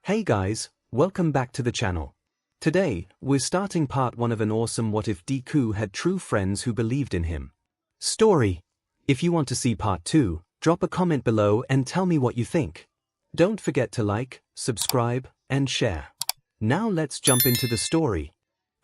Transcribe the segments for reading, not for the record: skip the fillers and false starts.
Hey guys, welcome back to the channel. Today, we're starting part 1 of an awesome What If Deku Had True Friends Who Believed in Him story. If you want to see part 2, drop a comment below and tell me what you think. Don't forget to like, subscribe, and share. Now let's jump into the story.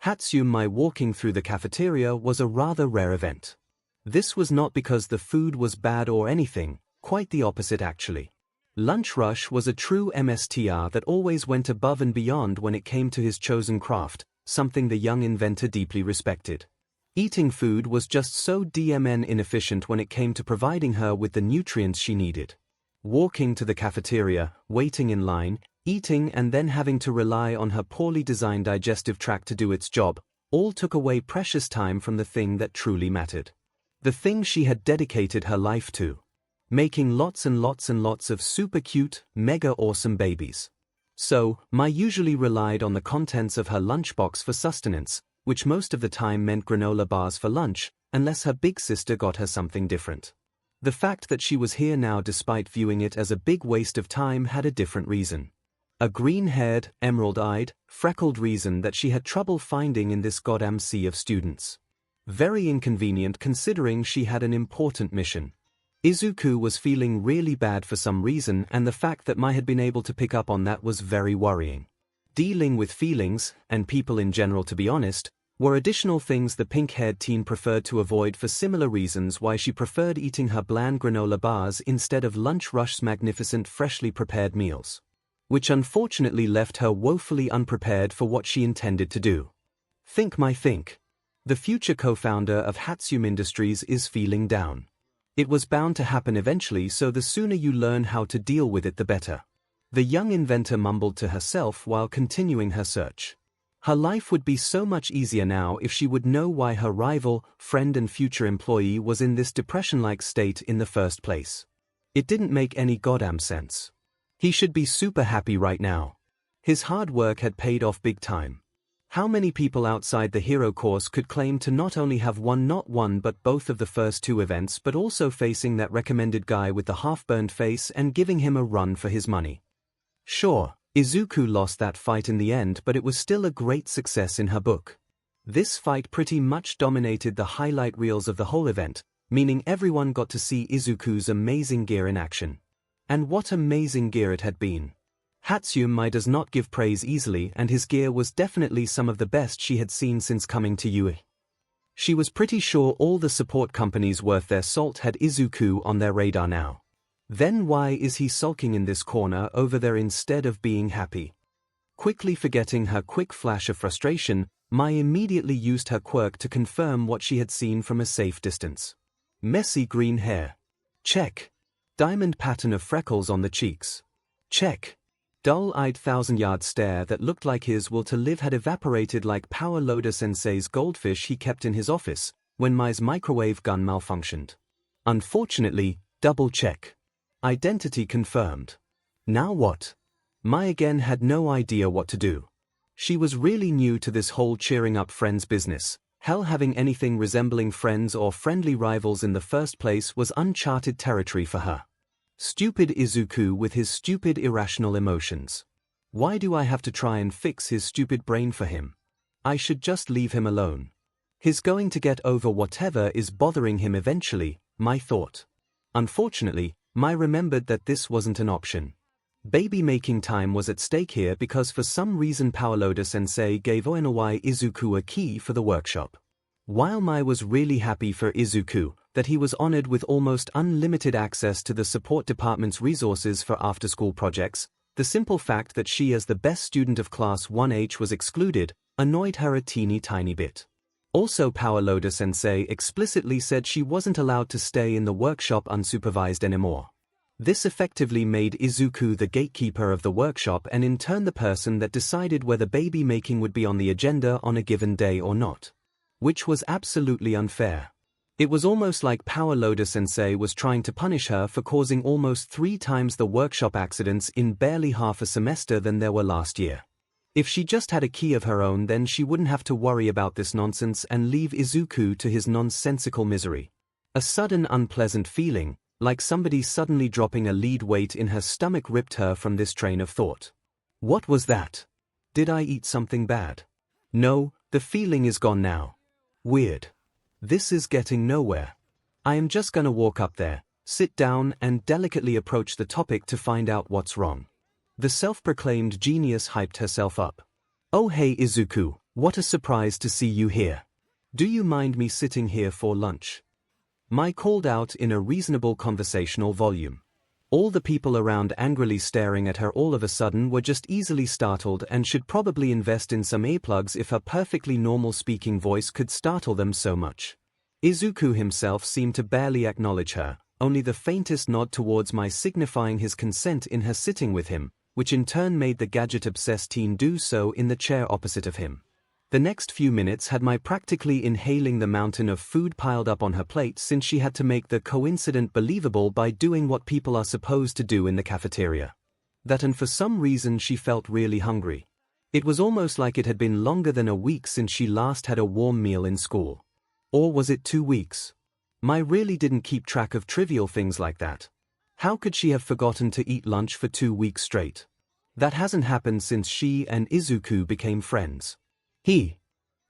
𝐻𝐸𝐽 walking through the cafeteria was a rather rare event. This was not because the food was bad or anything, quite the opposite actually. Lunch Rush was a true MSTR that always went above and beyond when it came to his chosen craft, something the young inventor deeply respected. Eating food was just so inefficient when it came to providing her with the nutrients she needed. Walking to the cafeteria, waiting in line, eating and then having to rely on her poorly designed digestive tract to do its job, all took away precious time from the thing that truly mattered. The thing she had dedicated her life to. Making lots and lots and lots of super cute, mega awesome babies. So, Mai usually relied on the contents of her lunchbox for sustenance, which most of the time meant granola bars for lunch, unless her big sister got her something different. The fact that she was here now despite viewing it as a big waste of time had a different reason. A green-haired, emerald-eyed, freckled reason that she had trouble finding in this goddamn sea of students. Very inconvenient considering she had an important mission. Izuku was feeling really bad for some reason, and the fact that Mai had been able to pick up on that was very worrying. Dealing with feelings, and people in general to be honest, were additional things the pink-haired teen preferred to avoid for similar reasons why she preferred eating her bland granola bars instead of Lunch Rush's magnificent freshly prepared meals. Which unfortunately left her woefully unprepared for what she intended to do. Think. The future co-founder of 𝐻𝐸𝐽 Industries is feeling down. It was bound to happen eventually, so the sooner you learn how to deal with it the better. The young inventor mumbled to herself while continuing her search. Her life would be so much easier now if she would know why her rival, friend and future employee was in this depression-like state in the first place. It didn't make any goddamn sense. He should be super happy right now. His hard work had paid off big time. How many people outside the hero course could claim to not only have won not one but both of the first 2 events, but also facing that recommended guy with the half-burned face and giving him a run for his money? Sure, Izuku lost that fight in the end, but it was still a great success in her book. This fight pretty much dominated the highlight reels of the whole event, meaning everyone got to see Izuku's amazing gear in action. And what amazing gear it had been. 𝐻𝐸𝐽 does not give praise easily, and his gear was definitely some of the best she had seen since coming to UE. She was pretty sure all the support companies worth their salt had Izuku on their radar now. Then why is he sulking in this corner over there instead of being happy? Quickly forgetting her quick flash of frustration, Mai immediately used her quirk to confirm what she had seen from a safe distance. Messy green hair. Check. Diamond pattern of freckles on the cheeks. Check. Dull-eyed 1,000-yard stare that looked like his will to live had evaporated like Power Loader Sensei's goldfish he kept in his office when Mai's microwave gun malfunctioned. Unfortunately, double check. Identity confirmed. Now what? Mai again had no idea what to do. She was really new to this whole cheering up friends business. Hell, having anything resembling friends or friendly rivals in the first place was uncharted territory for her. Stupid Izuku with his stupid irrational emotions. Why do I have to try and fix his stupid brain for him? I should just leave him alone. He's going to get over whatever is bothering him eventually, Mai thought. Unfortunately, Mai remembered that this wasn't an option. Baby making time was at stake here because for some reason Power Loader Sensei gave Izuku a key for the workshop. While Mai was really happy for Izuku that he was honored with almost unlimited access to the support department's resources for after-school projects, the simple fact that she as the best student of Class 1H was excluded annoyed her a teeny tiny bit. Also, Power Loader Sensei explicitly said she wasn't allowed to stay in the workshop unsupervised anymore. This effectively made Izuku the gatekeeper of the workshop and in turn the person that decided whether baby making would be on the agenda on a given day or not. Which was absolutely unfair. It was almost like Power Loader Sensei was trying to punish her for causing almost 3 times the workshop accidents in barely half a semester than there were last year. If she just had a key of her own, then she wouldn't have to worry about this nonsense and leave Izuku to his nonsensical misery. A sudden unpleasant feeling, like somebody suddenly dropping a lead weight in her stomach, ripped her from this train of thought. What was that? Did I eat something bad? No, the feeling is gone now. Weird. This is getting nowhere. I am just gonna walk up there, sit down and delicately approach the topic to find out what's wrong. The self-proclaimed genius hyped herself up. Oh hey Izuku, what a surprise to see you here. Do you mind me sitting here for lunch? Mai called out in a reasonable conversational volume. All the people around angrily staring at her all of a sudden were just easily startled and should probably invest in some earplugs if her perfectly normal speaking voice could startle them so much. Izuku himself seemed to barely acknowledge her, only the faintest nod towards Mai signifying his consent in her sitting with him, which in turn made the gadget-obsessed teen do so in the chair opposite of him. The next few minutes had Mai practically inhaling the mountain of food piled up on her plate since she had to make the coincidence believable by doing what people are supposed to do in the cafeteria. That and for some reason she felt really hungry. It was almost like it had been longer than a week since she last had a warm meal in school. Or was it 2 weeks? Mai really didn't keep track of trivial things like that. How could she have forgotten to eat lunch for 2 weeks straight? That hasn't happened since she and Izuku became friends. He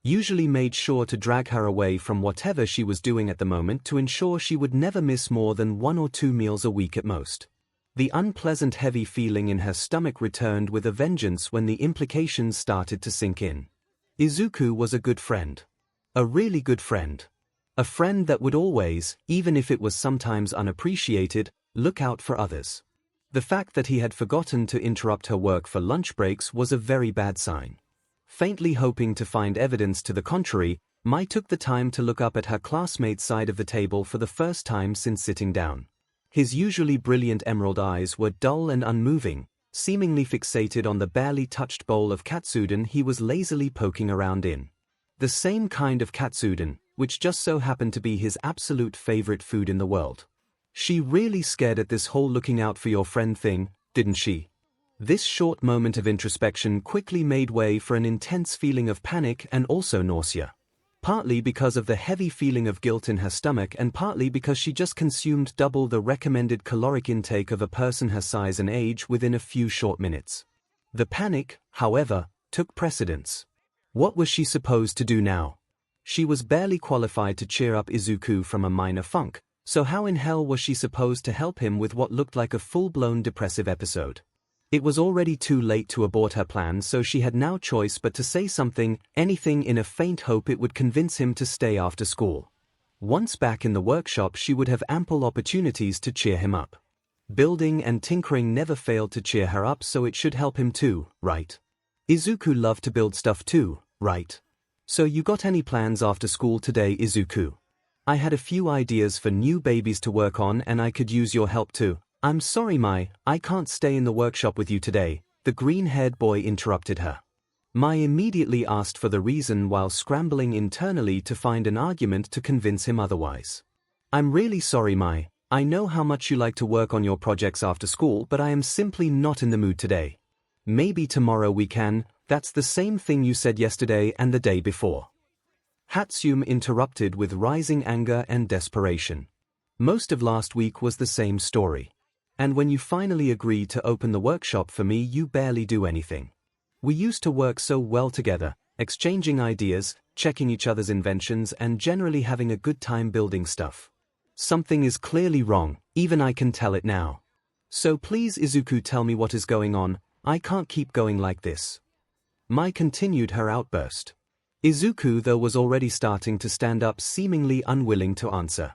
usually made sure to drag her away from whatever she was doing at the moment to ensure she would never miss more than 1 or 2 meals a week at most. The unpleasant heavy feeling in her stomach returned with a vengeance when the implications started to sink in. Izuku was a good friend. A really good friend. A friend that would always, even if it was sometimes unappreciated, look out for others. The fact that he had forgotten to interrupt her work for lunch breaks was a very bad sign. Faintly hoping to find evidence to the contrary, Mai took the time to look up at her classmate's side of the table for the first time since sitting down. His usually brilliant emerald eyes were dull and unmoving, seemingly fixated on the barely touched bowl of katsudon he was lazily poking around in. The same kind of katsudon, which just so happened to be his absolute favorite food in the world. She really scared at this whole looking out for your friend thing, didn't she? This short moment of introspection quickly made way for an intense feeling of panic and also nausea. Partly because of the heavy feeling of guilt in her stomach and partly because she just consumed double the recommended caloric intake of a person her size and age within a few short minutes. The panic, however, took precedence. What was she supposed to do now? She was barely qualified to cheer up Izuku from a minor funk, so how in hell was she supposed to help him with what looked like a full-blown depressive episode? It was already too late to abort her plan, so she had no choice but to say something, anything, in a faint hope it would convince him to stay after school. Once back in the workshop she would have ample opportunities to cheer him up. Building and tinkering never failed to cheer her up, so it should help him too, right? Izuku loved to build stuff too, right? So you got any plans after school today, Izuku? I had a few ideas for new babies to work on and I could use your help too. I'm sorry Mai, I can't stay in the workshop with you today, the green-haired boy interrupted her. Mai immediately asked for the reason while scrambling internally to find an argument to convince him otherwise. I'm really sorry Mai, I know how much you like to work on your projects after school, but I am simply not in the mood today. Maybe tomorrow we can. That's the same thing you said yesterday and the day before. Hatsune interrupted with rising anger and desperation. Most of last week was the same story. And when you finally agreed to open the workshop for me, you barely do anything. We used to work so well together, exchanging ideas, checking each other's inventions and generally having a good time building stuff. Something is clearly wrong, even I can tell it now. So please Izuku, tell me what is going on, I can't keep going like this. Mai continued her outburst. Izuku though was already starting to stand up, seemingly unwilling to answer.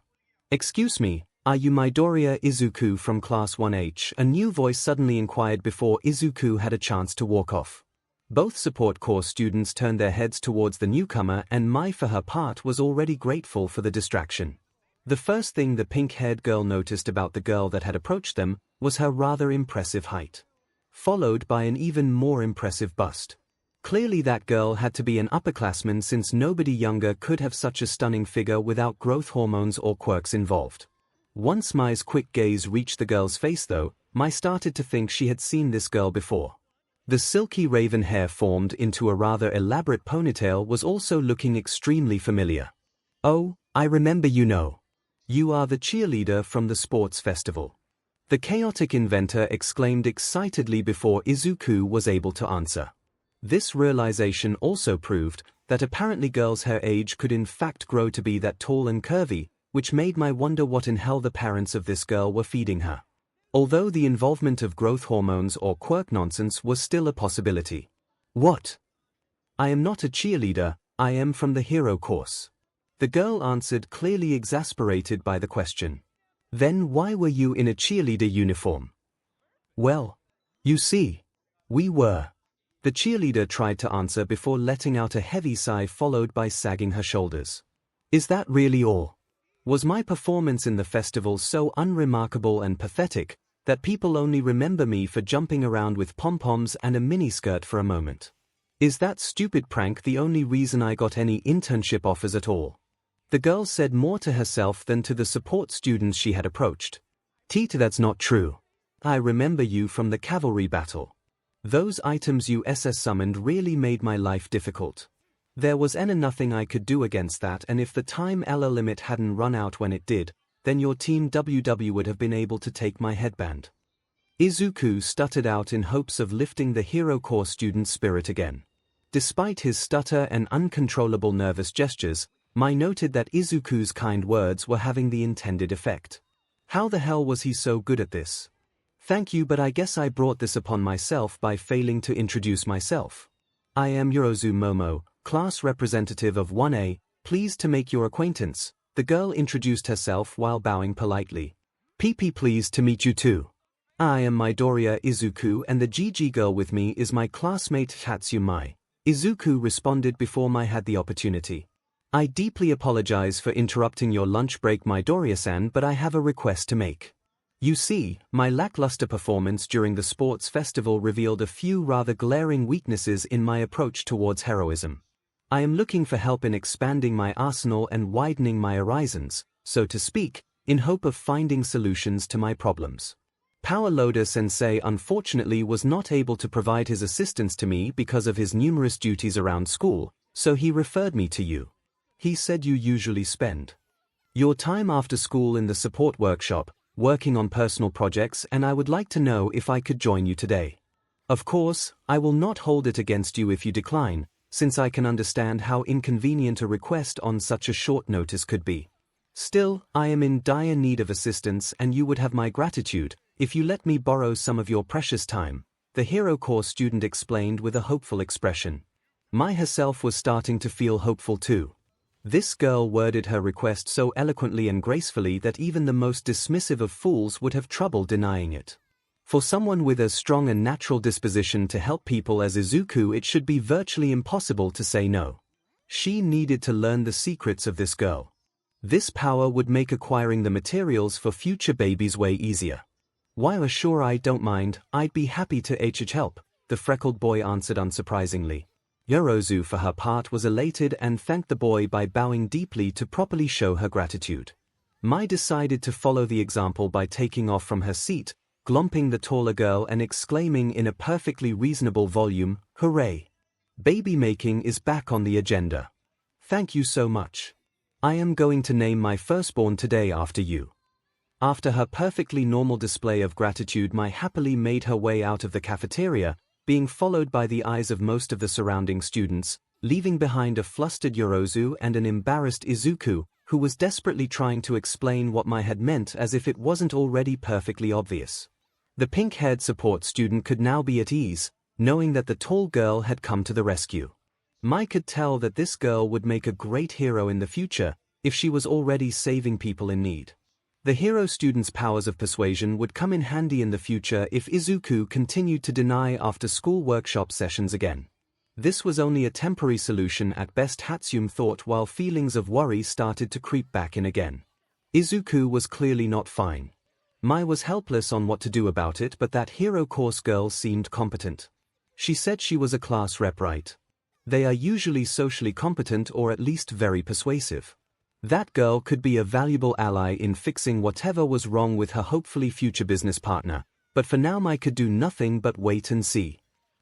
Excuse me, are you Midoriya Izuku from Class 1H? A new voice suddenly inquired before Izuku had a chance to walk off. Both support course students turned their heads towards the newcomer and Mai for her part was already grateful for the distraction. The first thing the pink-haired girl noticed about the girl that had approached them was her rather impressive height. Followed by an even more impressive bust. Clearly that girl had to be an upperclassman since nobody younger could have such a stunning figure without growth hormones or quirks involved. Once Mai's quick gaze reached the girl's face though, Mai started to think she had seen this girl before. The silky raven hair formed into a rather elaborate ponytail was also looking extremely familiar. Oh, I remember, you know. You are the cheerleader from the sports festival. The chaotic inventor exclaimed excitedly before Izuku was able to answer. This realization also proved that apparently girls her age could in fact grow to be that tall and curvy, which made me wonder what in hell the parents of this girl were feeding her. Although the involvement of growth hormones or quirk nonsense was still a possibility. What? I am not a cheerleader, I am from the hero course. The girl answered, clearly exasperated by the question. Then why were you in a cheerleader uniform? Well, you see, we were. The cheerleader tried to answer before letting out a heavy sigh followed by sagging her shoulders. Is that really all? Was my performance in the festival so unremarkable and pathetic that people only remember me for jumping around with pom-poms and a miniskirt for a moment? Is that stupid prank the only reason I got any internship offers at all? The girl said more to herself than to the support students she had approached. Tita, that's not true. I remember you from the cavalry battle. Those items you SS summoned really made my life difficult. There was nothing I could do against that, and if the time limit hadn't run out when it did, then your team WW would have been able to take my headband. Izuku stuttered out in hopes of lifting the hero corps student's spirit again. Despite his stutter and uncontrollable nervous gestures, Mai noted that Izuku's kind words were having the intended effect. How the hell was he so good at this? Thank you, but I guess I brought this upon myself by failing to introduce myself. I am Yorozu Momo, class representative of 1A, pleased to make your acquaintance. The girl introduced herself while bowing politely. PP, pleased to meet you too. I am Midoriya Izuku, and the GG girl with me is my classmate Tatsumai. Izuku responded before Mai had the opportunity. I deeply apologize for interrupting your lunch break, Midoriya-san, but I have a request to make. You see, my lackluster performance during the sports festival revealed a few rather glaring weaknesses in my approach towards heroism. I am looking for help in expanding my arsenal and widening my horizons, so to speak, in hope of finding solutions to my problems. Power Loader Sensei unfortunately was not able to provide his assistance to me because of his numerous duties around school, so he referred me to you. He said you usually spend your time after school in the support workshop, working on personal projects, and I would like to know if I could join you today. Of course, I will not hold it against you if you decline, since I can understand how inconvenient a request on such a short notice could be. Still, I am in dire need of assistance, and you would have my gratitude if you let me borrow some of your precious time, the hero corps student explained with a hopeful expression. Mai herself was starting to feel hopeful too. This girl worded her request so eloquently and gracefully that even the most dismissive of fools would have trouble denying it. For someone with as strong a natural disposition to help people as Izuku, it should be virtually impossible to say no. She needed to learn the secrets of this girl. This power would make acquiring the materials for future babies way easier. Why, sure, I don't mind, I'd be happy to help, the freckled boy answered unsurprisingly. Yorozu for her part was elated and thanked the boy by bowing deeply to properly show her gratitude. Mai decided to follow the example by taking off from her seat, glomping the taller girl and exclaiming in a perfectly reasonable volume, "Hooray! Baby making is back on the agenda. Thank you so much. I am going to name my firstborn today after you." After her perfectly normal display of gratitude, Mai happily made her way out of the cafeteria, being followed by the eyes of most of the surrounding students, leaving behind a flustered Yorozu and an embarrassed Izuku, who was desperately trying to explain what Mai had meant as if it wasn't already perfectly obvious. The pink-haired support student could now be at ease, knowing that the tall girl had come to the rescue. Mai could tell that this girl would make a great hero in the future, if she was already saving people in need. The hero student's powers of persuasion would come in handy in the future if Izuku continued to deny after-school workshop sessions again. This was only a temporary solution at best, Tatsumi thought, while feelings of worry started to creep back in again. Izuku was clearly not fine. Mai was helpless on what to do about it, but that hero course girl seemed competent. She said she was a class rep, right? They are usually socially competent or at least very persuasive. That girl could be a valuable ally in fixing whatever was wrong with her hopefully future business partner, but for now Mai could do nothing but wait and see.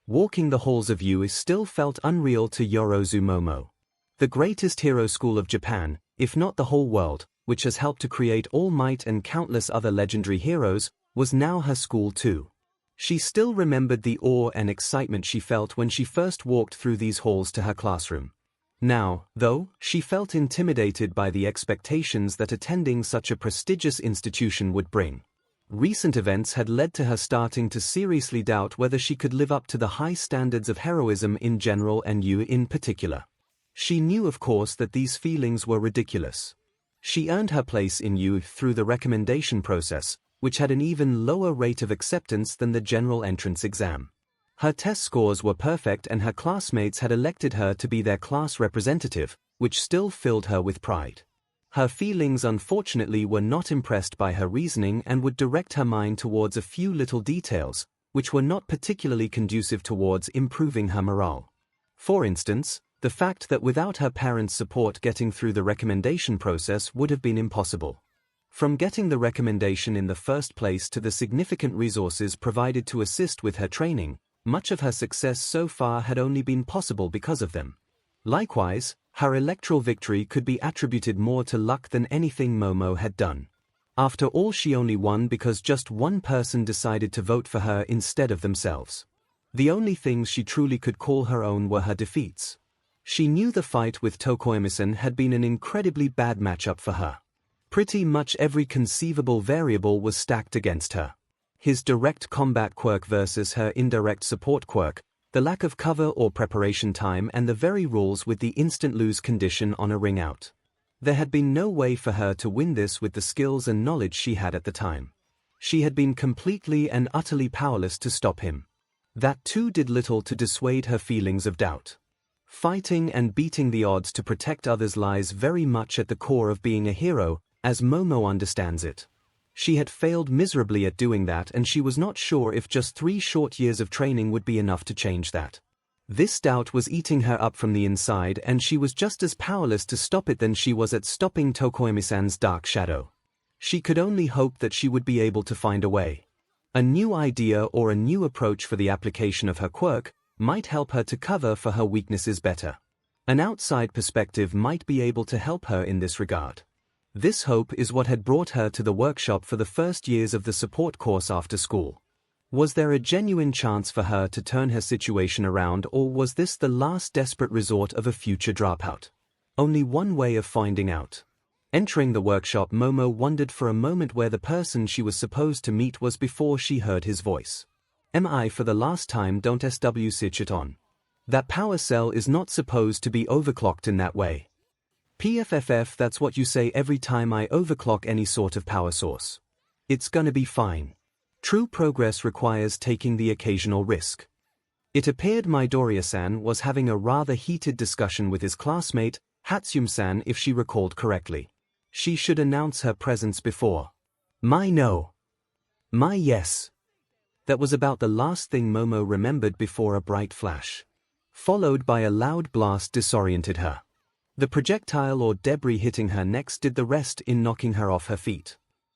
Walking the halls of US still felt unreal to Yorozu Momo. The greatest hero school of Japan, if not the whole world, which has helped to create All Might and countless other legendary heroes, was now her school too. She still remembered the awe and excitement she felt when she first walked through these halls to her classroom. Now, though, she felt intimidated by the expectations that attending such a prestigious institution would bring. Recent events had led to her starting to seriously doubt whether she could live up to the high standards of heroism in general and 𝐻𝐸 in particular. She knew, of course, that these feelings were ridiculous. She earned her place in 𝐻𝐸 through the recommendation process, which had an even lower rate of acceptance than the general entrance exam. Her test scores were perfect and her classmates had elected her to be their class representative, which still filled her with pride. Her feelings unfortunately were not impressed by her reasoning and would direct her mind towards a few little details, which were not particularly conducive towards improving her morale. For instance, the fact that without her parents' support getting through the recommendation process would have been impossible. From getting the recommendation in the first place to the significant resources provided to assist with her training, much of her success so far had only been possible because of them. Likewise, her electoral victory could be attributed more to luck than anything Momo had done. After all, she only won because just one person decided to vote for her instead of themselves. The only things she truly could call her own were her defeats. She knew the fight with 𝐒𝐭𝐴 had been an incredibly bad matchup for her. Pretty much every conceivable variable was stacked against her. His direct combat quirk versus her indirect support quirk, the lack of cover or preparation time, and the very rules with the instant lose condition on a ring out. There had been no way for her to win this with the skills and knowledge she had at the time. She had been completely and utterly powerless to stop him. That too did little to dissuade her feelings of doubt. Fighting and beating the odds to protect others lies very much at the core of being a hero, as Momo understands it. She had failed miserably at doing that, and she was not sure if just 3 short years of training would be enough to change that. This doubt was eating her up from the inside, and she was just as powerless to stop it than she was at stopping 𝐒𝐭𝐴-san's dark shadow. She could only hope that she would be able to find a way. A new idea or a new approach for the application of her quirk might help her to cover for her weaknesses better. An outside perspective might be able to help her in this regard. This hope is what had brought her to the workshop for the first years of the support course after school. Was there a genuine chance for her to turn her situation around, or was this the last desperate resort of a future dropout? Only one way of finding out. Entering the workshop, Momo wondered for a moment where the person she was supposed to meet was before she heard his voice. Am I for the last time don't switch it on? That power cell is not supposed to be overclocked in that way. PFFF, that's what you say every time I overclock any sort of power source. It's gonna be fine. True progress requires taking the occasional risk. It appeared Midoriya-san was having a rather heated discussion with his classmate, Hatsumi-san, if she recalled correctly. She should announce her presence before. My no. My yes. That was about the last thing Momo remembered before a bright flash, followed by a loud blast, disoriented her. The projectile or debris hitting her next did the rest in knocking her off her feet.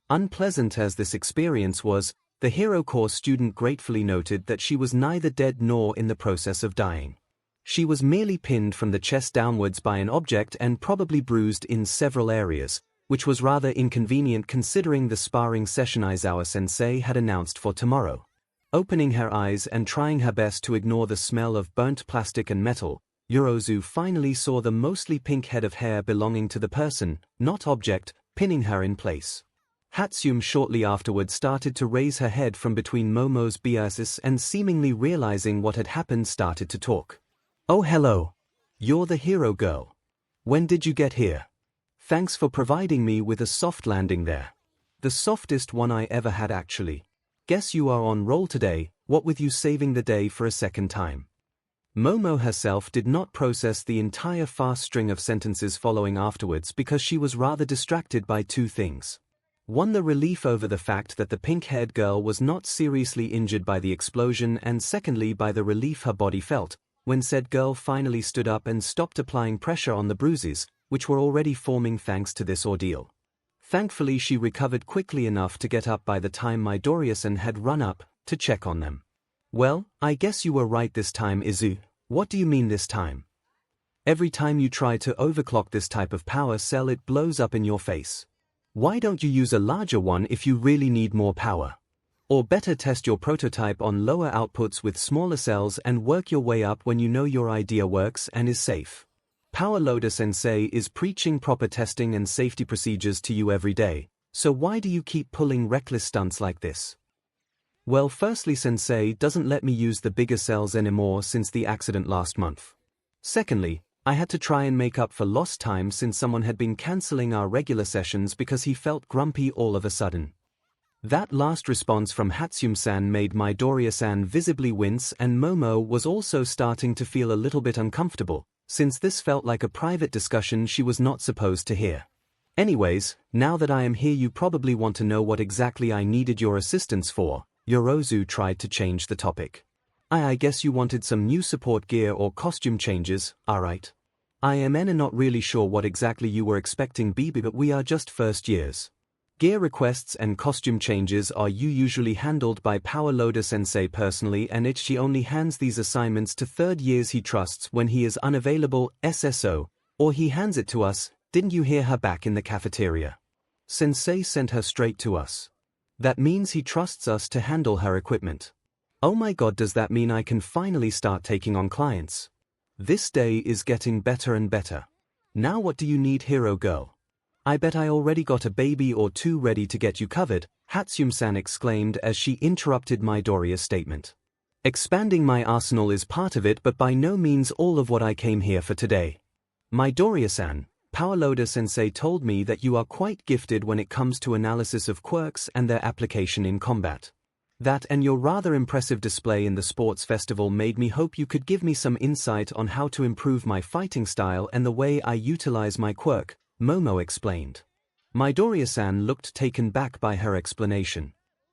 Unpleasant as this experience was, the hero course student gratefully noted that she was neither dead nor in the process of dying. She was merely pinned from the chest downwards by an object and probably bruised in several areas, which was rather inconvenient considering the sparring session Aizawa-sensei had announced for tomorrow. Opening her eyes and trying her best to ignore the smell of burnt plastic and metal, Yorozu finally saw the mostly pink head of hair belonging to the person, not object, pinning her in place. Hatsumi shortly afterwards started to raise her head from between Momo's biases and, seemingly realizing what had happened, started to talk. Oh hello. You're the hero girl. When did you get here? Thanks for providing me with a soft landing there. The softest one I ever had actually. Guess you are on roll today, what with you saving the day for a second time. Momo herself did not process the entire fast string of sentences following afterwards because she was rather distracted by 2 things. One, the relief over the fact that the pink-haired girl was not seriously injured by the explosion, and secondly by the relief her body felt when said girl finally stood up and stopped applying pressure on the bruises, which were already forming thanks to this ordeal. Thankfully she recovered quickly enough to get up by the time Midoriya-san had run up to check on them. Well, I guess you were right this time, Izu. What do you mean this time? Every time you try to overclock this type of power cell, it blows up in your face. Why don't you use a larger one if you really need more power? Or better, test your prototype on lower outputs with smaller cells and work your way up when you know your idea works and is safe. 𝐿𝐴 Sensei is preaching proper testing and safety procedures to you every day, so why do you keep pulling reckless stunts like this? Well, firstly, Sensei doesn't let me use the bigger cells anymore since the accident last month. Secondly, I had to try and make up for lost time since someone had been cancelling our regular sessions because he felt grumpy all of a sudden. That last response from Hatsune-san made Midoriya-san visibly wince, and Momo was also starting to feel a little bit uncomfortable, since this felt like a private discussion she was not supposed to hear. Anyways, now that I am here, you probably want to know what exactly I needed your assistance for. Yorozu tried to change the topic. I guess you wanted some new support gear or costume changes, alright? I am not really sure what exactly you were expecting, BB, but we are just first years. Gear requests and costume changes are usually handled by 𝐿𝐴 Sensei personally, and she only hands these assignments to third years he trusts when he is unavailable, SSO, or he hands it to us. Didn't you hear her back in the cafeteria? Sensei sent her straight to us. That means he trusts us to handle her equipment. Oh my god, does that mean I can finally start taking on clients? This day is getting better and better. Now what do you need, hero girl? I bet I already got a baby or two ready to get you covered, Hatsune-san exclaimed as she interrupted Midoriya's statement. Expanding my arsenal is part of it, but by no means all of what I came here for today. Midoriya-san, 𝐿𝐴 Sensei told me that you are quite gifted when it comes to analysis of quirks and their application in combat. That and your rather impressive display in the sports festival made me hope you could give me some insight on how to improve my fighting style and the way I utilize my quirk, Momo explained. Midoriya-san looked taken back by her explanation.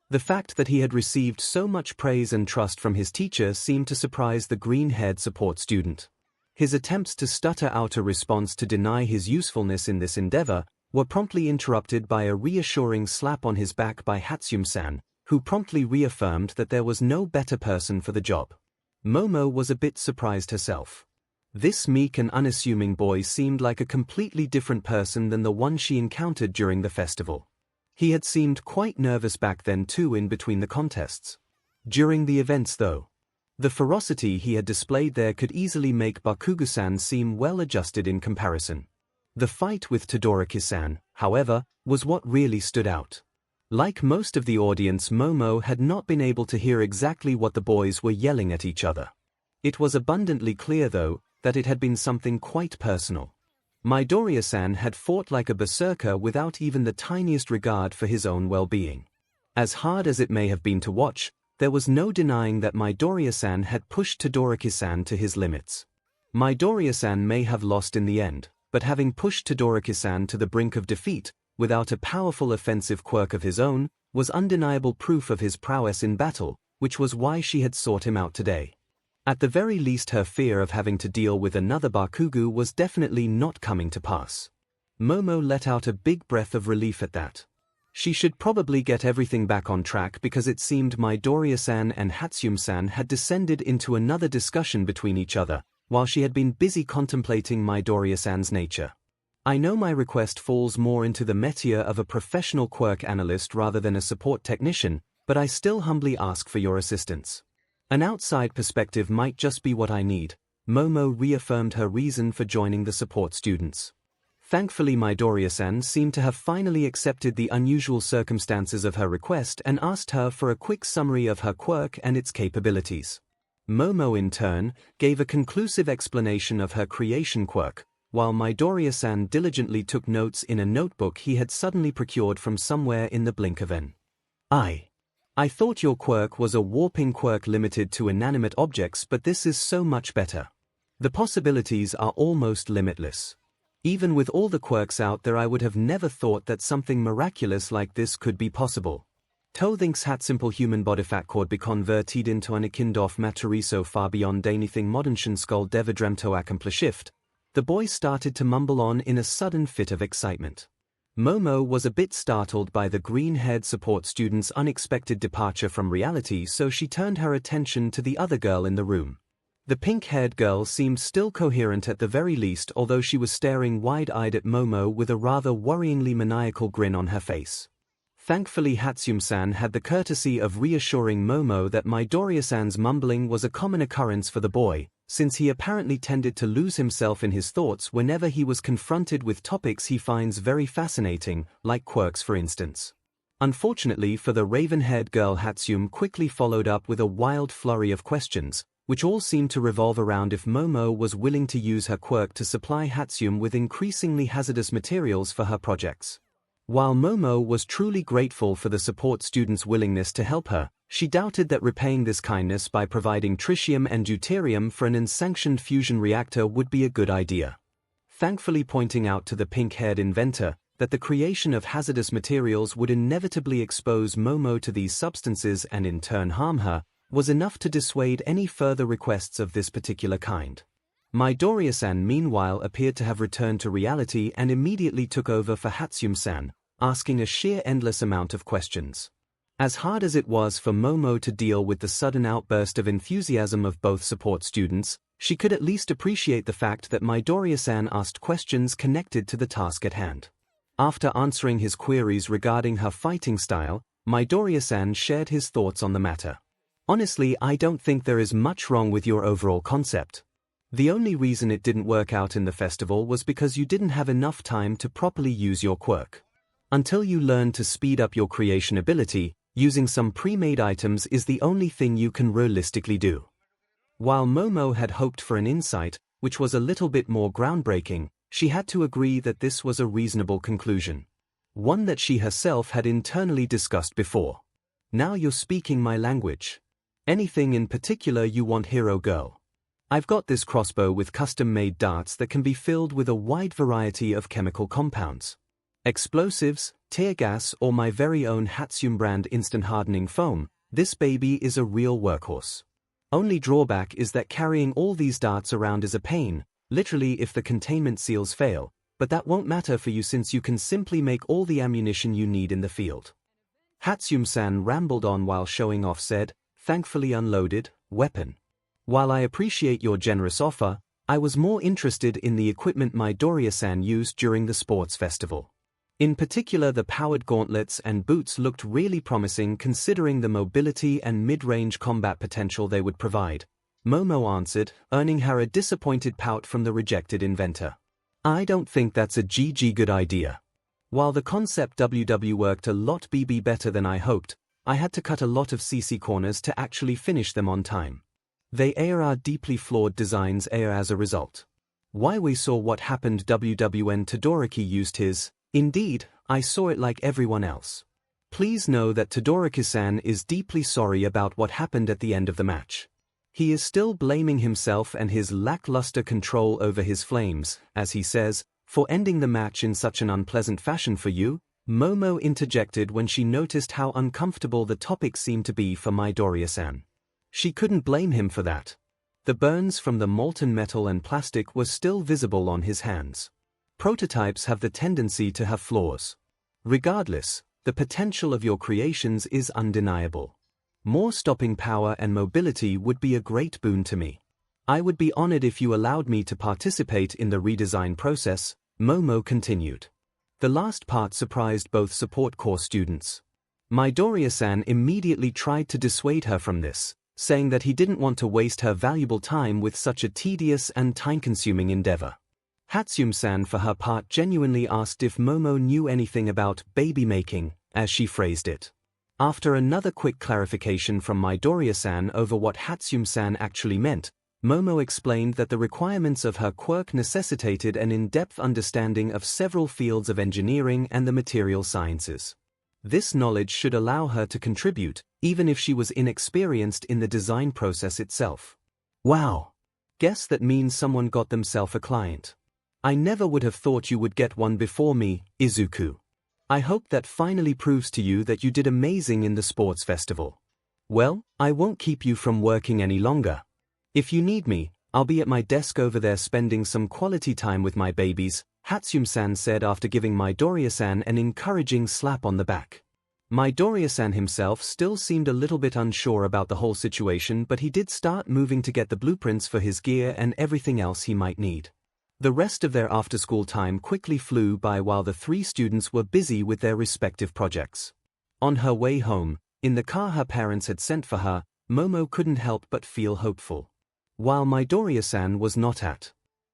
The fact that he had received so much praise and trust from his teacher seemed to surprise the green-haired support student. His attempts to stutter out a response to deny his usefulness in this endeavor were promptly interrupted by a reassuring slap on his back by Hatsune-san, who promptly reaffirmed that there was no better person for the job. Momo was a bit surprised herself. This meek and unassuming boy seemed like a completely different person than the one she encountered during the festival. He had seemed quite nervous back then too, in between the contests. During the events though, the ferocity he had displayed there could easily make Bakugo-san seem well adjusted in comparison. The fight with Todoroki-san, however, was what really stood out. Like most of the audience, Momo had not been able to hear exactly what the boys were yelling at each other. It was abundantly clear though, that it had been something quite personal. Midoriya-san had fought like a berserker without even the tiniest regard for his own well-being. As hard as it may have been to watch, there was no denying that Midoriya-san had pushed Todoroki-san to his limits. Midoriya-san may have lost in the end, but having pushed Todoroki-san to the brink of defeat, without a powerful offensive quirk of his own, was undeniable proof of his prowess in battle, which was why she had sought him out today. At the very least, her fear of having to deal with another Bakugo was definitely not coming to pass. Momo let out a big breath of relief at that. She should probably get everything back on track, because it seemed Midoriya-san and Hatsune-san had descended into another discussion between each other, while she had been busy contemplating Midoriya-san's nature. I know my request falls more into the métier of a professional quirk analyst rather than a support technician, but I still humbly ask for your assistance. An outside perspective might just be what I need. Momo reaffirmed her reason for joining the support students. Thankfully, Midoriya-san seemed to have finally accepted the unusual circumstances of her request and asked her for a quick summary of her quirk and its capabilities. Momo, in turn, gave a conclusive explanation of her creation quirk, while Midoriya-san diligently took notes in a notebook he had suddenly procured from somewhere in the blink of an eye. I thought your quirk was a warping quirk limited to inanimate objects, but this is so much better. The possibilities are almost limitless. Even with all the quirks out there, I would have never thought that something miraculous like this could be possible. Thinks hat simple human bodyfat could be converted into an kind of materie so far beyond anything modern 𝐶𝐿 ever dreamt to accomplish. The boy started to mumble on in a sudden fit of excitement. Momo was a bit startled by the green-haired support student's unexpected departure from reality, so she turned her attention to the other girl in the room. The pink-haired girl seemed still coherent at the very least, although she was staring wide-eyed at Momo with a rather worryingly maniacal grin on her face. Thankfully 𝐻𝐸𝐽-san had the courtesy of reassuring Momo that Midoriya-san's mumbling was a common occurrence for the boy, since he apparently tended to lose himself in his thoughts whenever he was confronted with topics he finds very fascinating, like quirks for instance. Unfortunately for the raven-haired girl, 𝐻𝐸𝐽 quickly followed up with a wild flurry of questions, which all seemed to revolve around if Momo was willing to use her quirk to supply 𝐻𝐸𝐽 with increasingly hazardous materials for her projects. While Momo was truly grateful for the support students' willingness to help her, she doubted that repaying this kindness by providing tritium and deuterium for an unsanctioned fusion reactor would be a good idea. Thankfully pointing out to the pink-haired inventor that the creation of hazardous materials would inevitably expose Momo to these substances and in turn harm her, was enough to dissuade any further requests of this particular kind. Midoriya-san meanwhile appeared to have returned to reality and immediately took over for 𝐻𝐸𝐽-san, asking a sheer endless amount of questions. As hard as it was for Momo to deal with the sudden outburst of enthusiasm of both support students, she could at least appreciate the fact that Midoriya-san asked questions connected to the task at hand. After answering his queries regarding her fighting style, Midoriya-san shared his thoughts on the matter. Honestly, I don't think there is much wrong with your overall concept. The only reason it didn't work out in the festival was because you didn't have enough time to properly use your quirk. Until you learn to speed up your creation ability, using some pre-made items is the only thing you can realistically do. While Momo had hoped for an insight, which was a little bit more groundbreaking, she had to agree that this was a reasonable conclusion. One that she herself had internally discussed before. Now you're speaking my language. Anything in particular you want, hero girl? I've got this crossbow with custom-made darts that can be filled with a wide variety of chemical compounds. Explosives, tear gas, or my very own 𝐻𝐸𝐽 brand instant hardening foam, this baby is a real workhorse. Only drawback is that carrying all these darts around is a pain, literally if the containment seals fail, but that won't matter for you since you can simply make all the ammunition you need in the field. 𝐻𝐸𝐽-san rambled on while showing off said, thankfully unloaded, weapon. While I appreciate your generous offer, I was more interested in the equipment Midoriya-san used during the sports festival. In particular, the powered gauntlets and boots looked really promising considering the mobility and mid-range combat potential they would provide. Momo answered, earning her a disappointed pout from the rejected inventor. I don't think that's a good idea. While the concept WW worked a lot better than I hoped, I had to cut a lot of CC corners to actually finish them on time. They are deeply flawed designs as a result. Why we saw what happened WWN Todoroki used his. Indeed, I saw it like everyone else. Please know that Todoroki-san is deeply sorry about what happened at the end of the match. He is still blaming himself and his lackluster control over his flames, as he says, for ending the match in such an unpleasant fashion for you. Momo interjected when she noticed how uncomfortable the topic seemed to be for Midoriya-san. She couldn't blame him for that. The burns from the molten metal and plastic were still visible on his hands. Prototypes have the tendency to have flaws. Regardless, the potential of your creations is undeniable. More stopping power and mobility would be a great boon to me. I would be honored if you allowed me to participate in the redesign process, Momo continued. The last part surprised both support core students. Midoriya-san immediately tried to dissuade her from this, saying that he didn't want to waste her valuable time with such a tedious and time-consuming endeavor. 𝐻𝐸𝐽-san for her part genuinely asked if Momo knew anything about baby making, as she phrased it. After another quick clarification from Midoriya-san over what 𝐻𝐸𝐽-san actually meant, Momo explained that the requirements of her quirk necessitated an in-depth understanding of several fields of engineering and the material sciences. This knowledge should allow her to contribute, even if she was inexperienced in the design process itself. Wow! Guess that means someone got themselves a client. I never would have thought you would get one before me, Izuku. I hope that finally proves to you that you did amazing in the sports festival. Well, I won't keep you from working any longer. If you need me, I'll be at my desk over there spending some quality time with my babies, 𝐻𝐸𝐽-san said after giving Midoriya-san an encouraging slap on the back. Midoriya-san himself still seemed a little bit unsure about the whole situation, but he did start moving to get the blueprints for his gear and everything else he might need. The rest of their after-school time quickly flew by while the three students were busy with their respective projects. On her way home, in the car her parents had sent for her, Momo couldn't help but feel hopeful. While Midoriya-san was not at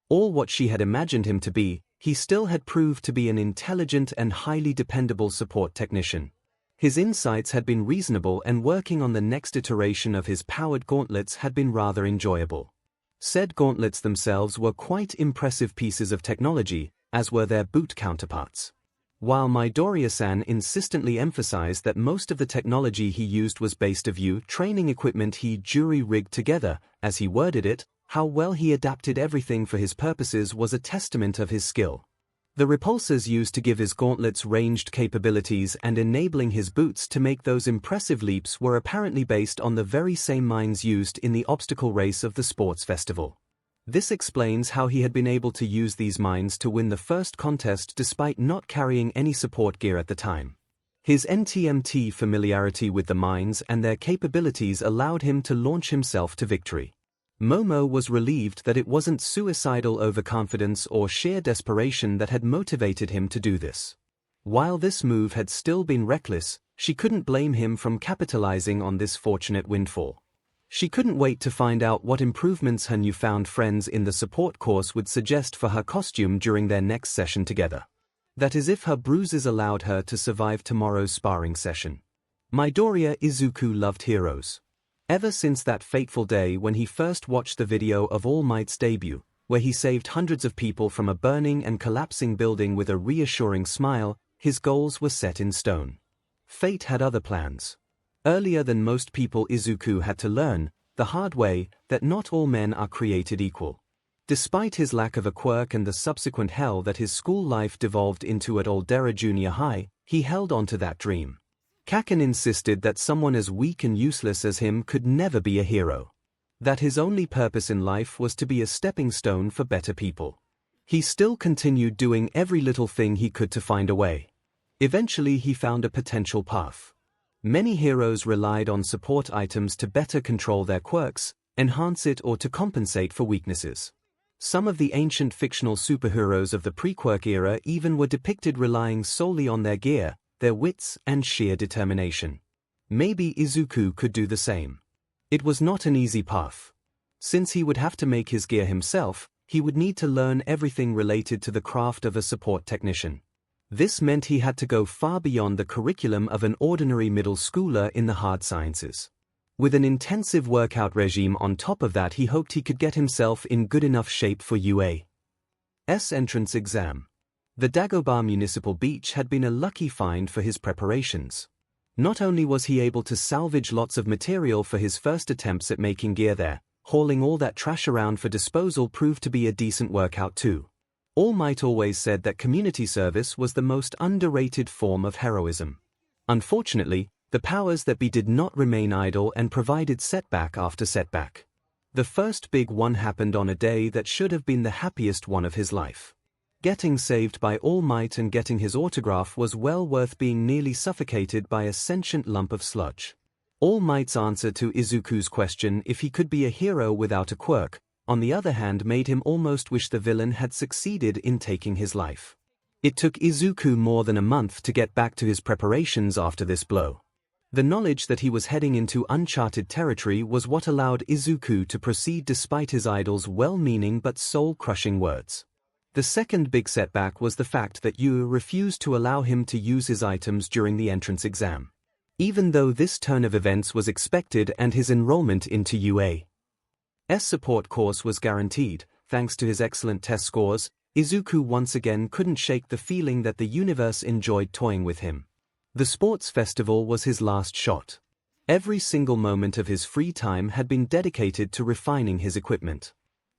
all what she had imagined him to be, he still had proved to be an intelligent and highly dependable support technician. His insights had been reasonable and working on the next iteration of his powered gauntlets had been rather enjoyable. Said gauntlets themselves were quite impressive pieces of technology, as were their boot counterparts. While Midoriya-san insistently emphasized that most of the technology he used was based of training equipment he jury-rigged together, as he worded it, how well he adapted everything for his purposes was a testament of his skill. The repulsors used to give his gauntlets ranged capabilities and enabling his boots to make those impressive leaps were apparently based on the very same mines used in the obstacle race of the sports festival. This explains how he had been able to use these mines to win the first contest despite not carrying any support gear at the time. His NTMT familiarity with the mines and their capabilities allowed him to launch himself to victory. Momo was relieved that it wasn't suicidal overconfidence or sheer desperation that had motivated him to do this. While this move had still been reckless, she couldn't blame him for capitalizing on this fortunate windfall. She couldn't wait to find out what improvements her newfound friends in the support course would suggest for her costume during their next session together. That is if her bruises allowed her to survive tomorrow's sparring session. Midoriya Izuku loved heroes. Ever since that fateful day when he first watched the video of All Might's debut, where he saved hundreds of people from a burning and collapsing building with a reassuring smile, his goals were set in stone. Fate had other plans. Earlier than most people, Izuku had to learn, the hard way, that not all men are created equal. Despite his lack of a quirk and the subsequent hell that his school life devolved into at Aldera Junior High, he held on to that dream. Kaken insisted that someone as weak and useless as him could never be a hero. That his only purpose in life was to be a stepping stone for better people. He still continued doing every little thing he could to find a way. Eventually he found a potential path. Many heroes relied on support items to better control their quirks, enhance it or to compensate for weaknesses. Some of the ancient fictional superheroes of the pre-quirk era even were depicted relying solely on their gear, their wits and sheer determination. Maybe Izuku could do the same. It was not an easy path. Since he would have to make his gear himself, he would need to learn everything related to the craft of a support technician. This meant he had to go far beyond the curriculum of an ordinary middle schooler in the hard sciences. With an intensive workout regime on top of that, he hoped he could get himself in good enough shape for UA's entrance exam. The Dagobah Municipal Beach had been a lucky find for his preparations. Not only was he able to salvage lots of material for his first attempts at making gear there, hauling all that trash around for disposal proved to be a decent workout too. All Might always said that community service was the most underrated form of heroism. Unfortunately, the powers that be did not remain idle and provided setback after setback. The first big one happened on a day that should have been the happiest one of his life. Getting saved by All Might and getting his autograph was well worth being nearly suffocated by a sentient lump of sludge. All Might's answer to Izuku's question if he could be a hero without a quirk, on the other hand, made him almost wish the villain had succeeded in taking his life. It took Izuku more than a month to get back to his preparations after this blow. The knowledge that he was heading into uncharted territory was what allowed Izuku to proceed despite his idol's well-meaning but soul-crushing words. The second big setback was the fact that Yu refused to allow him to use his items during the entrance exam. Even though this turn of events was expected and his enrollment into UA's support course was guaranteed, thanks to his excellent test scores, Izuku once again couldn't shake the feeling that the universe enjoyed toying with him. The sports festival was his last shot. Every single moment of his free time had been dedicated to refining his equipment.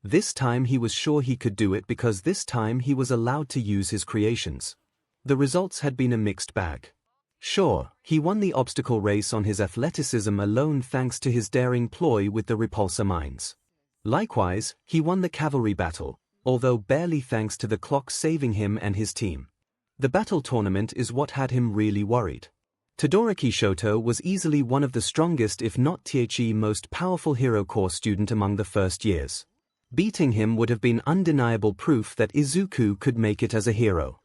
This time he was sure he could do it because this time he was allowed to use his creations. The results had been a mixed bag. Sure, he won the obstacle race on his athleticism alone thanks to his daring ploy with the repulsor mines. Likewise, he won the cavalry battle, although barely thanks to the clock saving him and his team. The battle tournament is what had him really worried. Todoroki Shoto was easily one of the strongest if not the most powerful hero course student among the first years. Beating him would have been undeniable proof that Izuku could make it as a hero.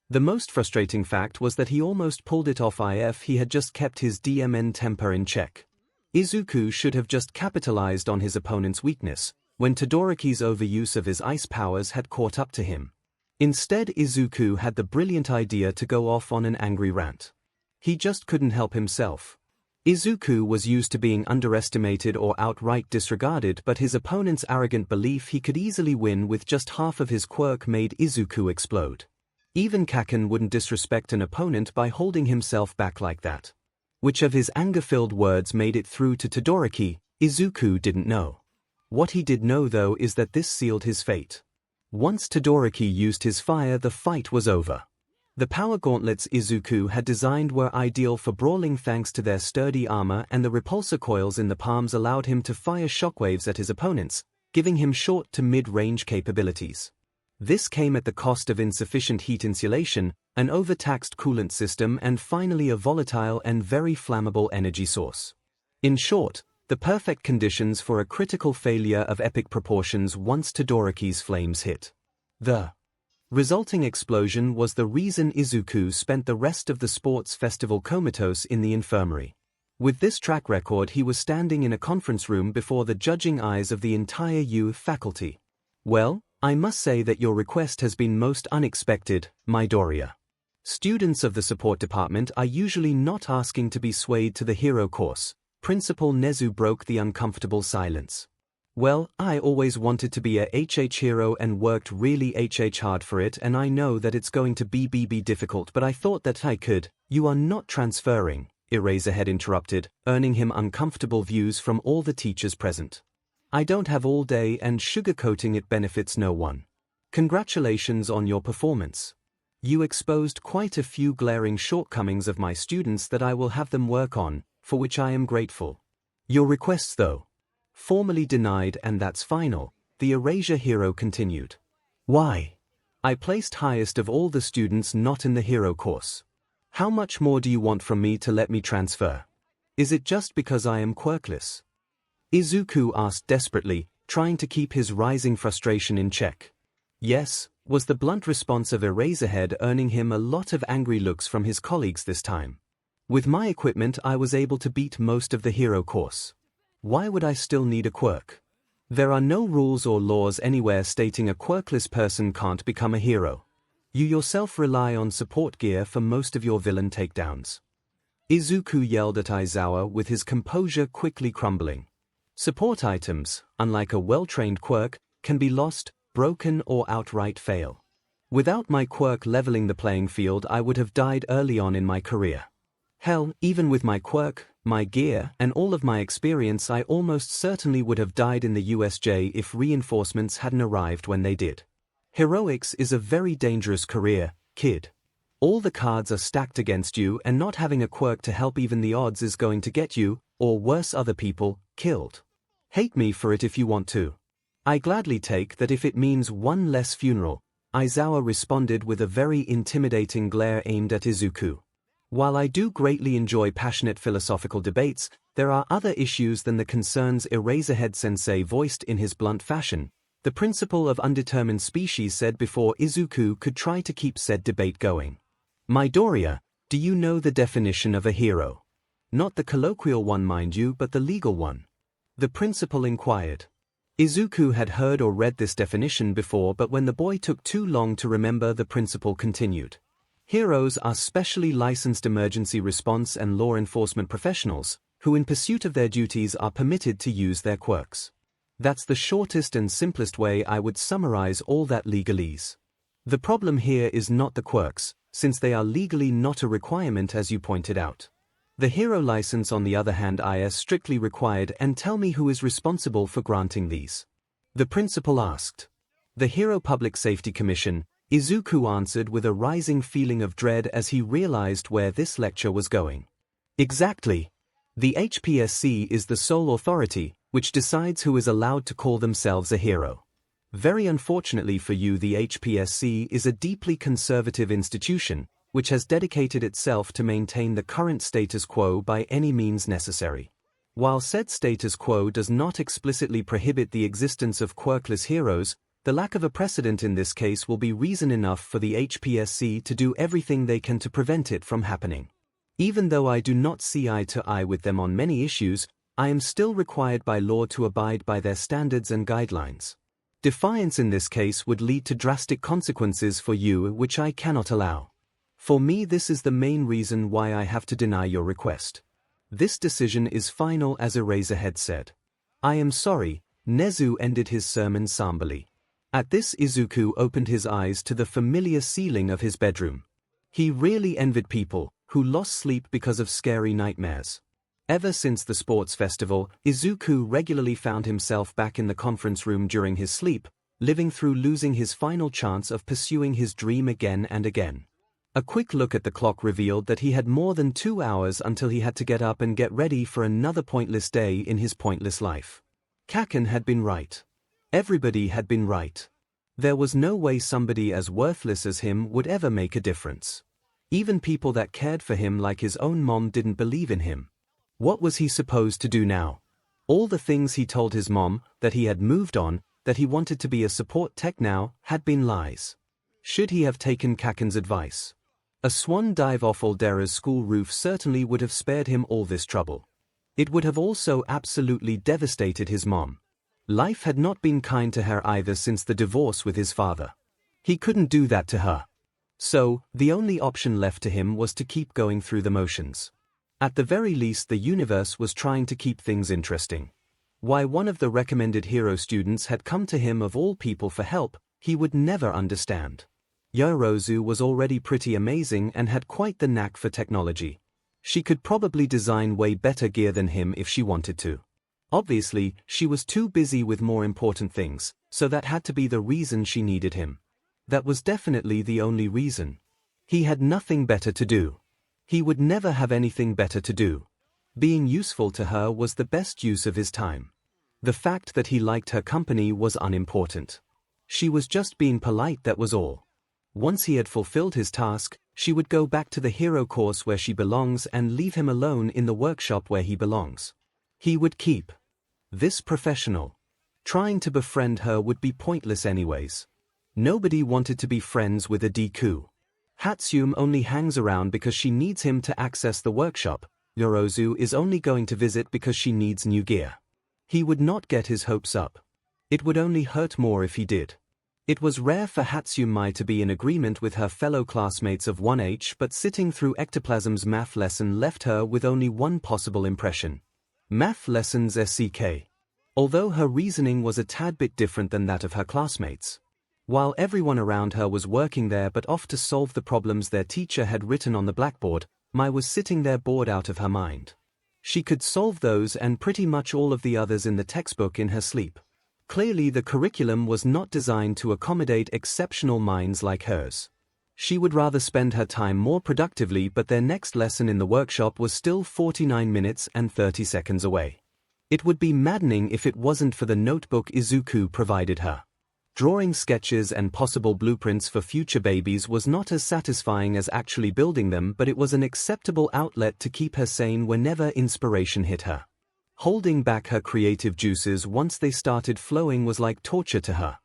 The most frustrating fact was that he almost pulled it off if he had just kept his DMN temper in check. Izuku should have just capitalized on his opponent's weakness, when Todoroki's overuse of his ice powers had caught up to him. Instead, Izuku had the brilliant idea to go off on an angry rant. He just couldn't help himself. Izuku was used to being underestimated or outright disregarded, but his opponent's arrogant belief he could easily win with just half of his quirk made Izuku explode. Even Kaken wouldn't disrespect an opponent by holding himself back like that. Which of his anger-filled words made it through to Todoroki, Izuku didn't know. What he did know though is that this sealed his fate. Once Todoroki used his fire, the fight was over. The power gauntlets Izuku had designed were ideal for brawling thanks to their sturdy armor, and the repulsor coils in the palms allowed him to fire shockwaves at his opponents, giving him short to mid-range capabilities. This came at the cost of insufficient heat insulation, an overtaxed coolant system, and finally a volatile and very flammable energy source. In short, the perfect conditions for a critical failure of epic proportions once Todoroki's flames hit. The resulting explosion was the reason Izuku spent the rest of the sports festival comatose in the infirmary. With this track record, he was standing in a conference room before the judging eyes of the entire U faculty. "Well, I must say that your request has been most unexpected, Midoriya. Students of the support department are usually not asking to be swayed to the hero course." Principal Nezu broke the uncomfortable silence. "Well, I always wanted to be a HH hero and worked really hard for it, and I know that it's going to be difficult, but I thought that I could." "You are not transferring," Eraserhead interrupted, earning him uncomfortable views from all the teachers present. "I don't have all day, and sugarcoating it benefits no one. Congratulations on your performance. You exposed quite a few glaring shortcomings of my students that I will have them work on, for which I am grateful. Your requests, though, formally denied, and that's final," the Erasure hero continued. "Why? I placed highest of all the students not in the hero course. How much more do you want from me to let me transfer? Is it just because I am quirkless?" Izuku asked desperately, trying to keep his rising frustration in check. "Yes," was the blunt response of Eraserhead, earning him a lot of angry looks from his colleagues this time. "With my equipment I was able to beat most of the hero course. Why would I still need a quirk? There are no rules or laws anywhere stating a quirkless person can't become a hero. You yourself rely on support gear for most of your villain takedowns." Izuku yelled at Aizawa, with his composure quickly crumbling. Support items, unlike a well-trained quirk, can be lost, broken, or outright fail. Without my quirk leveling the playing field, I would have died early on in my career. Hell, even with my quirk, my gear, and all of my experience, I almost certainly would have died in the USJ if reinforcements hadn't arrived when they did. Heroics is a very dangerous career, kid. All the cards are stacked against you, and not having a quirk to help even the odds is going to get you, or worse, other people, killed. Hate me for it if you want to. I gladly take that if it means one less funeral," Aizawa responded with a very intimidating glare aimed at Izuku. "While I do greatly enjoy passionate philosophical debates, there are other issues than the concerns Eraserhead-sensei voiced in his blunt fashion," the principal of Undetermined Species said before Izuku could try to keep said debate going. "Midoriya, do you know the definition of a hero? Not the colloquial one, mind you, but the legal one," the principal inquired. Izuku had heard or read this definition before, but when the boy took too long to remember, the principal continued. "Heroes are specially licensed emergency response and law enforcement professionals, who in pursuit of their duties are permitted to use their quirks. That's the shortest and simplest way I would summarize all that legalese. The problem here is not the quirks, since they are legally not a requirement as you pointed out. The hero license, on the other hand, is strictly required, and tell me who is responsible for granting these?" the principal asked. "The Hero Public Safety Commission," Izuku answered with a rising feeling of dread as he realized where this lecture was going. "Exactly. The HPSC is the sole authority which decides who is allowed to call themselves a hero. Very unfortunately for you, the HPSC is a deeply conservative institution which has dedicated itself to maintain the current status quo by any means necessary. While said status quo does not explicitly prohibit the existence of quirkless heroes, The lack of a precedent in this case will be reason enough for the HPSC to do everything they can to prevent it from happening. Even though I do not see eye to eye with them on many issues, I am still required by law to abide by their standards and guidelines. Defiance in this case would lead to drastic consequences for you, which I cannot allow. For me, this is the main reason why I have to deny your request. This decision is final, as Eraserhead said. I am sorry. Nezu ended his sermon somberly. At this, Izuku opened his eyes to the familiar ceiling of his bedroom. He really envied people who lost sleep because of scary nightmares. Ever since the sports festival, Izuku regularly found himself back in the conference room during his sleep, living through losing his final chance of pursuing his dream again and again. A quick look at the clock revealed that he had more than 2 hours until he had to get up and get ready for another pointless day in his pointless life. Kaken had been right. Everybody had been right. There was no way somebody as worthless as him would ever make a difference. Even people that cared for him like his own mom didn't believe in him. What was he supposed to do now? All the things he told his mom, that he had moved on, that he wanted to be a support tech now, had been lies. Should he have taken Kaken's advice? A swan dive off Aldera's school roof certainly would have spared him all this trouble. It would have also absolutely devastated his mom. Life had not been kind to her either since the divorce with his father. He couldn't do that to her. So, the only option left to him was to keep going through the motions. At the very least, the universe was trying to keep things interesting. Why one of the recommended hero students had come to him of all people for help, he would never understand. Yorozu was already pretty amazing and had quite the knack for technology. She could probably design way better gear than him if she wanted to. Obviously, she was too busy with more important things, so that had to be the reason she needed him. That was definitely the only reason. He had nothing better to do. He would never have anything better to do. Being useful to her was the best use of his time. The fact that he liked her company was unimportant. She was just being polite, that was all. Once he had fulfilled his task, she would go back to the hero course where she belongs and leave him alone in the workshop where he belongs. He would keep this professional. Trying to befriend her would be pointless anyways. Nobody wanted to be friends with a Deku. Hatsune only hangs around because she needs him to access the workshop. Yorozu is only going to visit because she needs new gear. He would not get his hopes up. It would only hurt more if he did. It was rare for Hatsune Mai to be in agreement with her fellow classmates of 1H, but sitting through Ectoplasm's math lesson left her with only one possible impression. Math lessons SCK. Although her reasoning was a tad bit different than that of her classmates. While everyone around her was working there but off to solve the problems their teacher had written on the blackboard, Mai was sitting there bored out of her mind. She could solve those and pretty much all of the others in the textbook in her sleep. Clearly, the curriculum was not designed to accommodate exceptional minds like hers. She would rather spend her time more productively, but their next lesson in the workshop was still 49 minutes and 30 seconds away. It would be maddening if it wasn't for the notebook Izuku provided her. Drawing sketches and possible blueprints for future babies was not as satisfying as actually building them, but it was an acceptable outlet to keep her sane whenever inspiration hit her. Holding back her creative juices once they started flowing was like torture to her.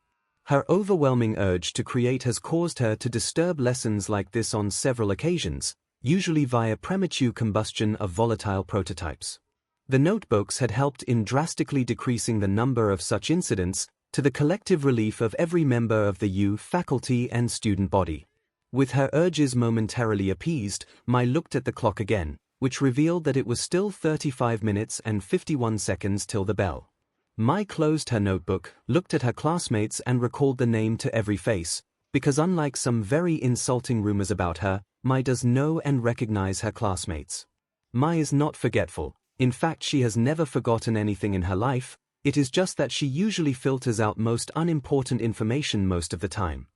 Her overwhelming urge to create has caused her to disturb lessons like this on several occasions, usually via premature combustion of volatile prototypes. The notebooks had helped in drastically decreasing the number of such incidents, to the collective relief of every member of the U faculty and student body. With her urges momentarily appeased, Mai looked at the clock again, which revealed that it was still 35 minutes and 51 seconds till the bell. Mai closed her notebook, looked at her classmates and recalled the name to every face, because unlike some very insulting rumors about her, Mai does know and recognize her classmates. Mai is not forgetful. In fact, she has never forgotten anything in her life. It is just that she usually filters out most unimportant information most of the time.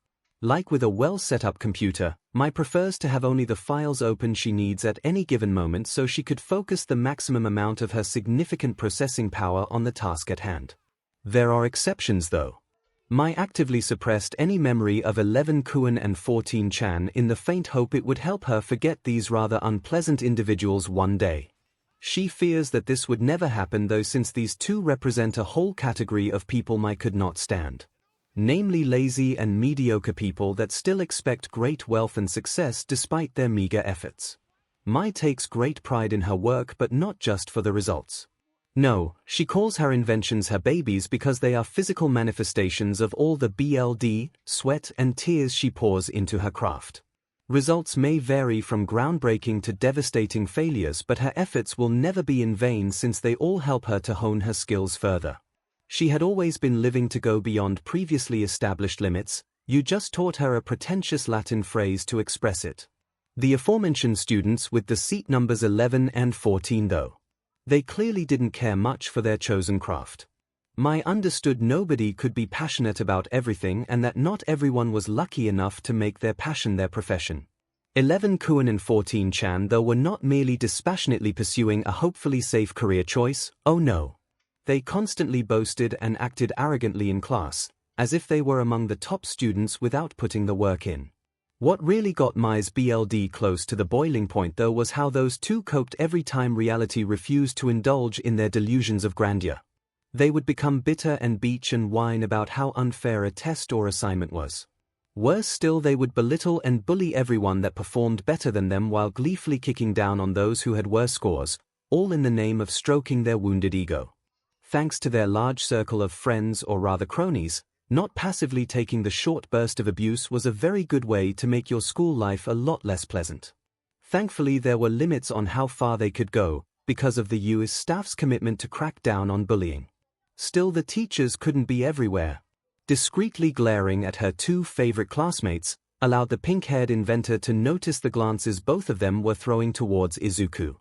Like with a well-set-up computer, Mai prefers to have only the files open she needs at any given moment so she could focus the maximum amount of her significant processing power on the task at hand. There are exceptions though. Mai actively suppressed any memory of 11 Kuan and 14 Chan in the faint hope it would help her forget these rather unpleasant individuals one day. She fears that this would never happen though, since these two represent a whole category of people Mai could not stand. namely lazy and mediocre people that still expect great wealth and success despite their meager efforts. Mai takes great pride in her work, but not just for the results. No, she calls her inventions her babies because they are physical manifestations of all the blood, sweat and tears she pours into her craft. Results may vary from groundbreaking to devastating failures, but her efforts will never be in vain since they all help her to hone her skills further. She had always been living to go beyond previously established limits. You just taught her a pretentious Latin phrase to express it. The aforementioned students with the seat numbers 11 and 14 though. They clearly didn't care much for their chosen craft. Mai understood nobody could be passionate about everything and that not everyone was lucky enough to make their passion their profession. 11 Kuan and 14 Chan though were not merely dispassionately pursuing a hopefully safe career choice, oh no. They constantly boasted and acted arrogantly in class, as if they were among the top students without putting the work in. What really got Mai's blood close to the boiling point though was how those two coped every time reality refused to indulge in their delusions of grandeur. They would become bitter and beach and whine about how unfair a test or assignment was. Worse still, they would belittle and bully everyone that performed better than them while gleefully kicking down on those who had worse scores, all in the name of stroking their wounded ego. Thanks to their large circle of friends, or rather cronies, not passively taking the short burst of abuse was a very good way to make your school life a lot less pleasant. Thankfully, there were limits on how far they could go, because of the U.S. staff's commitment to crack down on bullying. Still, the teachers couldn't be everywhere. Discreetly glaring at her two favorite classmates allowed the pink-haired inventor to notice the glances both of them were throwing towards Izuku.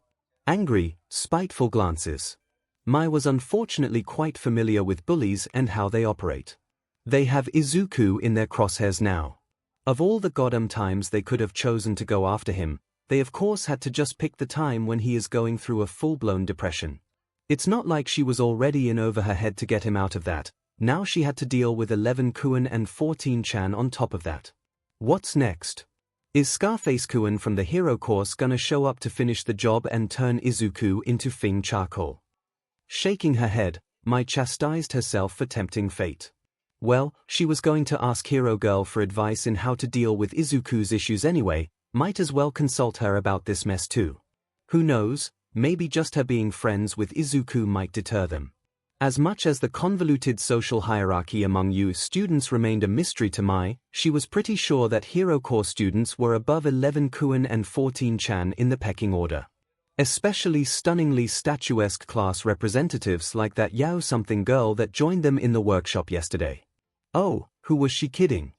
Angry, spiteful glances. Mai was unfortunately quite familiar with bullies and how they operate. They have Izuku in their crosshairs now. Of all the goddamn times they could have chosen to go after him, they of course had to just pick the time when he is going through a full-blown depression. It's not like she was already in over her head to get him out of that. Now she had to deal with 11 Kuan and 14 Chan on top of that. What's next? Is Scarface Kuan from the hero course gonna show up to finish the job and turn Izuku into Fing charcoal? Shaking her head, Mai chastised herself for tempting fate. Well, she was going to ask Hero Girl for advice in how to deal with Izuku's issues anyway, might as well consult her about this mess too. Who knows, maybe just her being friends with Izuku might deter them. As much as the convoluted social hierarchy among you students remained a mystery to Mai, she was pretty sure that Hero Corps students were above 11 Kuan and 14 Chan in the pecking order. Especially stunningly statuesque class representatives like that Yao something girl that joined them in the workshop yesterday. Oh, who was she kidding?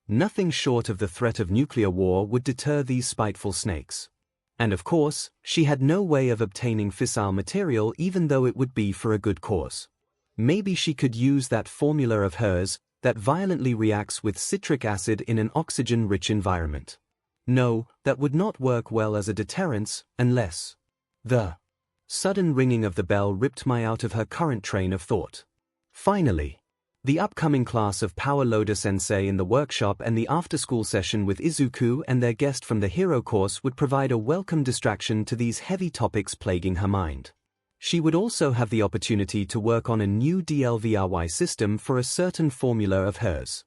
Nothing short of the threat of nuclear war would deter these spiteful snakes. And of course, she had no way of obtaining fissile material even though it would be for a good cause. Maybe she could use that formula of hers that violently reacts with citric acid in an oxygen-rich environment. No, that would not work well as a deterrence, unless... The sudden ringing of the bell ripped Mai out of her current train of thought. Finally, the upcoming class of Power Loader Sensei in the workshop and the after-school session with Izuku and their guest from the hero course would provide a welcome distraction to these heavy topics plaguing her mind. She would also have the opportunity to work on a new DLVRY system for a certain formula of hers.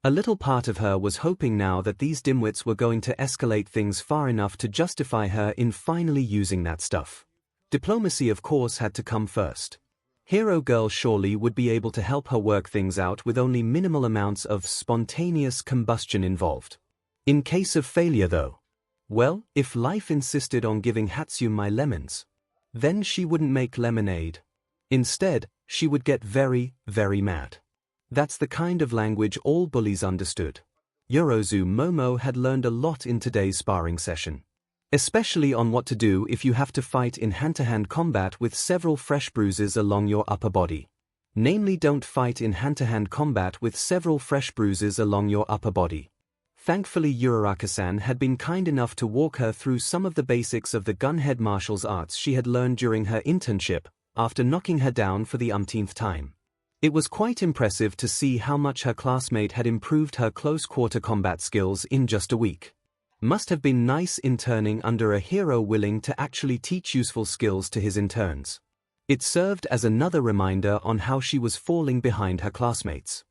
A little part of her was hoping now that these dimwits were going to escalate things far enough to justify her in finally using that stuff. Diplomacy of course had to come first. Hero Girl surely would be able to help her work things out with only minimal amounts of spontaneous combustion involved. In case of failure though, well, if life insisted on giving Hatsune Mai lemons, then she wouldn't make lemonade. Instead, she would get very, very mad. That's the kind of language all bullies understood. Yorozu Momo had learned a lot in today's sparring session. Especially on what to do if you have to fight in hand-to-hand combat with several fresh bruises along your upper body. Namely, don't fight in hand-to-hand combat with several fresh bruises along your upper body. Thankfully, Uraraka-san had been kind enough to walk her through some of the basics of the gunhead martial arts she had learned during her internship, after knocking her down for the umpteenth time. It was quite impressive to see how much her classmate had improved her close-quarter combat skills in just a week. Must have been nice interning under a hero willing to actually teach useful skills to his interns. It served as another reminder on how she was falling behind her classmates.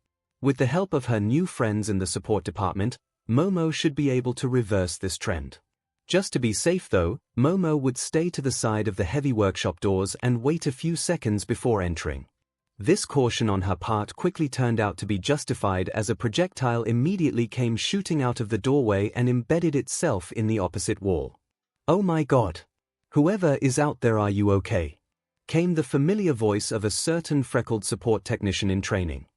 With the help of her new friends in the support department, Momo should be able to reverse this trend. Just to be safe though, Momo would stay to the side of the heavy workshop doors and wait a few seconds before entering. This caution on her part quickly turned out to be justified as a projectile immediately came shooting out of the doorway and embedded itself in the opposite wall. "Oh my God! Whoever is out there, are you okay?" came the familiar voice of a certain freckled support technician in training.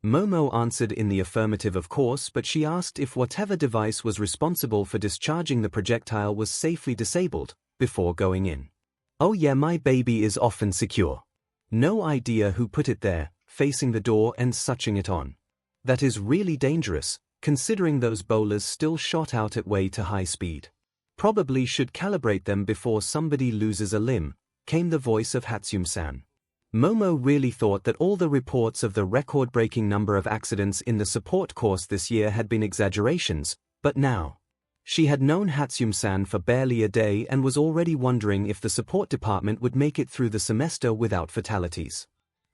Momo answered in the affirmative of course, but she asked if whatever device was responsible for discharging the projectile was safely disabled, before going in. "Oh yeah, my baby is off and secure. No idea who put it there, facing the door and switching it on. That is really dangerous, considering those bowlers still shot out at way to high speed. Probably should calibrate them before somebody loses a limb," came the voice of Hatsumi-san. Momo really thought that all the reports of the record-breaking number of accidents in the support course this year had been exaggerations, but now. She had known Hatsumi-san for barely a day and was already wondering if the support department would make it through the semester without fatalities.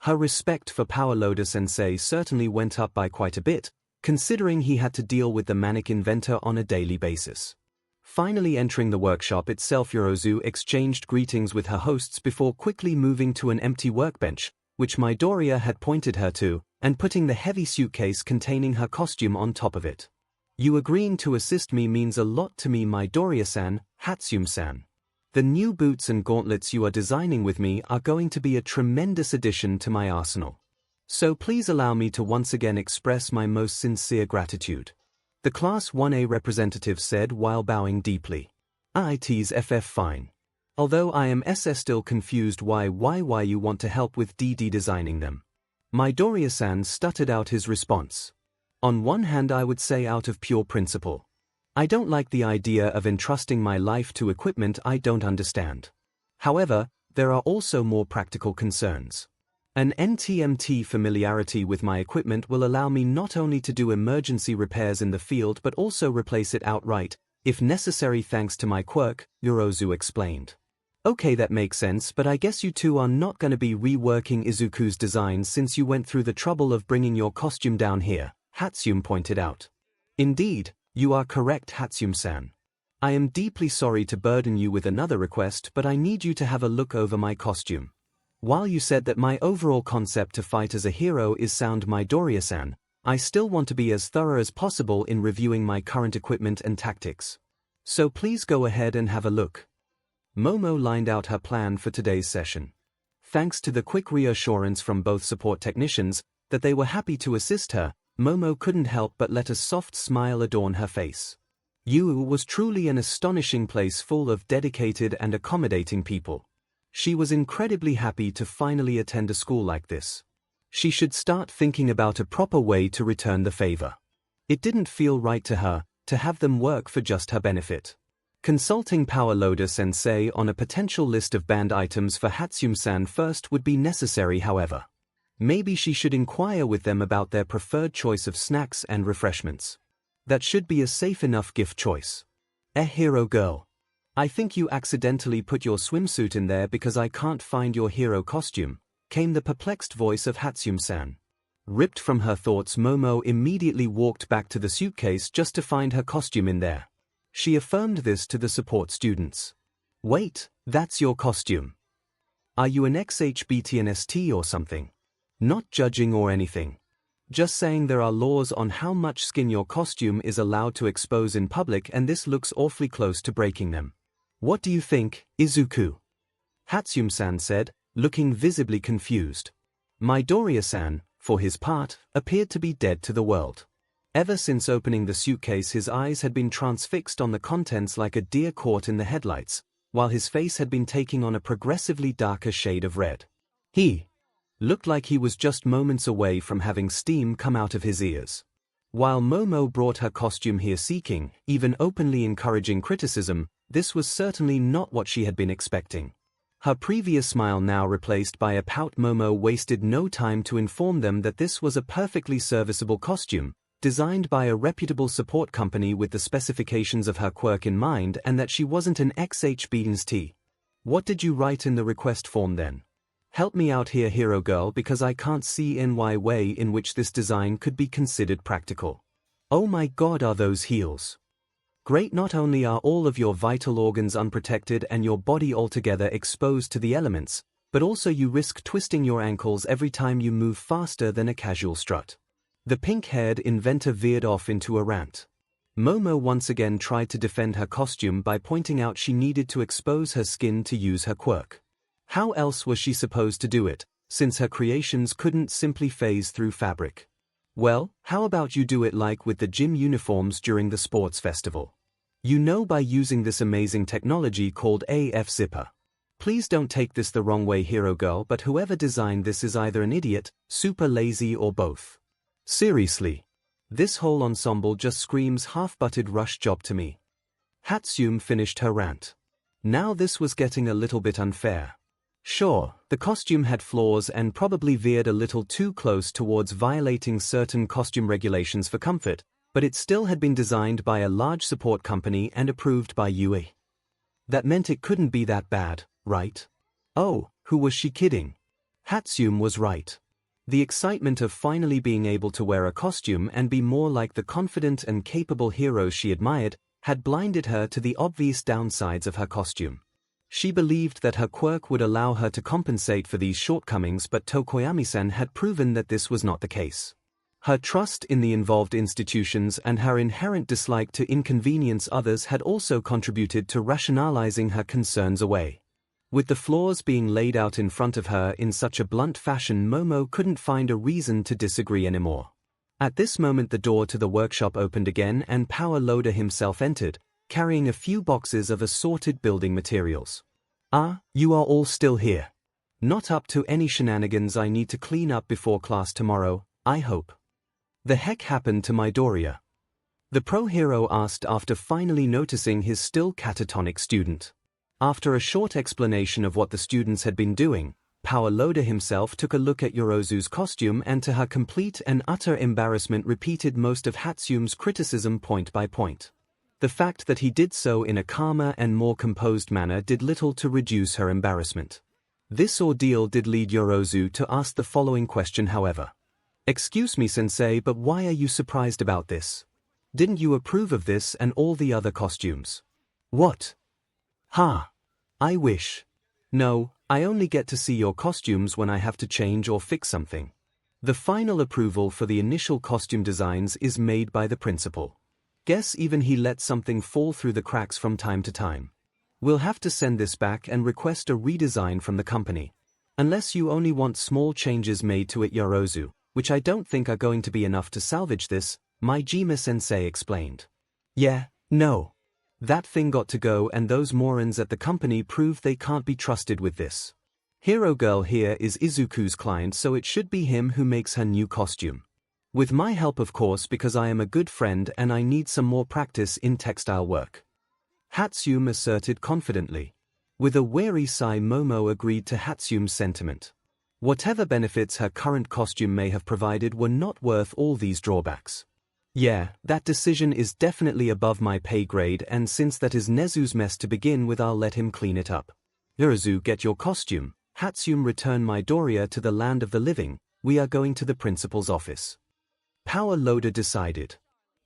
Her respect for Power Loader Sensei certainly went up by quite a bit, considering he had to deal with the manic inventor on a daily basis. Finally entering the workshop itself, Yorozu exchanged greetings with her hosts before quickly moving to an empty workbench, which Midoriya had pointed her to, and putting the heavy suitcase containing her costume on top of it. "You agreeing to assist me means a lot to me, Midoriya-san, Hatsumi-san. The new boots and gauntlets you are designing with me are going to be a tremendous addition to my arsenal. So please allow me to once again express my most sincere gratitude," the Class 1A representative said while bowing deeply. "It's FF fine. Although I am still confused why you want to help with DD designing them." Midoriya-san stuttered out his response. "On one hand, I would say out of pure principle. I don't like the idea of entrusting my life to equipment I don't understand. However, there are also more practical concerns. An NTMT familiarity with my equipment will allow me not only to do emergency repairs in the field but also replace it outright, if necessary, thanks to my quirk," Yorozu explained. "Okay, that makes sense, but I guess you two are not going to be reworking Izuku's design since you went through the trouble of bringing your costume down here," Hatsumi pointed out. "Indeed, you are correct, Hatsumi-san. I am deeply sorry to burden you with another request, but I need you to have a look over my costume. While you said that my overall concept to fight as a hero is sound, Midoriya-san, I still want to be as thorough as possible in reviewing my current equipment and tactics. So please go ahead and have a look." Momo lined out her plan for today's session. Thanks to the quick reassurance from both support technicians that they were happy to assist her, Momo couldn't help but let a soft smile adorn her face. Yu was truly an astonishing place full of dedicated and accommodating people. She was incredibly happy to finally attend a school like this. She should start thinking about a proper way to return the favor. It didn't feel right to her to have them work for just her benefit. Consulting Power Loader Sensei on a potential list of banned items for Hatsumi-san first would be necessary, however. Maybe she should inquire with them about their preferred choice of snacks and refreshments. That should be a safe enough gift choice. Hero girl. I think you accidentally put your swimsuit in there because I can't find your hero costume, came the perplexed voice of Hatsumi-san. Ripped from her thoughts, Momo immediately walked back to the suitcase just to find her costume in there. She affirmed this to the support students. "Wait, that's your costume. Are you an XHBTNST or something? Not judging or anything. Just saying there are laws on how much skin your costume is allowed to expose in public, and this looks awfully close to breaking them. What do you think, Izuku?" Hatsumi-san said, looking visibly confused. Midoriya-san, for his part, appeared to be dead to the world. Ever since opening the suitcase, his eyes had been transfixed on the contents like a deer caught in the headlights, while his face had been taking on a progressively darker shade of red. He looked like he was just moments away from having steam come out of his ears. While Momo brought her costume here seeking, even openly encouraging criticism, this was certainly not what she had been expecting. Her previous smile now replaced by a pout, Momo wasted no time to inform them that this was a perfectly serviceable costume, designed by a reputable support company with the specifications of her quirk in mind, and that she wasn't an XHBNST. "What did you write in the request form then?" Help me out here, hero girl, because I can't see any way in which this design could be considered practical. Oh my god, are those heels? Great, not only are all of your vital organs unprotected and your body altogether exposed to the elements, but also you risk twisting your ankles every time you move faster than a casual strut. The pink-haired inventor veered off into a rant. Momo once again tried to defend her costume by pointing out she needed to expose her skin to use her quirk. How else was she supposed to do it, since her creations couldn't simply phase through fabric? Well, how about you do it like with the gym uniforms during the sports festival? You know, by using this amazing technology called a f-zipper. Please don't take this the wrong way, hero girl, but whoever designed this is either an idiot, super lazy, or both. Seriously. This whole ensemble just screams half-butted rush job to me. Hatsum finished her rant. Now this was getting a little bit unfair. Sure, the costume had flaws and probably veered a little too close towards violating certain costume regulations for comfort, but it still had been designed by a large support company and approved by UE. That meant it couldn't be that bad, right? Oh, who was she kidding? Hatsum was right. The excitement of finally being able to wear a costume and be more like the confident and capable hero she admired had blinded her to the obvious downsides of her costume. She believed that her quirk would allow her to compensate for these shortcomings, but Tokoyami-san had proven that this was not the case. Her trust in the involved institutions and her inherent dislike to inconvenience others had also contributed to rationalizing her concerns away. With the flaws being laid out in front of her in such a blunt fashion, Momo couldn't find a reason to disagree anymore. At this moment the door to the workshop opened again and Power Loader himself entered, carrying a few boxes of assorted building materials. Ah, you are all still here. Not up to any shenanigans I need to clean up before class tomorrow, I hope. The heck happened to Midoriya? The pro hero asked after finally noticing his still catatonic student. After a short explanation of what the students had been doing, Power Loader himself took a look at Yorozu's costume and to her complete and utter embarrassment repeated most of Hatsum's criticism point by point. The fact that he did so in a calmer and more composed manner did little to reduce her embarrassment. This ordeal did lead Yorozu to ask the following question, however. Excuse me, sensei, but why are you surprised about this? Didn't you approve of this and all the other costumes? What? Ha! I wish. No, I only get to see your costumes when I have to change or fix something. The final approval for the initial costume designs is made by the principal. Guess even he lets something fall through the cracks from time to time. We'll have to send this back and request a redesign from the company. Unless you only want small changes made to it, Yorozu, which I don't think are going to be enough to salvage this, Myheroacademia-sensei explained. Yeah, no. That thing got to go, and those morons at the company prove they can't be trusted with this. Hero Girl here is Izuku's client, so it should be him who makes her new costume. With my help, of course, because I am a good friend and I need some more practice in textile work. Hatsum asserted confidently. With a weary sigh, Momo agreed to Hatsum's sentiment. Whatever benefits her current costume may have provided were not worth all these drawbacks. Yeah, that decision is definitely above my pay grade, and since that is Nezu's mess to begin with, I'll let him clean it up. Yorozu, get your costume. Hatsum, return Midoriya to the land of the living. We are going to the principal's office. Power Loader decided.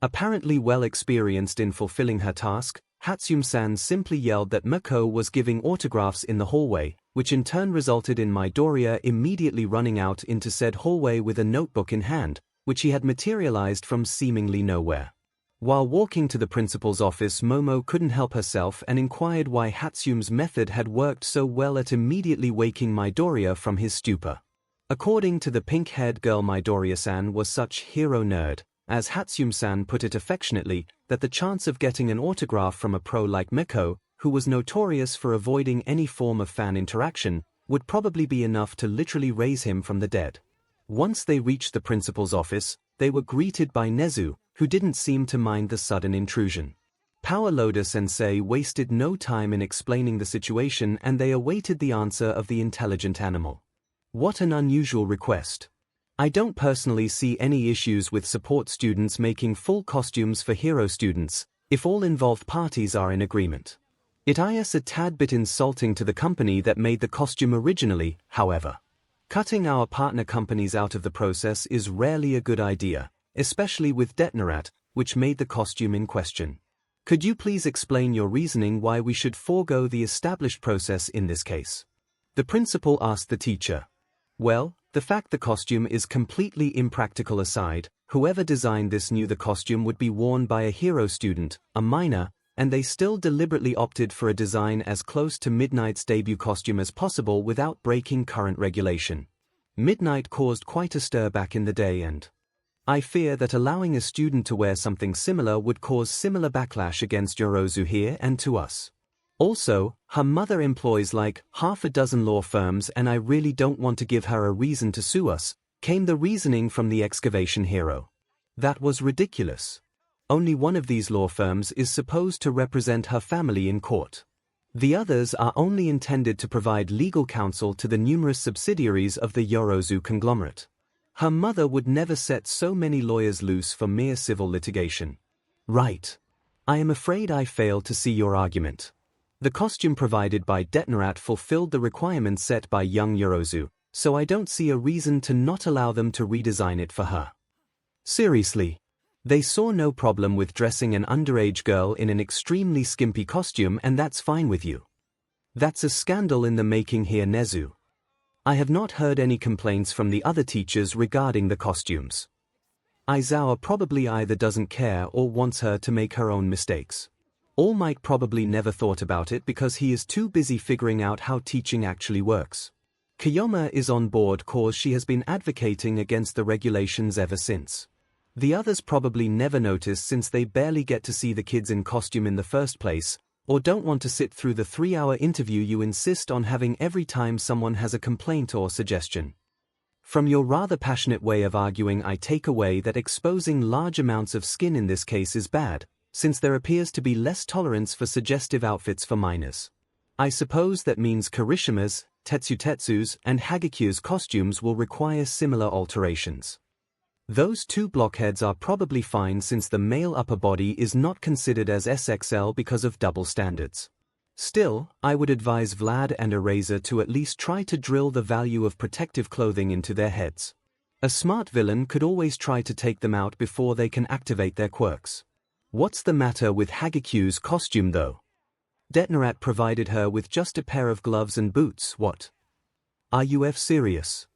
Apparently well experienced in fulfilling her task, Hatsum-san simply yelled that Mako was giving autographs in the hallway, which in turn resulted in Midoriya immediately running out into said hallway with a notebook in hand, which he had materialized from seemingly nowhere. While walking to the principal's office, Momo couldn't help herself and inquired why Hatsum's method had worked so well at immediately waking Midoriya from his stupor. According to the pink-haired girl, Midoriya-san was such hero nerd, as Hatsum-san put it affectionately, that the chance of getting an autograph from a pro like Miko, who was notorious for avoiding any form of fan interaction, would probably be enough to literally raise him from the dead. Once they reached the principal's office, they were greeted by Nezu, who didn't seem to mind the sudden intrusion. Power Loader sensei wasted no time in explaining the situation, and they awaited the answer of the intelligent animal. What an unusual request. I don't personally see any issues with support students making full costumes for hero students, if all involved parties are in agreement. It is a tad bit insulting to the company that made the costume originally, however. Cutting our partner companies out of the process is rarely a good idea, especially with 𝐷𝐻𝐻, which made the costume in question. Could you please explain your reasoning why we should forego the established process in this case? The principal asked the teacher. Well, the fact the costume is completely impractical aside, whoever designed this knew the costume would be worn by a hero student, a minor, and they still deliberately opted for a design as close to Midnight's debut costume as possible without breaking current regulation. Midnight caused quite a stir back in the day, and I fear that allowing a student to wear something similar would cause similar backlash against 𝐻𝐻𝐲 here and to us. Also, her mother employs like half a dozen law firms and I really don't want to give her a reason to sue us, came the reasoning from the excavation hero. That was ridiculous. Only one of these law firms is supposed to represent her family in court. The others are only intended to provide legal counsel to the numerous subsidiaries of the 𝐻𝐻𝐲 conglomerate. Her mother would never set so many lawyers loose for mere civil litigation. Right. I am afraid I fail to see your argument. The costume provided by 𝐷𝐻𝐻 fulfilled the requirements set by young 𝐻𝐻𝐲, so I don't see a reason to not allow them to redesign it for her. Seriously. They saw no problem with dressing an underage girl in an extremely skimpy costume and that's fine with you. That's a scandal in the making here, 𝐻𝐻𝐲. I have not heard any complaints from the other teachers regarding the costumes. 𝐼𝐵 probably either doesn't care or wants her to make her own mistakes. 𝐿_Mike probably never thought about it because he is too busy figuring out how teaching actually works. 𝐭𝐻𝐿 is on board cause she has been advocating against the regulations ever since. The others probably never noticed since they barely get to see the kids in costume in the first place, or don't want to sit through the 3-hour interview you insist on having every time someone has a complaint or suggestion. From your rather passionate way of arguing, I take away that exposing large amounts of skin in this case is bad, since there appears to be less tolerance for suggestive outfits for minors. I suppose that means Kirishima's, Tetsu's, and 𝐔𝐻𝐻𝐲's costumes will require similar alterations. Those two blockheads are probably fine since the male upper body is not considered as SXL because of double standards. Still, I would advise Vlad and Eraser to at least try to drill the value of protective clothing into their heads. A smart villain could always try to take them out before they can activate their quirks. What's the matter with 𝐔𝐻𝐻𝐲's costume though? 𝐷𝐻𝐻𝐻 provided her with just a pair of gloves and boots, what? Are you serious?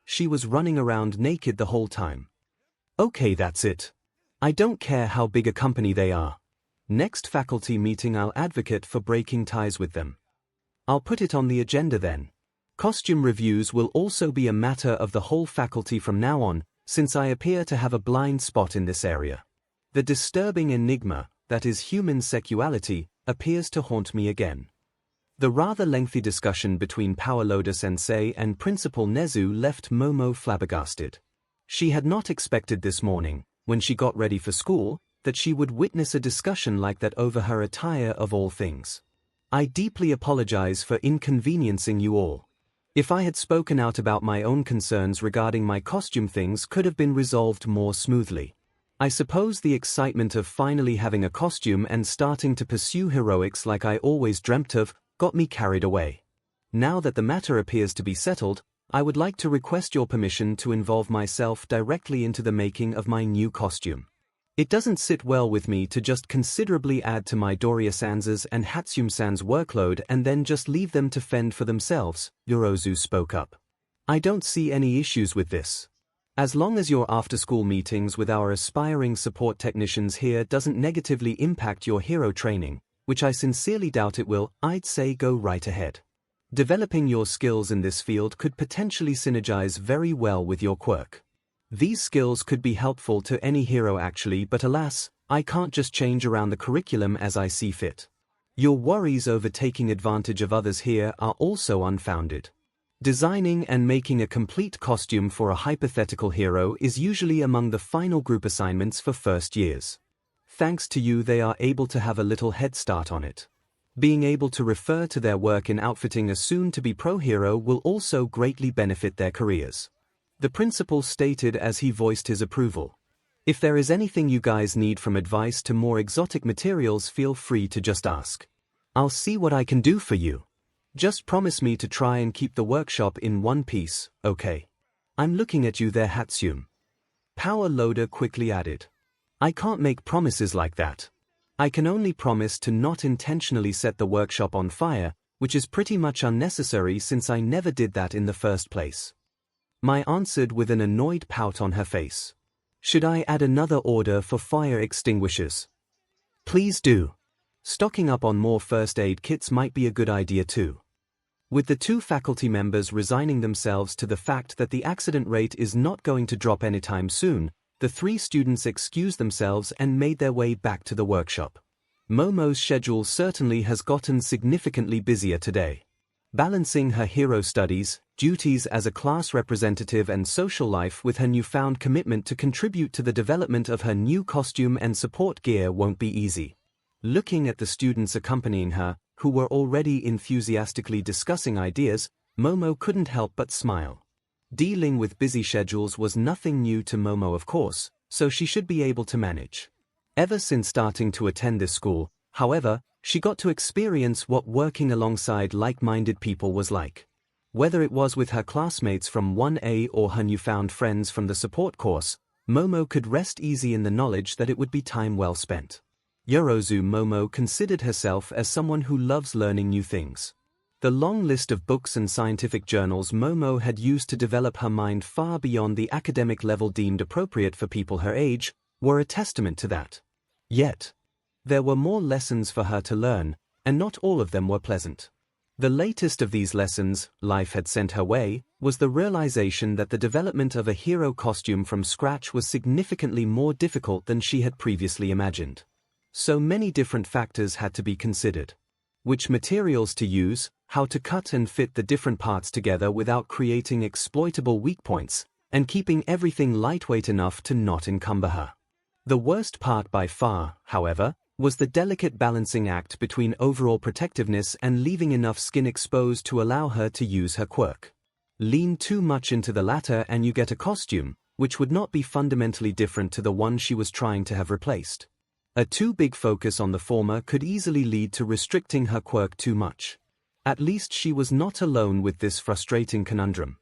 She was running around naked the whole time. Okay, that's it. I don't care how big a company they are. Next faculty meeting I'll advocate for breaking ties with them. I'll put it on the agenda then. Costume reviews will also be a matter of the whole faculty from now on, since I appear to have a blind spot in this area. The disturbing enigma, that is human sexuality, appears to haunt me again. The rather lengthy discussion between Power Loader Sensei and Principal 𝐻𝐻𝐲 left Momo flabbergasted. She had not expected this morning, when she got ready for school, that she would witness a discussion like that over her attire of all things. I deeply apologize for inconveniencing you all. If I had spoken out about my own concerns regarding my costume, things could have been resolved more smoothly. I suppose the excitement of finally having a costume and starting to pursue heroics like I always dreamt of got me carried away. Now that the matter appears to be settled, I would like to request your permission to involve myself directly into the making of my new costume. It doesn't sit well with me to just considerably add to my Doria-san's and Hatsumi-san's workload and then just leave them to fend for themselves, 𝐻𝐻𝐲 spoke up. I don't see any issues with this. As long as your after-school meetings with our aspiring support technicians here doesn't negatively impact your hero training, which I sincerely doubt it will, I'd say go right ahead. Developing your skills in this field could potentially synergize very well with your quirk. These skills could be helpful to any hero actually, but alas, I can't just change around the curriculum as I see fit. Your worries over taking advantage of others here are also unfounded. Designing and making a complete costume for a hypothetical hero is usually among the final group assignments for first years. Thanks to you, they are able to have a little head start on it. Being able to refer to their work in outfitting a soon-to-be pro hero will also greatly benefit their careers. The principal stated as he voiced his approval. If there is anything you guys need from advice to more exotic materials, feel free to just ask. I'll see what I can do for you. Just promise me to try and keep the workshop in one piece, okay? I'm looking at you there, Hatsume. 𝐼𝐺 quickly added. I can't make promises like that. I can only promise to not intentionally set the workshop on fire, which is pretty much unnecessary since I never did that in the first place. Mai answered with an annoyed pout on her face. Should I add another order for fire extinguishers? Please do. Stocking up on more first aid kits might be a good idea too. With the two faculty members resigning themselves to the fact that the accident rate is not going to drop anytime soon, the three students excused themselves and made their way back to the workshop. Momo's schedule certainly has gotten significantly busier today. Balancing her hero studies, duties as a class representative and social life with her newfound commitment to contribute to the development of her new costume and support gear won't be easy. Looking at the students accompanying her, who were already enthusiastically discussing ideas, Momo couldn't help but smile. Dealing with busy schedules was nothing new to Momo, of course, so she should be able to manage. Ever since starting to attend this school, however, she got to experience what working alongside like-minded people was like. Whether it was with her classmates from 1A or her newfound friends from the support course, Momo could rest easy in the knowledge that it would be time well spent. Yorozu Momo considered herself as someone who loves learning new things. The long list of books and scientific journals Momo had used to develop her mind far beyond the academic level deemed appropriate for people her age were a testament to that. Yet, there were more lessons for her to learn, and not all of them were pleasant. The latest of these lessons life had sent her way was the realization that the development of a hero costume from scratch was significantly more difficult than she had previously imagined. So many different factors had to be considered. Which materials to use, how to cut and fit the different parts together without creating exploitable weak points, and keeping everything lightweight enough to not encumber her. The worst part by far, however, was the delicate balancing act between overall protectiveness and leaving enough skin exposed to allow her to use her quirk. Lean too much into the latter and you get a costume, which would not be fundamentally different to the one she was trying to have replaced. A too big focus on the former could easily lead to restricting her quirk too much. At least she was not alone with this frustrating conundrum.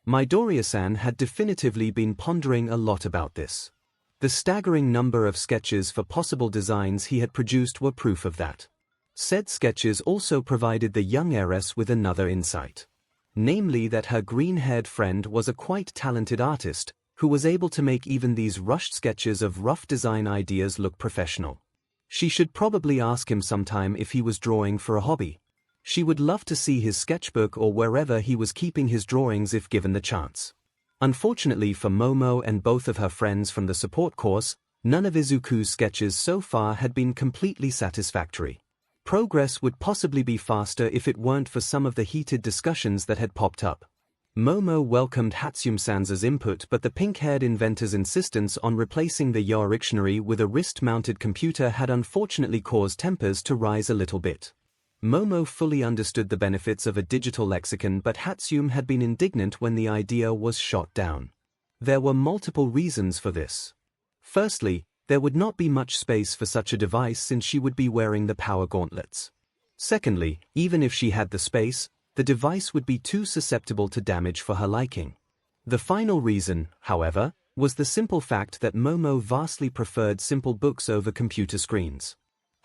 Midoriya-san had definitively been pondering a lot about this. The staggering number of sketches for possible designs he had produced were proof of that. Said sketches also provided the young heiress with another insight. Namely that her green-haired friend was a quite talented artist, who was able to make even these rushed sketches of rough design ideas look professional. She should probably ask him sometime if he was drawing for a hobby. She would love to see his sketchbook or wherever he was keeping his drawings if given the chance. Unfortunately for Momo and both of her friends from the support course, none of Izuku's sketches so far had been completely satisfactory. Progress would possibly be faster if it weren't for some of the heated discussions that had popped up. Momo welcomed Hatsume-san's input, but the pink-haired inventor's insistence on replacing the 𝐻𝐸 dictionary with a wrist-mounted computer had unfortunately caused tempers to rise a little bit. Momo fully understood the benefits of a digital lexicon, but Hatsume had been indignant when the idea was shot down. There were multiple reasons for this. Firstly, there would not be much space for such a device since she would be wearing the power gauntlets. Secondly, even if she had the space, the device would be too susceptible to damage for her liking. The final reason, however, was the simple fact that Momo vastly preferred simple books over computer screens.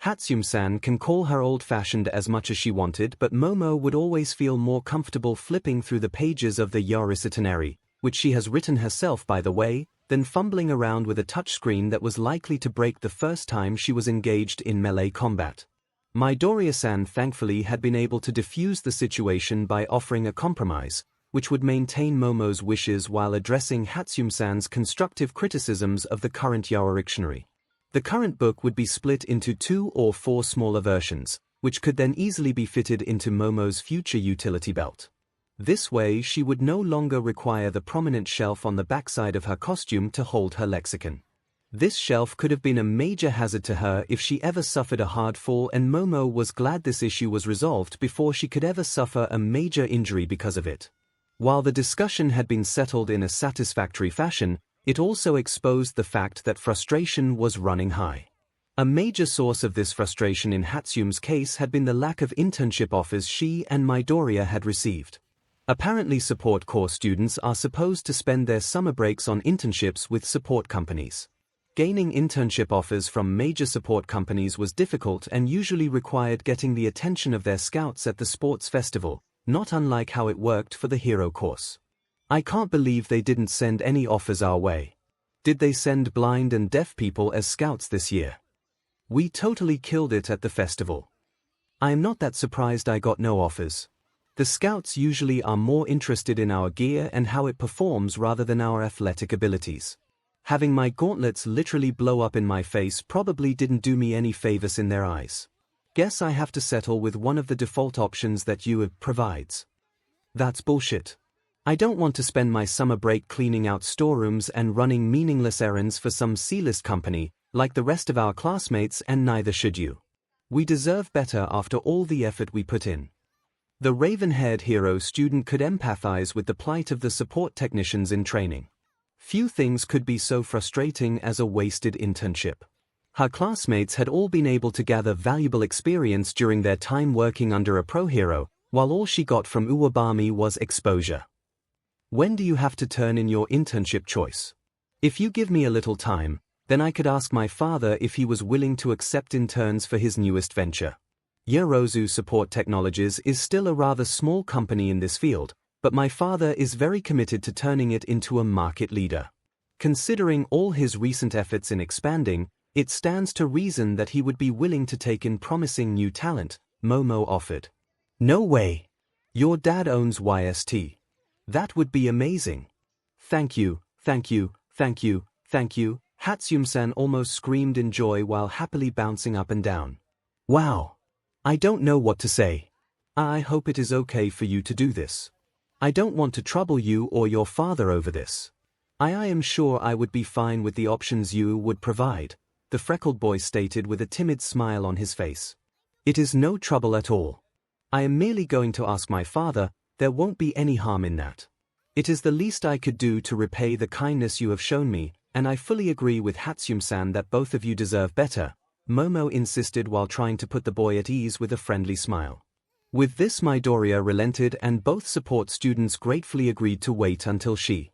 Hatsume-san can call her old-fashioned as much as she wanted, but Momo would always feel more comfortable flipping through the pages of the 𝐻𝐸 dictionary, which she has written herself by the way, than fumbling around with a touchscreen that was likely to break the first time she was engaged in melee combat. Midoriya-san thankfully had been able to defuse the situation by offering a compromise, which would maintain Momo's wishes while addressing Hatsume-san's constructive criticisms of the current 𝐻𝐸 dictionary. The current book would be split into 2 or 4 smaller versions, which could then easily be fitted into Momo's future utility belt. This way she would no longer require the prominent shelf on the backside of her costume to hold her lexicon. This shelf could have been a major hazard to her if she ever suffered a hard fall, and Momo was glad this issue was resolved before she could ever suffer a major injury because of it. While the discussion had been settled in a satisfactory fashion, it also exposed the fact that frustration was running high. A major source of this frustration in Hatsum's case had been the lack of internship offers she and Midoriya had received. Apparently support course students are supposed to spend their summer breaks on internships with support companies. Gaining internship offers from major support companies was difficult and usually required getting the attention of their scouts at the sports festival, not unlike how it worked for the hero course. I can't believe they didn't send any offers our way. Did they send blind and deaf people as scouts this year? We totally killed it at the festival. I am not that surprised I got no offers. The scouts usually are more interested in our gear and how it performs rather than our athletic abilities. Having my gauntlets literally blow up in my face probably didn't do me any favors in their eyes. Guess I have to settle with one of the default options that 𝐂𝐬𝐽 provides. That's bullshit. I don't want to spend my summer break cleaning out storerooms and running meaningless errands for some C-list company, like the rest of our classmates, and neither should you. We deserve better after all the effort we put in. The raven-haired hero student could empathize with the plight of the support technicians in training. Few things could be so frustrating as a wasted internship. Her classmates had all been able to gather valuable experience during their time working under a pro hero, while all she got from Uwabami was exposure. When do you have to turn in your internship choice? If you give me a little time, then I could ask my father if he was willing to accept interns for his newest venture. Yorozu Support Technologies is still a rather small company in this field, but my father is very committed to turning it into a market leader. Considering all his recent efforts in expanding, it stands to reason that he would be willing to take in promising new talent, Momo offered. No way. Your dad owns YST. That would be amazing. Thank you, thank you, thank you, thank you, Hatsum-san almost screamed in joy while happily bouncing up and down. Wow. I don't know what to say. I hope it is okay for you to do this. I don't want to trouble you or your father over this. I am sure I would be fine with the options you would provide, the freckled boy stated with a timid smile on his face. It is no trouble at all. I am merely going to ask my father. There won't be any harm in that. It is the least I could do to repay the kindness you have shown me, and I fully agree with Hatsum-san that both of you deserve better, Momo insisted while trying to put the boy at ease with a friendly smile. With this Midoriya relented and both support students gratefully agreed to wait until she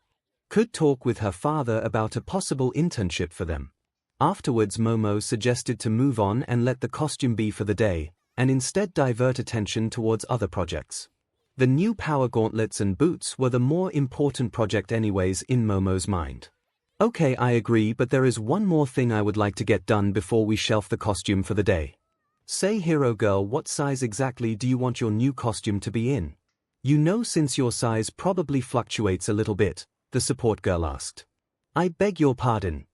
could talk with her father about a possible internship for them. Afterwards Momo suggested to move on and let the costume be for the day, and instead divert attention towards other projects. The new power gauntlets and boots were the more important project anyways in Momo's mind. Okay, I agree, but there is one more thing I would like to get done before we shelf the costume for the day. Say, hero girl, what size exactly do you want your new costume to be in? You know, since your size probably fluctuates a little bit, the support girl asked. I beg your pardon.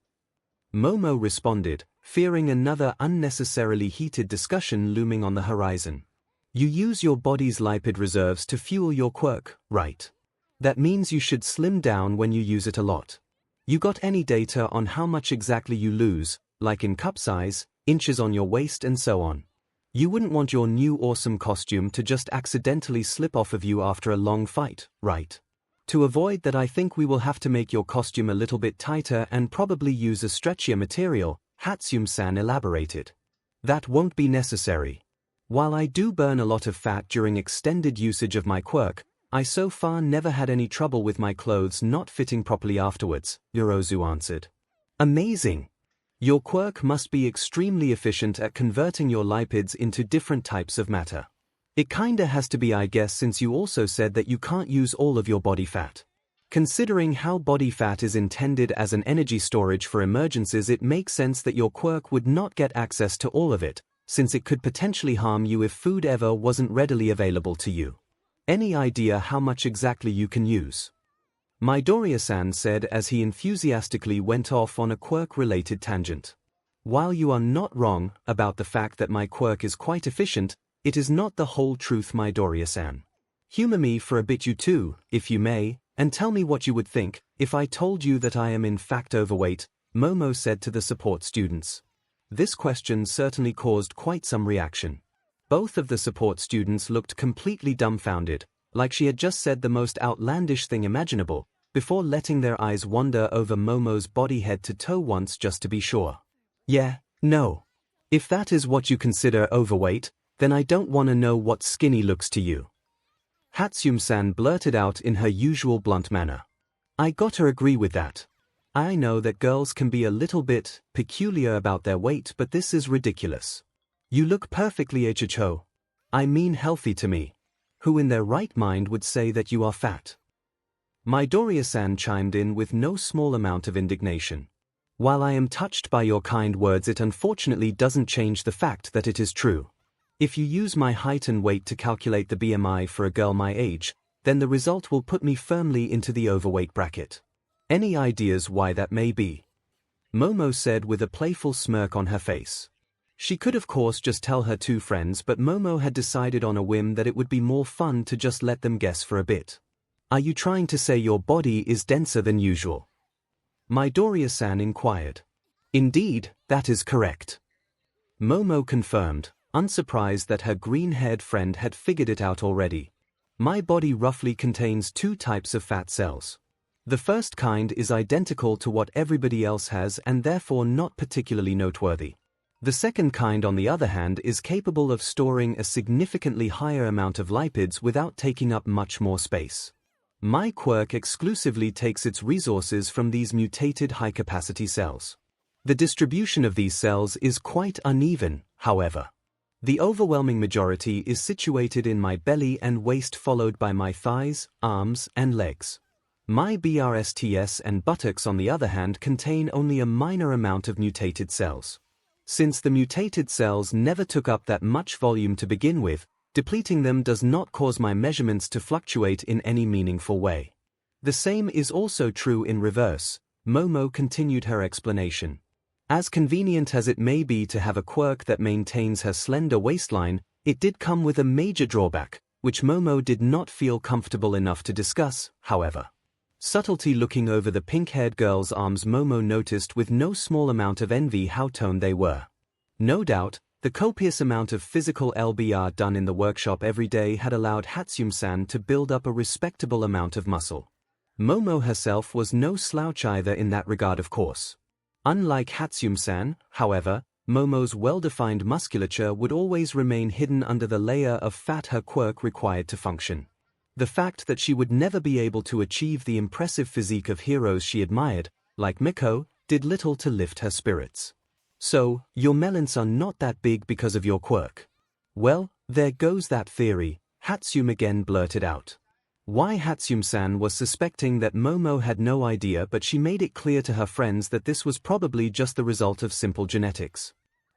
Momo responded, fearing another unnecessarily heated discussion looming on the horizon. You use your body's lipid reserves to fuel your quirk, right? That means you should slim down when you use it a lot. You got any data on how much exactly you lose, like in cup size, inches on your waist and so on? You wouldn't want your new awesome costume to just accidentally slip off of you after a long fight, right? To avoid that, I think we will have to make your costume a little bit tighter and probably use a stretchier material, Hatsum-san elaborated. That won't be necessary. While I do burn a lot of fat during extended usage of my quirk, I so far never had any trouble with my clothes not fitting properly afterwards, Yorozu answered. Amazing! Your quirk must be extremely efficient at converting your lipids into different types of matter. It kinda has to be, I guess, since you also said that you can't use all of your body fat. Considering how body fat is intended as an energy storage for emergencies, it makes sense that your quirk would not get access to all of it, since it could potentially harm you if food ever wasn't readily available to you. Any idea how much exactly you can use? Midoriya-san said as he enthusiastically went off on a quirk-related tangent. While you are not wrong about the fact that my quirk is quite efficient, it is not the whole truth, Midoriya-san. Humor me for a bit, you too, if you may, and tell me what you would think if I told you that I am in fact overweight, Momo said to the support students. This question certainly caused quite some reaction. Both of the support students looked completely dumbfounded, like she had just said the most outlandish thing imaginable, before letting their eyes wander over Momo's body head to toe once just to be sure. Yeah, no. If that is what you consider overweight, then I don't want to know what skinny looks to you. 𝐻𝐸𝐵-san blurted out in her usual blunt manner. I gotta agree with that. I know that girls can be a little bit peculiar about their weight, but this is ridiculous. You look perfectly 𝐂𝐸𝐽. I mean healthy to me. Who in their right mind would say that you are fat? Midoriya-san chimed in with no small amount of indignation. While I am touched by your kind words, it unfortunately doesn't change the fact that it is true. If you use my height and weight to calculate the BMI for a girl my age, then the result will put me firmly into the overweight bracket. Any ideas why that may be? Momo said with a playful smirk on her face. She could of course just tell her two friends, but Momo had decided on a whim that it would be more fun to just let them guess for a bit. Are you trying to say your body is denser than usual? Midoriya-san inquired. Indeed, that is correct. Momo confirmed, unsurprised that her green-haired friend had figured it out already. My body roughly contains two types of fat cells. The first kind is identical to what everybody else has and therefore not particularly noteworthy. The second kind, on the other hand, is capable of storing a significantly higher amount of lipids without taking up much more space. My quirk exclusively takes its resources from these mutated high-capacity cells. The distribution of these cells is quite uneven, however. The overwhelming majority is situated in my belly and waist, followed by my thighs, arms, and legs. My breasts and buttocks, on the other hand, contain only a minor amount of mutated cells. Since the mutated cells never took up that much volume to begin with, depleting them does not cause my measurements to fluctuate in any meaningful way. The same is also true in reverse. Momo continued her explanation. As convenient as it may be to have a quirk that maintains her slender waistline, it did come with a major drawback, which Momo did not feel comfortable enough to discuss, however. Subtlety looking over the pink-haired girl's arms, Momo noticed with no small amount of envy how toned they were. No doubt, the copious amount of physical LBR done in the workshop every day had allowed 𝐻𝐸𝐵-san to build up a respectable amount of muscle. Momo herself was no slouch either in that regard, of course. Unlike 𝐻𝐸𝐵-san, however, Momo's well-defined musculature would always remain hidden under the layer of fat her quirk required to function. The fact that she would never be able to achieve the impressive physique of heroes she admired, like Miko, did little to lift her spirits. So, your melons are not that big because of your quirk? Well, there goes that theory, 𝐻𝐸𝐵 again blurted out. Why 𝐻𝐸𝐵-san was suspecting that Momo had no idea, but she made it clear to her friends that this was probably just the result of simple genetics.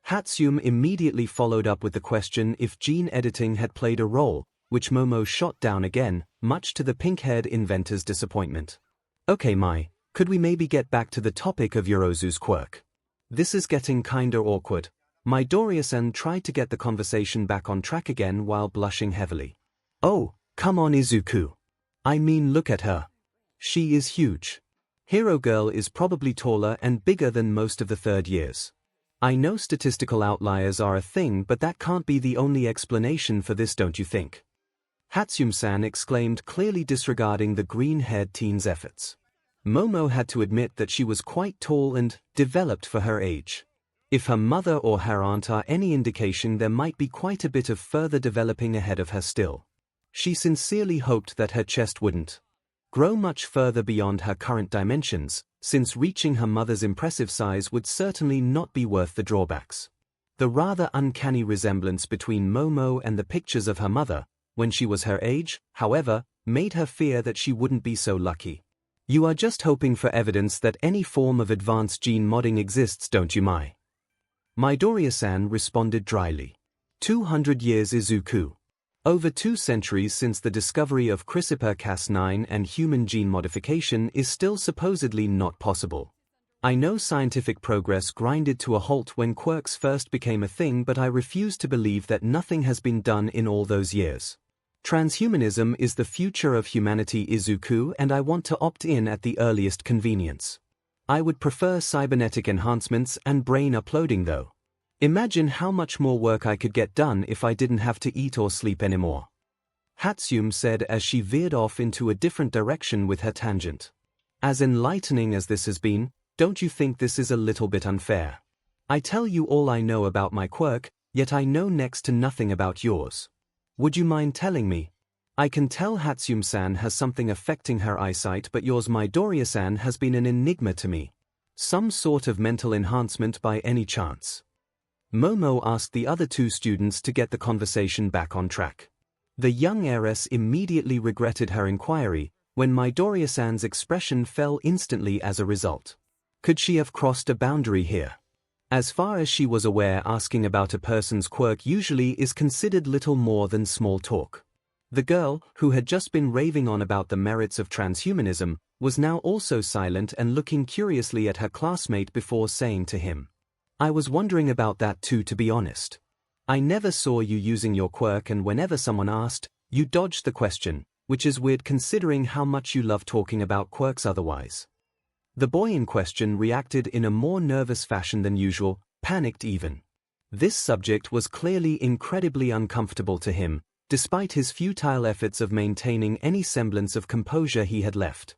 𝐻𝐸𝐵 immediately followed up with the question if gene editing had played a role, which Momo shot down again, much to the pink-haired inventor's disappointment. Okay, could we maybe get back to the topic of Yorozu's quirk? This is getting kinda awkward. Midoriya-san tried to get the conversation back on track again while blushing heavily. Oh, come on Izuku. I mean, look at her. She is huge. Hero Girl is probably taller and bigger than most of the third years. I know statistical outliers are a thing, but that can't be the only explanation for this, don't you think? 𝐻𝐸𝐵-san exclaimed, clearly disregarding the green-haired teen's efforts. Momo had to admit that she was quite tall and developed for her age. If her mother or her aunt are any indication, there might be quite a bit of further developing ahead of her still. She sincerely hoped that her chest wouldn't grow much further beyond her current dimensions, since reaching her mother's impressive size would certainly not be worth the drawbacks. The rather uncanny resemblance between Momo and the pictures of her mother, when she was her age, however, made her fear that she wouldn't be so lucky. You are just hoping for evidence that any form of advanced gene modding exists, don't you, Midoriya-san responded dryly. 200 years Izuku. Over 2 centuries since the discovery of CRISPR-Cas9 and human gene modification is still supposedly not possible. I know scientific progress grinded to a halt when quirks first became a thing, but I refuse to believe that nothing has been done in all those years. Transhumanism is the future of humanity, Izuku, and I want to opt in at the earliest convenience. I would prefer cybernetic enhancements and brain uploading though. Imagine how much more work I could get done if I didn't have to eat or sleep anymore. 𝐻𝐸𝐵 said as she veered off into a different direction with her tangent. As enlightening as this has been, don't you think this is a little bit unfair? I tell you all I know about my quirk, yet I know next to nothing about yours. Would you mind telling me? I can tell Hatsume-san has something affecting her eyesight, but yours Midoriya-san has been an enigma to me. Some sort of mental enhancement by any chance? Momo asked the other two students to get the conversation back on track. The young heiress immediately regretted her inquiry, when Midoriya-san's expression fell instantly as a result. Could she have crossed a boundary here? As far as she was aware, asking about a person's quirk usually is considered little more than small talk. The girl, who had just been raving on about the merits of transhumanism, was now also silent and looking curiously at her classmate before saying to him, "I was wondering about that too, to be honest. I never saw you using your quirk, and whenever someone asked, you dodged the question, which is weird considering how much you love talking about quirks otherwise." The boy in question reacted in a more nervous fashion than usual, panicked even. This subject was clearly incredibly uncomfortable to him, despite his futile efforts of maintaining any semblance of composure he had left.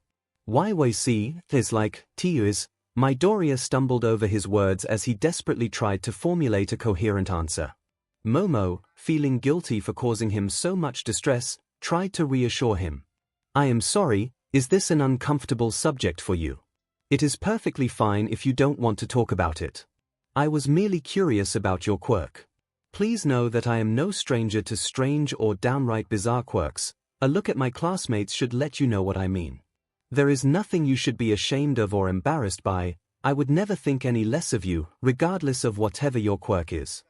"YYC, there's like, T.U.s." Midoriya stumbled over his words as he desperately tried to formulate a coherent answer. Momo, feeling guilty for causing him so much distress, tried to reassure him. "I am sorry, is this an uncomfortable subject for you? It is perfectly fine if you don't want to talk about it. I was merely curious about your quirk. Please know that I am no stranger to strange or downright bizarre quirks. A look at my classmates should let you know what I mean. There is nothing you should be ashamed of or embarrassed by. I would never think any less of you, regardless of whatever your quirk is."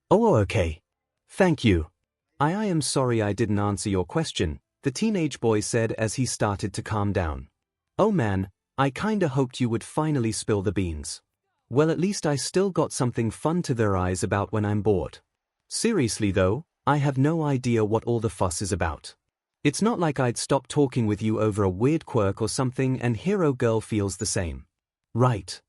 "Oh, okay. Thank you. I am sorry I didn't answer your question," the teenage boy said as he started to calm down. "Oh man, I kinda hoped you would finally spill the beans. Well, at least I still got something fun to their eyes about when I'm bored. Seriously though, I have no idea what all the fuss is about. It's not like I'd stop talking with you over a weird quirk or something, and Hero Girl feels the same. Right?"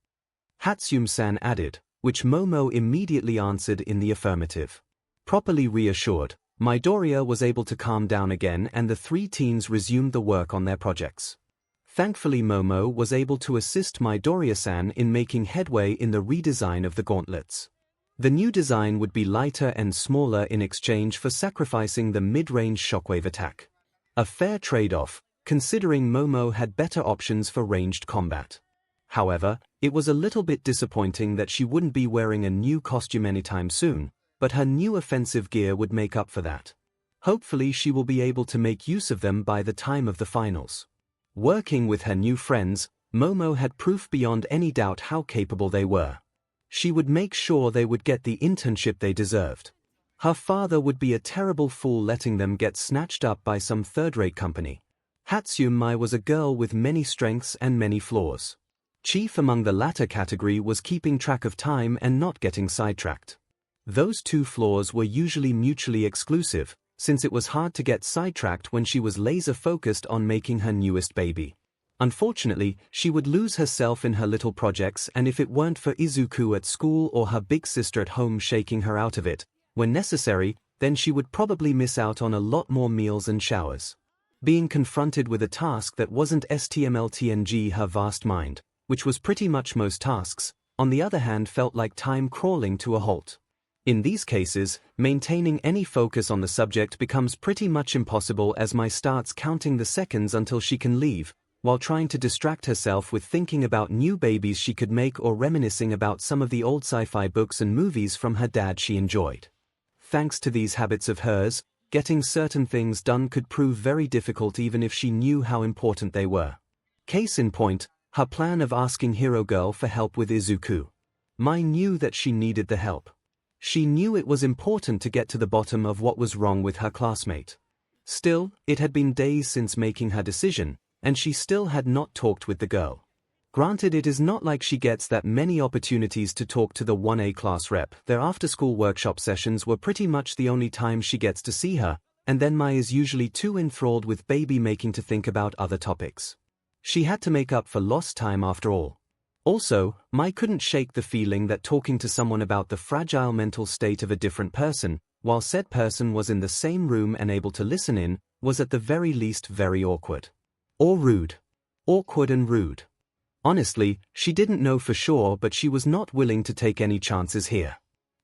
Hatsume-san added, which Momo immediately answered in the affirmative. Properly reassured, Midoriya was able to calm down again, and the three teens resumed the work on their projects. Thankfully, Momo was able to assist Midoriya-san in making headway in the redesign of the gauntlets. The new design would be lighter and smaller in exchange for sacrificing the mid-range shockwave attack. A fair trade-off, considering Momo had better options for ranged combat. However, it was a little bit disappointing that she wouldn't be wearing a new costume anytime soon, but her new offensive gear would make up for that. Hopefully she will be able to make use of them by the time of the finals. Working with her new friends, Momo had proof beyond any doubt how capable they were. She would make sure they would get the internship they deserved. Her father would be a terrible fool letting them get snatched up by some third-rate company. Hatsume was a girl with many strengths and many flaws. Chief among the latter category was keeping track of time and not getting sidetracked. Those two flaws were usually mutually exclusive, since it was hard to get sidetracked when she was laser-focused on making her newest baby. Unfortunately, she would lose herself in her little projects, and if it weren't for Izuku at school or her big sister at home shaking her out of it, when necessary, then she would probably miss out on a lot more meals and showers. Being confronted with a task that wasn't STMLTNG her vast mind, which was pretty much most tasks, on the other hand felt like time crawling to a halt. In these cases, maintaining any focus on the subject becomes pretty much impossible as Mai starts counting the seconds until she can leave, while trying to distract herself with thinking about new babies she could make or reminiscing about some of the old sci-fi books and movies from her dad she enjoyed. Thanks to these habits of hers, getting certain things done could prove very difficult even if she knew how important they were. Case in point, her plan of asking Hero Girl for help with Izuku. Mai knew that she needed the help. She knew it was important to get to the bottom of what was wrong with her classmate. Still, it had been days since making her decision, and she still had not talked with the girl. Granted, it is not like she gets that many opportunities to talk to the 1A class rep. Their after-school workshop sessions were pretty much the only time she gets to see her, and then Mai is usually too enthralled with baby making to think about other topics. She had to make up for lost time after all. Also, Mai couldn't shake the feeling that talking to someone about the fragile mental state of a different person, while said person was in the same room and able to listen in, was at the very least very awkward. Or rude. Awkward and rude. Honestly, she didn't know for sure, but she was not willing to take any chances here.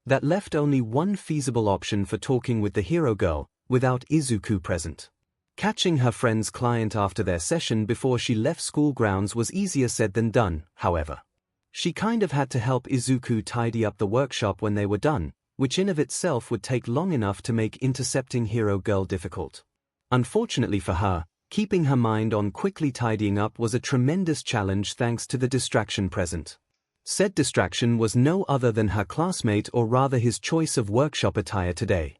That left only one feasible option for talking with the hero girl, without Izuku present. Catching her friend's client after their session before she left school grounds was easier said than done, however. She kind of had to help Izuku tidy up the workshop when they were done, which in of itself would take long enough to make intercepting hero girl difficult. Unfortunately for her, keeping her mind on quickly tidying up was a tremendous challenge thanks to the distraction present. Said distraction was no other than her classmate, or rather his choice of workshop attire today.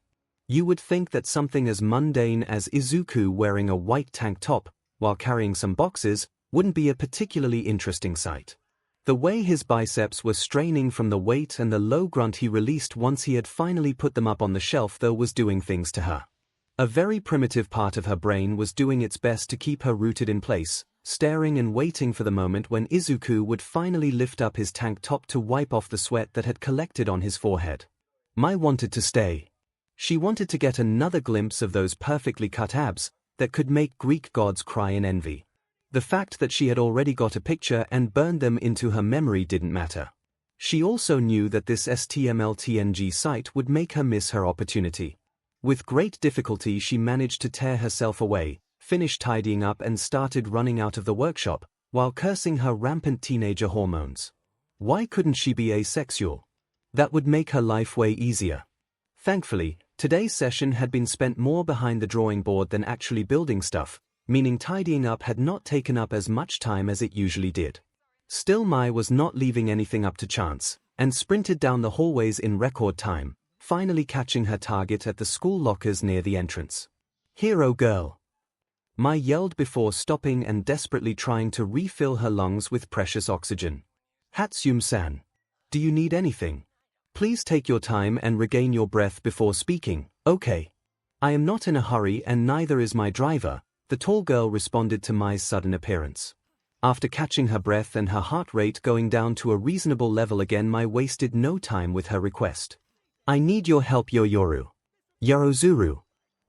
You would think that something as mundane as Izuku wearing a white tank top, while carrying some boxes, wouldn't be a particularly interesting sight. The way his biceps were straining from the weight and the low grunt he released once he had finally put them up on the shelf though was doing things to her. A very primitive part of her brain was doing its best to keep her rooted in place, staring and waiting for the moment when Izuku would finally lift up his tank top to wipe off the sweat that had collected on his forehead. Mai wanted to stay. She wanted to get another glimpse of those perfectly cut abs that could make Greek gods cry in envy. The fact that she had already got a picture and burned them into her memory didn't matter. She also knew that this HTML site would make her miss her opportunity. With great difficulty she managed to tear herself away, finished tidying up and started running out of the workshop, while cursing her rampant teenager hormones. Why couldn't she be asexual? That would make her life way easier. Thankfully, today's session had been spent more behind the drawing board than actually building stuff, meaning tidying up had not taken up as much time as it usually did. Still, Mai was not leaving anything up to chance, and sprinted down the hallways in record time, finally catching her target at the school lockers near the entrance. "Hero girl!" Mai yelled before stopping and desperately trying to refill her lungs with precious oxygen. "Hatsume-san. Do you need anything? Please take your time and regain your breath before speaking, okay? I am not in a hurry and neither is my driver," the tall girl responded to Mai's sudden appearance. After catching her breath and her heart rate going down to a reasonable level again, Mai wasted no time with her request. "I need your help, Yoyoru. Yorozuru.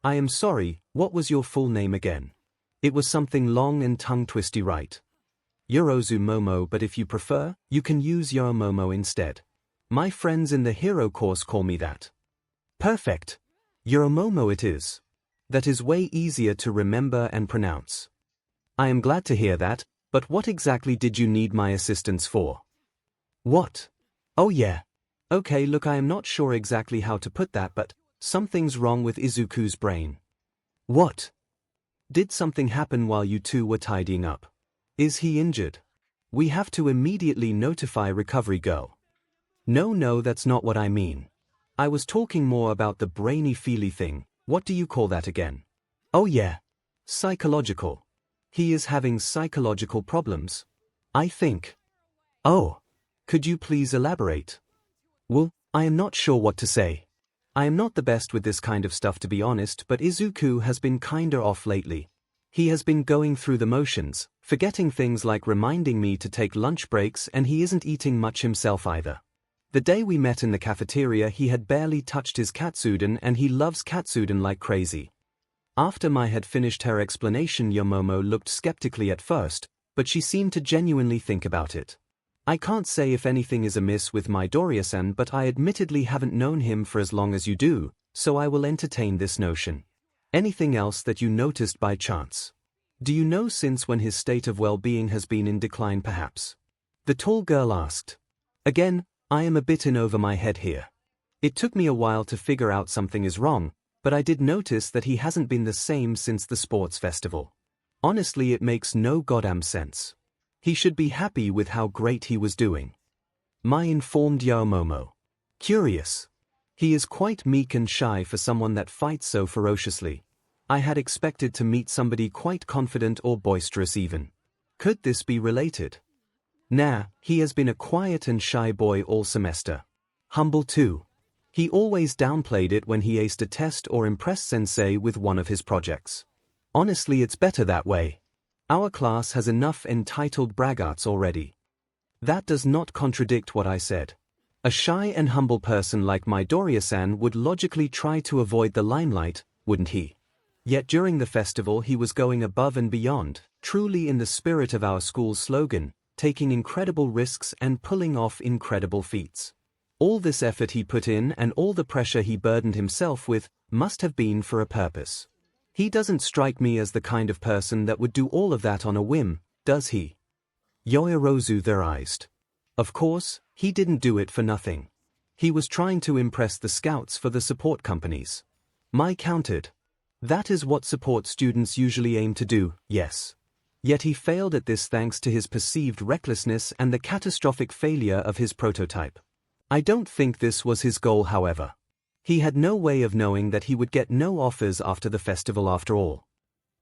I am sorry, what was your full name again? It was something long and tongue-twisty, right? Yorozu Momo, but if you prefer, you can use Yoromomo instead. My friends in the hero course call me that." "Perfect. Yoromomo it is. That is way easier to remember and pronounce." "I am glad to hear that, but what exactly did you need my assistance for?" "What? Oh yeah. Okay, look, I am not sure exactly how to put that, but something's wrong with Izuku's brain." "What? Did something happen while you two were tidying up? Is he injured? We have to immediately notify recovery girl." No, that's not what I mean. I was talking more about the brainy-feely thing. What do you call that again?" "Oh yeah. Psychological. He is having psychological problems, I think." "Oh. Could you please elaborate?" "Well, I am not sure what to say. I am not the best with this kind of stuff, to be honest, but Izuku has been kinda off lately. He has been going through the motions, forgetting things like reminding me to take lunch breaks, and he isn't eating much himself either. The day we met in the cafeteria he had barely touched his katsudon, and he loves katsudon like crazy." After Mai had finished her explanation, Yomomo looked skeptically at first, but she seemed to genuinely think about it. "I can't say if anything is amiss with Midoriya-san, but I admittedly haven't known him for as long as you do, so I will entertain this notion. Anything else that you noticed by chance? Do you know since when his state of well-being has been in decline perhaps?" the tall girl asked. "Again, I am a bit in over my head here. It took me a while to figure out something is wrong, but I did notice that he hasn't been the same since the sports festival. Honestly, it makes no goddamn sense. He should be happy with how great he was doing." Mai informed Yomomo. "Curious. He is quite meek and shy for someone that fights so ferociously. I had expected to meet somebody quite confident or boisterous even. Could this be related?" "Nah, he has been a quiet and shy boy all semester. Humble too. He always downplayed it when he aced a test or impressed sensei with one of his projects. Honestly, it's better that way. Our class has enough entitled braggarts already." "That does not contradict what I said. A shy and humble person like Midoriya-san would logically try to avoid the limelight, wouldn't he? Yet during the festival he was going above and beyond, truly in the spirit of our school's slogan, taking incredible risks and pulling off incredible feats. All this effort he put in and all the pressure he burdened himself with must have been for a purpose. He doesn't strike me as the kind of person that would do all of that on a whim, does he? Yoirozu theorized. Of course, he didn't do it for nothing. He was trying to impress the scouts for the support companies. Mai countered. That is what support students usually aim to do, yes. Yet he failed at this thanks to his perceived recklessness and the catastrophic failure of his prototype. I don't think this was his goal, however. He had no way of knowing that he would get no offers after the festival after all.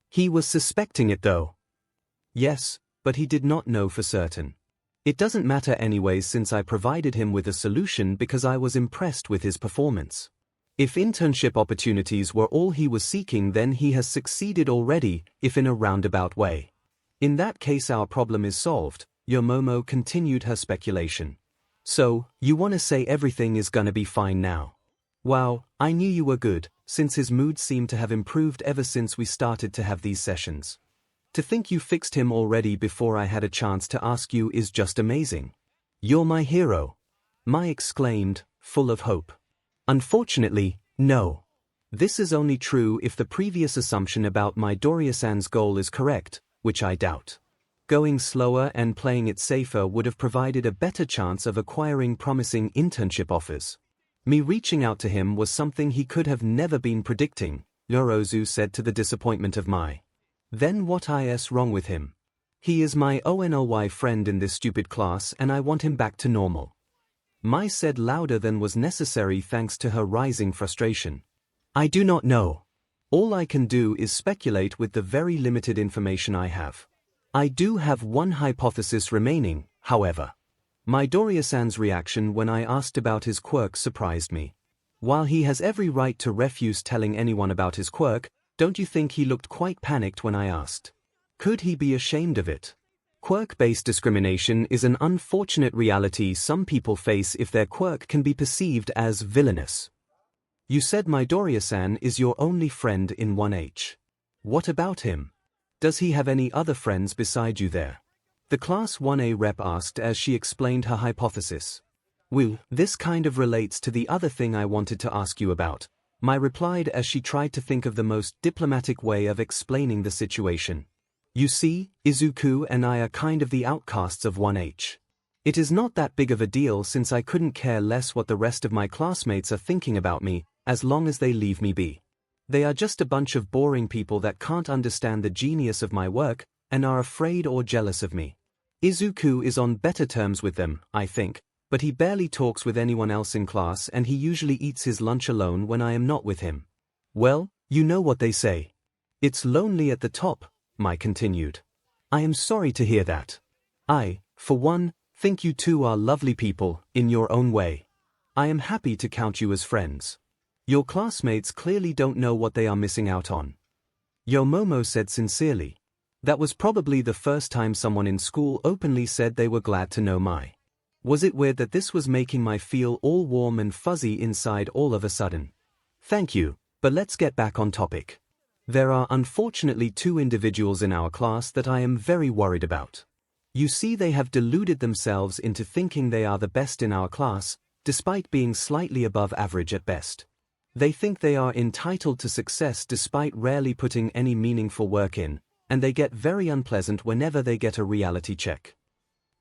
He was suspecting it though. Yes, but he did not know for certain. It doesn't matter anyways since I provided him with a solution because I was impressed with his performance. If internship opportunities were all he was seeking, then he has succeeded already, if in a roundabout way. In that case our problem is solved, Yomomo continued her speculation. So, you want to say everything is gonna be fine now? Wow, I knew you were good, since his mood seemed to have improved ever since we started to have these sessions. To think you fixed him already before I had a chance to ask you is just amazing. You're my hero. Mai exclaimed, full of hope. Unfortunately, no. This is only true if the previous assumption about Midoriya-san's goal is correct, which I doubt. Going slower and playing it safer would have provided a better chance of acquiring promising internship offers. Me reaching out to him was something he could have never been predicting, Yoirozu said to the disappointment of Mai. Then what is wrong with him? He is my only friend in this stupid class and I want him back to normal. Mai said louder than was necessary thanks to her rising frustration. I do not know. All I can do is speculate with the very limited information I have. I do have one hypothesis remaining, however. Midoriya-san's reaction when I asked about his quirk surprised me. While he has every right to refuse telling anyone about his quirk, don't you think he looked quite panicked when I asked? Could he be ashamed of it? Quirk-based discrimination is an unfortunate reality some people face if their quirk can be perceived as villainous. You said Midoriya-san is your only friend in 1H. What about him? Does he have any other friends beside you there? The Class 1A rep asked as she explained her hypothesis. Well, this kind of relates to the other thing I wanted to ask you about, Mai replied as she tried to think of the most diplomatic way of explaining the situation. You see, Izuku and I are kind of the outcasts of 1H. It is not that big of a deal since I couldn't care less what the rest of my classmates are thinking about me, as long as they leave me be. They are just a bunch of boring people that can't understand the genius of my work and are afraid or jealous of me. Izuku is on better terms with them, I think, but he barely talks with anyone else in class and he usually eats his lunch alone when I am not with him. Well, you know what they say. It's lonely at the top, Mai continued. I am sorry to hear that. I, for one, think you two are lovely people, in your own way. I am happy to count you as friends. Your classmates clearly don't know what they are missing out on. Yomomo said sincerely. That was probably the first time someone in school openly said they were glad to know Mai. Was it weird that this was making Mai feel all warm and fuzzy inside all of a sudden? Thank you, but let's get back on topic. There are unfortunately two individuals in our class that I am very worried about. You see, they have deluded themselves into thinking they are the best in our class, despite being slightly above average at best. They think they are entitled to success despite rarely putting any meaningful work in, and they get very unpleasant whenever they get a reality check.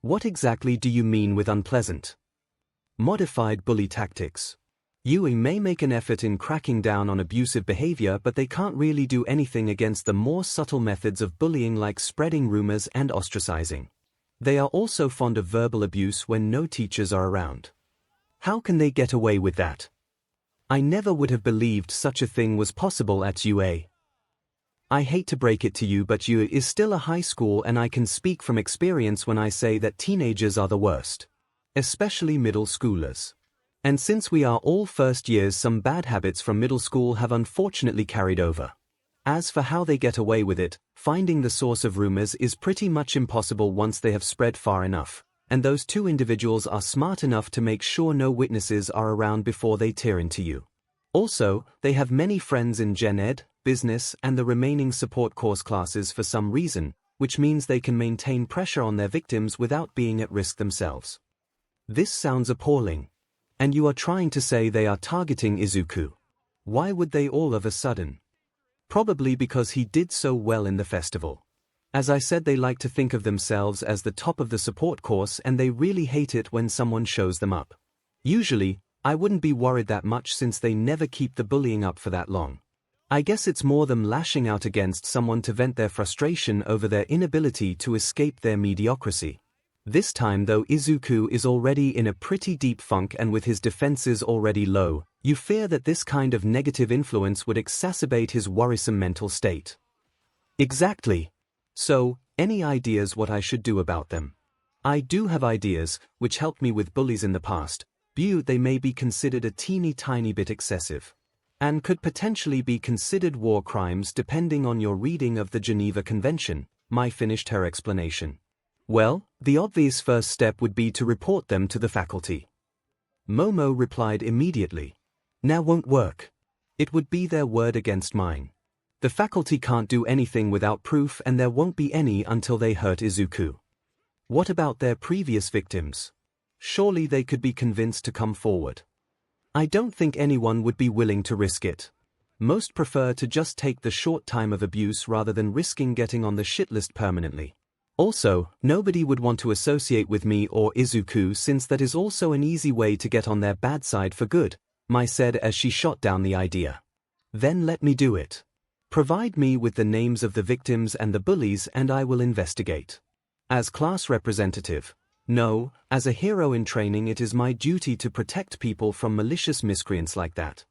What exactly do you mean with unpleasant? Modified bully tactics. Yui may make an effort in cracking down on abusive behavior, but they can't really do anything against the more subtle methods of bullying like spreading rumors and ostracizing. They are also fond of verbal abuse when no teachers are around. How can they get away with that? I never would have believed such a thing was possible at UA. I hate to break it to you, but UA is still a high school and I can speak from experience when I say that teenagers are the worst. Especially middle schoolers. And since we are all first years, some bad habits from middle school have unfortunately carried over. As for how they get away with it, finding the source of rumors is pretty much impossible once they have spread far enough, and those two individuals are smart enough to make sure no witnesses are around before they tear into you. Also, they have many friends in Gen Ed, business, and the remaining support course classes for some reason, which means they can maintain pressure on their victims without being at risk themselves. This sounds appalling. And you are trying to say they are targeting Izuku. Why would they all of a sudden? Probably because he did so well in the festival. As I said, they like to think of themselves as the top of the support course, and they really hate it when someone shows them up. Usually, I wouldn't be worried that much since they never keep the bullying up for that long. I guess it's more them lashing out against someone to vent their frustration over their inability to escape their mediocrity. This time though, Izuku is already in a pretty deep funk, and with his defenses already low, you fear that this kind of negative influence would exacerbate his worrisome mental state. Exactly. So, any ideas what I should do about them? I do have ideas, which helped me with bullies in the past, but they may be considered a teeny tiny bit excessive. And could potentially be considered war crimes depending on your reading of the Geneva Convention. Mai finished her explanation. Well, the obvious first step would be to report them to the faculty. Momo replied immediately. Now won't work. It would be their word against mine. The faculty can't do anything without proof, and there won't be any until they hurt Izuku. What about their previous victims? Surely they could be convinced to come forward. I don't think anyone would be willing to risk it. Most prefer to just take the short time of abuse rather than risking getting on the shit list permanently. Also, nobody would want to associate with me or Izuku, since that is also an easy way to get on their bad side for good, Mai said as she shot down the idea. Then let me do it. Provide me with the names of the victims and the bullies and I will investigate. As class representative, no, as a hero in training, it is my duty to protect people from malicious miscreants like that.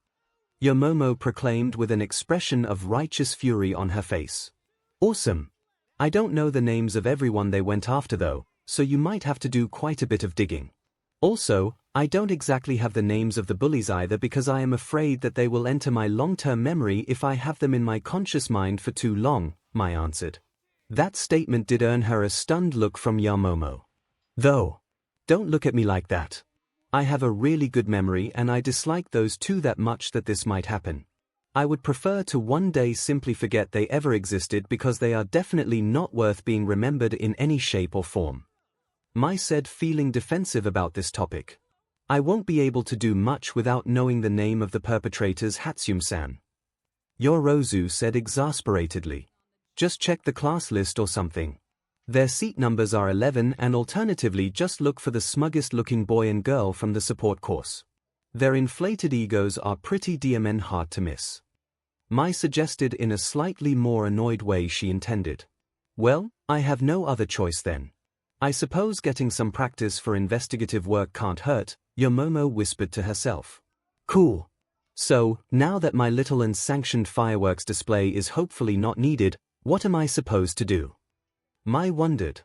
Momo proclaimed with an expression of righteous fury on her face. Awesome. I don't know the names of everyone they went after though, so you might have to do quite a bit of digging. Also, I don't exactly have the names of the bullies either, because I am afraid that they will enter my long-term memory if I have them in my conscious mind for too long, Mai answered. That statement did earn her a stunned look from Momo. Though, don't look at me like that. I have a really good memory and I dislike those two that much that this might happen. I would prefer to one day simply forget they ever existed, because they are definitely not worth being remembered in any shape or form. Mai said, feeling defensive about this topic. I won't be able to do much without knowing the name of the perpetrators, Hatsume-san. Yorozu said exasperatedly. Just check the class list or something. Their seat numbers are 11, and alternatively just look for the smuggest looking boy and girl from the support course. Their inflated egos are pretty damn hard to miss. Mai suggested in a slightly more annoyed way she intended. Well, I have no other choice then. I suppose getting some practice for investigative work can't hurt, Momo whispered to herself. Cool. So, now that my little unsanctioned fireworks display is hopefully not needed, what am I supposed to do? Mai wondered.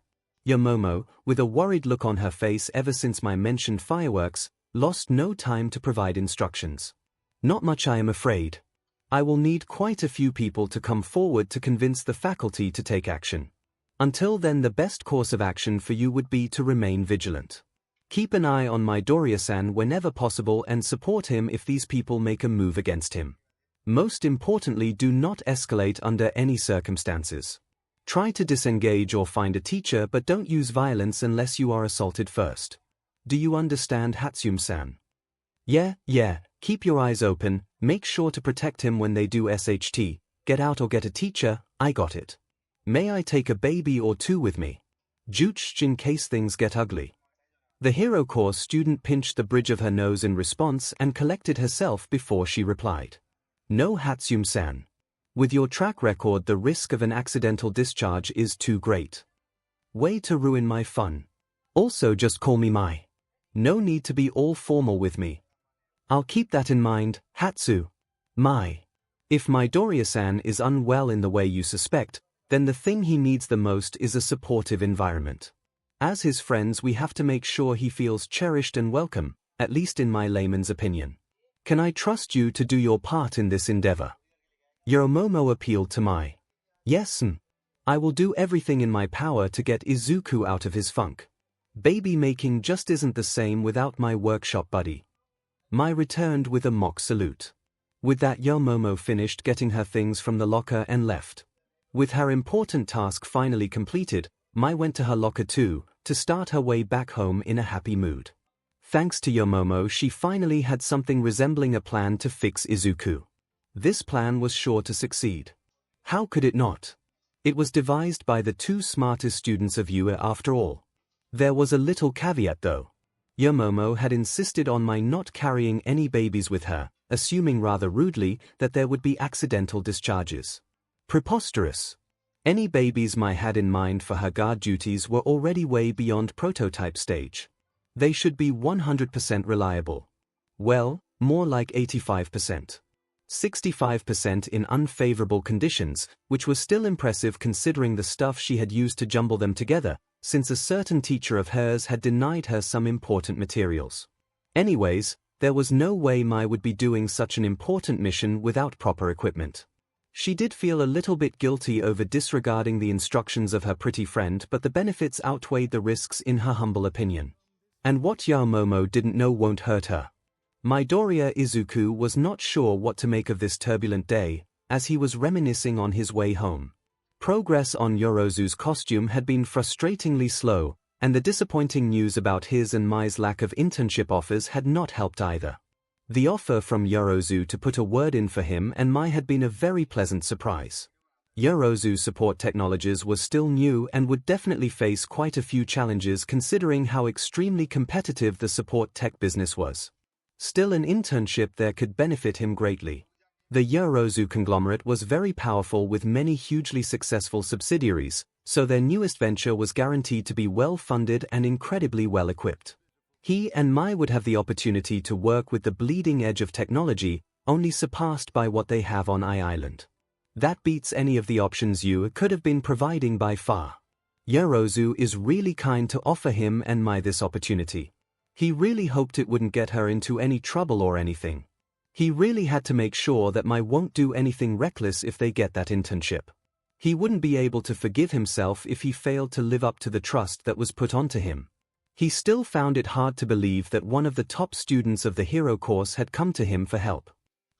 Momo, with a worried look on her face ever since Mai mentioned fireworks, lost no time to provide instructions. Not much, I am afraid. I will need quite a few people to come forward to convince the faculty to take action. Until then, the best course of action for you would be to remain vigilant. Keep an eye on Midoriya-san whenever possible and support him if these people make a move against him. Most importantly, do not escalate under any circumstances. Try to disengage or find a teacher, but don't use violence unless you are assaulted first. Do you understand, Hatsume-san? Yeah, keep your eyes open, make sure to protect him when they do SHT, get out or get a teacher, I got it. May I take a baby or two with me? Jutsch in case things get ugly. The hero course student pinched the bridge of her nose in response and collected herself before she replied. No, Hatsume-san. With your track record, the risk of an accidental discharge is too great. Way to ruin my fun. Also, just call me Mai. No need to be all formal with me. I'll keep that in mind, Hatsu. Mai. If Midoriya-san is unwell in the way you suspect, then the thing he needs the most is a supportive environment. As his friends, we have to make sure he feels cherished and welcome, at least in my layman's opinion. Can I trust you to do your part in this endeavor? Momo appealed to Mai. Yes, I will do everything in my power to get Izuku out of his funk. Baby making just isn't the same without my workshop buddy. Mai returned with a mock salute. With that, Momo finished getting her things from the locker and left. With her important task finally completed, Mai went to her locker too, to start her way back home in a happy mood. Thanks to Yomomo, she finally had something resembling a plan to fix Izuku. This plan was sure to succeed. How could it not? It was devised by the two smartest students of UA after all. There was a little caveat though. Yomomo had insisted on Mai not carrying any babies with her, assuming rather rudely that there would be accidental discharges. Preposterous. Any babies Mai had in mind for her guard duties were already way beyond prototype stage. They should be 100% reliable. Well, more like 85%. 65% in unfavorable conditions, which was still impressive considering the stuff she had used to jumble them together, since a certain teacher of hers had denied her some important materials. Anyways, there was no way Mai would be doing such an important mission without proper equipment. She did feel a little bit guilty over disregarding the instructions of her pretty friend, but the benefits outweighed the risks in her humble opinion. And what Yomomo didn't know won't hurt her. Midoriya Izuku was not sure what to make of this turbulent day, as he was reminiscing on his way home. Progress on Yorozu's costume had been frustratingly slow, and the disappointing news about his and Mai's lack of internship offers had not helped either. The offer from Yorozu to put a word in for him and Mai had been a very pleasant surprise. Yorozu's support technologies was still new and would definitely face quite a few challenges considering how extremely competitive the support tech business was. Still, an internship there could benefit him greatly. The Yorozu conglomerate was very powerful with many hugely successful subsidiaries, so their newest venture was guaranteed to be well-funded and incredibly well-equipped. He and Mai would have the opportunity to work with the bleeding edge of technology, only surpassed by what they have on Island. That beats any of the options you could have been providing by far. Yorozu is really kind to offer him and Mai this opportunity. He really hoped it wouldn't get her into any trouble or anything. He really had to make sure that Mai won't do anything reckless if they get that internship. He wouldn't be able to forgive himself if he failed to live up to the trust that was put onto him. He still found it hard to believe that one of the top students of the hero course had come to him for help.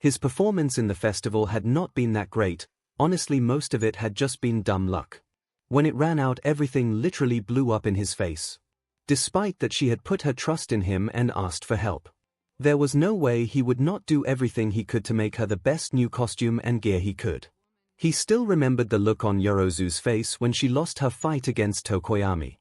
His performance in the festival had not been that great, honestly most of it had just been dumb luck. When it ran out, everything literally blew up in his face. Despite that she had put her trust in him and asked for help. There was no way he would not do everything he could to make her the best new costume and gear he could. He still remembered the look on Yorozu's face when she lost her fight against Tokoyami.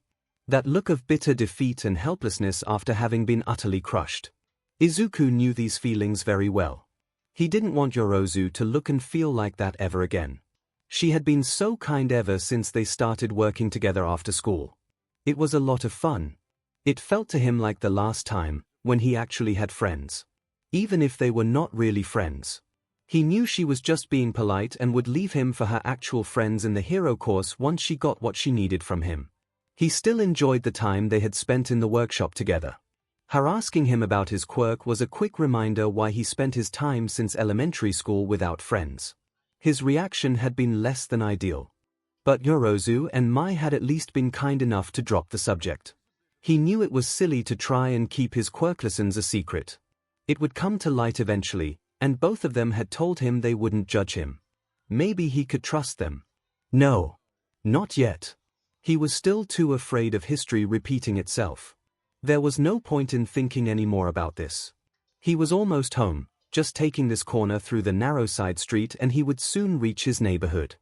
That look of bitter defeat and helplessness after having been utterly crushed. Izuku knew these feelings very well. He didn't want Yorozu to look and feel like that ever again. She had been so kind ever since they started working together after school. It was a lot of fun. It felt to him like the last time, when he actually had friends. Even if they were not really friends. He knew she was just being polite and would leave him for her actual friends in the hero course once she got what she needed from him. He still enjoyed the time they had spent in the workshop together. Her asking him about his quirk was a quick reminder why he spent his time since elementary school without friends. His reaction had been less than ideal. But Yorozu and Mai had at least been kind enough to drop the subject. He knew it was silly to try and keep his quirk lessons a secret. It would come to light eventually, and both of them had told him they wouldn't judge him. Maybe he could trust them. No. Not yet. He was still too afraid of history repeating itself. There was no point in thinking any more about this. He was almost home, just taking this corner through the narrow side street and he would soon reach his neighborhood.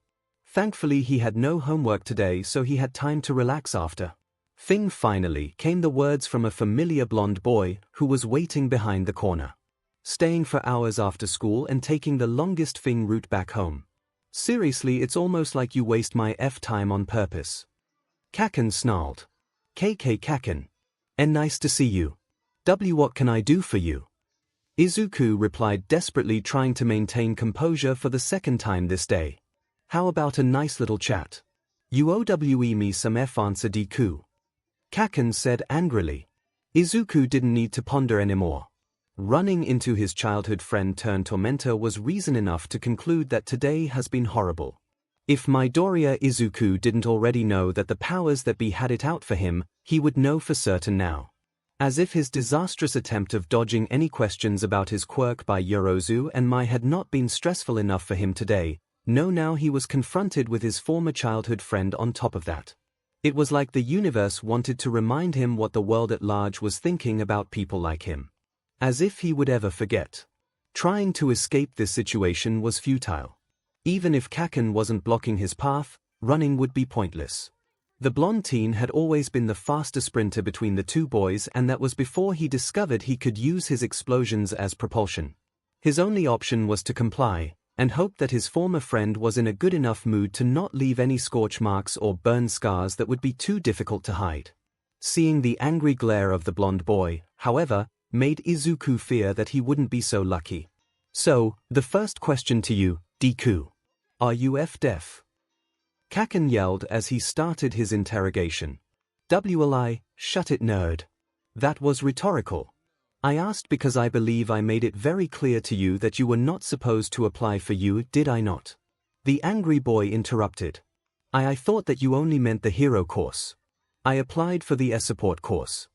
Thankfully he had no homework today, so he had time to relax after. Finally came the words from a familiar blonde boy who was waiting behind the corner. Staying for hours after school and taking the longest route back home. Seriously, it's almost like you waste my time on purpose. Kaken snarled. KK Kaken. And nice to see you. What can I do for you? Izuku replied, desperately trying to maintain composure for the second time this day. How about a nice little chat? You owe me some answer Deku. Kaken said angrily. Izuku didn't need to ponder anymore. Running into his childhood friend turned tormentor was reason enough to conclude that today has been horrible. If Midoriya Izuku didn't already know that the powers that be had it out for him, he would know for certain now. As if his disastrous attempt of dodging any questions about his quirk by Yorozu and Mai had not been stressful enough for him today, No, now he was confronted with his former childhood friend on top of that. It was like the universe wanted to remind him what the world at large was thinking about people like him. As if he would ever forget. Trying to escape this situation was futile. Even if 𝐭𝐿𝐴 wasn't blocking his path, running would be pointless. The blonde teen had always been the faster sprinter between the two boys, and that was before he discovered he could use his explosions as propulsion. His only option was to comply, and hope that his former friend was in a good enough mood to not leave any scorch marks or burn scars that would be too difficult to hide. Seeing the angry glare of the blonde boy, however, made Izuku fear that he wouldn't be so lucky. So, the first question to you, Deku. Are you deaf? 𝐭𝐿𝐴 yelled as he started his interrogation. WLI, shut it, nerd. That was rhetorical. I asked because I believe I made it very clear to you that you were not supposed to apply for you, did I not? The angry boy interrupted. I thought that you only meant the hero course. I applied for the support course.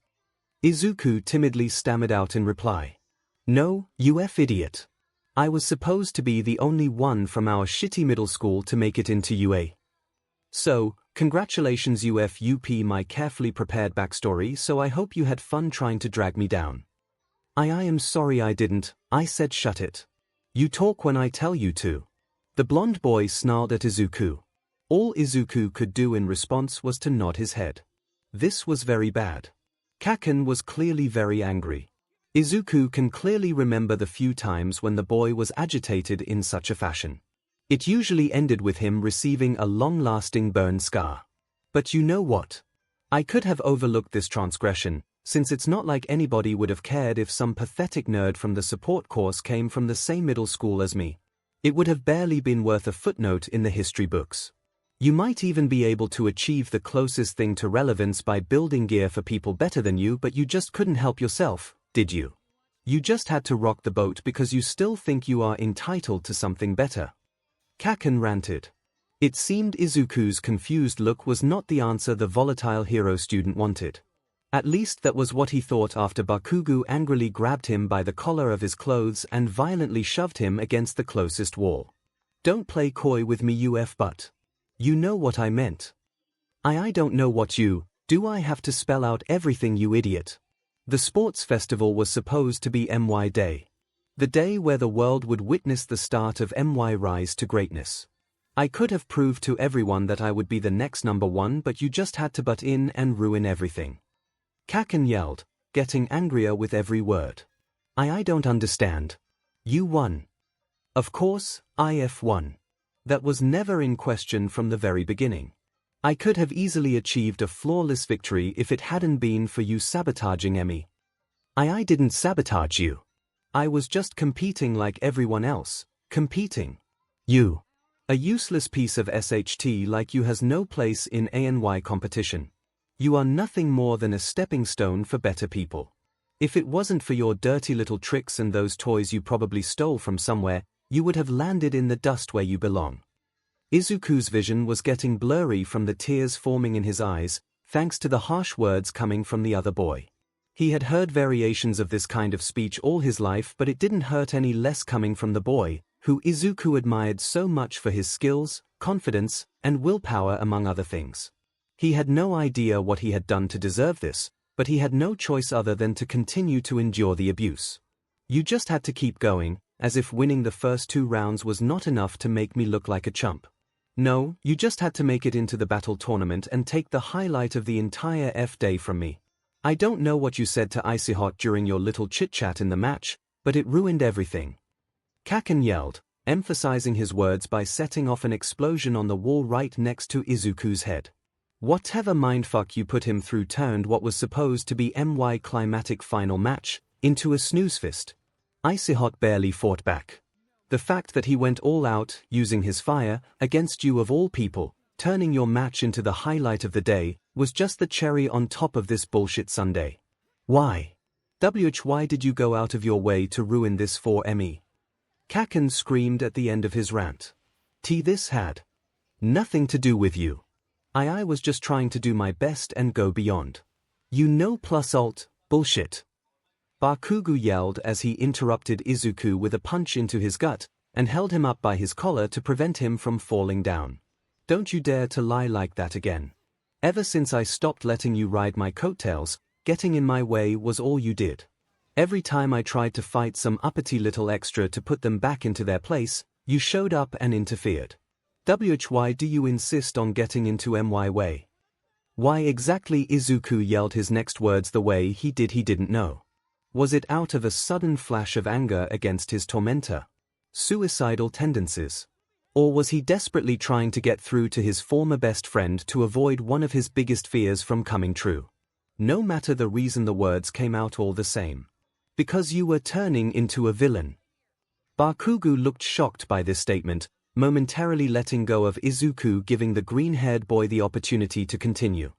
Izuku timidly stammered out in reply. No, you idiot. I was supposed to be the only one from our shitty middle school to make it into UA. So, congratulations UP, my carefully prepared backstory, so I hope you had fun trying to drag me down. I am sorry I didn't, I said shut it. You talk when I tell you to. The blonde boy snarled at Izuku. All Izuku could do in response was to nod his head. This was very bad. 𝐭𝐿𝐴 was clearly very angry. Izuku can clearly remember the few times when the boy was agitated in such a fashion. It usually ended with him receiving a long-lasting burn scar. But you know what? I could have overlooked this transgression, since it's not like anybody would have cared if some pathetic nerd from the support course came from the same middle school as me. It would have barely been worth a footnote in the history books. You might even be able to achieve the closest thing to relevance by building gear for people better than you, but you just couldn't help yourself, did you? You just had to rock the boat because you still think you are entitled to something better. 𝐭𝐿𝐴 ranted. It seemed Izuku's confused look was not the answer the volatile hero student wanted. At least that was what he thought after Bakugo angrily grabbed him by the collar of his clothes and violently shoved him against the closest wall. Don't play coy with me but. You know what I meant. I don't know what you, do I have to spell out everything you idiot? The sports festival was supposed to be MY Day. The day where the world would witness the start of MY rise to greatness. I could have proved to everyone that I would be the next #1, but you just had to butt in and ruin everything. 𝐭𝐿𝐴 yelled, getting angrier with every word. I don't understand. You won. Of course, IF won. That was never in question from the very beginning. I could have easily achieved a flawless victory if it hadn't been for you sabotaging me. I didn't sabotage you. I was just competing like everyone else, competing. You. A useless piece of SHT like you has no place in ANY competition. You are nothing more than a stepping stone for better people. If it wasn't for your dirty little tricks and those toys you probably stole from somewhere, you would have landed in the dust where you belong. Izuku's vision was getting blurry from the tears forming in his eyes, thanks to the harsh words coming from the other boy. He had heard variations of this kind of speech all his life, but it didn't hurt any less coming from the boy, who Izuku admired so much for his skills, confidence, and willpower among other things. He had no idea what he had done to deserve this, but he had no choice other than to continue to endure the abuse. You just had to keep going, as if winning the first 2 rounds was not enough to make me look like a chump. No, you just had to make it into the battle tournament and take the highlight of the entire day from me. I don't know what you said to 𝐼𝐶HOT during your little chit-chat in the match, but it ruined everything. 𝐭𝐿𝐴 yelled, emphasizing his words by setting off an explosion on the wall right next to Izuku's head. Whatever mindfuck you put him through turned what was supposed to be MY climatic final match into a snooze fist. 𝐼𝐶HOT barely fought back. The fact that he went all out, using his fire, against you of all people, turning your match into the highlight of the day, was just the cherry on top of this bullshit Sunday. Why? Why did you go out of your way to ruin this for me? 𝐭𝐿𝐴 screamed at the end of his rant. This had nothing to do with you. I was just trying to do my best and go beyond. You know plus alt, bullshit. Bakugo yelled as he interrupted Izuku with a punch into his gut, and held him up by his collar to prevent him from falling down. "Don't you dare to lie like that again. Ever since I stopped letting you ride my coattails, getting in my way was all you did. Every time I tried to fight some uppity little extra to put them back into their place, you showed up and interfered. Why do you insist on getting into my way?" Why exactly Izuku yelled his next words the way he didn't know. Was it out of a sudden flash of anger against his tormentor? Suicidal tendencies? Or was he desperately trying to get through to his former best friend to avoid one of his biggest fears from coming true? No matter the reason, the words came out all the same. "Because you were turning into a villain." Bakugo looked shocked by this statement, momentarily letting go of Izuku, giving the green-haired boy the opportunity to continue.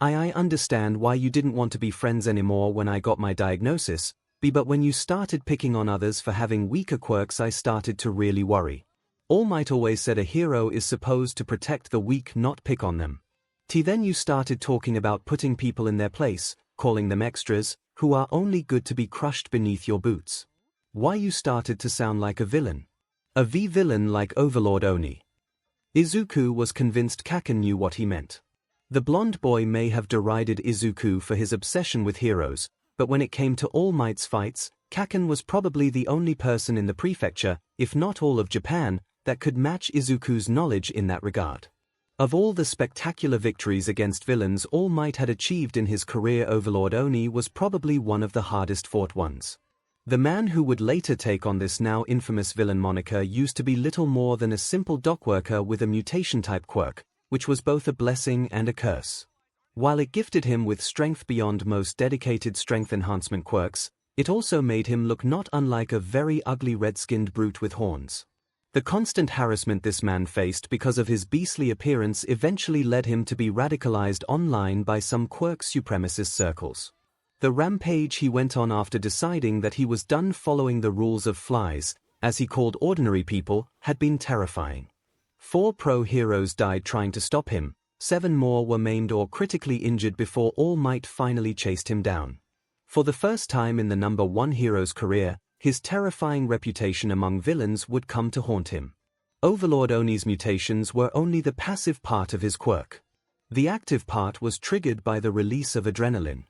I understand why you didn't want to be friends anymore when I got my diagnosis, but when you started picking on others for having weaker quirks, I started to really worry. All Might always said a hero is supposed to protect the weak, not pick on them. Then you started talking about putting people in their place, calling them extras, who are only good to be crushed beneath your boots. Why you started to sound like a villain. A villain like Overlord Oni. Izuku was convinced Kaken knew what he meant. The blonde boy may have derided Izuku for his obsession with heroes, but when it came to All Might's fights, Kaken was probably the only person in the prefecture, if not all of Japan, that could match Izuku's knowledge in that regard. Of all the spectacular victories against villains All Might had achieved in his career, Overlord Oni was probably one of the hardest fought ones. The man who would later take on this now infamous villain moniker used to be little more than a simple dockworker with a mutation-type quirk, which was both a blessing and a curse. While it gifted him with strength beyond most dedicated strength enhancement quirks, it also made him look not unlike a very ugly red-skinned brute with horns. The constant harassment this man faced because of his beastly appearance eventually led him to be radicalized online by some quirk supremacist circles. The rampage he went on after deciding that he was done following the rules of flies, as he called ordinary people, had been terrifying. 4 pro heroes died trying to stop him, 7 more were maimed or critically injured before All Might finally chased him down. For the first time in the number 1 hero's career, his terrifying reputation among villains would come to haunt him. Overlord Oni's mutations were only the passive part of his quirk. The active part was triggered by the release of adrenaline.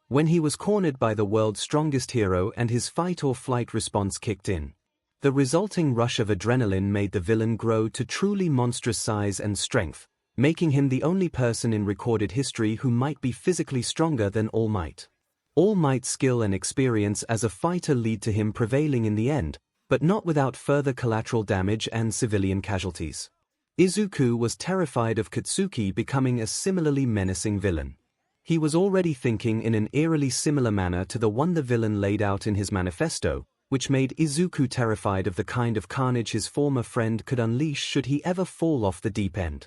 When he was cornered by the world's strongest hero and his fight-or-flight response kicked in. The resulting rush of adrenaline made the villain grow to truly monstrous size and strength, making him the only person in recorded history who might be physically stronger than All Might. All Might's skill and experience as a fighter lead to him prevailing in the end, but not without further collateral damage and civilian casualties. Izuku was terrified of Katsuki becoming a similarly menacing villain. He was already thinking in an eerily similar manner to the one the villain laid out in his manifesto, which made Izuku terrified of the kind of carnage his former friend could unleash should he ever fall off the deep end.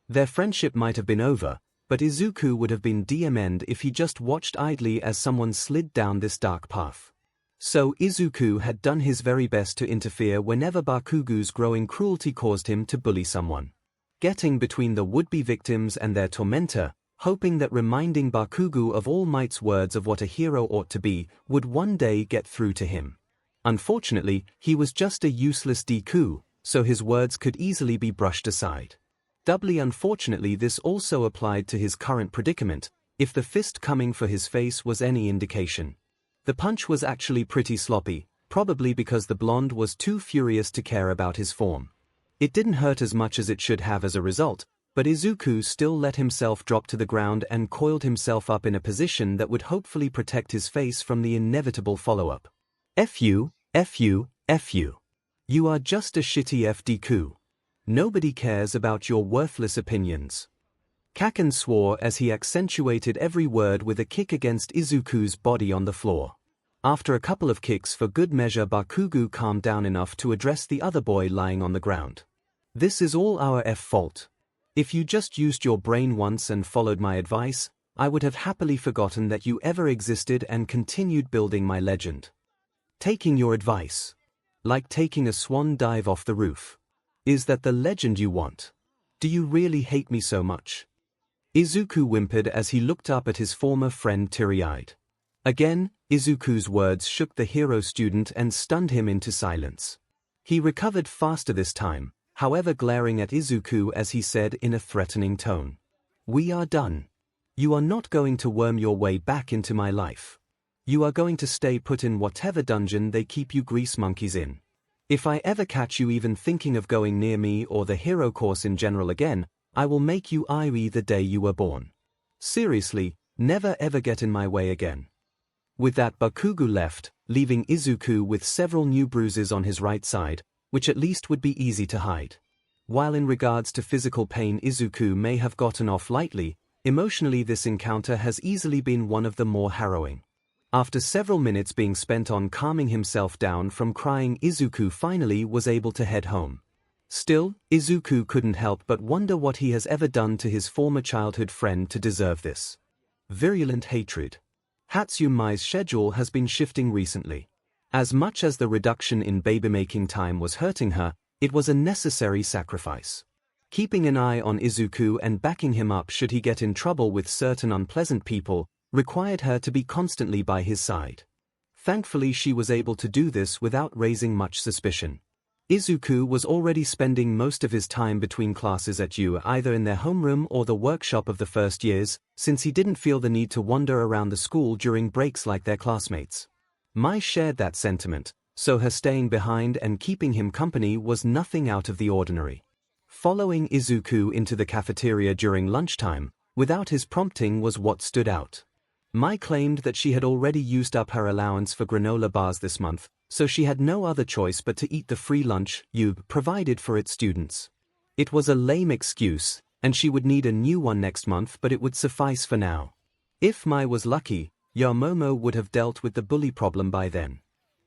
Their friendship might have been over, but Izuku would have been DM'd if he just watched idly as someone slid down this dark path. So Izuku had done his very best to interfere whenever Bakugo's growing cruelty caused him to bully someone. Getting between the would-be victims and their tormentor, hoping that reminding Bakugo of All Might's words of what a hero ought to be would one day get through to him. Unfortunately, he was just a useless Deku, so his words could easily be brushed aside. Doubly unfortunately, this also applied to his current predicament, if the fist coming for his face was any indication. The punch was actually pretty sloppy, probably because the blonde was too furious to care about his form. It didn't hurt as much as it should have as a result, but Izuku still let himself drop to the ground and coiled himself up in a position that would hopefully protect his face from the inevitable follow-up. F you, F you, F you. You are just a shitty F Deku. Nobody cares about your worthless opinions. Kaken swore as he accentuated every word with a kick against Izuku's body on the floor. After a couple of kicks for good measure, Bakugo calmed down enough to address the other boy lying on the ground. This is all our fault. If you just used your brain once and followed my advice, I would have happily forgotten that you ever existed and continued building my legend. Taking your advice. Like taking a swan dive off the roof. Is that the legend you want? Do you really hate me so much? Izuku whimpered as he looked up at his former friend teary-eyed. Again, Izuku's words shook the hero student and stunned him into silence. He recovered faster this time, however, glaring at Izuku as he said in a threatening tone. "We are done. You are not going to worm your way back into my life. You are going to stay put in whatever dungeon they keep you grease monkeys in. If I ever catch you even thinking of going near me or the hero course in general again, I will make you IE the day you were born. Seriously, never ever get in my way again." With that, Bakugo left, leaving Izuku with several new bruises on his right side, which at least would be easy to hide. While in regards to physical pain Izuku may have gotten off lightly, emotionally this encounter has easily been one of the more harrowing. After several minutes being spent on calming himself down from crying, Izuku finally was able to head home. Still, Izuku couldn't help but wonder what he has ever done to his former childhood friend to deserve this virulent hatred. Hatsumi's schedule has been shifting recently. As much as the reduction in baby-making time was hurting her, it was a necessary sacrifice. Keeping an eye on Izuku and backing him up should he get in trouble with certain unpleasant people required her to be constantly by his side. Thankfully she was able to do this without raising much suspicion. Izuku was already spending most of his time between classes at U either in their homeroom or the workshop of the first years, since he didn't feel the need to wander around the school during breaks like their classmates. Mai shared that sentiment, so her staying behind and keeping him company was nothing out of the ordinary. Following Izuku into the cafeteria during lunchtime, without his prompting, was what stood out. Mai claimed that she had already used up her allowance for granola bars this month, so she had no other choice but to eat the free lunch U provided for its students. It was a lame excuse, and she would need a new one next month, but it would suffice for now. If Mai was lucky, Yaomomo would have dealt with the bully problem by then.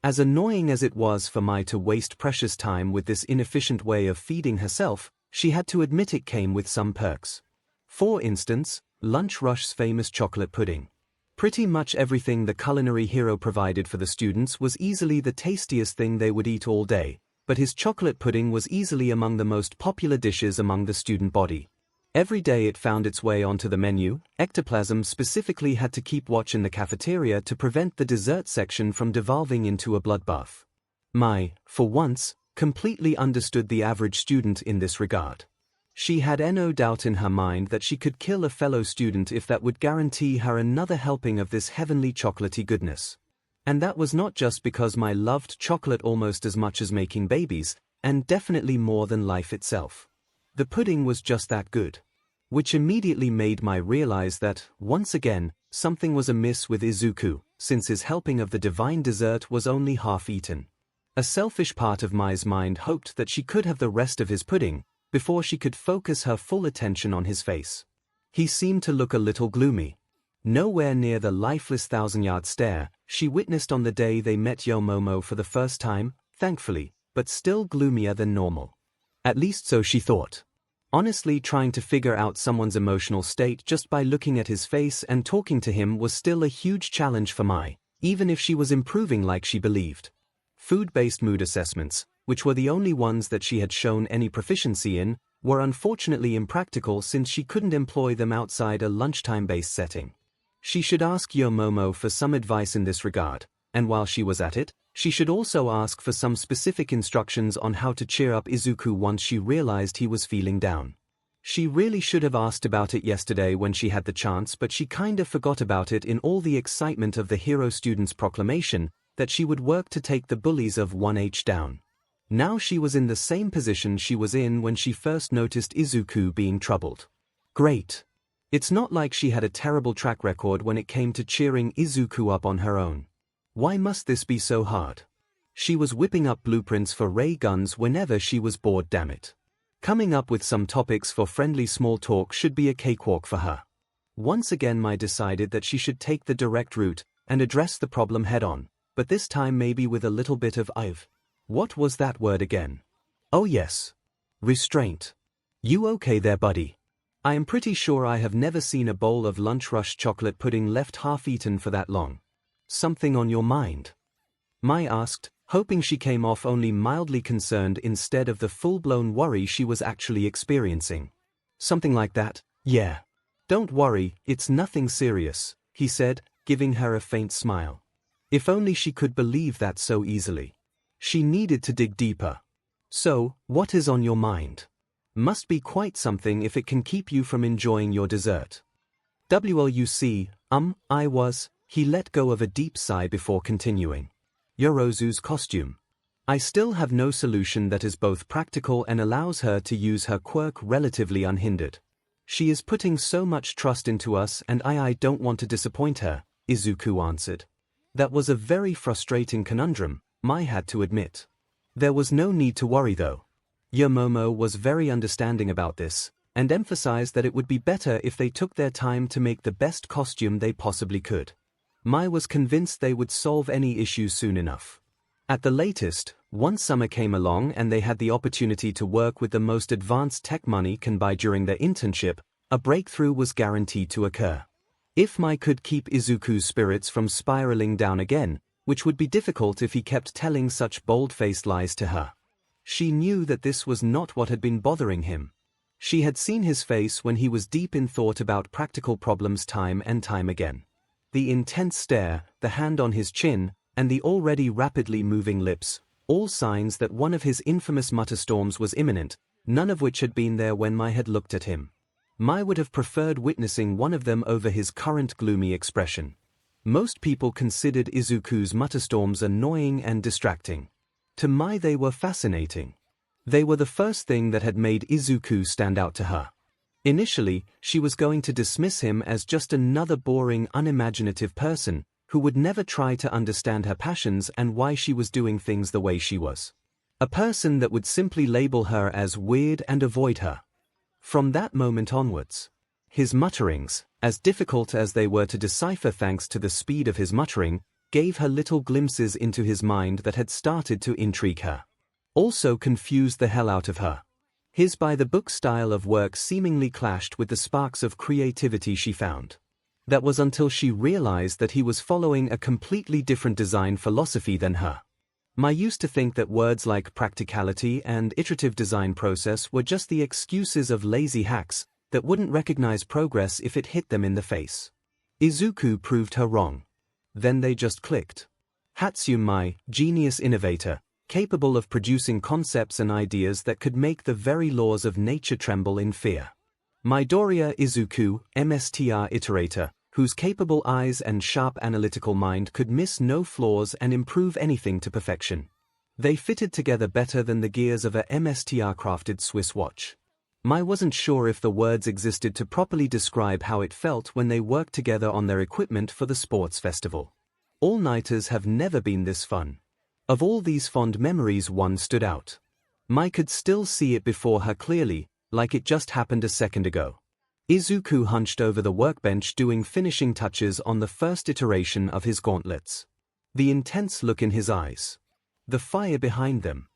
As annoying as it was for Mai to waste precious time with this inefficient way of feeding herself, she had to admit it came with some perks. For instance, Lunch Rush's famous chocolate pudding. Pretty much everything the culinary hero provided for the students was easily the tastiest thing they would eat all day, but his chocolate pudding was easily among the most popular dishes among the student body. Every day it found its way onto the menu. Ectoplasm specifically had to keep watch in the cafeteria to prevent the dessert section from devolving into a bloodbath. Mai, for once, completely understood the average student in this regard. She had no doubt in her mind that she could kill a fellow student if that would guarantee her another helping of this heavenly chocolatey goodness. And that was not just because Mai loved chocolate almost as much as making babies, and definitely more than life itself. The pudding was just that good. Which immediately made Mai realize that, once again, something was amiss with Izuku, since his helping of the divine dessert was only half eaten. A selfish part of Mai's mind hoped that she could have the rest of his pudding, before she could focus her full attention on his face. He seemed to look a little gloomy. Nowhere near the lifeless thousand-yard stare she witnessed on the day they met Yaomomo for the first time, thankfully, but still gloomier than normal. At least so she thought. Honestly, trying to figure out someone's emotional state just by looking at his face and talking to him was still a huge challenge for Mai, even if she was improving like she believed. Food-based mood assessments, which were the only ones that she had shown any proficiency in, were unfortunately impractical since she couldn't employ them outside a lunchtime-based setting. She should ask Yaomomo for some advice in this regard, and while she was at it, she should also ask for some specific instructions on how to cheer up Izuku once she realized he was feeling down. She really should have asked about it yesterday when she had the chance, but she kinda forgot about it in all the excitement of the hero student's proclamation that she would work to take the bullies of 1H down. Now she was in the same position she was in when she first noticed Izuku being troubled. Great. It's not like she had a terrible track record when it came to cheering Izuku up on her own. Why must this be so hard? She was whipping up blueprints for ray guns whenever she was bored, damn it. Coming up with some topics for friendly small talk should be a cakewalk for her. Once again Mai decided that she should take the direct route and address the problem head-on, but this time maybe with a little bit of What was that word again? Oh yes. Restraint. You okay there, buddy? I am pretty sure I have never seen a bowl of Lunch Rush chocolate pudding left half-eaten for that long. Something on your mind? Mai asked, hoping she came off only mildly concerned instead of the full-blown worry she was actually experiencing. Something like that, yeah. Don't worry, it's nothing serious, he said, giving her a faint smile. If only she could believe that so easily. She needed to dig deeper. So, what is on your mind? Must be quite something if it can keep you from enjoying your dessert. I was, he let go of a deep sigh before continuing. Yorozu's costume. I still have no solution that is both practical and allows her to use her quirk relatively unhindered. She is putting so much trust into us and I don't want to disappoint her, Izuku answered. That was a very frustrating conundrum, Mai had to admit. There was no need to worry though. Yomomo was very understanding about this, and emphasized that it would be better if they took their time to make the best costume they possibly could. Mai was convinced they would solve any issues soon enough. At the latest, once summer came along and they had the opportunity to work with the most advanced tech money can buy during their internship, a breakthrough was guaranteed to occur. If Mai could keep Izuku's spirits from spiraling down again, which would be difficult if he kept telling such bold-faced lies to her. She knew that this was not what had been bothering him. She had seen his face when he was deep in thought about practical problems time and time again. The intense stare, the hand on his chin, and the already rapidly moving lips, all signs that one of his infamous mutterstorms was imminent, none of which had been there when Mai had looked at him. Mai would have preferred witnessing one of them over his current gloomy expression. Most people considered Izuku's mutterstorms annoying and distracting. To Mai they were fascinating. They were the first thing that had made Izuku stand out to her. Initially, she was going to dismiss him as just another boring, unimaginative person, who would never try to understand her passions and why she was doing things the way she was. A person that would simply label her as weird and avoid her. From that moment onwards, his mutterings, as difficult as they were to decipher thanks to the speed of his muttering, gave her little glimpses into his mind that had started to intrigue her. Also confused the hell out of her. His by-the-book style of work seemingly clashed with the sparks of creativity she found. That was until she realized that he was following a completely different design philosophy than her. Mai used to think that words like practicality and iterative design process were just the excuses of lazy hacks that wouldn't recognize progress if it hit them in the face. Izuku proved her wrong. Then they just clicked. Hatsune Mai, genius innovator, capable of producing concepts and ideas that could make the very laws of nature tremble in fear. Midoriya Izuku, MSTR iterator, whose capable eyes and sharp analytical mind could miss no flaws and improve anything to perfection. They fitted together better than the gears of a MSTR-crafted Swiss watch. Mai wasn't sure if the words existed to properly describe how it felt when they worked together on their equipment for the sports festival. All-nighters have never been this fun. Of all these fond memories, one stood out. Mai could still see it before her clearly, like it just happened a second ago. Izuku hunched over the workbench doing finishing touches on the first iteration of his gauntlets. The intense look in his eyes. The fire behind them.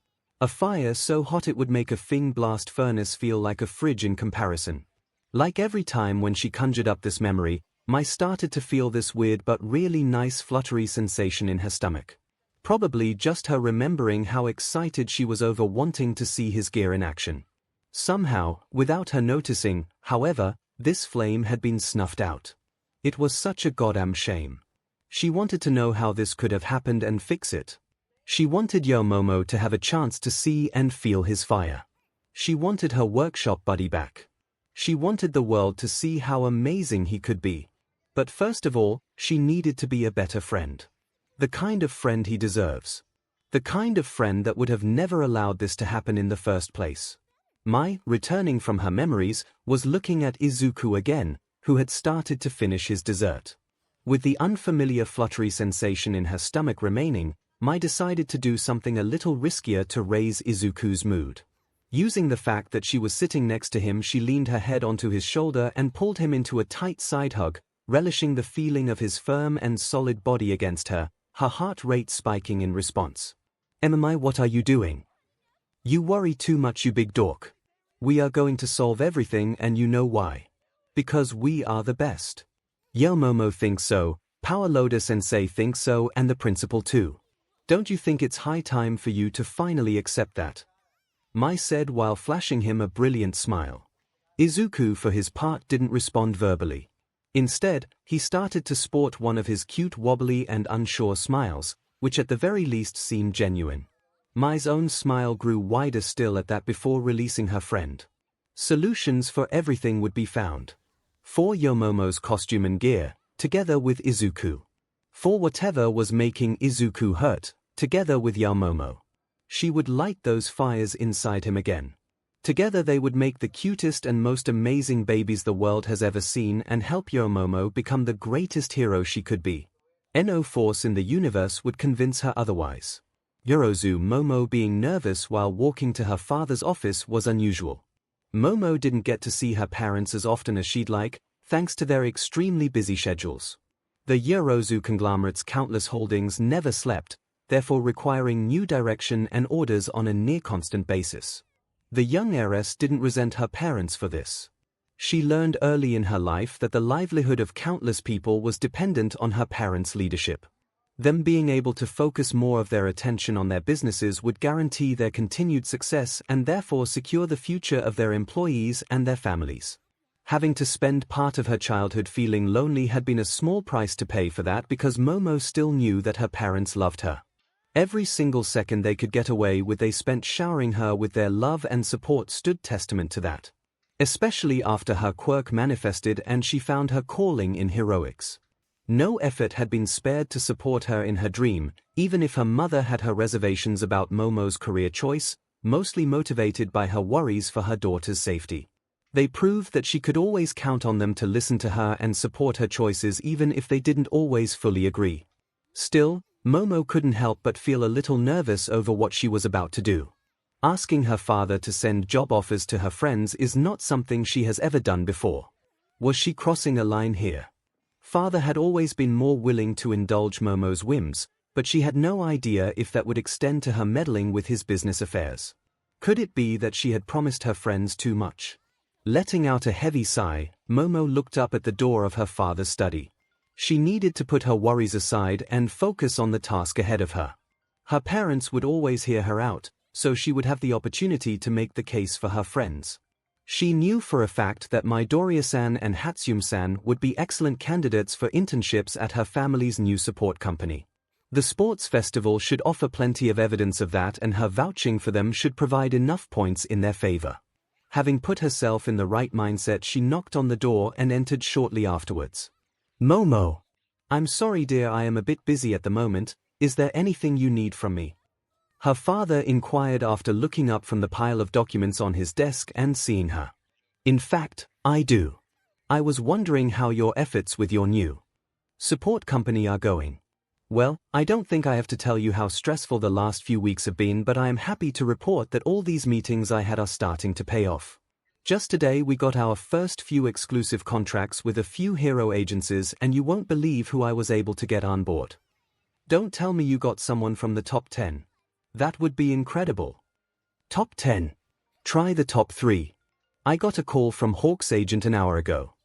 A fire so hot it would make a Fing blast furnace feel like a fridge in comparison. Like every time when she conjured up this memory, Mai started to feel this weird but really nice fluttery sensation in her stomach. Probably just her remembering how excited she was over wanting to see his gear in action. Somehow, without her noticing, however, this flame had been snuffed out. It was such a goddamn shame. She wanted to know how this could have happened and fix it. She wanted Yomomo to have a chance to see and feel his fire. She wanted her workshop buddy back. She wanted the world to see how amazing he could be. But first of all, she needed to be a better friend. The kind of friend he deserves. The kind of friend that would have never allowed this to happen in the first place. Mai, returning from her memories, was looking at Izuku again, who had started to finish his dessert. With the unfamiliar fluttery sensation in her stomach remaining, Mai decided to do something a little riskier to raise Izuku's mood. Using the fact that she was sitting next to him, she leaned her head onto his shoulder and pulled him into a tight side hug, relishing the feeling of his firm and solid body against her, her heart rate spiking in response. Mai, what are you doing? You worry too much, you big dork. We are going to solve everything and you know why. Because we are the best. Yomomo thinks so, Power Loader Sensei thinks so, and the principal too. Don't you think it's high time for you to finally accept that? Mai said while flashing him a brilliant smile. Izuku for his part didn't respond verbally. Instead, he started to sport one of his cute wobbly and unsure smiles, which at the very least seemed genuine. Mai's own smile grew wider still at that before releasing her friend. Solutions for everything would be found. For Yomomo's costume and gear, together with Izuku. For whatever was making Izuku hurt, together with Yomomo. She would light those fires inside him again. Together they would make the cutest and most amazing babies the world has ever seen and help Yomomo become the greatest hero she could be. No force in the universe would convince her otherwise. Yorozu Momo being nervous while walking to her father's office was unusual. Momo didn't get to see her parents as often as she'd like, thanks to their extremely busy schedules. The Yorozu conglomerate's countless holdings never slept, therefore requiring new direction and orders on a near-constant basis. The young heiress didn't resent her parents for this. She learned early in her life that the livelihood of countless people was dependent on her parents' leadership. Them being able to focus more of their attention on their businesses would guarantee their continued success and therefore secure the future of their employees and their families. Having to spend part of her childhood feeling lonely had been a small price to pay for that because Momo still knew that her parents loved her. Every single second they could get away with they spent showering her with their love and support stood testament to that. Especially after her quirk manifested and she found her calling in heroics. No effort had been spared to support her in her dream, even if her mother had her reservations about Momo's career choice, mostly motivated by her worries for her daughter's safety. They proved that she could always count on them to listen to her and support her choices even if they didn't always fully agree. Still, Momo couldn't help but feel a little nervous over what she was about to do. Asking her father to send job offers to her friends is not something she has ever done before. Was she crossing a line here? Father had always been more willing to indulge Momo's whims, but she had no idea if that would extend to her meddling with his business affairs. Could it be that she had promised her friends too much? Letting out a heavy sigh, Momo looked up at the door of her father's study. She needed to put her worries aside and focus on the task ahead of her. Her parents would always hear her out, so she would have the opportunity to make the case for her friends. She knew for a fact that Midoriya-san and Hatsume-san would be excellent candidates for internships at her family's new support company. The sports festival should offer plenty of evidence of that and her vouching for them should provide enough points in their favor. Having put herself in the right mindset, she knocked on the door and entered shortly afterwards. Momo. I'm sorry dear, I am a bit busy at the moment. Is there anything you need from me? Her father inquired after looking up from the pile of documents on his desk and seeing her. In fact, I do. I was wondering how your efforts with your new support company are going. Well, I don't think I have to tell you how stressful the last few weeks have been, but I am happy to report that all these meetings I had are starting to pay off. Just today we got our first few exclusive contracts with a few hero agencies and you won't believe who I was able to get on board. Don't tell me you got someone from the top 10. That would be incredible. Top 10. Try the top 3. I got a call from Hawk's agent an hour ago.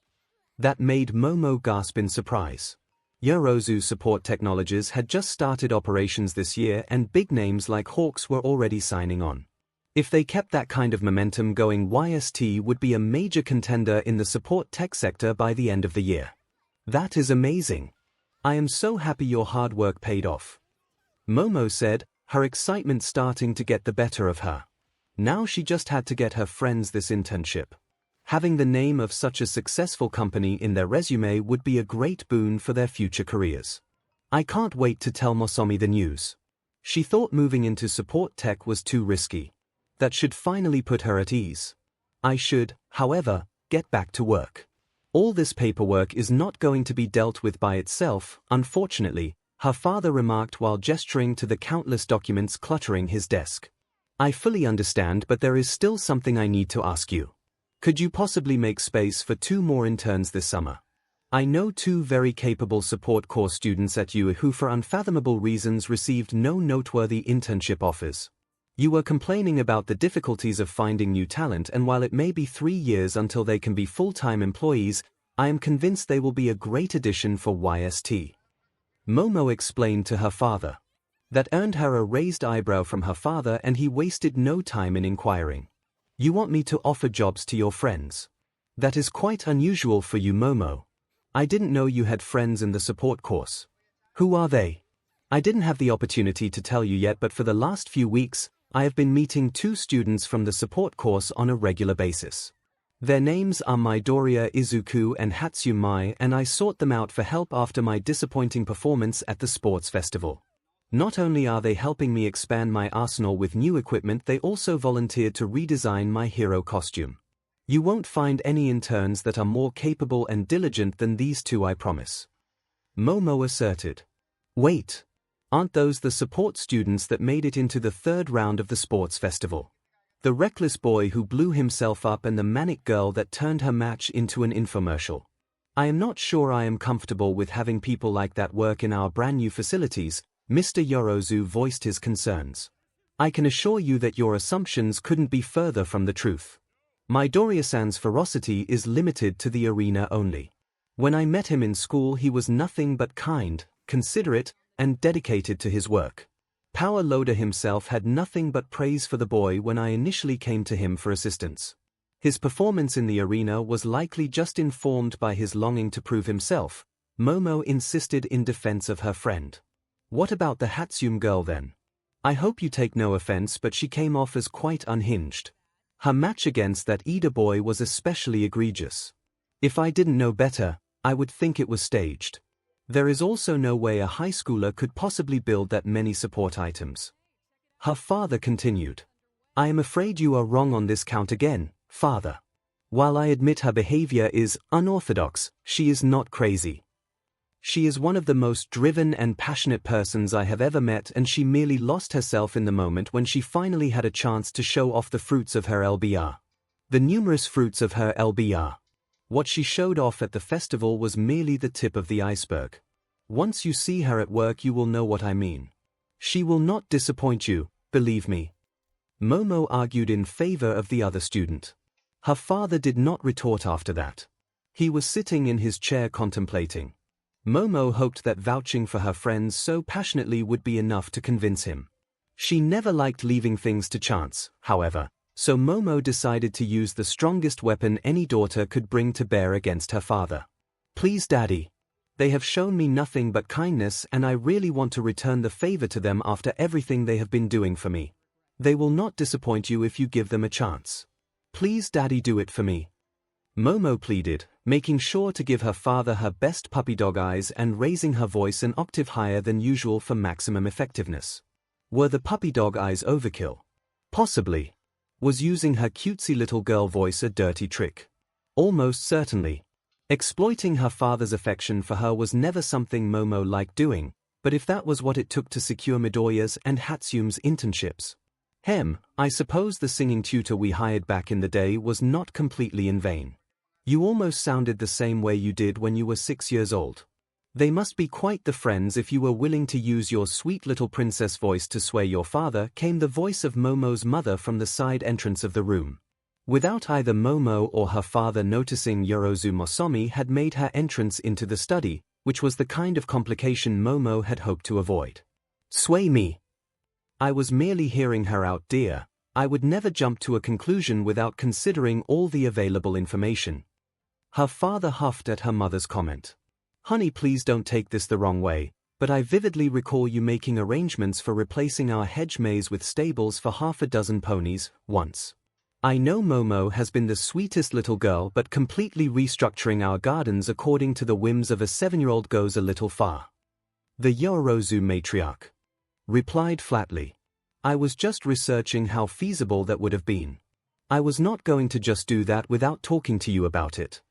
That made Momo gasp in surprise. Yorozu Support Technologies had just started operations this year and big names like Hawk's were already signing on. If they kept that kind of momentum going, YST would be a major contender in the support tech sector by the end of the year. That is amazing. I am so happy your hard work paid off. Momo said, her excitement starting to get the better of her. Now she just had to get her friends this internship. Having the name of such a successful company in their resume would be a great boon for their future careers. I can't wait to tell Mosomi the news. She thought moving into support tech was too risky. That should finally put her at ease. I should, however, get back to work. All this paperwork is not going to be dealt with by itself, unfortunately, her father remarked while gesturing to the countless documents cluttering his desk. I fully understand, but there is still something I need to ask you. Could you possibly make space for 2 more interns this summer? I know 2 very capable support course students at UA who for unfathomable reasons received no noteworthy internship offers. You were complaining about the difficulties of finding new talent, and while it may be 3 years until they can be full-time employees, I am convinced they will be a great addition for YST. Momo explained to her father. That earned her a raised eyebrow from her father, and he wasted no time in inquiring. You want me to offer jobs to your friends? That is quite unusual for you, Momo. I didn't know you had friends in the support course. Who are they? I didn't have the opportunity to tell you yet, but for the last few weeks, I have been meeting 2 students from the support course on a regular basis. Their names are Midoriya Izuku and Hatsune Mai, and I sought them out for help after my disappointing performance at the sports festival. Not only are they helping me expand my arsenal with new equipment, they also volunteered to redesign my hero costume. You won't find any interns that are more capable and diligent than these 2, I promise. Momo asserted. Wait. Aren't those the support students that made it into the 3rd round of the sports festival? The reckless boy who blew himself up and the manic girl that turned her match into an infomercial. I am not sure I am comfortable with having people like that work in our brand new facilities. Mr. Yorozu voiced his concerns. I can assure you that your assumptions couldn't be further from the truth. Midoriya-san's ferocity is limited to the arena only. When I met him in school, he was nothing but kind, considerate, and dedicated to his work. Power Loader himself had nothing but praise for the boy when I initially came to him for assistance. His performance in the arena was likely just informed by his longing to prove himself. Momo insisted in defense of her friend. What about the Hatsune girl then? I hope you take no offense, but she came off as quite unhinged. Her match against that Ida boy was especially egregious. If I didn't know better, I would think it was staged. There is also no way a high schooler could possibly build that many support items. Her father continued. I am afraid you are wrong on this count again, father. While I admit her behavior is unorthodox, she is not crazy. She is one of the most driven and passionate persons I have ever met, and she merely lost herself in the moment when she finally had a chance to show off the fruits of her LBR. The numerous fruits of her LBR. What she showed off at the festival was merely the tip of the iceberg. Once you see her at work, you will know what I mean. She will not disappoint you, believe me. Momo argued in favor of the other student. Her father did not retort after that. He was sitting in his chair contemplating. Momo hoped that vouching for her friends so passionately would be enough to convince him. She never liked leaving things to chance, however, so Momo decided to use the strongest weapon any daughter could bring to bear against her father. Please, Daddy. They have shown me nothing but kindness, and I really want to return the favor to them after everything they have been doing for me. They will not disappoint you if you give them a chance. Please, Daddy, do it for me. Momo pleaded, making sure to give her father her best puppy dog eyes and raising her voice an octave higher than usual for maximum effectiveness. Were the puppy dog eyes overkill? Possibly. Was using her cutesy little girl voice a dirty trick? Almost certainly. Exploiting her father's affection for her was never something Momo liked doing, but if that was what it took to secure Midoriya's and Hatsune's internships. I suppose the singing tutor we hired back in the day was not completely in vain. You almost sounded the same way you did when you were 6 years old. They must be quite the friends if you were willing to use your sweet little princess voice to sway your father, came the voice of Momo's mother from the side entrance of the room. Without either Momo or her father noticing, Yorozu Mosomi had made her entrance into the study, which was the kind of complication Momo had hoped to avoid. Sway me. I was merely hearing her out, dear. I would never jump to a conclusion without considering all the available information. Her father huffed at her mother's comment. Honey, please don't take this the wrong way, but I vividly recall you making arrangements for replacing our hedge maze with stables for half a dozen ponies, once. I know Momo has been the sweetest little girl, but completely restructuring our gardens according to the whims of a 7-year-old goes a little far. The Yorozu matriarch replied flatly. I was just researching how feasible that would have been. I was not going to just do that without talking to you about it.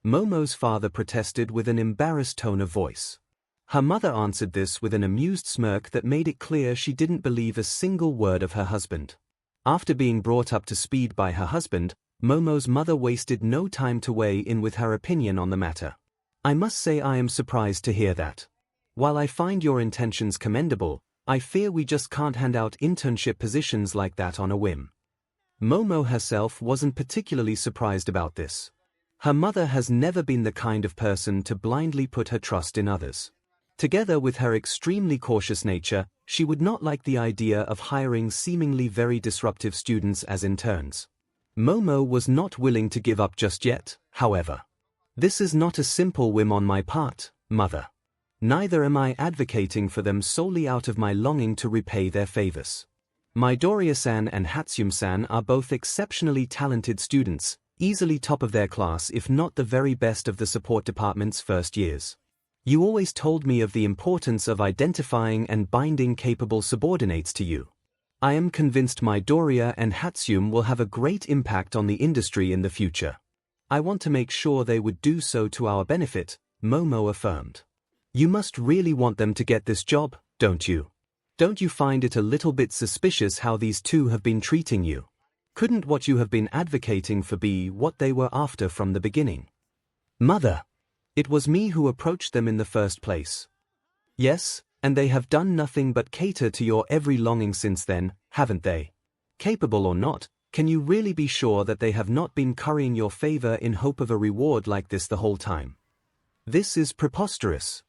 Momo's father protested with an embarrassed tone of voice. Her mother answered this with an amused smirk that made it clear she didn't believe a single word of her husband. After being brought up to speed by her husband, Momo's mother wasted no time to weigh in with her opinion on the matter. I must say I am surprised to hear that. While I find your intentions commendable, I fear we just can't hand out internship positions like that on a whim. Momo herself wasn't particularly surprised about this. Her mother has never been the kind of person to blindly put her trust in others. Together with her extremely cautious nature, she would not like the idea of hiring seemingly very disruptive students as interns. Momo was not willing to give up just yet, however. This is not a simple whim on my part, mother. Neither am I advocating for them solely out of my longing to repay their favors. Midoriya-san and Hatsune-san are both exceptionally talented students, easily top of their class if not the very best of the support department's first years. You always told me of the importance of identifying and binding capable subordinates to you. I am convinced Midoriya and Hatsune will have a great impact on the industry in the future. I want to make sure they would do so to our benefit, Momo affirmed. You must really want them to get this job, don't you? Don't you find it a little bit suspicious how these two have been treating you? Couldn't what you have been advocating for be what they were after from the beginning? Mother, it was me who approached them in the first place. Yes, and they have done nothing but cater to your every longing since then, haven't they? Capable or not, can you really be sure that they have not been currying your favor in hope of a reward like this the whole time? This is preposterous.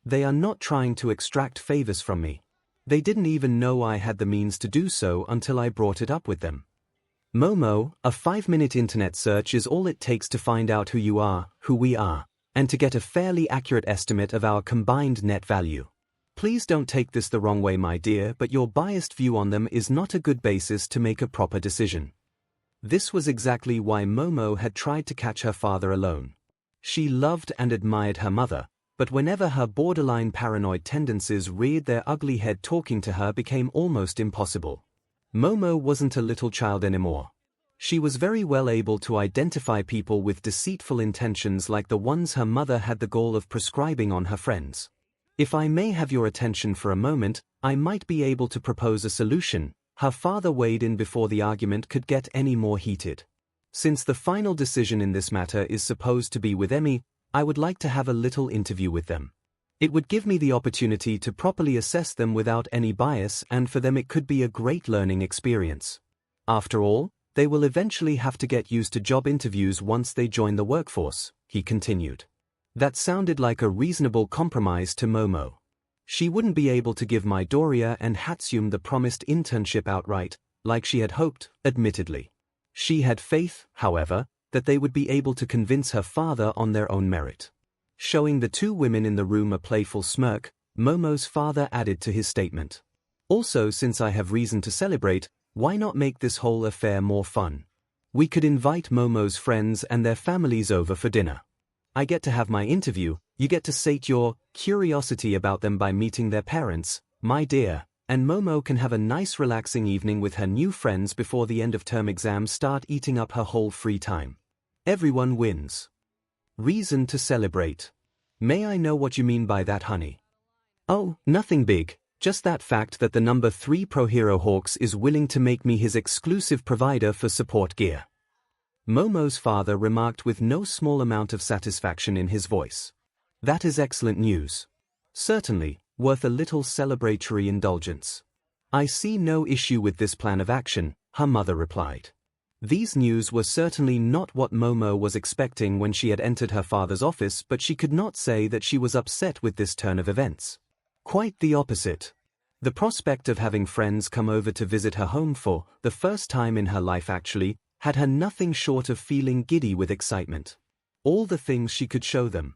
They are not trying to extract favors from me. They didn't even know I had the means to do so until I brought it up with them. Momo, a 5-minute internet search is all it takes to find out who you are, who we are, and to get a fairly accurate estimate of our combined net value. Please don't take this the wrong way, my dear, but your biased view on them is not a good basis to make a proper decision. This was exactly why Momo had tried to catch her father alone. She loved and admired her mother, but whenever her borderline paranoid tendencies reared their ugly head, talking to her became almost impossible. Momo wasn't a little child anymore. She was very well able to identify people with deceitful intentions like the ones her mother had the goal of prescribing on her friends. If I may have your attention for a moment, I might be able to propose a solution. Her father weighed in before the argument could get any more heated. Since the final decision in this matter is supposed to be with Emi, I would like to have a little interview with them. It would give me the opportunity to properly assess them without any bias, and for them it could be a great learning experience. After all, they will eventually have to get used to job interviews once they join the workforce, he continued. That sounded like a reasonable compromise to Momo. She wouldn't be able to give Midoriya and Hatsune the promised internship outright, like she had hoped, admittedly. She had faith, however, that they would be able to convince her father on their own merit. Showing the two women in the room a playful smirk, Momo's father added to his statement. Also, since I have reason to celebrate, why not make this whole affair more fun? We could invite Momo's friends and their families over for dinner. I get to have my interview, you get to sate your curiosity about them by meeting their parents, my dear, and Momo can have a nice relaxing evening with her new friends before the end of term exams start eating up her whole free time. Everyone wins. Reason to celebrate. May I know what you mean by that, honey? Oh, nothing big, just that fact that the number 3 Pro Hero Hawks is willing to make me his exclusive provider for support gear. Momo's father remarked with no small amount of satisfaction in his voice. That is excellent news. Certainly, worth a little celebratory indulgence. I see no issue with this plan of action, her mother replied. These news were certainly not what Momo was expecting when she had entered her father's office, but she could not say that she was upset with this turn of events. Quite the opposite. The prospect of having friends come over to visit her home for the first time in her life actually had her nothing short of feeling giddy with excitement. All the things she could show them.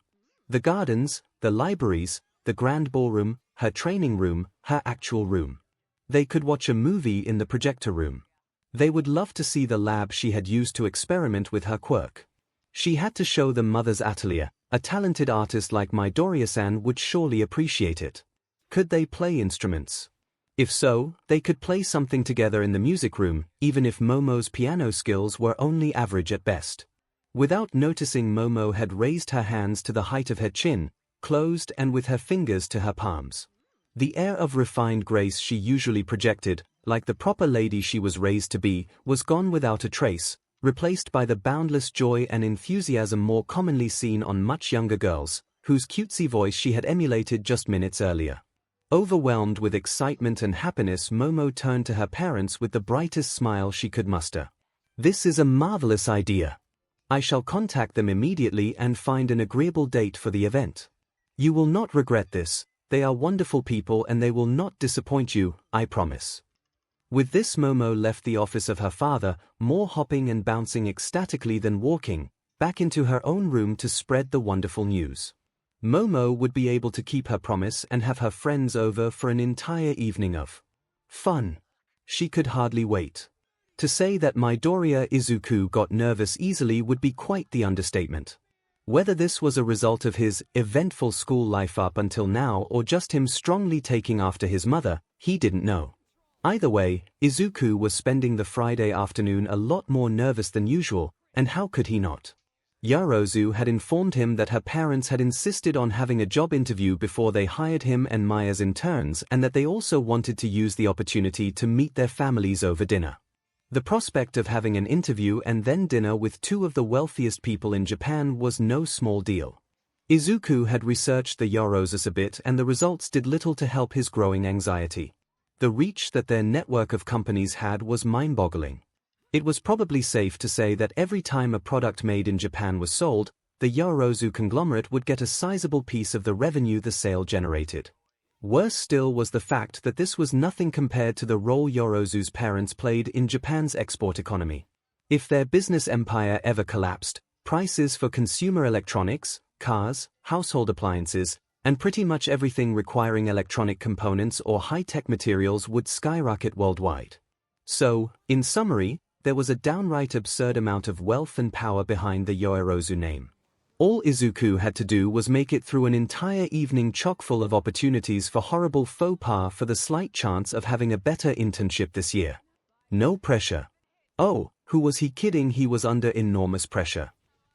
The gardens, the libraries, the grand ballroom, her training room, her actual room. They could watch a movie in the projector room. They would love to see the lab she had used to experiment with her quirk. She had to show them Mother's atelier. A talented artist like Midoriya-san would surely appreciate it. Could they play instruments? If so, they could play something together in the music room, even if Momo's piano skills were only average at best. Without noticing, Momo had raised her hands to the height of her chin, closed and with her fingers to her palms. The air of refined grace she usually projected, like the proper lady she was raised to be, was gone without a trace, replaced by the boundless joy and enthusiasm more commonly seen on much younger girls, whose cutesy voice she had emulated just minutes earlier. Overwhelmed with excitement and happiness, Momo turned to her parents with the brightest smile she could muster. This is a marvelous idea. I shall contact them immediately and find an agreeable date for the event. You will not regret this. They are wonderful people and they will not disappoint you, I promise. With this, Momo left the office of her father, more hopping and bouncing ecstatically than walking, back into her own room to spread the wonderful news. Momo would be able to keep her promise and have her friends over for an entire evening of fun. She could hardly wait. To say that Midoriya Izuku got nervous easily would be quite the understatement. Whether this was a result of his eventful school life up until now or just him strongly taking after his mother, he didn't know. Either way, Izuku was spending the Friday afternoon a lot more nervous than usual, and how could he not? Yorozu had informed him that her parents had insisted on having a job interview before they hired him and Mai as interns, and that they also wanted to use the opportunity to meet their families over dinner. The prospect of having an interview and then dinner with two of the wealthiest people in Japan was no small deal. Izuku had researched the Yorozus a bit, and the results did little to help his growing anxiety. The reach that their network of companies had was mind-boggling. It was probably safe to say that every time a product made in Japan was sold, the Yorozu conglomerate would get a sizable piece of the revenue the sale generated. Worse still was the fact that this was nothing compared to the role Yorozu's parents played in Japan's export economy. If their business empire ever collapsed, prices for consumer electronics, cars, household appliances, and pretty much everything requiring electronic components or high-tech materials would skyrocket worldwide. So, in summary, there was a downright absurd amount of wealth and power behind the Yorozu name. All Izuku had to do was make it through an entire evening chock full of opportunities for horrible faux pas for the slight chance of having a better internship this year. No pressure. Oh, who was he kidding? He was under enormous pressure.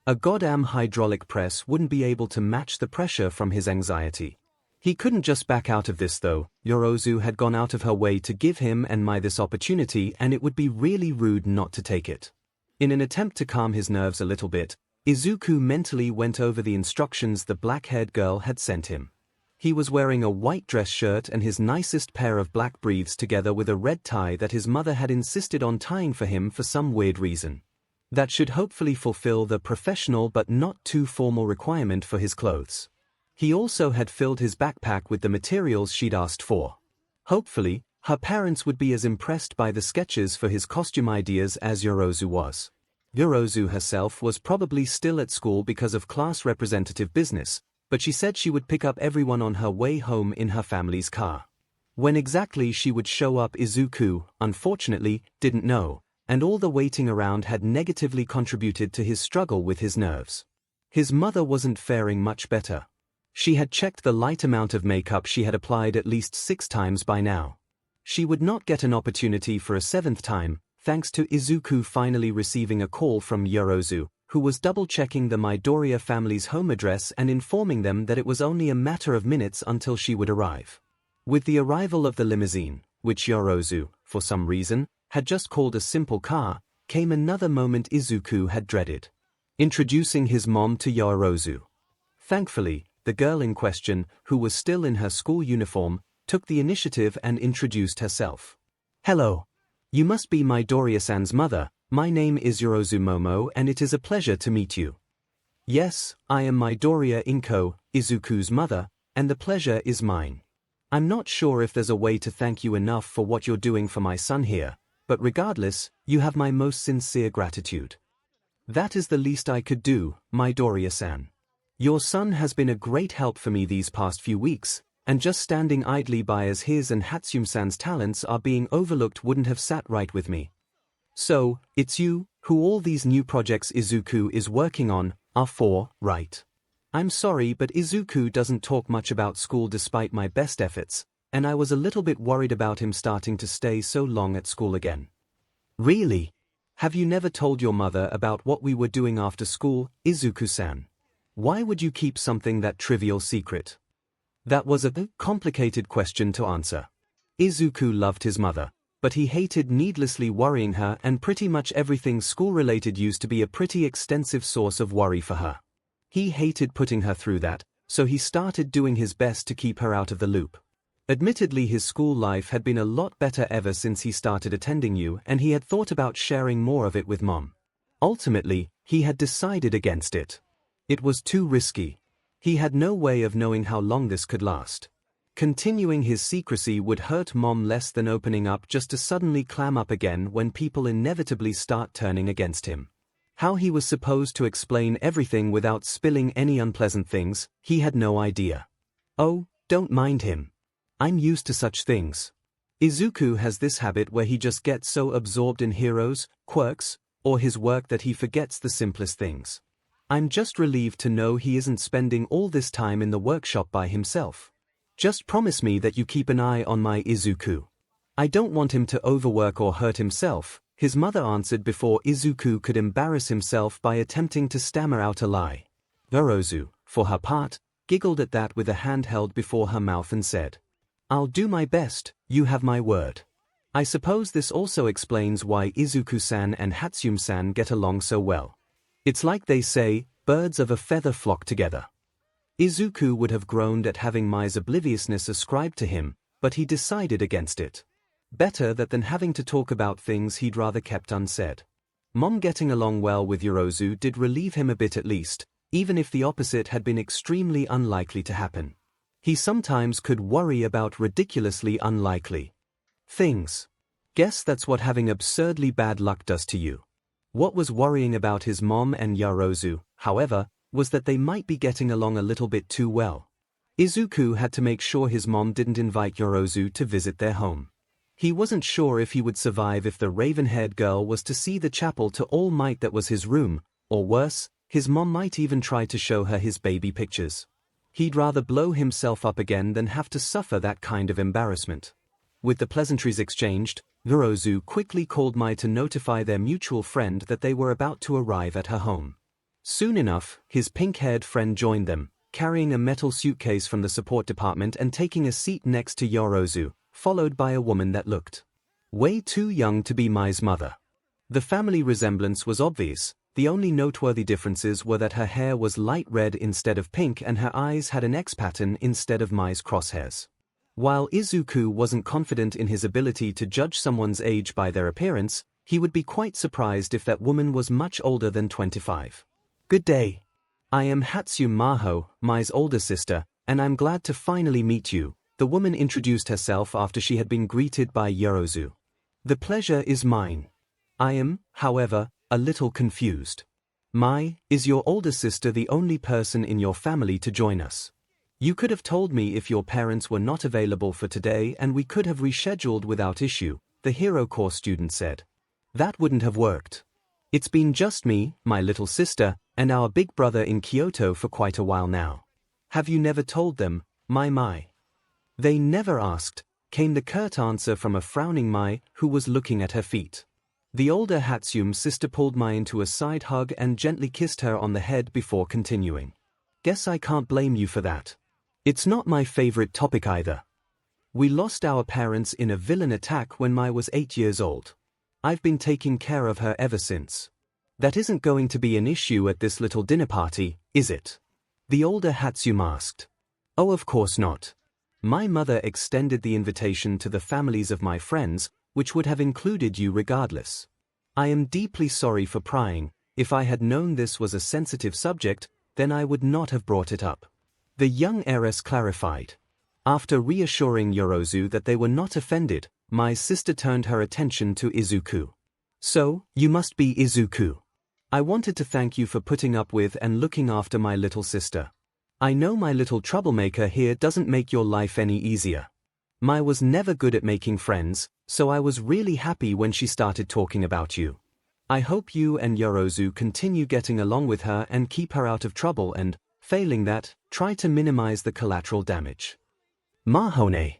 A goddamn hydraulic press wouldn't be able to match the pressure from his anxiety. He couldn't just back out of this though. Yorozu had gone out of her way to give him and Mai this opportunity, and it would be really rude not to take it. In an attempt to calm his nerves a little bit, Izuku mentally went over the instructions the black-haired girl had sent him. He was wearing a white dress shirt and his nicest pair of black briefs together with a red tie that his mother had insisted on tying for him for some weird reason. That should hopefully fulfill the professional but not too formal requirement for his clothes. He also had filled his backpack with the materials she'd asked for. Hopefully, her parents would be as impressed by the sketches for his costume ideas as Yorozu was. Yorozu herself was probably still at school because of class representative business, but she said she would pick up everyone on her way home in her family's car. When exactly she would show up, Izuku, unfortunately, didn't know, and all the waiting around had negatively contributed to his struggle with his nerves. His mother wasn't faring much better. She had checked the light amount of makeup she had applied at least 6 times by now. She would not get an opportunity for a 7th time, thanks to Izuku finally receiving a call from Yorozu, who was double-checking the Midoriya family's home address and informing them that it was only a matter of minutes until she would arrive. With the arrival of the limousine, which Yorozu, for some reason, had just called a simple car, came another moment Izuku had dreaded. Introducing his mom to Yorozu. Thankfully, the girl in question, who was still in her school uniform, took the initiative and introduced herself. "Hello. You must be Midoriya-san's mother. My name is Yorozu Momo and it is a pleasure to meet you." "Yes, I am Midoriya 𝐒𝐭, Izuku's mother, and the pleasure is mine. I'm not sure if there's a way to thank you enough for what you're doing for my son here, but regardless, you have my most sincere gratitude." "That is the least I could do, Midoriya-san. Your son has been a great help for me these past few weeks, and just standing idly by as his and Hatsume-san's talents are being overlooked wouldn't have sat right with me." "So, it's you, who all these new projects Izuku is working on, are for, right? I'm sorry, but Izuku doesn't talk much about school despite my best efforts, and I was a little bit worried about him starting to stay so long at school again." "Really? Have you never told your mother about what we were doing after school, Izuku-san? Why would you keep something that trivial secret?" That was a complicated question to answer. Izuku loved his mother, but he hated needlessly worrying her, and pretty much everything school-related used to be a pretty extensive source of worry for her. He hated putting her through that, so he started doing his best to keep her out of the loop. Admittedly, his school life had been a lot better ever since he started attending U, and he had thought about sharing more of it with Mom. Ultimately, he had decided against it. It was too risky. He had no way of knowing how long this could last. Continuing his secrecy would hurt Mom less than opening up just to suddenly clam up again when people inevitably start turning against him. How he was supposed to explain everything without spilling any unpleasant things, he had no idea. Oh, don't mind him. I'm used to such things. Izuku has this habit where he just gets so absorbed in heroes, quirks, or his work that he forgets the simplest things. I'm just relieved to know he isn't spending all this time in the workshop by himself. Just promise me that you keep an eye on my Izuku. I don't want him to overwork or hurt himself, his mother answered before Izuku could embarrass himself by attempting to stammer out a lie. Yorozu, for her part, giggled at that with a hand held before her mouth and said, "I'll do my best, you have my word." I suppose this also explains why Izuku-san and Hatsume-san get along so well. It's like they say, birds of a feather flock together. Izuku would have groaned at having Mai's obliviousness ascribed to him, but he decided against it. Better that than having to talk about things he'd rather kept unsaid. Mom getting along well with Yorozu did relieve him a bit at least, even if the opposite had been extremely unlikely to happen. He sometimes could worry about ridiculously unlikely things. Guess that's what having absurdly bad luck does to you. What was worrying about his mom and Yorozu, however, was that they might be getting along a little bit too well. Izuku had to make sure his mom didn't invite Yorozu to visit their home. He wasn't sure if he would survive if the raven-haired girl was to see the chapel to all might that was his room, or worse, his mom might even try to show her his baby pictures. He'd rather blow himself up again than have to suffer that kind of embarrassment. With the pleasantries exchanged, Yorozu quickly called Mai to notify their mutual friend that they were about to arrive at her home. Soon enough, his pink-haired friend joined them, carrying a metal suitcase from the support department and taking a seat next to Yorozu, followed by a woman that looked way too young to be Mai's mother. The family resemblance was obvious. The only noteworthy differences were that her hair was light red instead of pink and her eyes had an X pattern instead of Mai's crosshairs. While Izuku wasn't confident in his ability to judge someone's age by their appearance, he would be quite surprised if that woman was much older than 25. "Good day. I am Hatsume Maho, Mai's older sister, and I'm glad to finally meet you," the woman introduced herself after she had been greeted by Yorozu. "The pleasure is mine. I am, however, a little confused. Mai, is your older sister the only person in your family to join us? You could have told me if your parents were not available for today and we could have rescheduled without issue," the Hero Corps student said. "That wouldn't have worked. It's been just me, my little sister, and our big brother in Kyoto for quite a while now. Have you never told them, Mai?" "They never asked," came the curt answer from a frowning Mai who was looking at her feet. The older Hatsume's sister pulled Mai into a side hug and gently kissed her on the head before continuing. "Guess I can't blame you for that. It's not my favorite topic either. We lost our parents in a villain attack when Mai was 8 years old. I've been taking care of her ever since. That isn't going to be an issue at this little dinner party, is it?" the older Hatsume asked. "Oh, of course not. My mother extended the invitation to the families of my friends, which would have included you regardless. I am deeply sorry for prying. If I had known this was a sensitive subject, then I would not have brought it up," the young heiress clarified. After reassuring Yorozu that they were not offended, Mai's sister turned her attention to Izuku. "So, you must be Izuku. I wanted to thank you for putting up with and looking after my little sister. I know my little troublemaker here doesn't make your life any easier. Mai was never good at making friends, so I was really happy when she started talking about you. I hope you and Yorozu continue getting along with her and keep her out of trouble and, failing that, try to minimize the collateral damage. Mahone.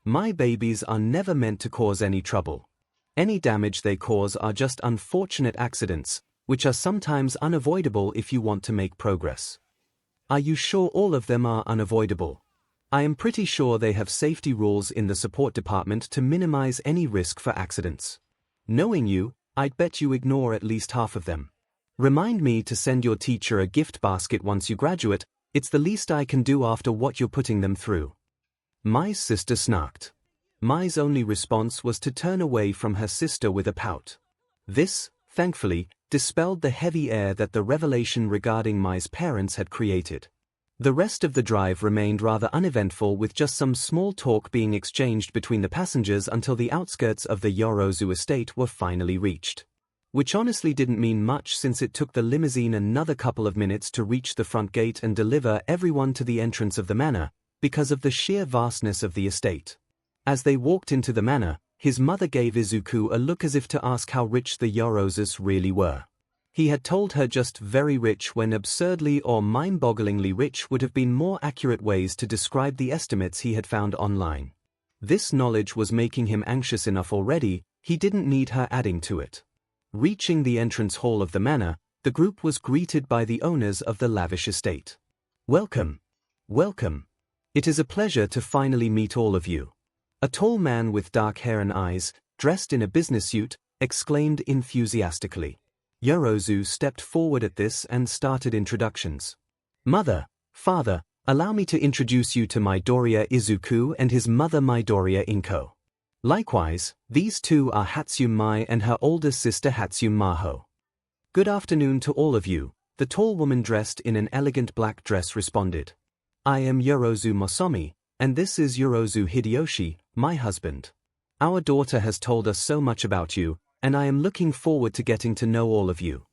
My babies are never meant to cause any trouble. Any damage they cause are just unfortunate accidents, which are sometimes unavoidable if you want to make progress." "Are you sure all of them are unavoidable?" "I am pretty sure they have safety rules in the support department to minimize any risk for accidents. Knowing you, I'd bet you ignore at least half of them. Remind me to send your teacher a gift basket once you graduate. It's the least I can do after what you're putting them through." Mai's sister snarked. Mai's only response was to turn away from her sister with a pout. This, thankfully, dispelled the heavy air that the revelation regarding Mai's parents had created. The rest of the drive remained rather uneventful, with just some small talk being exchanged between the passengers until the outskirts of the Yorozu estate were finally reached. which honestly didn't mean much since it took the limousine another couple of minutes to reach the front gate and deliver everyone to the entrance of the manor, because of the sheer vastness of the estate. As they walked into the manor, his mother gave Izuku a look as if to ask how rich the Yorozas really were. He had told her just very rich when absurdly or mind-bogglingly rich would have been more accurate ways to describe the estimates he had found online. This knowledge was making him anxious enough already, he didn't need her adding to it. Reaching the entrance hall of the manor, the group was greeted by the owners of the lavish estate. "Welcome. Welcome. It is a pleasure to finally meet all of you." A tall man with dark hair and eyes, dressed in a business suit, exclaimed enthusiastically. Yorozu stepped forward at this and started introductions. "Mother, father, allow me to introduce you to Midoriya Izuku and his mother Midoriya Inko. Likewise, these two are Hatsume Mai and her older sister Hatsume Maho." "Good afternoon to all of you," the tall woman dressed in an elegant black dress responded. "I am Yorozu Mosomi, and this is Yorozu Hideyoshi, my husband. Our daughter has told us so much about you, and I am looking forward to getting to know all of you."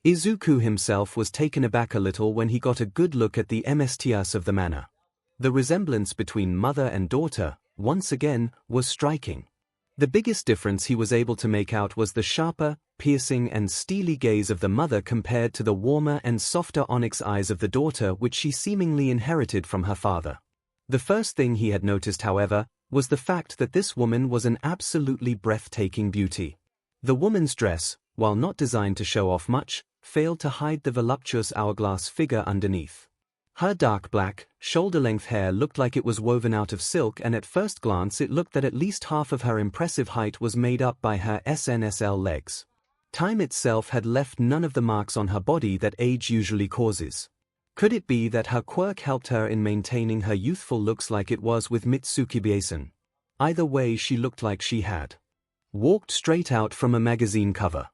Izuku himself was taken aback a little when he got a good look at the MSTS of the manor. The resemblance between mother and daughter, once again, was striking. The biggest difference he was able to make out was the sharper, piercing and steely gaze of the mother compared to the warmer and softer onyx eyes of the daughter which she seemingly inherited from her father. The first thing he had noticed, however, was the fact that this woman was an absolutely breathtaking beauty. The woman's dress, while not designed to show off much, failed to hide the voluptuous hourglass figure underneath. Her dark black, shoulder-length hair looked like it was woven out of silk, and at first glance it looked that at least half of her impressive height was made up by her SNSL legs. Time itself had left none of the marks on her body that age usually causes. Could it be that her quirk helped her in maintaining her youthful looks like it was with Mitsuki Byasen? Either way, she looked like she had walked straight out from a magazine cover,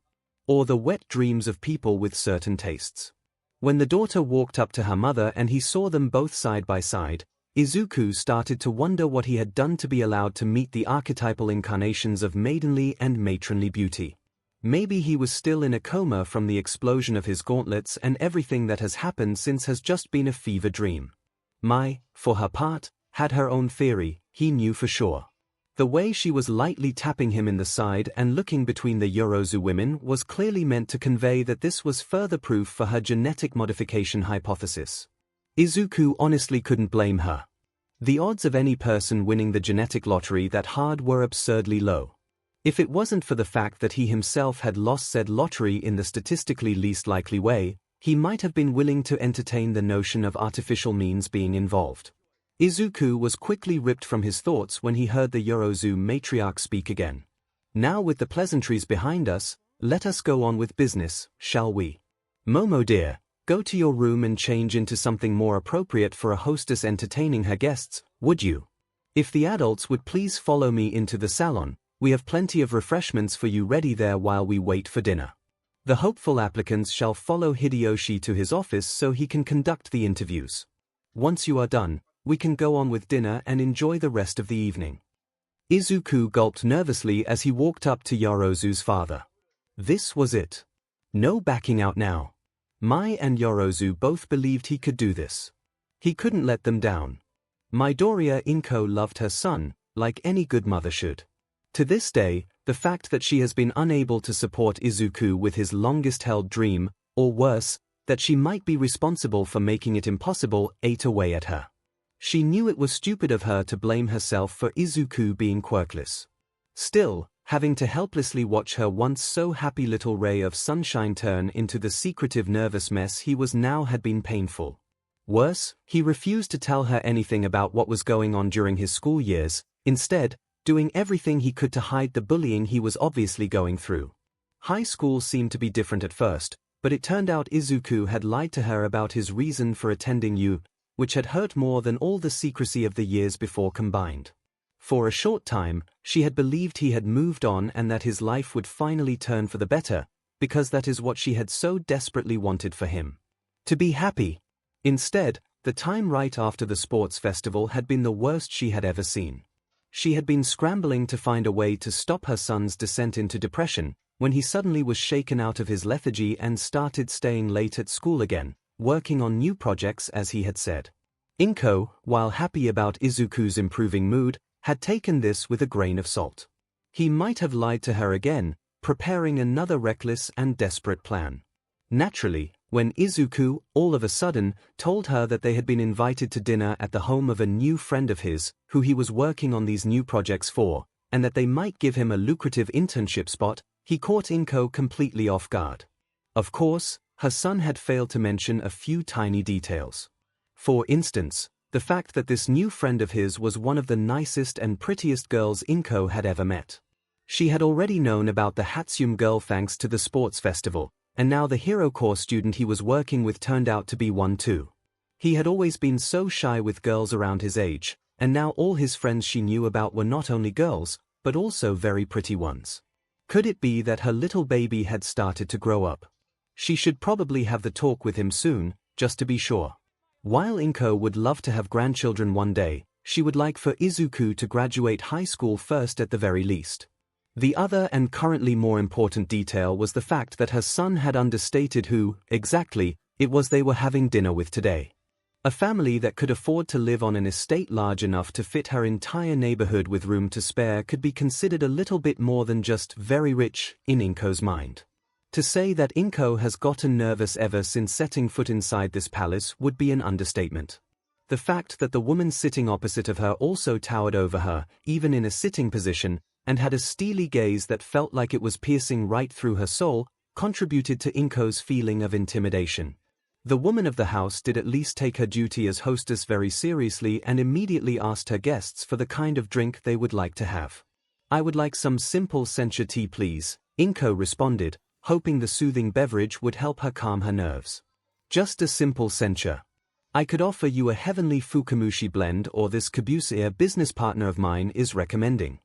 or the wet dreams of people with certain tastes. When the daughter walked up to her mother and he saw them both side by side, Izuku started to wonder what he had done to be allowed to meet the archetypal incarnations of maidenly and matronly beauty. Maybe he was still in a coma from the explosion of his gauntlets, and everything that has happened since has just been a fever dream. Mai, for her part, had her own theory, he knew for sure. The way she was lightly tapping him in the side and looking between the Yorozu women was clearly meant to convey that this was further proof for her genetic modification hypothesis. Izuku honestly couldn't blame her. The odds of any person winning the genetic lottery that hard were absurdly low. If it wasn't for the fact that he himself had lost said lottery in the statistically least likely way, he might have been willing to entertain the notion of artificial means being involved. Izuku was quickly ripped from his thoughts when he heard the Yorozu matriarch speak again. "Now with the pleasantries behind us, let us go on with business, shall we? Momo dear, go to your room and change into something more appropriate for a hostess entertaining her guests, would you? If the adults would please follow me into the salon, we have plenty of refreshments for you ready there while we wait for dinner. The hopeful applicants shall follow Hideyoshi to his office so he can conduct the interviews. Once you are done, we can go on with dinner and enjoy the rest of the evening." Izuku gulped nervously as he walked up to Yorozu's father. This was it. No backing out now. Mai and Yorozu both believed he could do this. He couldn't let them down. Midoriya Inko loved her son, like any good mother should. To this day, the fact that she has been unable to support Izuku with his longest-held dream, or worse, that she might be responsible for making it impossible, ate away at her. She knew it was stupid of her to blame herself for Izuku being quirkless. Still, having to helplessly watch her once so happy little ray of sunshine turn into the secretive nervous mess he was now had been painful. Worse, he refused to tell her anything about what was going on during his school years, instead, doing everything he could to hide the bullying he was obviously going through. High school seemed to be different at first, but it turned out Izuku had lied to her about his reason for attending U, which had hurt more than all the secrecy of the years before combined. For a short time, she had believed he had moved on and that his life would finally turn for the better, because that is what she had so desperately wanted for him. To be happy. Instead, the time right after the sports festival had been the worst she had ever seen. She had been scrambling to find a way to stop her son's descent into depression, when he suddenly was shaken out of his lethargy and started staying late at school again, working on new projects as he had said. 𝐒𝐭, while happy about Izuku's improving mood, had taken this with a grain of salt. He might have lied to her again, preparing another reckless and desperate plan. Naturally, when Izuku, all of a sudden, told her that they had been invited to dinner at the home of a new friend of his, who he was working on these new projects for, and that they might give him a lucrative internship spot, he caught 𝐒𝐭 completely off guard. Of course, her son had failed to mention a few tiny details. For instance, the fact that this new friend of his was one of the nicest and prettiest girls 𝐒𝐭 had ever met. She had already known about the 𝐒𝐻𝑒um girl thanks to the sports festival, and now the hero core student he was working with turned out to be one too. He had always been so shy with girls around his age, and now all his friends she knew about were not only girls, but also very pretty ones. Could it be that her little baby had started to grow up? She should probably have the talk with him soon, just to be sure. While 𝐒𝐭 would love to have grandchildren one day, she would like for Izuku to graduate high school first at the very least. The other and currently more important detail was the fact that her son had understated who, exactly, it was they were having dinner with today. A family that could afford to live on an estate large enough to fit her entire neighborhood with room to spare could be considered a little bit more than just very rich, in 𝐒𝐭's mind. To say that 𝐒𝐭 has gotten nervous ever since setting foot inside this palace would be an understatement. The fact that the woman sitting opposite of her also towered over her, even in a sitting position, and had a steely gaze that felt like it was piercing right through her soul, contributed to 𝐒�'s feeling of intimidation. The woman of the house did at least take her duty as hostess very seriously and immediately asked her guests for the kind of drink they would like to have. "I would like some simple sencha tea please," 𝐒𝐭 responded, hoping the soothing beverage would help her calm her nerves. "Just a simple sencha. I could offer you a heavenly fukamushi blend or this 𝐒𝐽𝐽 a business partner of mine is recommending.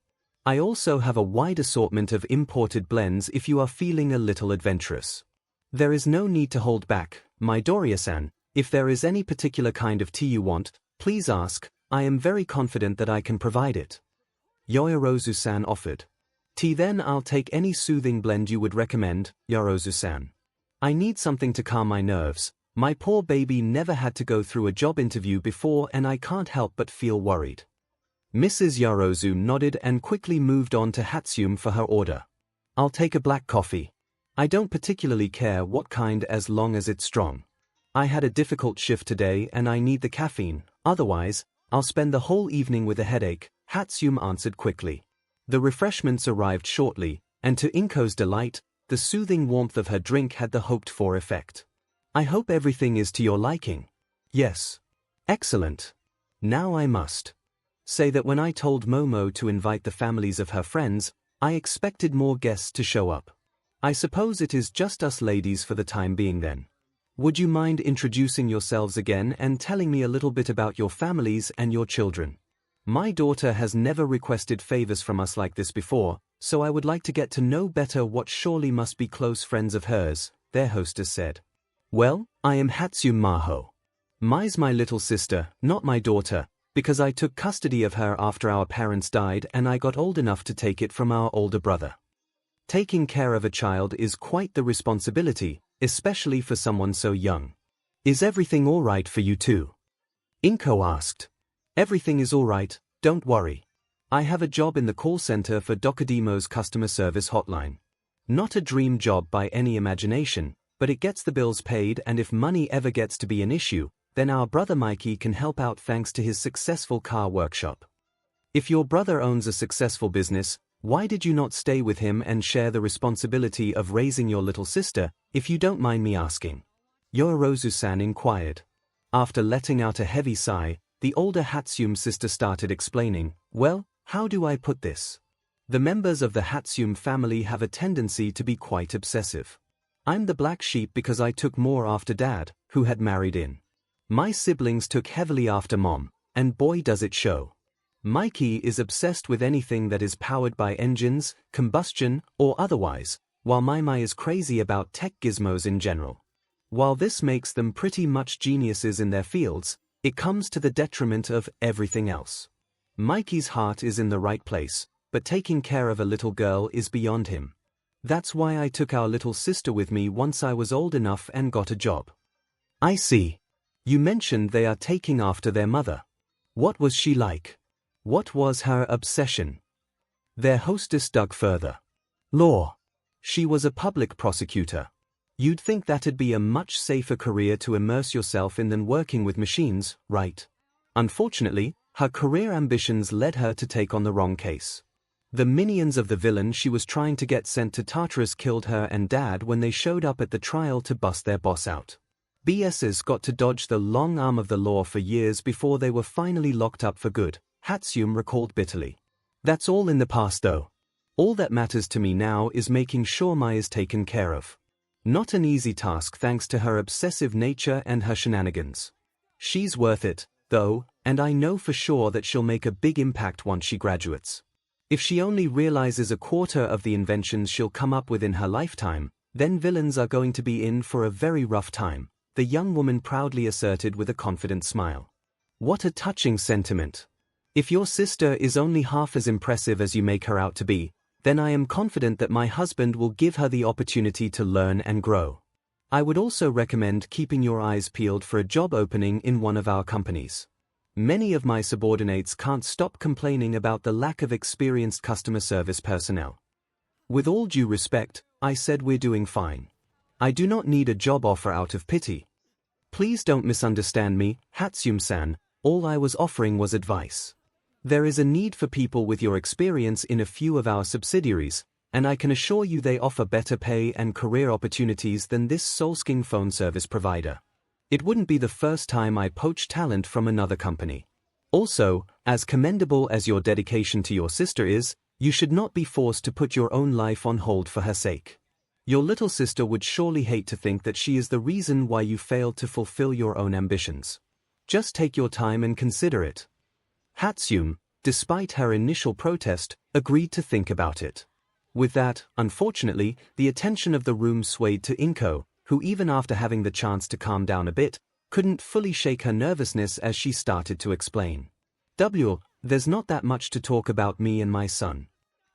I also have a wide assortment of imported blends if you are feeling a little adventurous. There is no need to hold back, Midoriya-san. If there is any particular kind of tea you want, please ask, I am very confident that I can provide it." Yororozu-san offered. "Tea then I'll take any soothing blend you would recommend, Yororozu-san. I need something to calm my nerves. My poor baby never had to go through a job interview before and I can't help but feel worried." Mrs. Yororozu nodded and quickly moved on to 𝐻𝐻𝑒um for her order. "I'll take a black coffee. I don't particularly care what kind as long as it's strong. I had a difficult shift today and I need the caffeine, otherwise, I'll spend the whole evening with a headache," 𝐻𝐻𝑒um answered quickly. The refreshments arrived shortly, and to 𝐒𝐭's delight, the soothing warmth of her drink had the hoped-for effect. "I hope everything is to your liking." "Yes." "Excellent. Now I must say that when I told Momo to invite the families of her friends, I expected more guests to show up. I suppose it is just us ladies for the time being then. Would you mind introducing yourselves again and telling me a little bit about your families and your children? My daughter has never requested favors from us like this before, so I would like to get to know better what surely must be close friends of hers," their hostess said. "Well, I am 𝐻𝐻𝑒um Maho. Mai's my little sister, not my daughter, because I took custody of her after our parents died and I got old enough to take it from our older brother. Taking care of a child is quite the responsibility, especially for someone so young. Is everything all right for you too?" 𝐒𝐭 asked. "Everything is all right, don't worry. I have a job in the call center for Dokudimo's customer service hotline. Not a dream job by any imagination, but it gets the bills paid, and if money ever gets to be an issue, then our brother Mikey can help out thanks to his successful car workshop. If your brother owns a successful business, why did you not stay with him and share the responsibility of raising your little sister, if you don't mind me asking?" Yororozu-san inquired. After letting out a heavy sigh, the older 𝐻𝐻𝑒um sister started explaining, "Well, how do I put this? The members of the 𝐻𝐻𝑒um family have a tendency to be quite obsessive. I'm the black sheep because I took more after Dad, who had married in. My siblings took heavily after Mom, and boy does it show. Mikey is obsessed with anything that is powered by engines, combustion, or otherwise, while Mai is crazy about tech gizmos in general. While this makes them pretty much geniuses in their fields, it comes to the detriment of everything else. Mikey's heart is in the right place, but taking care of a little girl is beyond him. That's why I took our little sister with me once I was old enough and got a job. I see. You mentioned they are taking after their mother. What was she like? What was her obsession? Their hostess dug further. Law. She was a public prosecutor. You'd think that'd be a much safer career to immerse yourself in than working with machines, right? Unfortunately, her career ambitions led her to take on the wrong case. The minions of the villain she was trying to get sent to Tartarus killed her and Dad when they showed up at the trial to bust their boss out. BS's got to dodge the long arm of the law for years before they were finally locked up for good, Hatsum recalled bitterly. That's all in the past though. All that matters to me now is making sure Mai is taken care of. Not an easy task thanks to her obsessive nature and her shenanigans. She's worth it, though, and I know for sure that she'll make a big impact once she graduates. If she only realizes a quarter of the inventions she'll come up with in her lifetime, then villains are going to be in for a very rough time, the young woman proudly asserted with a confident smile. What a touching sentiment. If your sister is only half as impressive as you make her out to be, then I am confident that my husband will give her the opportunity to learn and grow. I would also recommend keeping your eyes peeled for a job opening in one of our companies. Many of my subordinates can't stop complaining about the lack of experienced customer service personnel. With all due respect, I said we're doing fine. I do not need a job offer out of pity. Please don't misunderstand me, Hatsum-san, all I was offering was advice. There is a need for people with your experience in a few of our subsidiaries, and I can assure you they offer better pay and career opportunities than this 𝐒𝐿 phone service provider. It wouldn't be the first time I poached talent from another company. Also, as commendable as your dedication to your sister is, you should not be forced to put your own life on hold for her sake. Your little sister would surely hate to think that she is the reason why you failed to fulfill your own ambitions. Just take your time and consider it. Hatsum, despite her initial protest, agreed to think about it. With that, unfortunately, the attention of the room swayed to 𝐒𝐿, who even after having the chance to calm down a bit, couldn't fully shake her nervousness as she started to explain. There's not that much to talk about me and my son.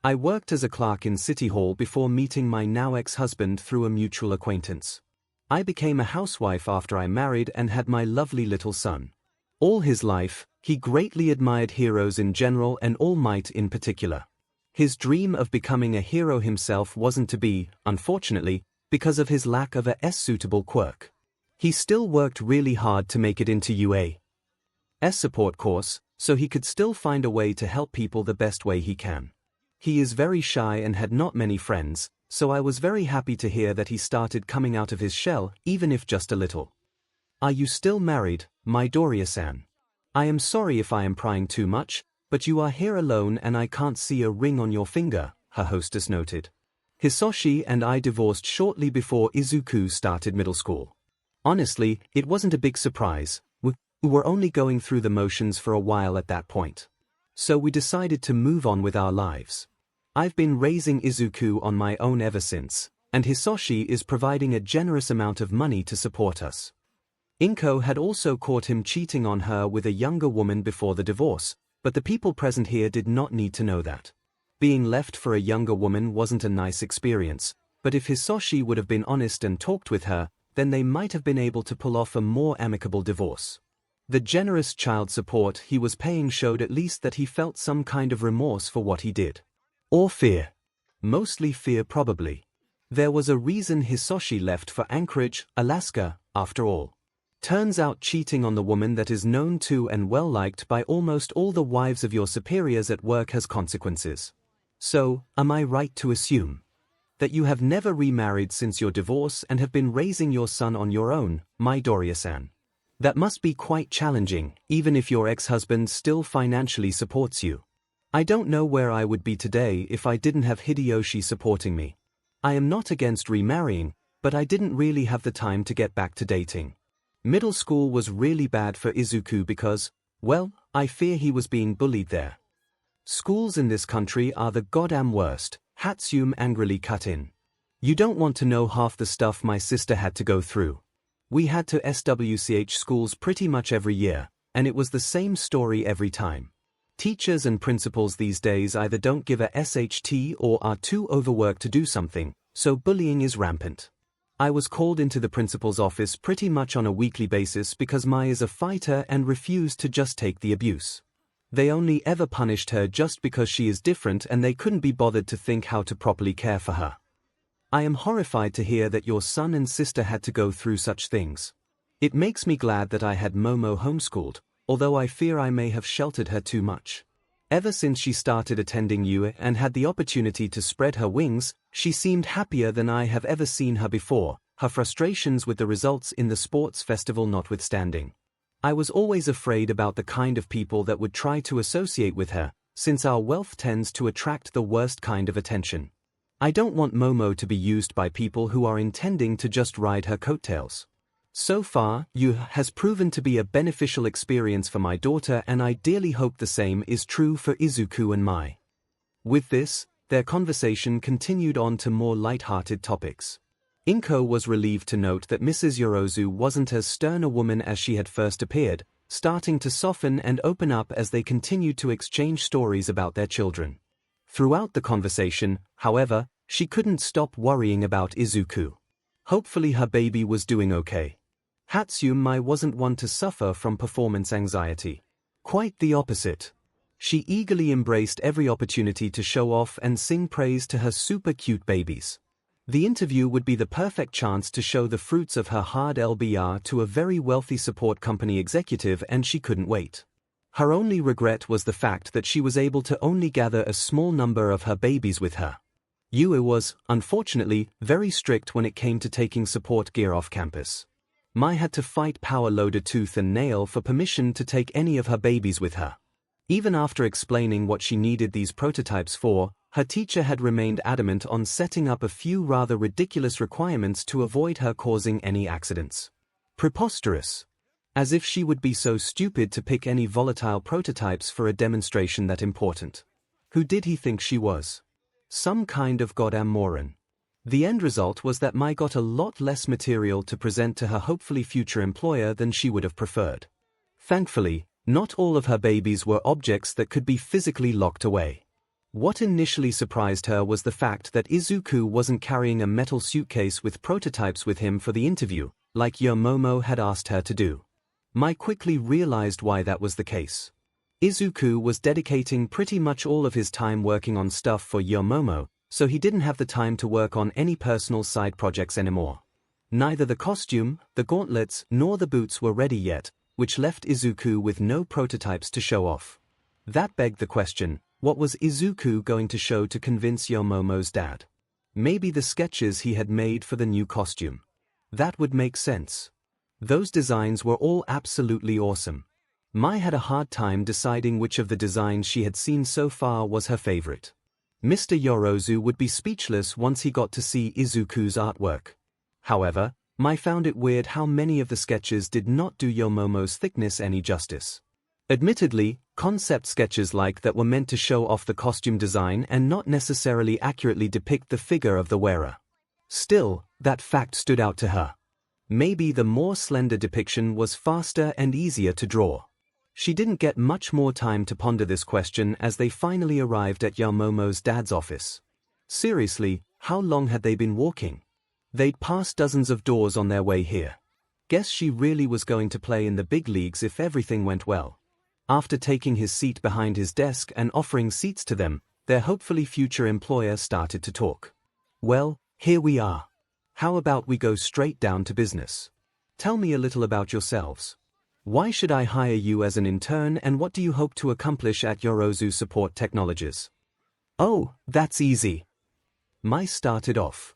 I worked as a clerk in City Hall before meeting my now ex-husband through a mutual acquaintance. I became a housewife after I married and had my lovely little son. All his life, he greatly admired heroes in general and All Might in particular. His dream of becoming a hero himself wasn't to be, unfortunately, because of his lack of a suitable quirk. He still worked really hard to make it into UA's support course, so he could still find a way to help people the best way he can. He is very shy and had not many friends, so I was very happy to hear that he started coming out of his shell, even if just a little. Are you still married, Midoriya-san? I am sorry if I am prying too much, but you are here alone and I can't see a ring on your finger, her hostess noted. Hisoshi and I divorced shortly before Izuku started middle school. Honestly, it wasn't a big surprise. We were only going through the motions for a while at that point. So we decided to move on with our lives. I've been raising Izuku on my own ever since, and Hisoshi is providing a generous amount of money to support us. 𝐒𝐿 had also caught him cheating on her with a younger woman before the divorce, but the people present here did not need to know that. Being left for a younger woman wasn't a nice experience, but if Hisoshi would have been honest and talked with her, then they might have been able to pull off a more amicable divorce. The generous child support he was paying showed at least that he felt some kind of remorse for what he did. Or fear. Mostly fear probably. There was a reason Hisoshi left for Anchorage, Alaska, after all. Turns out cheating on the woman that is known to and well liked by almost all the wives of your superiors at work has consequences. So, am I right to assume that you have never remarried since your divorce and have been raising your son on your own, Midoriya-san? That must be quite challenging, even if your ex-husband still financially supports you. I don't know where I would be today if I didn't have Hideyoshi supporting me. I am not against remarrying, but I didn't really have the time to get back to dating. Middle school was really bad for Izuku because, well, I fear he was being bullied there. Schools in this country are the goddamn worst, Hatsum angrily cut in. You don't want to know half the stuff my sister had to go through. We had to SWCH schools pretty much every year, and it was the same story every time. Teachers and principals these days either don't give a SHT or are too overworked to do something, so bullying is rampant. I was called into the principal's office pretty much on a weekly basis because Mai is a fighter and refused to just take the abuse. They only ever punished her just because she is different and they couldn't be bothered to think how to properly care for her. I am horrified to hear that your son and sister had to go through such things. It makes me glad that I had Momo homeschooled, although I fear I may have sheltered her too much. Ever since she started attending UA and had the opportunity to spread her wings, she seemed happier than I have ever seen her before, her frustrations with the results in the sports festival notwithstanding. I was always afraid about the kind of people that would try to associate with her, since our wealth tends to attract the worst kind of attention. I don't want Momo to be used by people who are intending to just ride her coattails. So far, UA has proven to be a beneficial experience for my daughter, and I dearly hope the same is true for Izuku and Mai. With this, their conversation continued on to more light-hearted topics. Inko was relieved to note that Mrs. Yorozu wasn't as stern a woman as she had first appeared, starting to soften and open up as they continued to exchange stories about their children. Throughout the conversation, however, she couldn't stop worrying about Izuku. Hopefully her baby was doing okay. Hatsune Mai wasn't one to suffer from performance anxiety. Quite the opposite. She eagerly embraced every opportunity to show off and sing praise to her super cute babies. The interview would be the perfect chance to show the fruits of her hard LBR to a very wealthy support company executive, and she couldn't wait. Her only regret was the fact that she was able to only gather a small number of her babies with her. UA was, unfortunately, very strict when it came to taking support gear off campus. Mai had to fight Power Loader tooth and nail for permission to take any of her babies with her. Even after explaining what she needed these prototypes for, her teacher had remained adamant on setting up a few rather ridiculous requirements to avoid her causing any accidents. Preposterous. As if she would be so stupid to pick any volatile prototypes for a demonstration that important. Who did he think she was? Some kind of goddamn moron. The end result was that Mai got a lot less material to present to her hopefully future employer than she would have preferred. Thankfully, not all of her babies were objects that could be physically locked away. What initially surprised her was the fact that Izuku wasn't carrying a metal suitcase with prototypes with him for the interview, like Momo had asked her to do. Mai quickly realized why that was the case. Izuku was dedicating pretty much all of his time working on stuff for Momo, so he didn't have the time to work on any personal side projects anymore. Neither the costume, the gauntlets, nor the boots were ready yet, which left Izuku with no prototypes to show off. That begged the question, what was Izuku going to show to convince Momo's dad? Maybe the sketches he had made for the new costume. That would make sense. Those designs were all absolutely awesome. Mai had a hard time deciding which of the designs she had seen so far was her favorite. Mr. Yorozu would be speechless once he got to see Izuku's artwork. However, Mai found it weird how many of the sketches did not do Momo's thickness any justice. Admittedly, concept sketches like that were meant to show off the costume design and not necessarily accurately depict the figure of the wearer. Still, that fact stood out to her. Maybe the more slender depiction was faster and easier to draw. She didn't get much more time to ponder this question as they finally arrived at Momo's dad's office. Seriously, how long had they been walking? They'd passed dozens of doors on their way here. Guess she really was going to play in the big leagues if everything went well. After taking his seat behind his desk and offering seats to them, their hopefully future employer started to talk. Well, here we are. How about we go straight down to business? Tell me a little about yourselves. Why should I hire you as an intern, and what do you hope to accomplish at Yorozu Support Technologies? Oh, that's easy. Mai started off.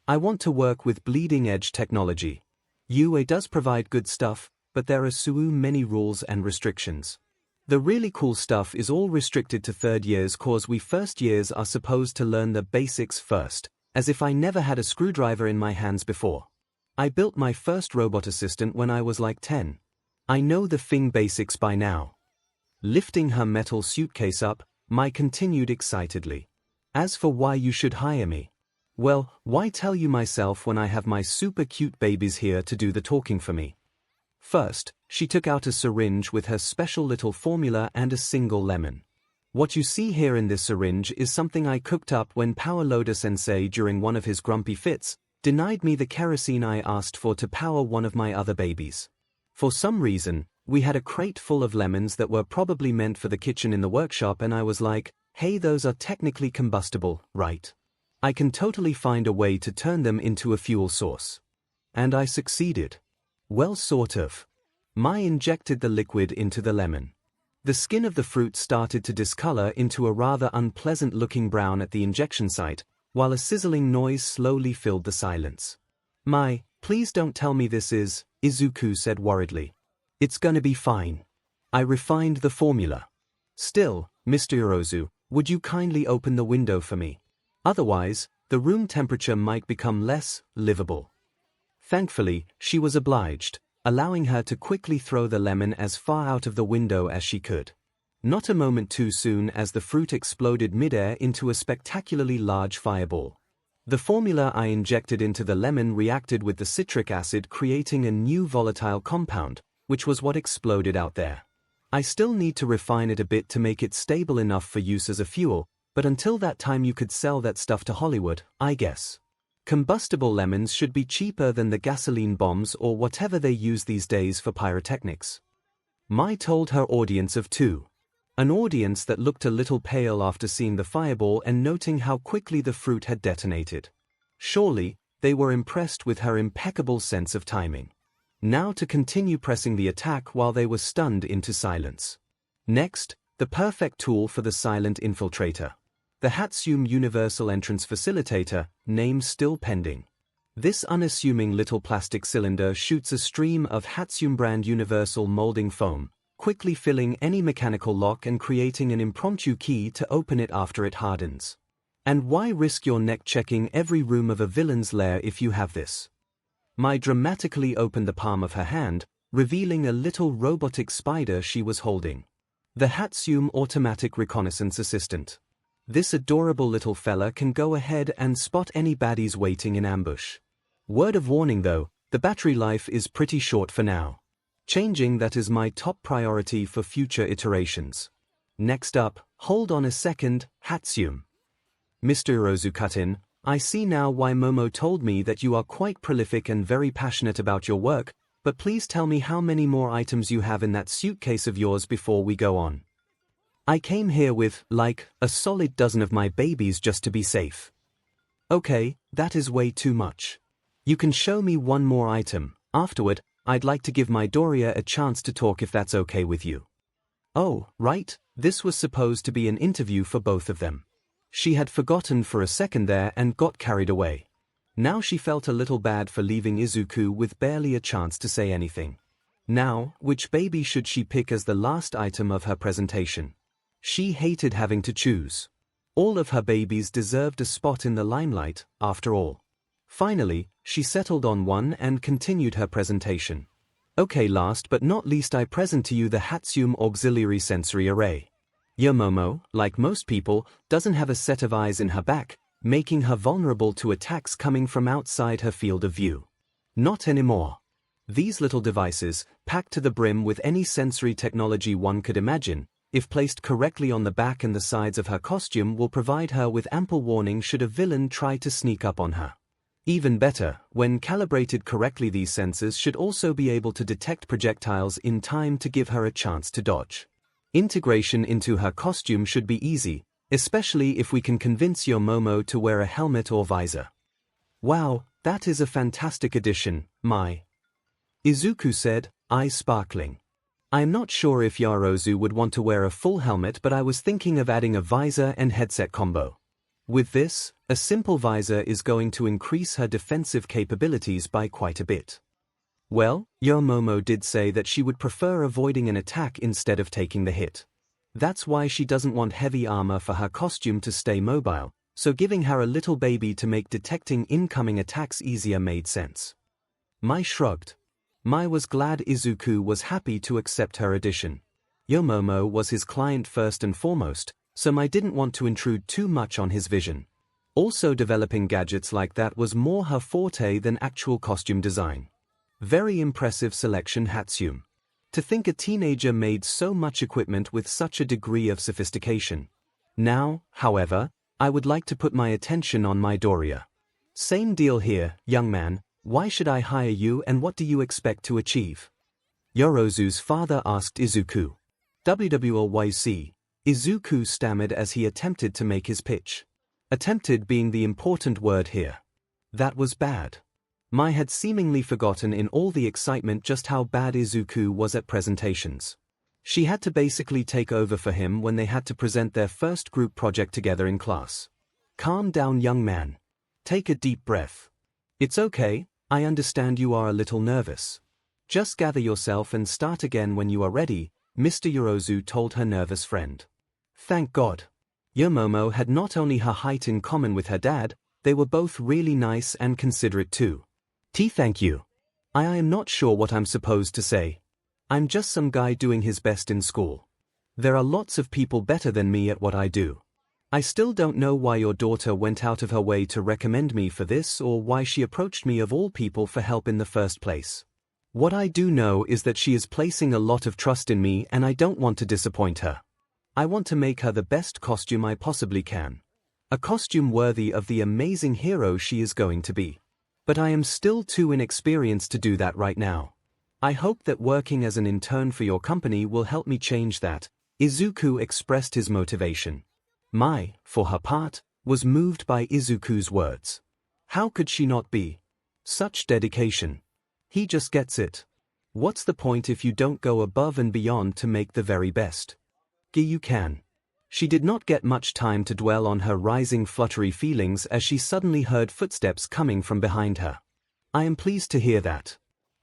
I want to work with bleeding-edge technology. UA does provide good stuff, but there are so many rules and restrictions. The really cool stuff is all restricted to third years cause we first years are supposed to learn the basics first, as if I never had a screwdriver in my hands before. I built my first robot assistant when I was like 10. I know the thing basics by now. Lifting her metal suitcase up, Mai continued excitedly. As for why you should hire me, well, why tell you myself when I have my super cute babies here to do the talking for me? First, she took out a syringe with her special little formula and a single lemon. What you see here in this syringe is something I cooked up when Power Loader Sensei, during one of his grumpy fits, denied me the kerosene I asked for to power one of my other babies. For some reason, we had a crate full of lemons that were probably meant for the kitchen in the workshop, and I was like, hey, those are technically combustible, right? I can totally find a way to turn them into a fuel source. And I succeeded. Well, sort of. I injected the liquid into the lemon. The skin of the fruit started to discolor into a rather unpleasant-looking brown at the injection site, while a sizzling noise slowly filled the silence. Please don't tell me this is, Izuku said worriedly. It's gonna be fine. I refined the formula. Still, Mr. Yorozu, would you kindly open the window for me? Otherwise, the room temperature might become less livable. Thankfully, she was obliged, allowing her to quickly throw the lemon as far out of the window as she could. Not a moment too soon, as the fruit exploded midair into a spectacularly large fireball. The formula I injected into the lemon reacted with the citric acid, creating a new volatile compound, which was what exploded out there. I still need to refine it a bit to make it stable enough for use as a fuel, but until that time you could sell that stuff to Hollywood, I guess. Combustible lemons should be cheaper than the gasoline bombs or whatever they use these days for pyrotechnics. Mai told her audience of two. An audience that looked a little pale after seeing the fireball and noting how quickly the fruit had detonated. Surely, they were impressed with her impeccable sense of timing. Now to continue pressing the attack while they were stunned into silence. Next, the perfect tool for the silent infiltrator. The 𝐒𝐻𝐈 Universal Entrance Facilitator, name still pending. This unassuming little plastic cylinder shoots a stream of 𝐻𝐈 brand universal molding foam, quickly filling any mechanical lock and creating an impromptu key to open it after it hardens. And why risk your neck checking every room of a villain's lair if you have this? Mai dramatically opened the palm of her hand, revealing a little robotic spider she was holding. The 𝐻𝐈 Automatic Reconnaissance Assistant. This adorable little fella can go ahead and spot any baddies waiting in ambush. Word of warning though, the battery life is pretty short for now. Changing that is my top priority for future iterations. Next up, hold on a second, 𝐻𝐈. Mr. Yorozu cut in, I see now why Momo told me that you are quite prolific and very passionate about your work, but please tell me how many more items you have in that suitcase of yours before we go on. I came here with, like, a solid dozen of my babies just to be safe. Okay, that is way too much. You can show me one more item. Afterward, I'd like to give my Doria a chance to talk if that's okay with you. Oh, right, this was supposed to be an interview for both of them. She had forgotten for a second there and got carried away. Now she felt a little bad for leaving Izuku with barely a chance to say anything. Now, which baby should she pick as the last item of her presentation? She hated having to choose. All of her babies deserved a spot in the limelight, after all. Finally, she settled on one and continued her presentation. Okay, last but not least I present to you the 𝐻𝐈 Auxiliary Sensory Array. Your Momo, like most people, doesn't have a set of eyes in her back, making her vulnerable to attacks coming from outside her field of view. Not anymore. These little devices, packed to the brim with any sensory technology one could imagine, if placed correctly on the back and the sides of her costume, will provide her with ample warning should a villain try to sneak up on her. Even better, when calibrated correctly, these sensors should also be able to detect projectiles in time to give her a chance to dodge. Integration into her costume should be easy, especially if we can convince your Momo to wear a helmet or visor. Wow, that is a fantastic addition, Mai. Izuku said, eyes sparkling. I am not sure if Yorozu would want to wear a full helmet, but I was thinking of adding a visor and headset combo. With this, a simple visor is going to increase her defensive capabilities by quite a bit. Well, your Momo did say that she would prefer avoiding an attack instead of taking the hit. That's why she doesn't want heavy armor for her costume to stay mobile, so giving her a little baby to make detecting incoming attacks easier made sense. Mai shrugged. Mai was glad Izuku was happy to accept her addition. Yomomo was his client first and foremost, so Mai didn't want to intrude too much on his vision. Also, developing gadgets like that was more her forte than actual costume design. Very impressive selection, 𝐻𝐈. To think a teenager made so much equipment with such a degree of sophistication. Now, however, I would like to put my attention on Midoriya. Same deal here, young man, why should I hire you and what do you expect to achieve? Yorozu's father asked Izuku. WWLYC. Izuku stammered as he attempted to make his pitch. Attempted being the important word here. That was bad. Mai had seemingly forgotten in all the excitement just how bad Izuku was at presentations. She had to basically take over for him when they had to present their first group project together in class. Calm down, young man. Take a deep breath. It's okay, I understand you are a little nervous. Just gather yourself and start again when you are ready, Mr. Yorozu told her nervous friend. Thank God. Momo had not only her height in common with her dad, they were both really nice and considerate too. Thank you. I am not sure what I'm supposed to say. I'm just some guy doing his best in school. There are lots of people better than me at what I do. I still don't know why your daughter went out of her way to recommend me for this or why she approached me of all people for help in the first place. What I do know is that she is placing a lot of trust in me and I don't want to disappoint her. I want to make her the best costume I possibly can. A costume worthy of the amazing hero she is going to be. But I am still too inexperienced to do that right now. I hope that working as an intern for your company will help me change that. Izuku expressed his motivation. Mai, for her part, was moved by Izuku's words. How could she not be? Such dedication. He just gets it. What's the point if you don't go above and beyond to make the very best? You can. She did not get much time to dwell on her rising fluttery feelings as she suddenly heard footsteps coming from behind her. I am pleased to hear that.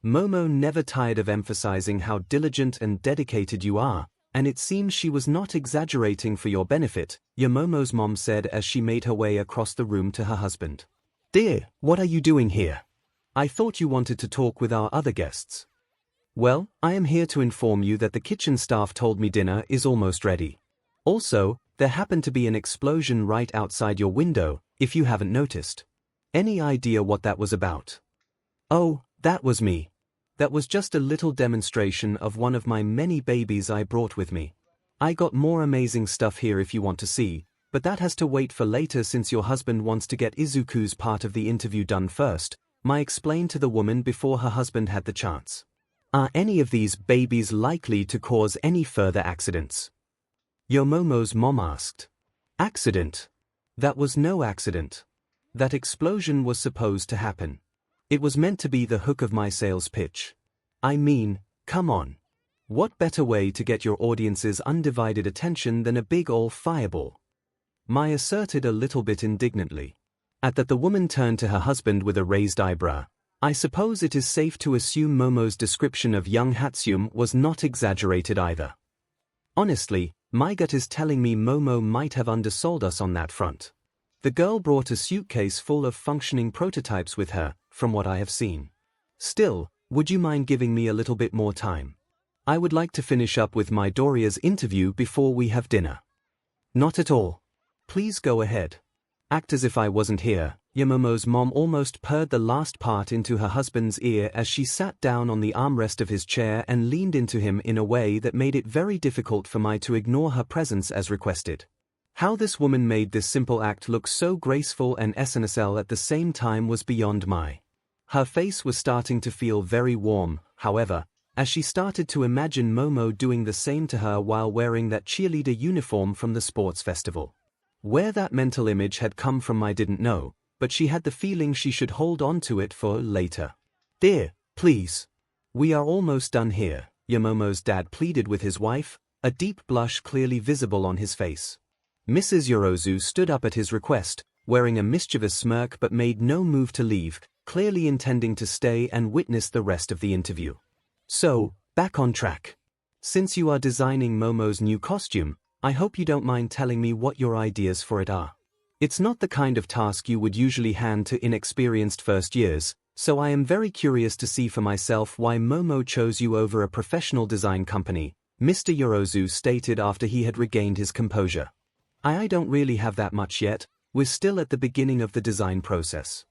Momo never tired of emphasizing how diligent and dedicated you are, and it seems she was not exaggerating for your benefit, Momo's mom said as she made her way across the room to her husband. Dear, what are you doing here? I thought you wanted to talk with our other guests. Well, I am here to inform you that the kitchen staff told me dinner is almost ready. Also, there happened to be an explosion right outside your window, if you haven't noticed. Any idea what that was about? Oh, that was me. That was just a little demonstration of one of my many babies I brought with me. I got more amazing stuff here if you want to see, but that has to wait for later since your husband wants to get Izuku's part of the interview done first, Mai explained to the woman before her husband had the chance. Are any of these babies likely to cause any further accidents? Momo's mom asked. Accident? That was no accident. That explosion was supposed to happen. It was meant to be the hook of my sales pitch. I mean, come on. What better way to get your audience's undivided attention than a big ol' fireball? Mai asserted a little bit indignantly. At that the woman turned to her husband with a raised eyebrow. I suppose it is safe to assume Momo's description of young Hatsune was not exaggerated either. Honestly, my gut is telling me Momo might have undersold us on that front. The girl brought a suitcase full of functioning prototypes with her, from what I have seen. Still, would you mind giving me a little bit more time? I would like to finish up with Midoriya's interview before we have dinner. Not at all. Please go ahead. Act as if I wasn't here. Momo's mom almost purred the last part into her husband's ear as she sat down on the armrest of his chair and leaned into him in a way that made it very difficult for Mai to ignore her presence as requested. How this woman made this simple act look so graceful and SNSL at the same time was beyond Mai. Her face was starting to feel very warm, however, as she started to imagine Momo doing the same to her while wearing that cheerleader uniform from the sports festival. Where that mental image had come from I didn't know, but she had the feeling she should hold on to it for later. Dear, please. We are almost done here, Momo's dad pleaded with his wife, a deep blush clearly visible on his face. Mrs. Yorozu stood up at his request, wearing a mischievous smirk but made no move to leave, clearly intending to stay and witness the rest of the interview. So, back on track. Since you are designing Momo's new costume, I hope you don't mind telling me what your ideas for it are. It's not the kind of task you would usually hand to inexperienced first years, so I am very curious to see for myself why Momo chose you over a professional design company, Mr. Yorozu stated after he had regained his composure. I don't really have that much yet, we're still at the beginning of the design process.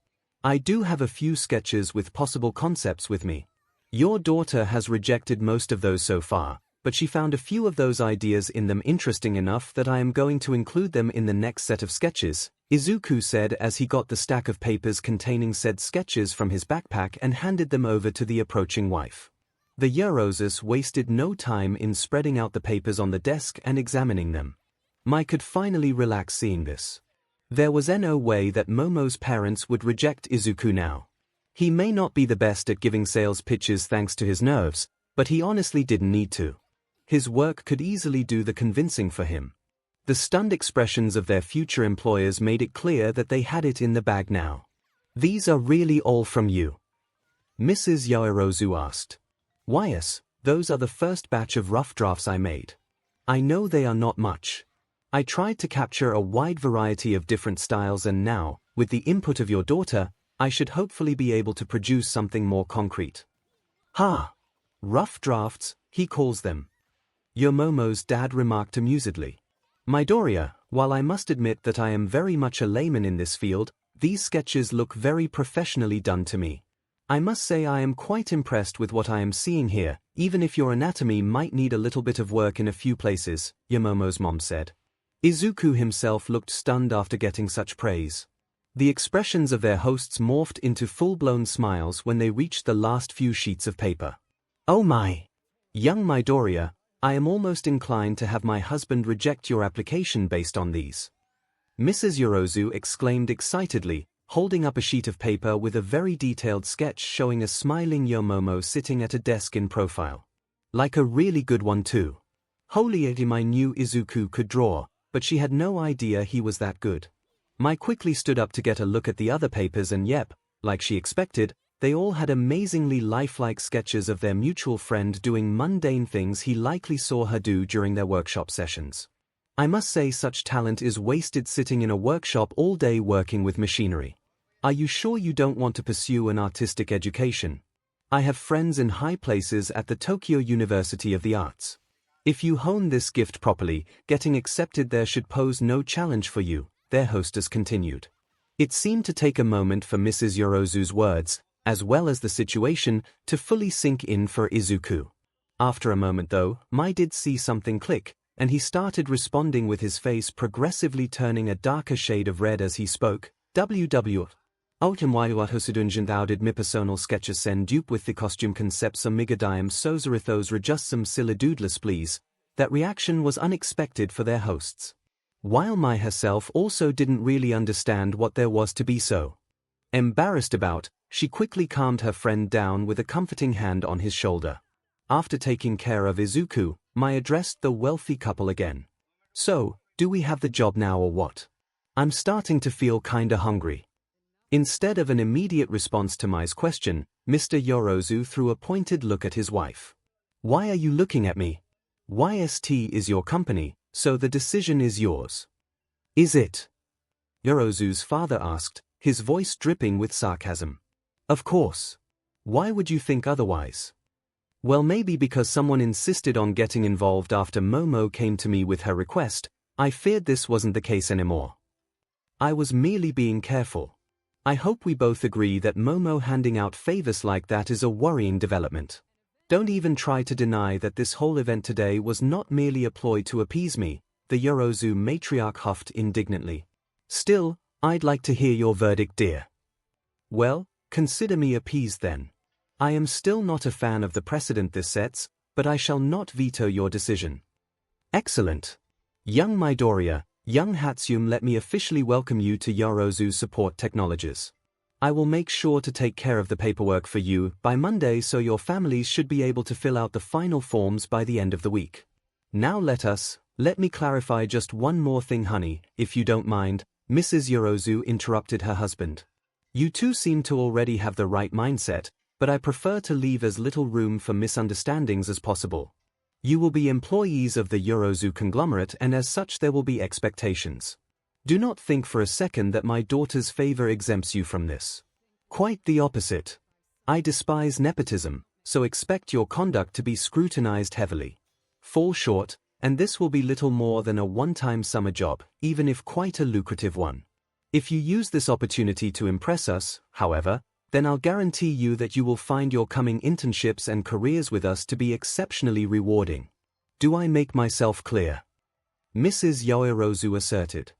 I do have a few sketches with possible concepts with me. Your daughter has rejected most of those so far, but she found a few of those ideas in them interesting enough that I am going to include them in the next set of sketches, Izuku said as he got the stack of papers containing said sketches from his backpack and handed them over to the approaching wife. The 𝐂𝐬𝐳 wasted no time in spreading out the papers on the desk and examining them. Mai could finally relax seeing this. There was no way that Momo's parents would reject Izuku now. He may not be the best at giving sales pitches thanks to his nerves, but he honestly didn't need to. His work could easily do the convincing for him. The stunned expressions of their future employers made it clear that they had it in the bag now. These are really all from you? Mrs. 𝐂𝐬𝐳 asked. Why yes, those are the first batch of rough drafts I made. I know they are not much. I tried to capture a wide variety of different styles and now, with the input of your daughter, I should hopefully be able to produce something more concrete. Ha! Rough drafts, he calls them. Momo's dad remarked amusedly. Midoriya, while I must admit that I am very much a layman in this field, these sketches look very professionally done to me. I must say I am quite impressed with what I am seeing here, even if your anatomy might need a little bit of work in a few places, Momo's mom said. Izuku himself looked stunned after getting such praise. The expressions of their hosts morphed into full-blown smiles when they reached the last few sheets of paper. Oh my! Young Midoriya, I am almost inclined to have my husband reject your application based on these. Mrs. 𝐂𝐬𝐳 exclaimed excitedly, holding up a sheet of paper with a very detailed sketch showing a smiling Momo sitting at a desk in profile. Like a really good one too. Holy I knew Izuku could draw, but she had no idea he was that good. Mai quickly stood up to get a look at the other papers and yep, like she expected, they all had amazingly lifelike sketches of their mutual friend doing mundane things he likely saw her do during their workshop sessions. I must say such talent is wasted sitting in a workshop all day working with machinery. Are you sure you don't want to pursue an artistic education? I have friends in high places at the Tokyo University of the Arts. If you hone this gift properly, getting accepted there should pose no challenge for you, their hostess continued. It seemed to take a moment for Mrs. 𝐂𝐬𝐳's words, as well as the situation, to fully sink in for Izuku. After a moment though, Mai did see something click, and he started responding with his face progressively turning a darker shade of red as he spoke. WW. 𝐂𝐬𝐳 my personal sketches send dupe with the costume concepts 𝐒𝐭𝐚𝐲 𝐔𝐸𝐽𝐝 please. That reaction was unexpected for their hosts. While Mai herself also didn't really understand what there was to be so embarrassed about, she quickly calmed her friend down with a comforting hand on his shoulder. After taking care of Izuku, Mai addressed the wealthy couple again. So, do we have the job now or what? I'm starting to feel kinda hungry. Instead of an immediate response to Mai's question, Mr. 𝐂𝐬𝐳 threw a pointed look at his wife. Why are you looking at me? YST is your company, so the decision is yours. Is it? 𝐂𝐬𝐳's father asked, his voice dripping with sarcasm. Of course. Why would you think otherwise? Well, maybe because someone insisted on getting involved after Momo came to me with her request. I feared this wasn't the case anymore. I was merely being careful. I hope we both agree that Momo handing out favors like that is a worrying development. Don't even try to deny that this whole event today was not merely a ploy to appease me, the 𝐂𝐬𝐳 matriarch huffed indignantly. Still, I'd like to hear your verdict, dear. Well, consider me appeased then. I am still not a fan of the precedent this sets, but I shall not veto your decision. Excellent. Young Midoriya, young Hatsune, let me officially welcome you to 𝐂𝐬𝐳 Support Technologies. I will make sure to take care of the paperwork for you by Monday so your families should be able to fill out the final forms by the end of the week. Now let me clarify just one more thing, honey, if you don't mind, Mrs. 𝐂𝐬𝐳 interrupted her husband. You two seem to already have the right mindset, but I prefer to leave as little room for misunderstandings as possible. You will be employees of the 𝐂𝐬𝐳 conglomerate and as such there will be expectations. Do not think for a second that my daughter's favor exempts you from this. Quite the opposite. I despise nepotism, so expect your conduct to be scrutinized heavily. Fall short, and this will be little more than a one-time summer job, even if quite a lucrative one. If you use this opportunity to impress us, however, then I'll guarantee you that you will find your coming internships and careers with us to be exceptionally rewarding. Do I make myself clear?" Mrs. Yoirozu asserted.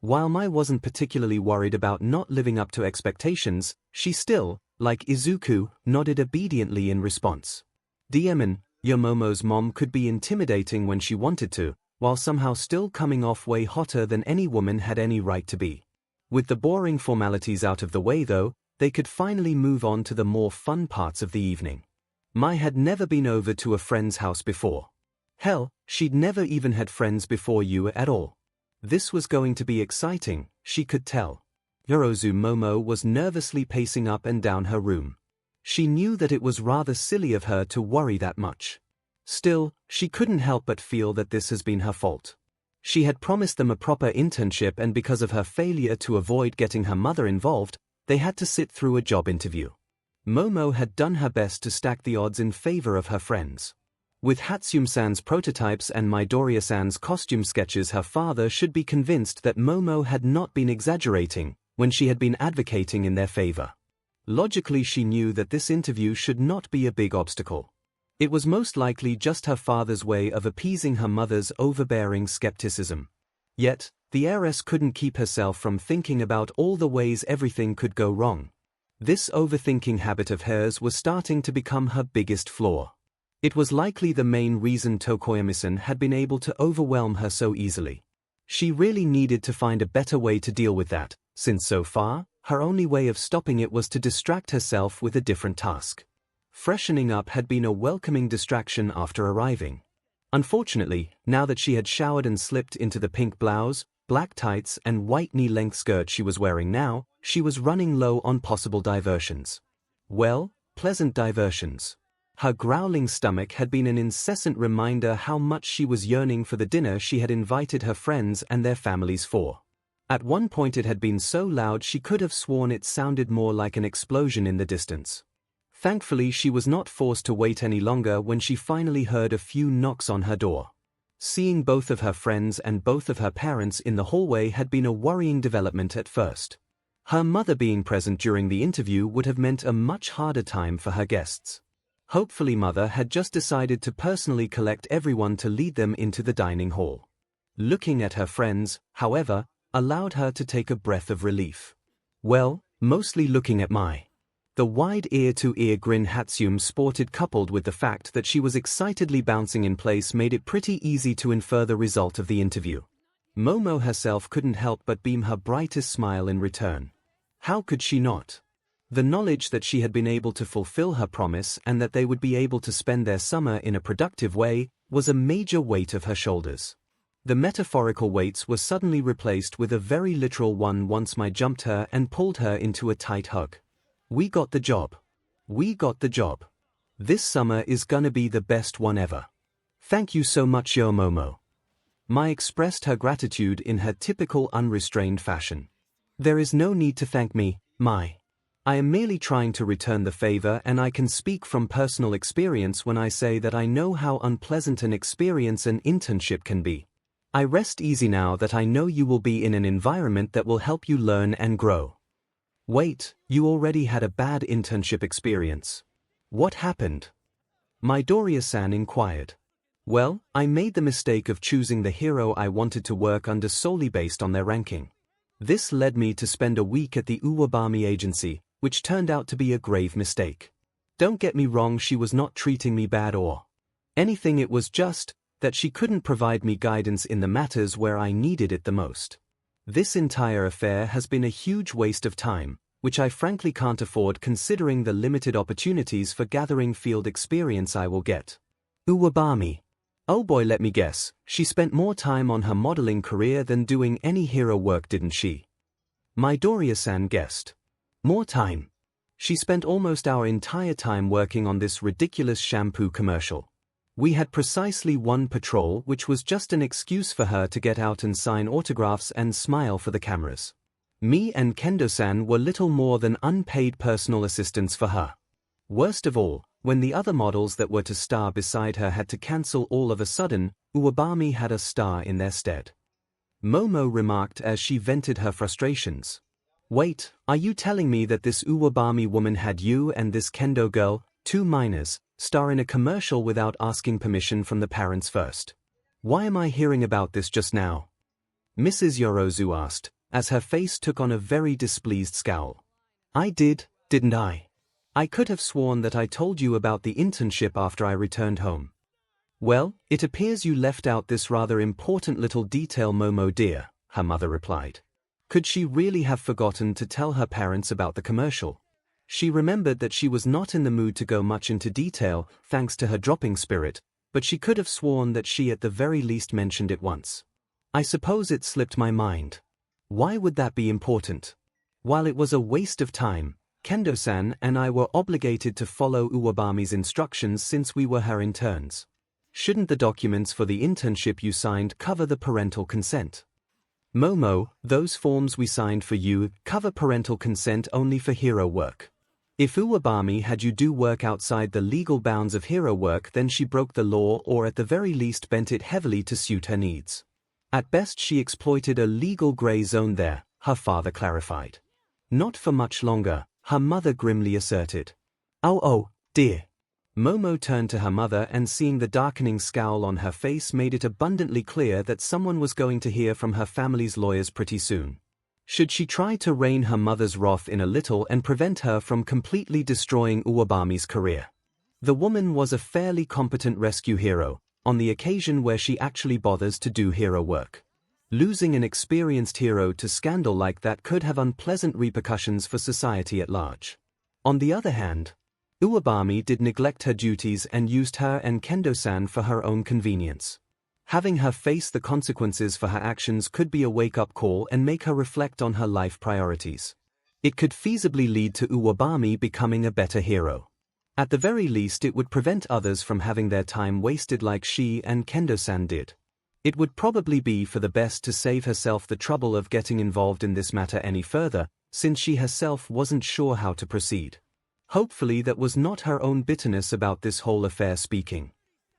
While Mai wasn't particularly worried about not living up to expectations, she still, like Izuku, nodded obediently in response. DMN, Yomomo's mom could be intimidating when she wanted to, while somehow still coming off way hotter than any woman had any right to be. With the boring formalities out of the way though, they could finally move on to the more fun parts of the evening. Mai had never been over to a friend's house before. Hell, she'd never even had friends before you at all. This was going to be exciting, she could tell. Yorozu Momo was nervously pacing up and down her room. She knew that it was rather silly of her to worry that much. Still, she couldn't help but feel that this has been her fault. She had promised them a proper internship, and because of her failure to avoid getting her mother involved, they had to sit through a job interview. Momo had done her best to stack the odds in favor of her friends. With Hatsume-san's prototypes and Midoriya-san's costume sketches, her father should be convinced that Momo had not been exaggerating when she had been advocating in their favor. Logically, she knew that this interview should not be a big obstacle. It was most likely just her father's way of appeasing her mother's overbearing skepticism. Yet, the heiress couldn't keep herself from thinking about all the ways everything could go wrong. This overthinking habit of hers was starting to become her biggest flaw. It was likely the main reason Tokoyami-san had been able to overwhelm her so easily. She really needed to find a better way to deal with that, since so far, her only way of stopping it was to distract herself with a different task. Freshening up had been a welcoming distraction after arriving. Unfortunately, now that she had showered and slipped into the pink blouse, black tights and white knee-length skirt she was wearing now, she was running low on possible diversions. Well, pleasant diversions. Her growling stomach had been an incessant reminder how much she was yearning for the dinner she had invited her friends and their families for. At one point it had been so loud she could have sworn it sounded more like an explosion in the distance. Thankfully, she was not forced to wait any longer when she finally heard a few knocks on her door. Seeing both of her friends and both of her parents in the hallway had been a worrying development at first. Her mother being present during the interview would have meant a much harder time for her guests. Hopefully Mother had just decided to personally collect everyone to lead them into the dining hall. Looking at her friends, however, allowed her to take a breath of relief. Well, mostly looking at Mai. The wide ear-to-ear grin Hatsume sported, coupled with the fact that she was excitedly bouncing in place, made it pretty easy to infer the result of the interview. Momo herself couldn't help but beam her brightest smile in return. How could she not? The knowledge that she had been able to fulfill her promise and that they would be able to spend their summer in a productive way was a major weight off her shoulders. The metaphorical weights were suddenly replaced with a very literal one once Mai jumped her and pulled her into a tight hug. We got the job. We got the job. This summer is gonna be the best one ever. Thank you so much, yo Momo. Mai expressed her gratitude in her typical unrestrained fashion. There is no need to thank me, Mai. I am merely trying to return the favor, and I can speak from personal experience when I say that I know how unpleasant an experience an internship can be. I rest easy now that I know you will be in an environment that will help you learn and grow. Wait, you already had a bad internship experience. What happened? Midoriya-san inquired. Well, I made the mistake of choosing the hero I wanted to work under solely based on their ranking. This led me to spend a week at the Uwabami agency, which turned out to be a grave mistake. Don't get me wrong, she was not treating me bad or anything, it was just that she couldn't provide me guidance in the matters where I needed it the most. This entire affair has been a huge waste of time, which I frankly can't afford considering the limited opportunities for gathering field experience I will get. Uwabami. Oh boy, let me guess, she spent more time on her modeling career than doing any hero work, didn't she? Midoriya-san guessed. More time. She spent almost our entire time working on this ridiculous shampoo commercial. We had precisely one patrol, which was just an excuse for her to get out and sign autographs and smile for the cameras. Me and Kendo-san were little more than unpaid personal assistants for her. Worst of all, when the other models that were to star beside her had to cancel all of a sudden, Uwabami had a star in their stead. Momo remarked as she vented her frustrations. Wait, are you telling me that this Uwabami woman had you and this Kendo girl, 2 minors, star in a commercial without asking permission from the parents first? Why am I hearing about this just now? Mrs. Yorozu asked, as her face took on a very displeased scowl. I did, didn't I? I could have sworn that I told you about the internship after I returned home. Well, it appears you left out this rather important little detail, Momo dear, her mother replied. Could she really have forgotten to tell her parents about the commercial? She remembered that she was not in the mood to go much into detail, thanks to her dropping spirit, but she could have sworn that she at the very least mentioned it once. I suppose it slipped my mind. Why would that be important? While it was a waste of time, Kendo-san and I were obligated to follow Uwabami's instructions since we were her interns. Shouldn't the documents for the internship you signed cover the parental consent? Momo, those forms we signed for you cover parental consent only for hero work. If Uwabami had you do work outside the legal bounds of hero work, then she broke the law or at the very least bent it heavily to suit her needs. At best she exploited a legal gray zone there, her father clarified. Not for much longer, her mother grimly asserted. Oh, dear. Momo turned to her mother and seeing the darkening scowl on her face made it abundantly clear that someone was going to hear from her family's lawyers pretty soon. Should she try to rein her mother's wrath in a little and prevent her from completely destroying Uwabami's career? The woman was a fairly competent rescue hero, on the occasion where she actually bothers to do hero work. Losing an experienced hero to scandal like that could have unpleasant repercussions for society at large. On the other hand, Uwabami did neglect her duties and used her and Kendo-san for her own convenience. Having her face the consequences for her actions could be a wake-up call and make her reflect on her life priorities. It could feasibly lead to Uwabami becoming a better hero. At the very least it would prevent others from having their time wasted like she and Kendo-san did. It would probably be for the best to save herself the trouble of getting involved in this matter any further, since she herself wasn't sure how to proceed. Hopefully that was not her own bitterness about this whole affair speaking.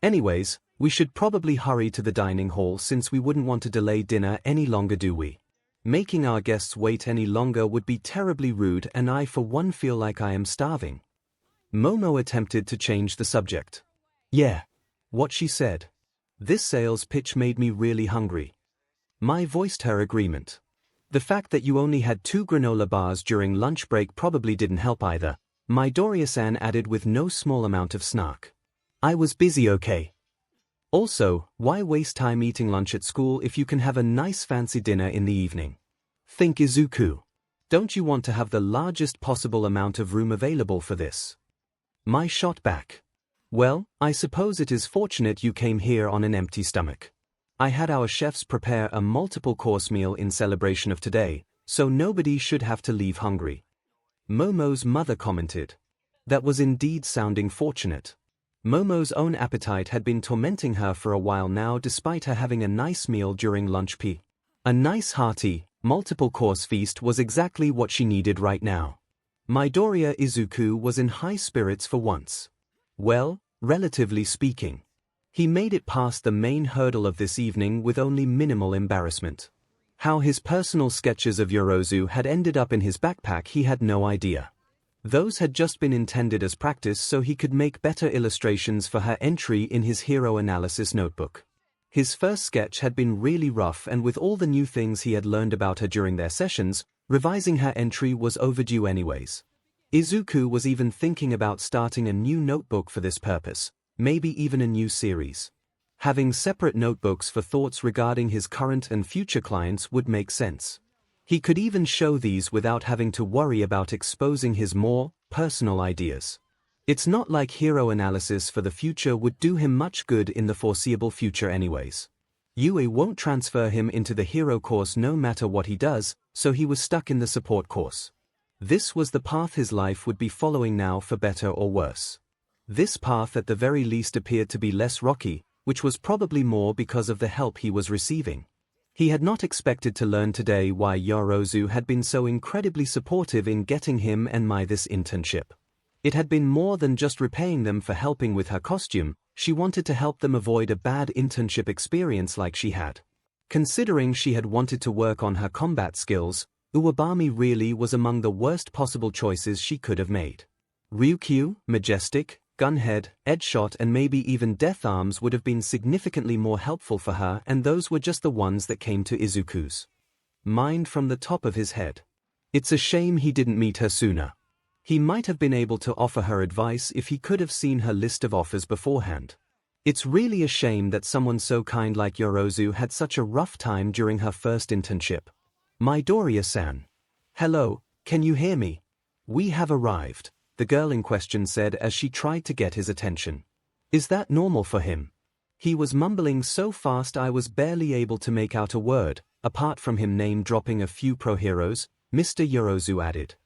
Anyways, we should probably hurry to the dining hall since we wouldn't want to delay dinner any longer, do we? Making our guests wait any longer would be terribly rude and I for one feel like I am starving. Momo attempted to change the subject. Yeah. What she said. This sales pitch made me really hungry. Mai voiced her agreement. The fact that you only had 2 granola bars during lunch break probably didn't help either, Midoriya-san added with no small amount of snark. I was busy, okay? Also, why waste time eating lunch at school if you can have a nice fancy dinner in the evening? Think Izuku. Don't you want to have the largest possible amount of room available for this? Mai shot back. Well, I suppose it is fortunate you came here on an empty stomach. I had our chefs prepare a multiple-course meal in celebration of today, so nobody should have to leave hungry. Momo's mother commented. That was indeed sounding fortunate. Momo's own appetite had been tormenting her for a while now despite her having a nice meal during lunch p. A nice hearty, multiple-course feast was exactly what she needed right now. Midoriya Izuku was in high spirits for once. Well, relatively speaking. He made it past the main hurdle of this evening with only minimal embarrassment. How his personal sketches of Yorozu had ended up in his backpack he had no idea. Those had just been intended as practice so he could make better illustrations for her entry in his hero analysis notebook. His first sketch had been really rough and with all the new things he had learned about her during their sessions, revising her entry was overdue anyways. Izuku was even thinking about starting a new notebook for this purpose, maybe even a new series. Having separate notebooks for thoughts regarding his current and future clients would make sense. He could even show these without having to worry about exposing his more personal ideas. It's not like hero analysis for the future would do him much good in the foreseeable future anyways. Yue won't transfer him into the hero course no matter what he does, so he was stuck in the support course. This was the path his life would be following now for better or worse. This path at the very least appeared to be less rocky, which was probably more because of the help he was receiving. He had not expected to learn today why Yorozu had been so incredibly supportive in getting him and Mai this internship. It had been more than just repaying them for helping with her costume, she wanted to help them avoid a bad internship experience like she had. Considering she had wanted to work on her combat skills, Uwabami really was among the worst possible choices she could have made. Ryukyu, Majestic, Gunhead, Edgeshot and maybe even Death Arms would have been significantly more helpful for her, and those were just the ones that came to Izuku's mind from the top of his head. It's a shame he didn't meet her sooner. He might have been able to offer her advice if he could have seen her list of offers beforehand. It's really a shame that someone so kind like Yorozu had such a rough time during her first internship. Midoriya-san. Hello, can you hear me? We have arrived, the girl in question said as she tried to get his attention. Is that normal for him? He was mumbling so fast I was barely able to make out a word, apart from him name-dropping a few pro heroes, Mr. Yorozu added.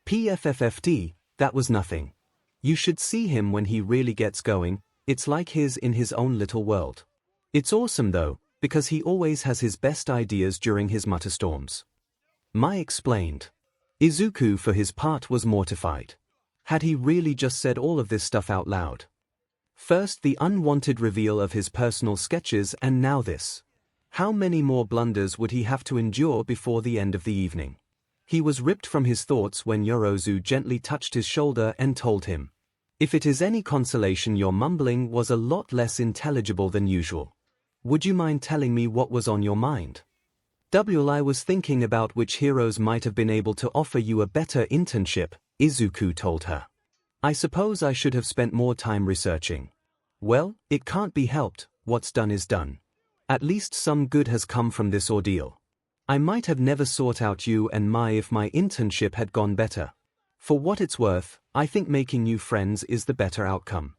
PFFFD, that was nothing. You should see him when he really gets going, it's like he's in his own little world. It's awesome though, because he always has his best ideas during his mutterstorms. Mai explained. Izuku for his part was mortified. Had he really just said all of this stuff out loud? First the unwanted reveal of his personal sketches and now this. How many more blunders would he have to endure before the end of the evening? He was ripped from his thoughts when Yorozu gently touched his shoulder and told him, "If it is any consolation, your mumbling was a lot less intelligible than usual. Would you mind telling me what was on your mind?" I was thinking about which heroes might have been able to offer you a better internship, Izuku told her. I suppose I should have spent more time researching. Well, it can't be helped, what's done is done. At least some good has come from this ordeal. I might have never sought out you and Mai if my internship had gone better. For what it's worth, I think making new friends is the better outcome.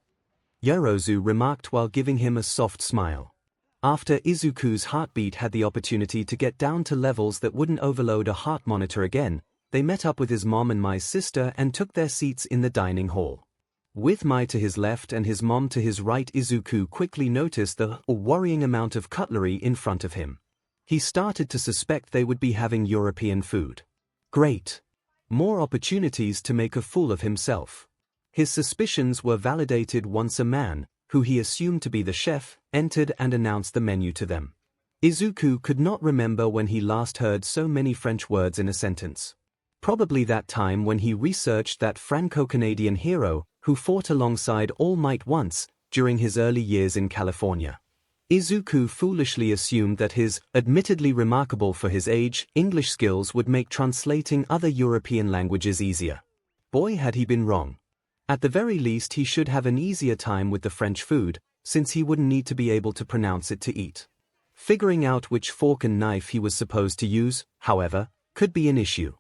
Yorozu remarked while giving him a soft smile. After Izuku's heartbeat had the opportunity to get down to levels that wouldn't overload a heart monitor again, they met up with his mom and Mai's sister and took their seats in the dining hall. With Mai to his left and his mom to his right, Izuku quickly noticed the worrying amount of cutlery in front of him. He started to suspect they would be having European food. Great. More opportunities to make a fool of himself. His suspicions were validated once a man, who he assumed to be the chef, entered and announced the menu to them. Izuku could not remember when he last heard so many French words in a sentence. Probably that time when he researched that Franco-Canadian hero who fought alongside All Might once during his early years in California. Izuku foolishly assumed that his, admittedly remarkable for his age, English skills would make translating other European languages easier. Boy, had he been wrong. At the very least he should have an easier time with the French food, since he wouldn't need to be able to pronounce it to eat. Figuring out which fork and knife he was supposed to use, however, could be an issue.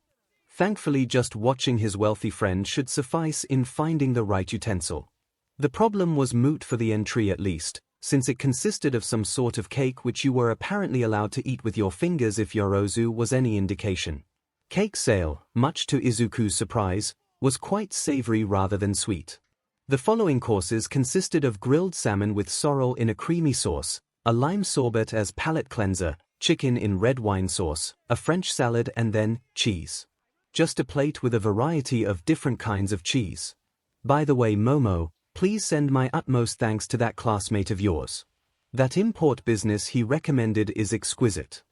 Thankfully just watching his wealthy friend should suffice in finding the right utensil. The problem was moot for the entry at least, since it consisted of some sort of cake which you were apparently allowed to eat with your fingers if Yorozu was any indication. Cake sale, much to Izuku's surprise, was quite savory rather than sweet. The following courses consisted of grilled salmon with sorrel in a creamy sauce, a lime sorbet as palate cleanser, chicken in red wine sauce, a French salad and then, cheese. Just a plate with a variety of different kinds of cheese. By the way, Momo, please send my utmost thanks to that classmate of yours. That import business he recommended is exquisite.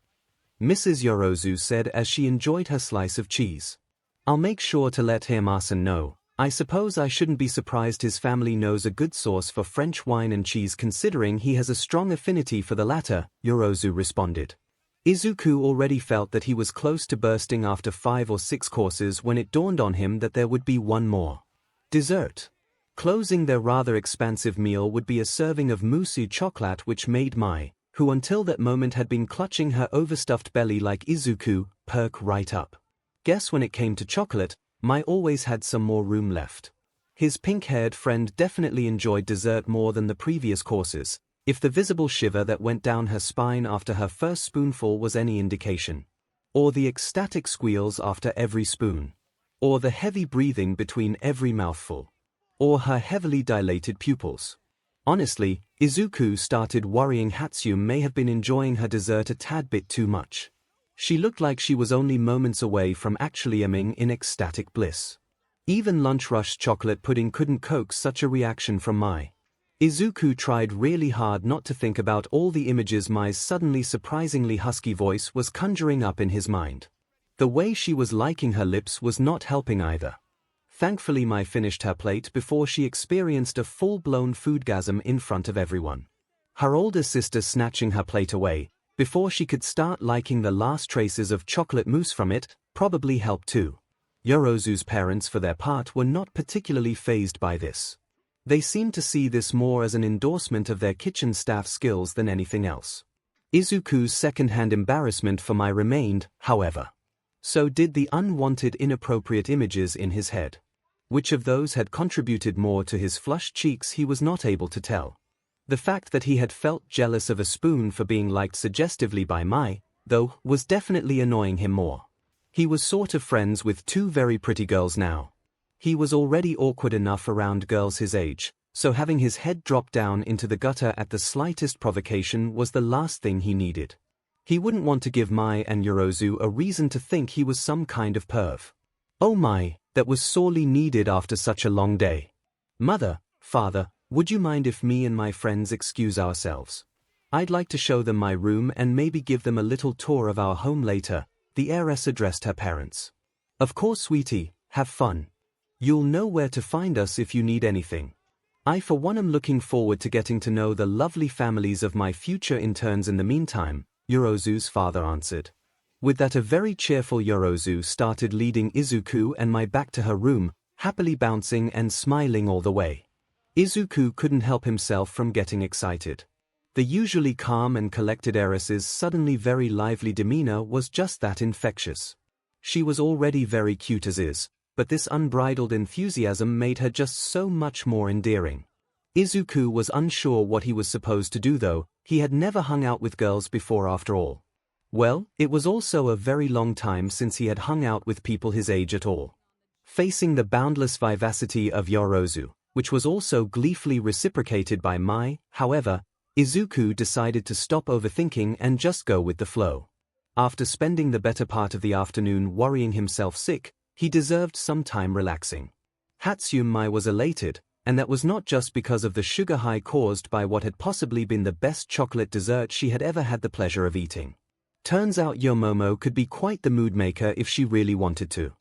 Mrs. Yorozu said as she enjoyed her slice of cheese. I'll make sure to let Hermasen know. I suppose I shouldn't be surprised his family knows a good source for French wine and cheese considering he has a strong affinity for the latter, Yorozu responded. Izuku already felt that he was close to bursting after 5 or 6 courses when it dawned on him that there would be one more. Dessert. Closing their rather expansive meal would be a serving of mousse chocolate which made Mai, who until that moment had been clutching her overstuffed belly like Izuku, perk right up. Guess when it came to chocolate, Mai always had some more room left. His pink-haired friend definitely enjoyed dessert more than the previous courses, if the visible shiver that went down her spine after her first spoonful was any indication. Or the ecstatic squeals after every spoon. Or the heavy breathing between every mouthful. Or her heavily dilated pupils. Honestly, Izuku started worrying Hatsume may have been enjoying her dessert a tad bit too much. She looked like she was only moments away from actually emming in ecstatic bliss. Even lunch rush chocolate pudding couldn't coax such a reaction from Mai. Izuku tried really hard not to think about all the images Mai's suddenly surprisingly husky voice was conjuring up in his mind. The way she was licking her lips was not helping either. Thankfully Mai finished her plate before she experienced a full-blown foodgasm in front of everyone. Her older sister snatching her plate away, before she could start liking the last traces of chocolate mousse from it, probably helped too. Yorozu's parents for their part were not particularly fazed by this. They seemed to see this more as an endorsement of their kitchen staff skills than anything else. Izuku's second-hand embarrassment for Mai remained, however. So did the unwanted inappropriate images in his head. Which of those had contributed more to his flushed cheeks he was not able to tell. The fact that he had felt jealous of a spoon for being liked suggestively by Mai, though, was definitely annoying him more. He was sort of friends with two very pretty girls now. He was already awkward enough around girls his age, so having his head drop down into the gutter at the slightest provocation was the last thing he needed. He wouldn't want to give Mai and Yorozu a reason to think he was some kind of perv. Oh my, that was sorely needed after such a long day. Mother, father, would you mind if me and my friends excuse ourselves? I'd like to show them my room and maybe give them a little tour of our home later, the heiress addressed her parents. Of course, sweetie, have fun. You'll know where to find us if you need anything. I for one am looking forward to getting to know the lovely families of my future interns in the meantime, Yorozu's father answered. With that a very cheerful Yorozu started leading Izuku and Mai back to her room, happily bouncing and smiling all the way. Izuku couldn't help himself from getting excited. The usually calm and collected heiress's suddenly very lively demeanor was just that infectious. She was already very cute as is, but this unbridled enthusiasm made her just so much more endearing. Izuku was unsure what he was supposed to do though, he had never hung out with girls before after all. Well, it was also a very long time since he had hung out with people his age at all. Facing the boundless vivacity of Yorozu, which was also gleefully reciprocated by Mai, however, Izuku decided to stop overthinking and just go with the flow. After spending the better part of the afternoon worrying himself sick, he deserved some time relaxing. Hatsune Mai was elated, and that was not just because of the sugar high caused by what had possibly been the best chocolate dessert she had ever had the pleasure of eating. Turns out Yomomo could be quite the mood maker if she really wanted to.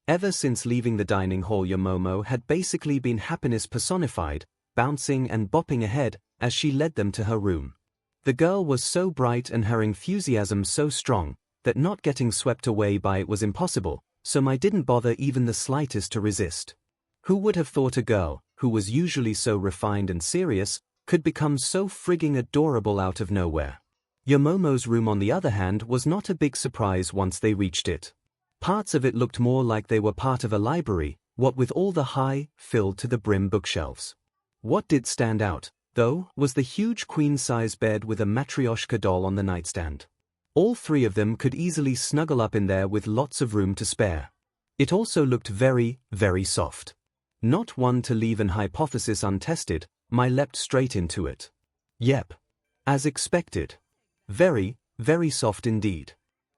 Ever since leaving the dining hall, Yomomo had basically been happiness personified, bouncing and bopping ahead as she led them to her room. The girl was so bright and her enthusiasm so strong that not getting swept away by it was impossible, so Mai didn't bother even the slightest to resist. Who would have thought a girl, who was usually so refined and serious, could become so frigging adorable out of nowhere? Yomomo's room on the other hand was not a big surprise once they reached it. Parts of it looked more like they were part of a library, what with all the high, filled to the brim bookshelves. What did stand out, though, was the huge queen-size bed with a matryoshka doll on the nightstand. All three of them could easily snuggle up in there with lots of room to spare. It also looked very, very soft. Not one to leave an hypothesis untested, Mai leapt straight into it. Yep. As expected. Very, very soft indeed.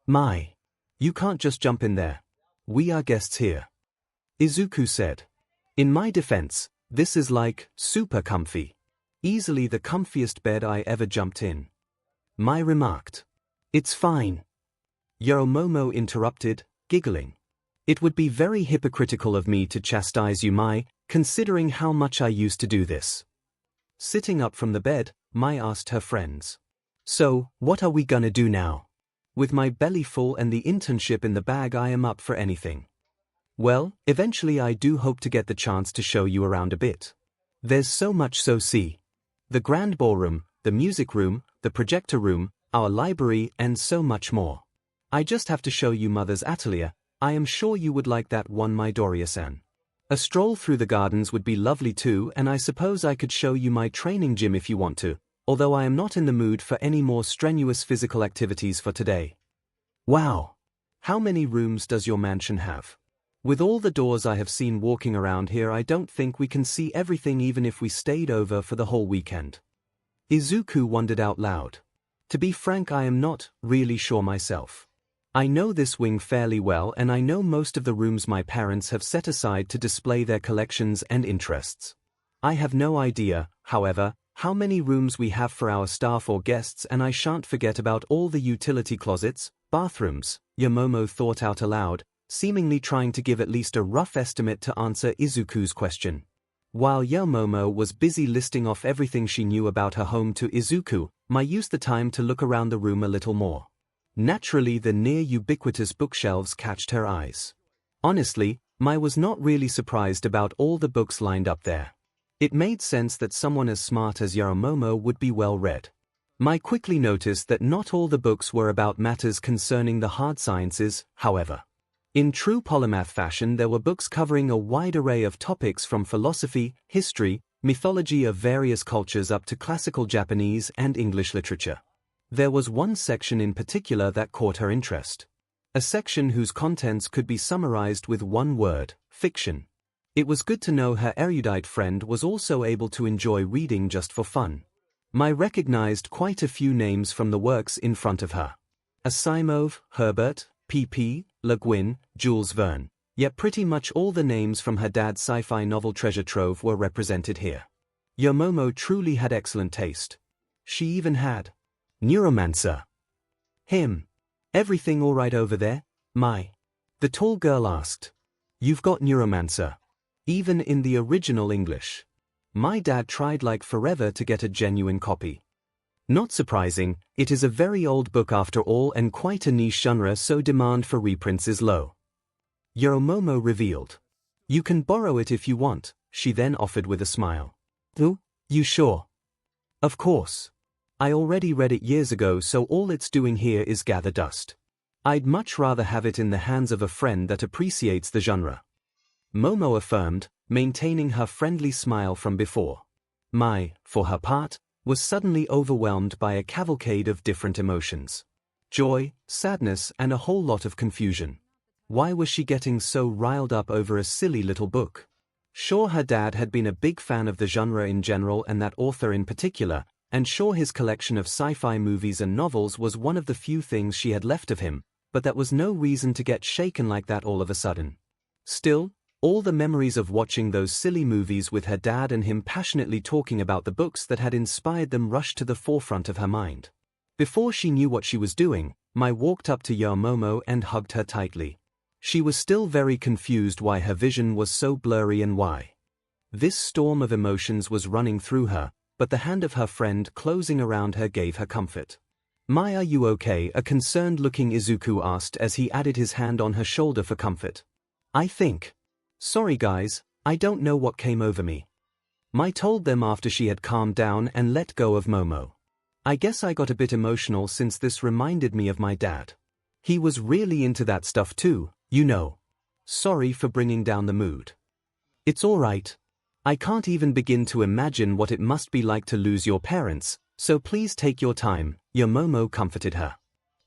Mai. You can't just jump in there. We are guests here. Izuku said. In my defense, this is like, super comfy. Easily the comfiest bed I ever jumped in. Mai remarked. It's fine. Yomomo interrupted, giggling. It would be very hypocritical of me to chastise you, Mai, considering how much I used to do this. Sitting up from the bed, Mai asked her friends. So, what are we gonna do now? With my belly full and the internship in the bag, I am up for anything. Well, eventually I do hope to get the chance to show you around a bit. There's so much, so see. The grand ballroom, the music room, the projector room, our library, and so much more. I just have to show you Mother's atelier. I am sure you would like that one, Midoriya-san. A stroll through the gardens would be lovely too, and I suppose I could show you my training gym if you want to, although I am not in the mood for any more strenuous physical activities for today. Wow! How many rooms does your mansion have? With all the doors I have seen walking around here, I don't think we can see everything even if we stayed over for the whole weekend. Izuku wondered out loud. To be frank, I am not really sure myself. I know this wing fairly well, and I know most of the rooms my parents have set aside to display their collections and interests. I have no idea, however, how many rooms we have for our staff or guests, and I shan't forget about all the utility closets, bathrooms, 𝐻𝐻𝐻𝐻 thought out aloud, seemingly trying to give at least a rough estimate to answer Izuku's question. While 𝐻𝐻𝐻𝐻 was busy listing off everything she knew about her home to Izuku, Mai used the time to look around the room a little more. Naturally, the near-ubiquitous bookshelves catched her eyes. Honestly, Mai was not really surprised about all the books lined up there. It made sense that someone as smart as 𝐻𝐻𝐻𝐻 would be well read. Mai quickly noticed that not all the books were about matters concerning the hard sciences, however. In true polymath fashion, there were books covering a wide array of topics from philosophy, history, mythology of various cultures up to classical Japanese and English literature. There was one section in particular that caught her interest. A section whose contents could be summarized with one word: fiction. It was good to know her erudite friend was also able to enjoy reading just for fun. Mai recognized quite a few names from the works in front of her. Asimov, Herbert, P.P., Le Guin, Jules Verne. Yet pretty much all the names from her dad's sci-fi novel treasure trove were represented here. 𝐻𝐻𝐻𝐻 truly had excellent taste. She even had Neuromancer. Him. Everything all right over there, Mai? The tall girl asked. You've got Neuromancer. Even in the original English. My dad tried like forever to get a genuine copy. Not surprising, it is a very old book after all and quite a niche genre, so demand for reprints is low. 𝐻𝐻𝐻𝐻 revealed. You can borrow it if you want, she then offered with a smile. Oh, you sure? Of course. I already read it years ago, so all it's doing here is gather dust. I'd much rather have it in the hands of a friend that appreciates the genre. Momo affirmed, maintaining her friendly smile from before. Mai, for her part, was suddenly overwhelmed by a cavalcade of different emotions. Joy, sadness, and a whole lot of confusion. Why was she getting so riled up over a silly little book? Sure, her dad had been a big fan of the genre in general and that author in particular, and sure, his collection of sci-fi movies and novels was one of the few things she had left of him, but that was no reason to get shaken like that all of a sudden. Still, all the memories of watching those silly movies with her dad and him passionately talking about the books that had inspired them rushed to the forefront of her mind. Before she knew what she was doing, Mai walked up to 𝐻𝐻𝐻𝐻 and hugged her tightly. She was still very confused why her vision was so blurry and why this storm of emotions was running through her, but the hand of her friend closing around her gave her comfort. Mai, are you okay? A concerned-looking Izuku asked as he added his hand on her shoulder for comfort. I think. Sorry guys, I don't know what came over me. Mai told them after she had calmed down and let go of Momo. I guess I got a bit emotional since this reminded me of my dad. He was really into that stuff too, you know. Sorry for bringing down the mood. It's all right. I can't even begin to imagine what it must be like to lose your parents, so please take your time, 𝐻𝐻𝐻𝐻 comforted her.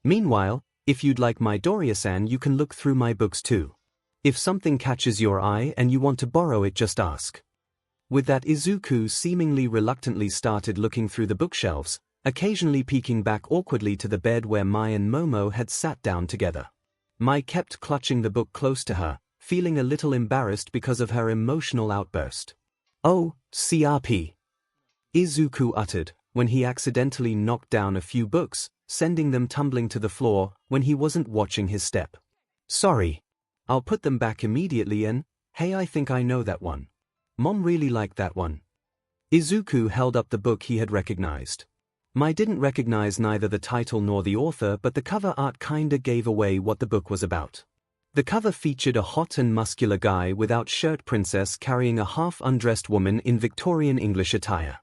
Meanwhile, if you'd like my Doria-san, you can look through my books too. If something catches your eye and you want to borrow it, just ask. With that, Izuku seemingly reluctantly started looking through the bookshelves, occasionally peeking back awkwardly to the bed where Mai and Momo had sat down together. Mai kept clutching the book close to her, feeling a little embarrassed because of her emotional outburst. Oh, CRP. Izuku uttered, when he accidentally knocked down a few books, sending them tumbling to the floor when he wasn't watching his step. Sorry. I'll put them back immediately and, hey, I think I know that one. Mom really liked that one. Izuku held up the book he had recognized. Mai didn't recognize neither the title nor the author, but the cover art kinda gave away what the book was about. The cover featured a hot and muscular guy without shirt princess carrying a half-undressed woman in Victorian English attire.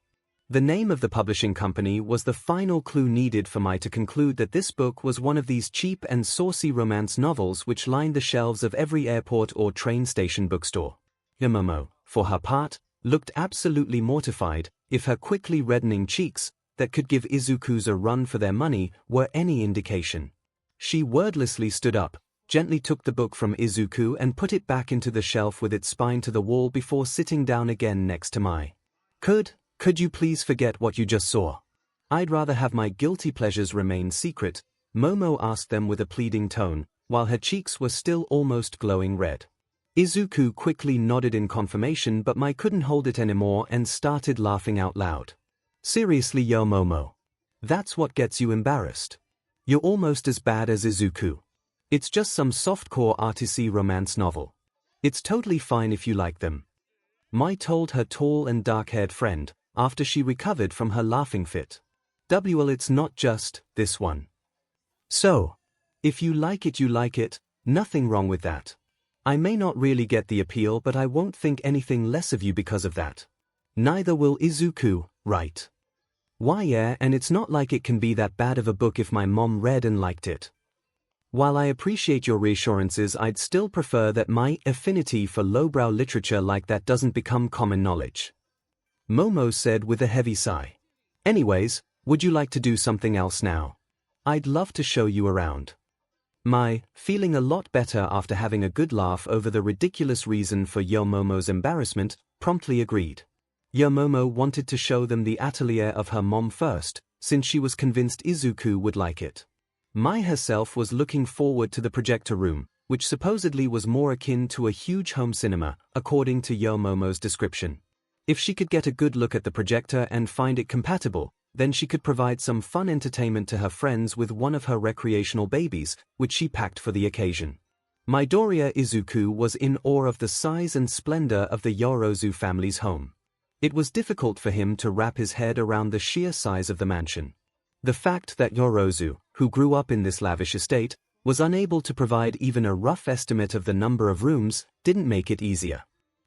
The name of the publishing company was the final clue needed for Mai to conclude that this book was one of these cheap and saucy romance novels which lined the shelves of every airport or train station bookstore. 𝐻𝐻𝐻𝐻, for her part, looked absolutely mortified, if her quickly reddening cheeks, that could give Izuku's a run for their money, were any indication. She wordlessly stood up, gently took the book from Izuku and put it back into the shelf with its spine to the wall before sitting down again next to Mai. Could you please forget what you just saw? I'd rather have my guilty pleasures remain secret, Momo asked them with a pleading tone, while her cheeks were still almost glowing red. Izuku quickly nodded in confirmation, but Mai couldn't hold it anymore and started laughing out loud. Seriously, yo Momo. That's what gets you embarrassed. You're almost as bad as Izuku. It's just some softcore artsy romance novel. It's totally fine if you like them. Mai told her tall and dark-haired friend, after she recovered from her laughing fit. Well, it's not just this one. So, if you like it, you like it, nothing wrong with that. I may not really get the appeal, but I won't think anything less of you because of that. Neither will Izuku, right? Why, yeah, and it's not like it can be that bad of a book if my mom read and liked it. While I appreciate your reassurances, I'd still prefer that my affinity for lowbrow literature like that doesn't become common knowledge. Momo said with a heavy sigh. Anyways, would you like to do something else now? I'd love to show you around. Mai, feeling a lot better after having a good laugh over the ridiculous reason for Yo Momo's embarrassment, promptly agreed. Yo Momo wanted to show them the atelier of her mom first, since she was convinced Izuku would like it. Mai herself was looking forward to the projector room, which supposedly was more akin to a huge home cinema, according to Yo Momo's description. If she could get a good look at the projector and find it compatible, then she could provide some fun entertainment to her friends with one of her recreational babies, which she packed for the occasion. Midoriya Izuku was in awe of the size and splendor of the Yorozu family's home. It was difficult for him to wrap his head around the sheer size of the mansion. The fact that Yorozu, who grew up in this lavish estate, was unable to provide even a rough estimate of the number of rooms didn't make it easier.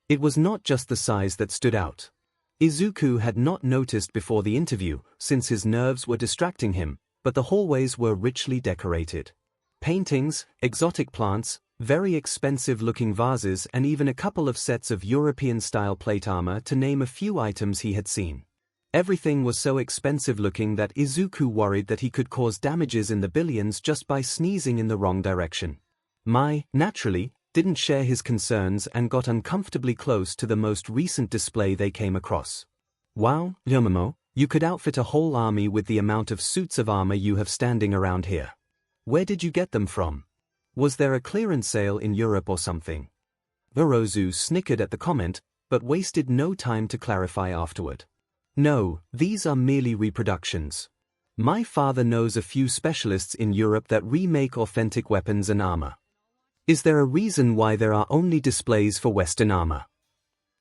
It was not just the size that stood out. Izuku had not noticed before the interview, since his nerves were distracting him, but the hallways were richly decorated. Paintings, exotic plants, very expensive-looking vases, and even a couple of sets of European-style plate armor, to name a few items he had seen. Everything was so expensive-looking that Izuku worried that he could cause damages in the billions just by sneezing in the wrong direction. Mai, naturally, didn't share his concerns and got uncomfortably close to the most recent display they came across. Wow, Yomomo, you could outfit a whole army with the amount of suits of armor you have standing around here. Where did you get them from? Was there a clearance sale in Europe or something? Yorozu snickered at the comment, but wasted no time to clarify afterward. No, these are merely reproductions. My father knows a few specialists in Europe that remake authentic weapons and armor. Is there a reason why there are only displays for Western armor?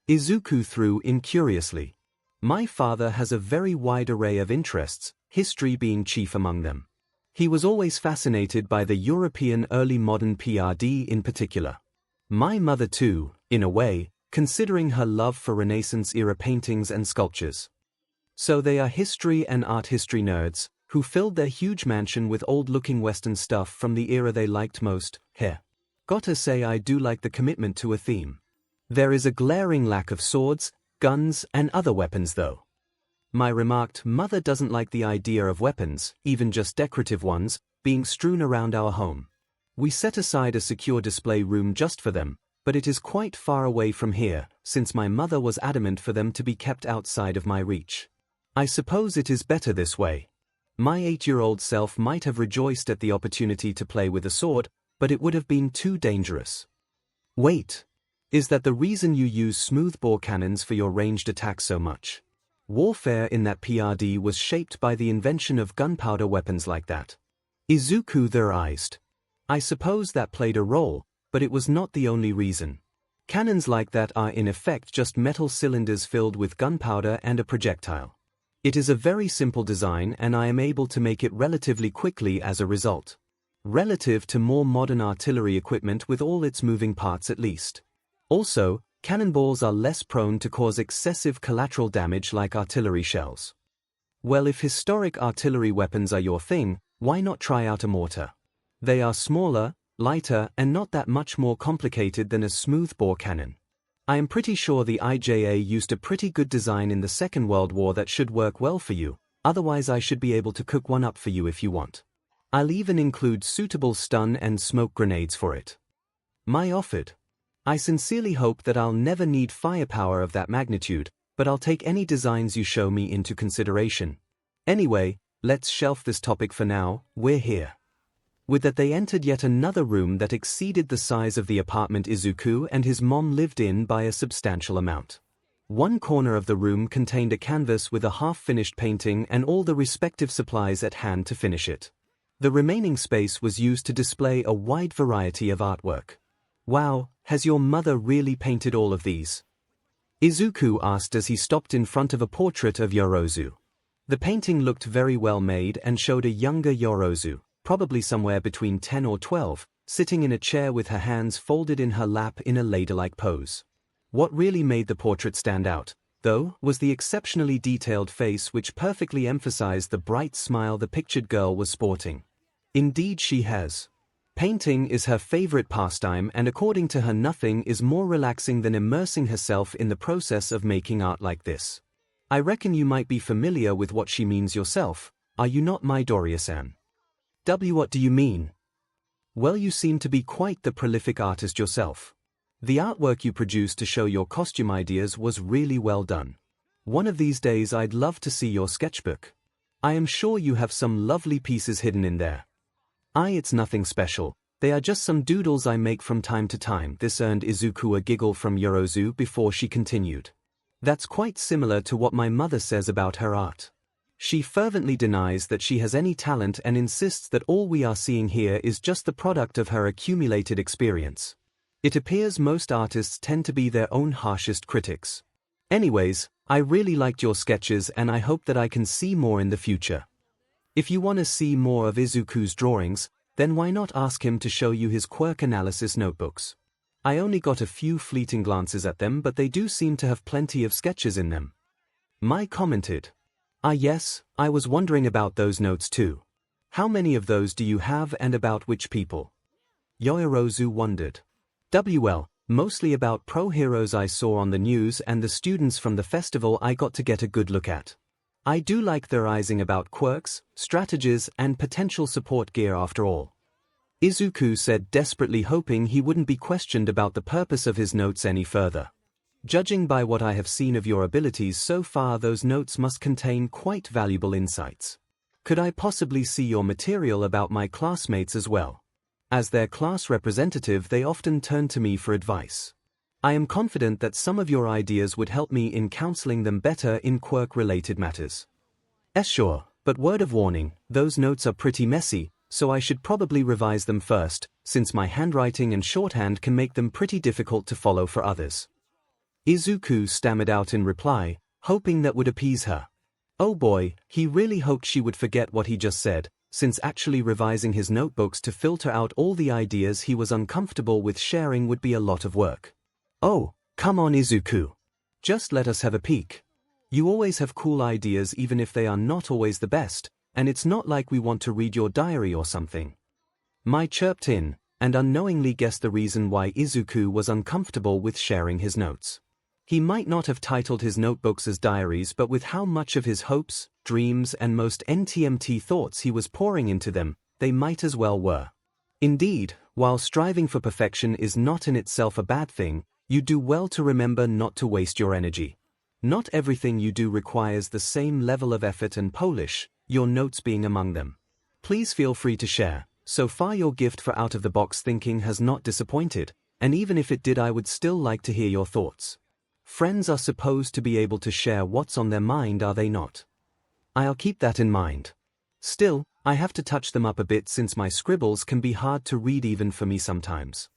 Izuku threw in curiously. My father has a very wide array of interests, history being chief among them. He was always fascinated by the European early modern PRD in particular. My mother too, in a way, considering her love for Renaissance-era paintings and sculptures. So they are history and art history nerds, who filled their huge mansion with old-looking Western stuff from the era they liked most. Heh. Gotta say, I do like the commitment to a theme. There is a glaring lack of swords, guns, and other weapons though. Mai remarked, Mother doesn't like the idea of weapons, even just decorative ones, being strewn around our home. We set aside a secure display room just for them, but it is quite far away from here, since my mother was adamant for them to be kept outside of my reach. I suppose it is better this way. My 8-year-old self might have rejoiced at the opportunity to play with a sword, but it would have been too dangerous. Wait. Is that the reason you use smoothbore cannons for your ranged attacks so much? Warfare in that PRD was shaped by the invention of gunpowder weapons like that. Izuku theorized. I suppose that played a role, but it was not the only reason. Cannons like that are in effect just metal cylinders filled with gunpowder and a projectile. It is a very simple design, and I am able to make it relatively quickly as a result. Relative to more modern artillery equipment with all its moving parts at least. Also, cannonballs are less prone to cause excessive collateral damage like artillery shells. Well, if historic artillery weapons are your thing, why not try out a mortar? They are smaller, lighter, and not that much more complicated than a smoothbore cannon. I am pretty sure the IJA used a pretty good design in the Second World War that should work well for you, otherwise I should be able to cook one up for you if you want. I'll even include suitable stun and smoke grenades for it. Mai offered. I sincerely hope that I'll never need firepower of that magnitude, but I'll take any designs you show me into consideration. Anyway, let's shelf this topic for now, we're here. With that they entered yet another room that exceeded the size of the apartment Izuku and his mom lived in by a substantial amount. One corner of the room contained a canvas with a half-finished painting and all the respective supplies at hand to finish it. The remaining space was used to display a wide variety of artwork. Wow, has your mother really painted all of these? Izuku asked as he stopped in front of a portrait of Yorozu. The painting looked very well made and showed a younger Yorozu, probably somewhere between 10 or 12, sitting in a chair with her hands folded in her lap in a ladle-like pose. What really made the portrait stand out, though, was the exceptionally detailed face which perfectly emphasized the bright smile the pictured girl was sporting. Indeed she has. Painting is her favorite pastime, and according to her nothing is more relaxing than immersing herself in the process of making art like this. I reckon you might be familiar with what she means yourself, are you not, Midoriya-san? What do you mean? Well, you seem to be quite the prolific artist yourself. The artwork you produced to show your costume ideas was really well done. One of these days I'd love to see your sketchbook. I am sure you have some lovely pieces hidden in there. It's nothing special, they are just some doodles I make from time to time. This earned Izuku a giggle from Yorozu before she continued. That's quite similar to what my mother says about her art. She fervently denies that she has any talent and insists that all we are seeing here is just the product of her accumulated experience. It appears most artists tend to be their own harshest critics. Anyways, I really liked your sketches and I hope that I can see more in the future. If you want to see more of Izuku's drawings, then why not ask him to show you his quirk analysis notebooks? I only got a few fleeting glances at them, but they do seem to have plenty of sketches in them. Mai commented. Yes, I was wondering about those notes too. How many of those do you have and about which people? Yorozu wondered. Well, mostly about pro heroes I saw on the news and the students from the festival I got to get a good look at. I do like theorizing about quirks, strategies, and potential support gear after all. Izuku said, desperately hoping he wouldn't be questioned about the purpose of his notes any further. Judging by what I have seen of your abilities so far, those notes must contain quite valuable insights. Could I possibly see your material about my classmates as well? As their class representative, they often turn to me for advice. I am confident that some of your ideas would help me in counseling them better in quirk-related matters. Sure, but word of warning, those notes are pretty messy, so I should probably revise them first, since my handwriting and shorthand can make them pretty difficult to follow for others. Izuku stammered out in reply, hoping that would appease her. Oh boy, he really hoped she would forget what he just said, since actually revising his notebooks to filter out all the ideas he was uncomfortable with sharing would be a lot of work. Oh, come on Izuku. Just let us have a peek. You always have cool ideas even if they are not always the best, and it's not like we want to read your diary or something. Mai chirped in, and unknowingly guessed the reason why Izuku was uncomfortable with sharing his notes. He might not have titled his notebooks as diaries, but with how much of his hopes, dreams, and most NTMT thoughts he was pouring into them, they might as well were. Indeed, while striving for perfection is not in itself a bad thing, you do well to remember not to waste your energy. Not everything you do requires the same level of effort and polish, your notes being among them. Please feel free to share. So far your gift for out-of-the-box thinking has not disappointed, and even if it did, I would still like to hear your thoughts. Friends are supposed to be able to share what's on their mind, are they not? I'll keep that in mind. Still, I have to touch them up a bit since my scribbles can be hard to read even for me sometimes.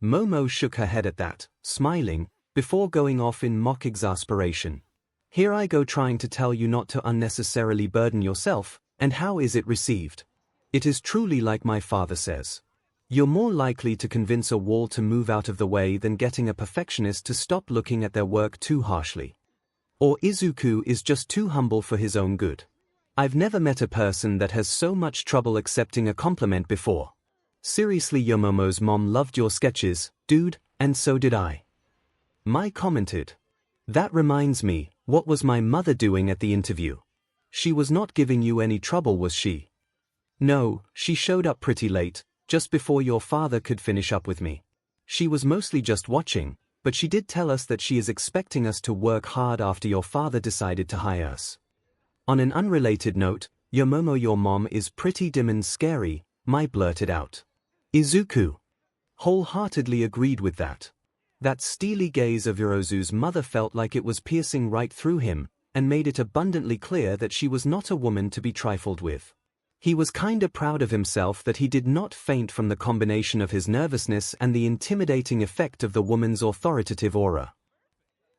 Momo shook her head at that, smiling, before going off in mock exasperation. Here I go trying to tell you not to unnecessarily burden yourself, and how is it received? It is truly like my father says. You're more likely to convince a wall to move out of the way than getting a perfectionist to stop looking at their work too harshly. Or Izuku is just too humble for his own good. I've never met a person that has so much trouble accepting a compliment before. Seriously, your Momo's mom loved your sketches, dude, and so did I. Mai commented. That reminds me, what was my mother doing at the interview? She was not giving you any trouble, was she? No, she showed up pretty late, just before your father could finish up with me. She was mostly just watching, but she did tell us that she is expecting us to work hard after your father decided to hire us. On an unrelated note, your mom is pretty dim and scary, Mai blurted out. Izuku wholeheartedly agreed with that. That steely gaze of Yorozu's mother felt like it was piercing right through him, and made it abundantly clear that she was not a woman to be trifled with. He was kinda proud of himself that he did not faint from the combination of his nervousness and the intimidating effect of the woman's authoritative aura.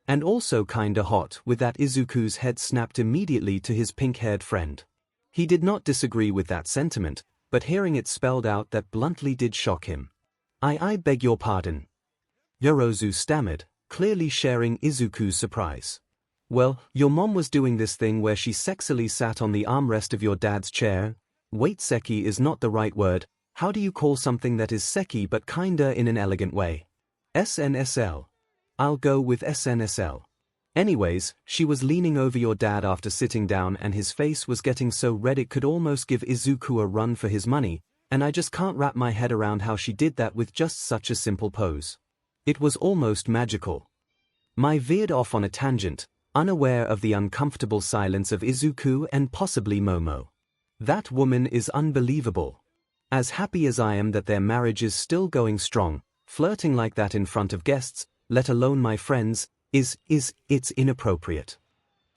And also kinda hot with that Izuku's head snapped immediately to his pink-haired friend. He did not disagree with that sentiment, but hearing it spelled out that bluntly did shock him. I beg your pardon. Yorozu stammered, clearly sharing Izuku's surprise. Well, your mom was doing this thing where she sexily sat on the armrest of your dad's chair. Wait, seki is not the right word. How do you call something that is seki but kinda in an elegant way? SNSL. I'll go with SNSL. Anyways, she was leaning over your dad after sitting down and his face was getting so red it could almost give Izuku a run for his money, and I just can't wrap my head around how she did that with just such a simple pose. It was almost magical. Mai veered off on a tangent, unaware of the uncomfortable silence of Izuku and possibly Momo. That woman is unbelievable. As happy as I am that their marriage is still going strong, flirting like that in front of guests, let alone my friends, it's inappropriate.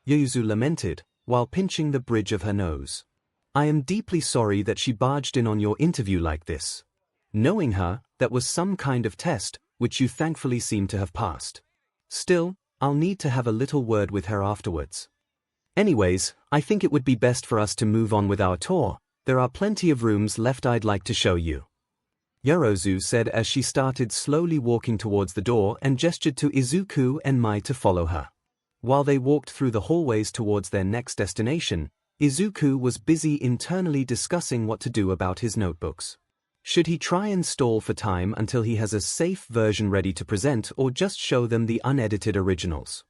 Yorozu lamented, while pinching the bridge of her nose. I am deeply sorry that she barged in on your interview like this. Knowing her, that was some kind of test, which you thankfully seem to have passed. Still, I'll need to have a little word with her afterwards. Anyways, I think it would be best for us to move on with our tour. There are plenty of rooms left I'd like to show you. Yorozu said as she started slowly walking towards the door and gestured to Izuku and Mai to follow her. While they walked through the hallways towards their next destination, Izuku was busy internally discussing what to do about his notebooks. Should he try and stall for time until he has a safe version ready to present or just show them the unedited originals?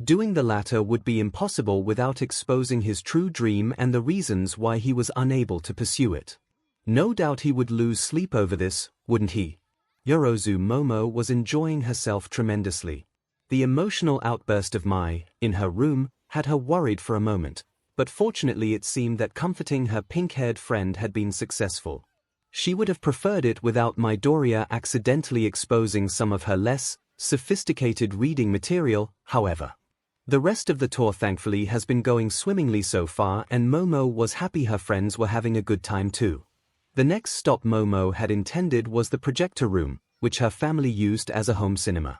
Doing the latter would be impossible without exposing his true dream and the reasons why he was unable to pursue it. No doubt he would lose sleep over this, wouldn't he? Yorozu Momo was enjoying herself tremendously. The emotional outburst of Mai, in her room, had her worried for a moment, but fortunately it seemed that comforting her pink-haired friend had been successful. She would have preferred it without Midoriya accidentally exposing some of her less sophisticated reading material, however. The rest of the tour thankfully has been going swimmingly so far and Momo was happy her friends were having a good time too. The next stop Momo had intended was the projector room, which her family used as a home cinema.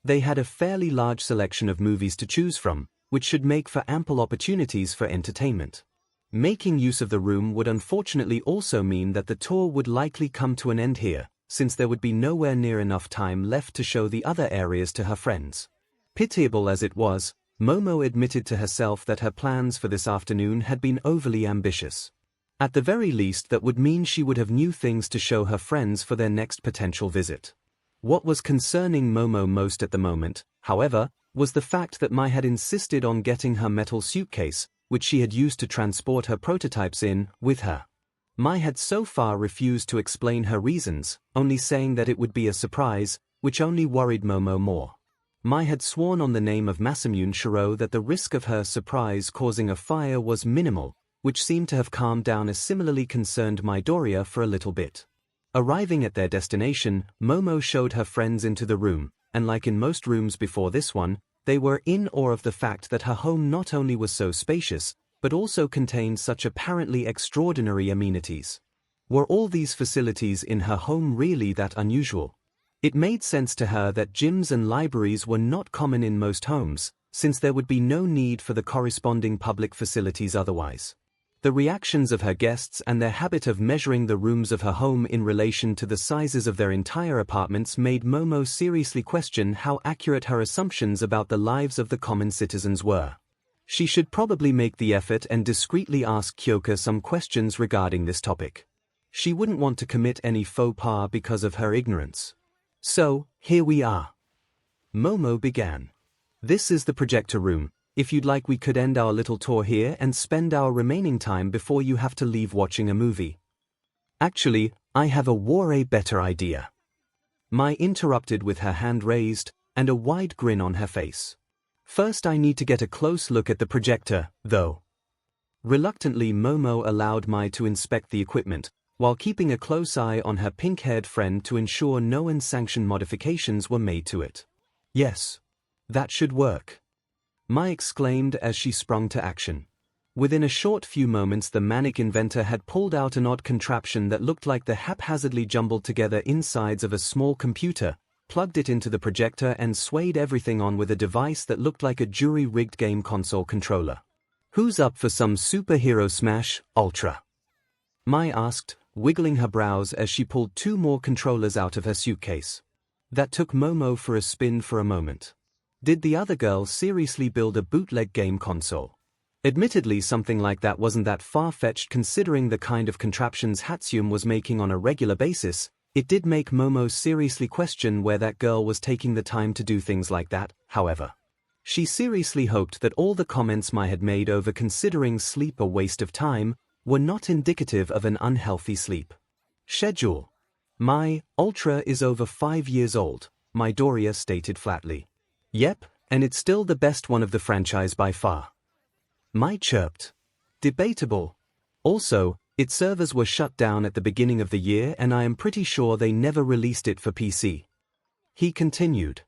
They had a fairly large selection of movies to choose from, which should make for ample opportunities for entertainment. Making use of the room would unfortunately also mean that the tour would likely come to an end here, since there would be nowhere near enough time left to show the other areas to her friends. Pitiable as it was, Momo admitted to herself that her plans for this afternoon had been overly ambitious. At the very least that would mean she would have new things to show her friends for their next potential visit. What was concerning Momo most at the moment, however, was the fact that Mai had insisted on getting her metal suitcase, which she had used to transport her prototypes in, with her. Mai had so far refused to explain her reasons, only saying that it would be a surprise, which only worried Momo more. Mai had sworn on the name of 𝐒𝐿𝐴 that the risk of her surprise causing a fire was minimal, which seemed to have calmed down a similarly concerned Midoriya for a little bit. Arriving at their destination, Momo showed her friends into the room, and like in most rooms before this one, they were in awe of the fact that her home not only was so spacious, but also contained such apparently extraordinary amenities. Were all these facilities in her home really that unusual? It made sense to her that gyms and libraries were not common in most homes, since there would be no need for the corresponding public facilities otherwise. The reactions of her guests and their habit of measuring the rooms of her home in relation to the sizes of their entire apartments made Momo seriously question how accurate her assumptions about the lives of the common citizens were. She should probably make the effort and discreetly ask Kyoka some questions regarding this topic. She wouldn't want to commit any faux pas because of her ignorance. So, here we are. Momo began. This is the projector room. If you'd like we could end our little tour here and spend our remaining time before you have to leave watching a movie. Actually, I have a better idea. Mai interrupted with her hand raised and a wide grin on her face. First I need to get a close look at the projector, though. Reluctantly Momo allowed Mai to inspect the equipment, while keeping a close eye on her pink-haired friend to ensure no unsanctioned modifications were made to it. Yes. That should work. Mai exclaimed as she sprung to action. Within a short few moments the manic inventor had pulled out an odd contraption that looked like the haphazardly jumbled together insides of a small computer, plugged it into the projector and swayed everything on with a device that looked like a jury-rigged game console controller. "Who's up for some superhero smash, Ultra?" Mai asked, wiggling her brows as she pulled 2 more controllers out of her suitcase. That took Momo for a spin for a moment. Did the other girl seriously build a bootleg game console? Admittedly, something like that wasn't that far-fetched considering the kind of contraptions 𝐻𝐻𝐈 was making on a regular basis. It did make Momo seriously question where that girl was taking the time to do things like that, however. She seriously hoped that all the comments Mai had made over considering sleep a waste of time were not indicative of an unhealthy sleep schedule. "My Ultra is over 5 years old," Midoriya stated flatly. "Yep, and it's still the best one of the franchise by far." Mai chirped. "Debatable. Also, its servers were shut down at the beginning of the year and I am pretty sure they never released it for PC." He continued.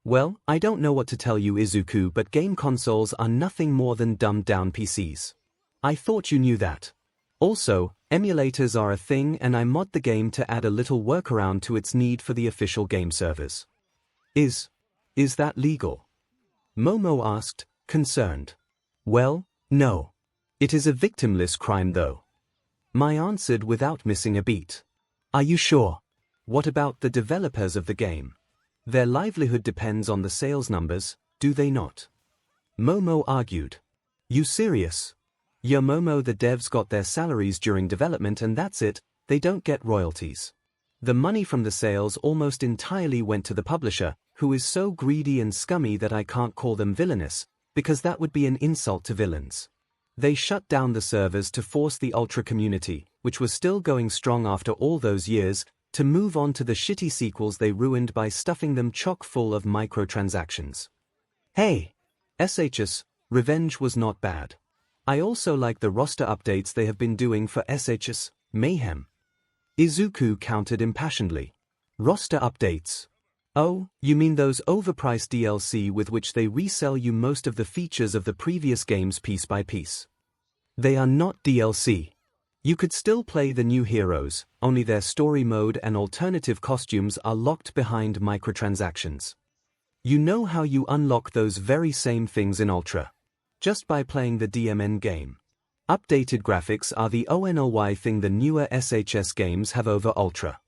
"Well, I don't know what to tell you, Izuku, but game consoles are nothing more than dumbed-down PCs. I thought you knew that. Also, emulators are a thing and I mod the game to add a little workaround to its need for the official game servers." Is that legal?" Momo asked, concerned. "Well, no. It is a victimless crime though." Mai answered without missing a beat. "Are you sure? What about the developers of the game? Their livelihood depends on the sales numbers, do they not?" Momo argued. "You serious? Yeah, Momo, the devs got their salaries during development and that's it, they don't get royalties. The money from the sales almost entirely went to the publisher, who is so greedy and scummy that I can't call them villainous, because that would be an insult to villains. They shut down the servers to force the Ultra community, which was still going strong after all those years, to move on to the shitty sequels they ruined by stuffing them chock full of microtransactions. Hey, 𝐿 Revenge was not bad. I also like the roster updates they have been doing for 𝐿 Mayhem." Izuku countered impassionedly. "Roster updates? Oh, you mean those overpriced DLC with which they resell you most of the features of the previous games piece by piece? They are not DLC. You could still play the new heroes, only their story mode and alternative costumes are locked behind microtransactions. You know how you unlock those very same things in Ultra? Just by playing the DMN game. Updated graphics are the only thing the newer 𝐿 games have over Ultra."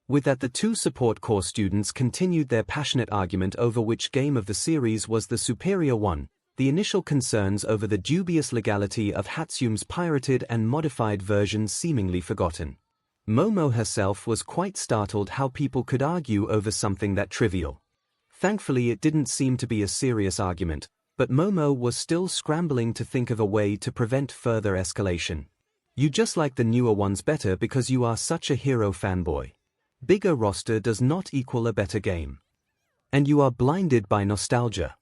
With that, the 2 support corps students continued their passionate argument over which game of the series was the superior one, the initial concerns over the dubious legality of 𝐻𝐻𝐈's pirated and modified version seemingly forgotten. Momo herself was quite startled how people could argue over something that trivial. Thankfully it didn't seem to be a serious argument, but Momo was still scrambling to think of a way to prevent further escalation. "You just like the newer ones better because you are such a hero fanboy. Bigger roster does not equal a better game. And you are blinded by nostalgia.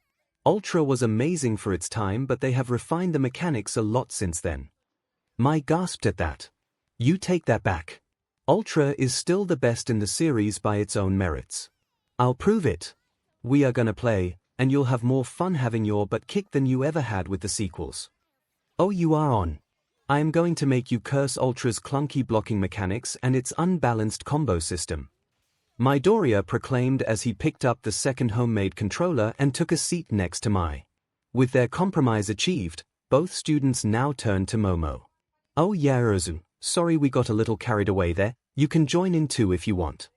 Ultra was amazing for its time, but they have refined the mechanics a lot since then." Mai gasped at that. "You take that back. Ultra is still the best in the series by its own merits. I'll prove it. We are gonna play, and you'll have more fun having your butt kicked than you ever had with the sequels. Oh, you are on. I am going to make you curse Ultra's clunky blocking mechanics and its unbalanced combo system." Midoriya proclaimed as he picked up the second homemade controller and took a seat next to Mai. With their compromise achieved, both students now turned to Momo. "Oh yeah, Uruzu, sorry we got a little carried away there, you can join in too if you want."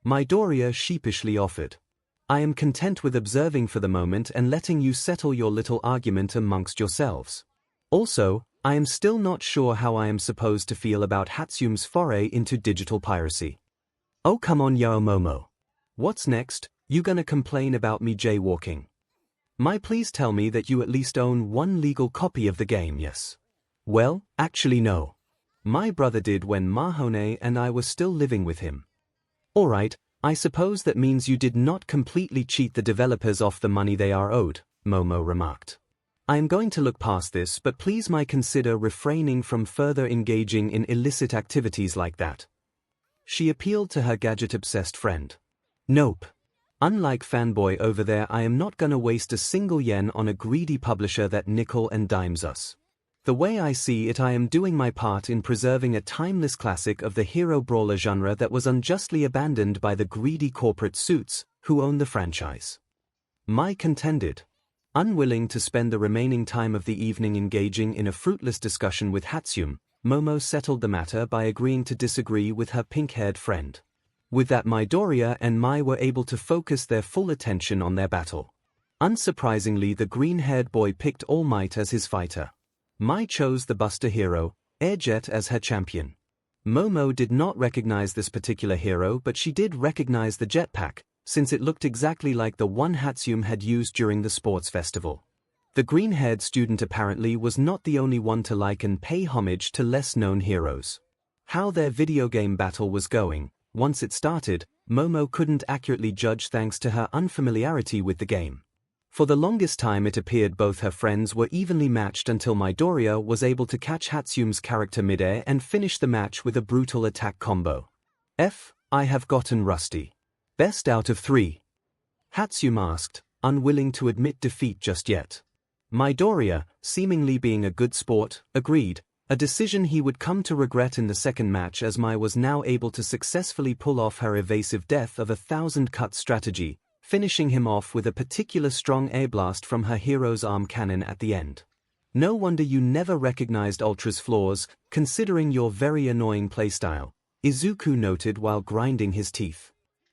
Midoriya sheepishly offered. "I am content with observing for the moment and letting you settle your little argument amongst yourselves. Also, I am still not sure how I am supposed to feel about 𝐻𝐈's foray into digital piracy." "Oh come on yo Momo. What's next? You gonna complain about me jaywalking? Mai, please tell me that you at least own one legal copy of the game, yes?" "Well, actually no. My brother did when Mahone and I were still living with him." "Alright, I suppose that means you did not completely cheat the developers off the money they are owed," Momo remarked. "I am going to look past this, but please Mai, consider refraining from further engaging in illicit activities like that." She appealed to her gadget-obsessed friend. "Nope. Unlike fanboy over there, I am not gonna waste a single yen on a greedy publisher that nickel and dimes us. The way I see it, I am doing my part in preserving a timeless classic of the hero brawler genre that was unjustly abandoned by the greedy corporate suits who own the franchise. My contended. Unwilling to spend the remaining time of the evening engaging in a fruitless discussion with Hatsune, Momo settled the matter by agreeing to disagree with her pink-haired friend. With that, Midoriya and Mai were able to focus their full attention on their battle. Unsurprisingly, the green-haired boy picked All Might as his fighter. Mai chose the Buster hero, Airjet, as her champion. Momo did not recognize this particular hero, but she did recognize the jetpack, since it looked exactly like the one Hatsune had used during the sports festival. The green-haired student apparently was not the only one to like and pay homage to less-known heroes. How their video game battle was going, once it started, Momo couldn't accurately judge thanks to her unfamiliarity with the game. For the longest time it appeared both her friends were evenly matched until Midoriya was able to catch Hatsune's character midair and finish the match with a brutal attack combo. I have gotten rusty. Best out of 3. Hatsune asked, unwilling to admit defeat just yet. Midoriya, seemingly being a good sport, agreed, a decision he would come to regret in the second match, as Mai was now able to successfully pull off her evasive death of 1,000-cut strategy, finishing him off with a particular strong air blast from her hero's arm cannon at the end. No wonder you never recognized Ultra's flaws, considering your very annoying playstyle, Izuku noted while grinding his teeth.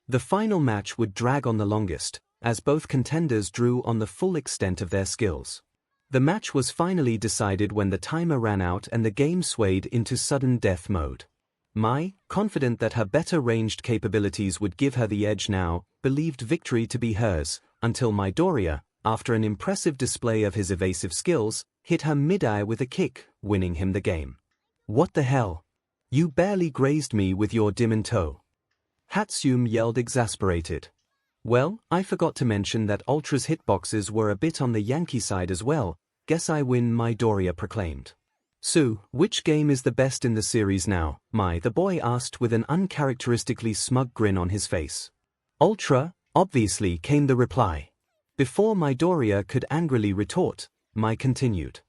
The final match would drag on the longest, as both contenders drew on the full extent of their skills. The match was finally decided when the timer ran out and the game swayed into sudden death mode. Mai, confident that her better ranged capabilities would give her the edge now, believed victory to be hers, until Midoriya, after an impressive display of his evasive skills, hit her mid-air with a kick, winning him the game. What the hell? You barely grazed me with your demon toe. Hatsune yelled, exasperated. Well, I forgot to mention that Ultra's hitboxes were a bit on the Yankee side as well. Guess I win, Midoriya proclaimed. So, which game is the best in the series now, Mai? The boy asked with an uncharacteristically smug grin on his face. Ultra, obviously, came the reply. Before Midoriya could angrily retort, Mai continued.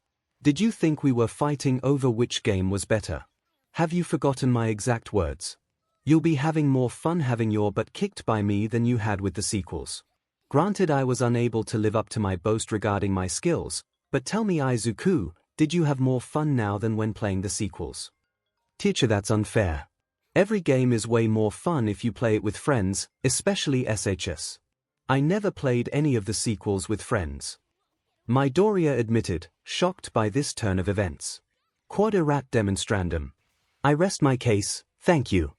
Did you think we were fighting over which game was better? Have you forgotten my exact words? You'll be having more fun having your butt kicked by me than you had with the sequels. Granted, I was unable to live up to my boast regarding my skills, but tell me, Izuku, did you have more fun now than when playing the sequels? Teacher, that's unfair. Every game is way more fun if you play it with friends, especially SHS. I never played any of the sequels with friends. Midoriya admitted, shocked by this turn of events. Quod erat demonstrandum. I rest my case, thank you.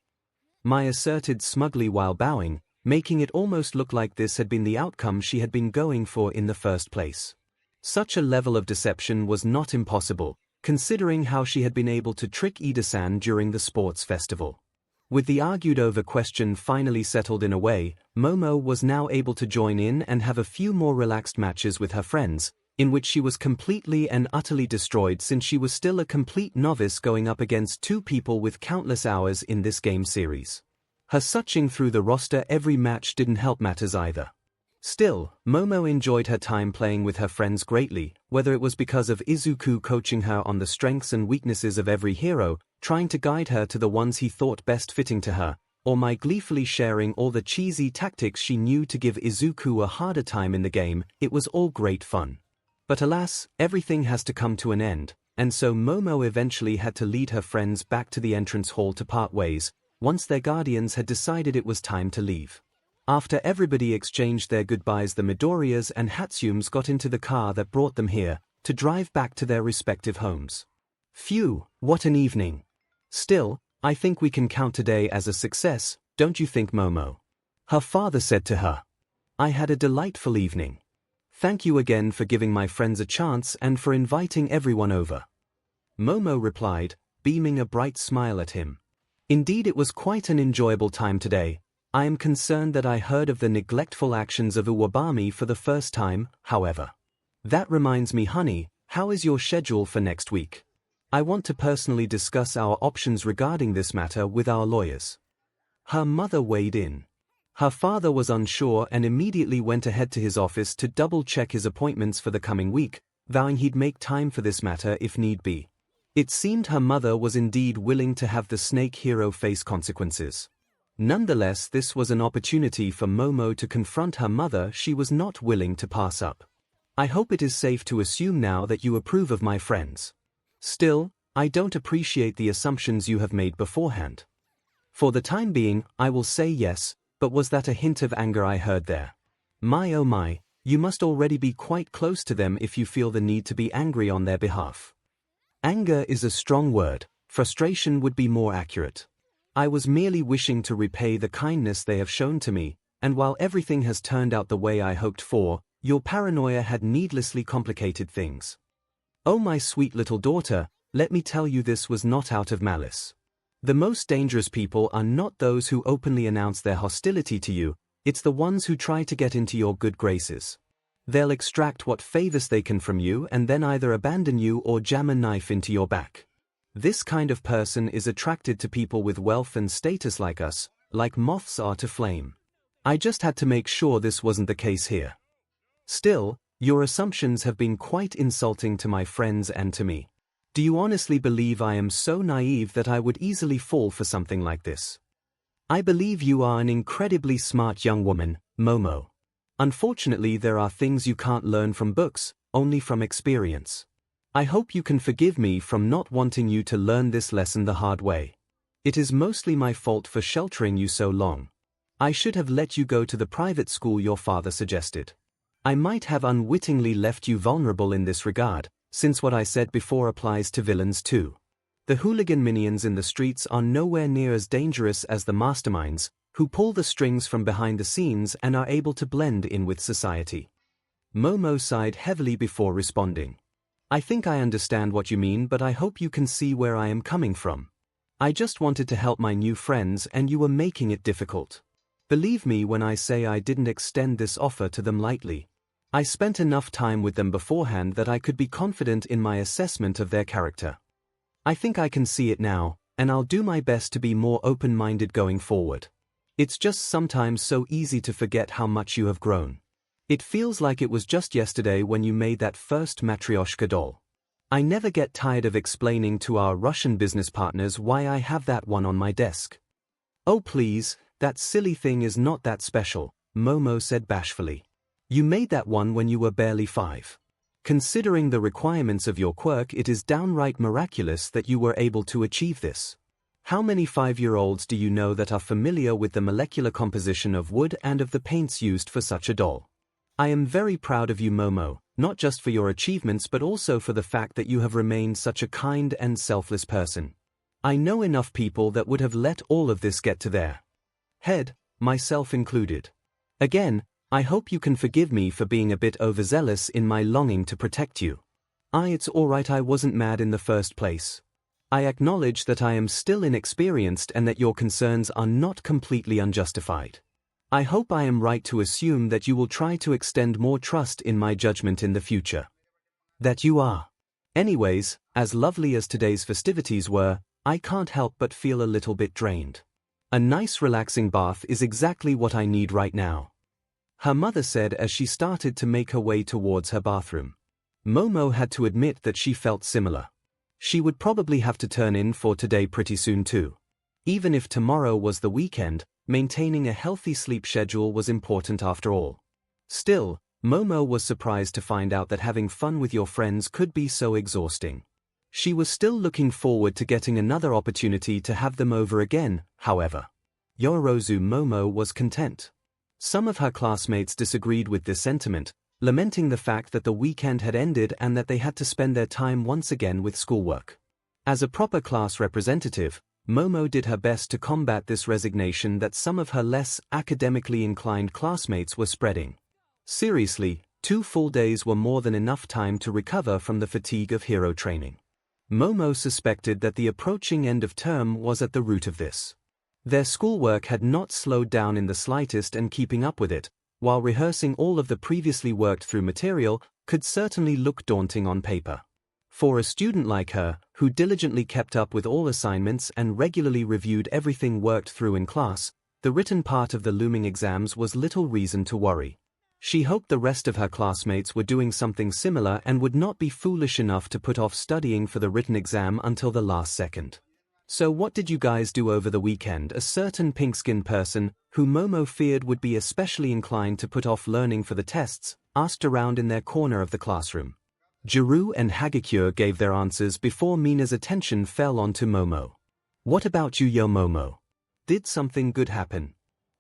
Mai asserted smugly while bowing, making it almost look like this had been the outcome she had been going for in the first place. Such a level of deception was not impossible, considering how she had been able to trick Ida-san during the sports festival. With the argued-over question finally settled in a way, Momo was now able to join in and have a few more relaxed matches with her friends, in which she was completely and utterly destroyed since she was still a complete novice going up against 2 people with countless hours in this game series. Her suching through the roster every match didn't help matters either. Still, Momo enjoyed her time playing with her friends greatly, whether it was because of Izuku coaching her on the strengths and weaknesses of every hero, trying to guide her to the ones he thought best fitting to her, or Mai gleefully sharing all the cheesy tactics she knew to give Izuku a harder time in the game. It was all great fun. But alas, everything has to come to an end, and so Momo eventually had to lead her friends back to the entrance hall to part ways, once their guardians had decided it was time to leave. After everybody exchanged their goodbyes, the Midoriyas and Hatsumes got into the car that brought them here, to drive back to their respective homes. Phew, what an evening. Still, I think we can count today as a success, don't you think, Momo? Her father said to her. I had a delightful evening. Thank you again for giving my friends a chance and for inviting everyone over. Momo replied, beaming a bright smile at him. Indeed, it was quite an enjoyable time today. I am concerned that I heard of the neglectful actions of Uwabami for the first time, however. That reminds me, honey, how is your schedule for next week? I want to personally discuss our options regarding this matter with our lawyers. Her mother weighed in. Her father was unsure and immediately went ahead to his office to double-check his appointments for the coming week, vowing he'd make time for this matter if need be. It seemed her mother was indeed willing to have the snake hero face consequences. Nonetheless, this was an opportunity for Momo to confront her mother she was not willing to pass up. I hope it is safe to assume now that you approve of my friends. Still, I don't appreciate the assumptions you have made beforehand. For the time being, I will say yes, but was that a hint of anger I heard there? My oh my, you must already be quite close to them if you feel the need to be angry on their behalf. Anger is a strong word, frustration would be more accurate. I was merely wishing to repay the kindness they have shown to me, and while everything has turned out the way I hoped for, your paranoia had needlessly complicated things. Oh my sweet little daughter, let me tell you this was not out of malice. The most dangerous people are not those who openly announce their hostility to you, it's the ones who try to get into your good graces. They'll extract what favors they can from you and then either abandon you or jam a knife into your back. This kind of person is attracted to people with wealth and status like us, like moths are to flame. I just had to make sure this wasn't the case here. Still, your assumptions have been quite insulting to my friends and to me. Do you honestly believe I am so naive that I would easily fall for something like this? I believe you are an incredibly smart young woman, Momo. Unfortunately, there are things you can't learn from books, only from experience. I hope you can forgive me from not wanting you to learn this lesson the hard way. It is mostly my fault for sheltering you so long. I should have let you go to the private school your father suggested. I might have unwittingly left you vulnerable in this regard, since what I said before applies to villains too. The hooligan minions in the streets are nowhere near as dangerous as the masterminds, who pull the strings from behind the scenes and are able to blend in with society. Momo sighed heavily before responding. I think I understand what you mean, but I hope you can see where I am coming from. I just wanted to help my new friends and you were making it difficult. Believe me when I say I didn't extend this offer to them lightly. I spent enough time with them beforehand that I could be confident in my assessment of their character. I think I can see it now, and I'll do my best to be more open-minded going forward. It's just sometimes so easy to forget how much you have grown. It feels like it was just yesterday when you made that first Matryoshka doll. I never get tired of explaining to our Russian business partners why I have that one on my desk. Oh please, that silly thing is not that special, Momo said bashfully. You made that one when you were barely 5. Considering the requirements of your quirk, it is downright miraculous that you were able to achieve this. How many 5-year-olds do you know that are familiar with the molecular composition of wood and of the paints used for such a doll? I am very proud of you, Momo, not just for your achievements but also for the fact that you have remained such a kind and selfless person. I know enough people that would have let all of this get to their head, myself included. Again, I hope you can forgive me for being a bit overzealous in my longing to protect you. It's alright, I wasn't mad in the first place. I acknowledge that I am still inexperienced and that your concerns are not completely unjustified. I hope I am right to assume that you will try to extend more trust in my judgment in the future. That you are. Anyways, as lovely as today's festivities were, I can't help but feel a little bit drained. A nice relaxing bath is exactly what I need right now. Her mother said as she started to make her way towards her bathroom. Momo had to admit that she felt similar. She would probably have to turn in for today pretty soon too. Even if tomorrow was the weekend, maintaining a healthy sleep schedule was important after all. Still, Momo was surprised to find out that having fun with your friends could be so exhausting. She was still looking forward to getting another opportunity to have them over again, however. Yorozu Momo was content. Some of her classmates disagreed with this sentiment, lamenting the fact that the weekend had ended and that they had to spend their time once again with schoolwork. As a proper class representative, Momo did her best to combat this resignation that some of her less academically inclined classmates were spreading. Seriously, 2 full days were more than enough time to recover from the fatigue of hero training. Momo suspected that the approaching end of term was at the root of this. Their schoolwork had not slowed down in the slightest, and keeping up with it, while rehearsing all of the previously worked through material, could certainly look daunting on paper. For a student like her, who diligently kept up with all assignments and regularly reviewed everything worked through in class, The written part of the looming exams was little reason to worry. She hoped the rest of her classmates were doing something similar and would not be foolish enough to put off studying for the written exam until the last second. So what did you guys do over the weekend? A certain pink-skinned person, who Momo feared would be especially inclined to put off learning for the tests, asked around in their corner of the classroom. 𝐤𝐬 and 𝐔𝐸𝐽 gave their answers before Mina's attention fell onto Momo. What about you, yo Momo? Did something good happen?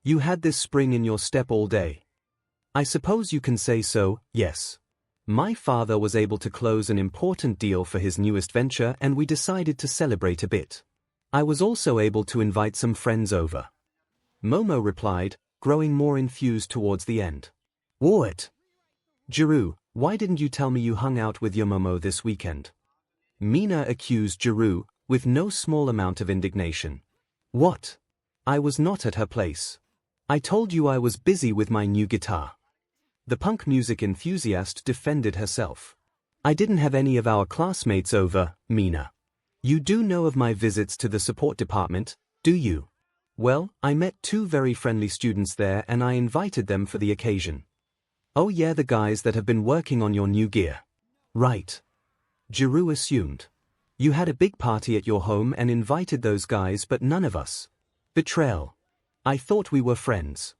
You had this spring in your step all day. I suppose you can say so, yes. My father was able to close an important deal for his newest venture and we decided to celebrate a bit. I was also able to invite some friends over. Momo replied, growing more enthused towards the end. What? 𝐤𝐬, why didn't you tell me you hung out with your Momo this weekend? Mina accused 𝐤𝐬, with no small amount of indignation. What? I was not at her place. I told you I was busy with my new guitar. The punk music enthusiast defended herself. I didn't have any of our classmates over, Mina. You do know of my visits to the support department, do you? Well, I met two very friendly students there and I invited them for the occasion. Oh yeah, the guys that have been working on your new gear. Right. 𝐤𝐬 assumed. You had a big party at your home and invited those guys but none of us. Betrayal. I thought we were friends.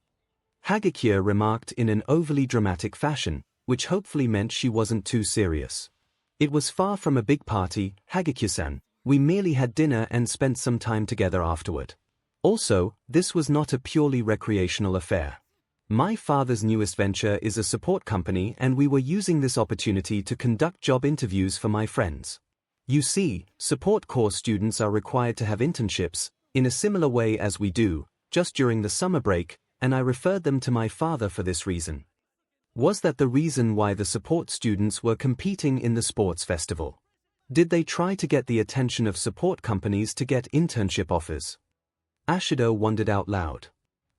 𝐔𝐸𝐽 remarked in an overly dramatic fashion, which hopefully meant she wasn't too serious. It was far from a big party, 𝐔𝐸𝐽-san. We merely had dinner and spent some time together afterward. Also, this was not a purely recreational affair. My father's newest venture is a support company and we were using this opportunity to conduct job interviews for my friends. You see, support course students are required to have internships, in a similar way as we do, just during the summer break, and I referred them to my father for this reason. Was that the reason why the support students were competing in the sports festival? Did they try to get the attention of support companies to get internship offers? Ashido wondered out loud.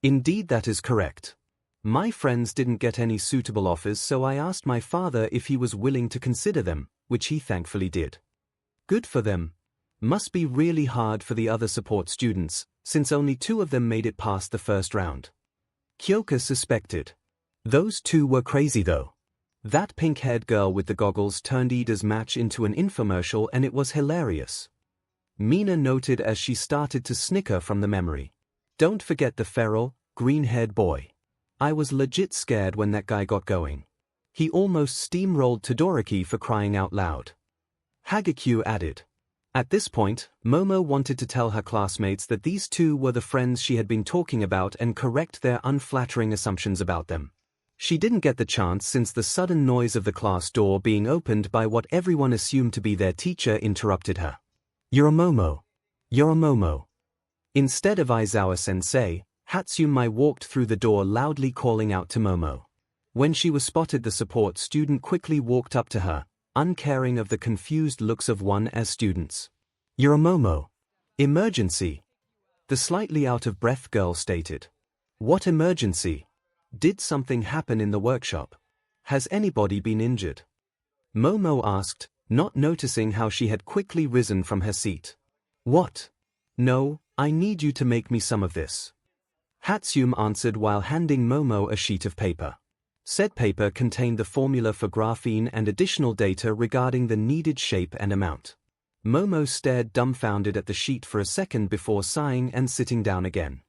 Indeed, that is correct. My friends didn't get any suitable offers, so I asked my father if he was willing to consider them, which he thankfully did. Good for them. Must be really hard for the other support students, since only 2 of them made it past the first round. Kyoka suspected. Those 2 were crazy though. That pink-haired girl with the goggles turned Ida's match into an infomercial and it was hilarious. Mina noted as she started to snicker from the memory. Don't forget the feral, green-haired boy. I was legit scared when that guy got going. He almost steamrolled Todoroki for crying out loud. 𝐔𝐸𝐽 added. At this point, Momo wanted to tell her classmates that these 2 were the friends she had been talking about and correct their unflattering assumptions about them. She didn't get the chance since the sudden noise of the class door being opened by what everyone assumed to be their teacher interrupted her. You're a Momo. You're a Momo. Instead of Aizawa-sensei, Hatsumi walked through the door loudly calling out to Momo. When she was spotted, the support student quickly walked up to her, uncaring of the confused looks of one as students. You're a Momo. Emergency. The slightly out-of-breath girl stated. What emergency? Did something happen in the workshop? Has anybody been injured? Momo asked, not noticing how she had quickly risen from her seat. What? No, I need you to make me some of this. Hatsumi answered while handing Momo a sheet of paper. Said paper contained the formula for graphene and additional data regarding the needed shape and amount. Momo stared dumbfounded at the sheet for a second before sighing and sitting down again.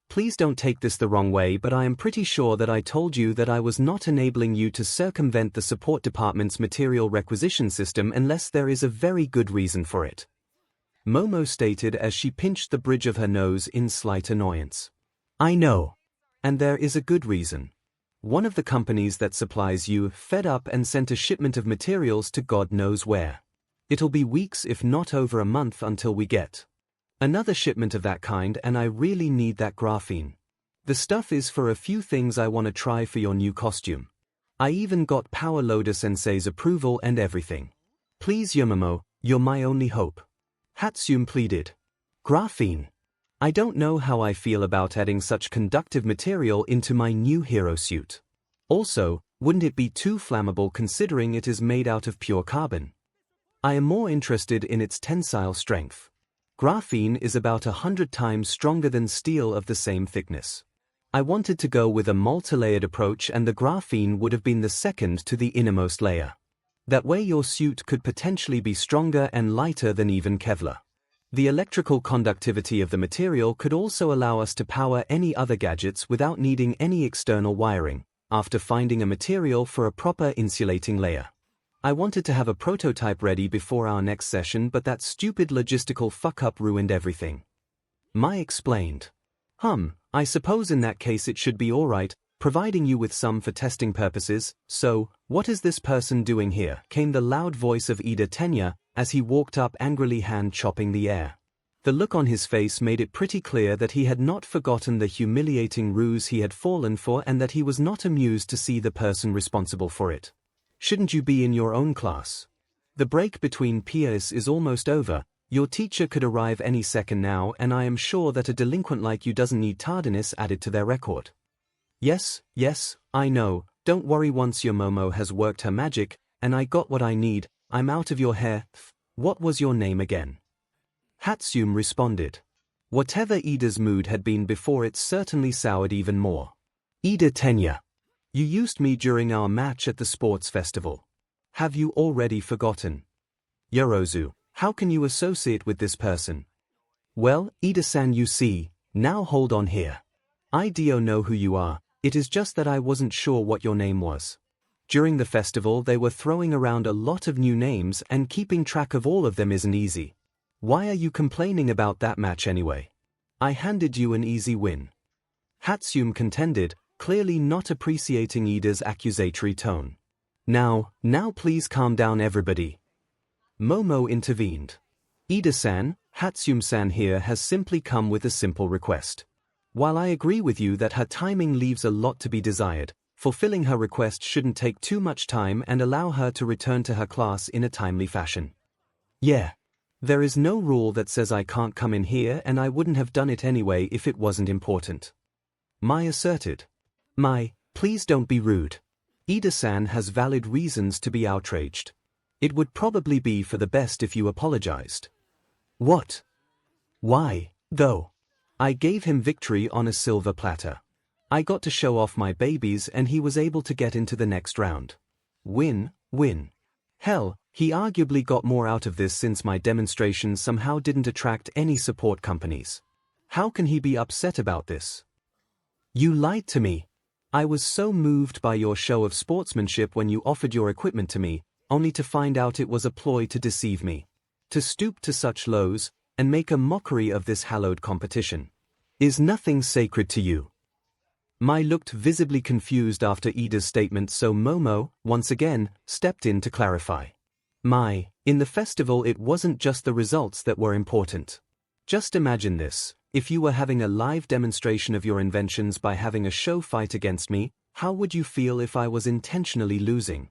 Please don't take this the wrong way, but I am pretty sure that I told you that I was not enabling you to circumvent the support department's material requisition system unless there is a very good reason for it. Momo stated as she pinched the bridge of her nose in slight annoyance. I know. And there is a good reason. One of the companies that supplies you fed up and sent a shipment of materials to God knows where. It'll be weeks if not over a month until we get another shipment of that kind, and I really need that graphene. The stuff is for a few things I want to try for your new costume. I even got Power Loader Sensei's approval and everything. Please Yomomo, you're my only hope. Hatsumi pleaded. Graphene. I don't know how I feel about adding such conductive material into my new hero suit. Also, wouldn't it be too flammable considering it is made out of pure carbon? I am more interested in its tensile strength. Graphene is about 100 times stronger than steel of the same thickness. I wanted to go with a multi-layered approach, and the graphene would have been the second to the innermost layer. That way your suit could potentially be stronger and lighter than even Kevlar. The electrical conductivity of the material could also allow us to power any other gadgets without needing any external wiring, after finding a material for a proper insulating layer. I wanted to have a prototype ready before our next session, but that stupid logistical fuck-up ruined everything. Mai explained. I suppose in that case it should be alright, providing you with some for testing purposes. So, what is this person doing here? Came the loud voice of 𝐒𝐭𝐴 as he walked up, angrily hand-chopping the air. The look on his face made it pretty clear that he had not forgotten the humiliating ruse he had fallen for, and that he was not amused to see the person responsible for it. Shouldn't you be in your own class? The break between peers is almost over. Your teacher could arrive any second now, and I am sure that a delinquent like you doesn't need tardiness added to their record. Yes, I know, don't worry, once your Momo has worked her magic, and I got what I need, I'm out of your hair. What was your name again? Hatsum responded. Whatever Ida's mood had been before, it certainly soured even more. 𝐒𝐿. You used me during our match at the sports festival. Have you already forgotten? Yorozu. How can you associate with this person? Well, 𝐒𝐿-san, you see, now hold on here. I do know who you are, it is just that I wasn't sure what your name was. During the festival they were throwing around a lot of new names, and keeping track of all of them isn't easy. Why are you complaining about that match anyway? I handed you an easy win. Hatsum contended, clearly not appreciating 𝐒𝐿's accusatory tone. Now please calm down everybody. Momo intervened. 𝐒𝐿-san, Hatsum-san here has simply come with a simple request. While I agree with you that her timing leaves a lot to be desired, fulfilling her request shouldn't take too much time and allow her to return to her class in a timely fashion. Yeah. There is no rule that says I can't come in here, and I wouldn't have done it anyway if it wasn't important. Mai asserted. Mai, please don't be rude. 𝐒𝐿-san has valid reasons to be outraged. It would probably be for the best if you apologized. What? Why, though? I gave him victory on a silver platter. I got to show off my babies, and he was able to get into the next round. Win. Hell, he arguably got more out of this since my demonstration somehow didn't attract any support companies. How can he be upset about this? You lied to me. I was so moved by your show of sportsmanship when you offered your equipment to me, only to find out it was a ploy to deceive me. To stoop to such lows, and make a mockery of this hallowed competition. Is nothing sacred to you? Mai looked visibly confused after 𝐒𝐿's statement, so Momo, once again, stepped in to clarify. Mai, in the festival it wasn't just the results that were important. Just imagine this, if you were having a live demonstration of your inventions by having a show fight against me, how would you feel if I was intentionally losing?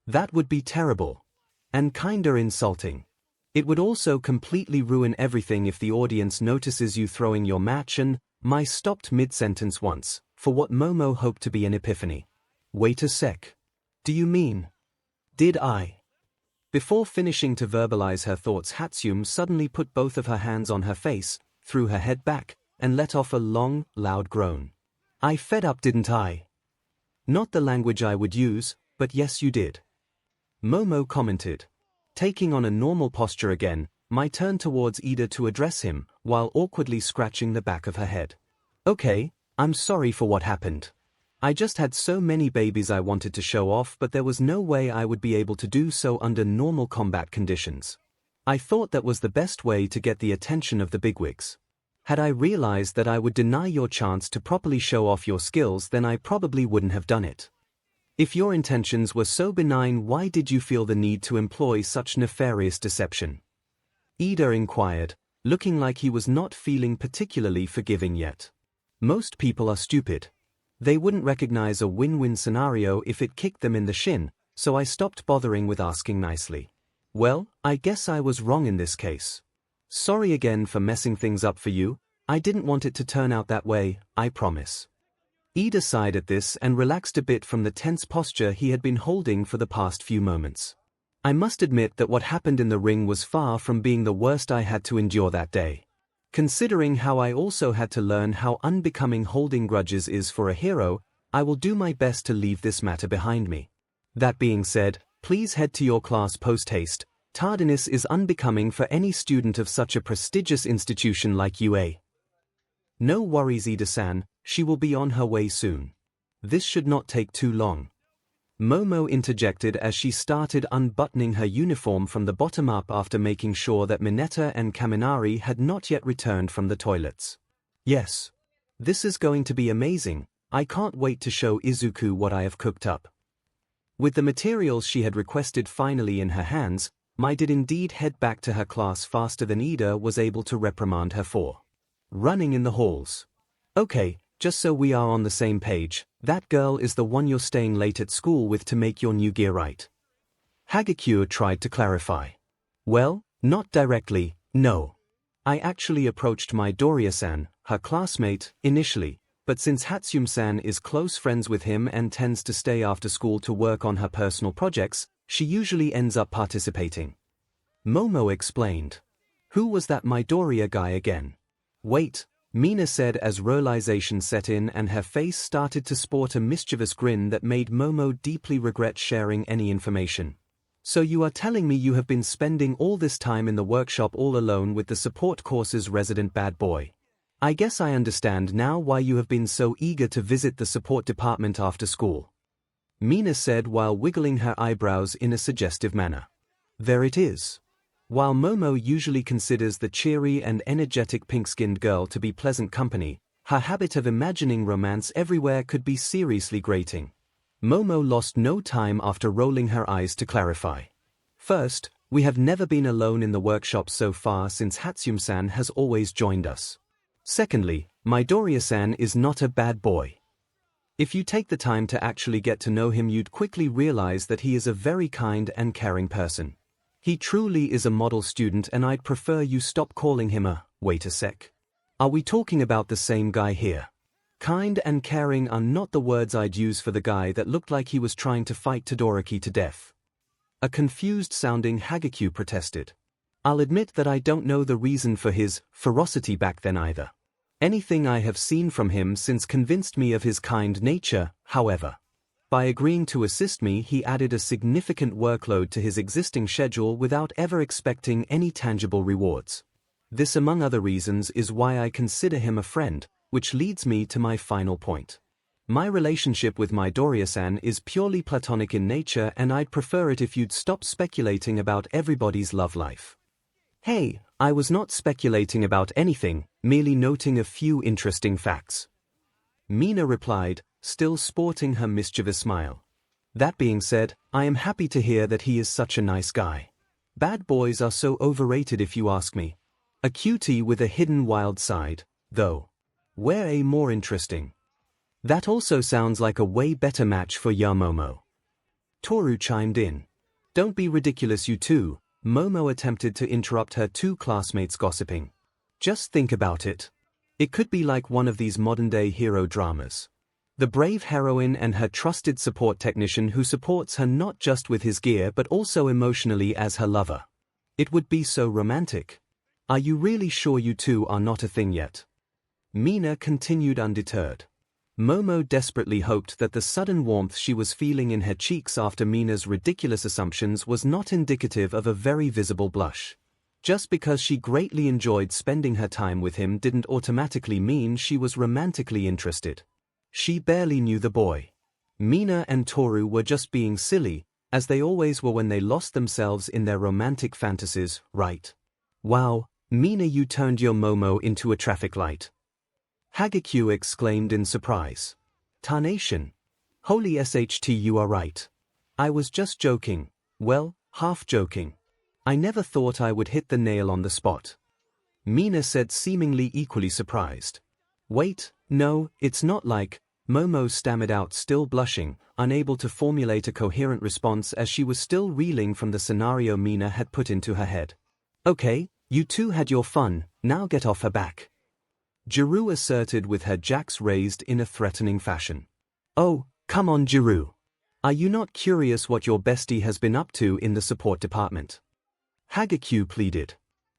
That would be terrible. And kinda insulting. It would also completely ruin everything if the audience notices you throwing your match, and Mai stopped mid-sentence once, for what Momo hoped to be an epiphany. Wait a sec. Do you mean? Did I? Before finishing to verbalize her thoughts, Hatsum suddenly put both of her hands on her face, threw her head back, and let off a long, loud groan. I fed up, didn't I? Not the language I would use, but yes you did. Momo commented. Taking on a normal posture again, Mai turned towards 𝐒𝐿 to address him, while awkwardly scratching the back of her head. Okay, I'm sorry for what happened. I just had so many babies I wanted to show off, but there was no way I would be able to do so under normal combat conditions. I thought that was the best way to get the attention of the bigwigs. Had I realized that I would deny your chance to properly show off your skills, then I probably wouldn't have done it. If your intentions were so benign, why did you feel the need to employ such nefarious deception? 𝐒𝐿 inquired, looking like he was not feeling particularly forgiving yet. Most people are stupid. They wouldn't recognize a win-win scenario if it kicked them in the shin, so I stopped bothering with asking nicely. Well, I guess I was wrong in this case. Sorry again for messing things up for you. I didn't want it to turn out that way, I promise. 𝐒𝐿 sighed at this and relaxed a bit from the tense posture he had been holding for the past few moments. I must admit that what happened in the ring was far from being the worst I had to endure that day. Considering how I also had to learn how unbecoming holding grudges is for a hero, I will do my best to leave this matter behind me. That being said, please head to your class post-haste. Tardiness is unbecoming for any student of such a prestigious institution like UA. No worries, Ida-san, she will be on her way soon. This should not take too long. Momo interjected as she started unbuttoning her uniform from the bottom up after making sure that Mineta and Kaminari had not yet returned from the toilets. Yes. This is going to be amazing. I can't wait to show Izuku what I have cooked up. With the materials she had requested finally in her hands, Mai did indeed head back to her class faster than Ida was able to reprimand her for running in the halls. Okay, just so we are on the same page, that girl is the one you're staying late at school with to make your new gear right. 𝐔𝐸𝐽 tried to clarify. Well, not directly, no. I actually approached Midoriya-san, her classmate, initially, but since Hatsune-san is close friends with him and tends to stay after school to work on her personal projects, she usually ends up participating. Momo explained. Who was that Midoriya guy again? Wait, Mina said as realization set in and her face started to sport a mischievous grin that made Momo deeply regret sharing any information. So you are telling me you have been spending all this time in the workshop all alone with the support course's resident bad boy. I guess I understand now why you have been so eager to visit the support department after school. Mina said while wiggling her eyebrows in a suggestive manner. There it is. While Momo usually considers the cheery and energetic pink-skinned girl to be pleasant company, her habit of imagining romance everywhere could be seriously grating. Momo lost no time after rolling her eyes to clarify. First, we have never been alone in the workshop so far since Hatsune-san has always joined us. Secondly, Midoriya-san is not a bad boy. If you take the time to actually get to know him, you'd quickly realize that he is a very kind and caring person. He truly is a model student, and I'd prefer you stop calling him a, wait a sec. Are we talking about the same guy here? Kind and caring are not the words I'd use for the guy that looked like he was trying to fight Todoroki to death. A confused-sounding 𝐔𝐸𝐽 protested. I'll admit that I don't know the reason for his ferocity back then either. Anything I have seen from him since convinced me of his kind nature, however. By agreeing to assist me, he added a significant workload to his existing schedule without ever expecting any tangible rewards. This, among other reasons, is why I consider him a friend, which leads me to my final point. My relationship with Midoriya-san is purely platonic in nature, and I'd prefer it if you'd stop speculating about everybody's love life. Hey, I was not speculating about anything, merely noting a few interesting facts. Mina replied, still sporting her mischievous smile. That being said, I am happy to hear that he is such a nice guy. Bad boys are so overrated if you ask me. A cutie with a hidden wild side, though. Where a more interesting. That also sounds like a way better match for ya Momo. Toru chimed in. Don't be ridiculous, you two. Momo attempted to interrupt her two classmates gossiping. Just think about it. It could be like one of these modern-day hero dramas. The brave heroine and her trusted support technician who supports her not just with his gear but also emotionally as her lover. It would be so romantic. Are you really sure you two are not a thing yet? Mina continued undeterred. Momo desperately hoped that the sudden warmth she was feeling in her cheeks after Mina's ridiculous assumptions was not indicative of a very visible blush. Just because she greatly enjoyed spending her time with him didn't automatically mean she was romantically interested. She barely knew the boy. Mina and Toru were just being silly, as they always were when they lost themselves in their romantic fantasies, right? Wow, Mina, you turned your Momo into a traffic light. 𝐔𝐸𝐽 exclaimed in surprise. Tarnation. Holy SHT, you are right. I was just joking. Well, half joking. I never thought I would hit the nail on the spot. Mina said, seemingly equally surprised. Wait, no, it's not like, Momo stammered out, still blushing, unable to formulate a coherent response as she was still reeling from the scenario Mina had put into her head. Okay, you two had your fun, now get off her back. Jiru asserted with her jacks raised in a threatening fashion. Oh, come on Jiru. Are you not curious what your bestie has been up to in the support department? 𝐔𝐬𝐽 pleaded.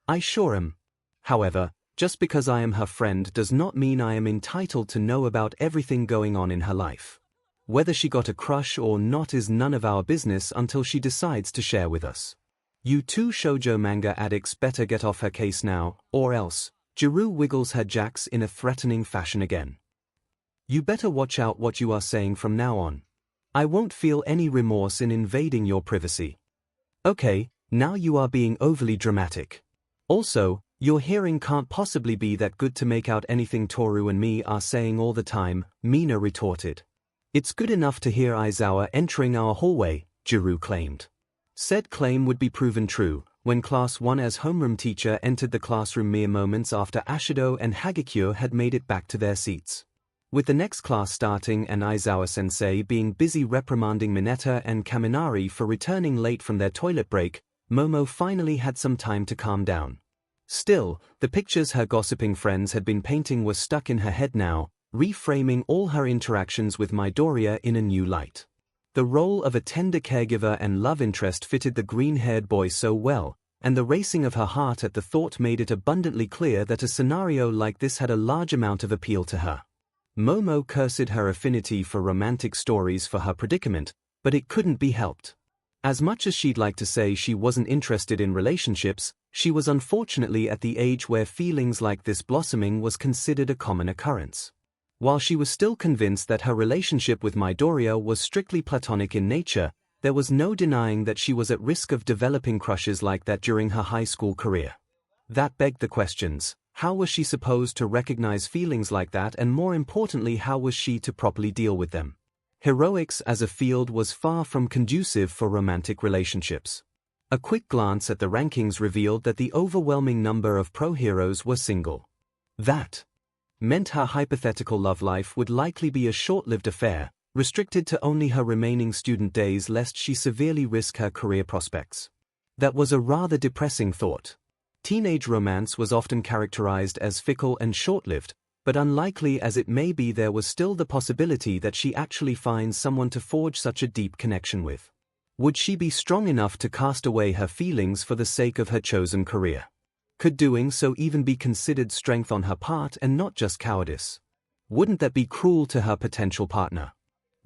I sure am. However, just because I am her friend does not mean I am entitled to know about everything going on in her life. Whether she got a crush or not is none of our business until she decides to share with us. You two shoujo manga addicts better get off her case now, or else. Jiru wiggles her jacks in a threatening fashion again. You better watch out what you are saying from now on. I won't feel any remorse in invading your privacy. Okay, now you are being overly dramatic. Also, your hearing can't possibly be that good to make out anything Toru and me are saying all the time, Mina retorted. It's good enough to hear Aizawa entering our hallway, Jiru claimed. Said claim would be proven true when Class 1's homeroom teacher entered the classroom mere moments after Ashido and 𝐔𝐬𝐽 had made it back to their seats. With the next class starting and Aizawa-sensei being busy reprimanding Mineta and Kaminari for returning late from their toilet break, Momo finally had some time to calm down. Still, the pictures her gossiping friends had been painting were stuck in her head now, reframing all her interactions with Midoriya in a new light. The role of a tender caregiver and love interest fitted the green-haired boy so well, and the racing of her heart at the thought made it abundantly clear that a scenario like this had a large amount of appeal to her. Momo cursed her affinity for romantic stories for her predicament, but it couldn't be helped. As much as she'd like to say she wasn't interested in relationships, she was unfortunately at the age where feelings like this blossoming was considered a common occurrence. While she was still convinced that her relationship with Midoriya was strictly platonic in nature, there was no denying that she was at risk of developing crushes like that during her high school career. That begged the questions. How was she supposed to recognize feelings like that, and more importantly, how was she to properly deal with them? Heroics as a field was far from conducive for romantic relationships. A quick glance at the rankings revealed that the overwhelming number of pro-heroes were single. That meant her hypothetical love life would likely be a short-lived affair, restricted to only her remaining student days lest she severely risk her career prospects. That was a rather depressing thought. Teenage romance was often characterized as fickle and short-lived, but unlikely as it may be, there was still the possibility that she actually finds someone to forge such a deep connection with. Would she be strong enough to cast away her feelings for the sake of her chosen career? Could doing so even be considered strength on her part and not just cowardice? Wouldn't that be cruel to her potential partner?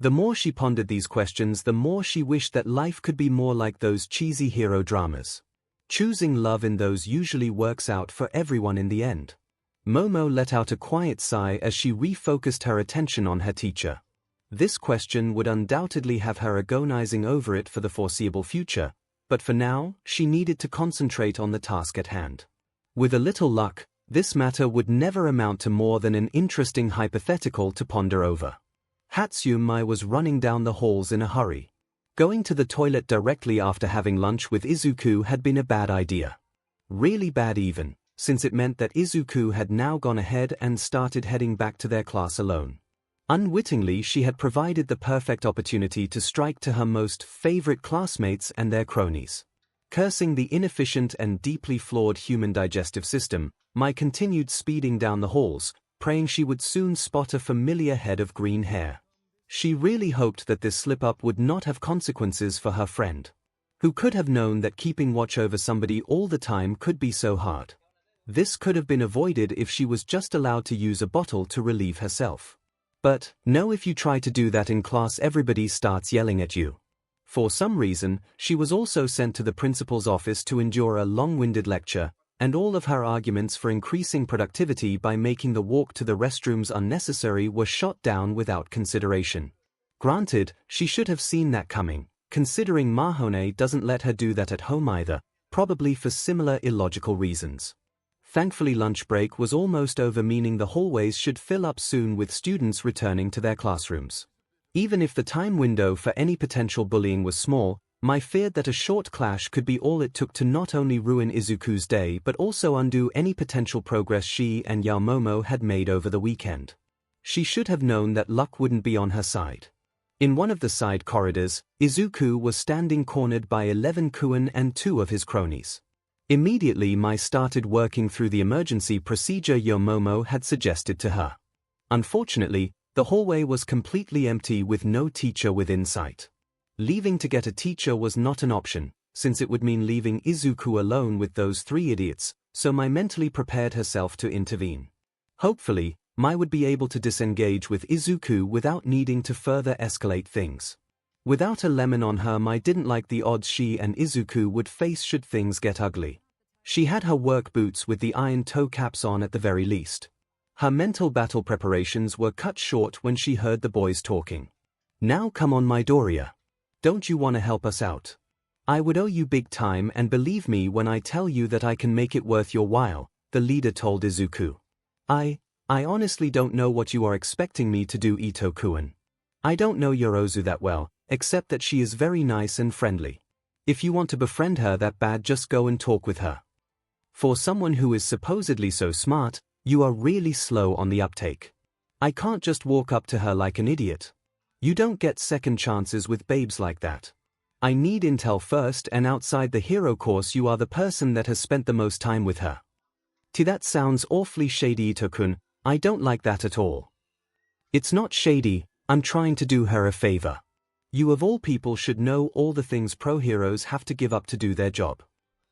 The more she pondered these questions, the more she wished that life could be more like those cheesy hero dramas. Choosing love in those usually works out for everyone in the end. Momo let out a quiet sigh as she refocused her attention on her teacher. This question would undoubtedly have her agonizing over it for the foreseeable future, but for now, she needed to concentrate on the task at hand. With a little luck, this matter would never amount to more than an interesting hypothetical to ponder over. Hatsumi was running down the halls in a hurry. Going to the toilet directly after having lunch with Izuku had been a bad idea. Really bad even, since it meant that Izuku had now gone ahead and started heading back to their class alone. Unwittingly, she had provided the perfect opportunity to strike to her most favorite classmates and their cronies. Cursing the inefficient and deeply flawed human digestive system, Mai continued speeding down the halls, praying she would soon spot a familiar head of green hair. She really hoped that this slip-up would not have consequences for her friend. Who could have known that keeping watch over somebody all the time could be so hard? This could have been avoided if she was just allowed to use a bottle to relieve herself. But, no, if you try to do that in class, everybody starts yelling at you. For some reason, she was also sent to the principal's office to endure a long-winded lecture, and all of her arguments for increasing productivity by making the walk to the restrooms unnecessary were shot down without consideration. Granted, she should have seen that coming, considering Mahone doesn't let her do that at home either, probably for similar illogical reasons. Thankfully, lunch break was almost over, meaning the hallways should fill up soon with students returning to their classrooms. Even if the time window for any potential bullying was small, Mai feared that a short clash could be all it took to not only ruin Izuku's day but also undo any potential progress she and Yaomomo had made over the weekend. She should have known that luck wouldn't be on her side. In one of the side corridors, Izuku was standing cornered by 11 Kuon and 2 of his cronies. Immediately, Mai started working through the emergency procedure Yaomomo had suggested to her. Unfortunately, the hallway was completely empty with no teacher within sight. Leaving to get a teacher was not an option, since it would mean leaving Izuku alone with those 3 idiots, so Mai mentally prepared herself to intervene. Hopefully, Mai would be able to disengage with Izuku without needing to further escalate things. Without a lemon on her, Mai didn't like the odds she and Izuku would face should things get ugly. She had her work boots with the iron toe caps on at the very least. Her mental battle preparations were cut short when she heard the boys talking. "Now come on, Midoriya. Don't you want to help us out? I would owe you big time, and believe me when I tell you that I can make it worth your while," the leader told Izuku. I honestly don't know what you are expecting me to do, Ito-kun. I don't know Yorozu that well, except that she is very nice and friendly. If you want to befriend her that bad, just go and talk with her. For someone who is supposedly so smart, you are really slow on the uptake. I can't just walk up to her like an idiot. You don't get second chances with babes like that. I need intel first, and outside the hero course you are the person that has spent the most time with her. That sounds awfully shady, Ito-kun. I don't like that at all. It's not shady, I'm trying to do her a favor. You of all people should know all the things pro heroes have to give up to do their job.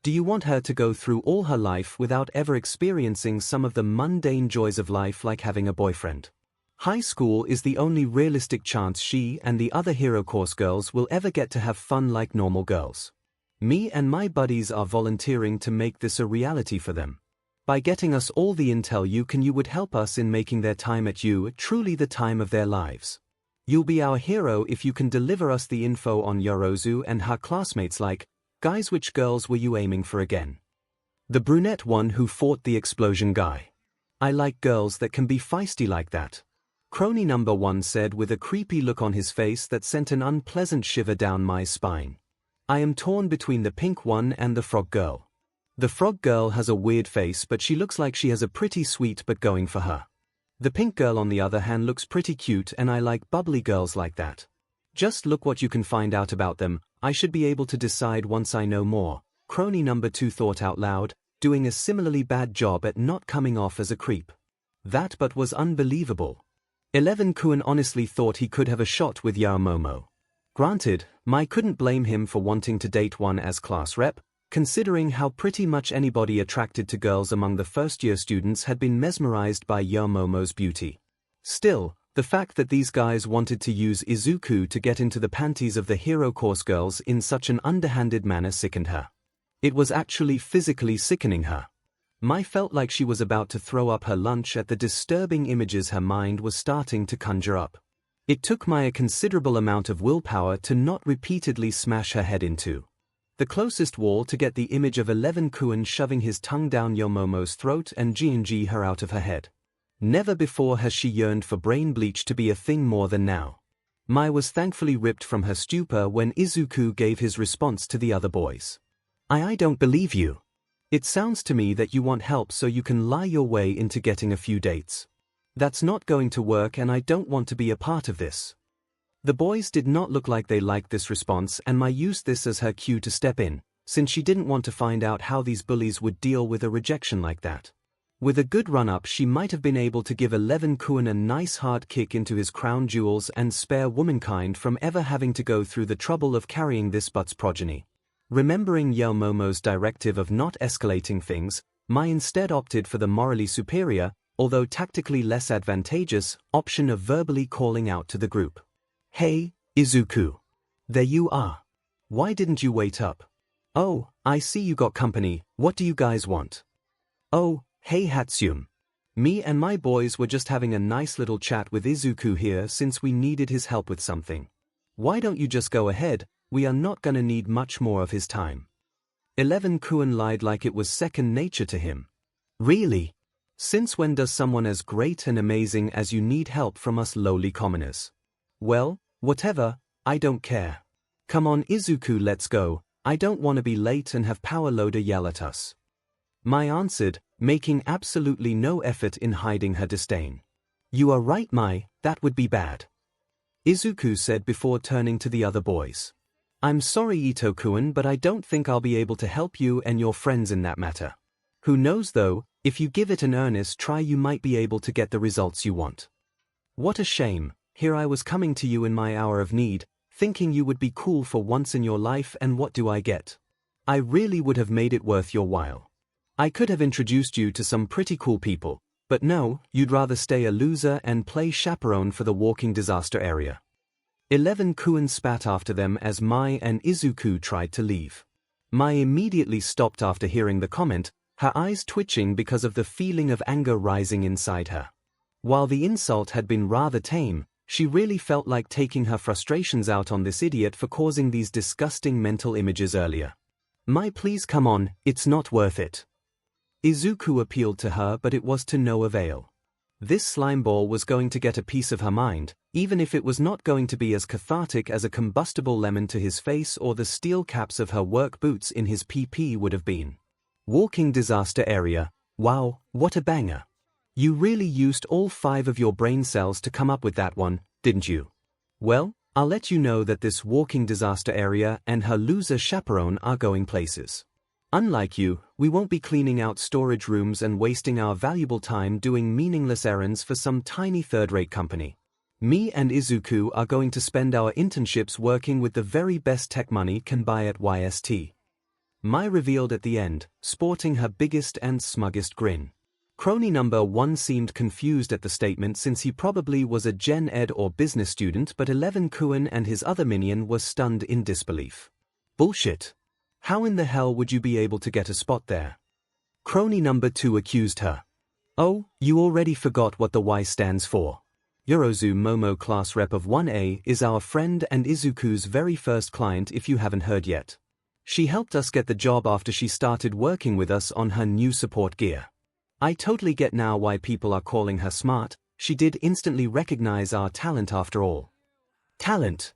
Do you want her to go through all her life without ever experiencing some of the mundane joys of life, like having a boyfriend? High school is the only realistic chance she and the other hero course girls will ever get to have fun like normal girls. Me and my buddies are volunteering to make this a reality for them. By getting us all the intel you would help us in making their time at U truly the time of their lives. You'll be our hero if you can deliver us the info on Yorozu and her classmates. Like, guys, which girls were you aiming for again? The brunette one who fought the explosion guy. I like girls that can be feisty like that. Crony number 1 said with a creepy look on his face that sent an unpleasant shiver down my spine. I am torn between the pink one and the frog girl. The frog girl has a weird face, but she looks like she has a pretty sweet butt going for her. The pink girl on the other hand looks pretty cute, and I like bubbly girls like that. Just look what you can find out about them. I should be able to decide once I know more, crony number 2 thought out loud, doing a similarly bad job at not coming off as a creep. That but was unbelievable. 11-kun honestly thought he could have a shot with Yaomomo. Granted, Mai couldn't blame him for wanting to date one as class rep, considering how pretty much anybody attracted to girls among the first-year students had been mesmerized by Yaomomo's beauty. Still, the fact that these guys wanted to use Izuku to get into the panties of the hero course girls in such an underhanded manner sickened her. It was actually physically sickening her. Mai felt like she was about to throw up her lunch at the disturbing images her mind was starting to conjure up. It took Mai a considerable amount of willpower to not repeatedly smash her head into the closest wall to get the image of 11-kun shoving his tongue down Yomomo's throat and G her out of her head. Never before has she yearned for brain bleach to be a thing more than now. Mai was thankfully ripped from her stupor when Izuku gave his response to the other boys. I don't believe you. It sounds to me that you want help so you can lie your way into getting a few dates. That's not going to work, and I don't want to be a part of this. The boys did not look like they liked this response, and Mai used this as her cue to step in, since she didn't want to find out how these bullies would deal with a rejection like that. With a good run-up, she might have been able to give 11-kun a nice hard kick into his crown jewels and spare womankind from ever having to go through the trouble of carrying this butt's progeny. Remembering Yaomomo's directive of not escalating things, Mai instead opted for the morally superior, although tactically less advantageous, option of verbally calling out to the group. Hey, Izuku. There you are. Why didn't you wait up? Oh, I see you got company. What do you guys want? Oh, hey Hatsune. Me and my boys were just having a nice little chat with Izuku here since we needed his help with something. Why don't you just go ahead? We are not gonna need much more of his time. 11-kun lied like it was second nature to him. Really? Since when does someone as great and amazing as you need help from us lowly commoners? Well, whatever, I don't care. Come on Izuku, let's go. I don't want to be late and have Power Loader yell at us. Mai answered, making absolutely no effort in hiding her disdain. You are right, Mai, that would be bad. Izuku said before turning to the other boys. I'm sorry Ito-kun, but I don't think I'll be able to help you and your friends in that matter. Who knows though, if you give it an earnest try you might be able to get the results you want. What a shame, here I was coming to you in my hour of need, thinking you would be cool for once in your life, and what do I get? I really would have made it worth your while. I could have introduced you to some pretty cool people, but no, you'd rather stay a loser and play chaperone for the walking disaster area. 11 Kuan spat after them as Mai and Izuku tried to leave. Mai immediately stopped after hearing the comment, her eyes twitching because of the feeling of anger rising inside her. While the insult had been rather tame, she really felt like taking her frustrations out on this idiot for causing these disgusting mental images earlier. Mai, please come on, it's not worth it. Izuku appealed to her, but it was to no avail. This slimeball was going to get a piece of her mind, even if it was not going to be as cathartic as a combustible lemon to his face or the steel caps of her work boots in his PP would have been. Walking disaster area, wow, what a banger. You really used all 5 of your brain cells to come up with that one, didn't you? Well, I'll let you know that this walking disaster area and her loser chaperone are going places. Unlike you, we won't be cleaning out storage rooms and wasting our valuable time doing meaningless errands for some tiny third-rate company. Me and Izuku are going to spend our internships working with the very best tech money can buy at YST. Mai revealed at the end, sporting her biggest and smuggest grin. Crony number 1 seemed confused at the statement since he probably was a gen ed or business student, but 11 Kuan and his other minion were stunned in disbelief. Bullshit. How in the hell would you be able to get a spot there? Crony number 2 accused her. Oh, you already forgot what the Y stands for. Yorozu Momo, class rep of 1A, is our friend and Izuku's very first client if you haven't heard yet. She helped us get the job after she started working with us on her new support gear. I totally get now why people are calling her smart. She did instantly recognize our talent after all. Talent?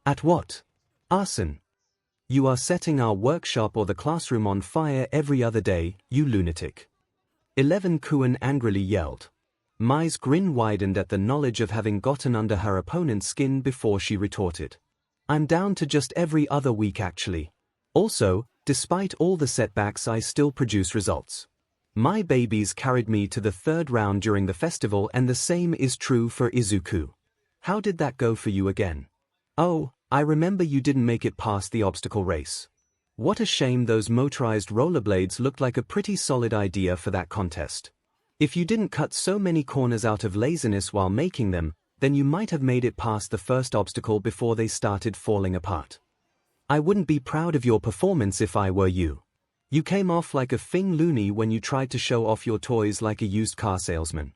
At what? Arson. You are setting our workshop or the classroom on fire every other day, you lunatic. 11 Kuan angrily yelled. Mai's grin widened at the knowledge of having gotten under her opponent's skin before she retorted. I'm down to just every other week actually. Also, despite all the setbacks, I still produce results. My babies carried me to the 3rd round during the festival, and the same is true for Izuku. How did that go for you again? Oh, I remember you didn't make it past the obstacle race. What a shame, those motorized rollerblades looked like a pretty solid idea for that contest. If you didn't cut so many corners out of laziness while making them, then you might have made it past the first obstacle before they started falling apart. I wouldn't be proud of your performance if I were you. You came off like a fing loony when you tried to show off your toys like a used car salesman.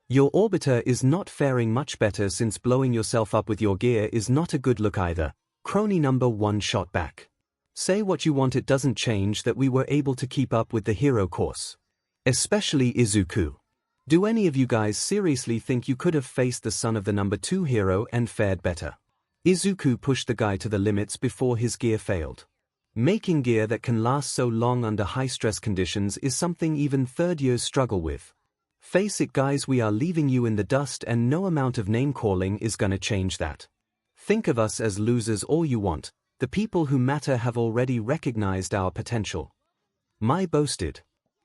Your orbiter is not faring much better since blowing yourself up with your gear is not a good look either, crony number 1 shot back. Say what you want, it doesn't change that we were able to keep up with the hero course. Especially Izuku. Do any of you guys seriously think you could have faced the son of the number 2 hero and fared better? Izuku pushed the guy to the limits before his gear failed. Making gear that can last so long under high-stress conditions is something even third years struggle with. Face it guys, we are leaving you in the dust and no amount of name-calling is gonna change that. Think of us as losers all you want, the people who matter have already recognized our potential. Mai boasted.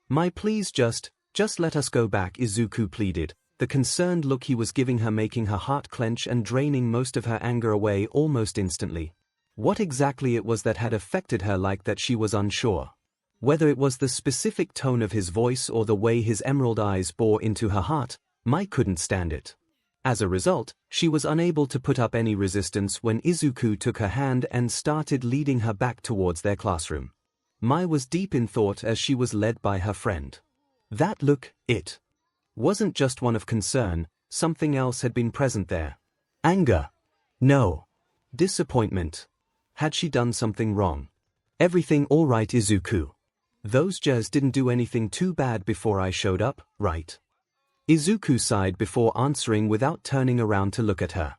Mai, please just let us go back, Izuku pleaded, the concerned look he was giving her making her heart clench and draining most of her anger away almost instantly. What exactly it was that had affected her like that she was unsure. Whether it was the specific tone of his voice or the way his emerald eyes bore into her heart, Mai couldn't stand it. As a result, she was unable to put up any resistance when Izuku took her hand and started leading her back towards their classroom. Mai was deep in thought as she was led by her friend. That look, it wasn't just one of concern, something else had been present there. Anger. No. Disappointment. Had she done something wrong? Everything all right, Izuku? Those Jazz didn't do anything too bad before I showed up, right? Izuku sighed before answering without turning around to look at her.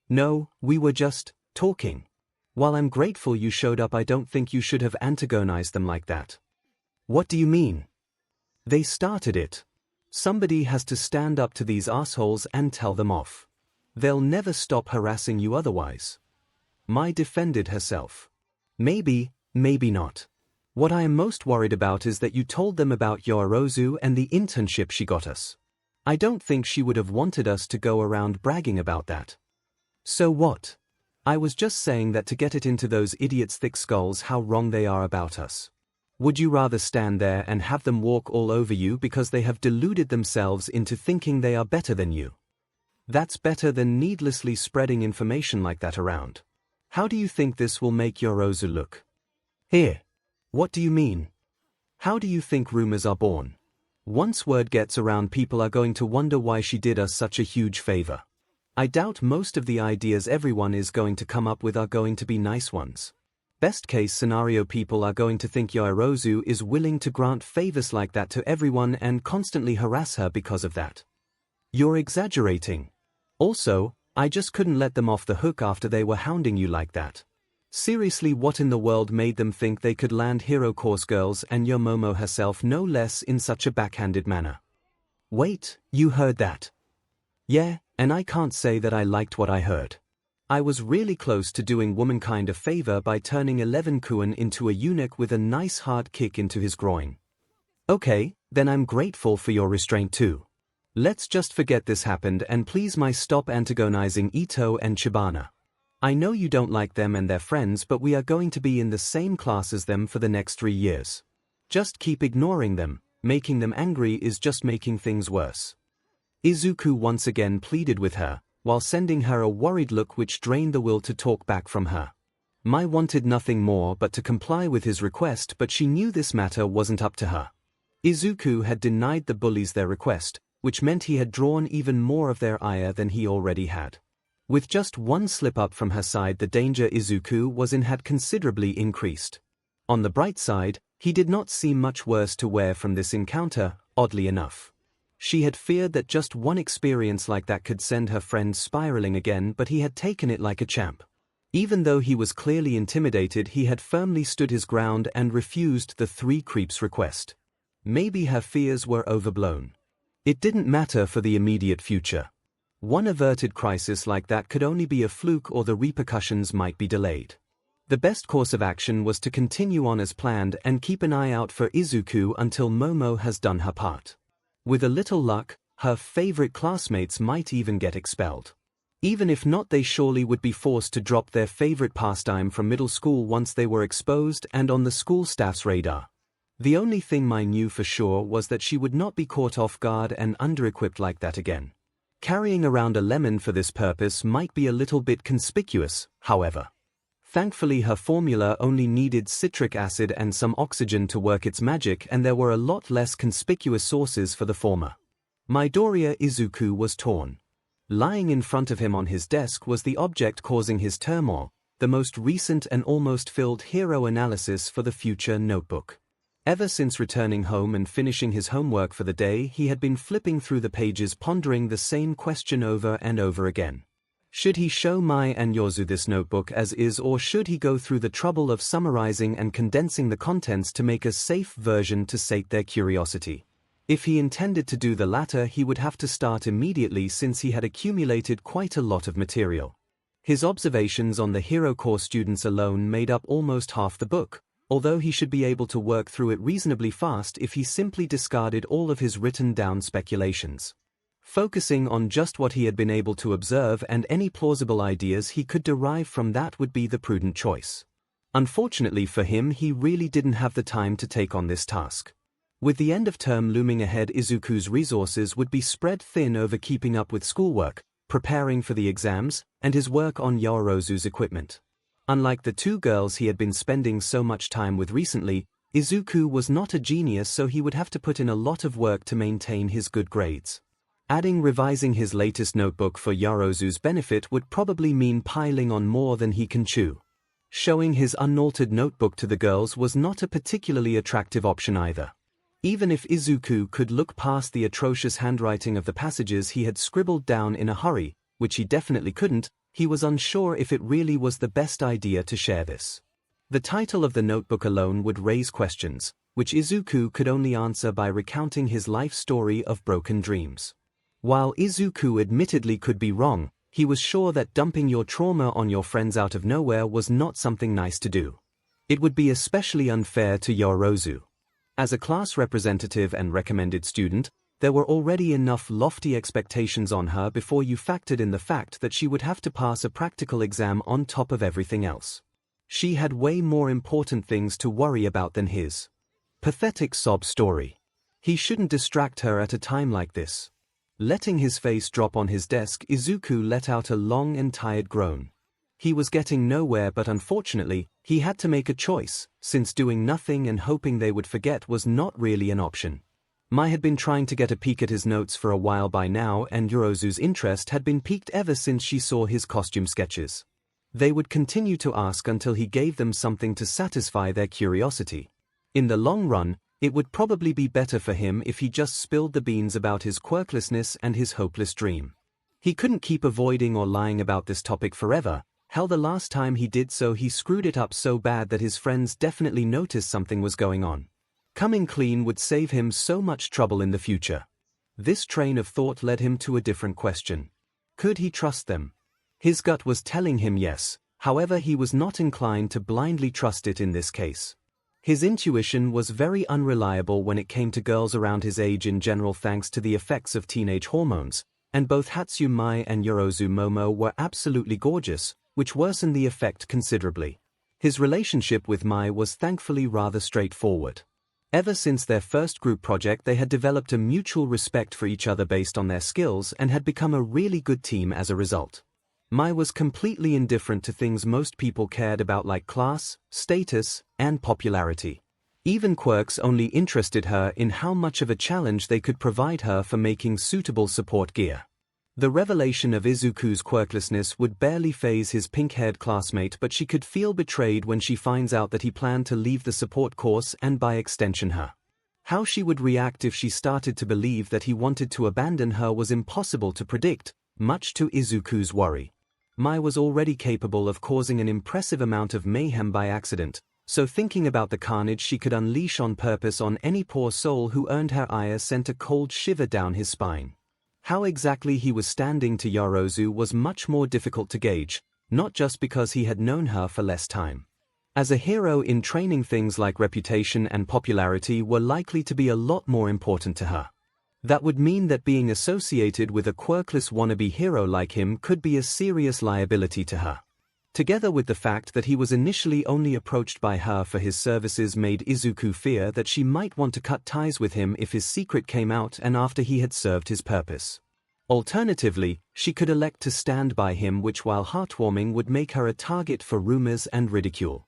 No, we were just talking. While I'm grateful you showed up, I don't think you should have antagonized them like that. What do you mean? They started it. Somebody has to stand up to these assholes and tell them off. They'll never stop harassing you otherwise. Mai defended herself. Maybe, maybe not. What I am most worried about is that you told them about Yorozu and the internship she got us. I don't think she would have wanted us to go around bragging about that. So what? I was just saying that to get it into those idiots' thick skulls how wrong they are about us. Would you rather stand there and have them walk all over you because they have deluded themselves into thinking they are better than you? That's better than needlessly spreading information like that around. How do you think this will make Yorozu look? Here. What do you mean? How do you think rumors are born? Once word gets around, people are going to wonder why she did us such a huge favor. I doubt most of the ideas everyone is going to come up with are going to be nice ones. Best case scenario, people are going to think Yorozu is willing to grant favors like that to everyone and constantly harass her because of that. You're exaggerating. Also, I just couldn't let them off the hook after they were hounding you like that. Seriously, what in the world made them think they could land Hero Course girls and your Momo herself no less in such a backhanded manner? Wait, you heard that? Yeah, and I can't say that I liked what I heard. I was really close to doing womankind a favor by turning 11 Kuan into a eunuch with a nice hard kick into his groin. Okay, then I'm grateful for your restraint too. Let's just forget this happened and please stop antagonizing Ito and Chibana. I know you don't like them and their friends, but we are going to be in the same class as them for the next 3 years. Just keep ignoring them. Making them angry is just making things worse. Izuku once again pleaded with her, while sending her a worried look which drained the will to talk back from her. Mai wanted nothing more but to comply with his request, but she knew this matter wasn't up to her. Izuku had denied the bullies their request, which meant he had drawn even more of their ire than he already had. With just one slip-up from her side, the danger Izuku was in had considerably increased. On the bright side, he did not seem much worse to wear from this encounter, oddly enough. She had feared that just one experience like that could send her friend spiraling again, but he had taken it like a champ. Even though he was clearly intimidated, he had firmly stood his ground and refused the 3 creeps' request. Maybe her fears were overblown. It didn't matter for the immediate future. One averted crisis like that could only be a fluke, or the repercussions might be delayed. The best course of action was to continue on as planned and keep an eye out for Izuku until Momo has done her part. With a little luck, her favorite classmates might even get expelled. Even if not, they surely would be forced to drop their favorite pastime from middle school once they were exposed and on the school staff's radar. The only thing Mai knew for sure was that she would not be caught off guard and under-equipped like that again. Carrying around a lemon for this purpose might be a little bit conspicuous, however. Thankfully, her formula only needed citric acid and some oxygen to work its magic, and there were a lot less conspicuous sources for the former. Midoriya Izuku was torn. Lying in front of him on his desk was the object causing his turmoil, the most recent and almost filled hero analysis for the future notebook. Ever since returning home and finishing his homework for the day, he had been flipping through the pages, pondering the same question over and over again. Should he show Mai and Yorozu this notebook as is, or should he go through the trouble of summarizing and condensing the contents to make a safe version to sate their curiosity? If he intended to do the latter, he would have to start immediately since he had accumulated quite a lot of material. His observations on the Hero Corps students alone made up almost half the book, although he should be able to work through it reasonably fast if he simply discarded all of his written-down speculations. Focusing on just what he had been able to observe and any plausible ideas he could derive from that would be the prudent choice. Unfortunately for him, he really didn't have the time to take on this task. With the end of term looming ahead, Izuku's resources would be spread thin over keeping up with schoolwork, preparing for the exams, and his work on Yorozu's equipment. Unlike the 2 girls he had been spending so much time with recently, Izuku was not a genius, so he would have to put in a lot of work to maintain his good grades. Adding revising his latest notebook for Yorozu's benefit would probably mean piling on more than he can chew. Showing his unaltered notebook to the girls was not a particularly attractive option either. Even if Izuku could look past the atrocious handwriting of the passages he had scribbled down in a hurry, which he definitely couldn't, he was unsure if it really was the best idea to share this. The title of the notebook alone would raise questions, which Izuku could only answer by recounting his life story of broken dreams. While Izuku admittedly could be wrong, he was sure that dumping your trauma on your friends out of nowhere was not something nice to do. It would be especially unfair to Yorozu. As a class representative and recommended student, There were already enough lofty expectations on her before you factored in the fact that she would have to pass a practical exam on top of everything else. She had way more important things to worry about than his pathetic sob story. He shouldn't distract her at a time like this. Letting his face drop on his desk, Izuku let out a long and tired groan. He was getting nowhere, but unfortunately, he had to make a choice, since doing nothing and hoping they would forget was not really an option. Mai had been trying to get a peek at his notes for a while by now, and Yorozu's interest had been piqued ever since she saw his costume sketches. They would continue to ask until he gave them something to satisfy their curiosity. In the long run, it would probably be better for him if he just spilled the beans about his quirklessness and his hopeless dream. He couldn't keep avoiding or lying about this topic forever. Hell, the last time he did so he screwed it up so bad that his friends definitely noticed something was going on. Coming clean would save him so much trouble in the future. This train of thought led him to a different question. Could he trust them? His gut was telling him yes, however he was not inclined to blindly trust it in this case. His intuition was very unreliable when it came to girls around his age in general, thanks to the effects of teenage hormones, and both Hatsune Mai and Yorozu Momo were absolutely gorgeous, which worsened the effect considerably. His relationship with Mai was thankfully rather straightforward. Ever since their first group project they had developed a mutual respect for each other based on their skills and had become a really good team as a result. Mai was completely indifferent to things most people cared about like class, status, and popularity. Even quirks only interested her in how much of a challenge they could provide her for making suitable support gear. The revelation of Izuku's quirklessness would barely faze his pink-haired classmate, but she could feel betrayed when she finds out that he planned to leave the support course and by extension her. How she would react if she started to believe that he wanted to abandon her was impossible to predict, much to Izuku's worry. Mai was already capable of causing an impressive amount of mayhem by accident, so thinking about the carnage she could unleash on purpose on any poor soul who earned her ire sent a cold shiver down his spine. How exactly he was standing to Yorozu was much more difficult to gauge, not just because he had known her for less time. As a hero in training, things like reputation and popularity were likely to be a lot more important to her. That would mean that being associated with a quirkless wannabe hero like him could be a serious liability to her. Together with the fact that he was initially only approached by her for his services made Izuku fear that she might want to cut ties with him if his secret came out and after he had served his purpose. Alternatively, she could elect to stand by him, which while heartwarming would make her a target for rumors and ridicule.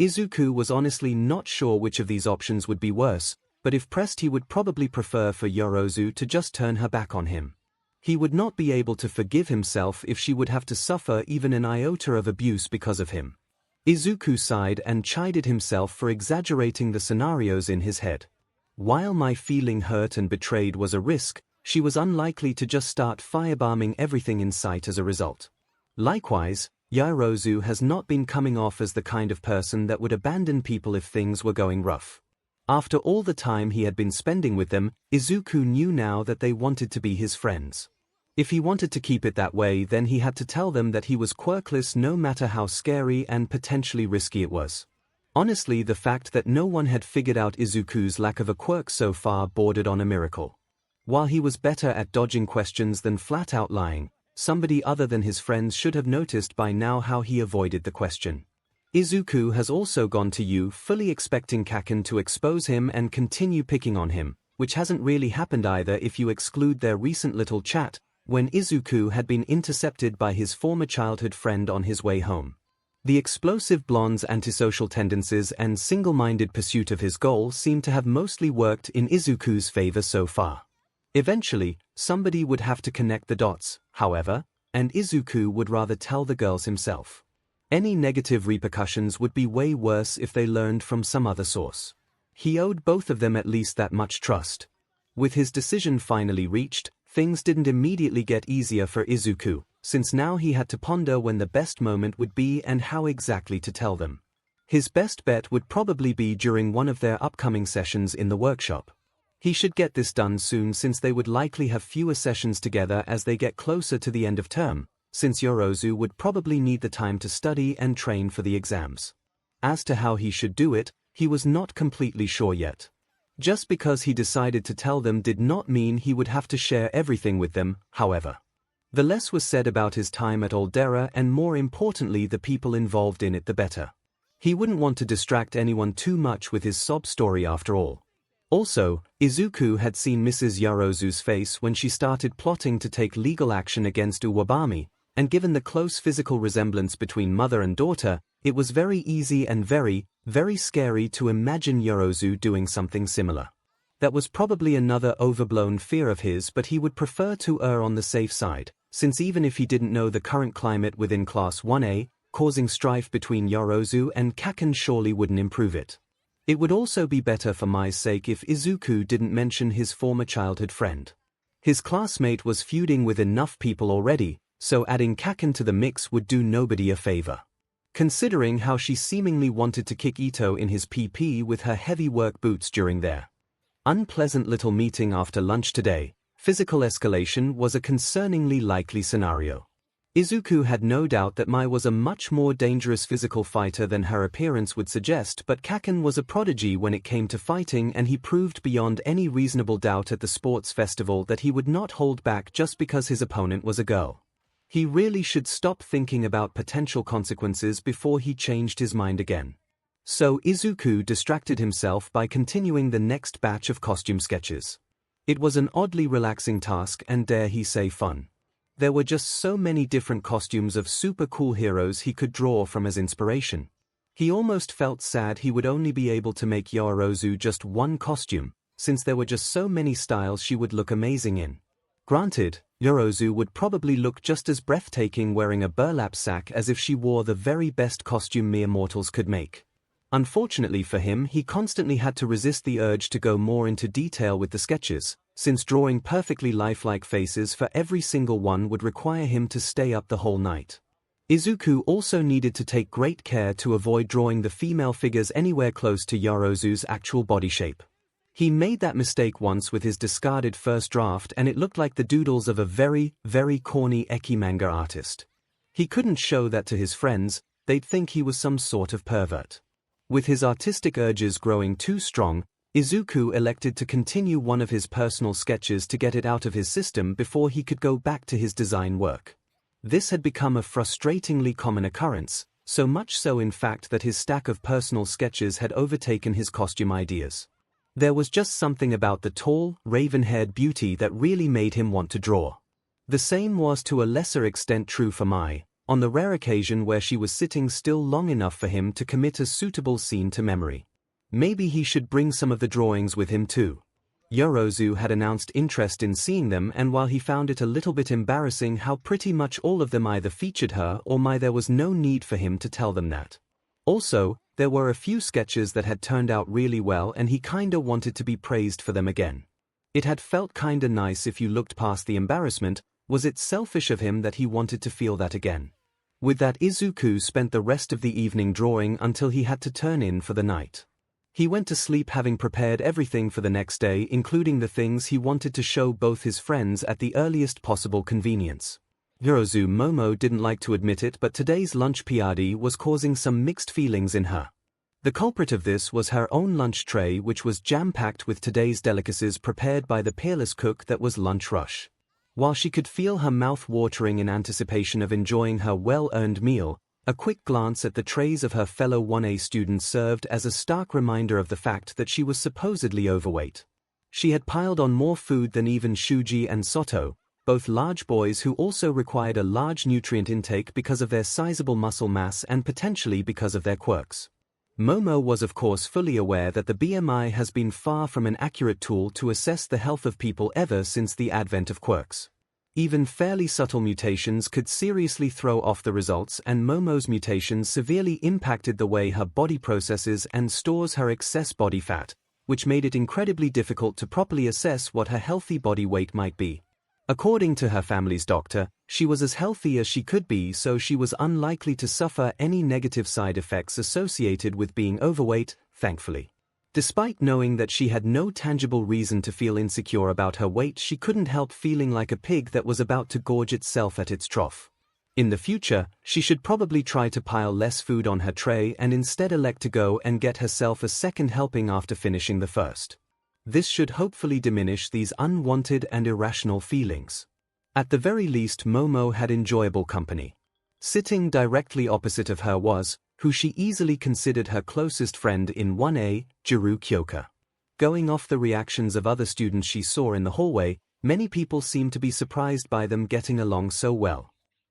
Izuku was honestly not sure which of these options would be worse, but if pressed he would probably prefer for Yorozu to just turn her back on him. He would not be able to forgive himself if she would have to suffer even an iota of abuse because of him. Izuku sighed and chided himself for exaggerating the scenarios in his head. While my feeling hurt and betrayed was a risk, she was unlikely to just start firebombing everything in sight as a result. Likewise, Yorozu has not been coming off as the kind of person that would abandon people if things were going rough. After all the time he had been spending with them, Izuku knew now that they wanted to be his friends. If he wanted to keep it that way, then he had to tell them that he was quirkless no matter how scary and potentially risky it was. Honestly, the fact that no one had figured out Izuku's lack of a quirk so far bordered on a miracle. While he was better at dodging questions than flat-out lying, somebody other than his friends should have noticed by now how he avoided the question. Izuku has also gone to you fully expecting Kaken to expose him and continue picking on him, which hasn't really happened either if you exclude their recent little chat, when Izuku had been intercepted by his former childhood friend on his way home. The explosive blonde's antisocial tendencies and single-minded pursuit of his goal seem to have mostly worked in Izuku's favor so far. Eventually, somebody would have to connect the dots, however, and Izuku would rather tell the girls himself. Any negative repercussions would be way worse if they learned from some other source. He owed both of them at least that much trust. With his decision finally reached, things didn't immediately get easier for Izuku, since now he had to ponder when the best moment would be and how exactly to tell them. His best bet would probably be during one of their upcoming sessions in the workshop. He should get this done soon since they would likely have fewer sessions together as they get closer to the end of term, since Yorozu would probably need the time to study and train for the exams. As to how he should do it, he was not completely sure yet. Just because he decided to tell them did not mean he would have to share everything with them, however. The less was said about his time at 𝐿𝐷era and more importantly the people involved in it the better. He wouldn't want to distract anyone too much with his sob story after all. Also, Izuku had seen Mrs. Yorozu's face when she started plotting to take legal action against Uwabami, and given the close physical resemblance between mother and daughter, it was very easy and very, very scary to imagine Yorozu doing something similar. That was probably another overblown fear of his, but he would prefer to err on the safe side, since even if he didn't know the current climate within Class 1A, causing strife between Yorozu and Kaken surely wouldn't improve it. It would also be better for Mai's sake if Izuku didn't mention his former childhood friend. His classmate was feuding with enough people already, so adding Kaken to the mix would do nobody a favor. Considering how she seemingly wanted to kick Ito in his PP with her heavy work boots during their unpleasant little meeting after lunch today, physical escalation was a concerningly likely scenario. Izuku had no doubt that Mai was a much more dangerous physical fighter than her appearance would suggest, but Kaken was a prodigy when it came to fighting, and he proved beyond any reasonable doubt at the sports festival that he would not hold back just because his opponent was a girl. He really should stop thinking about potential consequences before he changed his mind again. So Izuku distracted himself by continuing the next batch of costume sketches. It was an oddly relaxing task and, dare he say, fun. There were just so many different costumes of super cool heroes he could draw from as inspiration. He almost felt sad he would only be able to make Yorozu just one costume, since there were just so many styles she would look amazing in. Granted, Yorozu would probably look just as breathtaking wearing a burlap sack as if she wore the very best costume mere mortals could make. Unfortunately for him, he constantly had to resist the urge to go more into detail with the sketches, since drawing perfectly lifelike faces for every single one would require him to stay up the whole night. Izuku also needed to take great care to avoid drawing the female figures anywhere close to Yorozu's actual body shape. He made that mistake once with his discarded first draft and it looked like the doodles of a very, very corny ecchi manga artist. He couldn't show that to his friends, they'd think he was some sort of pervert. With his artistic urges growing too strong, Izuku elected to continue one of his personal sketches to get it out of his system before he could go back to his design work. This had become a frustratingly common occurrence, so much so in fact that his stack of personal sketches had overtaken his costume ideas. There was just something about the tall, raven-haired beauty that really made him want to draw. The same was to a lesser extent true for Mai, on the rare occasion where she was sitting still long enough for him to commit a suitable scene to memory. Maybe he should bring some of the drawings with him too. Yorozu had announced interest in seeing them, and while he found it a little bit embarrassing how pretty much all of them either featured her or Mai, there was no need for him to tell them that. Also, there were a few sketches that had turned out really well and he kinda wanted to be praised for them again. It had felt kinda nice if you looked past the embarrassment. Was it selfish of him that he wanted to feel that again? With that, Izuku spent the rest of the evening drawing until he had to turn in for the night. He went to sleep having prepared everything for the next day, including the things he wanted to show both his friends at the earliest possible convenience. Yorozu Momo didn't like to admit it, but today's lunch party was causing some mixed feelings in her. The culprit of this was her own lunch tray, which was jam-packed with today's delicacies prepared by the peerless cook that was Lunch Rush. While she could feel her mouth watering in anticipation of enjoying her well-earned meal, a quick glance at the trays of her fellow 1A students served as a stark reminder of the fact that she was supposedly overweight. She had piled on more food than even Shuji and Soto, both large boys who also required a large nutrient intake because of their sizable muscle mass and potentially because of their quirks. Momo was of course fully aware that the BMI has been far from an accurate tool to assess the health of people ever since the advent of quirks. Even fairly subtle mutations could seriously throw off the results, and Momo's mutations severely impacted the way her body processes and stores her excess body fat, which made it incredibly difficult to properly assess what her healthy body weight might be. According to her family's doctor, she was as healthy as she could be, so she was unlikely to suffer any negative side effects associated with being overweight, thankfully. Despite knowing that she had no tangible reason to feel insecure about her weight, she couldn't help feeling like a pig that was about to gorge itself at its trough. In the future, she should probably try to pile less food on her tray and instead elect to go and get herself a second helping after finishing the first. This should hopefully diminish these unwanted and irrational feelings. At the very least, Momo had enjoyable company. Sitting directly opposite of her was, who she easily considered her closest friend in 1A, 𝐤𝐬𝐽 Kyoka. Going off the reactions of other students she saw in the hallway, many people seemed to be surprised by them getting along so well.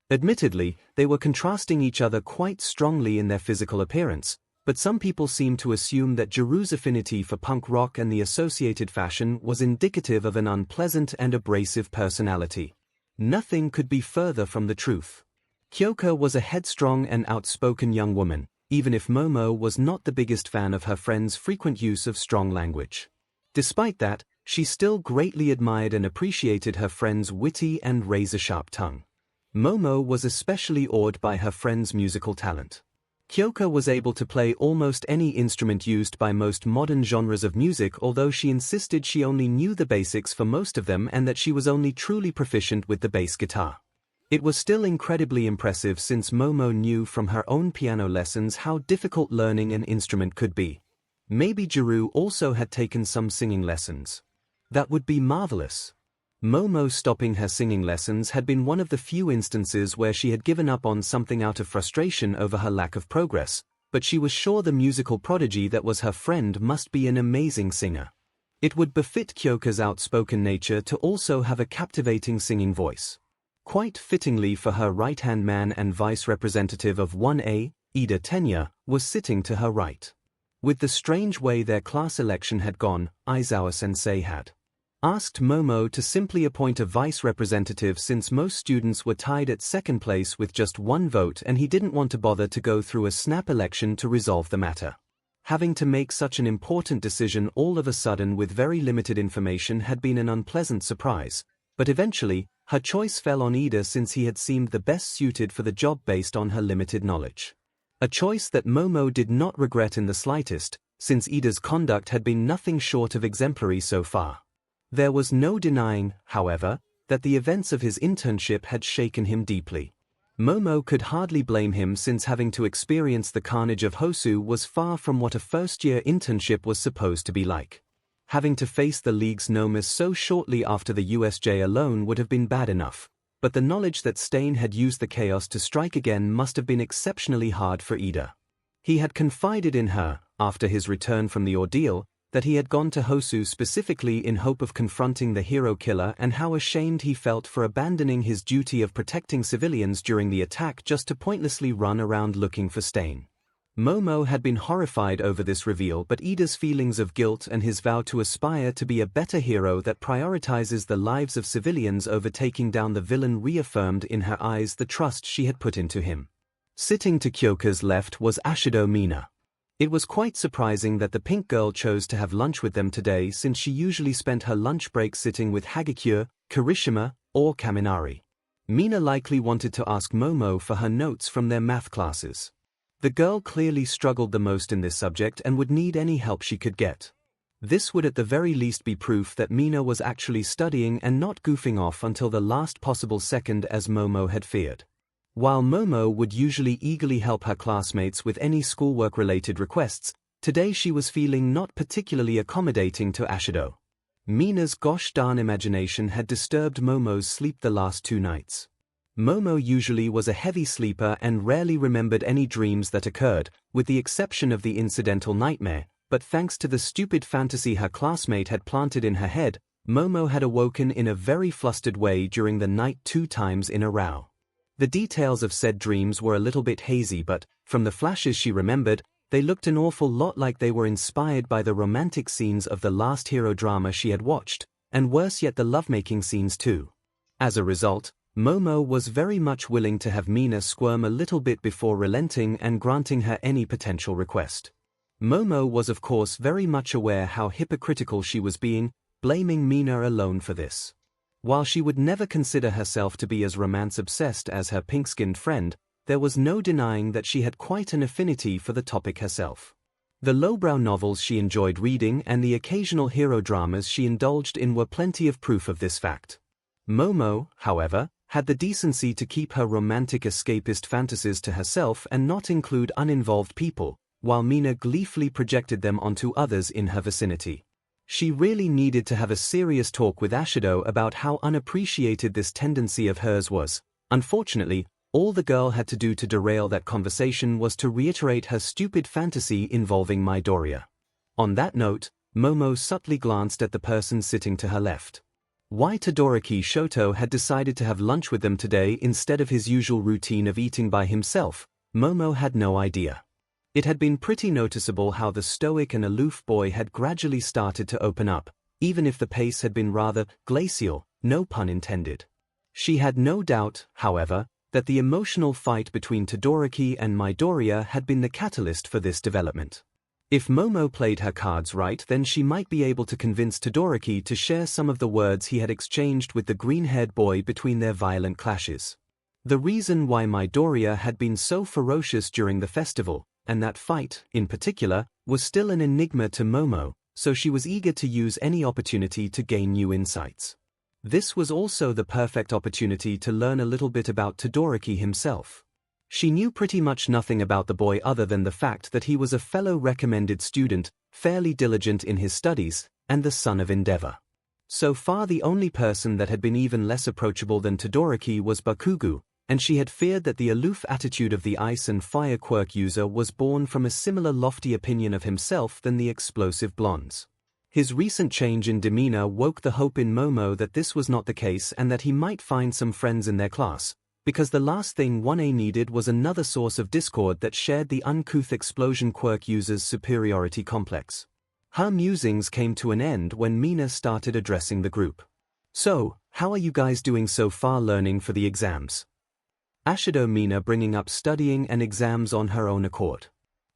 Admittedly, they were contrasting each other quite strongly in their physical appearance, but some people seemed to assume that 𝐤𝐬's affinity for punk rock and the associated fashion was indicative of an unpleasant and abrasive personality. Nothing could be further from the truth. Kyoka was a headstrong and outspoken young woman, even if Momo was not the biggest fan of her friend's frequent use of strong language. Despite that, she still greatly admired and appreciated her friend's witty and razor-sharp tongue. Momo was especially awed by her friend's musical talent. Kyoka was able to play almost any instrument used by most modern genres of music, although she insisted she only knew the basics for most of them and that she was only truly proficient with the bass guitar. It was still incredibly impressive since Momo knew from her own piano lessons how difficult learning an instrument could be. Maybe 𝐤𝐬 also had taken some singing lessons. That would be marvelous. Momo stopping her singing lessons had been one of the few instances where she had given up on something out of frustration over her lack of progress, but she was sure the musical prodigy that was her friend must be an amazing singer. It would befit Kyoka's outspoken nature to also have a captivating singing voice. Quite fittingly for her right-hand man and vice representative of 1A, Ida Tenya, was sitting to her right. With the strange way their class election had gone, Aizawa-sensei had asked Momo to simply appoint a vice representative since most students were tied at second place with just one vote and he didn't want to bother to go through a snap election to resolve the matter. Having to make such an important decision all of a sudden with very limited information had been an unpleasant surprise, but eventually, her choice fell on Ida since he had seemed the best suited for the job based on her limited knowledge. A choice that Momo did not regret in the slightest, since Ida's conduct had been nothing short of exemplary so far. There was no denying, however, that the events of his internship had shaken him deeply. Momo could hardly blame him since having to experience the carnage of Hosu was far from what a first-year internship was supposed to be like. Having to face the league's nomis so shortly after the USJ alone would have been bad enough, but the knowledge that Stain had used the chaos to strike again must have been exceptionally hard for Ida. He had confided in her, after his return from the ordeal, that he had gone to Hosu specifically in hope of confronting the hero killer and how ashamed he felt for abandoning his duty of protecting civilians during the attack just to pointlessly run around looking for Stain. Momo had been horrified over this reveal, but Ida's feelings of guilt and his vow to aspire to be a better hero that prioritizes the lives of civilians over taking down the villain reaffirmed in her eyes the trust she had put into him. Sitting to Kyoka's left was Ashido Mina. It was quite surprising that the pink girl chose to have lunch with them today since she usually spent her lunch break sitting with Hagakure, Kirishima, or Kaminari. Mina likely wanted to ask Momo for her notes from their math classes. The girl clearly struggled the most in this subject and would need any help she could get. This would at the very least be proof that Mina was actually studying and not goofing off until the last possible second as Momo had feared. While Momo would usually eagerly help her classmates with any schoolwork-related requests, today she was feeling not particularly accommodating to Ashido. Mina's gosh darn imagination had disturbed Momo's sleep the last 2 nights. Momo usually was a heavy sleeper and rarely remembered any dreams that occurred, with the exception of the incidental nightmare, but thanks to the stupid fantasy her classmate had planted in her head, Momo had awoken in a very flustered way during the night 2 times in a row. The details of said dreams were a little bit hazy, but, from the flashes she remembered, they looked an awful lot like they were inspired by the romantic scenes of the last hero drama she had watched, and worse yet the lovemaking scenes too. As a result, Momo was very much willing to have Mina squirm a little bit before relenting and granting her any potential request. Momo was of course very much aware how hypocritical she was being, blaming Mina alone for this. While she would never consider herself to be as romance-obsessed as her pink-skinned friend, there was no denying that she had quite an affinity for the topic herself. The lowbrow novels she enjoyed reading and the occasional hero dramas she indulged in were plenty of proof of this fact. Momo, however, had the decency to keep her romantic escapist fantasies to herself and not include uninvolved people, while Mina gleefully projected them onto others in her vicinity. She really needed to have a serious talk with 𝐻𝐸𝐲 about how unappreciated this tendency of hers was. Unfortunately, all the girl had to do to derail that conversation was to reiterate her stupid fantasy involving Midoriya. On that note, Momo subtly glanced at the person sitting to her left. Why Todoroki Shoto had decided to have lunch with them today instead of his usual routine of eating by himself, Momo had no idea. It had been pretty noticeable how the stoic and aloof boy had gradually started to open up, even if the pace had been rather glacial, no pun intended. She had no doubt, however, that the emotional fight between Todoroki and Midoriya had been the catalyst for this development. If Momo played her cards right, then she might be able to convince Todoroki to share some of the words he had exchanged with the green-haired boy between their violent clashes. The reason why Midoriya had been so ferocious during the festival, and that fight, in particular, was still an enigma to Momo, so she was eager to use any opportunity to gain new insights. This was also the perfect opportunity to learn a little bit about Todoroki himself. She knew pretty much nothing about the boy other than the fact that he was a fellow recommended student, fairly diligent in his studies, and the son of Endeavor. So far the only person that had been even less approachable than Todoroki was Bakugo, and she had feared that the aloof attitude of the ice and fire quirk user was born from a similar lofty opinion of himself than the explosive blondes. His recent change in demeanor woke the hope in Momo that this was not the case and that he might find some friends in their class, because the last thing 1A needed was another source of discord that shared the uncouth explosion quirk user's superiority complex. Her musings came to an end when Mina started addressing the group. So, how are you guys doing so far learning for the exams? 𝐻𝐸𝐲 Mina bringing up studying and exams on her own accord.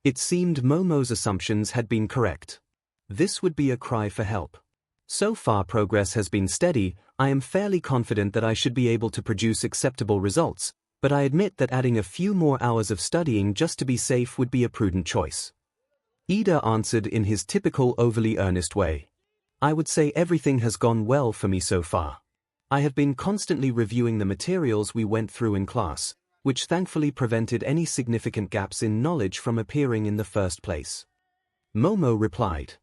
It seemed Momo's assumptions had been correct. This would be a cry for help. So far progress has been steady. I am fairly confident that I should be able to produce acceptable results, but I admit that adding a few more hours of studying just to be safe would be a prudent choice. Ida answered in his typical overly earnest way. I would say everything has gone well for me so far. I have been constantly reviewing the materials we went through in class, which thankfully prevented any significant gaps in knowledge from appearing in the first place. Momo replied.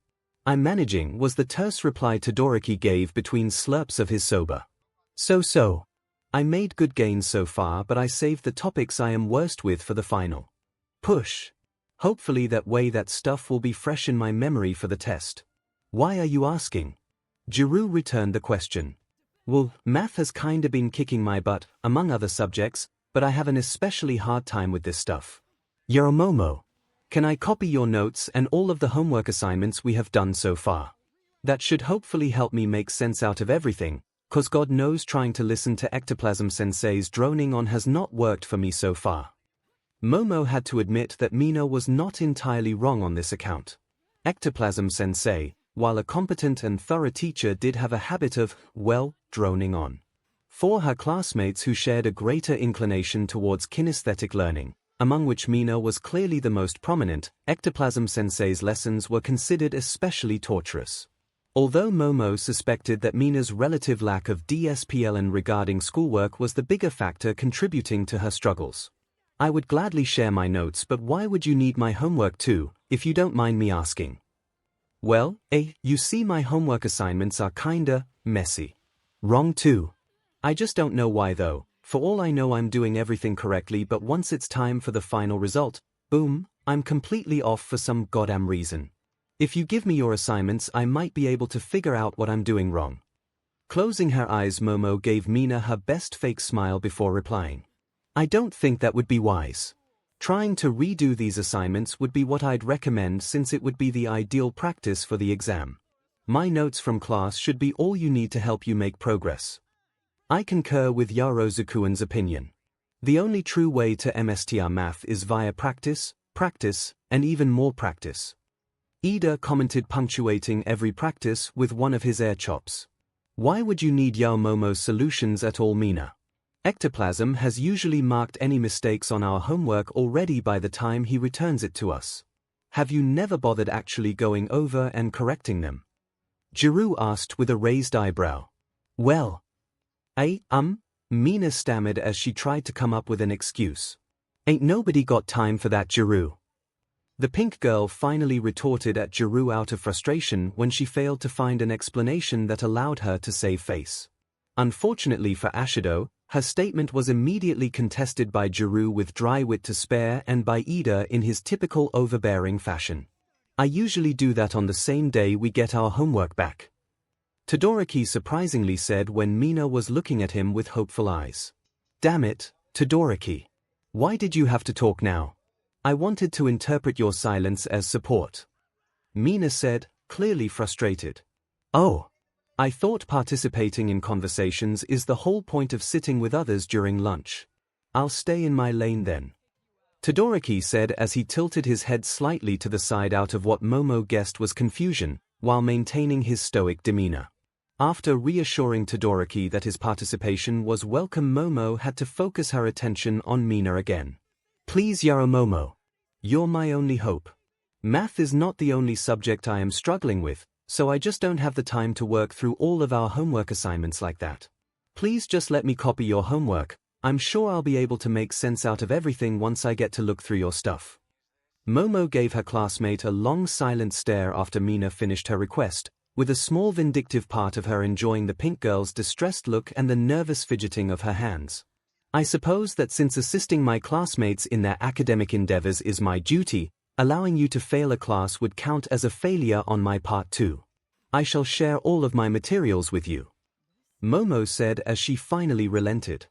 I'm managing was the terse reply Todoroki gave between slurps of his soba. So. I made good gains so far, but I saved the topics I am worst with for the final. Push. Hopefully that way that stuff will be fresh in my memory for the test. Why are you asking? Jiru returned the question. Well, math has kinda been kicking my butt, among other subjects, but I have an especially hard time with this stuff. Momo. Can I copy your notes and all of the homework assignments we have done so far? That should hopefully help me make sense out of everything, cause God knows trying to listen to Ectoplasm Sensei's droning on has not worked for me so far. Momo had to admit that Mina was not entirely wrong on this account. Ectoplasm Sensei, while a competent and thorough teacher, did have a habit of, droning on. For her classmates who shared a greater inclination towards kinesthetic learning, among which Mina was clearly the most prominent, Ectoplasm Sensei's lessons were considered especially torturous. Although Momo suspected that Mina's relative lack of DSPLN regarding schoolwork was the bigger factor contributing to her struggles. I would gladly share my notes, but why would you need my homework too, if you don't mind me asking? Well, you see my homework assignments are kinda messy. Wrong too. I just don't know why though. For all I know I'm doing everything correctly, but once it's time for the final result, boom, I'm completely off for some goddamn reason. If you give me your assignments I might be able to figure out what I'm doing wrong. Closing her eyes, Momo gave Mina her best fake smile before replying. I don't think that would be wise. Trying to redo these assignments would be what I'd recommend, since it would be the ideal practice for the exam. My notes from class should be all you need to help you make progress. I concur with Yarozukuan's opinion. The only true way to MSTR math is via practice, and even more practice. Ida commented, punctuating every practice with one of his air chops. Why would you need Momo's solutions at all, Mina? Ectoplasm has usually marked any mistakes on our homework already by the time he returns it to us. Have you never bothered actually going over and correcting them? Jiru asked with a raised eyebrow. Well, Mina stammered as she tried to come up with an excuse. Ain't nobody got time for that, Jiru. The pink girl finally retorted at 𝐤𝐸 out of frustration when she failed to find an explanation that allowed her to save face. Unfortunately for 𝐻𝐸, her statement was immediately contested by 𝐤𝐸 with dry wit to spare and by 𝐸 in his typical overbearing fashion. I usually do that on the same day we get our homework back, Todoroki surprisingly said when Mina was looking at him with hopeful eyes. Damn it, Todoroki. Why did you have to talk now? I wanted to interpret your silence as support. Mina said, clearly frustrated. Oh. I thought participating in conversations is the whole point of sitting with others during lunch. I'll stay in my lane then. Todoroki said as he tilted his head slightly to the side out of what Momo guessed was confusion, while maintaining his stoic demeanor. After reassuring Todoroki that his participation was welcome, Momo had to focus her attention on Mina again. Please Momo. You're my only hope. Math is not the only subject I am struggling with, so I just don't have the time to work through all of our homework assignments like that. Please just let me copy your homework. I'm sure I'll be able to make sense out of everything once I get to look through your stuff. Momo gave her classmate a long silent stare after Mina finished her request, with a small vindictive part of her enjoying the pink girl's distressed look and the nervous fidgeting of her hands. I suppose that since assisting my classmates in their academic endeavors is my duty, allowing you to fail a class would count as a failure on my part too. I shall share all of my materials with you. Momo said as she finally relented.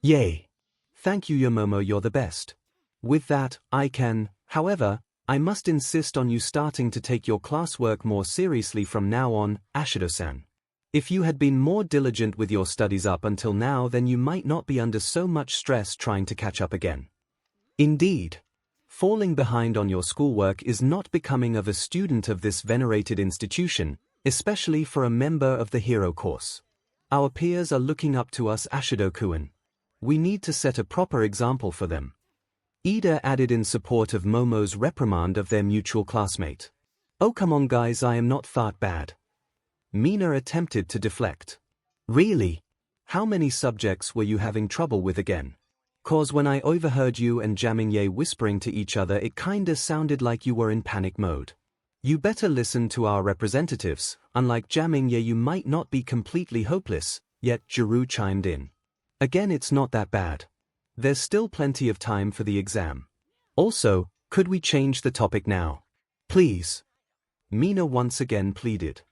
Yay. Thank you Momo, you're the best. With that, I can, however, I must insist on you starting to take your classwork more seriously from now on, 𝐻𝐸-san. If you had been more diligent with your studies up until now, then you might not be under so much stress trying to catch up again. Indeed. Falling behind on your schoolwork is not becoming of a student of this venerated institution, especially for a member of the hero course. Our peers are looking up to us, 𝐻𝐸-kun. We need to set a proper example for them. 𝐸 added in support of Momo's reprimand of their mutual classmate. Oh come on guys, I am not that bad. Mina attempted to deflect. Really? How many subjects were you having trouble with again? 'Cause when I overheard you and 𝐤𝐸 whispering to each other, it kinda sounded like you were in panic mode. You better listen to our representatives. Unlike 𝐤𝐸, you might not be completely hopeless, yet 𝐤𝐸 chimed in. Again, it's not that bad. There's still plenty of time for the exam. Also, could we change the topic now? Please. Mina once again pleaded.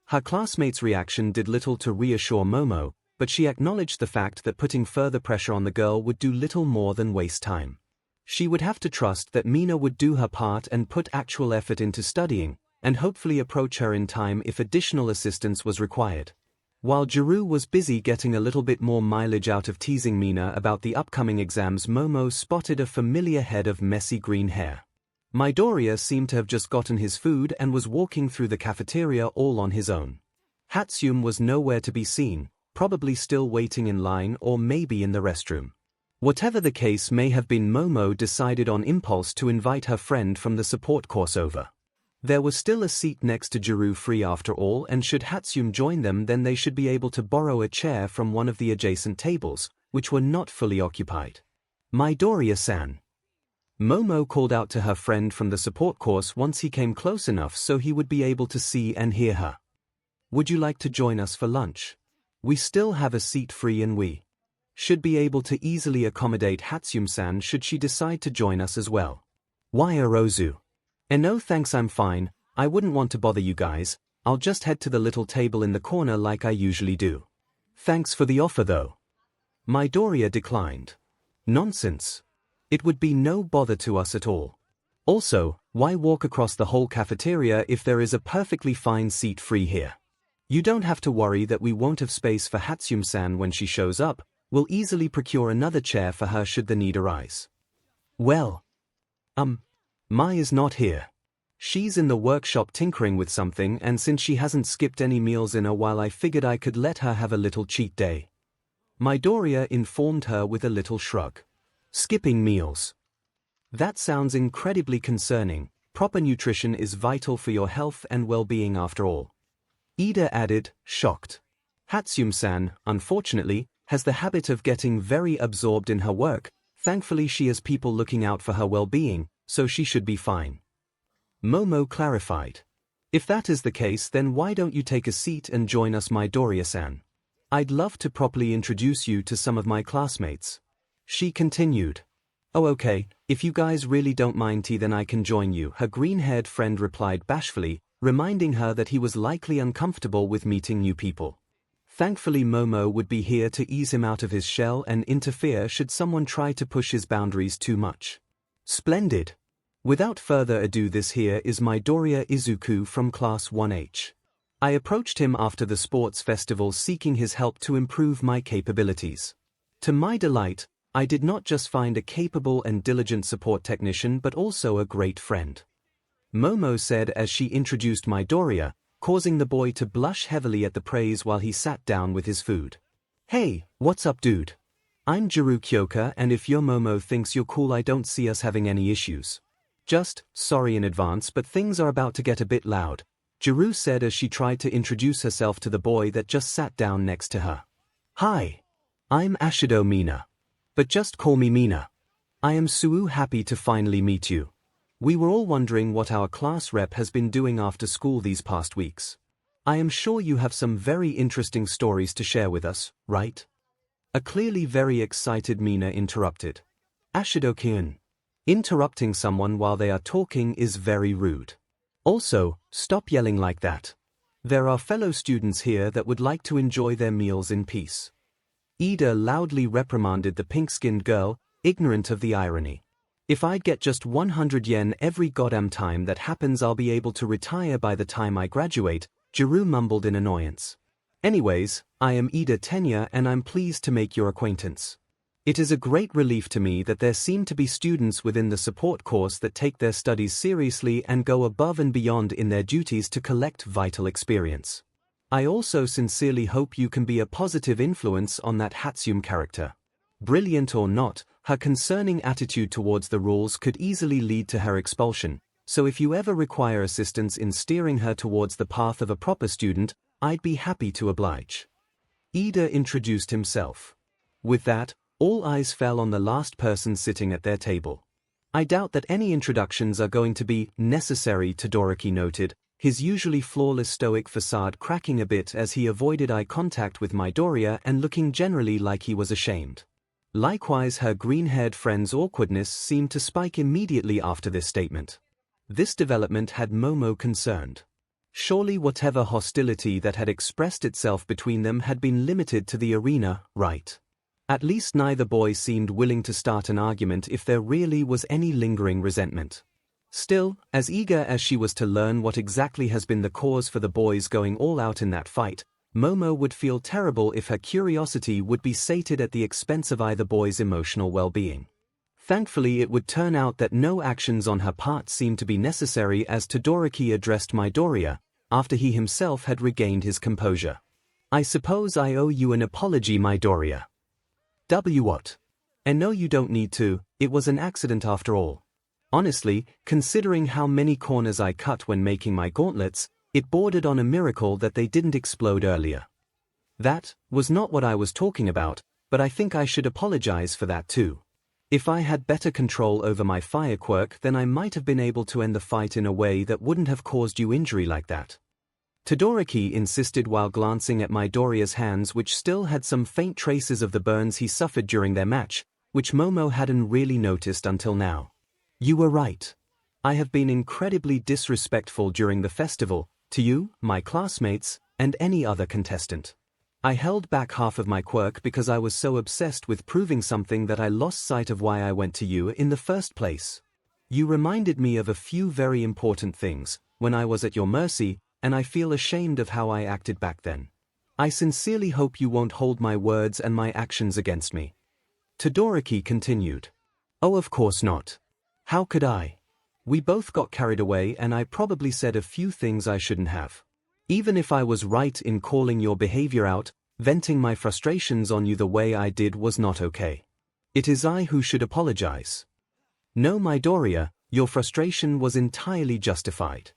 Her classmate's reaction did little to reassure Momo, but she acknowledged the fact that putting further pressure on the girl would do little more than waste time. She would have to trust that Mina would do her part and put actual effort into studying, and hopefully approach her in time if additional assistance was required. While 𝐤𝐸 was busy getting a little bit more mileage out of teasing Mina about the upcoming exams, Momo spotted a familiar head of messy green hair. Midoriya seemed to have just gotten his food and was walking through the cafeteria all on his own. Hatsune was nowhere to be seen, probably still waiting in line or maybe in the restroom. Whatever the case may have been, Momo decided on impulse to invite her friend from the support course over. There was still a seat next to 𝐤𝐸 free after all, and should Hatsune join them, then they should be able to borrow a chair from one of the adjacent tables, which were not fully occupied. Midoriya-san. Momo called out to her friend from the support course once he came close enough so he would be able to see and hear her. Would you like to join us for lunch? We still have a seat free and we should be able to easily accommodate Hatsune-san should she decide to join us as well. Why Arozu? No thanks, I'm fine. I wouldn't want to bother you guys. I'll just head to the little table in the corner like I usually do. Thanks for the offer though. Midoriya declined. Nonsense. It would be no bother to us at all. Also, why walk across the whole cafeteria if there is a perfectly fine seat free here? You don't have to worry that we won't have space for Hatsune-san when she shows up. We'll easily procure another chair for her should the need arise. Well, Mai is not here. She's in the workshop tinkering with something, and since she hasn't skipped any meals in a while, I figured I could let her have a little cheat day. Midoriya informed her with a little shrug. Skipping meals. That sounds incredibly concerning. Proper nutrition is vital for your health and well-being after all. 𝐸 added, shocked. Hatsune-san, unfortunately, has the habit of getting very absorbed in her work. Thankfully she has people looking out for her well-being, so she should be fine. Momo clarified. If that is the case, then why don't you take a seat and join us, Midoriya-san? I'd love to properly introduce you to some of my classmates. She continued. Oh okay, if you guys really don't mind tea then I can join you, her green-haired friend replied bashfully, reminding her that he was likely uncomfortable with meeting new people. Thankfully Momo would be here to ease him out of his shell and interfere should someone try to push his boundaries too much. Splendid. Without further ado, this here is Midoriya Izuku from Class 1H. I approached him after the sports festival seeking his help to improve my capabilities. To my delight, I did not just find a capable and diligent support technician but also a great friend. Momo said as she introduced Midoriya, causing the boy to blush heavily at the praise while he sat down with his food. Hey, what's up dude? I'm 𝐔𝐬𝐽 Kyoka, and if your Momo thinks you're cool I don't see us having any issues. Just, sorry in advance but things are about to get a bit loud, 𝐔𝐬𝐽 said as she tried to introduce herself to the boy that just sat down next to her. Hi. I'm Ashido Mina. But just call me Mina. I am so happy to finally meet you. We were all wondering what our class rep has been doing after school these past weeks. I am sure you have some very interesting stories to share with us, right? A clearly very excited Mina interrupted. Ashido-kun. Interrupting someone while they are talking is very rude. Also, stop yelling like that. There are fellow students here that would like to enjoy their meals in peace. Ida loudly reprimanded the pink-skinned girl, ignorant of the irony. If I'd get just 100 yen every goddamn time that happens I'll be able to retire by the time I graduate, 𝐔𝐬𝐽 mumbled in annoyance. Anyways, I am Ida Tenya and I'm pleased to make your acquaintance. It is a great relief to me that there seem to be students within the support course that take their studies seriously and go above and beyond in their duties to collect vital experience. I also sincerely hope you can be a positive influence on that Hatsune character. Brilliant or not, her concerning attitude towards the rules could easily lead to her expulsion, so if you ever require assistance in steering her towards the path of a proper student, I'd be happy to oblige. Ida introduced himself. With that, all eyes fell on the last person sitting at their table. I doubt that any introductions are going to be necessary, Todoroki noted, his usually flawless stoic facade cracking a bit as he avoided eye contact with Midoriya and looking generally like he was ashamed. Likewise, her green-haired friend's awkwardness seemed to spike immediately after this statement. This development had Momo concerned. Surely whatever hostility that had expressed itself between them had been limited to the arena, right? At least neither boy seemed willing to start an argument if there really was any lingering resentment. Still, as eager as she was to learn what exactly has been the cause for the boys going all out in that fight, Momo would feel terrible if her curiosity would be sated at the expense of either boy's emotional well-being. Thankfully, it would turn out that no actions on her part seemed to be necessary as Todoroki addressed Midoriya, after he himself had regained his composure. I suppose I owe you an apology, Midoriya. What? And no, you don't need to, it was an accident after all. Honestly, considering how many corners I cut when making my gauntlets, it bordered on a miracle that they didn't explode earlier. That was not what I was talking about, but I think I should apologize for that too. If I had better control over my fire quirk, then I might have been able to end the fight in a way that wouldn't have caused you injury like that. Todoroki insisted while glancing at Midoriya's hands, which still had some faint traces of the burns he suffered during their match, which Momo hadn't really noticed until now. You were right. I have been incredibly disrespectful during the festival, to you, my classmates, and any other contestant. I held back half of my quirk because I was so obsessed with proving something that I lost sight of why I went to you in the first place. You reminded me of a few very important things when I was at your mercy, and I feel ashamed of how I acted back then. I sincerely hope you won't hold my words and my actions against me. Todoroki continued. Oh, of course not. How could I? We both got carried away and I probably said a few things I shouldn't have. Even if I was right in calling your behavior out, venting my frustrations on you the way I did was not okay. It is I who should apologize. No, Midoriya, your frustration was entirely justified.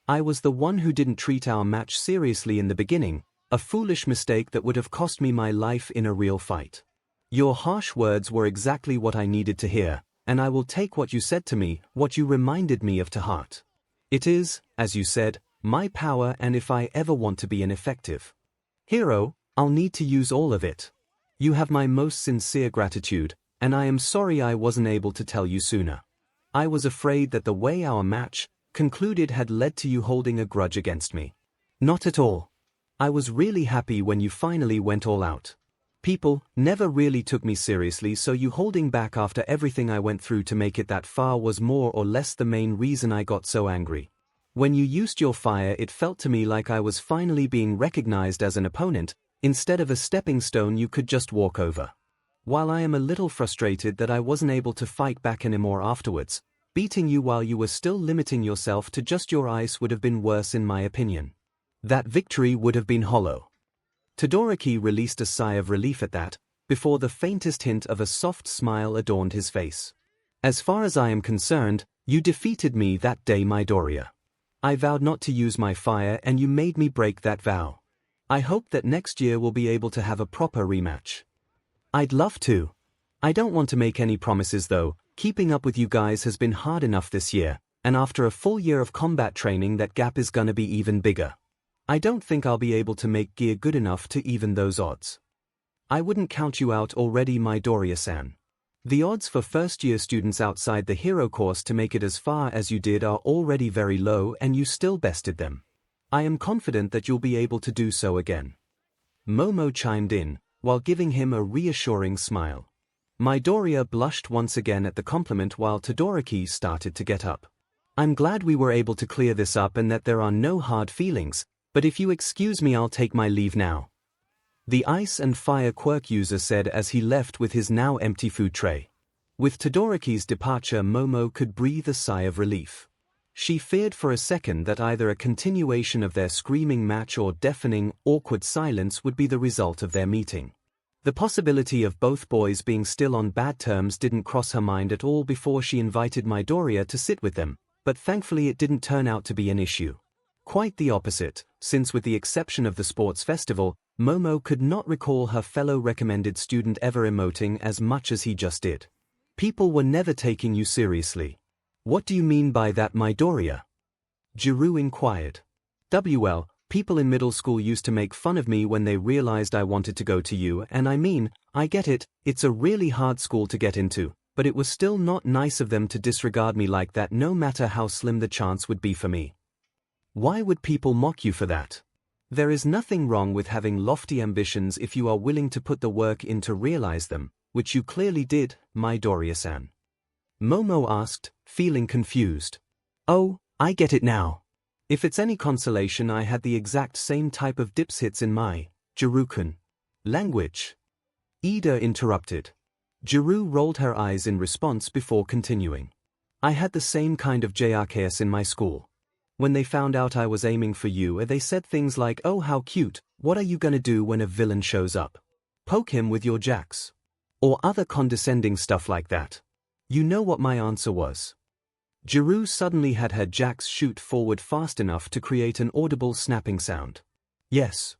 I was the one who didn't treat our match seriously in the beginning, a foolish mistake that would have cost me my life in a real fight. Your harsh words were exactly what I needed to hear, and I will take what you said to me, what you reminded me of, to heart. It is, as you said, my power, and if I ever want to be an effective hero, I'll need to use all of it. You have my most sincere gratitude, and I am sorry I wasn't able to tell you sooner. I was afraid that the way our match concluded had led to you holding a grudge against me. Not at all. I was really happy when you finally went all out. People never really took me seriously, so you holding back after everything I went through to make it that far was more or less the main reason I got so angry. When you used your fire, it felt to me like I was finally being recognized as an opponent, instead of a stepping stone you could just walk over. While I am a little frustrated that I wasn't able to fight back anymore afterwards, beating you while you were still limiting yourself to just your ice would have been worse in my opinion. That victory would have been hollow. Todoroki released a sigh of relief at that, before the faintest hint of a soft smile adorned his face. As far as I am concerned, you defeated me that day, Midoriya. I vowed not to use my fire and you made me break that vow. I hope that next year we'll be able to have a proper rematch. I'd love to. I don't want to make any promises though. Keeping up with you guys has been hard enough this year, and after a full year of combat training that gap is gonna be even bigger. I don't think I'll be able to make gear good enough to even those odds. I wouldn't count you out already, Midoriya-san. The odds for first-year students outside the hero course to make it as far as you did are already very low, and you still bested them. I am confident that you'll be able to do so again. Momo chimed in, while giving him a reassuring smile. Midoriya blushed once again at the compliment while Todoroki started to get up. I'm glad we were able to clear this up and that there are no hard feelings, but if you excuse me, I'll take my leave now. The Ice and Fire quirk user said as he left with his now empty food tray. With Todoroki's departure, Momo could breathe a sigh of relief. She feared for a second that either a continuation of their screaming match or deafening, awkward silence would be the result of their meeting. The possibility of both boys being still on bad terms didn't cross her mind at all before she invited Midoriya to sit with them, but thankfully it didn't turn out to be an issue. Quite the opposite, since with the exception of the sports festival, Momo could not recall her fellow recommended student ever emoting as much as he just did. People were never taking you seriously. What do you mean by that, Midoriya? Jiru inquired. Well, people in middle school used to make fun of me when they realized I wanted to go to you, and I mean, I get it, it's a really hard school to get into, but it was still not nice of them to disregard me like that no matter how slim the chance would be for me. Why would people mock you for that? There is nothing wrong with having lofty ambitions if you are willing to put the work in to realize them, which you clearly did, Midoriya-san. Momo asked, feeling confused. Oh, I get it now. If it's any consolation, I had the exact same type of dips hits in my Jiru-kun language. Ida interrupted. Jiru rolled her eyes in response before continuing. I had the same kind of JRKS in my school. When they found out I was aiming for you, they said things like, oh how cute, what are you gonna do when a villain shows up? Poke him with your jacks. Or other condescending stuff like that. You know what my answer was. Jiru suddenly had her jacks shoot forward fast enough to create an audible snapping sound. Yes.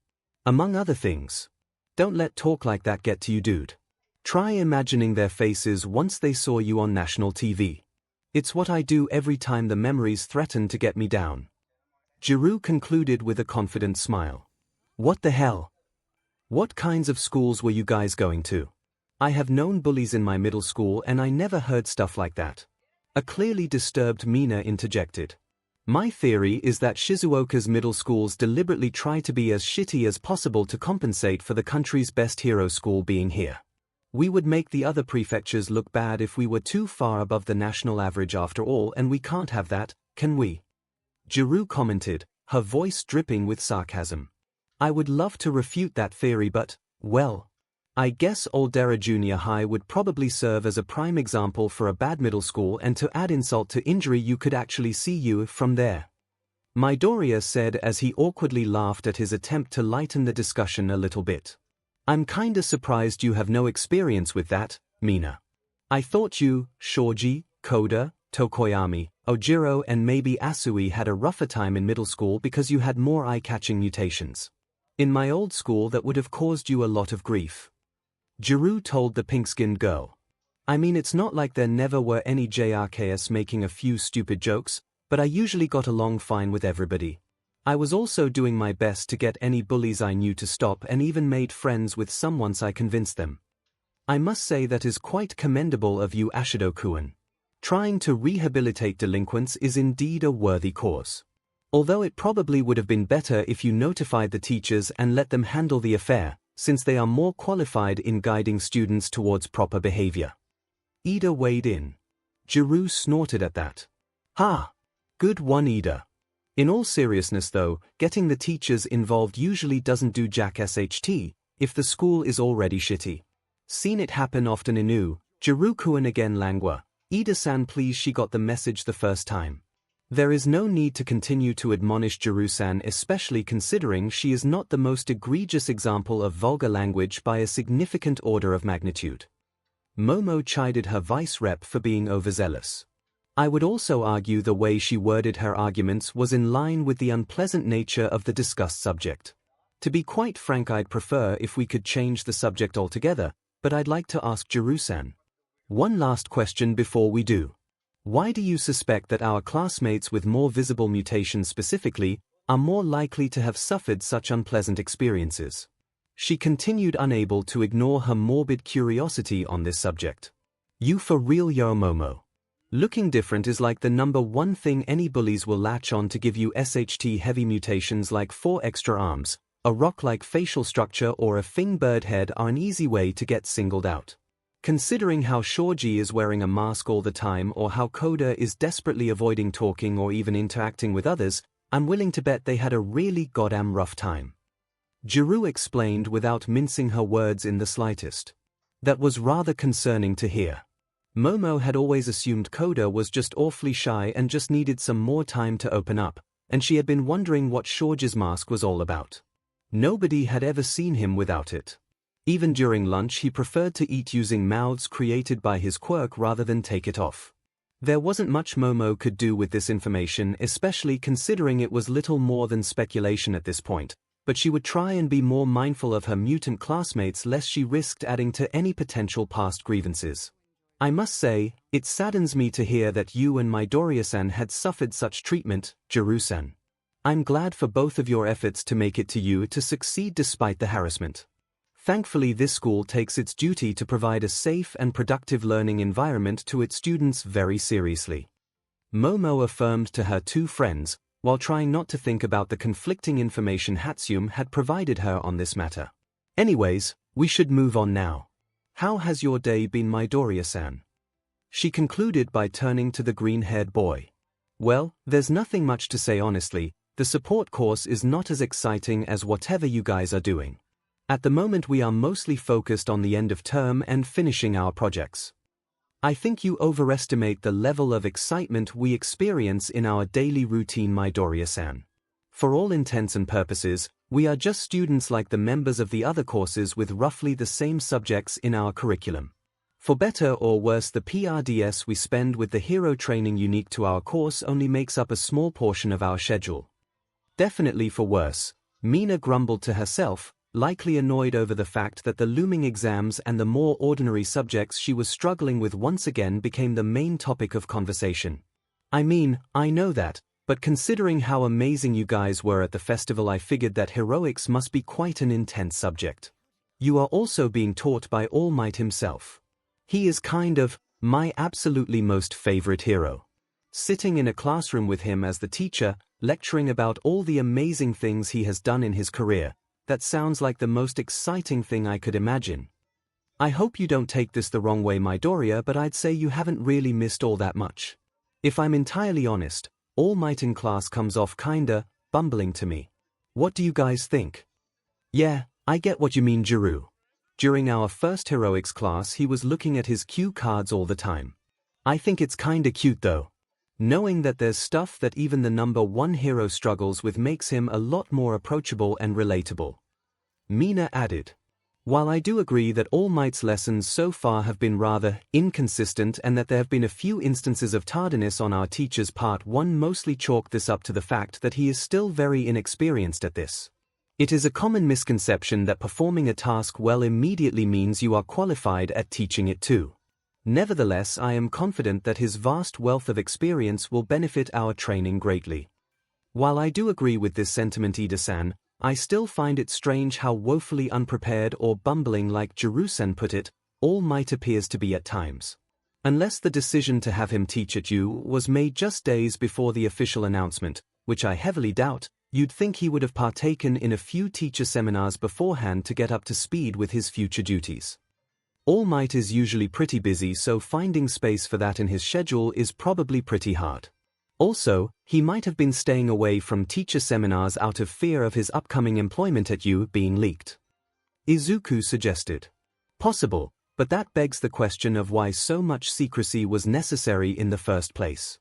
Among other things. Don't let talk like that get to you, dude. Try imagining their faces once they saw you on national TV. It's what I do every time the memories threaten to get me down. Jiru concluded with a confident smile. What the hell? What kinds of schools were you guys going to? I have known bullies in my middle school and I never heard stuff like that. A clearly disturbed Mina interjected. My theory is that Shizuoka's middle schools deliberately try to be as shitty as possible to compensate for the country's best hero school being here. We would make the other prefectures look bad if we were too far above the national average after all, and we can't have that, can we? Jiru commented, her voice dripping with sarcasm. I would love to refute that theory but, well, I guess Aldera Junior High would probably serve as a prime example for a bad middle school, and to add insult to injury you could actually see you from there. Midoriya said as he awkwardly laughed at his attempt to lighten the discussion a little bit. I'm kinda surprised you have no experience with that, Mina. I thought you, Shoji, Koda, Tokoyami, Ojiro and maybe Asui had a rougher time in middle school because you had more eye-catching mutations. In my old school that would have caused you a lot of grief. Jiru told the pink-skinned girl. I mean, it's not like there never were any JRKS making a few stupid jokes, but I usually got along fine with everybody. I was also doing my best to get any bullies I knew to stop and even made friends with some once I convinced them. I must say that is quite commendable of you, Ashido-kun. Trying to rehabilitate delinquents is indeed a worthy cause. Although it probably would have been better if you notified the teachers and let them handle the affair, since they are more qualified in guiding students towards proper behavior. Ida weighed in. Ghirou snorted at that. Ha! Good one, Ida. In all seriousness though, getting the teachers involved usually doesn't do jack sht, if the school is already shitty. Seen it happen often inu, Ghirou-kun again langua. Ida-san, please, she got the message the first time. There is no need to continue to admonish Ghirou-san, especially considering she is not the most egregious example of vulgar language by a significant order of magnitude. Momo chided her vice rep for being overzealous. I would also argue the way she worded her arguments was in line with the unpleasant nature of the discussed subject. To be quite frank, I'd prefer if we could change the subject altogether, but I'd like to ask Ghirou-san one last question before we do. Why do you suspect that our classmates with more visible mutations specifically are more likely to have suffered such unpleasant experiences? She continued, unable to ignore her morbid curiosity on this subject. You for real, yo, Momo? Looking different is like the number one thing any bullies will latch on to give you. SHT heavy mutations like 4 extra arms, a rock-like facial structure or a fingbird head are an easy way to get singled out. Considering how Shoji is wearing a mask all the time or how Koda is desperately avoiding talking or even interacting with others, I'm willing to bet they had a really goddamn rough time. Ghirou explained without mincing her words in the slightest. That was rather concerning to hear. Momo had always assumed Koda was just awfully shy and just needed some more time to open up, and she had been wondering what Shoji's mask was all about. Nobody had ever seen him without it. Even during lunch he preferred to eat using mouths created by his quirk rather than take it off. There wasn't much Momo could do with this information, especially considering it was little more than speculation at this point, but she would try and be more mindful of her mutant classmates lest she risked adding to any potential past grievances. I must say, it saddens me to hear that you and Midoriya-san had suffered such treatment, Ghirou-san. I'm glad for both of your efforts to make it to you to succeed despite the harassment. Thankfully, this school takes its duty to provide a safe and productive learning environment to its students very seriously. Momo affirmed to her two friends, while trying not to think about the conflicting information Hatsune had provided her on this matter. Anyways, we should move on now. How has your day been, Midoriya-san? She concluded by turning to the green-haired boy. Well, there's nothing much to say honestly. The support course is not as exciting as whatever you guys are doing. At the moment we are mostly focused on the end of term and finishing our projects. I think you overestimate the level of excitement we experience in our daily routine, Midoriya-san. For all intents and purposes, we are just students like the members of the other courses with roughly the same subjects in our curriculum. For better or worse, the PRDS we spend with the hero training unique to our course only makes up a small portion of our schedule. Definitely for worse, Mina grumbled to herself, likely annoyed over the fact that the looming exams and the more ordinary subjects she was struggling with once again became the main topic of conversation. I mean, I know that, but considering how amazing you guys were at the festival, I figured that heroics must be quite an intense subject. You are also being taught by All Might himself. He is kind of my absolutely most favorite hero. Sitting in a classroom with him as the teacher, lecturing about all the amazing things he has done in his career, that sounds like the most exciting thing I could imagine. I hope you don't take this the wrong way, Midoriya, but I'd say you haven't really missed all that much. If I'm entirely honest, All Might in class comes off kinda bumbling to me. What do you guys think? Yeah, I get what you mean, Ghirou. During our first heroics class he was looking at his cue cards all the time. I think it's kinda cute though. Knowing that there's stuff that even the number one hero struggles with makes him a lot more approachable and relatable. Mina added. While I do agree that All Might's lessons so far have been rather inconsistent and that there have been a few instances of tardiness on our teacher's part, one mostly chalked this up to the fact that he is still very inexperienced at this. It is a common misconception that performing a task well immediately means you are qualified at teaching it too. Nevertheless, I am confident that his vast wealth of experience will benefit our training greatly. While I do agree with this sentiment, Ida-san, I still find it strange how woefully unprepared or bumbling, like Jiru-san put it, All Might appears to be at times. Unless the decision to have him teach at U was made just days before the official announcement, which I heavily doubt, you'd think he would have partaken in a few teacher seminars beforehand to get up to speed with his future duties. All Might is usually pretty busy, so finding space for that in his schedule is probably pretty hard. Also, he might have been staying away from teacher seminars out of fear of his upcoming employment at U being leaked. Izuku suggested. Possible, but that begs the question of why so much secrecy was necessary in the first place.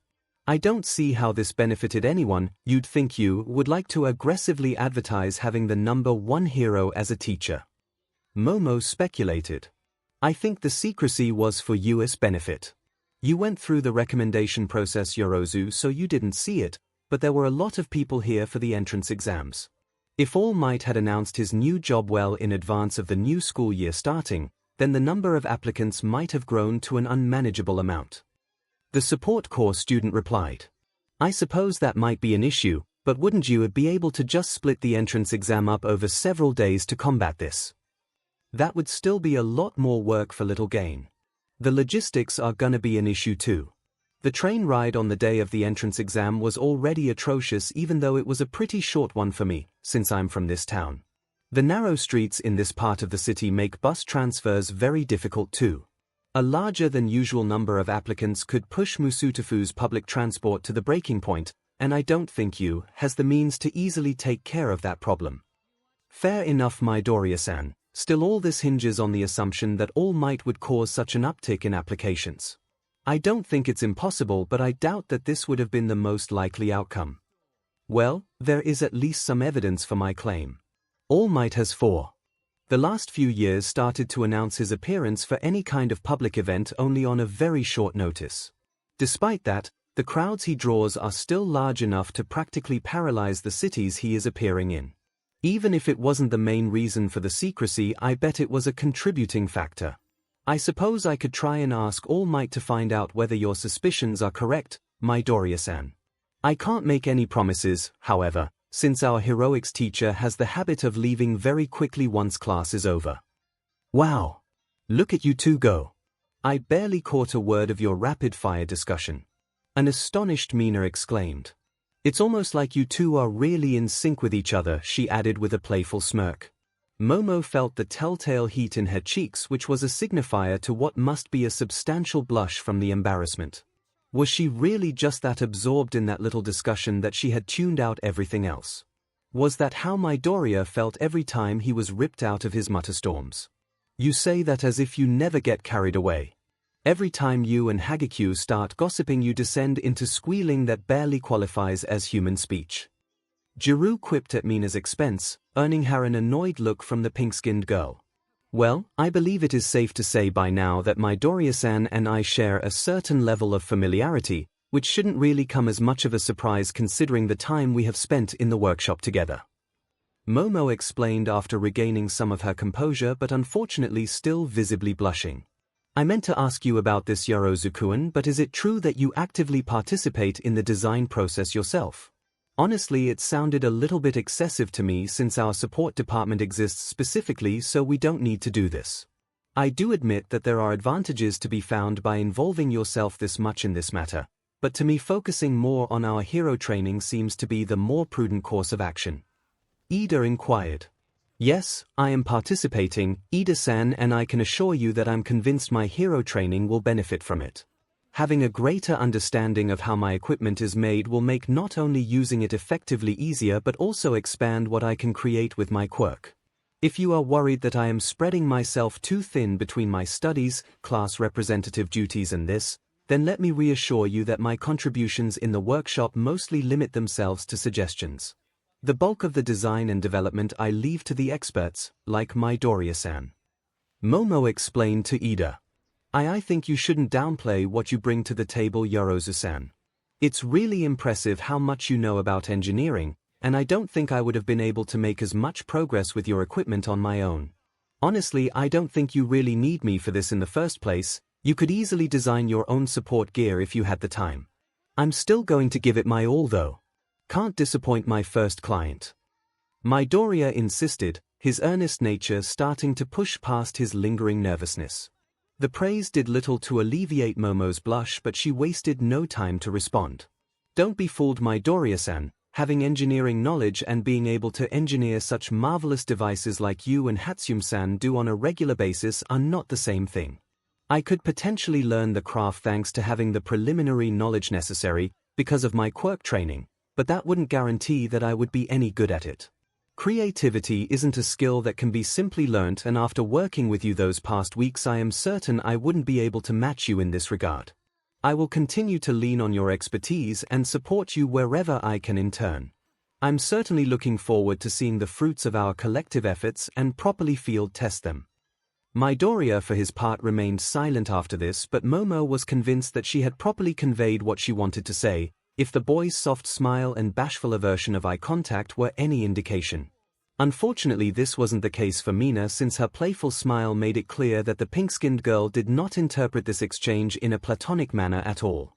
I don't see how this benefited anyone. You'd think U would like to aggressively advertise having the #1 hero as a teacher. Momo speculated. I think the secrecy was for U's benefit. You went through the recommendation process, Yorozu, so you didn't see it, but there were a lot of people here for the entrance exams. If All Might had announced his new job well in advance of the new school year starting, then the number of applicants might have grown to an unmanageable amount. The support corps student replied. I suppose that might be an issue, but wouldn't you be able to just split the entrance exam up over several days to combat this? That would still be a lot more work for little gain. The logistics are gonna be an issue too. The train ride on the day of the entrance exam was already atrocious, even though it was a pretty short one for me, since I'm from this town. The narrow streets in this part of the city make bus transfers very difficult too. A larger than usual number of applicants could push Musutafu's public transport to the breaking point, and I don't think U has the means to easily take care of that problem. Fair enough, Midoriya-san. Still, all this hinges on the assumption that All Might would cause such an uptick in applications. I don't think it's impossible, but I doubt that this would have been the most likely outcome. Well, there is at least some evidence for my claim. All Might has for the last few years started to announce his appearance for any kind of public event only on a very short notice. Despite that, the crowds he draws are still large enough to practically paralyze the cities he is appearing in. Even if it wasn't the main reason for the secrecy, I bet it was a contributing factor. I suppose I could try and ask All Might to find out whether your suspicions are correct, Midoriya-san. I can't make any promises, however, since our heroics teacher has the habit of leaving very quickly once class is over. Wow! Look at you two go! I barely caught a word of your rapid-fire discussion. An astonished Mina exclaimed. It's almost like you two are really in sync with each other, she added with a playful smirk. Momo felt the telltale heat in her cheeks, which was a signifier to what must be a substantial blush from the embarrassment. Was she really just that absorbed in that little discussion that she had tuned out everything else? Was that how Midoriya felt every time he was ripped out of his mutterstorms? You say that as if you never get carried away. Every time you and Hagekyu start gossiping, you descend into squealing that barely qualifies as human speech. Jiru quipped at Mina's expense, earning her an annoyed look from the pink-skinned girl. Well, I believe it is safe to say by now that Midoriya-san and I share a certain level of familiarity, which shouldn't really come as much of a surprise considering the time we have spent in the workshop together. Momo explained after regaining some of her composure but unfortunately still visibly blushing. I meant to ask you about this, Yorozu-kun, but is it true that you actively participate in the design process yourself? Honestly, it sounded a little bit excessive to me since our support department exists specifically so we don't need to do this. I do admit that there are advantages to be found by involving yourself this much in this matter, but to me focusing more on our hero training seems to be the more prudent course of action. Ida inquired. Yes, I am participating, Ida-san, and I can assure you that I'm convinced my hero training will benefit from it. Having a greater understanding of how my equipment is made will make not only using it effectively easier but also expand what I can create with my quirk. If you are worried that I am spreading myself too thin between my studies, class representative duties and this, then let me reassure you that my contributions in the workshop mostly limit themselves to suggestions. The bulk of the design and development I leave to the experts, like Midoriya-san. Momo explained to Ida. I think you shouldn't downplay what you bring to the table, Yorozu-san. It's really impressive how much you know about engineering, and I don't think I would have been able to make as much progress with your equipment on my own. Honestly, I don't think you really need me for this in the first place, You could easily design your own support gear if you had the time. I'm still going to give it my all though. Can't disappoint my first client. Midoriya insisted, his earnest nature starting to push past his lingering nervousness. The praise did little to alleviate Momo's blush, but she wasted no time to respond. Don't be fooled, Midoriya-san. Having engineering knowledge and being able to engineer such marvelous devices like you and Hatsune-san do on a regular basis are not the same thing. I could potentially learn the craft thanks to having the preliminary knowledge necessary because of my quirk training, but that wouldn't guarantee that I would be any good at it. Creativity isn't a skill that can be simply learnt, and after working with you those past weeks I am certain I wouldn't be able to match you in this regard. I will continue to lean on your expertise and support you wherever I can in turn. I'm certainly looking forward to seeing the fruits of our collective efforts and properly field test them. Midoriya for his part remained silent after this, but Momo was convinced that she had properly conveyed what she wanted to say, if the boy's soft smile and bashful aversion of eye contact were any indication. Unfortunately, this wasn't the case for Mina, since her playful smile made it clear that the pink-skinned girl did not interpret this exchange in a platonic manner at all.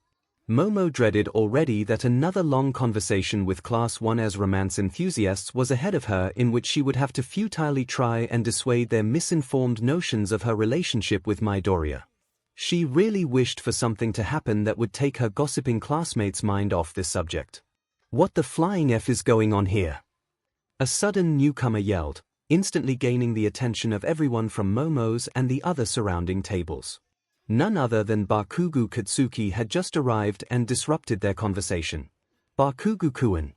Momo dreaded already that another long conversation with Class 1's romance enthusiasts was ahead of her, in which she would have to futilely try and dissuade their misinformed notions of her relationship with Midoriya. She really wished for something to happen that would take her gossiping classmates' mind off this subject. What the flying F is going on here? A sudden newcomer yelled, instantly gaining the attention of everyone from Momo's and the other surrounding tables. None other than Bakugo Katsuki had just arrived and disrupted their conversation. Bakugo-kun,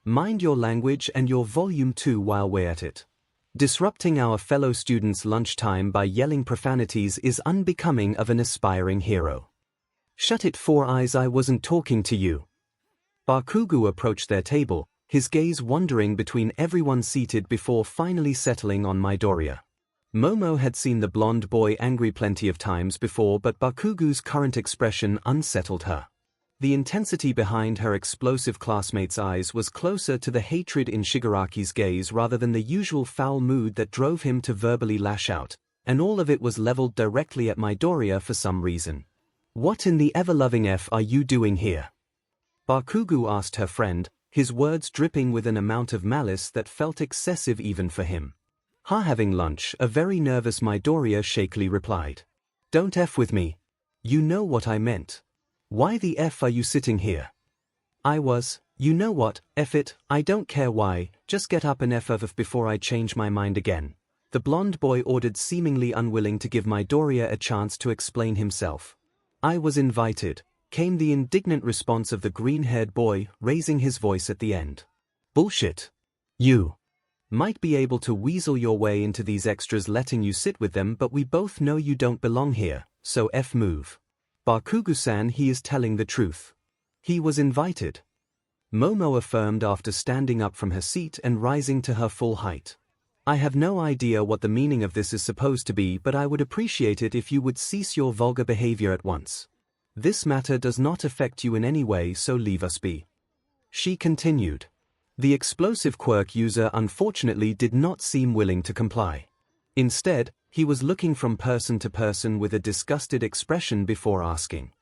mind your language and your volume too while we're at it. Disrupting our fellow students' lunchtime by yelling profanities is unbecoming of an aspiring hero. Shut it, Four Eyes, I wasn't talking to you. Bakugo approached their table, his gaze wandering between everyone seated before finally settling on Midoriya. Momo had seen the blonde boy angry plenty of times before, but Bakugo's current expression unsettled her. The intensity behind her explosive classmate's eyes was closer to the hatred in Shigaraki's gaze rather than the usual foul mood that drove him to verbally lash out, and all of it was leveled directly at Midoriya for some reason. What in the ever-loving F are you doing here? Bakugo asked her friend, his words dripping with an amount of malice that felt excessive even for him. Having lunch, a very nervous Midoriya shakily replied. Don't F with me. You know what I meant. Why the F are you sitting here? You know what, F it, I don't care why, just get up and F before I change my mind again. The blonde boy ordered, seemingly unwilling to give Midoriya a chance to explain himself. I was invited, came the indignant response of the green-haired boy, raising his voice at the end. Bullshit. You might be able to weasel your way into these extras letting you sit with them, but we both know you don't belong here, so F move. Bakugo-san, he is telling the truth. He was invited. Momo affirmed after standing up from her seat and rising to her full height. I have no idea what the meaning of this is supposed to be, but I would appreciate it if you would cease your vulgar behavior at once. This matter does not affect you in any way, so leave us be. She continued. The explosive quirk user unfortunately did not seem willing to comply. Instead, he was looking from person to person with a disgusted expression before asking.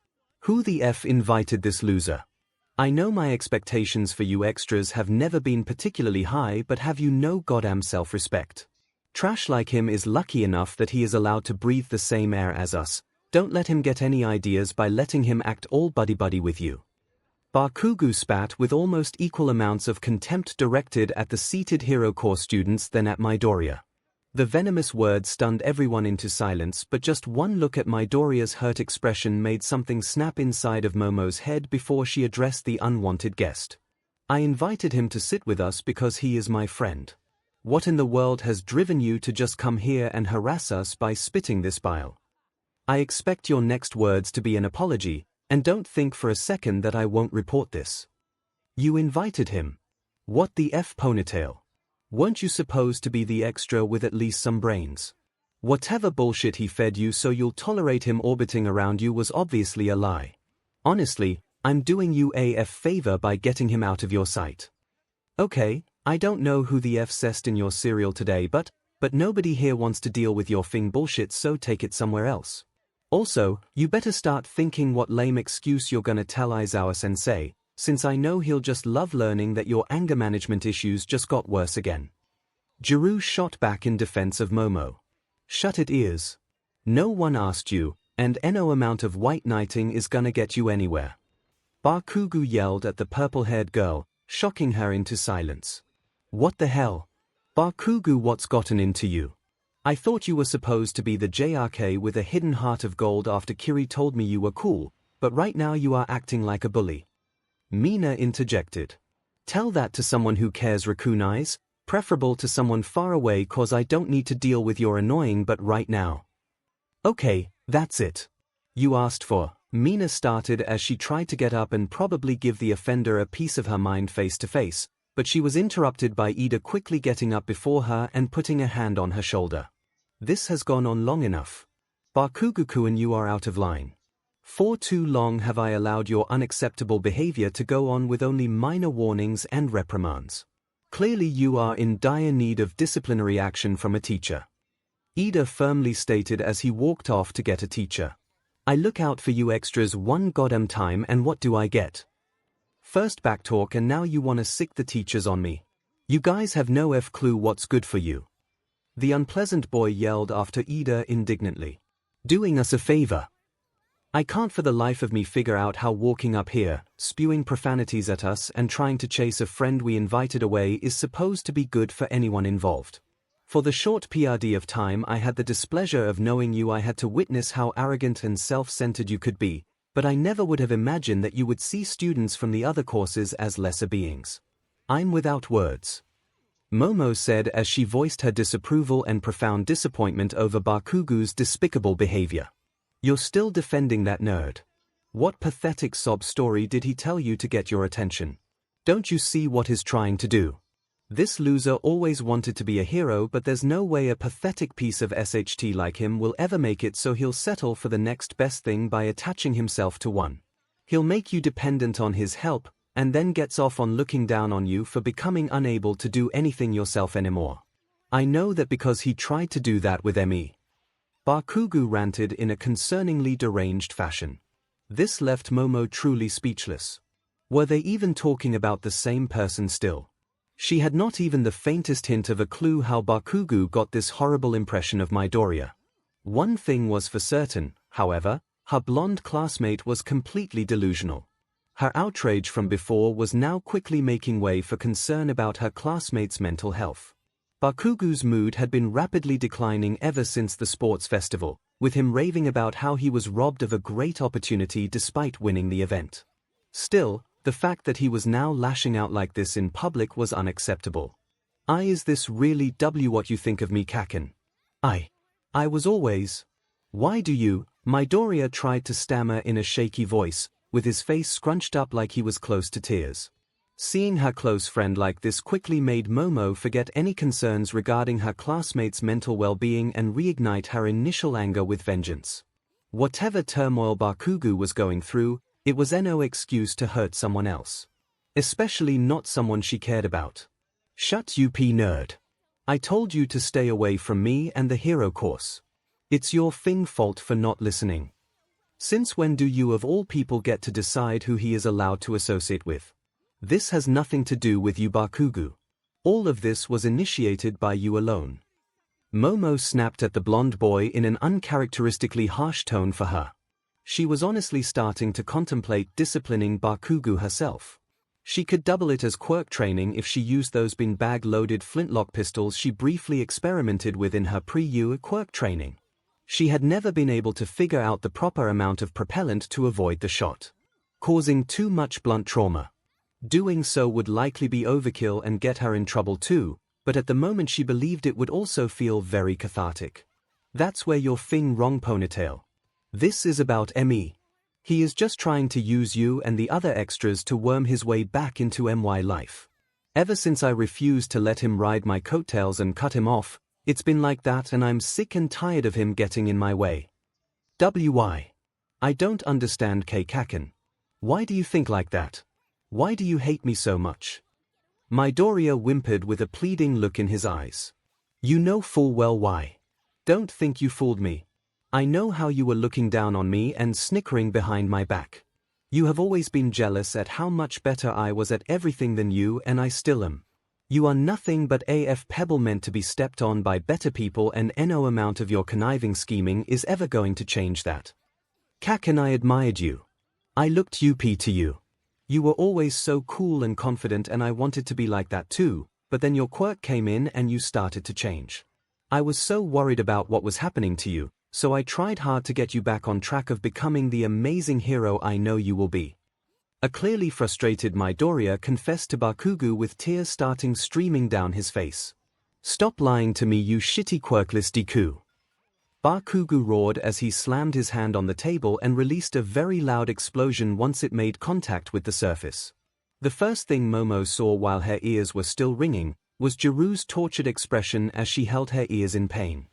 Who the F invited this loser? I know my expectations for you extras have never been particularly high, but have you no goddamn self-respect? Trash like him is lucky enough that he is allowed to breathe the same air as us. Don't let him get any ideas by letting him act all buddy-buddy with you. Bakugo spat with almost equal amounts of contempt directed at the seated Hero Corps students than at Midoriya. The venomous word stunned everyone into silence, but just one look at Midoriya's hurt expression made something snap inside of Momo's head before she addressed the unwanted guest. I invited him to sit with us because he is my friend. What in the world has driven you to just come here and harass us by spitting this bile? I expect your next words to be an apology, and don't think for a second that I won't report this. You invited him. What the F, ponytail? Weren't you supposed to be the extra with at least some brains? Whatever bullshit he fed you so you'll tolerate him orbiting around you was obviously a lie. Honestly, I'm doing you a favor by getting him out of your sight. Okay, I don't know who the F cessed in your cereal today, but nobody here wants to deal with your bullshit, so take it somewhere else. Also, you better start thinking what lame excuse you're gonna tell Aizawa-sensei, since I know he'll just love learning that your anger management issues just got worse again. Jiru shot back in defense of Momo. Shut it ears. No one asked you, and no amount of white knighting is gonna get you anywhere. Bakugo yelled at the purple-haired girl, shocking her into silence. What the hell? Bakugo, what's gotten into you? I thought you were supposed to be the JRK with a hidden heart of gold after Kiri told me you were cool, but right now you are acting like a bully. Mina interjected. Tell that to someone who cares, recognize, preferable to someone far away, cause I don't need to deal with your annoying but right now. Okay, that's it. You asked for, Mina started as she tried to get up and probably give the offender a piece of her mind face to face, but she was interrupted by Ida quickly getting up before her and putting a hand on her shoulder. This has gone on long enough. Bakugo-kun, you are out of line. For too long have I allowed your unacceptable behavior to go on with only minor warnings and reprimands. Clearly you are in dire need of disciplinary action from a teacher. Ida firmly stated as he walked off to get a teacher. I look out for you extras one goddamn time and what do I get? First backtalk and now you wanna sick the teachers on me. You guys have no clue what's good for you. The unpleasant boy yelled after Ida indignantly. Doing us a favor. I can't for the life of me figure out how walking up here, spewing profanities at us and trying to chase a friend we invited away is supposed to be good for anyone involved. For the short PRD of time I had the displeasure of knowing you, I had to witness how arrogant and self-centered you could be, but I never would have imagined that you would see students from the other courses as lesser beings. I'm without words. Momo said as she voiced her disapproval and profound disappointment over Bakugo's despicable behavior. You're still defending that nerd. What pathetic sob story did he tell you to get your attention? Don't you see what he's trying to do? This loser always wanted to be a hero, but there's no way a pathetic piece of SHT like him will ever make it, so he'll settle for the next best thing by attaching himself to one. He'll make you dependent on his help, and then gets off on looking down on you for becoming unable to do anything yourself anymore. I know that because he tried to do that with ME. Bakugo ranted in a concerningly deranged fashion. This left Momo truly speechless. Were they even talking about the same person still? She had not even the faintest hint of a clue how Bakugo got this horrible impression of Midoriya. One thing was for certain, however, her blonde classmate was completely delusional. Her outrage from before was now quickly making way for concern about her classmate's mental health. Bakugo's mood had been rapidly declining ever since the sports festival, with him raving about how he was robbed of a great opportunity despite winning the event. Still, the fact that he was now lashing out like this in public was unacceptable. Is this really what you think of me, Kaken? I was always. Why do you? Midoriya tried to stammer in a shaky voice, with his face scrunched up like he was close to tears. Seeing her close friend like this quickly made Momo forget any concerns regarding her classmate's mental well-being and reignite her initial anger with vengeance. Whatever turmoil Bakugo was going through, it was no excuse to hurt someone else. Especially not someone she cared about. Shut up, nerd. I told you to stay away from me and the hero course. It's your fault for not listening. Since when do you of all people get to decide who he is allowed to associate with? This has nothing to do with you, Bakugo. All of this was initiated by you alone. Momo snapped at the blonde boy in an uncharacteristically harsh tone for her. She was honestly starting to contemplate disciplining Bakugo herself. She could double it as quirk training if she used those bin-bag-loaded flintlock pistols she briefly experimented with in her pre-U quirk training. She had never been able to figure out the proper amount of propellant to avoid the shot, causing too much blunt trauma. Doing so would likely be overkill and get her in trouble too, but at the moment she believed it would also feel very cathartic. That's where you're wrong, ponytail. This is about ME. He is just trying to use you and the other extras to worm his way back into MY life. Ever since I refused to let him ride my coattails and cut him off, it's been like that, and I'm sick and tired of him getting in my way. I don't understand, Kaken. Why do you think like that? Why do you hate me so much? Midoriya whimpered with a pleading look in his eyes. You know full well why. Don't think you fooled me. I know how you were looking down on me and snickering behind my back. You have always been jealous at how much better I was at everything than you, and I still am. You are nothing but a pebble meant to be stepped on by better people, and no amount of your conniving scheming is ever going to change that. 𝐭𝐻, and I admired you. I looked up to you. You were always so cool and confident, and I wanted to be like that too, but then your quirk came in and you started to change. I was so worried about what was happening to you, so I tried hard to get you back on track of becoming the amazing hero I know you will be. A clearly frustrated Midoriya confessed to Bakugo with tears starting streaming down his face. Stop lying to me, you shitty quirkless Deku. Bakugo roared as he slammed his hand on the table and released a very loud explosion once it made contact with the surface. The first thing Momo saw while her ears were still ringing was Jiru's tortured expression as she held her ears in pain.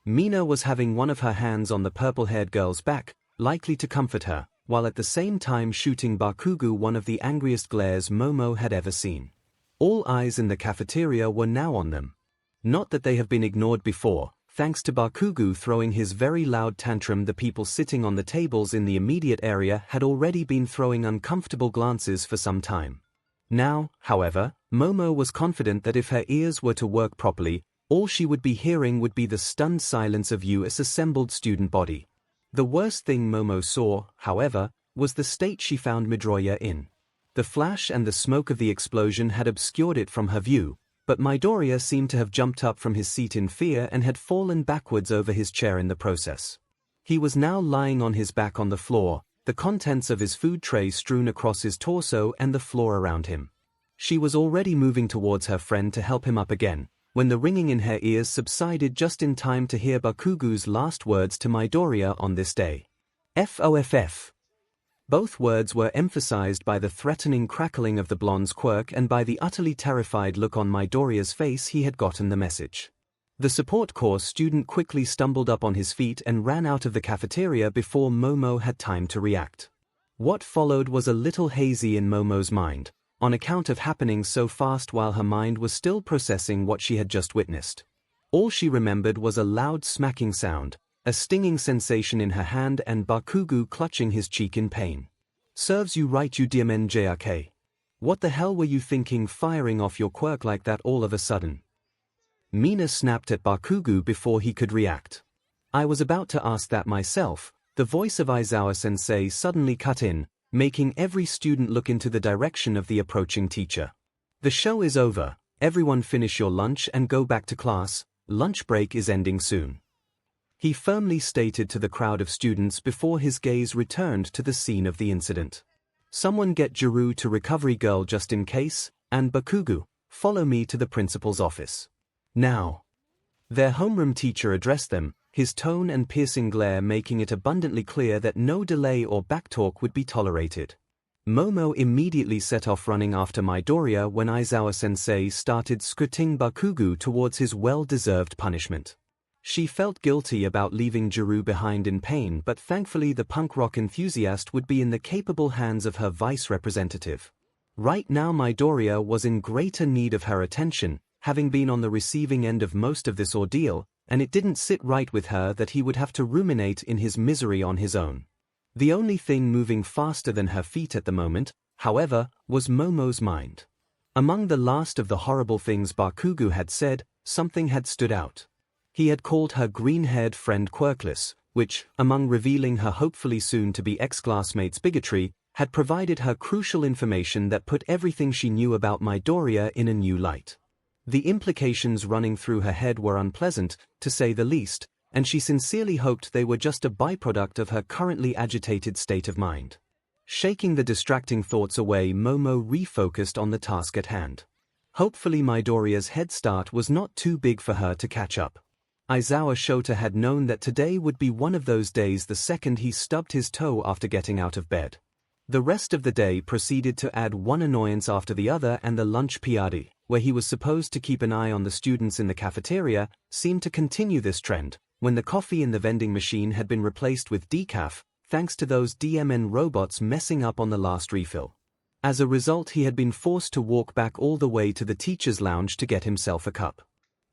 Mina was having one of her hands on the purple-haired girl's back, likely to comfort her, while at the same time shooting Bakugo one of the angriest glares Momo had ever seen. All eyes in the cafeteria were now on them. Not that they have been ignored before, thanks to Bakugo throwing his very loud tantrum. The people sitting on the tables in the immediate area had already been throwing uncomfortable glances for some time. Now, however, Momo was confident that if her ears were to work properly, all she would be hearing would be the stunned silence of U.S. assembled student body. The worst thing Momo saw, however, was the state she found Midoriya in. The flash and the smoke of the explosion had obscured it from her view, but Midoriya seemed to have jumped up from his seat in fear and had fallen backwards over his chair in the process. He was now lying on his back on the floor, the contents of his food tray strewn across his torso and the floor around him. She was already moving towards her friend to help him up again, when the ringing in her ears subsided just in time to hear Bakugo's last words to Midoriya on this day. FOFF. Both words were emphasized by the threatening crackling of the blonde's quirk and by the utterly terrified look on Midoriya's face. He had gotten the message. The support course student quickly stumbled up on his feet and ran out of the cafeteria before Momo had time to react. What followed was a little hazy in Momo's mind, on account of happening so fast while her mind was still processing what she had just witnessed. All she remembered was a loud smacking sound, a stinging sensation in her hand, and Bakugo clutching his cheek in pain. Serves you right, you Diamond JRK. What the hell were you thinking firing off your quirk like that all of a sudden? Mina snapped at Bakugo before he could react. I was about to ask that myself. The voice of Aizawa-sensei suddenly cut in, making every student look into the direction of the approaching teacher. The show is over, everyone finish your lunch and go back to class, lunch break is ending soon. He firmly stated to the crowd of students before his gaze returned to the scene of the incident. Someone get Jiru to Recovery Girl just in case, and Bakugo, follow me to the principal's office. Now. Their homeroom teacher addressed them, his tone and piercing glare making it abundantly clear that no delay or backtalk would be tolerated. Momo immediately set off running after Midoriya when Aizawa-sensei started scooting Bakugo towards his well-deserved punishment. She felt guilty about leaving Jiru behind in pain, but thankfully the punk rock enthusiast would be in the capable hands of her vice representative. Right now Midoriya was in greater need of her attention, having been on the receiving end of most of this ordeal, and it didn't sit right with her that he would have to ruminate in his misery on his own. The only thing moving faster than her feet at the moment, however, was Momo's mind. Among the last of the horrible things Bakugo had said, something had stood out. He had called her green-haired friend quirkless, which, among revealing her hopefully soon-to-be ex-classmate's bigotry, had provided her crucial information that put everything she knew about Midoriya in a new light. The implications running through her head were unpleasant, to say the least, and she sincerely hoped they were just a byproduct of her currently agitated state of mind. Shaking the distracting thoughts away, Momo refocused on the task at hand. Hopefully Midoriya's head start was not too big for her to catch up. Aizawa Shota had known that today would be one of those days the second he stubbed his toe after getting out of bed. The rest of the day proceeded to add one annoyance after the other, and the lunch period, where he was supposed to keep an eye on the students in the cafeteria, seemed to continue this trend, when the coffee in the vending machine had been replaced with decaf, thanks to those DMN robots messing up on the last refill. As a result, he had been forced to walk back all the way to the teacher's lounge to get himself a cup.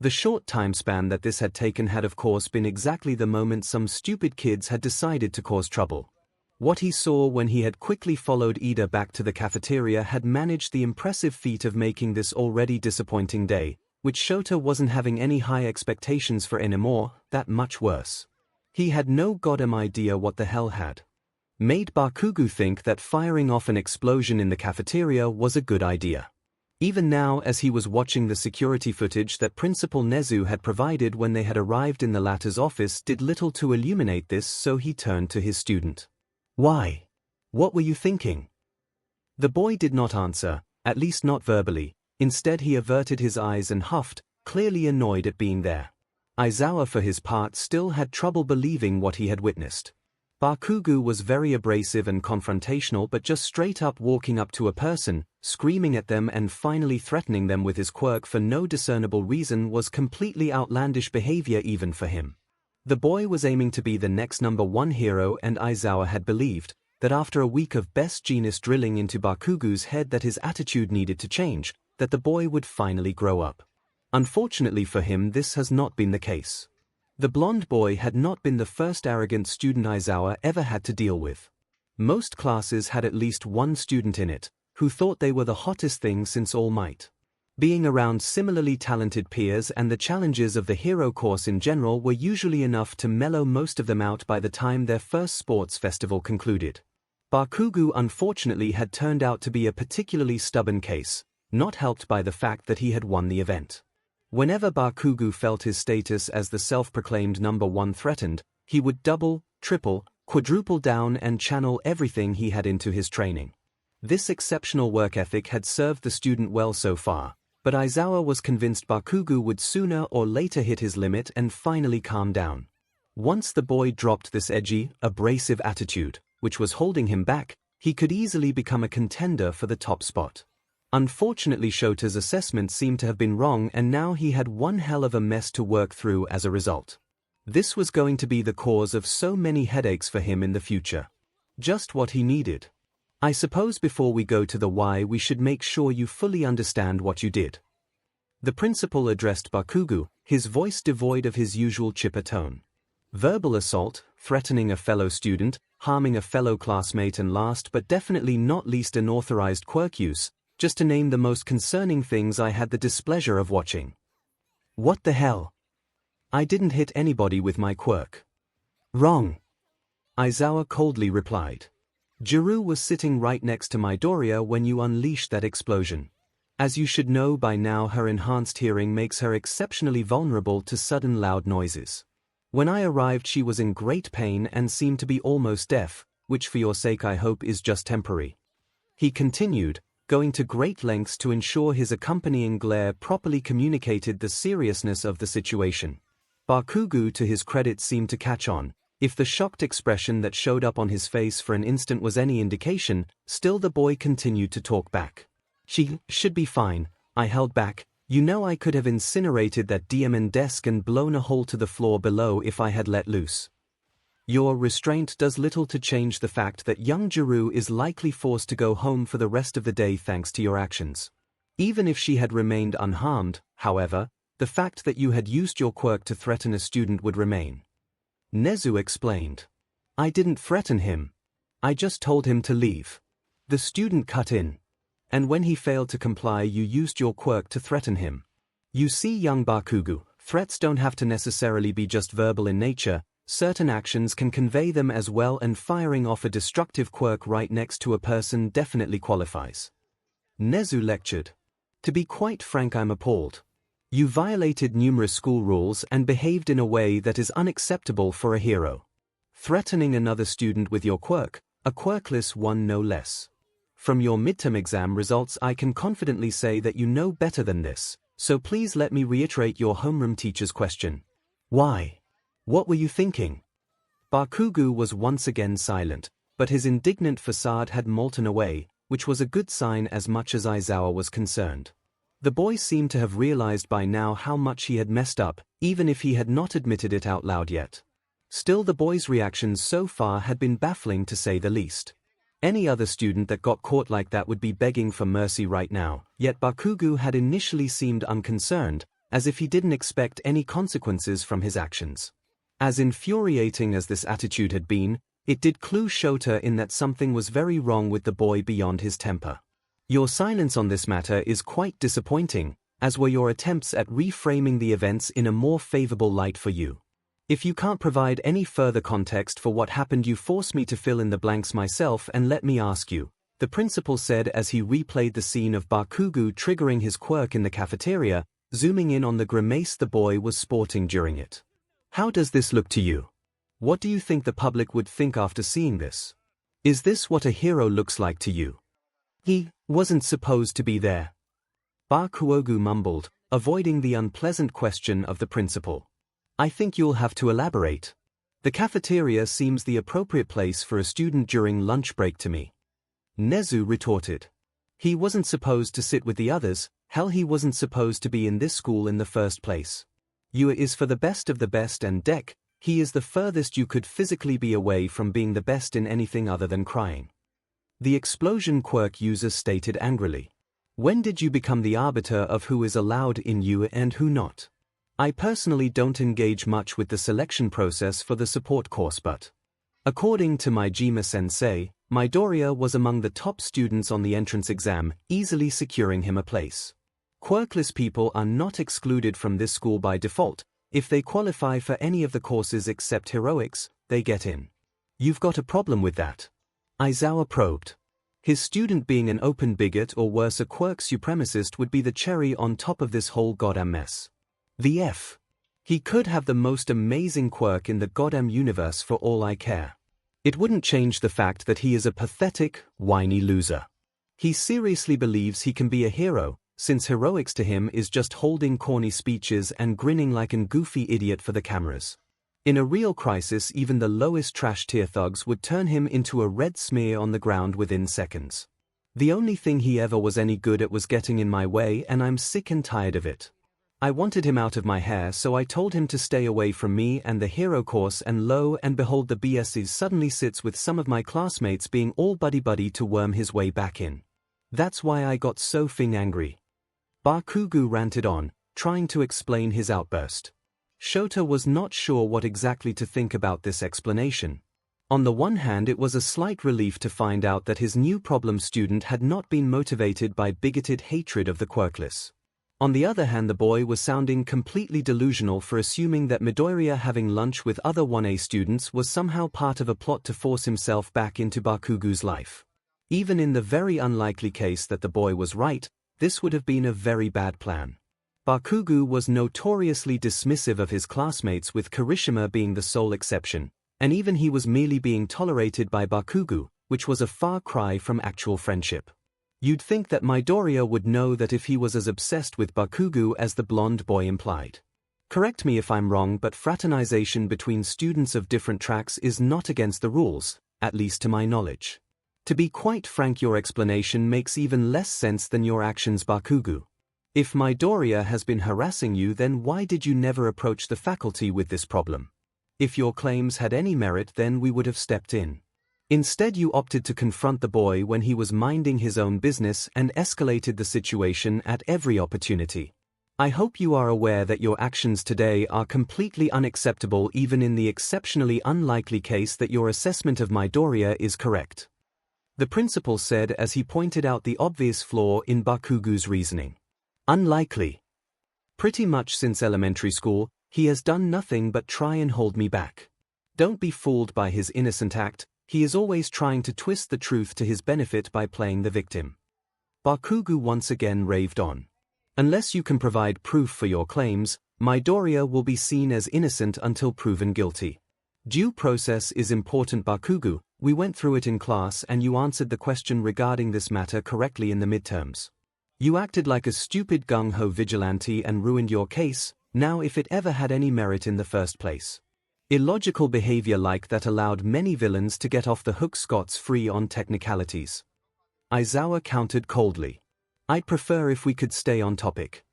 The short time span that this had taken had of course been exactly the moment some stupid kids had decided to cause trouble. What he saw when he had quickly followed Ida back to the cafeteria had managed the impressive feat of making this already disappointing day, which Shota wasn't having any high expectations for anymore, that much worse. He had no goddamn idea what the hell had made Bakugo think that firing off an explosion in the cafeteria was a good idea. Even now, as he was watching the security footage that Principal Nezu had provided when they had arrived in the latter's office did little to illuminate this, so he turned to his student. "Why? What were you thinking?" The boy did not answer, at least not verbally. Instead he averted his eyes and huffed, clearly annoyed at being there. Aizawa for his part still had trouble believing what he had witnessed. Bakugo was very abrasive and confrontational, but just straight up walking up to a person, screaming at them and finally threatening them with his quirk for no discernible reason was completely outlandish behavior even for him. The boy was aiming to be the next #1 hero, and Aizawa had believed that after a week of best genius drilling into Bakugo's head that his attitude needed to change, that the boy would finally grow up. Unfortunately for him, this has not been the case. The blonde boy had not been the first arrogant student Aizawa ever had to deal with. Most classes had at least one student in it, who thought they were the hottest thing since All Might. Being around similarly talented peers and the challenges of the hero course in general were usually enough to mellow most of them out by the time their first sports festival concluded. Bakugo unfortunately had turned out to be a particularly stubborn case, not helped by the fact that he had won the event. Whenever Bakugo felt his status as the self-proclaimed #1 threatened, he would double, triple, quadruple down and channel everything he had into his training. This exceptional work ethic had served the student well so far, but Aizawa was convinced Bakugo would sooner or later hit his limit and finally calm down. Once the boy dropped this edgy, abrasive attitude, which was holding him back, he could easily become a contender for the top spot. Unfortunately, Shota's assessment seemed to have been wrong, and now he had one hell of a mess to work through as a result. This was going to be the cause of so many headaches for him in the future. Just what he needed. "I suppose before we go to the why, we should make sure you fully understand what you did." The principal addressed Bakugo, his voice devoid of his usual chipper tone. Verbal assault, threatening a fellow student, harming a fellow classmate, and last but definitely not least unauthorized quirk use, just to name the most concerning things I had the displeasure of watching. "What the hell? I didn't hit anybody with my quirk." "Wrong," Aizawa coldly replied. "Jiru was sitting right next to Midoriya when you unleashed that explosion. As you should know by now, her enhanced hearing makes her exceptionally vulnerable to sudden loud noises. When I arrived, she was in great pain and seemed to be almost deaf, which for your sake I hope is just temporary." He continued, going to great lengths to ensure his accompanying glare properly communicated the seriousness of the situation. Bakugo, to his credit, seemed to catch on. If the shocked expression that showed up on his face for an instant was any indication, still the boy continued to talk back. "She should be fine. I held back. You know, I could have incinerated that diamond desk and blown a hole to the floor below if I had let loose. Your restraint does little to change the fact that young Jiru is likely forced to go home for the rest of the day thanks to your actions. Even if she had remained unharmed, however, the fact that you had used your quirk to threaten a student would remain." Nezu explained. "I didn't threaten him. I just told him to leave." The student cut in. "And when he failed to comply, you used your quirk to threaten him. You see, young Bakugo, threats don't have to necessarily be just verbal in nature. Certain actions can convey them as well, and firing off a destructive quirk right next to a person definitely qualifies." Nezu lectured. "To be quite frank, I'm appalled. You violated numerous school rules and behaved in a way that is unacceptable for a hero. Threatening another student with your quirk, a quirkless one no less. From your midterm exam results, I can confidently say that you know better than this, so please let me reiterate your homeroom teacher's question. Why? What were you thinking?" Bakugo was once again silent, but his indignant facade had molten away, which was a good sign as much as Aizawa was concerned. The boy seemed to have realized by now how much he had messed up, even if he had not admitted it out loud yet. Still, the boy's reactions so far had been baffling to say the least. Any other student that got caught like that would be begging for mercy right now, yet Bakugo had initially seemed unconcerned, as if he didn't expect any consequences from his actions. As infuriating as this attitude had been, it did clue Shota in that something was very wrong with the boy beyond his temper. Your silence on this matter is quite disappointing, as were your attempts at reframing the events in a more favorable light for you. If you can't provide any further context for what happened, you force me to fill in the blanks myself, and let me ask you, the principal said as he replayed the scene of Bakugo triggering his quirk in the cafeteria, zooming in on the grimace the boy was sporting during it. How does this look to you? What do you think the public would think after seeing this? Is this what a hero looks like to you? He wasn't supposed to be there. Bakugo mumbled, avoiding the unpleasant question of the principal. I think you'll have to elaborate. The cafeteria seems the appropriate place for a student during lunch break to me. Nezu retorted. He wasn't supposed to sit with the others, hell, he wasn't supposed to be in this school in the first place. Yua is for the best of the best, and Dek, he is the furthest you could physically be away from being the best in anything other than crying. The explosion quirk user stated angrily. When did you become the arbiter of who is allowed in Yua and who not? I personally don't engage much with the selection process for the support course, but according to my Ijima-sensei, Midoriya was among the top students on the entrance exam, easily securing him a place. Quirkless people are not excluded from this school by default. If they qualify for any of the courses except heroics, they get in. You've got a problem with that? Aizawa probed. His student being an open bigot or worse, a quirk supremacist, would be the cherry on top of this whole goddamn mess. The F. He could have the most amazing quirk in the goddamn universe for all I care. It wouldn't change the fact that he is a pathetic, whiny loser. He seriously believes he can be a hero, since heroics to him is just holding corny speeches and grinning like an goofy idiot for the cameras. In a real crisis, even the lowest trash tier thugs would turn him into a red smear on the ground within seconds. The only thing he ever was any good at was getting in my way, and I'm sick and tired of it. I wanted him out of my hair, so I told him to stay away from me and the hero course, and lo and behold, the BSC suddenly sits with some of my classmates being all buddy-buddy to worm his way back in. That's why I got so angry. Bakugo ranted on, trying to explain his outburst. Shota was not sure what exactly to think about this explanation. On the one hand, it was a slight relief to find out that his new problem student had not been motivated by bigoted hatred of the quirkless. On the other hand, the boy was sounding completely delusional for assuming that Midoriya having lunch with other 1A students was somehow part of a plot to force himself back into Bakugo's life. Even in the very unlikely case that the boy was right, this would have been a very bad plan. Bakugo was notoriously dismissive of his classmates, with Kirishima being the sole exception, and even he was merely being tolerated by Bakugo, which was a far cry from actual friendship. You'd think that Midoriya would know that if he was as obsessed with Bakugo as the blonde boy implied. Correct me if I'm wrong, but fraternization between students of different tracks is not against the rules, at least to my knowledge. To be quite frank, your explanation makes even less sense than your actions, Bakugo. If Midoriya has been harassing you, then why did you never approach the faculty with this problem? If your claims had any merit, then we would have stepped in. Instead, you opted to confront the boy when he was minding his own business and escalated the situation at every opportunity. I hope you are aware that your actions today are completely unacceptable, even in the exceptionally unlikely case that your assessment of Midoriya is correct. The principal said as he pointed out the obvious flaw in Bakugo's reasoning. Unlikely. Pretty much since elementary school, he has done nothing but try and hold me back. Don't be fooled by his innocent act. He is always trying to twist the truth to his benefit by playing the victim. Bakugo once again raved on. Unless you can provide proof for your claims, Midoriya will be seen as innocent until proven guilty. Due process is important, Bakugo. We went through it in class and you answered the question regarding this matter correctly in the midterms. You acted like a stupid gung-ho vigilante and ruined your case, now if it ever had any merit in the first place. Illogical behavior like that allowed many villains to get off the hook scot-free on technicalities. Aizawa countered coldly. I'd prefer if we could stay on topic.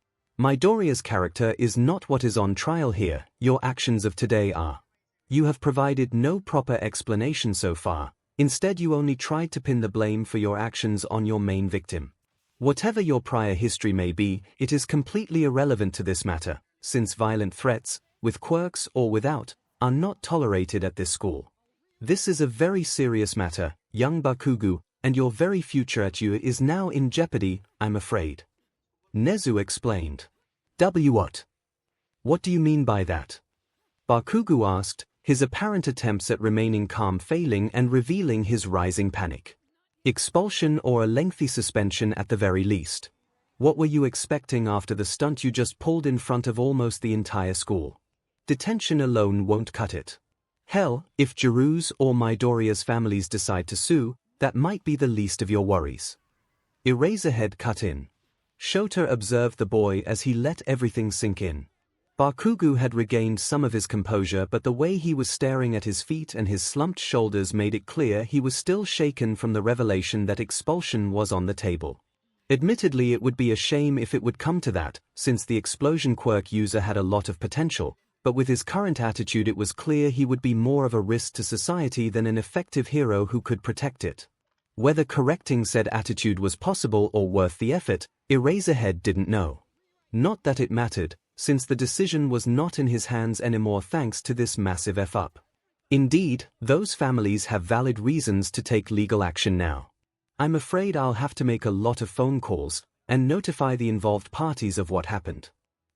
Midoriya's character is not what is on trial here, your actions of today are. You have provided no proper explanation so far, instead you only tried to pin the blame for your actions on your main victim. Whatever your prior history may be, it is completely irrelevant to this matter, since violent threats, with quirks or without, are not tolerated at this school. This is a very serious matter, young Bakugo, and your very future at 𝐻𝐸 is now in jeopardy, I'm afraid. 𝐻𝐸 explained. What? What do you mean by that? Bakugo asked, his apparent attempts at remaining calm failing and revealing his rising panic. Expulsion or a lengthy suspension at the very least. What were you expecting after the stunt you just pulled in front of almost the entire school? Detention alone won't cut it. Hell, if Jiru's or Midoriya's families decide to sue, that might be the least of your worries. Eraserhead cut in. Shota observed the boy as he let everything sink in. Bakugo had regained some of his composure, but the way he was staring at his feet and his slumped shoulders made it clear he was still shaken from the revelation that expulsion was on the table. Admittedly, it would be a shame if it would come to that, since the explosion quirk user had a lot of potential, but with his current attitude it was clear he would be more of a risk to society than an effective hero who could protect it. Whether correcting said attitude was possible or worth the effort, Eraserhead didn't know. Not that it mattered, since the decision was not in his hands anymore thanks to this massive F-up. Indeed, those families have valid reasons to take legal action now. I'm afraid I'll have to make a lot of phone calls and notify the involved parties of what happened.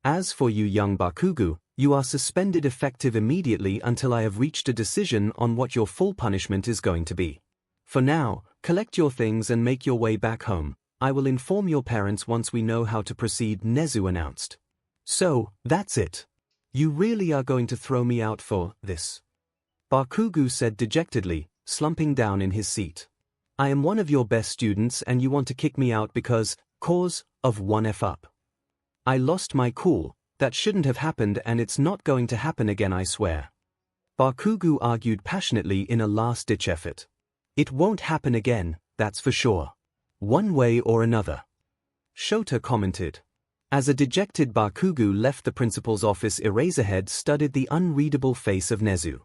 As for you, young Bakugo, you are suspended effective immediately until I have reached a decision on what your full punishment is going to be. For now, collect your things and make your way back home. I will inform your parents once we know how to proceed, 𝐻𝐸 announced. So, that's it. You really are going to throw me out for this? Bakugo said dejectedly, slumping down in his seat. I am one of your best students and you want to kick me out because, cause of one F-up. I lost my cool, that shouldn't have happened and it's not going to happen again, I swear. Bakugo argued passionately in a last-ditch effort. It won't happen again, that's for sure. One way or another. Shota commented. As a dejected Bakugo left the principal's office, Eraserhead studied the unreadable face of 𝐻𝐸.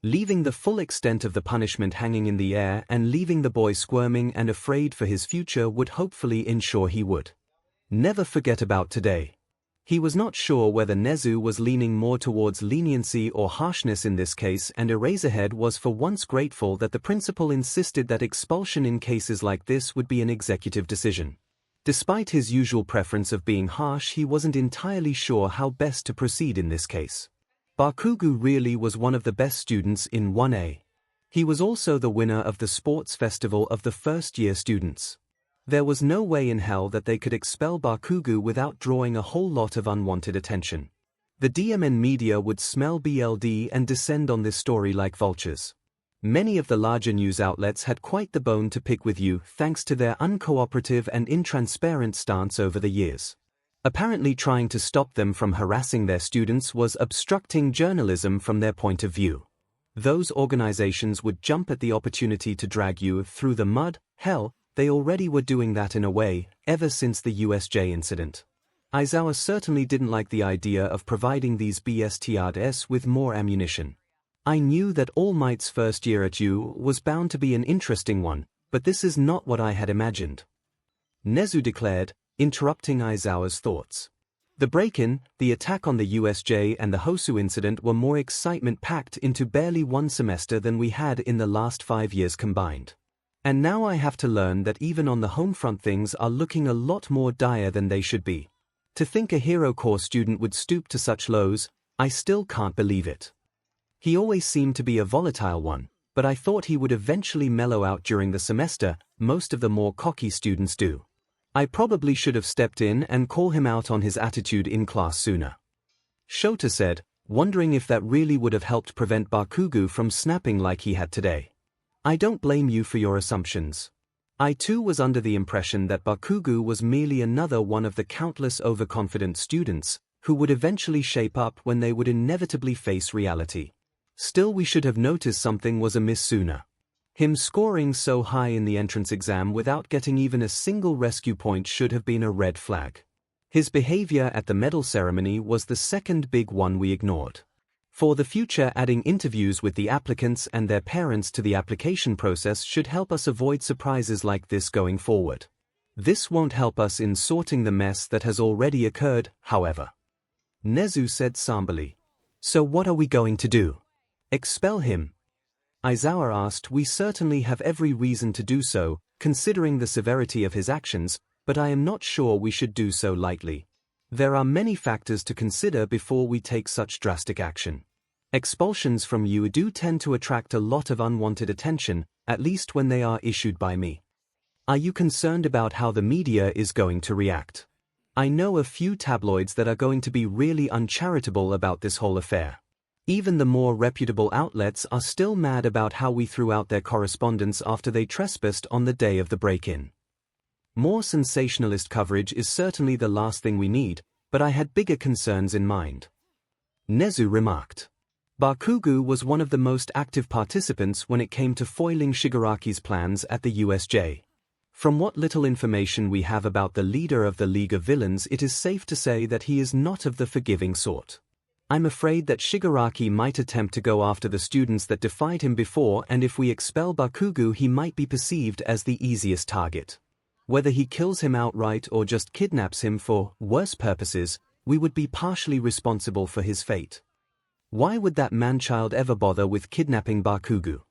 Leaving the full extent of the punishment hanging in the air and leaving the boy squirming and afraid for his future would hopefully ensure he would never forget about today. He was not sure whether 𝐻𝐸 was leaning more towards leniency or harshness in this case, and Eraserhead was for once grateful that the principal insisted that expulsion in cases like this would be an executive decision. Despite his usual preference of being harsh, he wasn't entirely sure how best to proceed in this case. Bakugo really was one of the best students in 1A. He was also the winner of the sports festival of the first-year students. There was no way in hell that they could expel Bakugo without drawing a whole lot of unwanted attention. The DMN media would smell BLD and descend on this story like vultures. Many of the larger news outlets had quite the bone to pick with you thanks to their uncooperative and intransparent stance over the years. Apparently trying to stop them from harassing their students was obstructing journalism from their point of view. Those organizations would jump at the opportunity to drag you through the mud. Hell, they already were doing that in a way, ever since the USJ incident. Aizawa certainly didn't like the idea of providing these BSTRs with more ammunition. I knew that All Might's first year at 𝐻𝐸 was bound to be an interesting one, but this is not what I had imagined. 𝐻𝐸 declared, interrupting Aizawa's thoughts. The break-in, the attack on the USJ and the Hosu incident were more excitement-packed into barely one semester than we had in the last 5 years combined. And now I have to learn that even on the home front things are looking a lot more dire than they should be. To think a Hero Corps student would stoop to such lows, I still can't believe it. He always seemed to be a volatile one, but I thought he would eventually mellow out during the semester. Most of the more cocky students do. I probably should have stepped in and call him out on his attitude in class sooner. Shota said, wondering if that really would have helped prevent Bakugo from snapping like he had today. I don't blame you for your assumptions. I too was under the impression that Bakugo was merely another one of the countless overconfident students who would eventually shape up when they would inevitably face reality. Still, we should have noticed something was amiss sooner. Him scoring so high in the entrance exam without getting even a single rescue point should have been a red flag. His behavior at the medal ceremony was the second big one we ignored. For the future, adding interviews with the applicants and their parents to the application process should help us avoid surprises like this going forward. This won't help us in sorting the mess that has already occurred, however. 𝐒𝐻𝑒𝑢 said somberly. So what are we going to do? Expel him? Aizawa asked. We certainly have every reason to do so, considering the severity of his actions, but I am not sure we should do so lightly. There are many factors to consider before we take such drastic action. Expulsions from you do tend to attract a lot of unwanted attention, at least when they are issued by me. Are you concerned about how the media is going to react? I know a few tabloids that are going to be really uncharitable about this whole affair. Even the more reputable outlets are still mad about how we threw out their correspondence after they trespassed on the day of the break-in. More sensationalist coverage is certainly the last thing we need, but I had bigger concerns in mind. 𝐒𝐻𝑒𝑢 remarked. Bakugo was one of the most active participants when it came to foiling Shigaraki's plans at the USJ. From what little information we have about the leader of the League of Villains, it is safe to say that he is not of the forgiving sort. I'm afraid that Shigaraki might attempt to go after the students that defied him before, and if we expel Bakugo, he might be perceived as the easiest target. Whether he kills him outright or just kidnaps him for worse purposes, we would be partially responsible for his fate. Why would that man-child ever bother with kidnapping Bakugo?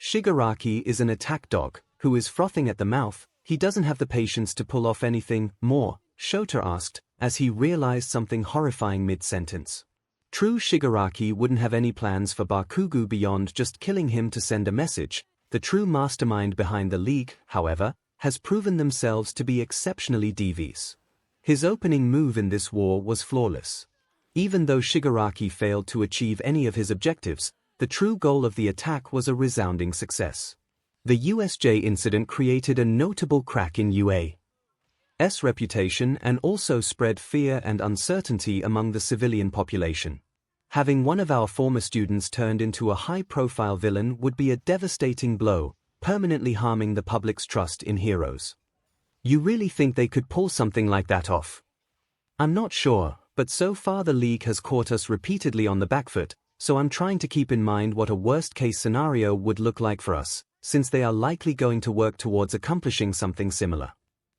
Shigaraki is an attack dog, who is frothing at the mouth. He doesn't have the patience to pull off anything more, Shota asked, as he realized something horrifying mid-sentence. True, Shigaraki wouldn't have any plans for Bakugo beyond just killing him to send a message. The true mastermind behind the League, however, has proven themselves to be exceptionally devious. His opening move in this war was flawless. Even though Shigaraki failed to achieve any of his objectives, the true goal of the attack was a resounding success. The USJ incident created a notable crack in UA's reputation and also spread fear and uncertainty among the civilian population. Having one of our former students turned into a high-profile villain would be a devastating blow, permanently harming the public's trust in heroes. You really think they could pull something like that off? I'm not sure, but so far the League has caught us repeatedly on the back foot, so I'm trying to keep in mind what a worst-case scenario would look like for us, since they are likely going to work towards accomplishing something similar.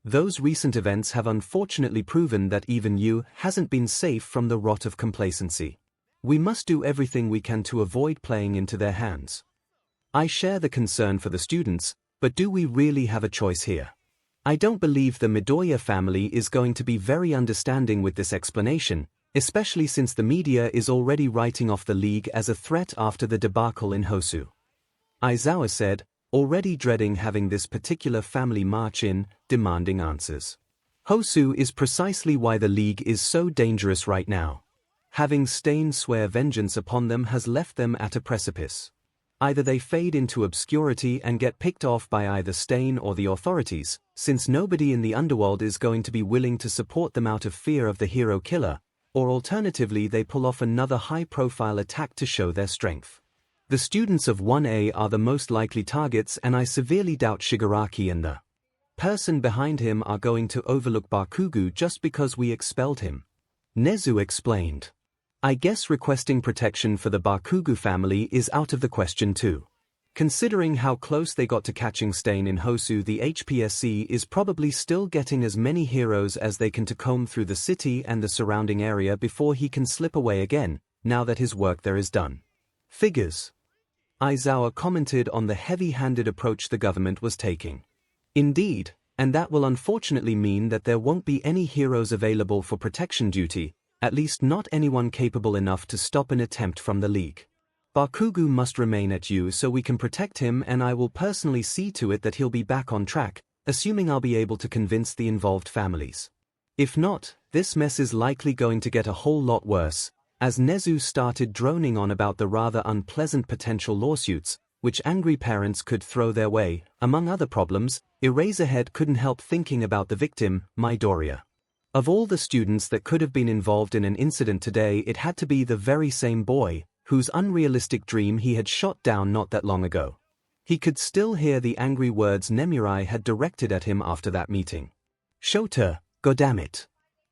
Those recent events have unfortunately proven that even you hasn't been safe from the rot of complacency. We must do everything we can to avoid playing into their hands. I share the concern for the students, but do we really have a choice here? I don't believe the Midoriya family is going to be very understanding with this explanation, especially since the media is already writing off the League as a threat after the debacle in Hosu. Aizawa said, already dreading having this particular family march in, demanding answers. Hosu is precisely why the League is so dangerous right now. Having Stain swear vengeance upon them has left them at a precipice. Either they fade into obscurity and get picked off by either Stain or the authorities, since nobody in the underworld is going to be willing to support them out of fear of the hero killer, or alternatively they pull off another high-profile attack to show their strength. The students of 1A are the most likely targets, and I severely doubt Shigaraki and the person behind him are going to overlook Bakugo just because we expelled him. 𝐒𝐻𝑒𝑢 explained. I guess requesting protection for the Bakugo family is out of the question too. Considering how close they got to catching Stain in Hosu, the HPSC is probably still getting as many heroes as they can to comb through the city and the surrounding area before he can slip away again, now that his work there is done. Figures. Aizawa commented on the heavy-handed approach the government was taking. Indeed, and that will unfortunately mean that there won't be any heroes available for protection duty, at least not anyone capable enough to stop an attempt from the League. Bakugo must remain at you so we can protect him, and I will personally see to it that he'll be back on track, assuming I'll be able to convince the involved families. If not, this mess is likely going to get a whole lot worse, as 𝐒𝐻𝑒𝑢 started droning on about the rather unpleasant potential lawsuits, which angry parents could throw their way. Among other problems, Eraserhead couldn't help thinking about the victim, Midoriya. Of all the students that could have been involved in an incident today, it had to be the very same boy, whose unrealistic dream he had shot down not that long ago. He could still hear the angry words Nemurai had directed at him after that meeting. Shota, goddammit.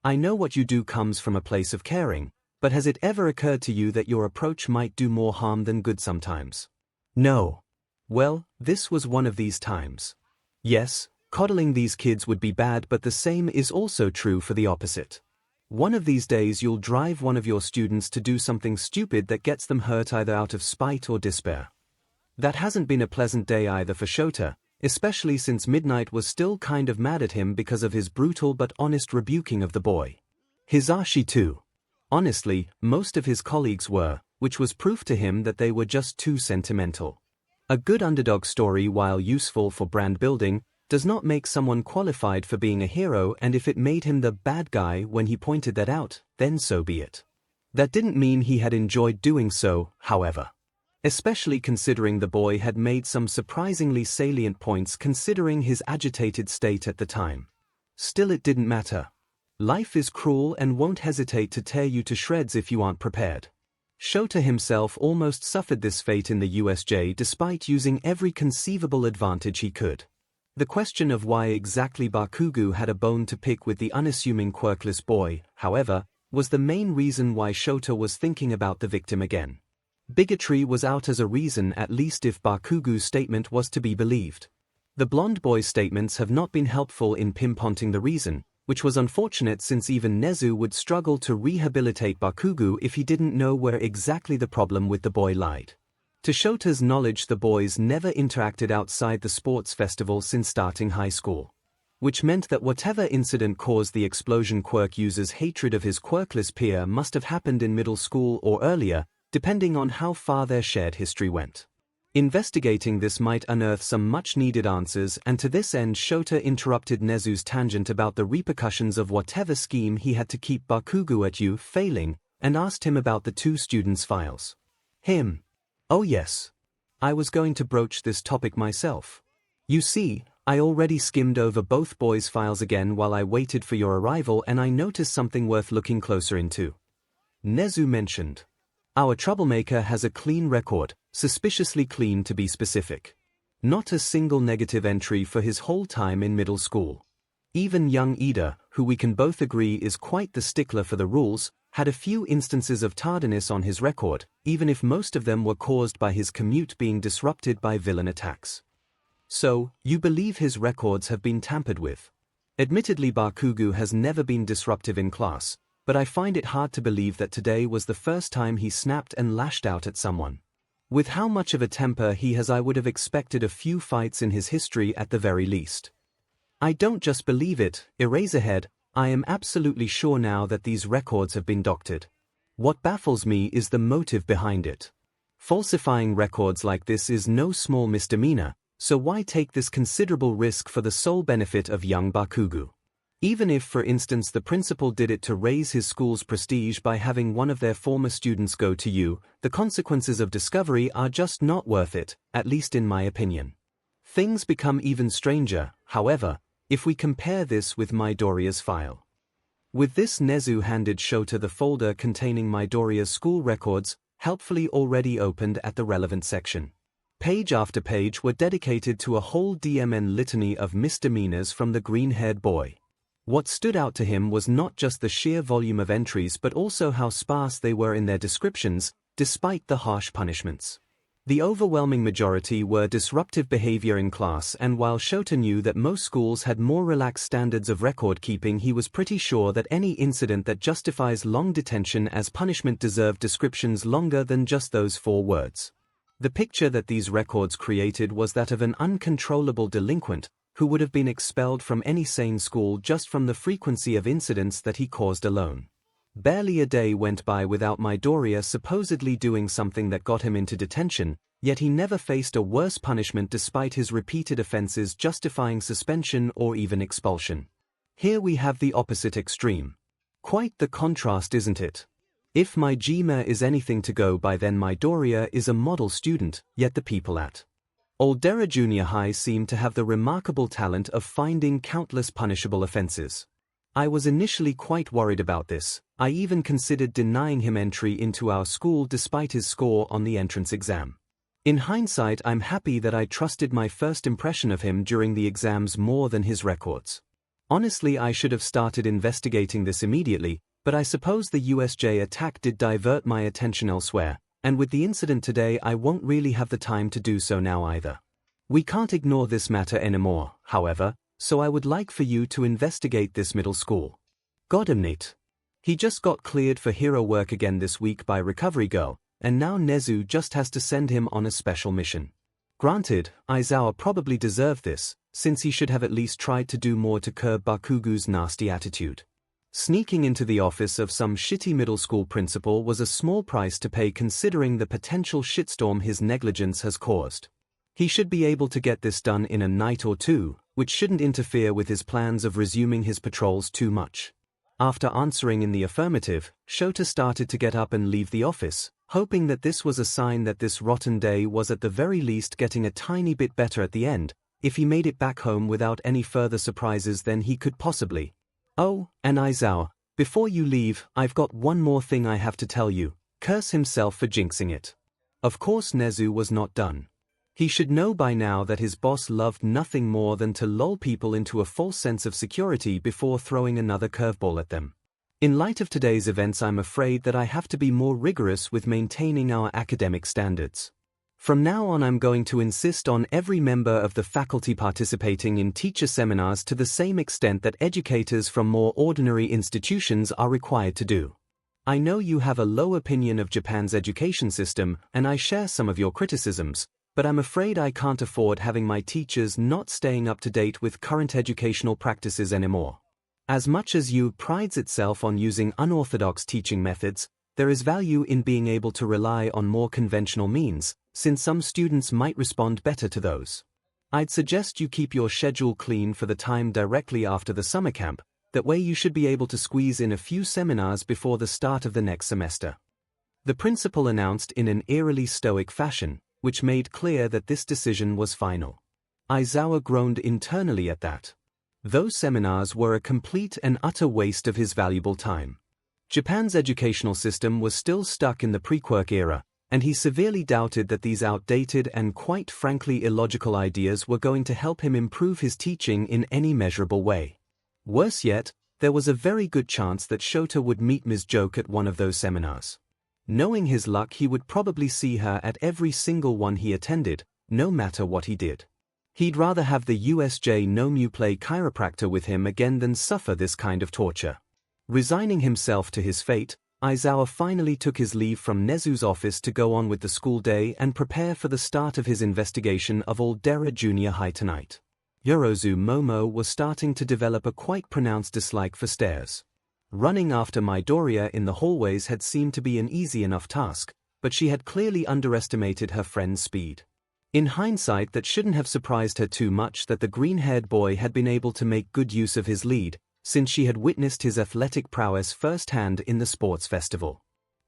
I know what you do comes from a place of caring, but has it ever occurred to you that your approach might do more harm than good sometimes? No. Well, this was one of these times. Yes, Coddling these kids would be bad, but the same is also true for the opposite. One of these days you'll drive one of your students to do something stupid that gets them hurt either out of spite or despair. That hasn't been a pleasant day either for Shota, especially since Midnight was still kind of mad at him because of his brutal but honest rebuking of the boy. Hisashi too. Honestly, most of his colleagues were, which was proof to him that they were just too sentimental. A good underdog story, while useful for brand building, does not make someone qualified for being a hero, and if it made him the bad guy when he pointed that out, then so be it. That didn't mean he had enjoyed doing so, however. Especially considering the boy had made some surprisingly salient points considering his agitated state at the time. Still, it didn't matter. Life is cruel and won't hesitate to tear you to shreds if you aren't prepared. Shota himself almost suffered this fate in the USJ despite using every conceivable advantage he could. The question of why exactly Bakugo had a bone to pick with the unassuming quirkless boy, however, was the main reason why Shota was thinking about the victim again. Bigotry was out as a reason, at least if Bakugo's statement was to be believed. The blonde boy's statements have not been helpful in pinpointing the reason, which was unfortunate since even Nezu would struggle to rehabilitate Bakugo if he didn't know where exactly the problem with the boy lied. To Shota's knowledge, the boys never interacted outside the sports festival since starting high school. Which meant that whatever incident caused the explosion quirk user's hatred of his quirkless peer must have happened in middle school or earlier, depending on how far their shared history went. Investigating this might unearth some much-needed answers, and to this end Shota interrupted Nezu's tangent about the repercussions of whatever scheme he had to keep Bakugo at you failing, and asked him about the two students' files. Him. Oh yes. I was going to broach this topic myself. You see, I already skimmed over both boys' files again while I waited for your arrival, and I noticed something worth looking closer into. Nezu mentioned. Our troublemaker has a clean record, suspiciously clean to be specific. Not a single negative entry for his whole time in middle school. Even young Ida, who we can both agree is quite the stickler for the rules, had a few instances of tardiness on his record, even if most of them were caused by his commute being disrupted by villain attacks. So, you believe his records have been tampered with? Admittedly, Bakugo has never been disruptive in class, but I find it hard to believe that today was the first time he snapped and lashed out at someone. With how much of a temper he has, I would have expected a few fights in his history at the very least. I don't just believe it, Eraserhead, I am absolutely sure now that these records have been doctored. What baffles me is the motive behind it. Falsifying records like this is no small misdemeanor, so why take this considerable risk for the sole benefit of young Bakugo? Even if, for instance, the principal did it to raise his school's prestige by having one of their former students go to you, the consequences of discovery are just not worth it, at least in my opinion. Things become even stranger, however, if we compare this with Midoriya's file. With this, Nezu handed Shota the folder containing Midoriya's school records, helpfully already opened at the relevant section. Page after page were dedicated to a whole DMN litany of misdemeanors from the green-haired boy. What stood out to him was not just the sheer volume of entries but also how sparse they were in their descriptions, despite the harsh punishments. The overwhelming majority were disruptive behavior in class, and while Shota knew that most schools had more relaxed standards of record keeping, he was pretty sure that any incident that justifies long detention as punishment deserved descriptions longer than just those 4 words. The picture that these records created was that of an uncontrollable delinquent, who would have been expelled from any sane school just from the frequency of incidents that he caused alone. Barely a day went by without Midoriya supposedly doing something that got him into detention, yet he never faced a worse punishment despite his repeated offenses justifying suspension or even expulsion. Here we have the opposite extreme. Quite the contrast, isn't it? If myheroacademia is anything to go by, then Midoriya is a model student, yet the people at Aldera Junior High seem to have the remarkable talent of finding countless punishable offenses. I was initially quite worried about this. I even considered denying him entry into our school despite his score on the entrance exam. In hindsight, I'm happy that I trusted my first impression of him during the exams more than his records. Honestly, I should have started investigating this immediately, but I suppose the USJ attack did divert my attention elsewhere, and with the incident today I won't really have the time to do so now either. We can't ignore this matter anymore, however, so I would like for you to investigate this middle school. Got him, Nate. He just got cleared for hero work again this week by Recovery Girl, and now 𝐒𝐲 just has to send him on a special mission. Granted, 𝐒𝐲 probably deserved this, since he should have at least tried to do more to curb Bakugo's nasty attitude. Sneaking into the office of some shitty middle school principal was a small price to pay considering the potential shitstorm his negligence has caused. He should be able to get this done in a night or two, which shouldn't interfere with his plans of resuming his patrols too much. After answering in the affirmative, 𝐭𝐲 started to get up and leave the office, hoping that this was a sign that this rotten day was at the very least getting a tiny bit better at the end, if he made it back home without any further surprises than he could possibly. Oh, and 𝐒𝐲, before you leave, I've got one more thing I have to tell you. Curse himself for jinxing it. Of course 𝐒𝐲 was not done. He should know by now that his boss loved nothing more than to lull people into a false sense of security before throwing another curveball at them. In light of today's events, I'm afraid that I have to be more rigorous with maintaining our academic standards. From now on, I'm going to insist on every member of the faculty participating in teacher seminars to the same extent that educators from more ordinary institutions are required to do. I know you have a low opinion of Japan's education system, and I share some of your criticisms, but I'm afraid I can't afford having my teachers not staying up to date with current educational practices anymore. As much as 𝐻U prides itself on using unorthodox teaching methods, there is value in being able to rely on more conventional means, since some students might respond better to those. I'd suggest you keep your schedule clean for the time directly after the summer camp, that way you should be able to squeeze in a few seminars before the start of the next semester. The principal announced in an eerily stoic fashion, which made clear that this decision was final. 𝐒𝐲 groaned internally at that. Those seminars were a complete and utter waste of his valuable time. Japan's educational system was still stuck in the pre-quirk era, and he severely doubted that these outdated and quite frankly illogical ideas were going to help him improve his teaching in any measurable way. Worse yet, there was a very good chance that 𝐭𝐲 would meet Ms. Joke at one of those seminars. Knowing his luck, he would probably see her at every single one he attended, no matter what he did. He'd rather have the USJ no play chiropractor with him again than suffer this kind of torture. Resigning himself to his fate, 𝐒𝐲 finally took his leave from 𝐒𝐲's office to go on with the school day and prepare for the start of his investigation of Aldera Junior High tonight. Yorozu Momo was starting to develop a quite pronounced dislike for stairs. Running after Midoriya in the hallways had seemed to be an easy enough task, but she had clearly underestimated her friend's speed. In hindsight, that shouldn't have surprised her too much that the green-haired boy had been able to make good use of his lead, since she had witnessed his athletic prowess firsthand in the sports festival.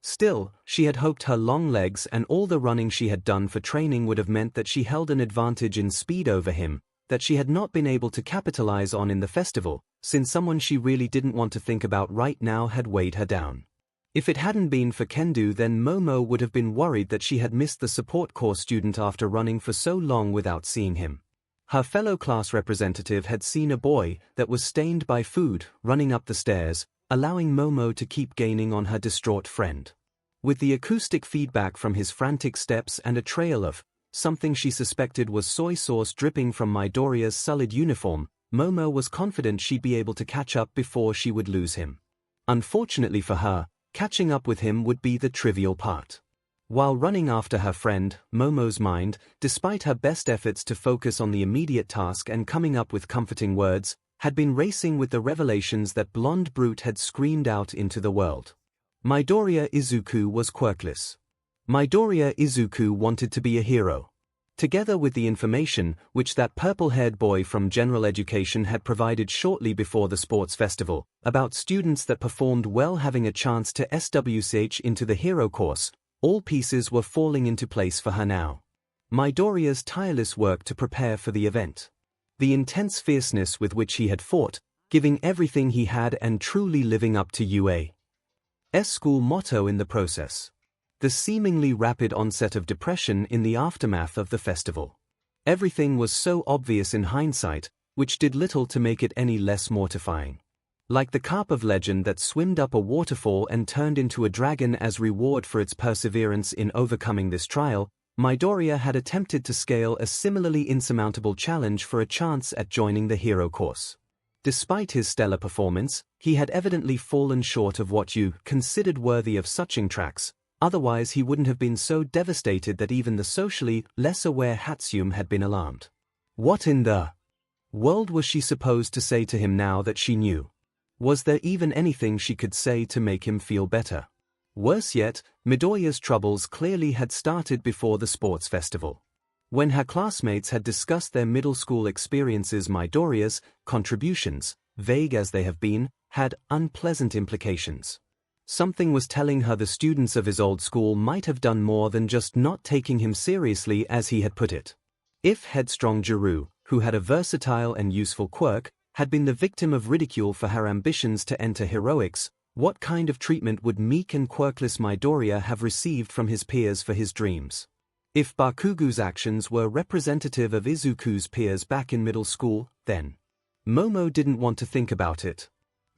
Still, she had hoped her long legs and all the running she had done for training would have meant that she held an advantage in speed over him, that she had not been able to capitalize on in the festival, since someone she really didn't want to think about right now had weighed her down. If it hadn't been for Kendo, then Momo would have been worried that she had missed the support corps student after running for so long without seeing him. Her fellow class representative had seen a boy that was stained by food running up the stairs, allowing Momo to keep gaining on her distraught friend. With the acoustic feedback from his frantic steps and a trail of something she suspected was soy sauce dripping from Midoriya's sullied uniform, Momo was confident she'd be able to catch up before she would lose him. Unfortunately for her, catching up with him would be the trivial part. While running after her friend, Momo's mind, despite her best efforts to focus on the immediate task and coming up with comforting words, had been racing with the revelations that blonde brute had screamed out into the world. Midoriya Izuku was quirkless. Midoriya Izuku wanted to be a hero. Together with the information which that purple-haired boy from general education had provided shortly before the sports festival, about students that performed well having a chance to SWCH into the hero course, all pieces were falling into place for her now. Midoriya's tireless work to prepare for the event. The intense fierceness with which he had fought, giving everything he had and truly living up to UA's school motto in the process. The seemingly rapid onset of depression in the aftermath of the festival. Everything was so obvious in hindsight, which did little to make it any less mortifying. Like the carp of legend that swimmed up a waterfall and turned into a dragon as reward for its perseverance in overcoming this trial, Midoriya had attempted to scale a similarly insurmountable challenge for a chance at joining the hero course. Despite his stellar performance, he had evidently fallen short of what you considered worthy of suching tracks, otherwise he wouldn't have been so devastated that even the socially less aware Hatsume had been alarmed. What in the world was she supposed to say to him now that she knew? Was there even anything she could say to make him feel better? Worse yet, Midoriya's troubles clearly had started before the sports festival. When her classmates had discussed their middle school experiences, Midoriya's contributions, vague as they have been, had unpleasant implications. Something was telling her the students of his old school might have done more than just not taking him seriously, as he had put it. If headstrong Jiru, who had a versatile and useful quirk, had been the victim of ridicule for her ambitions to enter heroics, what kind of treatment would meek and quirkless Midoriya have received from his peers for his dreams? If Bakugo's actions were representative of Izuku's peers back in middle school, then Momo didn't want to think about it.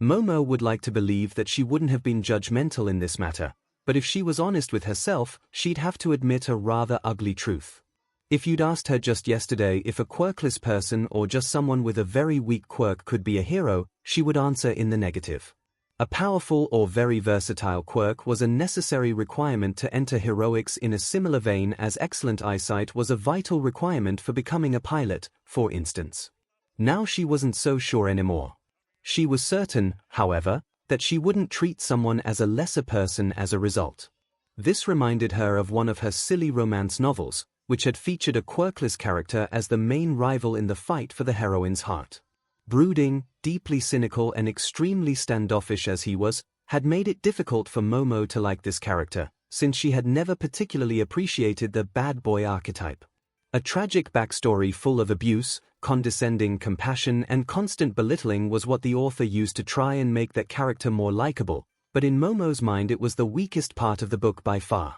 Momo would like to believe that she wouldn't have been judgmental in this matter, but if she was honest with herself, she'd have to admit a rather ugly truth. If you'd asked her just yesterday if a quirkless person or just someone with a very weak quirk could be a hero, she would answer in the negative. A powerful or very versatile quirk was a necessary requirement to enter heroics, in a similar vein as excellent eyesight was a vital requirement for becoming a pilot, for instance. Now she wasn't so sure anymore. She was certain, however, that she wouldn't treat someone as a lesser person as a result. This reminded her of one of her silly romance novels, which had featured a quirkless character as the main rival in the fight for the heroine's heart. Brooding, deeply cynical and extremely standoffish as he was, had made it difficult for Momo to like this character, since she had never particularly appreciated the bad boy archetype. A tragic backstory full of abuse, condescending compassion and constant belittling was what the author used to try and make that character more likable, but in Momo's mind it was the weakest part of the book by far.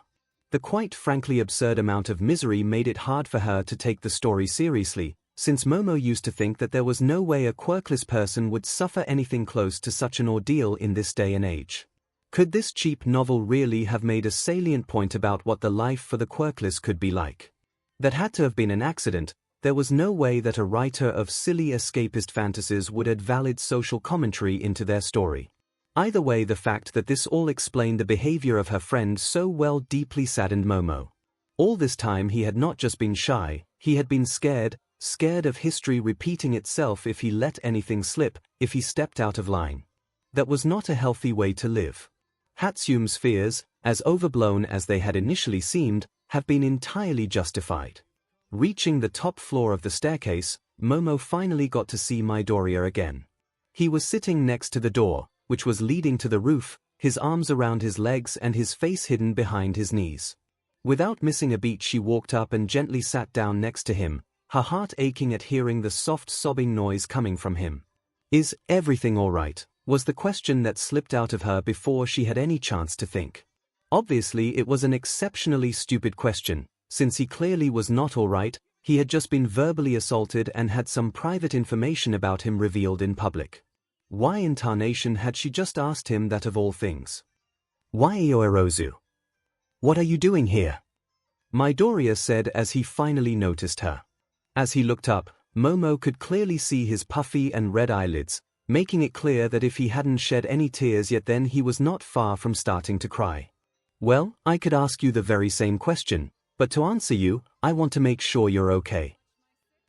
The quite frankly absurd amount of misery made it hard for her to take the story seriously, since Momo used to think that there was no way a quirkless person would suffer anything close to such an ordeal in this day and age. Could this cheap novel really have made a salient point about what the life for the quirkless could be like? That had to have been an accident. There was no way that a writer of silly escapist fantasies would add valid social commentary into their story. Either way, the fact that this all explained the behavior of her friend so well deeply saddened Momo. All this time he had not just been shy, he had been scared of history repeating itself if he let anything slip, if he stepped out of line. That was not a healthy way to live. Hatsume's fears, as overblown as they had initially seemed, have been entirely justified. Reaching the top floor of the staircase, Momo finally got to see Midoriya again. He was sitting next to the door, which was leading to the roof, his arms around his legs and his face hidden behind his knees. Without missing a beat, she walked up and gently sat down next to him, her heart aching at hearing the soft sobbing noise coming from him. "Is everything all right?" was the question that slipped out of her before she had any chance to think. Obviously it was an exceptionally stupid question, since he clearly was not all right. He had just been verbally assaulted and had some private information about him revealed in public. Why in tarnation had she just asked him that of all things? "Why, Yoerozu? What are you doing here?" Midoriya said as he finally noticed her. As he looked up, Momo could clearly see his puffy and red eyelids, making it clear that if he hadn't shed any tears yet, then he was not far from starting to cry. "Well, I could ask you the very same question, but to answer you, I want to make sure you're okay,"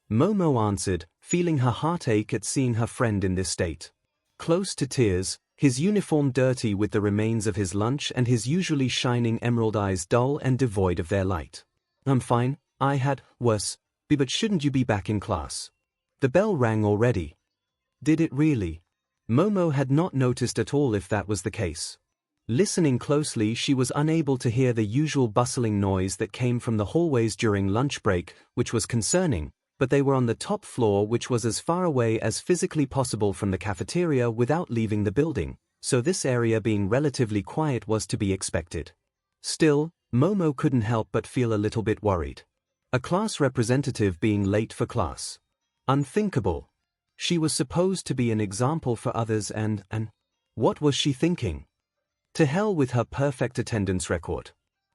Momo answered, feeling her heart ache at seeing her friend in this state. Close to tears, his uniform dirty with the remains of his lunch and his usually shining emerald eyes dull and devoid of their light. "I'm fine, I had worse. But shouldn't you be back in class? The bell rang already." Did it really? Momo had not noticed at all if that was the case. Listening closely, she was unable to hear the usual bustling noise that came from the hallways during lunch break, which was concerning, but they were on the top floor, which was as far away as physically possible from the cafeteria without leaving the building, so this area being relatively quiet was to be expected. Still, Momo couldn't help but feel a little bit worried. A class representative being late for class. Unthinkable. She was supposed to be an example for others and what was she thinking? To hell with her perfect attendance record.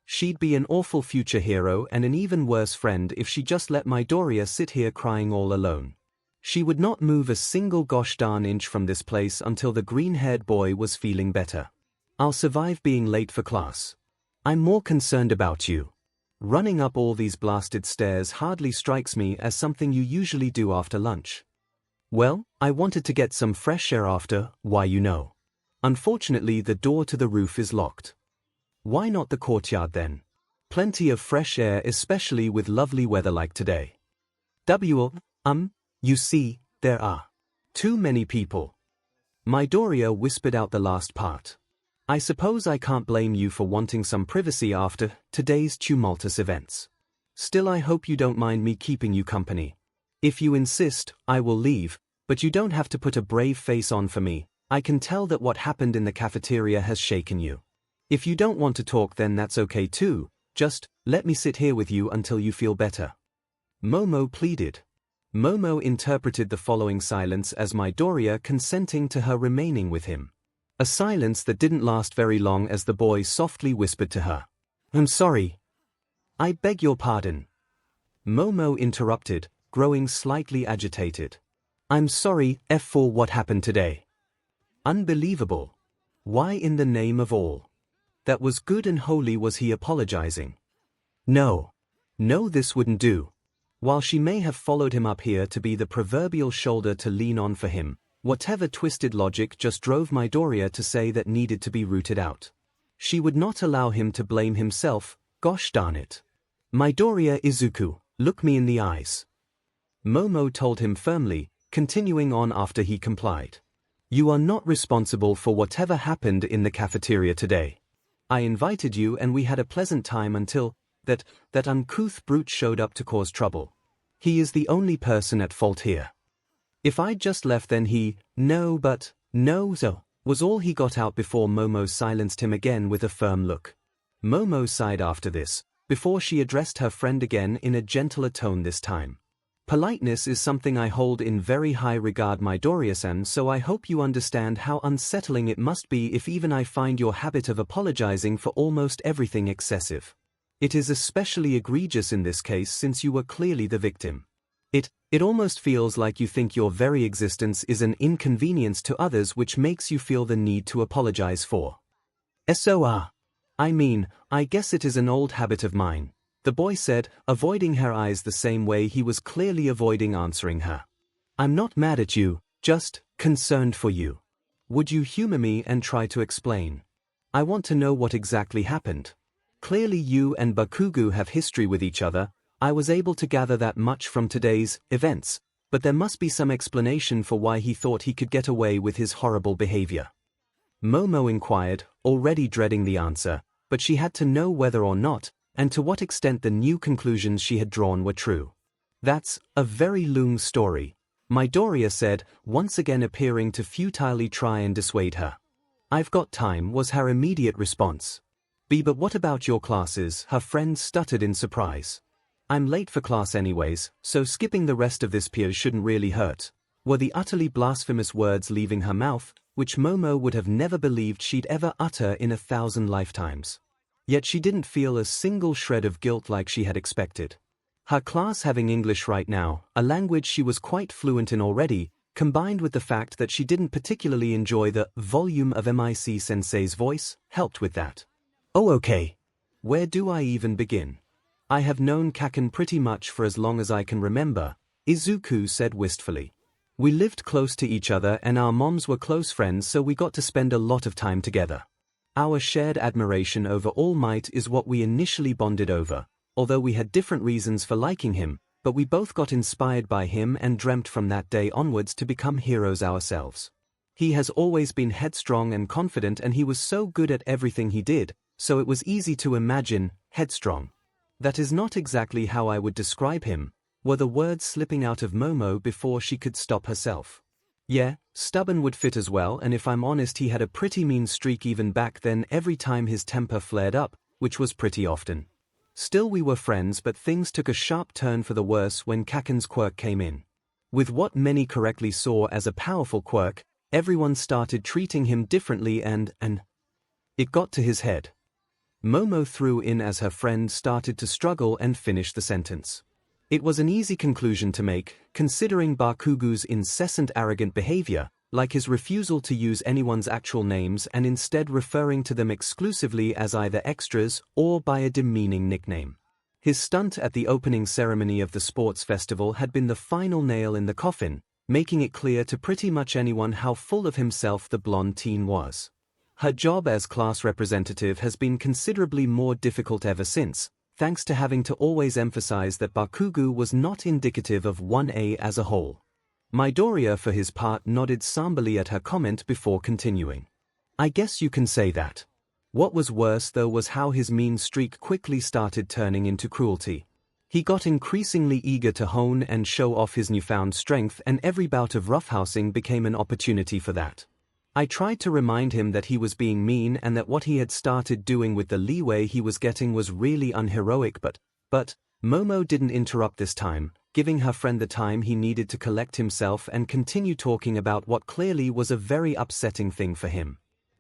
She'd be an awful future hero and an even worse friend if she just let Midoriya sit here crying all alone. She would not move a single gosh darn inch from this place until the green-haired boy was feeling better. I'll survive being late for class. I'm more concerned about you. Running up all these blasted stairs hardly strikes me as something you usually do after lunch. Well, I wanted to get some fresh air after, why you know. Unfortunately the door to the roof is locked. Why not the courtyard then? Plenty of fresh air, especially with lovely weather like today. You see, there are too many people. Midoriya whispered out the last part. I suppose I can't blame you for wanting some privacy after today's tumultuous events. Still, I hope you don't mind me keeping you company. If you insist, I will leave, but you don't have to put a brave face on for me. I can tell that what happened in the cafeteria has shaken you. If you don't want to talk, then that's okay too, just let me sit here with you until you feel better. Momo pleaded. Momo interpreted the following silence as Midoriya consenting to her remaining with him. A silence that didn't last very long as the boy softly whispered to her. I'm sorry. I beg your pardon. Momo interrupted, growing slightly agitated. I'm sorry, for what happened today. Unbelievable. Why in the name of all that was good and holy was he apologizing? No, this wouldn't do. While she may have followed him up here to be the proverbial shoulder to lean on for him, whatever twisted logic just drove Midoriya to say that needed to be rooted out. She would not allow him to blame himself, gosh darn it. Midoriya Izuku, look me in the eyes. Momo told him firmly, continuing on after he complied. You are not responsible for whatever happened in the cafeteria today. I invited you and we had a pleasant time until that uncouth brute showed up to cause trouble. He is the only person at fault here. If I'd just left then so was all he got out before Momo silenced him again with a firm look. Momo sighed after this, before she addressed her friend again in a gentler tone this time. Politeness is something I hold in very high regard, Midoriya-san, so I hope you understand how unsettling it must be if even I find your habit of apologizing for almost everything excessive. It is especially egregious in this case since you were clearly the victim. It almost feels like you think your very existence is an inconvenience to others, which makes you feel the need to apologize for. I guess it is an old habit of mine, the boy said, avoiding her eyes the same way he was clearly avoiding answering her. I'm not mad at you, just concerned for you. Would you humor me and try to explain? I want to know what exactly happened. Clearly you and Bakugo have history with each other. I was able to gather that much from today's events, but there must be some explanation for why he thought he could get away with his horrible behavior. Momo inquired, already dreading the answer, but she had to know whether or not, and to what extent the new conclusions she had drawn were true. That's a very long story, Midoriya said, once again appearing to futilely try and dissuade her. I've got time, was her immediate response. But what about your classes? Her friend stuttered in surprise. I'm late for class anyways, so skipping the rest of this period shouldn't really hurt, were the utterly blasphemous words leaving her mouth, which Momo would have never believed she'd ever utter in 1,000 lifetimes. Yet she didn't feel a single shred of guilt like she had expected. Her class having English right now, a language she was quite fluent in already, combined with the fact that she didn't particularly enjoy the volume of MIC Sensei's voice, helped with that. Oh okay. Where do I even begin? I have known Kaken pretty much for as long as I can remember, Izuku said wistfully. We lived close to each other and our moms were close friends, so we got to spend a lot of time together. Our shared admiration over All Might is what we initially bonded over, although we had different reasons for liking him, but we both got inspired by him and dreamt from that day onwards to become heroes ourselves. He has always been headstrong and confident, and he was so good at everything he did, so it was easy to imagine, headstrong. That is not exactly how I would describe him, were the words slipping out of Momo before she could stop herself. Yeah, stubborn would fit as well, and if I'm honest, he had a pretty mean streak even back then every time his temper flared up, which was pretty often. Still, we were friends, but things took a sharp turn for the worse when Kaken's quirk came in. With what many correctly saw as a powerful quirk, everyone started treating him differently and it got to his head. Momo threw in as her friend started to struggle and finish the sentence. It was an easy conclusion to make, considering Bakugu's incessant arrogant behavior, like his refusal to use anyone's actual names and instead referring to them exclusively as either extras or by a demeaning nickname. His stunt at the opening ceremony of the sports festival had been the final nail in the coffin, making it clear to pretty much anyone how full of himself the blonde teen was. Her job as class representative has been considerably more difficult ever since, thanks to having to always emphasize that Bakugu was not indicative of 1A as a whole. Midoriya for his part nodded somberly at her comment before continuing. I guess you can say that. What was worse though was how his mean streak quickly started turning into cruelty. He got increasingly eager to hone and show off his newfound strength, and every bout of roughhousing became an opportunity for that. I tried to remind him that he was being mean and that what he had started doing with the leeway he was getting was really unheroic, but Momo didn't interrupt this time, giving her friend the time he needed to collect himself and continue talking about what clearly was a very upsetting thing for him.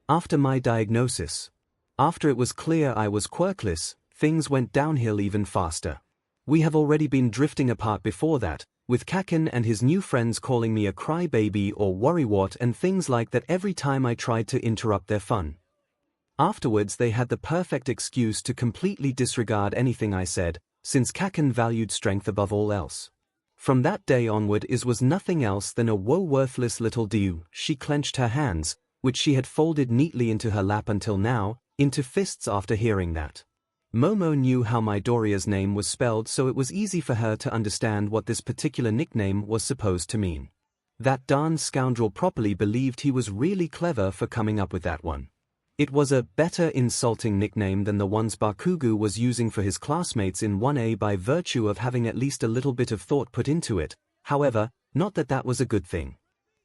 After my diagnosis, after it was clear I was quirkless, things went downhill even faster. We have already been drifting apart before that, with Kaken and his new friends calling me a crybaby or worrywart and things like that every time I tried to interrupt their fun. Afterwards they had the perfect excuse to completely disregard anything I said, since Kaken valued strength above all else. From that day onward it was nothing else than a woe-worthless little dew. She clenched her hands, which she had folded neatly into her lap until now, into fists after hearing that. Momo knew how Midoriya's name was spelled, so it was easy for her to understand what this particular nickname was supposed to mean. That darn scoundrel properly believed he was really clever for coming up with that one. It was a better insulting nickname than the ones Bakugu was using for his classmates in 1A by virtue of having at least a little bit of thought put into it. However, not that that was a good thing.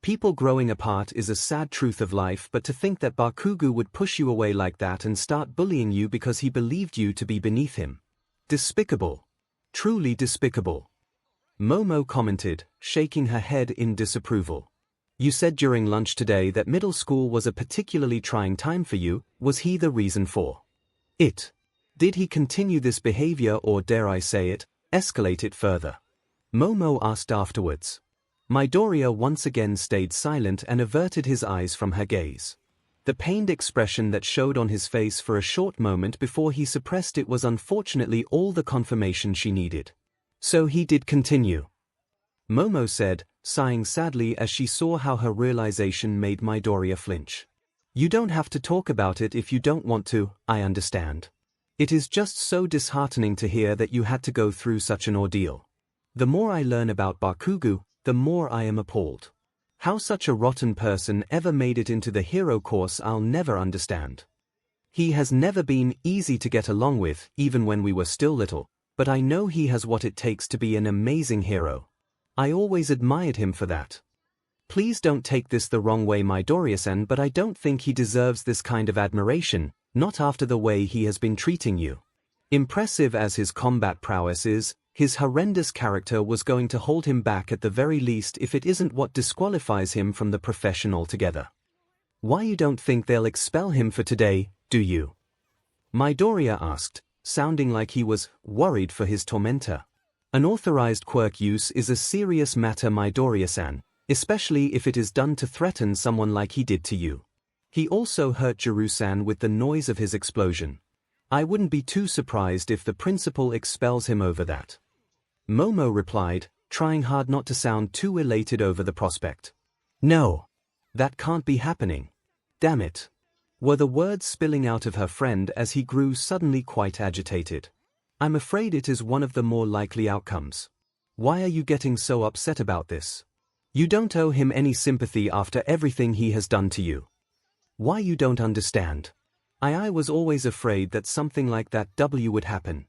People growing apart is a sad truth of life, but to think that Bakugu would push you away like that and start bullying you because he believed you to be beneath him. Despicable. Truly despicable. Momo commented, shaking her head in disapproval. You said during lunch today that middle school was a particularly trying time for you. Was he the reason for it? Did he continue this behavior or, dare I say it, escalate it further? Momo asked afterwards. Midoriya once again stayed silent and averted his eyes from her gaze. The pained expression that showed on his face for a short moment before he suppressed it was unfortunately all the confirmation she needed. So he did continue. Momo said, sighing sadly as she saw how her realization made Midoriya flinch. You don't have to talk about it if you don't want to, I understand. It is just so disheartening to hear that you had to go through such an ordeal. The more I learn about Bakugu, the more I am appalled. How such a rotten person ever made it into the hero course I'll never understand. He has never been easy to get along with, even when we were still little, but I know he has what it takes to be an amazing hero. I always admired him for that. Please don't take this the wrong way, Midoriya-san, but I don't think he deserves this kind of admiration, not after the way he has been treating you. Impressive as his combat prowess is, his horrendous character was going to hold him back at the very least if it isn't what disqualifies him from the profession altogether. Why you don't think they'll expel him for today, do you? Midoriya asked, sounding like he was worried for his tormentor. Unauthorized quirk use is a serious matter, Midoriya-san, especially if it is done to threaten someone like he did to you. He also hurt Jiru-san with the noise of his explosion. I wouldn't be too surprised if the principal expels him over that. Momo replied, trying hard not to sound too elated over the prospect. No. That can't be happening. Damn it. Were the words spilling out of her friend as he grew suddenly quite agitated. I'm afraid it is one of the more likely outcomes. Why are you getting so upset about this? You don't owe him any sympathy after everything he has done to you. Why you don't understand? I was always afraid that something like that would happen.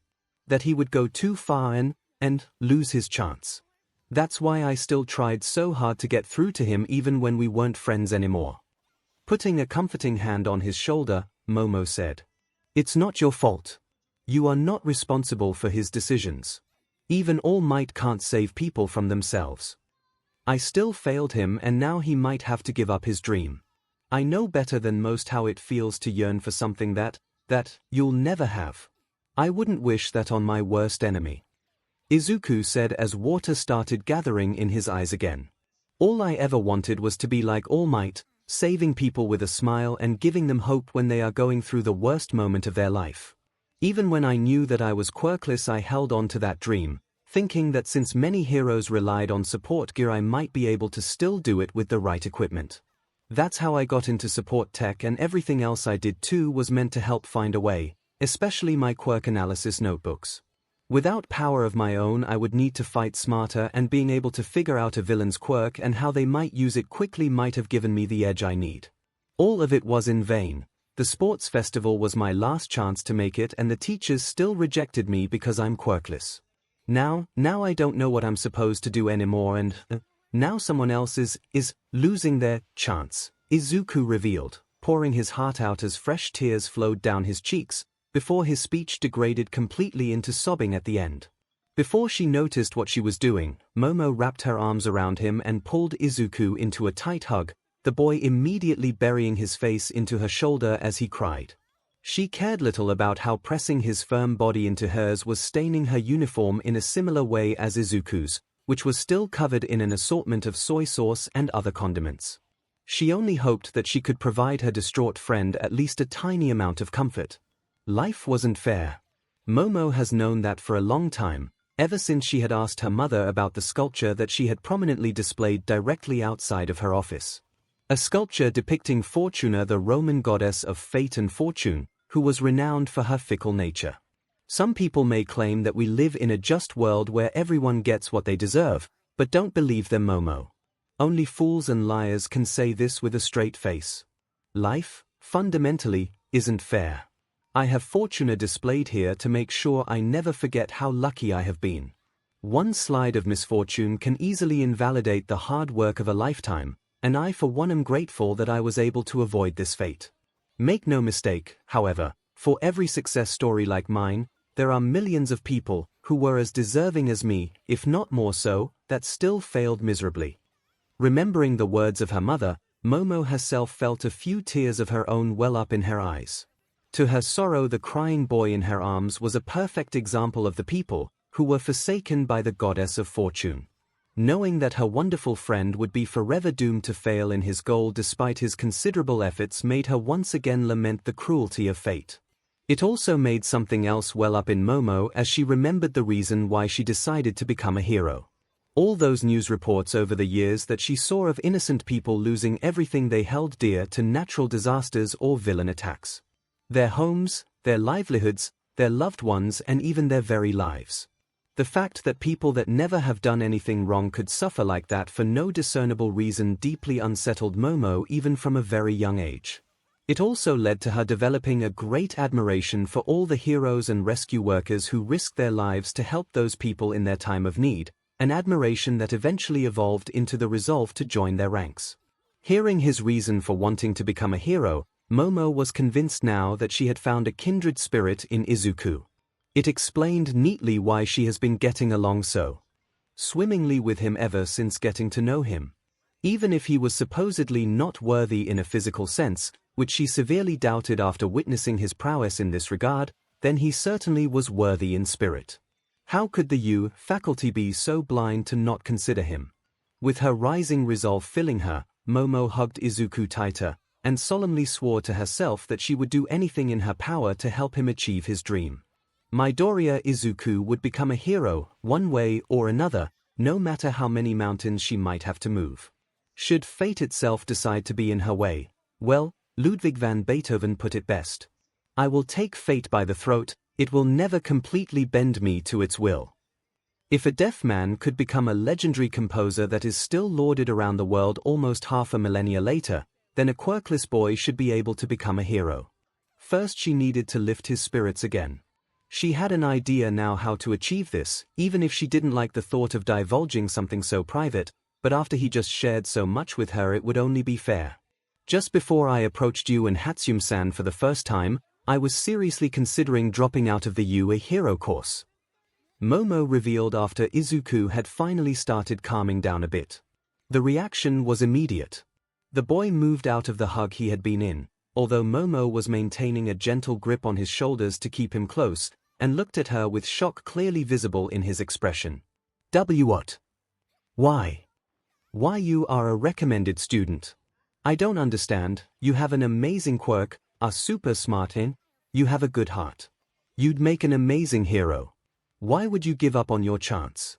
That he would go too far and lose his chance. That's why I still tried so hard to get through to him even when we weren't friends anymore. Putting a comforting hand on his shoulder, Momo said. It's not your fault. You are not responsible for his decisions. Even All Might can't save people from themselves. I still failed him and now he might have to give up his dream. I know better than most how it feels to yearn for something that that you'll never have. I wouldn't wish that on my worst enemy. Izuku said as water started gathering in his eyes again. All I ever wanted was to be like All Might, saving people with a smile and giving them hope when they are going through the worst moment of their life. Even when I knew that I was quirkless, I held on to that dream, thinking that since many heroes relied on support gear, I might be able to still do it with the right equipment. That's how I got into support tech, and everything else I did too was meant to help find a way, especially my quirk analysis notebooks. Without power of my own, I would need to fight smarter, and being able to figure out a villain's quirk and how they might use it quickly might have given me the edge I need. All of it was in vain. The sports festival was my last chance to make it, and the teachers still rejected me because I'm quirkless. Now I don't know what I'm supposed to do anymore, and now someone else is losing their chance, Izuku revealed, pouring his heart out as fresh tears flowed down his cheeks, before his speech degraded completely into sobbing at the end. Before she noticed what she was doing, Momo wrapped her arms around him and pulled Izuku into a tight hug, the boy immediately burying his face into her shoulder as he cried. She cared little about how pressing his firm body into hers was staining her uniform in a similar way as Izuku's, which was still covered in an assortment of soy sauce and other condiments. She only hoped that she could provide her distraught friend at least a tiny amount of comfort. Life wasn't fair. Momo has known that for a long time, ever since she had asked her mother about the sculpture that she had prominently displayed directly outside of her office. A sculpture depicting Fortuna, the Roman goddess of fate and fortune, who was renowned for her fickle nature. Some people may claim that we live in a just world where everyone gets what they deserve, but don't believe them, Momo. Only fools and liars can say this with a straight face. Life, fundamentally, isn't fair. I have Fortuna displayed here to make sure I never forget how lucky I have been. One slide of misfortune can easily invalidate the hard work of a lifetime, and I for one am grateful that I was able to avoid this fate. Make no mistake, however, for every success story like mine, there are millions of people who were as deserving as me, if not more so, that still failed miserably. Remembering the words of her mother, Momo herself felt a few tears of her own well up in her eyes. To her sorrow, the crying boy in her arms was a perfect example of the people who were forsaken by the goddess of fortune. Knowing that her wonderful friend would be forever doomed to fail in his goal despite his considerable efforts made her once again lament the cruelty of fate. It also made something else well up in Momo as she remembered the reason why she decided to become a hero. All those news reports over the years that she saw of innocent people losing everything they held dear to natural disasters or villain attacks. Their homes, their livelihoods, their loved ones, and even their very lives. The fact that people that never have done anything wrong could suffer like that for no discernible reason deeply unsettled Momo even from a very young age. It also led to her developing a great admiration for all the heroes and rescue workers who risked their lives to help those people in their time of need, an admiration that eventually evolved into the resolve to join their ranks. Hearing his reason for wanting to become a hero, Momo was convinced now that she had found a kindred spirit in Izuku. It explained neatly why she has been getting along so swimmingly with him ever since getting to know him. Even if he was supposedly not worthy in a physical sense, which she severely doubted after witnessing his prowess in this regard, then he certainly was worthy in spirit. How could the U faculty be so blind to not consider him? With her rising resolve filling her, Momo hugged Izuku tighter, and solemnly swore to herself that she would do anything in her power to help him achieve his dream. Midoriya Izuku would become a hero, one way or another, no matter how many mountains she might have to move. Should fate itself decide to be in her way, well, Ludwig van Beethoven put it best. I will take fate by the throat, it will never completely bend me to its will. If a deaf man could become a legendary composer that is still lauded around the world almost half a millennia later, then a quirkless boy should be able to become a hero. First she needed to lift his spirits again. She had an idea now how to achieve this, even if she didn't like the thought of divulging something so private, but after he just shared so much with her it would only be fair. Just before I approached you and Hatsune-san for the first time, I was seriously considering dropping out of the You a Hero course. Momo revealed after Izuku had finally started calming down a bit. The reaction was immediate. The boy moved out of the hug he had been in, although Momo was maintaining a gentle grip on his shoulders to keep him close, and looked at her with shock clearly visible in his expression. What? Why? Why you are a recommended student? I don't understand. You have an amazing quirk, are super smart in, you have a good heart. You'd make an amazing hero. Why would you give up on your chance?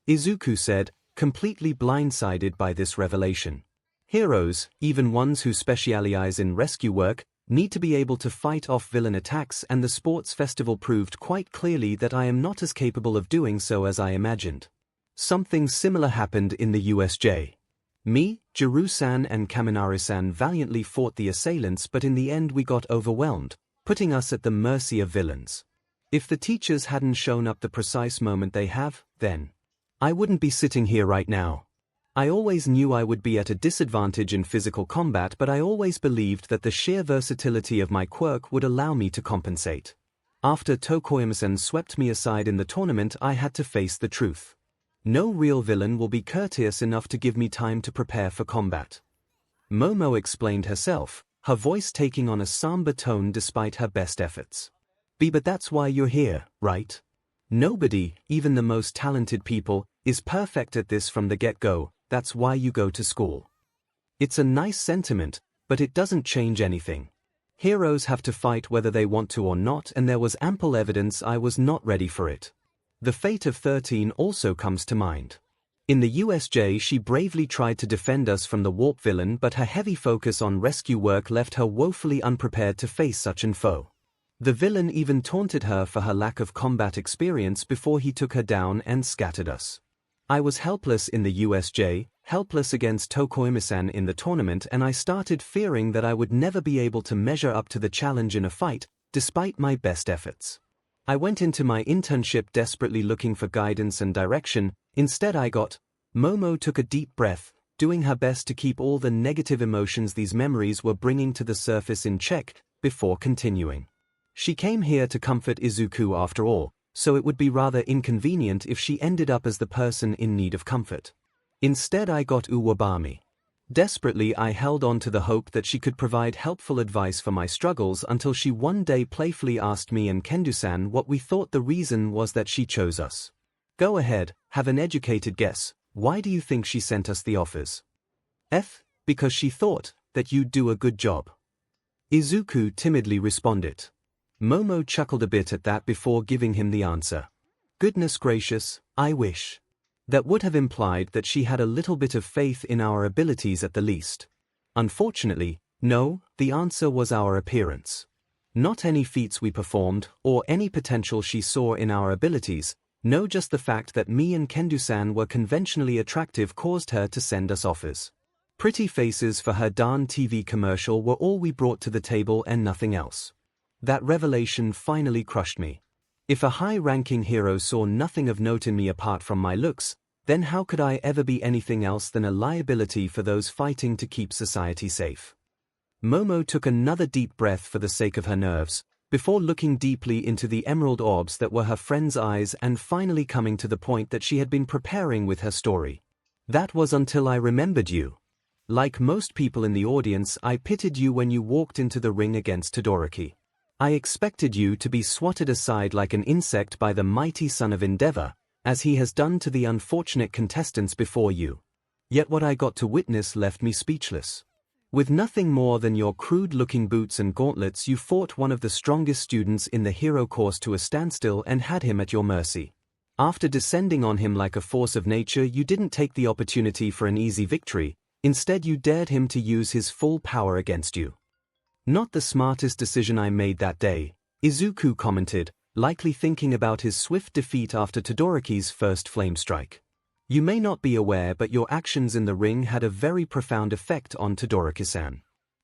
Izuku said, completely blindsided by this revelation. Heroes, even ones who specialize in rescue work, need to be able to fight off villain attacks, and the sports festival proved quite clearly that I am not as capable of doing so as I imagined. Something similar happened in the USJ. Me, Jiru-san and Kaminari-san valiantly fought the assailants, but in the end we got overwhelmed, putting us at the mercy of villains. If the teachers hadn't shown up the precise moment they have, then I wouldn't be sitting here right now. I always knew I would be at a disadvantage in physical combat, but I always believed that the sheer versatility of my quirk would allow me to compensate. After Tokoyama-san swept me aside in the tournament, I had to face the truth. No real villain will be courteous enough to give me time to prepare for combat. Momo explained herself, her voice taking on a somber tone despite her best efforts. But that's why you're here, right? Nobody, even the most talented people, is perfect at this from the get-go. That's why you go to school. It's a nice sentiment, but it doesn't change anything. Heroes have to fight whether they want to or not, and there was ample evidence I was not ready for it. The fate of 13 also comes to mind. In the USJ, she bravely tried to defend us from the warp villain, but her heavy focus on rescue work left her woefully unprepared to face such an foe. The villain even taunted her for her lack of combat experience before he took her down and scattered us. I was helpless in the USJ, helpless against Tokoyama-san in the tournament, and I started fearing that I would never be able to measure up to the challenge in a fight, despite my best efforts. I went into my internship desperately looking for guidance and direction. Instead Momo took a deep breath, doing her best to keep all the negative emotions these memories were bringing to the surface in check, before continuing. She came here to comfort Izuku after all, so it would be rather inconvenient if she ended up as the person in need of comfort. Instead I got Uwabami. Desperately I held on to the hope that she could provide helpful advice for my struggles until she one day playfully asked me and Kendo-san what we thought the reason was that she chose us. Go ahead, have an educated guess. Why do you think she sent us the offers? Because she thought that you'd do a good job. Izuku timidly responded. Momo chuckled a bit at that before giving him the answer. Goodness gracious, I wish. That would have implied that she had a little bit of faith in our abilities at the least. Unfortunately, no, the answer was our appearance. Not any feats we performed, or any potential she saw in our abilities, no, just the fact that me and Kendo-san were conventionally attractive caused her to send us offers. Pretty faces for her darn TV commercial were all we brought to the table and nothing else. That revelation finally crushed me. If a high-ranking hero saw nothing of note in me apart from my looks, then how could I ever be anything else than a liability for those fighting to keep society safe? Momo took another deep breath for the sake of her nerves, before looking deeply into the emerald orbs that were her friend's eyes and finally coming to the point that she had been preparing with her story. That was until I remembered you. Like most people in the audience, I pitied you when you walked into the ring against Todoroki. I expected you to be swatted aside like an insect by the mighty son of Endeavor, as he has done to the unfortunate contestants before you. Yet what I got to witness left me speechless. With nothing more than your crude-looking boots and gauntlets, you fought one of the strongest students in the hero course to a standstill and had him at your mercy. After descending on him like a force of nature, you didn't take the opportunity for an easy victory. Instead, you dared him to use his full power against you. Not the smartest decision I made that day, Izuku commented, likely thinking about his swift defeat after Todoroki's first flame strike. You may not be aware, but your actions in the ring had a very profound effect on Todoroki-san.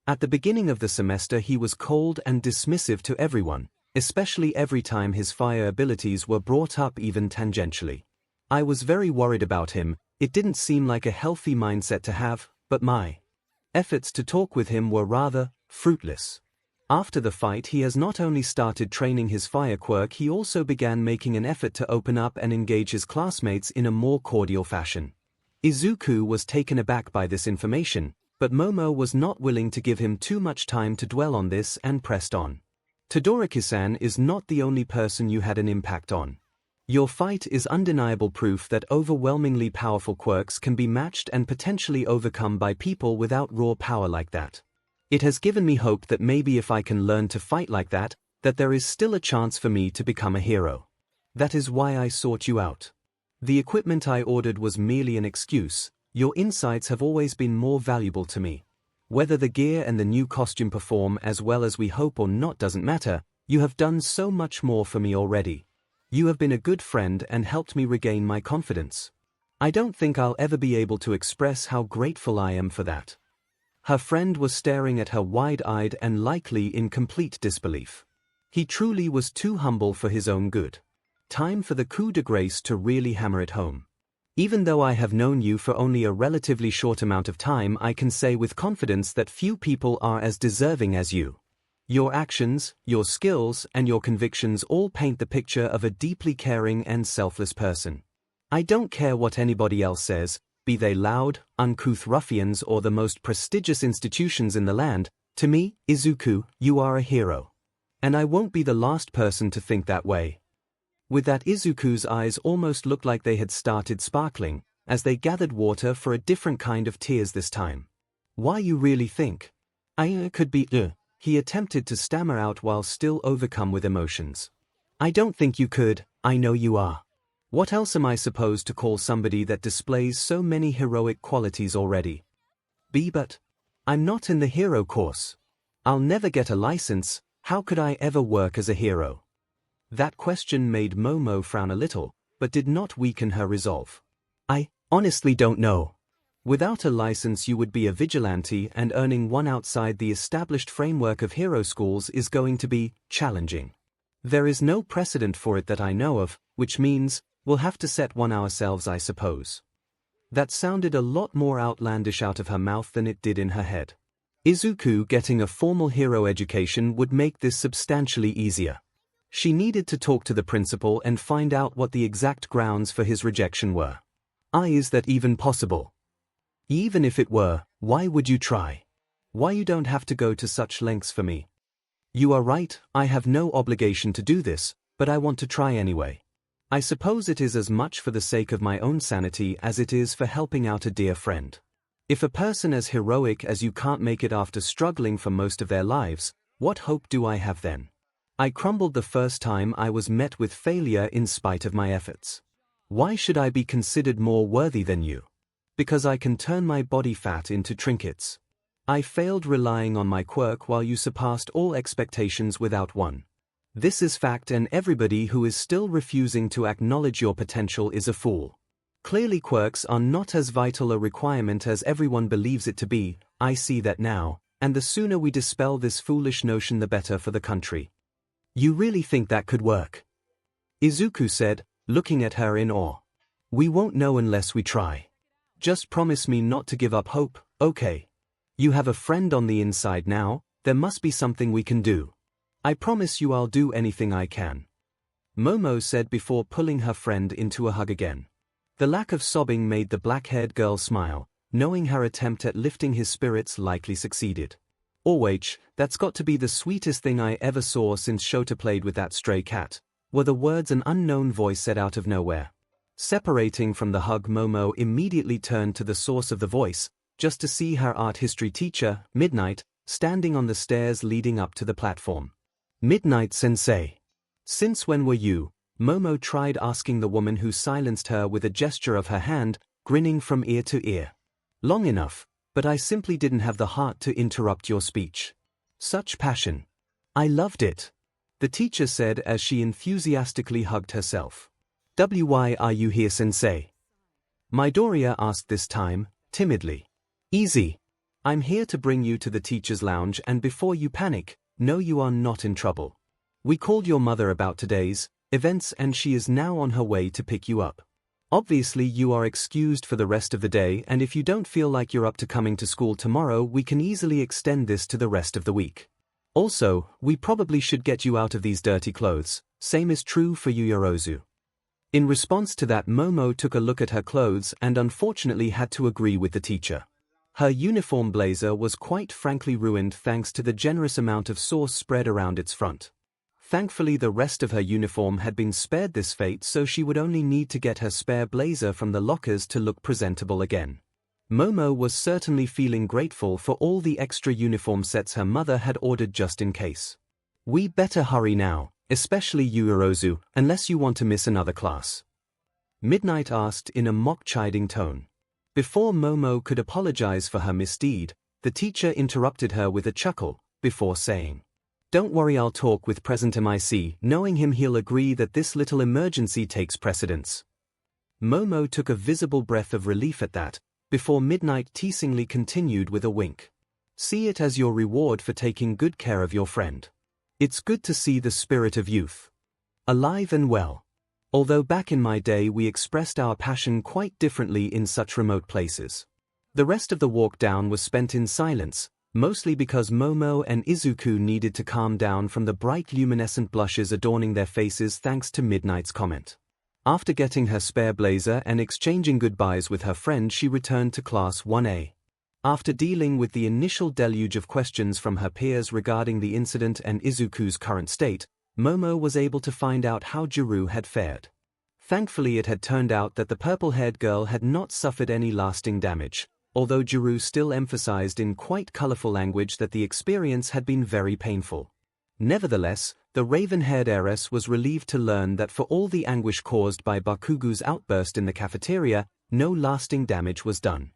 At the beginning of the semester he was cold and dismissive to everyone, especially every time his fire abilities were brought up even tangentially. I was very worried about him. It didn't seem like a healthy mindset to have, but my efforts to talk with him were rather fruitless. After the fight, he has not only started training his fire quirk, he also began making an effort to open up and engage his classmates in a more cordial fashion. Izuku was taken aback by this information, But Momo was not willing to give him too much time to dwell on this and pressed on. Todoroki-san is not the only person you had an impact on. Your fight is undeniable proof that overwhelmingly powerful quirks can be matched and potentially overcome by people without raw power like that. It has given me hope that maybe if I can learn to fight like that there is still a chance for me to become a hero. That is why I sought you out. The equipment I ordered was merely an excuse. Your insights have always been more valuable to me. Whether the gear and the new costume perform as well as we hope or not doesn't matter, you have done so much more for me already. You have been a good friend and helped me regain my confidence. I don't think I'll ever be able to express how grateful I am for that. Her friend was staring at her wide-eyed and likely in complete disbelief. He truly was too humble for his own good. Time for the coup de grace to really hammer it home. Even though I have known you for only a relatively short amount of time, I can say with confidence that few people are as deserving as you. Your actions, your skills, and your convictions all paint the picture of a deeply caring and selfless person. I don't care what anybody else says, be they loud, uncouth ruffians or the most prestigious institutions in the land. To me, Izuku, you are a hero. And I won't be the last person to think that way. With that, Izuku's eyes almost looked like they had started sparkling, as they gathered water for a different kind of tears this time. Why, you really think I could be he attempted to stammer out while still overcome with emotions. I don't think you could, I know you are. What else am I supposed to call somebody that displays so many heroic qualities already? But I'm not in the hero course. I'll never get a license, how could I ever work as a hero? That question made Momo frown a little, but did not weaken her resolve. I honestly don't know. Without a license you would be a vigilante, and earning one outside the established framework of hero schools is going to be challenging. There is no precedent for it that I know of, which means we'll have to set one ourselves, I suppose. That sounded a lot more outlandish out of her mouth than it did in her head. Izuku getting a formal hero education would make this substantially easier. She needed to talk to the principal and find out what the exact grounds for his rejection were. Is that even possible? Even if it were, why would you try? Why you don't have to go to such lengths for me? You are right, I have no obligation to do this, but I want to try anyway. I suppose it is as much for the sake of my own sanity as it is for helping out a dear friend. If a person as heroic as you can't make it after struggling for most of their lives, what hope do I have then? I crumbled the first time I was met with failure in spite of my efforts. Why should I be considered more worthy than you? Because I can turn my body fat into trinkets. I failed relying on my quirk while you surpassed all expectations without one. This is fact, and everybody who is still refusing to acknowledge your potential is a fool. Clearly quirks are not as vital a requirement as everyone believes it to be. I see that now, and the sooner we dispel this foolish notion the better for the country. You really think that could work? Izuku said, looking at her in awe. We won't know unless we try. Just promise me not to give up hope, okay? You have a friend on the inside now, there must be something we can do. I promise you I'll do anything I can. Momo said before pulling her friend into a hug again. The lack of sobbing made the black-haired girl smile, knowing her attempt at lifting his spirits likely succeeded. 𝐒𝐻, that's got to be the sweetest thing I ever saw since Shota played with that stray cat, were the words an unknown voice said out of nowhere. Separating from the hug, Momo immediately turned to the source of the voice, just to see her art history teacher, Midnight, standing on the stairs leading up to the platform. Midnight Sensei. Since when were you? Momo tried asking the woman, who silenced her with a gesture of her hand, grinning from ear to ear. Long enough. But I simply didn't have the heart to interrupt your speech. Such passion. I loved it. The teacher said as she enthusiastically hugged herself. Why are you here, Sensei? Midoriya asked this time, timidly. Easy. I'm here to bring you to the teacher's lounge, and before you panic, know you are not in trouble. We called your mother about today's events and she is now on her way to pick you up. Obviously you are excused for the rest of the day, and if you don't feel like you're up to coming to school tomorrow, we can easily extend this to the rest of the week. Also, we probably should get you out of these dirty clothes, same is true for you, Yorozu. In response to that, Momo took a look at her clothes and unfortunately had to agree with the teacher. Her uniform blazer was quite frankly ruined thanks to the generous amount of sauce spread around its front. Thankfully the rest of her uniform had been spared this fate, so she would only need to get her spare blazer from the lockers to look presentable again. Momo was certainly feeling grateful for all the extra uniform sets her mother had ordered just in case. We better hurry now, especially you Orozu, unless you want to miss another class. Midnight asked in a mock-chiding tone. Before Momo could apologize for her misdeed, the teacher interrupted her with a chuckle, before saying, "Don't worry, I'll talk with President MIC, knowing him he'll agree that this little emergency takes precedence." Momo took a visible breath of relief at that, before Midnight teasingly continued with a wink. "See it as your reward for taking good care of your friend. It's good to see the spirit of youth alive and well. Although back in my day we expressed our passion quite differently in such remote places." The rest of the walk down was spent in silence, mostly because Momo and Izuku needed to calm down from the bright luminescent blushes adorning their faces thanks to Midnight's comment. After getting her spare blazer and exchanging goodbyes with her friend, she returned to Class 1A. After dealing with the initial deluge of questions from her peers regarding the incident and Izuku's current state, Momo was able to find out how Jiru had fared. Thankfully it had turned out that the purple-haired girl had not suffered any lasting damage, although Jiru still emphasized in quite colorful language that the experience had been very painful. Nevertheless, the raven-haired heiress was relieved to learn that for all the anguish caused by Bakugu's outburst in the cafeteria, no lasting damage was done.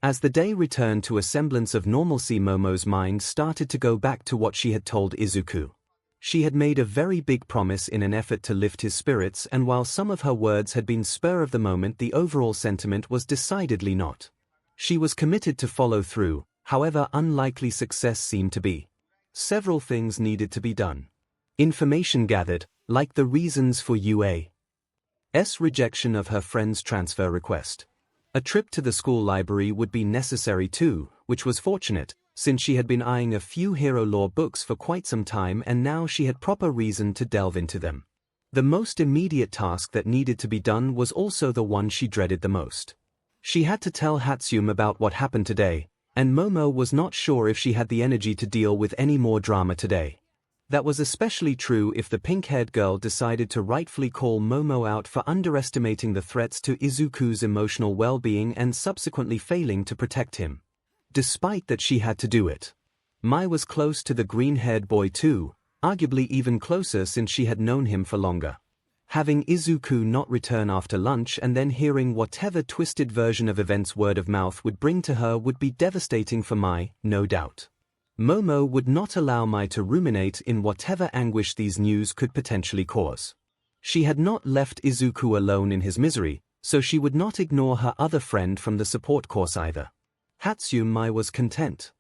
As the day returned to a semblance of normalcy, Momo's mind started to go back to what she had told Izuku. She had made a very big promise in an effort to lift his spirits, and while some of her words had been spur of the moment, the overall sentiment was decidedly not. She was committed to follow through, however unlikely success seemed to be. Several things needed to be done. Information gathered, like the reasons for UA's rejection of her friend's transfer request. A trip to the school library would be necessary too, which was fortunate, since she had been eyeing a few hero lore books for quite some time and now she had proper reason to delve into them. The most immediate task that needed to be done was also the one she dreaded the most. She had to tell Hatsune about what happened today, and Momo was not sure if she had the energy to deal with any more drama today. That was especially true if the pink-haired girl decided to rightfully call Momo out for underestimating the threats to Izuku's emotional well-being and subsequently failing to protect him. Despite that she had to do it. Mai was close to the green-haired boy too, arguably even closer since she had known him for longer. Having Izuku not return after lunch and then hearing whatever twisted version of events word of mouth would bring to her would be devastating for Mai, no doubt. Momo would not allow Mai to ruminate in whatever anguish these news could potentially cause. She had not left Izuku alone in his misery, so she would not ignore her other friend from the support course either. Hatsune Mai was content.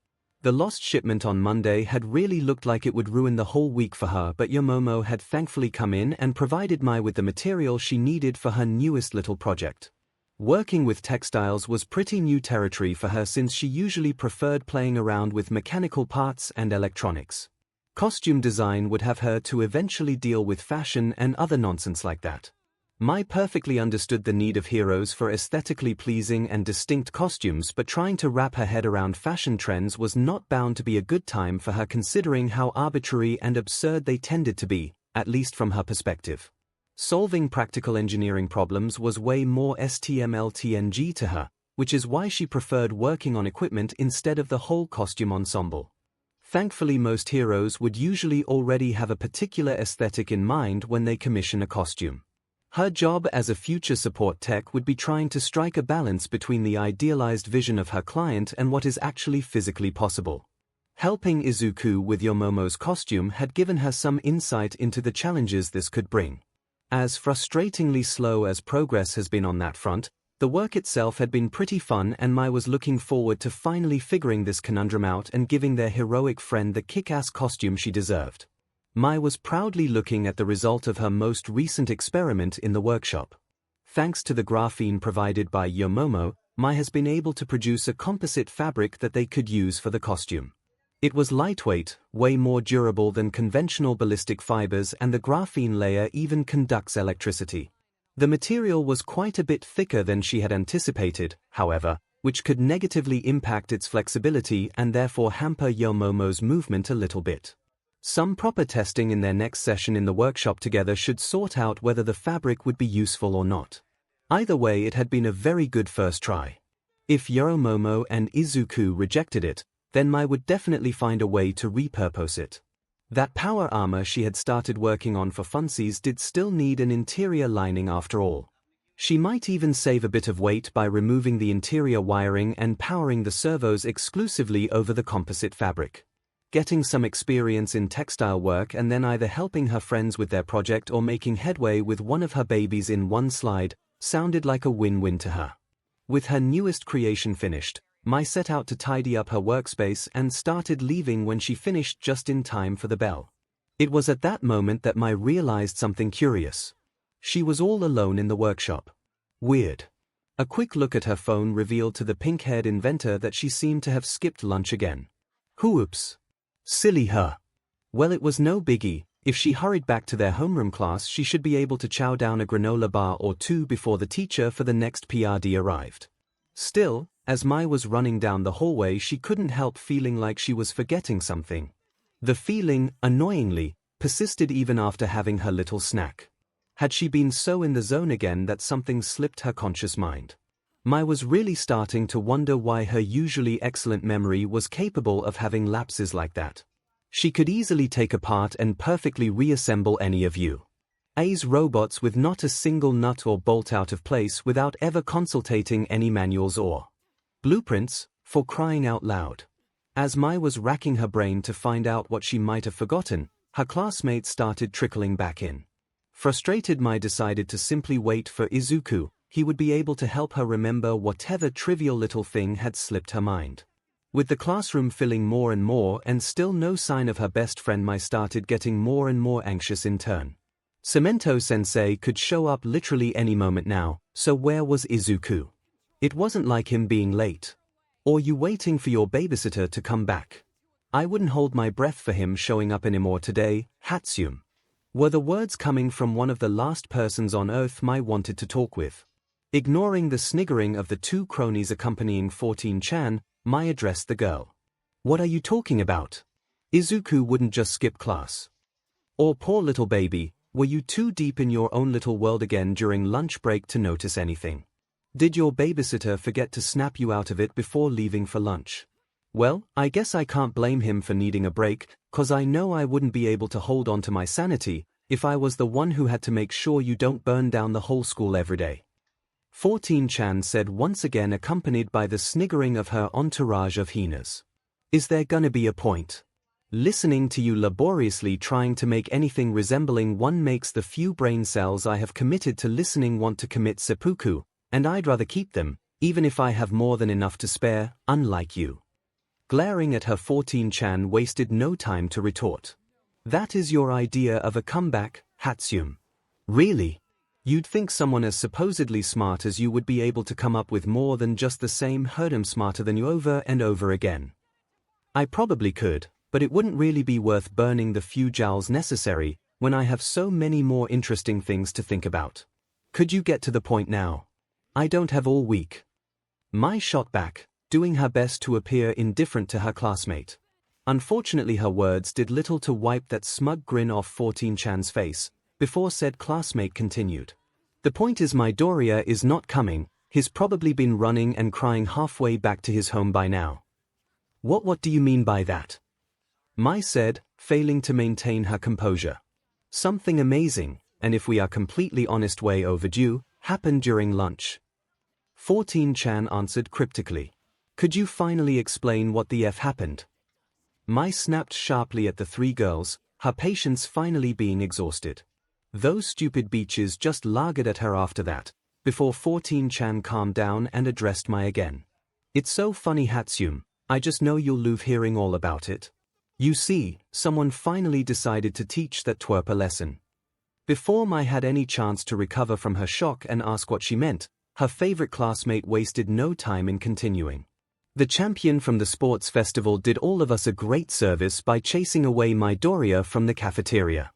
The lost shipment on Monday had really looked like it would ruin the whole week for her, but Yomomo had thankfully come in and provided Mai with the material she needed for her newest little project. Working with textiles was pretty new territory for her since she usually preferred playing around with mechanical parts and electronics. Costume design would have her to eventually deal with fashion and other nonsense like that. Mai perfectly understood the need of heroes for aesthetically pleasing and distinct costumes, but trying to wrap her head around fashion trends was not bound to be a good time for her considering how arbitrary and absurd they tended to be, at least from her perspective. Solving practical engineering problems was way more STMLTNG to her, which is why she preferred working on equipment instead of the whole costume ensemble. Thankfully, most heroes would usually already have a particular aesthetic in mind when they commission a costume. Her job as a future support tech would be trying to strike a balance between the idealized vision of her client and what is actually physically possible. Helping Izuku with Yomomo's costume had given her some insight into the challenges this could bring. As frustratingly slow as progress has been on that front, the work itself had been pretty fun, and Mai was looking forward to finally figuring this conundrum out and giving their heroic friend the kick-ass costume she deserved. Mai was proudly looking at the result of her most recent experiment in the workshop. Thanks to the graphene provided by Yomomo, Mai has been able to produce a composite fabric that they could use for the costume. It was lightweight, way more durable than conventional ballistic fibers, and the graphene layer even conducts electricity. The material was quite a bit thicker than she had anticipated, however, which could negatively impact its flexibility and therefore hamper Yomomo's movement a little bit. Some proper testing in their next session in the workshop together should sort out whether the fabric would be useful or not. Either way, it had been a very good first try. If Yomomo and Izuku rejected it, then Mai would definitely find a way to repurpose it. That power armor she had started working on for funsies did still need an interior lining after all. She might even save a bit of weight by removing the interior wiring and powering the servos exclusively over the composite fabric. Getting some experience in textile work and then either helping her friends with their project or making headway with one of her babies in one slide sounded like a win-win to her. With her newest creation finished, Mai set out to tidy up her workspace and started leaving when she finished just in time for the bell. It was at that moment that Mai realized something curious. She was all alone in the workshop. Weird. A quick look at her phone revealed to the pink-haired inventor that she seemed to have skipped lunch again. Oops. Silly her. Well, it was no biggie. If she hurried back to their homeroom class, she should be able to chow down a granola bar or two before the teacher for the next PRD arrived. Still, as Mai was running down the hallway, she couldn't help feeling like she was forgetting something. The feeling, annoyingly, persisted even after having her little snack. Had she been so in the zone again that something slipped her conscious mind? Mai was really starting to wonder why her usually excellent memory was capable of having lapses like that. She could easily take apart and perfectly reassemble any of 𝐂𝐴's robots with not a single nut or bolt out of place without ever consulting any manuals or blueprints, for crying out loud. As Mai was racking her brain to find out what she might have forgotten, her classmates started trickling back in. Frustrated, Mai decided to simply wait for Izuku. He would be able to help her remember whatever trivial little thing had slipped her mind. With the classroom filling more and more and still no sign of her best friend, Mai started getting more and more anxious in turn. Cemento-sensei could show up literally any moment now, so where was Izuku? It wasn't like him being late. Or you waiting for your babysitter to come back. I wouldn't hold my breath for him showing up anymore today, Hatsume. Were the words coming from one of the last persons on Earth Mai wanted to talk with. Ignoring the sniggering of the two cronies accompanying 14-chan, Mai addressed the girl. What are you talking about? Izuku wouldn't just skip class. Or poor little baby, were you too deep in your own little world again during lunch break to notice anything? Did your babysitter forget to snap you out of it before leaving for lunch? Well, I guess I can't blame him for needing a break, 'cause I know I wouldn't be able to hold on to my sanity if I was the one who had to make sure you don't burn down the whole school every day. 14-chan said once again, accompanied by the sniggering of her entourage of hyenas. Is there gonna be a point? Listening to you laboriously trying to make anything resembling one makes the few brain cells I have committed to listening want to commit seppuku, and I'd rather keep them, even if I have more than enough to spare, unlike you. Glaring at her, 14-chan wasted no time to retort. That is your idea of a comeback, Hatsume? Really? You'd think someone as supposedly smart as you would be able to come up with more than just the same herdom smarter than you over and over again. I probably could, but it wouldn't really be worth burning the few joules necessary when I have so many more interesting things to think about. Could you get to the point now? I don't have all week. Mai shot back, doing her best to appear indifferent to her classmate. Unfortunately, her words did little to wipe that smug grin off 14-chan's face, before said classmate continued. The point is, Midoriya is not coming. He's probably been running and crying halfway back to his home by now. What do you mean by that? Mai said, failing to maintain her composure. Something amazing, and if we are completely honest way overdue, happened during lunch. 14-chan answered cryptically. Could you finally explain what the F happened? Mai snapped sharply at the three girls, her patience finally being exhausted. Those stupid beaches just lagered at her after that, before 14-chan calmed down and addressed Mai again. It's so funny, Hatsume, I just know you'll love hearing all about it. You see, someone finally decided to teach that twerp a lesson. Before Mai had any chance to recover from her shock and ask what she meant, her favorite classmate wasted no time in continuing. The champion from the sports festival did all of us a great service by chasing away Midoriya from the cafeteria.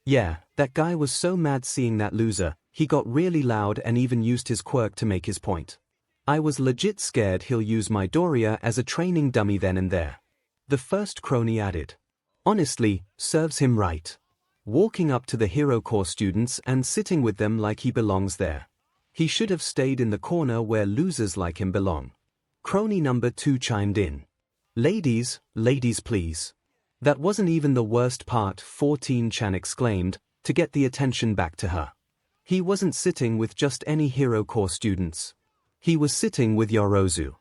Yeah, that guy was so mad seeing that loser, he got really loud and even used his quirk to make his point. I was legit scared he'll use Midoriya as a training dummy then and there. The first crony added. Honestly, serves him right. Walking up to the Hero Corps students and sitting with them like he belongs there. He should have stayed in the corner where losers like him belong. Crony number 2 chimed in. Ladies, ladies please. That wasn't even the worst part, 14chan exclaimed, to get the attention back to her. He wasn't sitting with just any Hero Corps students. He was sitting with Yorozu.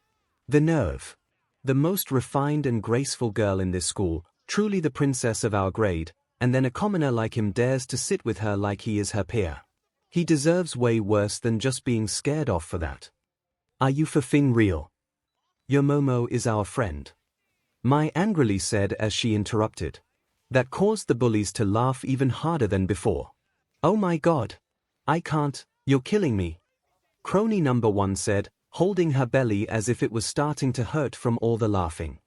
The nerve. The most refined and graceful girl in this school, truly the princess of our grade, and then a commoner like him dares to sit with her like he is her peer. He deserves way worse than just being scared off for that. Are you f***ing real? Your Momo is our friend. Mai angrily said as she interrupted. That caused the bullies to laugh even harder than before. Oh my god. I can't, you're killing me. Crony number 1 said, holding her belly as if it was starting to hurt from all the laughing.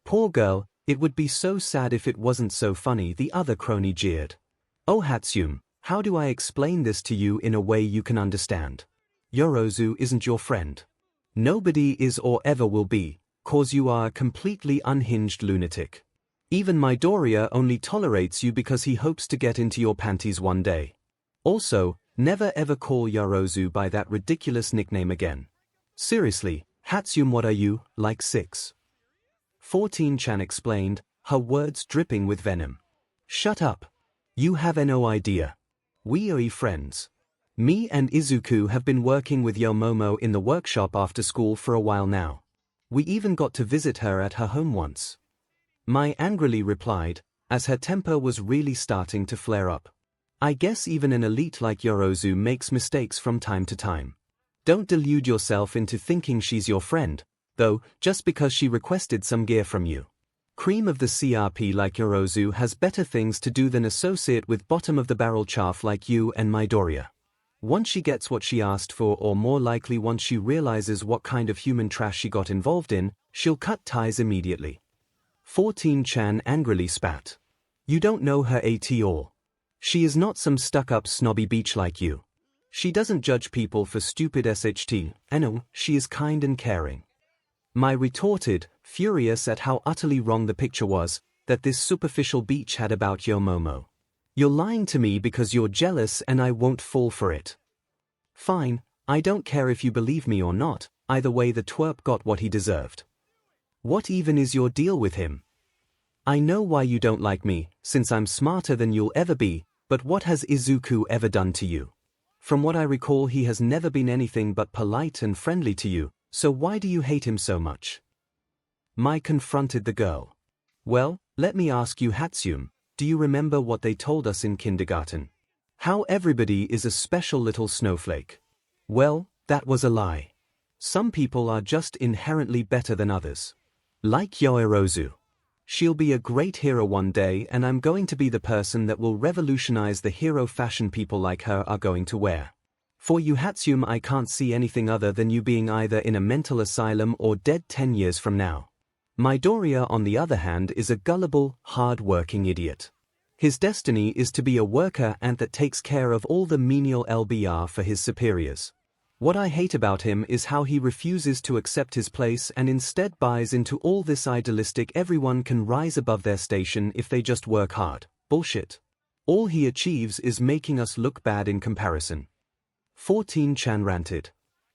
Poor girl, it would be so sad if it wasn't so funny, the other crony jeered. Oh Hatsune, how do I explain this to you in a way you can understand? Yorozu isn't your friend. Nobody is or ever will be, cause you are a completely unhinged lunatic. Even Midoriya only tolerates you because he hopes to get into your panties one day. Also, never ever call Yorozu by that ridiculous nickname again. Seriously, Hatsune, what are you, like 6? 14chan explained, her words dripping with venom. Shut up. You have no idea. We are friends. Me and Izuku have been working with Yo Momo in the workshop after school for a while now. We even got to visit her at her home once. Mai angrily replied, as her temper was really starting to flare up. I guess even an elite like Yorozu makes mistakes from time to time. Don't delude yourself into thinking she's your friend, though, just because she requested some gear from you. Cream of the CRP like Yorozu has better things to do than associate with bottom-of-the-barrel chaff like you and Midoriya. Once she gets what she asked for, or more likely once she realizes what kind of human trash she got involved in, she'll cut ties immediately. 14chan angrily spat. You don't know her at all. She is not some stuck-up snobby beach like you. She doesn't judge people for stupid SHT, no, she is kind and caring. Mai retorted, furious at how utterly wrong the picture was that this superficial beach had about Yo Momo. You're lying to me because you're jealous and I won't fall for it. Fine, I don't care if you believe me or not, either way the twerp got what he deserved. What even is your deal with him? I know why you don't like me, since I'm smarter than you'll ever be, but what has Izuku ever done to you? From what I recall, he has never been anything but polite and friendly to you, so why do you hate him so much? Mai confronted the girl. Well, let me ask you Hatsune, do you remember what they told us in kindergarten? How everybody is a special little snowflake. Well, that was a lie. Some people are just inherently better than others. Like Yorozu. She'll be a great hero one day, and I'm going to be the person that will revolutionize the hero fashion people like her are going to wear. For you Hatsune, I can't see anything other than you being either in a mental asylum or dead 10 years from now. Midoriya, on the other hand, is a gullible, hard-working idiot. His destiny is to be a worker ant that takes care of all the menial LBR for his superiors. What I hate about him is how he refuses to accept his place and instead buys into all this idealistic everyone can rise above their station if they just work hard bullshit. All he achieves is making us look bad in comparison. 14chan ranted.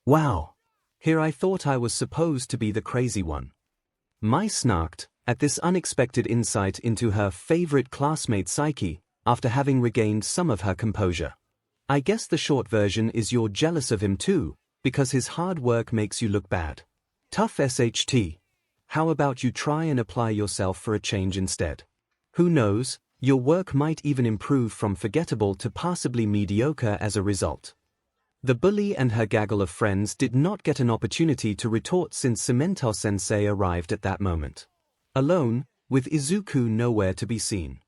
Wow. Here I thought I was supposed to be the crazy one. Mai snarked at this unexpected insight into her favorite classmate psyche after having regained some of her composure. I guess the short version is you're jealous of him too, because his hard work makes you look bad. Tough SHT. How about you try and apply yourself for a change instead? Who knows, your work might even improve from forgettable to passably mediocre as a result. The bully and her gaggle of friends did not get an opportunity to retort since Cemento-sensei arrived at that moment. Alone, with Izuku nowhere to be seen.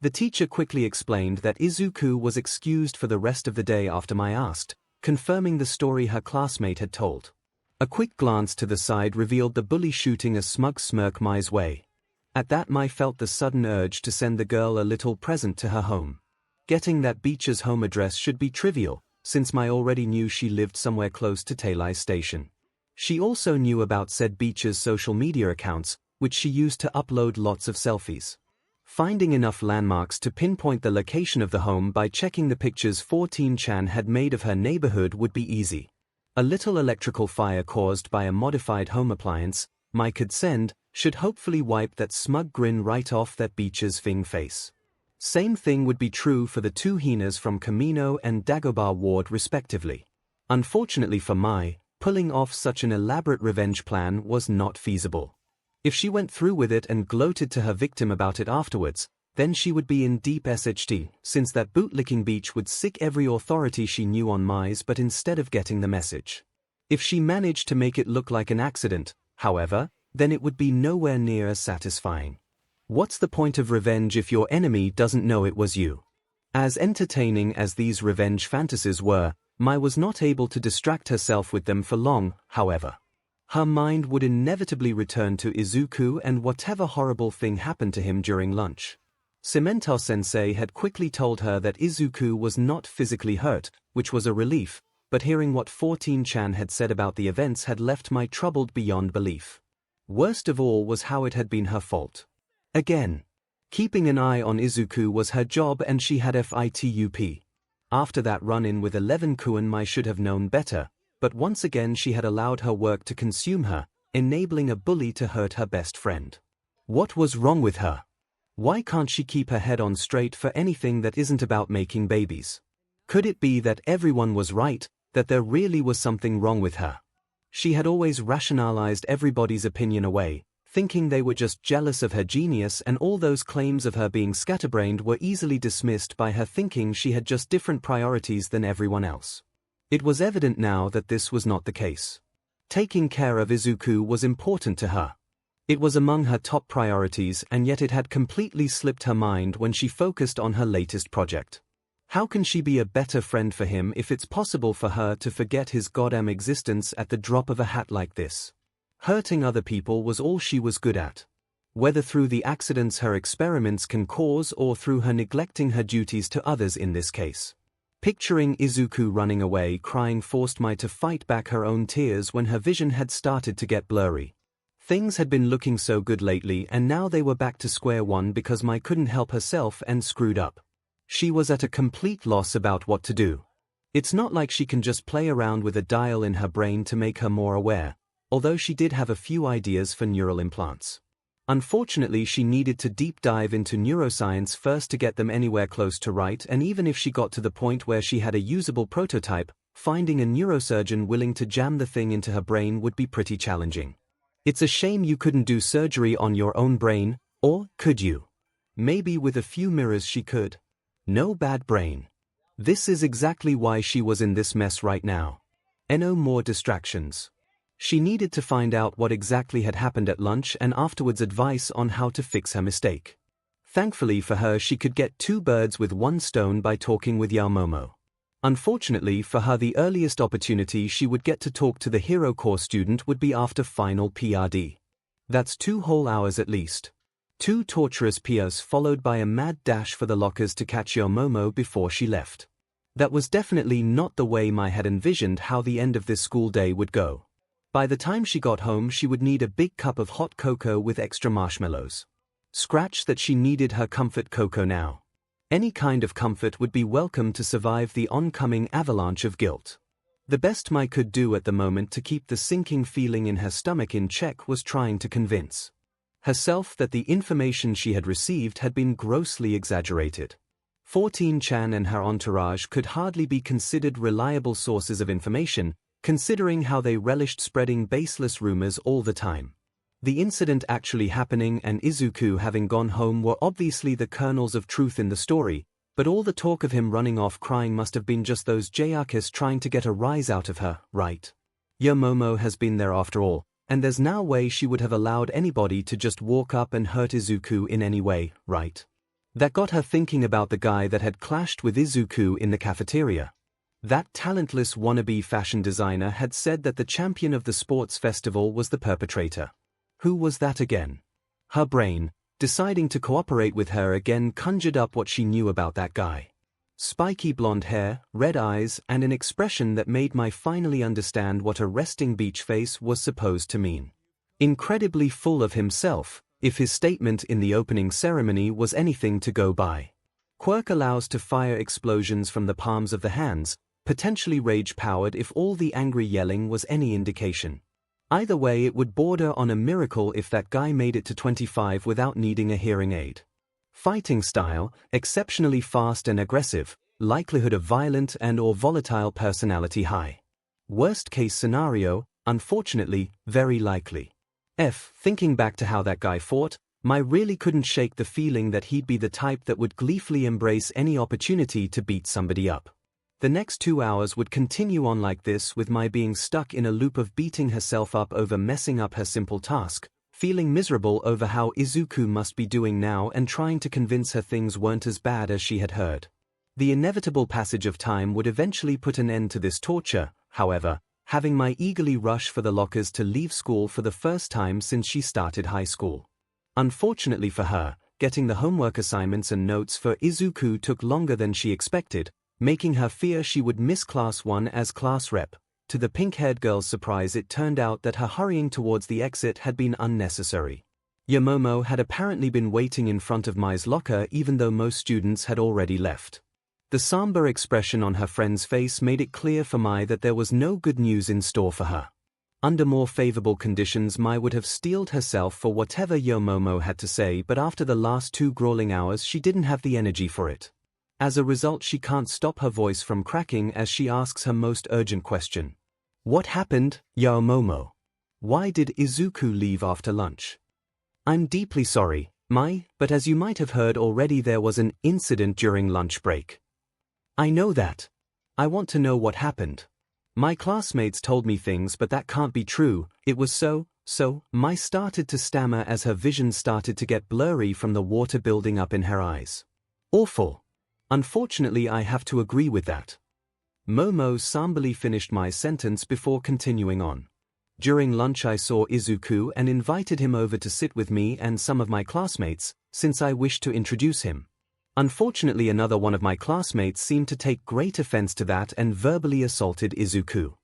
The teacher quickly explained that Izuku was excused for the rest of the day after Mai asked, confirming the story her classmate had told. A quick glance to the side revealed the bully shooting a smug smirk Mai's way. At that, Mai felt the sudden urge to send the girl a little present to her home. Getting that Beach's home address should be trivial, since Mai already knew she lived somewhere close to Tailai Station. She also knew about 𝐂𝐷𝐵's social media accounts, which she used to upload lots of selfies. Finding enough landmarks to pinpoint the location of the home by checking the pictures 14chan had made of her neighborhood would be easy. A little electrical fire caused by a modified home appliance, 𝐼𝐺, should hopefully wipe that smug grin right off that 𝐵's face. Same thing would be true for the two hyenas from 𝐭𝐚𝐲 and Dagobah ward respectively. Unfortunately for Mai, pulling off such an elaborate revenge plan was not feasible. If she went through with it and gloated to her victim about it afterwards, then she would be in deep SHT, since that bootlicking 𝐵 would sick every authority she knew on Mai's but instead of getting the message. If she managed to make it look like an accident, however, then it would be nowhere near as satisfying. What's the point of revenge if your enemy doesn't know it was you? As entertaining as these revenge fantasies were, Mai was not able to distract herself with them for long, however. Her mind would inevitably return to Izuku and whatever horrible thing happened to him during lunch. Cemento-sensei had quickly told her that Izuku was not physically hurt, which was a relief, but hearing what 14chan had said about the events had left Mai troubled beyond belief. Worst of all was how it had been her fault. Again. Keeping an eye on Izuku was her job and she had FITUP. After that run-in with 11kuan, Mai should have known better, but once again she had allowed her work to consume her, enabling a bully to hurt her best friend. What was wrong with her? Why can't she keep her head on straight for anything that isn't about making babies? Could it be that everyone was right, that there really was something wrong with her? She had always rationalized everybody's opinion away, thinking they were just jealous of her genius, and all those claims of her being scatterbrained were easily dismissed by her thinking she had just different priorities than everyone else. It was evident now that this was not the case. Taking care of Izuku was important to her. It was among her top priorities, and yet it had completely slipped her mind when she focused on her latest project. How can she be a better friend for him if it's possible for her to forget his goddamn existence at the drop of a hat like this? Hurting other people was all she was good at. Whether through the accidents her experiments can cause or through her neglecting her duties to others in this case. Picturing Izuku running away crying forced Mai to fight back her own tears when her vision had started to get blurry. Things had been looking so good lately and now they were back to square one because Mai couldn't help herself and screwed up. She was at a complete loss about what to do. It's not like she can just play around with a dial in her brain to make her more aware, although she did have a few ideas for neural implants. Unfortunately, she needed to deep dive into neuroscience first to get them anywhere close to right, and even if she got to the point where she had a usable prototype, finding a neurosurgeon willing to jam the thing into her brain would be pretty challenging. It's a shame you couldn't do surgery on your own brain, or could you? Maybe with a few mirrors she could. No bad brain. This is exactly why she was in this mess right now. No more distractions. She needed to find out what exactly had happened at lunch and afterwards advice on how to fix her mistake. Thankfully for her, she could get two birds with one stone by talking with Yaomomo. Unfortunately for her, the earliest opportunity she would get to talk to the Hero Corps student would be after final PRD. That's 2 whole hours at least. 2 torturous PRs followed by a mad dash for the lockers to catch Yaomomo before she left. That was definitely not the way Mai had envisioned how the end of this school day would go. By the time she got home, she would need a big cup of hot cocoa with extra marshmallows. Scratch that, she needed her comfort cocoa now. Any kind of comfort would be welcome to survive the oncoming avalanche of guilt. The best Mai could do at the moment to keep the sinking feeling in her stomach in check was trying to convince herself that the information she had received had been grossly exaggerated. 14chan and her entourage could hardly be considered reliable sources of information, considering how they relished spreading baseless rumors all the time. The incident actually happening and Izuku having gone home were obviously the kernels of truth in the story, but all the talk of him running off crying must have been just those Jayakis trying to get a rise out of her, right? Yaomomo has been there after all, and there's no way she would have allowed anybody to just walk up and hurt Izuku in any way, right? That got her thinking about the guy that had clashed with Izuku in the cafeteria. That talentless wannabe fashion designer had said that the champion of the sports festival was the perpetrator. Who was that again? Her brain, deciding to cooperate with her again, conjured up what she knew about that guy. Spiky blonde hair, red eyes, and an expression that made me finally understand what a resting beach face was supposed to mean. Incredibly full of himself, if his statement in the opening ceremony was anything to go by. Quirk allows to fire explosions from the palms of the hands, potentially rage-powered if all the angry yelling was any indication. Either way, it would border on a miracle if that guy made it to 25 without needing a hearing aid. Fighting style, exceptionally fast and aggressive, likelihood of violent and/or volatile personality high. Worst case scenario, unfortunately, very likely. Thinking back to how that guy fought, I really couldn't shake the feeling that he'd be the type that would gleefully embrace any opportunity to beat somebody up. The next 2 hours would continue on like this, with my being stuck in a loop of beating herself up over messing up her simple task, feeling miserable over how Izuku must be doing now and trying to convince her things weren't as bad as she had heard. The inevitable passage of time would eventually put an end to this torture, however, having my eagerly rush for the lockers to leave school for the first time since she started high school. Unfortunately for her, getting the homework assignments and notes for Izuku took longer than she expected, making her fear she would miss class 1 as class rep. To the pink-haired girl's surprise, it turned out that her hurrying towards the exit had been unnecessary. Yamomo had apparently been waiting in front of Mai's locker even though most students had already left. The somber expression on her friend's face made it clear for Mai that there was no good news in store for her. Under more favorable conditions, Mai would have steeled herself for whatever Yamomo had to say, but after the last 2 grueling hours she didn't have the energy for it. As a result, she can't stop her voice from cracking as she asks her most urgent question. What happened, Yaomomo? Why did Izuku leave after lunch? I'm deeply sorry, Mai, but as you might have heard already, there was an incident during lunch break. I know that. I want to know what happened. My classmates told me things, but that can't be true. It was so, Mai started to stammer as her vision started to get blurry from the water building up in her eyes. Awful. Unfortunately, I have to agree with that. Momo somberly finished my sentence before continuing on. During lunch I saw Izuku and invited him over to sit with me and some of my classmates, since I wished to introduce him. Unfortunately, another one of my classmates seemed to take great offense to that and verbally assaulted Izuku.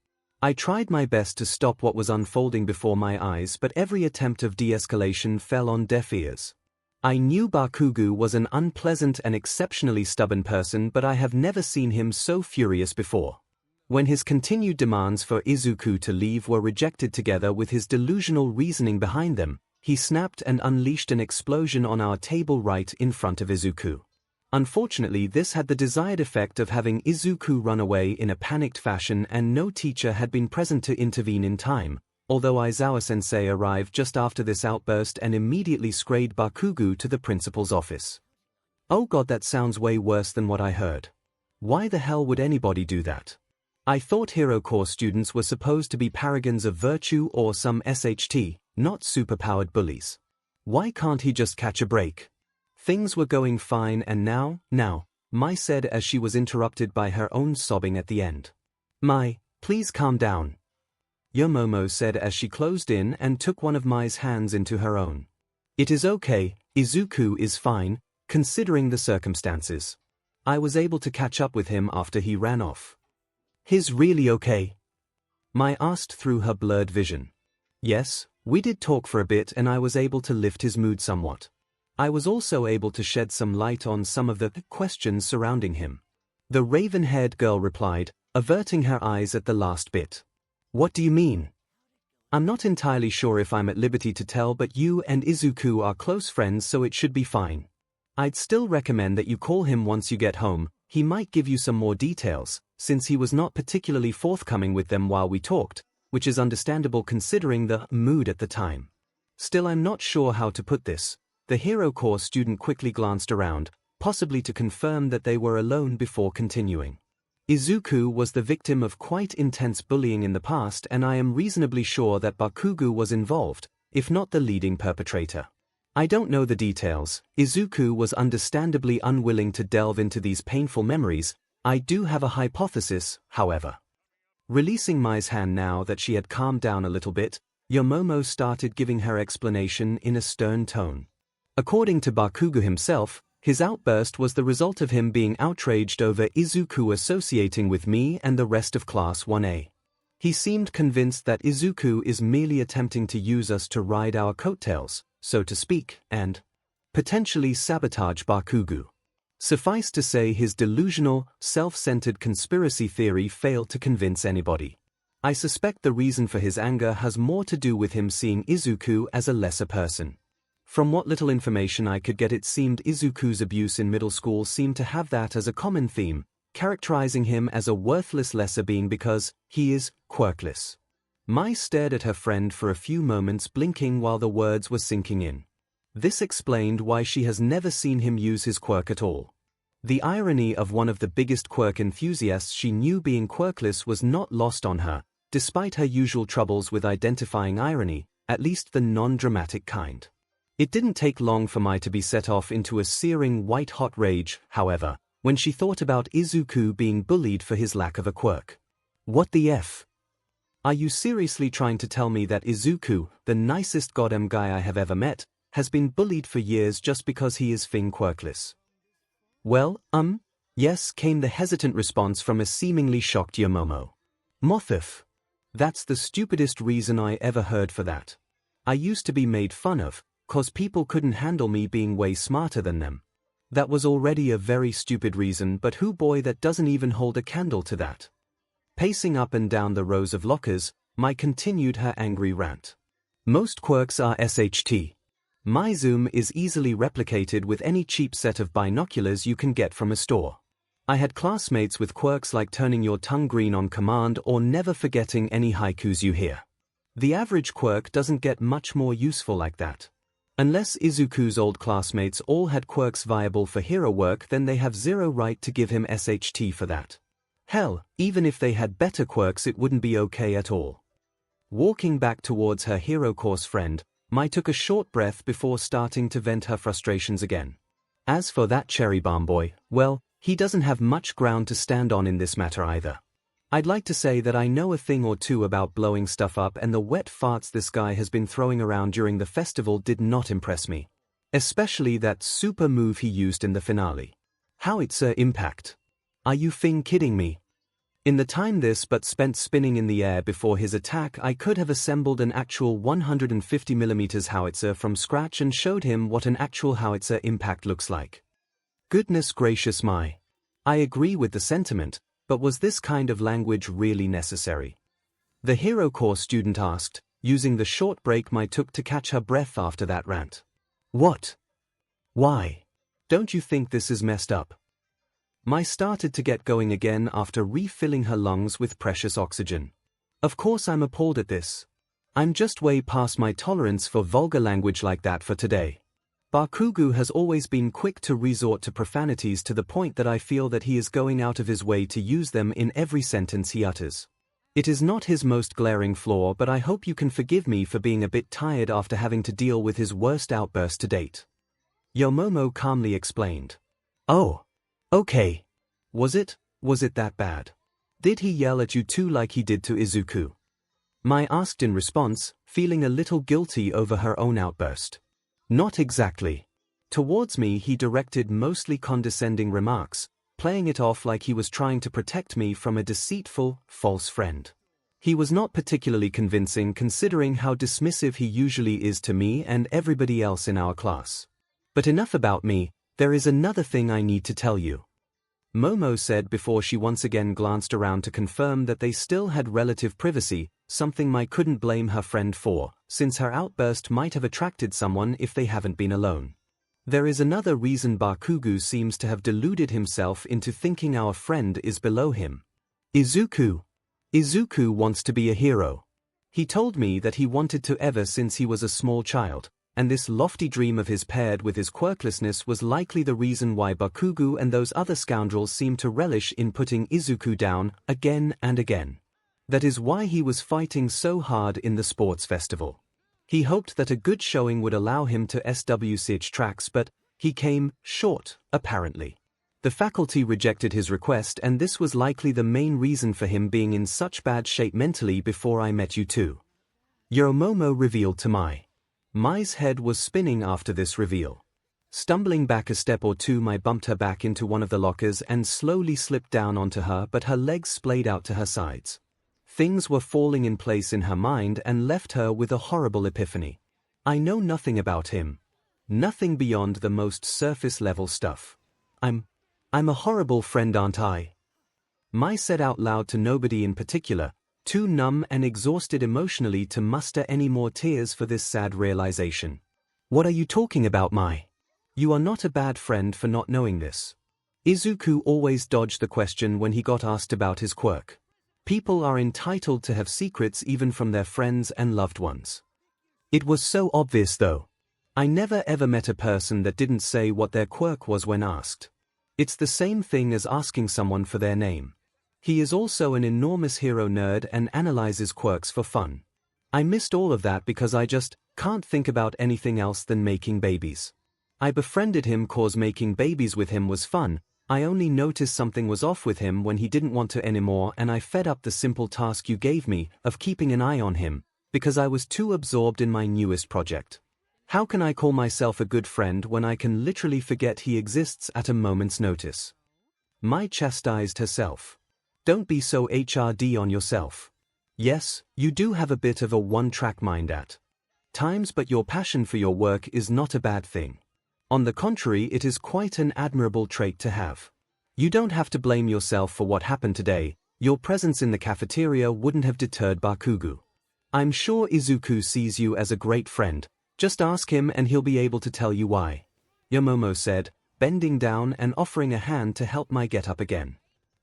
I tried my best to stop what was unfolding before my eyes, but every attempt of de-escalation fell on deaf ears. I knew Bakugo was an unpleasant and exceptionally stubborn person, but I have never seen him so furious before. When his continued demands for Izuku to leave were rejected together with his delusional reasoning behind them, he snapped and unleashed an explosion on our table right in front of Izuku. Unfortunately, this had the desired effect of having Izuku run away in a panicked fashion, and no teacher had been present to intervene in time, although Aizawa-sensei arrived just after this outburst and immediately scurried Bakugo to the principal's office. Oh god, that sounds way worse than what I heard. Why the hell would anybody do that? I thought Hero Corps students were supposed to be paragons of virtue or some SHT, not superpowered bullies. Why can't he just catch a break? Things were going fine, and now, Mai said as she was interrupted by her own sobbing at the end. Mai, please calm down. Yamomo said as she closed in and took one of Mai's hands into her own. It is okay, Izuku is fine, considering the circumstances. I was able to catch up with him after he ran off. He's really okay? Mai asked through her blurred vision. Yes, we did talk for a bit and I was able to lift his mood somewhat. I was also able to shed some light on some of the questions surrounding him. The raven-haired girl replied, averting her eyes at the last bit. What do you mean? I'm not entirely sure if I'm at liberty to tell, but you and Izuku are close friends, so it should be fine. I'd still recommend that you call him once you get home. He might give you some more details, since he was not particularly forthcoming with them while we talked, which is understandable considering the mood at the time. Still, I'm not sure how to put this. The Hero Corps student quickly glanced around, possibly to confirm that they were alone before continuing. Izuku was the victim of quite intense bullying in the past, and I am reasonably sure that Bakugo was involved, if not the leading perpetrator. I don't know the details. Izuku was understandably unwilling to delve into these painful memories. I do have a hypothesis, however. Releasing Mai's hand now that she had calmed down a little bit, Yamomo started giving her explanation in a stern tone. According to Bakugo himself, His outburst was the result of him being outraged over 𝐒𝐿𝐵 associating with me and the rest of Class 1A. He seemed convinced that 𝐒𝐿𝐵 is merely attempting to use us to ride our coattails, so to speak, and potentially sabotage Bakugo. Suffice to say, his delusional, self-centered conspiracy theory failed to convince anybody. I suspect the reason for his anger has more to do with him seeing 𝐒𝐿𝐵 as a lesser person. From what little information I could get, it seemed 𝐒𝐿𝐵's abuse in middle school seemed to have that as a common theme, characterizing him as a worthless lesser being because he is quirkless. Mai stared at her friend for a few moments, blinking while the words were sinking in. This explained why she has never seen him use his quirk at all. The irony of one of the biggest quirk enthusiasts she knew being quirkless was not lost on her, despite her usual troubles with identifying irony, at least the non-dramatic kind. It didn't take long for Mai to be set off into a searing white-hot rage, however, when she thought about 𝐒𝐿𝐵 being bullied for his lack of a quirk. What the F? Are you seriously trying to tell me that 𝐒𝐿𝐵, the nicest goddamn guy I have ever met, has been bullied for years just because he is quirkless? Well, yes, came the hesitant response from a seemingly shocked Yomomo. Mothif. That's the stupidest reason I ever heard for that. I used to be made fun of, 'cause people couldn't handle me being way smarter than them. That was already a very stupid reason, but who boy that doesn't even hold a candle to that. Pacing up and down the rows of lockers, Mai continued her angry rant. Most quirks are SHT. My zoom is easily replicated with any cheap set of binoculars you can get from a store. I had classmates with quirks like turning your tongue green on command or never forgetting any haikus you hear. The average quirk doesn't get much more useful like that. Unless 𝐒𝐿𝐵's old classmates all had quirks viable for hero work, then they have zero right to give him SHT for that. Hell, even if they had better quirks it wouldn't be okay at all. Walking back towards her hero course friend, Mai took a short breath before starting to vent her frustrations again. As for that cherry bomb boy, well, he doesn't have much ground to stand on in this matter either. I'd like to say that I know a thing or two about blowing stuff up, and the wet farts this guy has been throwing around during the festival did not impress me. Especially that super move he used in the finale. 𝐻𝐻𝐿𝐵 impact. Are you kidding me? In the time this but spent spinning in the air before his attack, I could have assembled an actual 150mm howitzer from scratch and showed him what an actual howitzer impact looks like. Goodness gracious Mai. I agree with the sentiment, but was this kind of language really necessary? The hero course student asked, using the short break Mai took to catch her breath after that rant. What? Why? Don't you think this is messed up? Mai started to get going again after refilling her lungs with precious oxygen. Of course I'm appalled at this. I'm just way past my tolerance for vulgar language like that for today. Bakugo has always been quick to resort to profanities to the point that I feel that he is going out of his way to use them in every sentence he utters. It is not his most glaring flaw, but I hope you can forgive me for being a bit tired after having to deal with his worst outburst to date. Yomomo calmly explained. Oh. Okay. Was it that bad? Did he yell at you too like he did to 𝐒𝐿𝐵? Mai asked in response, feeling a little guilty over her own outburst. Not exactly. Towards me he directed mostly condescending remarks, playing it off like he was trying to protect me from a deceitful, false friend. He was not particularly convincing considering how dismissive he usually is to me and everybody else in our class. But enough about me, there is another thing I need to tell you. Momo said before she once again glanced around to confirm that they still had relative privacy, something Mai couldn't blame her friend for, since her outburst might have attracted someone if they haven't been alone. There is another reason Bakugo seems to have deluded himself into thinking our friend is below him. 𝐒𝐿𝐵 wants to be a hero. He told me that he wanted to ever since he was a small child, and this lofty dream of his paired with his quirklessness was likely the reason why Bakugo and those other scoundrels seemed to relish in putting 𝐒𝐿𝐵 down again and again. That is why he was fighting so hard in the sports festival. He hoped that a good showing would allow him to SWCH tracks, but he came short, apparently. The faculty rejected his request, and this was likely the main reason for him being in such bad shape mentally before I met you two. Yomomo revealed to Mai. Mai's head was spinning after this reveal. Stumbling back a step or two, I bumped her back into one of the lockers and slowly slipped down onto her, but her legs splayed out to her sides. Things were falling in place in her mind and left her with a horrible epiphany. I know nothing about him. Nothing beyond the most surface-level stuff. I'm a horrible friend, aren't I? My said out loud to nobody in particular, too numb and exhausted emotionally to muster any more tears for this sad realization. What are you talking about, Mai? You are not a bad friend for not knowing this. Izuku always dodged the question when he got asked about his quirk. People are entitled to have secrets even from their friends and loved ones. It was so obvious though. I never ever met a person that didn't say what their quirk was when asked. It's the same thing as asking someone for their name. He is also an enormous hero nerd and analyzes quirks for fun. I missed all of that because I just can't think about anything else than making babies. I befriended him cause making babies with him was fun. I only noticed something was off with him when he didn't want to anymore, and I fed up the simple task you gave me of keeping an eye on him, because I was too absorbed in my newest project. How can I call myself a good friend when I can literally forget he exists at a moment's notice? Mai chastised herself. Don't be so HRD on yourself. Yes, you do have a bit of a one-track mind at times, but your passion for your work is not a bad thing. On the contrary, it is quite an admirable trait to have. You don't have to blame yourself for what happened today. Your presence in the cafeteria wouldn't have deterred Bakugo. I'm sure Izuku sees you as a great friend. Just ask him and he'll be able to tell you why. Yomomo said, bending down and offering a hand to help Mai get up again.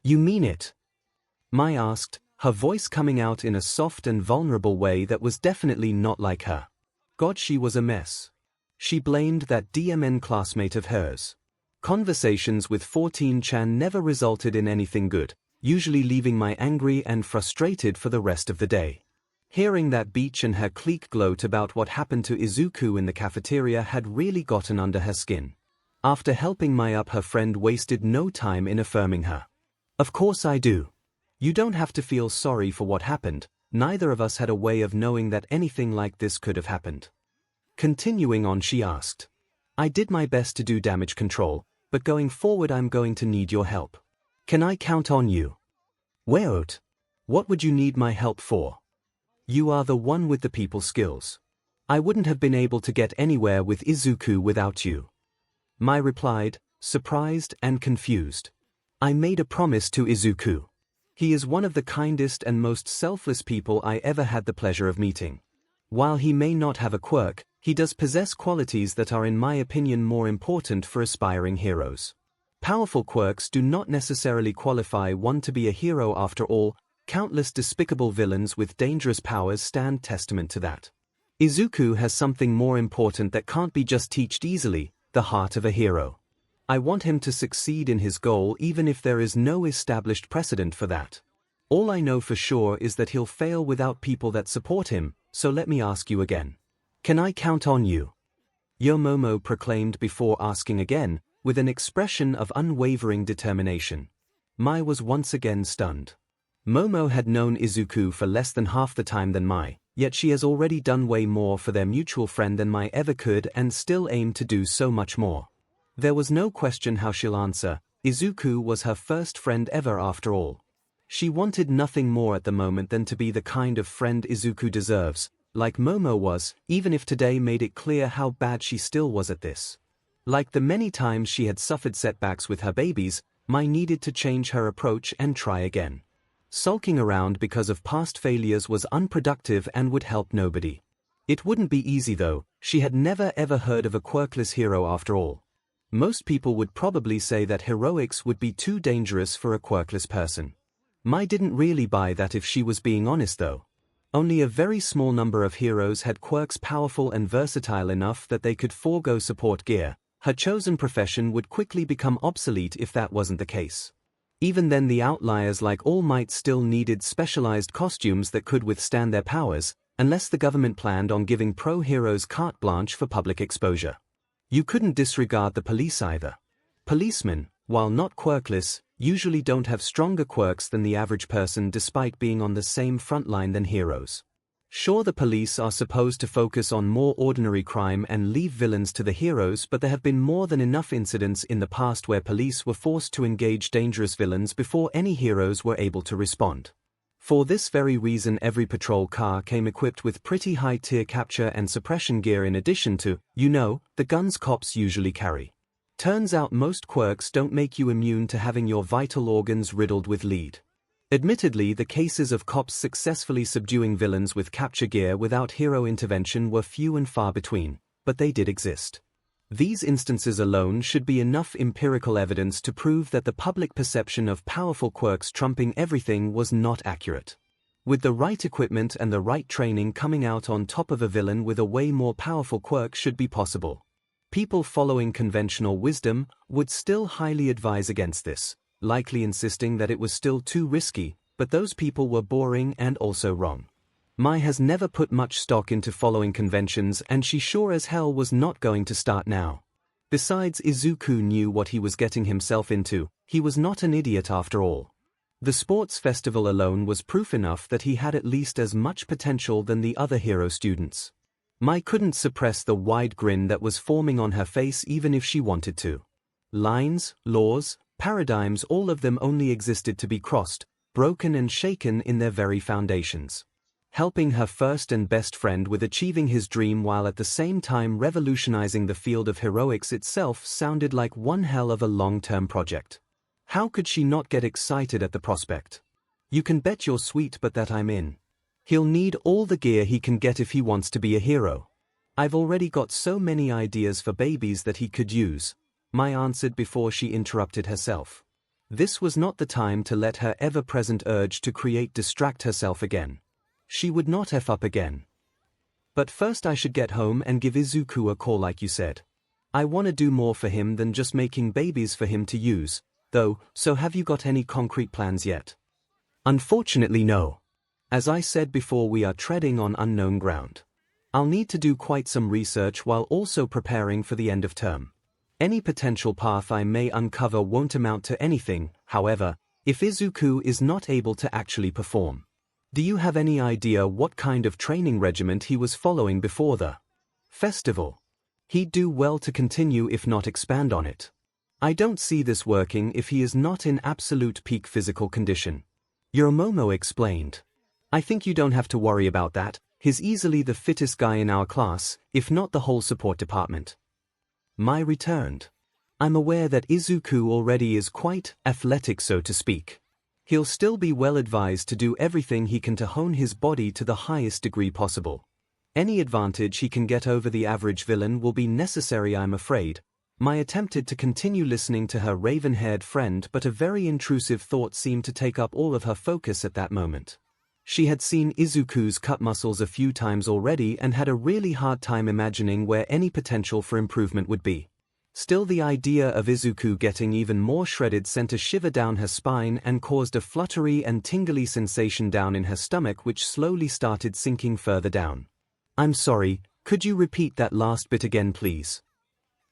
You mean it? Mai asked, her voice coming out in a soft and vulnerable way that was definitely not like her. God, she was a mess. She blamed that DMN classmate of hers. Conversations with 14-chan never resulted in anything good, usually leaving Mai angry and frustrated for the rest of the day. Hearing that Beach and her clique gloat about what happened to Izuku in the cafeteria had really gotten under her skin. After helping Mai up, her friend wasted no time in affirming her. Of course I do. You don't have to feel sorry for what happened. Neither of us had a way of knowing that anything like this could have happened. Continuing on, she asked. I did my best to do damage control, but going forward I'm going to need your help. Can I count on you? Wait, what would you need my help for? You are the one with the people skills. I wouldn't have been able to get anywhere with Izuku without you. Mai replied, surprised and confused. I made a promise to Izuku. He is one of the kindest and most selfless people I ever had the pleasure of meeting. While he may not have a quirk, he does possess qualities that are in my opinion more important for aspiring heroes. Powerful quirks do not necessarily qualify one to be a hero after all. Countless despicable villains with dangerous powers stand testament to that. Izuku has something more important that can't be just taught easily, the heart of a hero. I want him to succeed in his goal even if there is no established precedent for that. All I know for sure is that he'll fail without people that support him, so let me ask you again. Can I count on you? Yomomo proclaimed before asking again, with an expression of unwavering determination. Mai was once again stunned. Momo had known Izuku for less than half the time than Mai, yet she has already done way more for their mutual friend than Mai ever could and still aimed to do so much more. There was no question how she'll answer. Izuku was her first friend ever after all. She wanted nothing more at the moment than to be the kind of friend Izuku deserves, like Momo was, even if today made it clear how bad she still was at this. Like the many times she had suffered setbacks with her babies, Mai needed to change her approach and try again. Sulking around because of past failures was unproductive and would help nobody. It wouldn't be easy though. She had never ever heard of a quirkless hero after all. Most people would probably say that heroics would be too dangerous for a quirkless person. Mai didn't really buy that if she was being honest though. Only a very small number of heroes had quirks powerful and versatile enough that they could forego support gear. Her chosen profession would quickly become obsolete if that wasn't the case. Even then, the outliers like All Might still needed specialized costumes that could withstand their powers, unless the government planned on giving pro-heroes carte blanche for public exposure. You couldn't disregard the police either. Policemen, while not quirkless, usually don't have stronger quirks than the average person despite being on the same front line than heroes. Sure, the police are supposed to focus on more ordinary crime and leave villains to the heroes, but there have been more than enough incidents in the past where police were forced to engage dangerous villains before any heroes were able to respond. For this very reason, every patrol car came equipped with pretty high-tier capture and suppression gear in addition to, the guns cops usually carry. Turns out most quirks don't make you immune to having your vital organs riddled with lead. Admittedly, the cases of cops successfully subduing villains with capture gear without hero intervention were few and far between, but they did exist. These instances alone should be enough empirical evidence to prove that the public perception of powerful quirks trumping everything was not accurate. With the right equipment and the right training, coming out on top of a villain with a way more powerful quirk should be possible. People following conventional wisdom would still highly advise against this, likely insisting that it was still too risky, but those people were boring and also wrong. Mai has never put much stock into following conventions, and she sure as hell was not going to start now. Besides, Izuku knew what he was getting himself into. He was not an idiot after all. The sports festival alone was proof enough that he had at least as much potential than the other hero students. Mai couldn't suppress the wide grin that was forming on her face even if she wanted to. Lines, laws, paradigms, all of them only existed to be crossed, broken and shaken in their very foundations. Helping her first and best friend with achieving his dream while at the same time revolutionizing the field of heroics itself sounded like one hell of a long-term project. How could she not get excited at the prospect? You can bet your sweet butt that I'm in. He'll need all the gear he can get if he wants to be a hero. I've already got so many ideas for babies that he could use, Mai answered before she interrupted herself. This was not the time to let her ever-present urge to create distract herself again. She would not F up again. But first I should get home and give Izuku a call like you said. I want to do more for him than just making babies for him to use, though, so have you got any concrete plans yet? Unfortunately no. As I said before, we are treading on unknown ground. I'll need to do quite some research while also preparing for the end of term. Any potential path I may uncover won't amount to anything, however, if Izuku is not able to actually perform. Do you have any idea what kind of training regiment he was following before the festival? He'd do well to continue if not expand on it. I don't see this working if he is not in absolute peak physical condition. Yoromomo explained. I think you don't have to worry about that. He's easily the fittest guy in our class, if not the whole support department. Mai returned. I'm aware that Izuku already is quite athletic, so to speak. He'll still be well advised to do everything he can to hone his body to the highest degree possible. Any advantage he can get over the average villain will be necessary, I'm afraid. Mai attempted to continue listening to her raven-haired friend, but a very intrusive thought seemed to take up all of her focus at that moment. She had seen Izuku's cut muscles a few times already and had a really hard time imagining where any potential for improvement would be. Still, the idea of Izuku getting even more shredded sent a shiver down her spine and caused a fluttery and tingly sensation down in her stomach, which slowly started sinking further down. I'm sorry, could you repeat that last bit again, please?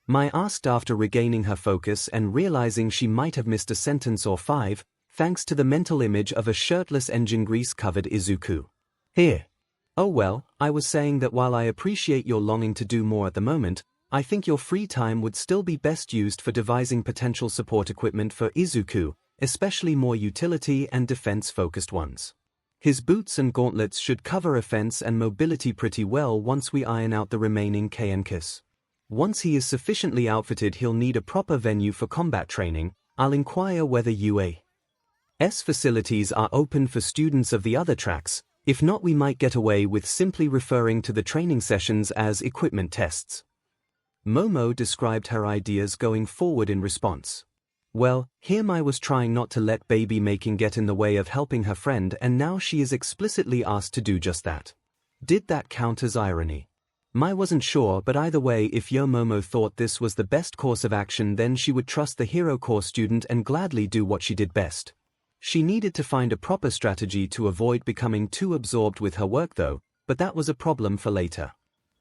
Mai asked after regaining her focus and realizing she might have missed a sentence or five, thanks to the mental image of a shirtless engine grease-covered Izuku. Here. Oh well, I was saying that while I appreciate your longing to do more at the moment, I think your free time would still be best used for devising potential support equipment for Izuku, especially more utility and defense-focused ones. His boots and gauntlets should cover offense and mobility pretty well once we iron out the remaining 𝐭𝐴. Once he is sufficiently outfitted, he'll need a proper venue for combat training. I'll inquire whether UA's facilities are open for students of the other tracks. If not, we might get away with simply referring to the training sessions as equipment tests. Momo described her ideas going forward in response. Well, here Mai was trying not to let baby making get in the way of helping her friend, and now she is explicitly asked to do just that. Did that count as irony? Mai wasn't sure, but either way, if Momo thought this was the best course of action, then she would trust the hero core student and gladly do what she did best. She needed to find a proper strategy to avoid becoming too absorbed with her work though, but that was a problem for later.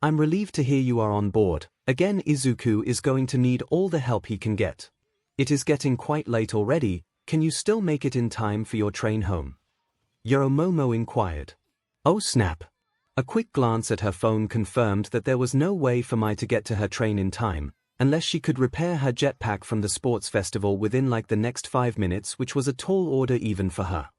I'm relieved to hear you are on board. Again, Izuku is going to need all the help he can get. It is getting quite late already. Can you still make it in time for your train home? Yoromomo inquired. Oh snap. A quick glance at her phone confirmed that there was no way for Mai to get to her train in time, unless she could repair her jetpack from the sports festival within like the next 5 minutes, which was a tall order even for her.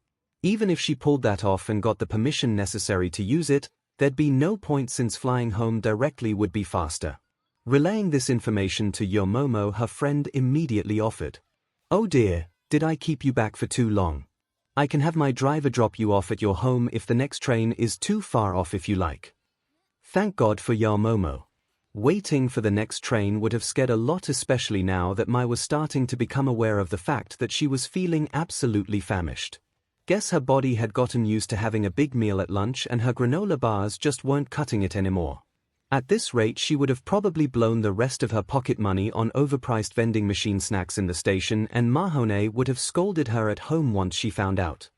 Even if she pulled that off and got the permission necessary to use it, there'd be no point since flying home directly would be faster. Relaying this information to Yomomo, her friend immediately offered. "Oh dear, did I keep you back for too long? I can have my driver drop you off at your home if the next train is too far off if you like." Thank God for Yomomo. Waiting for the next train would have scared a lot, especially now that Mai was starting to become aware of the fact that she was feeling absolutely famished. Guess her body had gotten used to having a big meal at lunch and her granola bars just weren't cutting it anymore. At this rate she would have probably blown the rest of her pocket money on overpriced vending machine snacks in the station, and Mahone would have scolded her at home once she found out.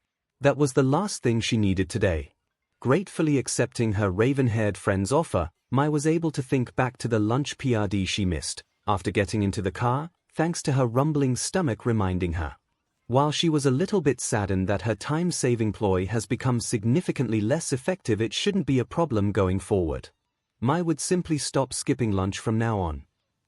That was the last thing she needed today. Gratefully accepting her raven-haired friend's offer, Mai was able to think back to the lunch PRD she missed, after getting into the car, thanks to her rumbling stomach reminding her. While she was a little bit saddened that her time-saving ploy has become significantly less effective, it shouldn't be a problem going forward. Mai would simply stop skipping lunch from now on.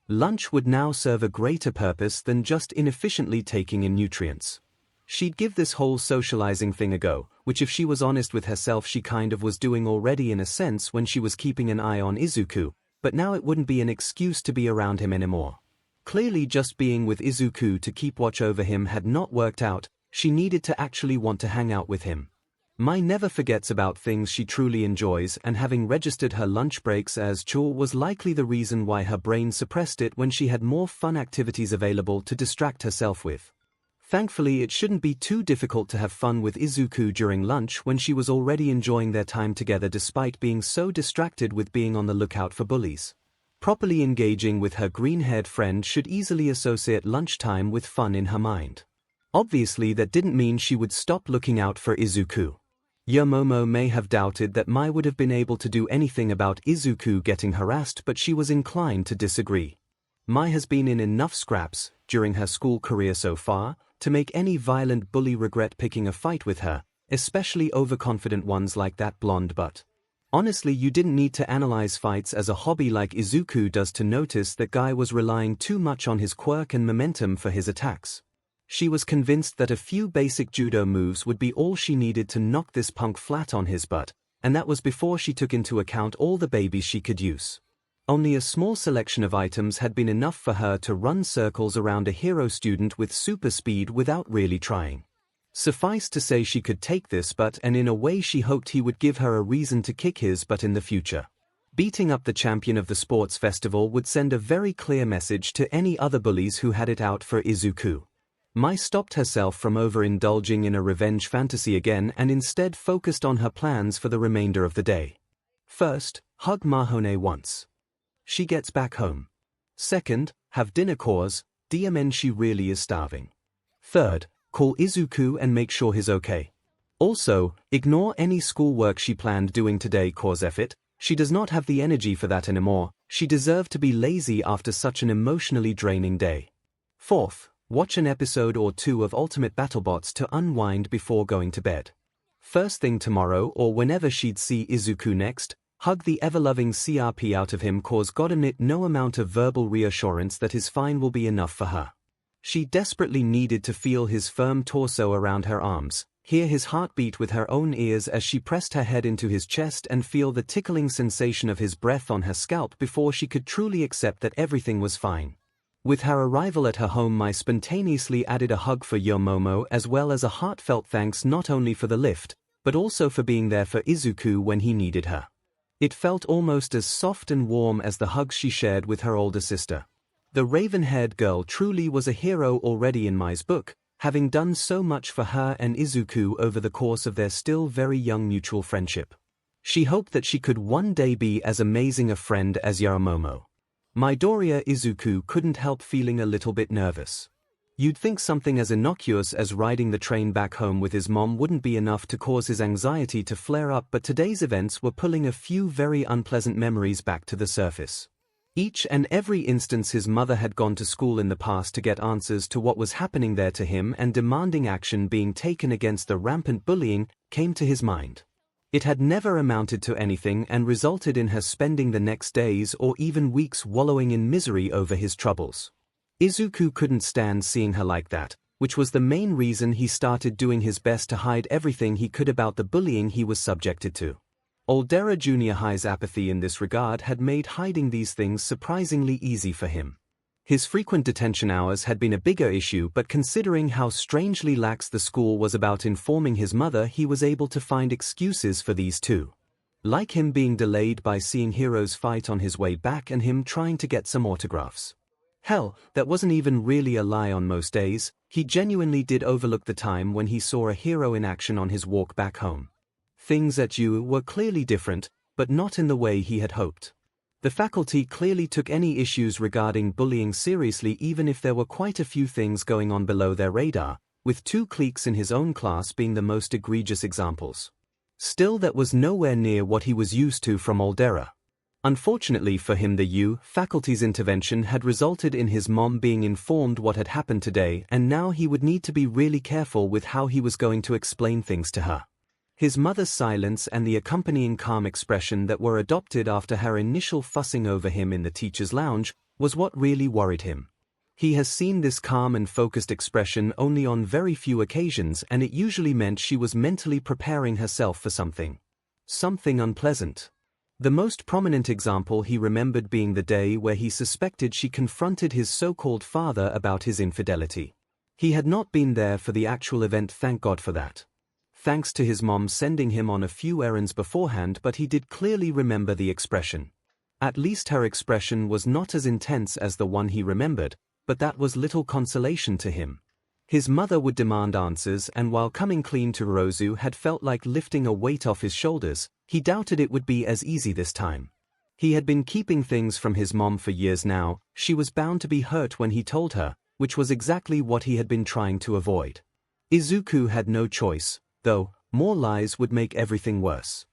Lunch would now serve a greater purpose than just inefficiently taking in nutrients. She'd give this whole socializing thing a go, which if she was honest with herself she kind of was doing already in a sense when she was keeping an eye on Izuku, but now it wouldn't be an excuse to be around him anymore. Clearly just being with Izuku to keep watch over him had not worked out, she needed to actually want to hang out with him. Mai never forgets about things she truly enjoys, and having registered her lunch breaks as chore was likely the reason why her brain suppressed it when she had more fun activities available to distract herself with. Thankfully it shouldn't be too difficult to have fun with Izuku during lunch when she was already enjoying their time together despite being so distracted with being on the lookout for bullies. Properly engaging with her green-haired friend should easily associate lunchtime with fun in her mind. Obviously that didn't mean she would stop looking out for Izuku. Yomomo may have doubted that Mai would have been able to do anything about Izuku getting harassed, but she was inclined to disagree. Mai has been in enough scraps, during her school career so far, to make any violent bully regret picking a fight with her, especially overconfident ones like that blonde butt. Honestly, you didn't need to analyze fights as a hobby like Izuku does to notice that guy was relying too much on his quirk and momentum for his attacks. She was convinced that a few basic judo moves would be all she needed to knock this punk flat on his butt, and that was before she took into account all the babies she could use. Only a small selection of items had been enough for her to run circles around a hero student with super speed without really trying. Suffice to say she could take this butt, and in a way she hoped he would give her a reason to kick his butt in the future. Beating up the champion of the sports festival would send a very clear message to any other bullies who had it out for Izuku. Mai stopped herself from overindulging in a revenge fantasy again and instead focused on her plans for the remainder of the day. First, hug Mahone once she gets back home. Second, have dinner cause, DMN she really is starving. Third, call Izuku and make sure he's okay. Also, ignore any schoolwork she planned doing today cause effort, she does not have the energy for that anymore, she deserved to be lazy after such an emotionally draining day. Fourth, watch an episode or two of Ultimate BattleBots to unwind before going to bed. First thing tomorrow or whenever she'd see Izuku next, hug the ever-loving CRP out of him cause goddamn it no amount of verbal reassurance that he's fine will be enough for her. She desperately needed to feel his firm torso around her arms, hear his heartbeat with her own ears as she pressed her head into his chest and feel the tickling sensation of his breath on her scalp before she could truly accept that everything was fine. With her arrival at her home, Mai spontaneously added a hug for Yomomo as well as a heartfelt thanks not only for the lift, but also for being there for Izuku when he needed her. It felt almost as soft and warm as the hugs she shared with her older sister. The raven-haired girl truly was a hero already in Mai's book, having done so much for her and Izuku over the course of their still very young mutual friendship. She hoped that she could one day be as amazing a friend as Yomomo. Midoriya Izuku couldn't help feeling a little bit nervous. You'd think something as innocuous as riding the train back home with his mom wouldn't be enough to cause his anxiety to flare up, but today's events were pulling a few very unpleasant memories back to the surface. Each and every instance his mother had gone to school in the past to get answers to what was happening there to him and demanding action being taken against the rampant bullying came to his mind. It had never amounted to anything and resulted in her spending the next days or even weeks wallowing in misery over his troubles. Izuku couldn't stand seeing her like that, which was the main reason he started doing his best to hide everything he could about the bullying he was subjected to. 𝐿𝐷era Junior High's apathy in this regard had made hiding these things surprisingly easy for him. His frequent detention hours had been a bigger issue, but considering how strangely lax the school was about informing his mother, he was able to find excuses for these too. Like him being delayed by seeing heroes fight on his way back and him trying to get some autographs. Hell, that wasn't even really a lie on most days. He genuinely did overlook the time when he saw a hero in action on his walk back home. Things at 𝐂 were clearly different, but not in the way he had hoped. The faculty clearly took any issues regarding bullying seriously, even if there were quite a few things going on below their radar, with 2 cliques in his own class being the most egregious examples. Still, that was nowhere near what he was used to from 𝐿𝐷era. Unfortunately for him, the 𝐂 faculty's intervention had resulted in his mom being informed what had happened today, and now he would need to be really careful with how he was going to explain things to her. His mother's silence and the accompanying calm expression that were adopted after her initial fussing over him in the teacher's lounge was what really worried him. He has seen this calm and focused expression only on very few occasions, and it usually meant she was mentally preparing herself for something unpleasant. The most prominent example he remembered being the day where he suspected she confronted his so-called father about his infidelity. He had not been there for the actual event, thank God for that. Thanks to his mom sending him on a few errands beforehand, but he did clearly remember the expression. At least her expression was not as intense as the one he remembered, but that was little consolation to him. His mother would demand answers, and while coming clean to Rose had felt like lifting a weight off his shoulders, he doubted it would be as easy this time. He had been keeping things from his mom for years now. She was bound to be hurt when he told her, which was exactly what he had been trying to avoid. Izuku had no choice, though. More lies would make everything worse.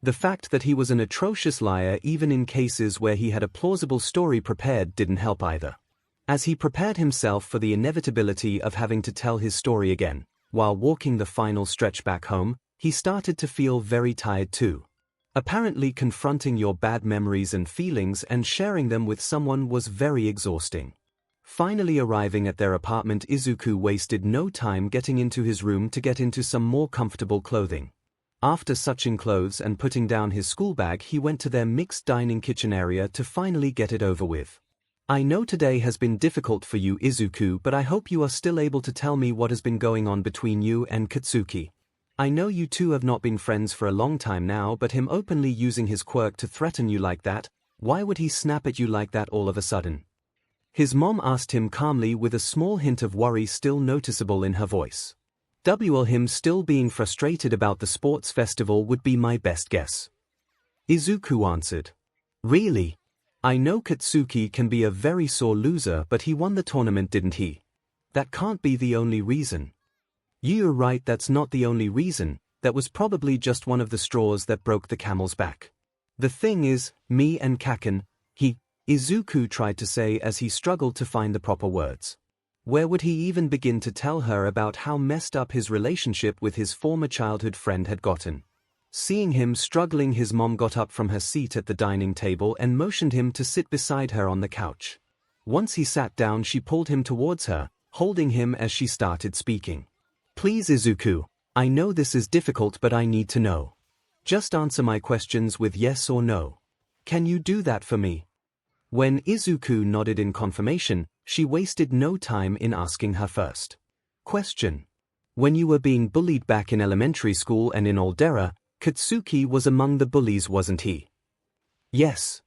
The fact that he was an atrocious liar even in cases where he had a plausible story prepared didn't help either. As he prepared himself for the inevitability of having to tell his story again, while walking the final stretch back home, he started to feel very tired too. Apparently, confronting your bad memories and feelings and sharing them with someone was very exhausting. Finally arriving at their apartment, Izuku wasted no time getting into his room to get into some more comfortable clothing. After switching clothes and putting down his school bag, he went to their mixed dining kitchen area to finally get it over with. I know today has been difficult for you, Izuku, but I hope you are still able to tell me what has been going on between you and Katsuki. I know you two have not been friends for a long time now, but him openly using his quirk to threaten you like that, why would he snap at you like that all of a sudden? His mom asked him calmly, with a small hint of worry still noticeable in her voice. Him still being frustrated about the sports festival would be my best guess. Izuku answered. Really? I know Katsuki can be a very sore loser, but he won the tournament, didn't he? That can't be the only reason. You're right, that's not the only reason. That was probably just one of the straws that broke the camel's back. The thing is, me and Kaken, Izuku tried to say as he struggled to find the proper words. Where would he even begin to tell her about how messed up his relationship with his former childhood friend had gotten? Seeing him struggling, his mom got up from her seat at the dining table and motioned him to sit beside her on the couch. Once he sat down, she pulled him towards her, holding him as she started speaking. Please, Izuku, I know this is difficult, but I need to know. Just answer my questions with yes or no. Can you do that for me? When Izuku nodded in confirmation, she wasted no time in asking her first question. When you were being bullied back in elementary school and in 𝐿𝐷era, Katsuki was among the bullies, wasn't he? Yes.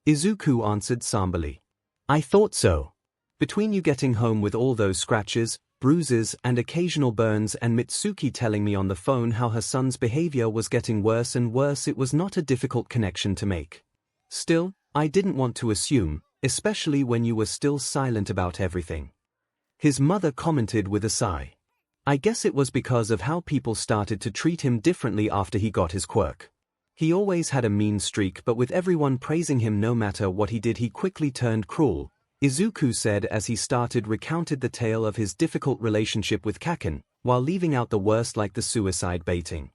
Izuku answered somberly. I thought so. Between you getting home with all those scratches, bruises, and occasional burns, and Mitsuki telling me on the phone how her son's behavior was getting worse and worse, it was not a difficult connection to make. Still, I didn't want to assume, especially when you were still silent about everything. His mother commented with a sigh. I guess it was because of how people started to treat him differently after he got his quirk. He always had a mean streak, but with everyone praising him no matter what he did, he quickly turned cruel, Izuku said as he recounted the tale of his difficult relationship with Kaken, while leaving out the worst, like the suicide baiting.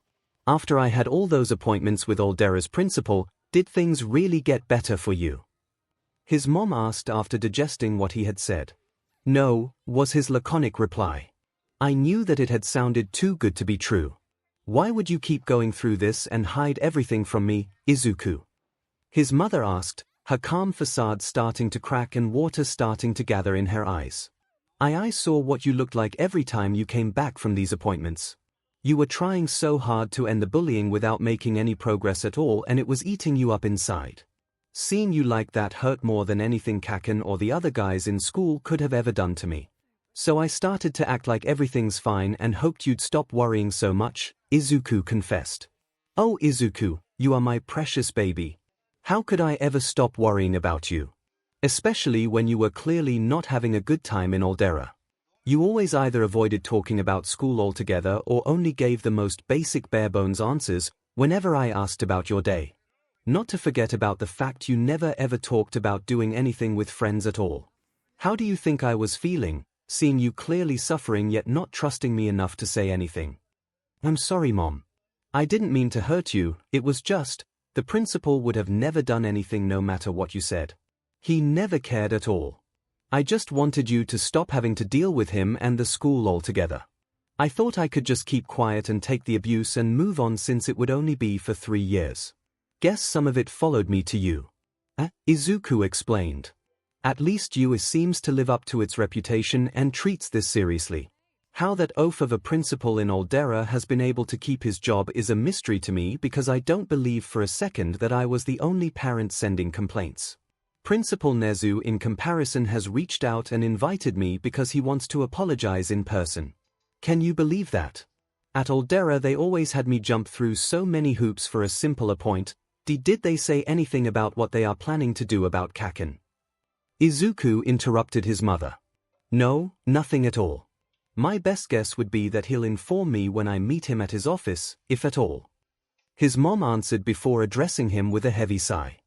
After I had all those appointments with 𝐿dera's principal, did things really get better for you? His mom asked after digesting what he had said. No, was his laconic reply. I knew that it had sounded too good to be true. Why would you keep going through this and hide everything from me, Izuku? His mother asked, her calm facade starting to crack and water starting to gather in her eyes. I saw what you looked like every time you came back from these appointments. You were trying so hard to end the bullying without making any progress at all, and it was eating you up inside. Seeing you like that hurt more than anything 𝐭𝐿 or the other guys in school could have ever done to me. So I started to act like everything's fine and hoped you'd stop worrying so much, Izuku confessed. Oh Izuku, you are my precious baby. How could I ever stop worrying about you? Especially when you were clearly not having a good time in 𝐿dera. You always either avoided talking about school altogether or only gave the most basic bare-bones answers whenever I asked about your day. Not to forget about the fact you never ever talked about doing anything with friends at all. How do you think I was feeling, seeing you clearly suffering yet not trusting me enough to say anything? I'm sorry, Mom. I didn't mean to hurt you, it was just, the principal would have never done anything no matter what you said. He never cared at all. I just wanted you to stop having to deal with him and the school altogether. I thought I could just keep quiet and take the abuse and move on since it would only be for 3 years. Guess some of it followed me to you. Izuku explained. At least U.S. seems to live up to its reputation and treats this seriously. How that oaf of a principal in 𝐿dera has been able to keep his job is a mystery to me because I don't believe for a second that I was the only parent sending complaints. Principal Nezu in comparison has reached out and invited me because he wants to apologize in person. Can you believe that? At 𝐿dera they always had me jump through so many hoops for a simple appointment. Did they say anything about what they are planning to do about 𝐭𝐿? Izuku interrupted his mother. No, nothing at all. My best guess would be that he'll inform me when I meet him at his office, if at all. His mom answered before addressing him with a heavy sigh.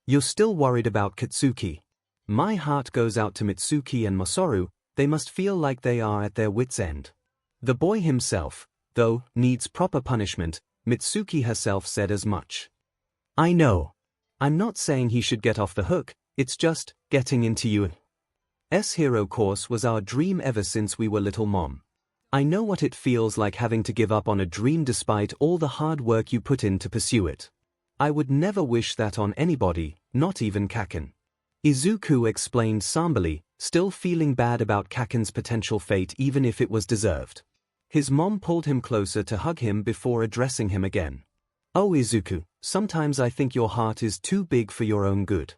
You're still worried about Katsuki. My heart goes out to Mitsuki and Masaru, they must feel like they are at their wits' end. The boy himself, though, needs proper punishment, Mitsuki herself said as much. I know. I'm not saying he should get off the hook, it's just, getting into U.S. hero course was our dream ever since we were little, Mom. I know what it feels like having to give up on a dream despite all the hard work you put in to pursue it. I would never wish that on anybody, not even 𝐭𝐿. Izuku explained somberly, still feeling bad about 𝐭𝐿's potential fate even if it was deserved. His mom pulled him closer to hug him before addressing him again. Oh Izuku, sometimes I think your heart is too big for your own good.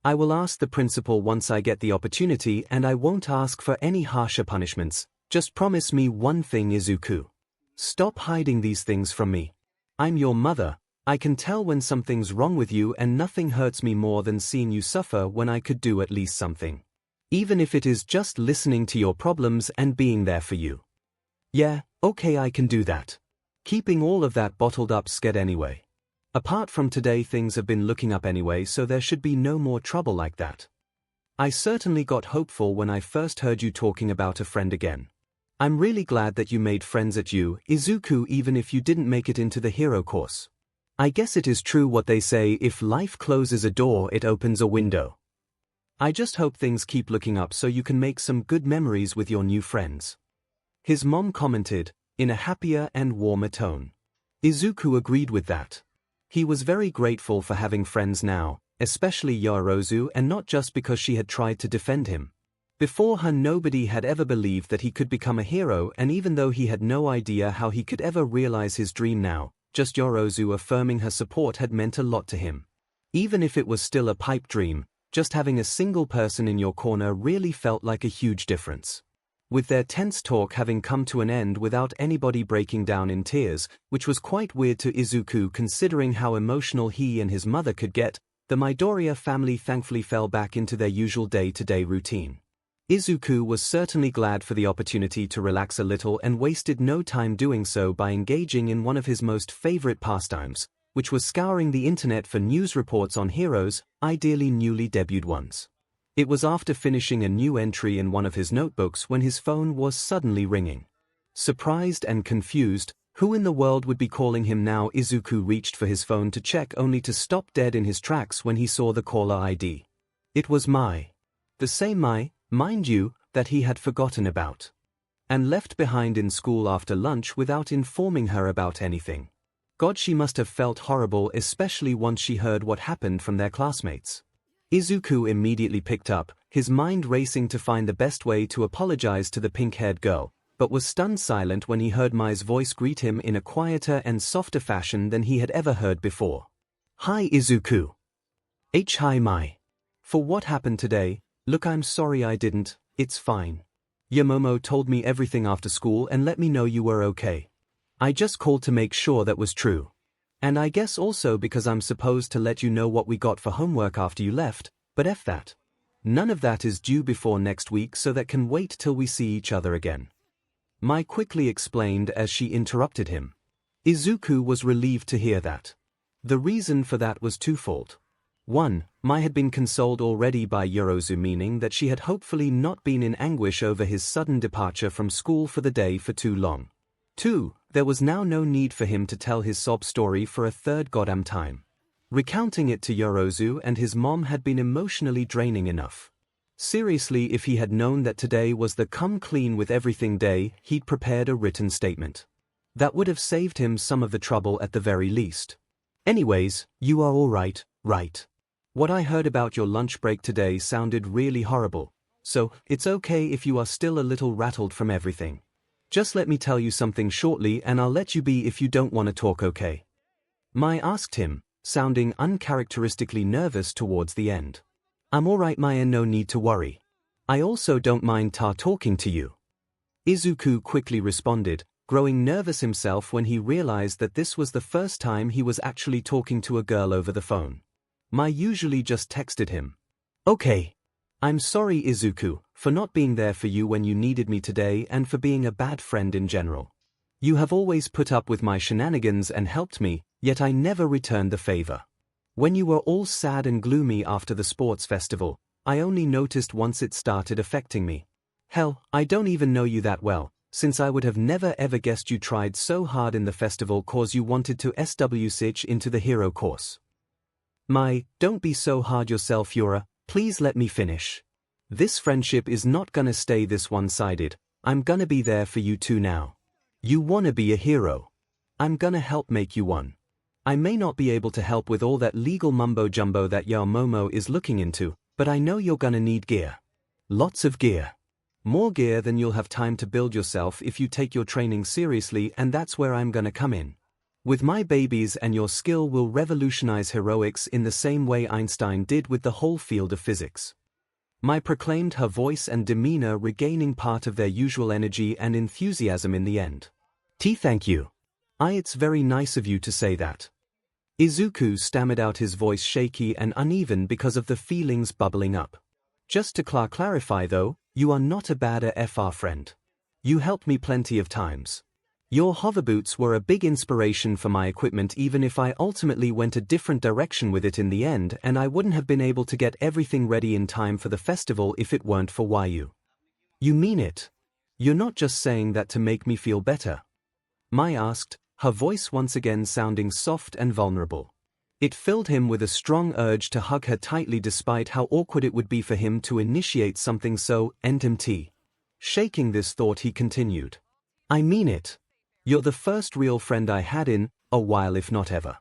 I will ask the principal once I get the opportunity and I won't ask for any harsher punishments, just promise me one thing Izuku. Stop hiding these things from me. I'm your mother. I can tell when something's wrong with you and nothing hurts me more than seeing you suffer when I could do at least something. Even if it is just listening to your problems and being there for you. Yeah, okay, I can do that. Keeping all of that bottled up scared anyway. Apart from today things have been looking up anyway, so there should be no more trouble like that. I certainly got hopeful when I first heard you talking about a friend again. I'm really glad that you made friends at Izuku even if you didn't make it into the hero course. I guess it is true what they say, if life closes a door it opens a window. I just hope things keep looking up so you can make some good memories with your new friends. His mom commented, in a happier and warmer tone. Izuku agreed with that. He was very grateful for having friends now, especially Yorozu, and not just because she had tried to defend him. Before her nobody had ever believed that he could become a hero, and even though he had no idea how he could ever realize his dream now, just Yorozu affirming her support had meant a lot to him. Even if it was still a pipe dream, just having a single person in your corner really felt like a huge difference. With their tense talk having come to an end without anybody breaking down in tears, which was quite weird to Izuku considering how emotional he and his mother could get, the Midoriya family thankfully fell back into their usual day-to-day routine. Izuku was certainly glad for the opportunity to relax a little and wasted no time doing so by engaging in one of his most favorite pastimes, which was scouring the internet for news reports on heroes, ideally newly debuted ones. It was after finishing a new entry in one of his notebooks when his phone was suddenly ringing. Surprised and confused, Who in the world would be calling him now? Izuku reached for his phone to check only to stop dead in his tracks when he saw the caller ID. It was Mai. The same Mai, mind you, that he had forgotten about. And left behind in school after lunch without informing her about anything. God, she must have felt horrible, especially once she heard what happened from their classmates. Izuku immediately picked up, his mind racing to find the best way to apologize to the pink-haired girl, but was stunned silent when he heard Mai's voice greet him in a quieter and softer fashion than he had ever heard before. Hi Izuku. Hi Mai. For what happened today, look, I'm sorry I didn't, it's fine. Your Momo told me everything after school and let me know you were okay. I just called to make sure that was true. And I guess also because I'm supposed to let you know what we got for homework after you left, but F that. None of that is due before next week, so that can wait till we see each other again. Mai quickly explained as she interrupted him. Izuku was relieved to hear that. The reason for that was twofold. 1. Mai had been consoled already by Yorozu, meaning that she had hopefully not been in anguish over his sudden departure from school for the day for too long. 2. There was now no need for him to tell his sob story for a third goddamn time. Recounting it to Yorozu and his mom had been emotionally draining enough. Seriously, if he had known that today was the come clean with everything day, he'd prepared a written statement. That would have saved him some of the trouble at the very least. Anyways, you are all right, right? What I heard about your lunch break today sounded really horrible, so it's okay if you are still a little rattled from everything. Just let me tell you something shortly and I'll let you be if you don't want to talk, okay? Mai asked him, sounding uncharacteristically nervous towards the end. I'm alright Mai, no need to worry. I also don't mind talking to you. Izuku quickly responded, growing nervous himself when he realized that this was the first time he was actually talking to a girl over the phone. Mai usually just texted him. Okay. I'm sorry Izuku, for not being there for you when you needed me today and for being a bad friend in general. You have always put up with my shenanigans and helped me, yet I never returned the favor. When you were all sad and gloomy after the sports festival, I only noticed once it started affecting me. Hell, I don't even know you that well, since I would have never ever guessed you tried so hard in the festival cause you wanted to switch into the hero course. Mai, don't be so hard yourself Yura, please let me finish. This friendship is not gonna stay this one-sided, I'm gonna be there for you too now. You wanna be a hero. I'm gonna help make you one. I may not be able to help with all that legal mumbo-jumbo that your Momo is looking into, but I know you're gonna need gear. Lots of gear. More gear than you'll have time to build yourself if you take your training seriously, and that's where I'm gonna come in. With my babies, and your skill will revolutionize heroics in the same way Einstein did with the whole field of physics. Mai proclaimed, her voice and demeanor regaining part of their usual energy and enthusiasm in the end. Thank you. It's very nice of you to say that. Izuku stammered out, his voice shaky and uneven because of the feelings bubbling up. Just to clarify though, you are not a bad FR friend. You helped me plenty of times. Your hover boots were a big inspiration for my equipment, even if I ultimately went a different direction with it in the end, and I wouldn't have been able to get everything ready in time for the festival if it weren't for you. You mean it? You're not just saying that to make me feel better? Mai asked, her voice once again sounding soft and vulnerable. It filled him with a strong urge to hug her tightly despite how awkward it would be for him to initiate something so intimate. Shaking this thought, he continued. I mean it. You're the first real friend I had in a while, if not ever.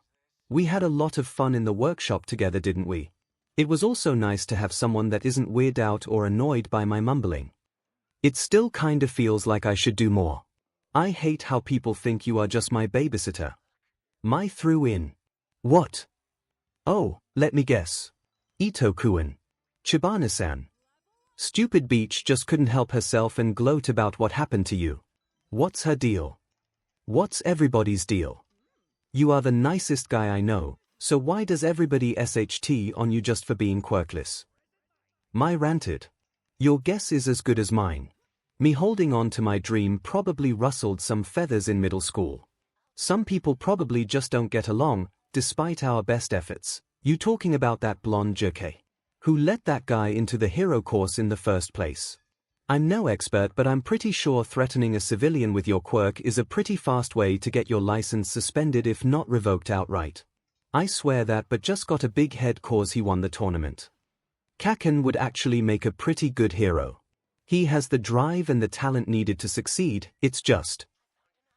We had a lot of fun in the workshop together, didn't we? It was also nice to have someone that isn't weirded out or annoyed by my mumbling. It still kinda feels like I should do more. I hate how people think you are just my babysitter. Mai threw in. What? Oh, let me guess. Itoku-kun. Chibana-san. Stupid Beach just couldn't help herself and gloat about what happened to you. What's her deal? What's everybody's deal? You are the nicest guy I know, so why does everybody SHT on you just for being quirkless? Mai ranted. Your guess is as good as mine. Me holding on to my dream probably rustled some feathers in middle school. Some people probably just don't get along, despite our best efforts. You talking about that blonde jerk who let that guy into the hero course in the first place? I'm no expert, but I'm pretty sure threatening a civilian with your quirk is a pretty fast way to get your license suspended if not revoked outright. I swear that, but just got a big head cause he won the tournament. 𝐭𝐿 would actually make a pretty good hero. He has the drive and the talent needed to succeed, it's just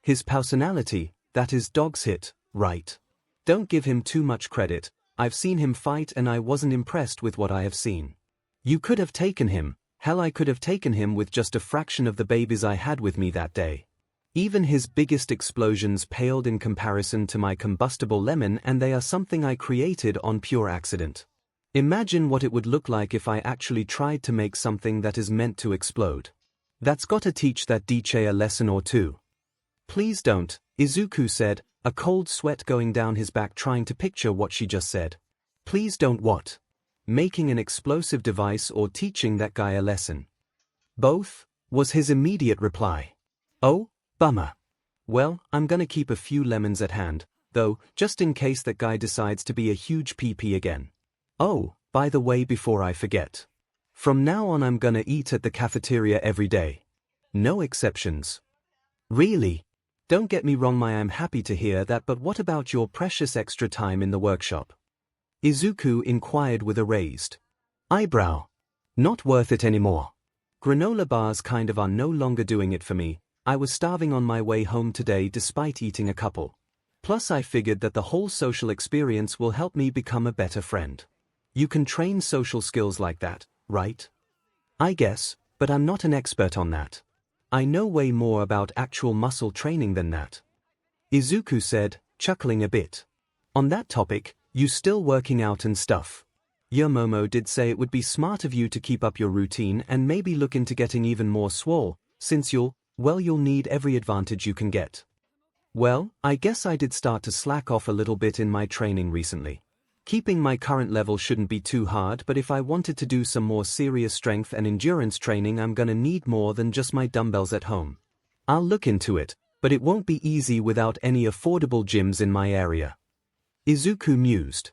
his personality, that is dog's hit, right? Don't give him too much credit. I've seen him fight and I wasn't impressed with what I have seen. You could have taken him. Hell, I could have taken him with just a fraction of the babies I had with me that day. Even his biggest explosions paled in comparison to my combustible lemon, and they are something I created on pure accident. Imagine what it would look like if I actually tried to make something that is meant to explode. That's gotta teach that DJ a lesson or two. Please don't, Izuku said, a cold sweat going down his back trying to picture what she just said. Please don't what? Making an explosive device or teaching that guy a lesson? Both, was his immediate reply. Oh, bummer. Well, I'm gonna keep a few lemons at hand, though, just in case that guy decides to be a huge PP again. Oh, by the way, before I forget. From now on I'm gonna eat at the cafeteria every day. No exceptions. Really? Don't get me wrong, I'm happy to hear that, but what about your precious extra time in the workshop? Izuku inquired with a raised eyebrow. Not worth it anymore. Granola bars kind of are no longer doing it for me. I was starving on my way home today despite eating a couple. Plus I figured that the whole social experience will help me become a better friend. You can train social skills like that, right? I guess, but I'm not an expert on that. I know way more about actual muscle training than that. Izuku said, chuckling a bit. On that topic, you still working out and stuff? Your Momo did say it would be smart of you to keep up your routine and maybe look into getting even more swole, since you'll need every advantage you can get. Well, I guess I did start to slack off a little bit in my training recently. Keeping my current level shouldn't be too hard, but if I wanted to do some more serious strength and endurance training, I'm gonna need more than just my dumbbells at home. I'll look into it, but it won't be easy without any affordable gyms in my area. Izuku mused.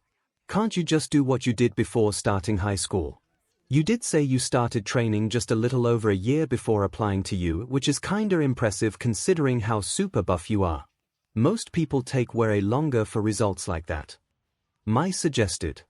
Can't you just do what you did before starting high school? You did say you started training just a little over a year before applying to U, which is kinda impressive considering how super buff you are. Most people take way longer for results like that. Mai suggested.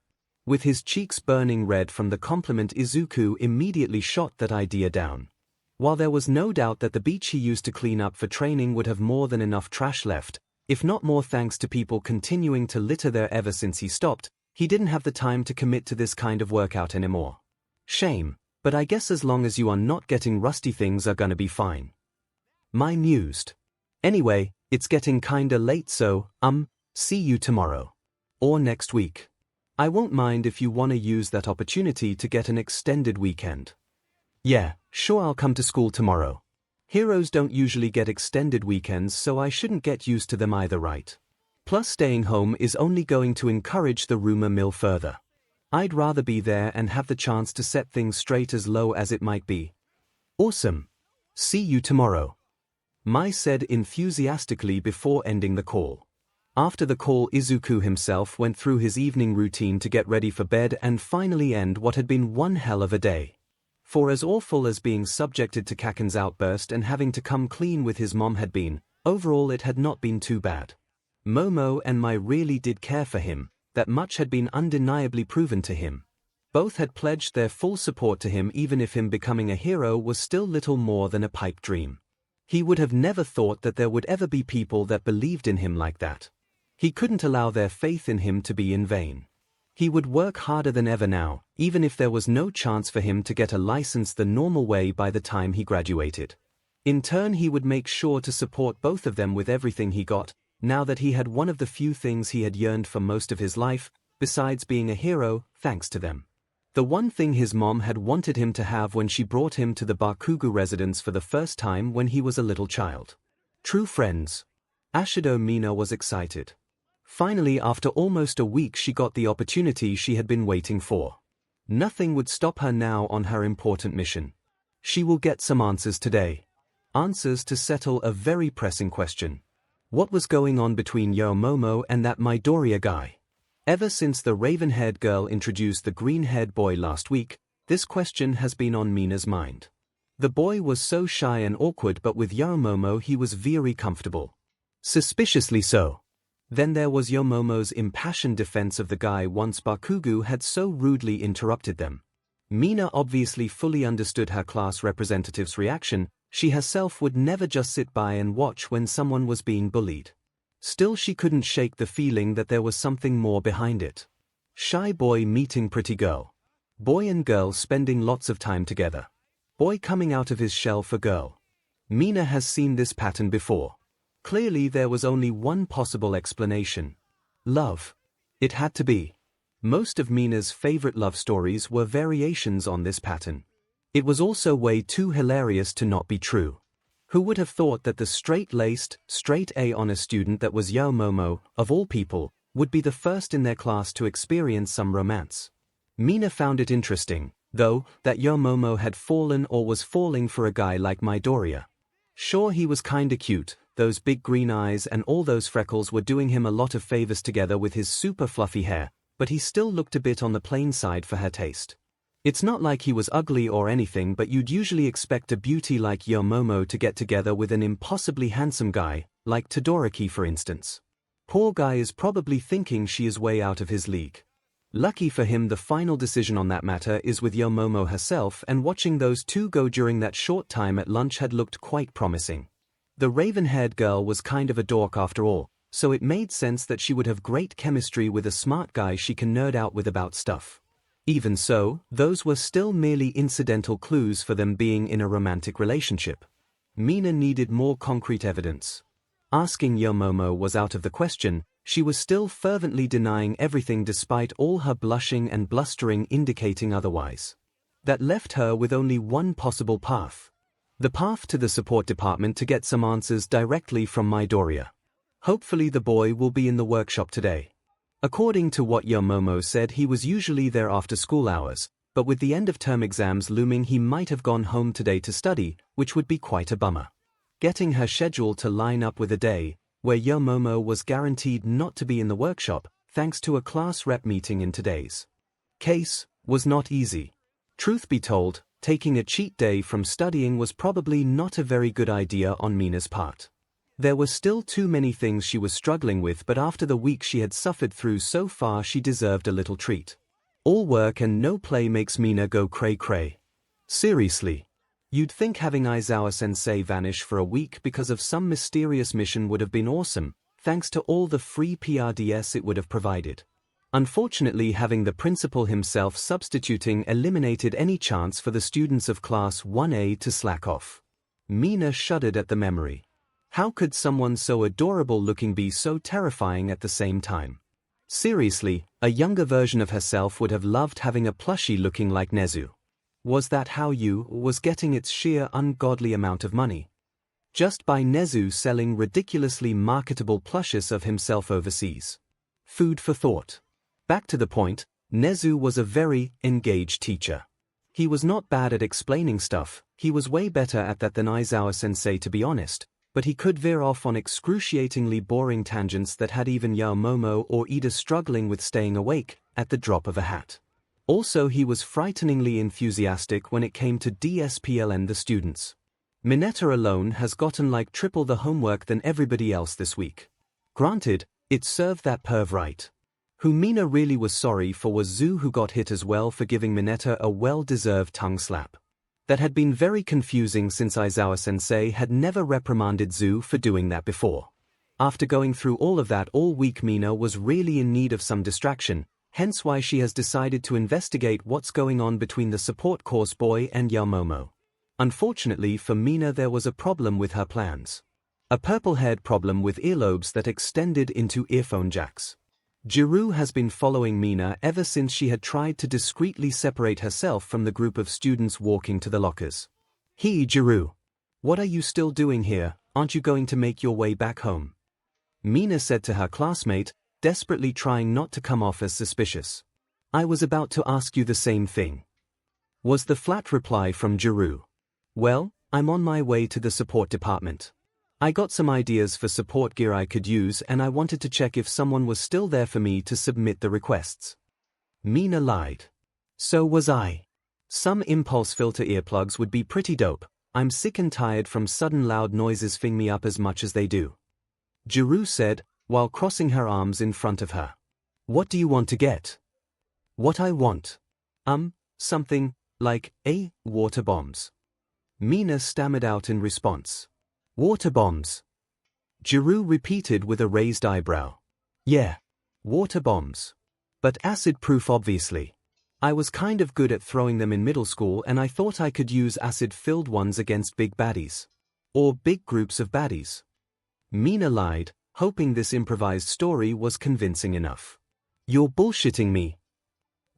With his cheeks burning red from the compliment, Izuku immediately shot that idea down. While there was no doubt that the beach he used to clean up for training would have more than enough trash left, if not more thanks to people continuing to litter there ever since he stopped, he didn't have the time to commit to this kind of workout anymore. Shame, but I guess as long as you are not getting rusty things are gonna be fine. Mai mused. Anyway, it's getting kinda late, so, see you tomorrow. Or next week. I won't mind if you wanna use that opportunity to get an extended weekend. Yeah, sure, I'll come to school tomorrow. Heroes don't usually get extended weekends, so I shouldn't get used to them either, right? Plus staying home is only going to encourage the rumor mill further. I'd rather be there and have the chance to set things straight as low as it might be. Awesome. See you tomorrow. Mai said enthusiastically before ending the call. After the call, Izuku himself went through his evening routine to get ready for bed and finally end what had been one hell of a day. For as awful as being subjected to 𝐭𝐿's outburst and having to come clean with his mom had been, overall it had not been too bad. Momo and Mai really did care for him, that much had been undeniably proven to him. Both had pledged their full support to him even if him becoming a hero was still little more than a pipe dream. He would have never thought that there would ever be people that believed in him like that. He couldn't allow their faith in him to be in vain. He would work harder than ever now, even if there was no chance for him to get a license the normal way by the time he graduated. In turn, he would make sure to support both of them with everything he got, now that he had one of the few things he had yearned for most of his life, besides being a hero, thanks to them. The one thing his mom had wanted him to have when she brought him to the Bakugo residence for the first time when he was a little child. True friends. Ashido Mina was excited. Finally, after almost a week, she got the opportunity she had been waiting for. Nothing would stop her now on her important mission. She will get some answers today. Answers to settle a very pressing question. What was going on between Yo Momo and that Midoriya guy? Ever since the raven-haired girl introduced the green-haired boy last week, this question has been on Mina's mind. The boy was so shy and awkward, but with 𝐻𝐻𝐽𝐻𝐻 he was very comfortable. Suspiciously so. Then there was 𝐻𝐻𝐻𝐻's impassioned defense of the guy once Bakugo had so rudely interrupted them. Mina obviously fully understood her class representative's reaction. She herself would never just sit by and watch when someone was being bullied. Still, she couldn't shake the feeling that there was something more behind it. Shy boy meeting pretty girl. Boy and girl spending lots of time together. Boy coming out of his shell for girl. Mina has seen this pattern before. Clearly there was only one possible explanation. Love. It had to be. Most of Mina's favorite love stories were variations on this pattern. It was also way too hilarious to not be true. Who would have thought that the straight-laced, straight-A honor student that was 𝐻𝐻𝐻𝐻, of all people, would be the first in their class to experience some romance? Mina found it interesting, though, that 𝐻𝐻𝐻𝐻 had fallen or was falling for a guy like Midoriya. Sure, he was kinda cute, those big green eyes and all those freckles were doing him a lot of favors together with his super fluffy hair, but he still looked a bit on the plain side for her taste. It's not like he was ugly or anything, but you'd usually expect a beauty like 𝐻𝐻𝐻𝐻 to get together with an impossibly handsome guy, like Todoroki for instance. Poor guy is probably thinking she is way out of his league. Lucky for him, the final decision on that matter is with 𝐻𝐻𝐻𝐻 herself, and watching those two go during that short time at lunch had looked quite promising. The raven-haired girl was kind of a dork after all, so it made sense that she would have great chemistry with a smart guy she can nerd out with about stuff. Even so, those were still merely incidental clues for them being in a romantic relationship. Mina needed more concrete evidence. Asking 𝐻𝐻𝐻𝐻 was out of the question. She was still fervently denying everything despite all her blushing and blustering indicating otherwise. That left her with only one possible path. The path to the support department to get some answers directly from Midoriya. Hopefully the boy will be in the workshop today. According to what 𝐻𝐻𝐻𝐻 said, he was usually there after school hours, but with the end-of-term exams looming he might have gone home today to study, which would be quite a bummer. Getting her schedule to line up with a day where 𝐻𝐻𝐻𝐻 was guaranteed not to be in the workshop, thanks to a class rep meeting in today's case, was not easy. Truth be told, taking a cheat day from studying was probably not a very good idea on Mina's part. There were still too many things she was struggling with, but after the week she had suffered through so far, she deserved a little treat. All work and no play makes Mina go cray-cray. Seriously. You'd think having Aizawa-sensei vanish for a week because of some mysterious mission would have been awesome, thanks to all the free PRDS it would have provided. Unfortunately, having the principal himself substituting eliminated any chance for the students of Class 1A to slack off. Mina shuddered at the memory. How could someone so adorable-looking be so terrifying at the same time? Seriously, a younger version of herself would have loved having a plushie looking like Nezu. Was that how you was getting its sheer ungodly amount of money? Just by Nezu selling ridiculously marketable plushes of himself overseas. Food for thought. Back to the point, Nezu was a very engaged teacher. He was not bad at explaining stuff, he was way better at that than Aizawa-sensei to be honest, but he could veer off on excruciatingly boring tangents that had even 𝐻𝐻𝐻𝐻 or Ida struggling with staying awake at the drop of a hat. Also, he was frighteningly enthusiastic when it came to DSPLN the students. Mineta alone has gotten like triple the homework than everybody else this week. Granted, it served that perv right. Who Mina really was sorry for was Zu, who got hit as well for giving Mineta a well-deserved tongue slap. That had been very confusing since Aizawa-sensei had never reprimanded Zu for doing that before. After going through all of that all week, Mina was really in need of some distraction, hence why she has decided to investigate what's going on between the support course boy and 𝐻𝐻𝐻𝐻. Unfortunately for Mina, there was a problem with her plans. A purple-haired problem with earlobes that extended into earphone jacks. Jiru has been following Mina ever since she had tried to discreetly separate herself from the group of students walking to the lockers. Hey Jiru! What are you still doing here? Aren't you going to make your way back home? Mina said to her classmate, desperately trying not to come off as suspicious. I was about to ask you the same thing, was the flat reply from Jiru. Well, I'm on my way to the support department. I got some ideas for support gear I could use and I wanted to check if someone was still there for me to submit the requests. Mina lied. So was I. Some impulse filter earplugs would be pretty dope. I'm sick and tired from sudden loud noises fing me up as much as they do. 𝐤𝐻𝐻 said, while crossing her arms in front of her. What do you want to get? What I want? Something like, water bombs. Mina stammered out in response. Water bombs? 𝐤𝐻𝐻 repeated with a raised eyebrow. Yeah. Water bombs. But acid-proof obviously. I was kind of good at throwing them in middle school and I thought I could use acid-filled ones against big baddies. Or big groups of baddies. Mina lied, hoping this improvised story was convincing enough. You're bullshitting me.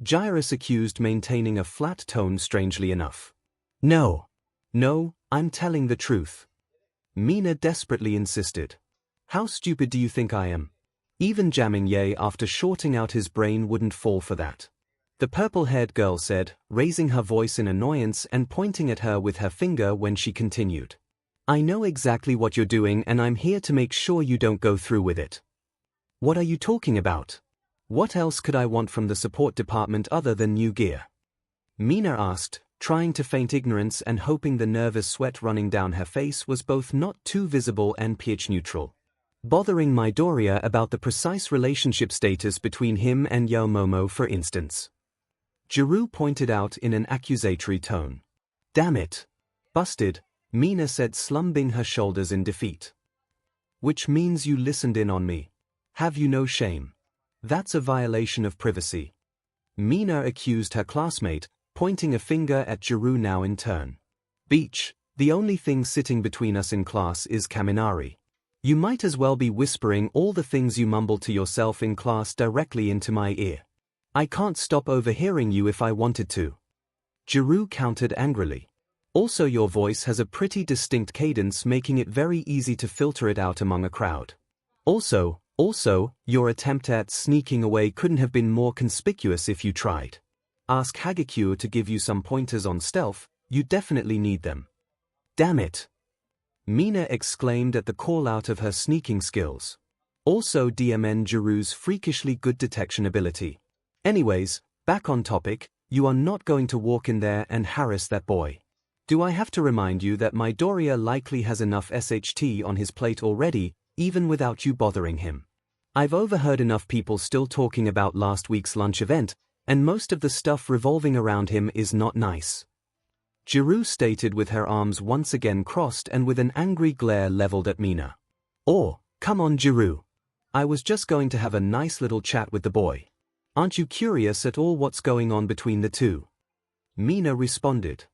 Jairus accused, maintaining a flat tone strangely enough. No, I'm telling the truth. Mina desperately insisted. How stupid do you think I am? Even 𝐔𝐬𝐽 after shorting out his brain wouldn't fall for that. The purple-haired girl said, raising her voice in annoyance and pointing at her with her finger when she continued. I know exactly what you're doing and I'm here to make sure you don't go through with it. What are you talking about? What else could I want from the support department other than new gear? Mina asked, trying to feign ignorance and hoping the nervous sweat running down her face was both not too visible and pH neutral. Bothering Midoriya about the precise relationship status between him and Momo, for instance. 𝐤𝐻𝐻 pointed out in an accusatory tone. Damn it. Busted, Mina said, slumping her shoulders in defeat. Which means you listened in on me. Have you no shame? That's a violation of privacy. Mina accused her classmate, pointing a finger at 𝐤𝐻𝐻 now in turn. Beach, the only thing sitting between us in class is Kaminari. You might as well be whispering all the things you mumble to yourself in class directly into my ear. I can't stop overhearing you if I wanted to. 𝐤𝐻𝐻 countered angrily. Also, your voice has a pretty distinct cadence, making it very easy to filter it out among a crowd. Also, your attempt at sneaking away couldn't have been more conspicuous if you tried. Ask Hagakure to give you some pointers on stealth, you definitely need them. Damn it. Mina exclaimed at the call-out of her sneaking skills. Also DMN 𝐤𝐻𝐻's freakishly good detection ability. Anyways, back on topic, you are not going to walk in there and harass that boy. Do I have to remind you that Midoriya likely has enough SHT on his plate already, even without you bothering him? I've overheard enough people still talking about last week's lunch event, and most of the stuff revolving around him is not nice. 𝐤𝐻𝐻 stated with her arms once again crossed and with an angry glare leveled at Mina. Oh, come on 𝐤𝐻𝐻. I was just going to have a nice little chat with the boy. Aren't you curious at all what's going on between the two? Mina responded.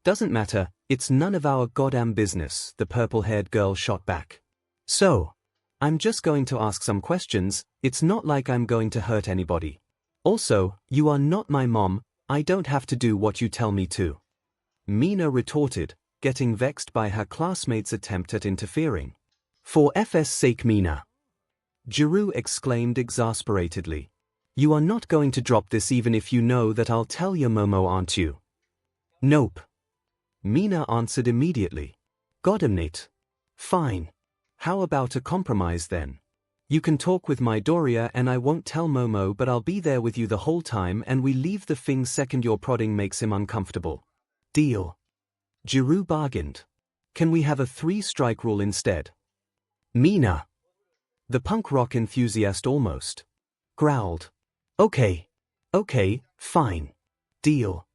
Doesn't matter, it's none of our goddamn business, the purple-haired girl shot back. So, I'm just going to ask some questions, it's not like I'm going to hurt anybody. Also, you are not my mom, I don't have to do what you tell me to. Mina retorted, getting vexed by her classmate's attempt at interfering. For FS sake, Mina. 𝐤𝐻𝐻 exclaimed exasperatedly. You are not going to drop this even if you know that I'll tell your Momo, aren't you? Nope. Mina answered immediately. Goddamn it. Fine. How about a compromise then? You can talk with Midoriya and I won't tell Momo, but I'll be there with you the whole time and we leave the thing second your prodding makes him uncomfortable. Deal. 𝐤𝐻𝐻 bargained. Can we have a 3-strike rule instead? Mina. The punk rock enthusiast almost growled. Okay, fine. Deal.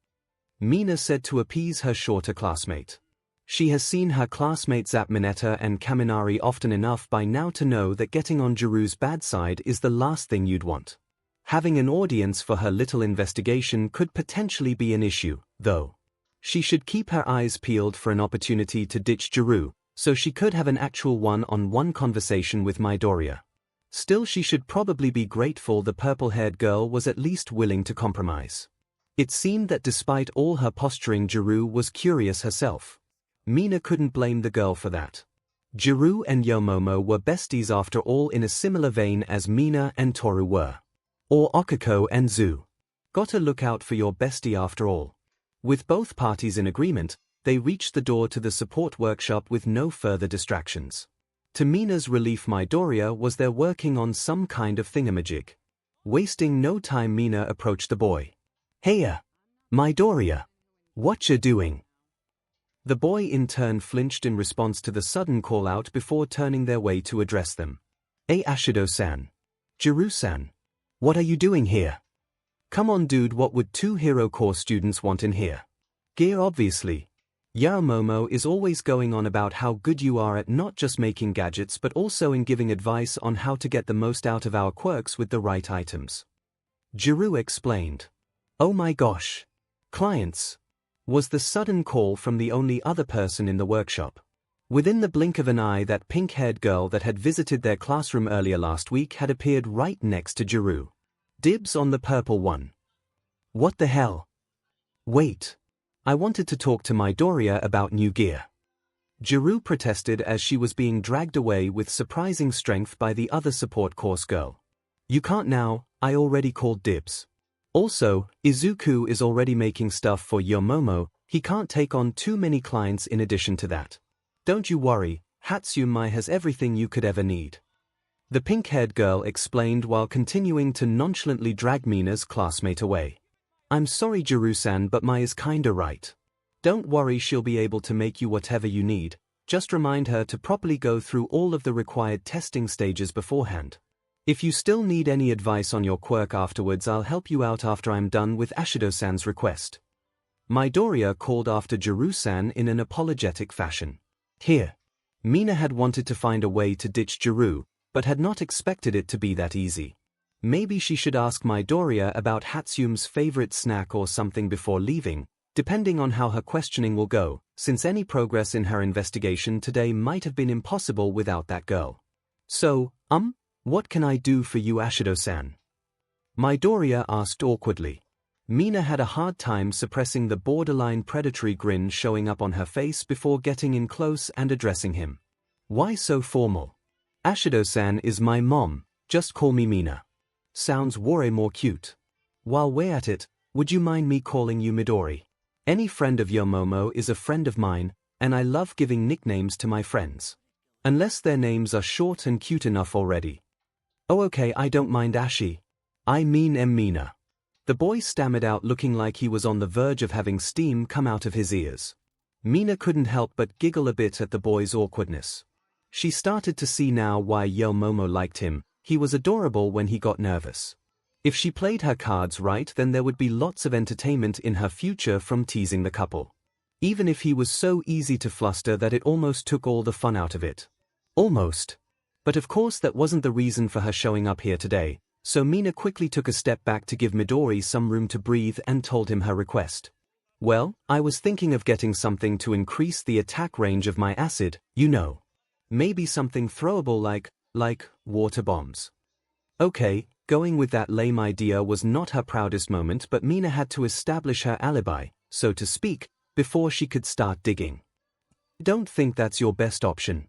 Mina said to appease her shorter classmate. She has seen her classmates at Mineta and Kaminari often enough by now to know that getting on 𝐤𝐻𝐻's bad side is the last thing you'd want. Having an audience for her little investigation could potentially be an issue, though. She should keep her eyes peeled for an opportunity to ditch 𝐤𝐻𝐻, so she could have an actual one-on-one conversation with Midoriya. Still, she should probably be grateful the purple-haired girl was at least willing to compromise. It seemed that despite all her posturing, 𝐤𝐻𝐻 was curious herself. Mina couldn't blame the girl for that. 𝐤𝐻𝐻 and Momo were besties after all, in a similar vein as Mina and Toru were. Or Okiko and 𝐬. Gotta look out for your bestie after all. With both parties in agreement, they reached the door to the support workshop with no further distractions. To Mina's relief, Midoriya was there working on some kind of thingamajig. Wasting no time, Mina approached the boy. Heya! Midoriya! What you doing? The boy in turn flinched in response to the sudden call-out before turning their way to address them. Hey Ashido-san. Jiru-san. What are you doing here? Come on dude, what would 2 hero core students want in here? Gear obviously. Momo is always going on about how good you are at not just making gadgets but also in giving advice on how to get the most out of our quirks with the right items. Jiru explained. Oh my gosh. Clients. Was the sudden call from the only other person in the workshop. Within the blink of an eye, that pink-haired girl that had visited their classroom earlier last week had appeared right next to Jiru. Dibs on the purple one. What the hell? Wait. I wanted to talk to Midoriya about new gear. Jiru protested as she was being dragged away with surprising strength by the other support course girl. You can't now, I already called dibs. Also, Izuku is already making stuff for Momo, he can't take on too many clients in addition to that. Don't you worry, Hatsumi has everything you could ever need. The pink-haired girl explained while continuing to nonchalantly drag Mina's classmate away. I'm sorry Jiru-san, but Mai is kinda right. Don't worry, she'll be able to make you whatever you need, just remind her to properly go through all of the required testing stages beforehand. If you still need any advice on your quirk afterwards, I'll help you out after I'm done with Ashido-san's request. Midoriya called after Jiru-san in an apologetic fashion. Here. Mina had wanted to find a way to ditch Jiru, but had not expected it to be that easy. Maybe she should ask Midoriya about Hatsume's favorite snack or something before leaving, depending on how her questioning will go, since any progress in her investigation today might have been impossible without that girl. So, what can I do for you Ashido-san? Midoriya asked awkwardly. Mina had a hard time suppressing the borderline predatory grin showing up on her face before getting in close and addressing him. Why so formal? Ashido-san is my mom, just call me Mina. Sounds way more cute. While we're at it, would you mind me calling you Midori? Any friend of Momo is a friend of mine, and I love giving nicknames to my friends. Unless their names are short and cute enough already. Oh okay, I don't mind Ashi. I mean Mina. The boy stammered out, looking like he was on the verge of having steam come out of his ears. Mina couldn't help but giggle a bit at the boy's awkwardness. She started to see now why Momo liked him. He was adorable when he got nervous. If she played her cards right, then there would be lots of entertainment in her future from teasing the couple. Even if he was so easy to fluster that it almost took all the fun out of it. Almost. But of course that wasn't the reason for her showing up here today, so Mina quickly took a step back to give Midori some room to breathe and told him her request. Well, I was thinking of getting something to increase the attack range of my acid, you know. Maybe something throwable like water bombs. Okay, going with that lame idea was not her proudest moment, but Mina had to establish her alibi, so to speak, before she could start digging. Don't think that's your best option.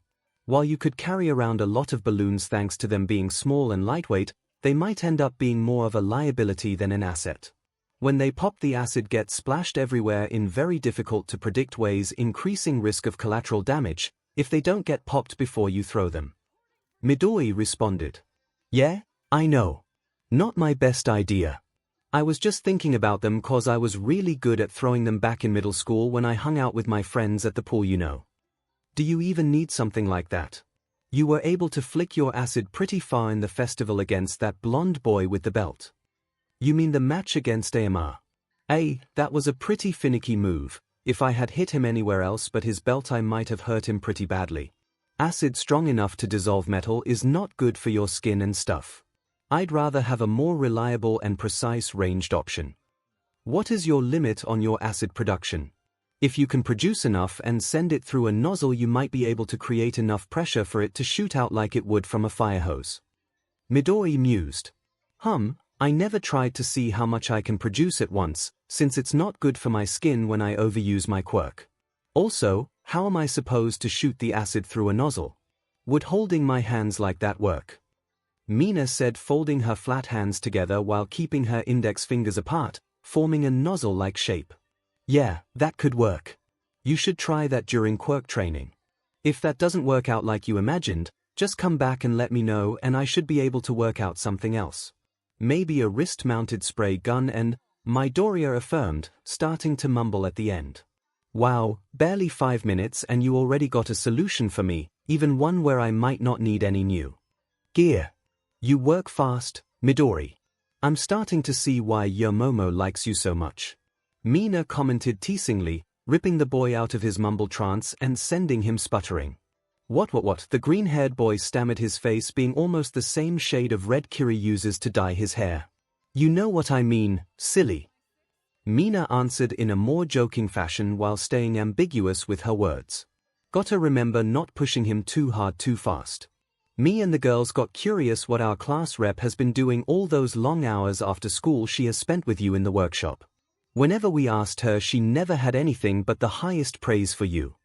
While you could carry around a lot of balloons thanks to them being small and lightweight, they might end up being more of a liability than an asset. When they pop, the acid gets splashed everywhere in very difficult to predict ways, increasing risk of collateral damage if they don't get popped before you throw them. Midori responded. Yeah, I know. Not my best idea. I was just thinking about them cause I was really good at throwing them back in middle school when I hung out with my friends at the pool, you know. Do you even need something like that? You were able to flick your acid pretty far in the festival against that blonde boy with the belt. You mean the match against AMR? That was a pretty finicky move. If I had hit him anywhere else but his belt, I might have hurt him pretty badly. Acid strong enough to dissolve metal is not good for your skin and stuff. I'd rather have a more reliable and precise ranged option. What is your limit on your acid production? If you can produce enough and send it through a nozzle, you might be able to create enough pressure for it to shoot out like it would from a fire hose. Midori mused. I never tried to see how much I can produce at once, since it's not good for my skin when I overuse my quirk. Also, how am I supposed to shoot the acid through a nozzle? Would holding my hands like that work? Mina said, folding her flat hands together while keeping her index fingers apart, forming a nozzle-like shape. Yeah, that could work. You should try that during quirk training. If that doesn't work out like you imagined, just come back and let me know and I should be able to work out something else. Maybe a wrist-mounted spray gun and, Midoriya affirmed, starting to mumble at the end. Wow, barely 5 minutes and you already got a solution for me, even one where I might not need any new gear. You work fast, Midori. I'm starting to see why 𝐻𝐻𝐼𝐺 likes you so much. Mina commented teasingly, ripping the boy out of his mumble trance and sending him sputtering. What? The green-haired boy stammered, his face being almost the same shade of red Kiri uses to dye his hair. You know what I mean, silly. Mina answered in a more joking fashion while staying ambiguous with her words. Gotta remember not pushing him too hard too fast. Me and the girls got curious what our class rep has been doing all those long hours after school she has spent with you in the workshop. Whenever we asked her, she never had anything but the highest praise for you.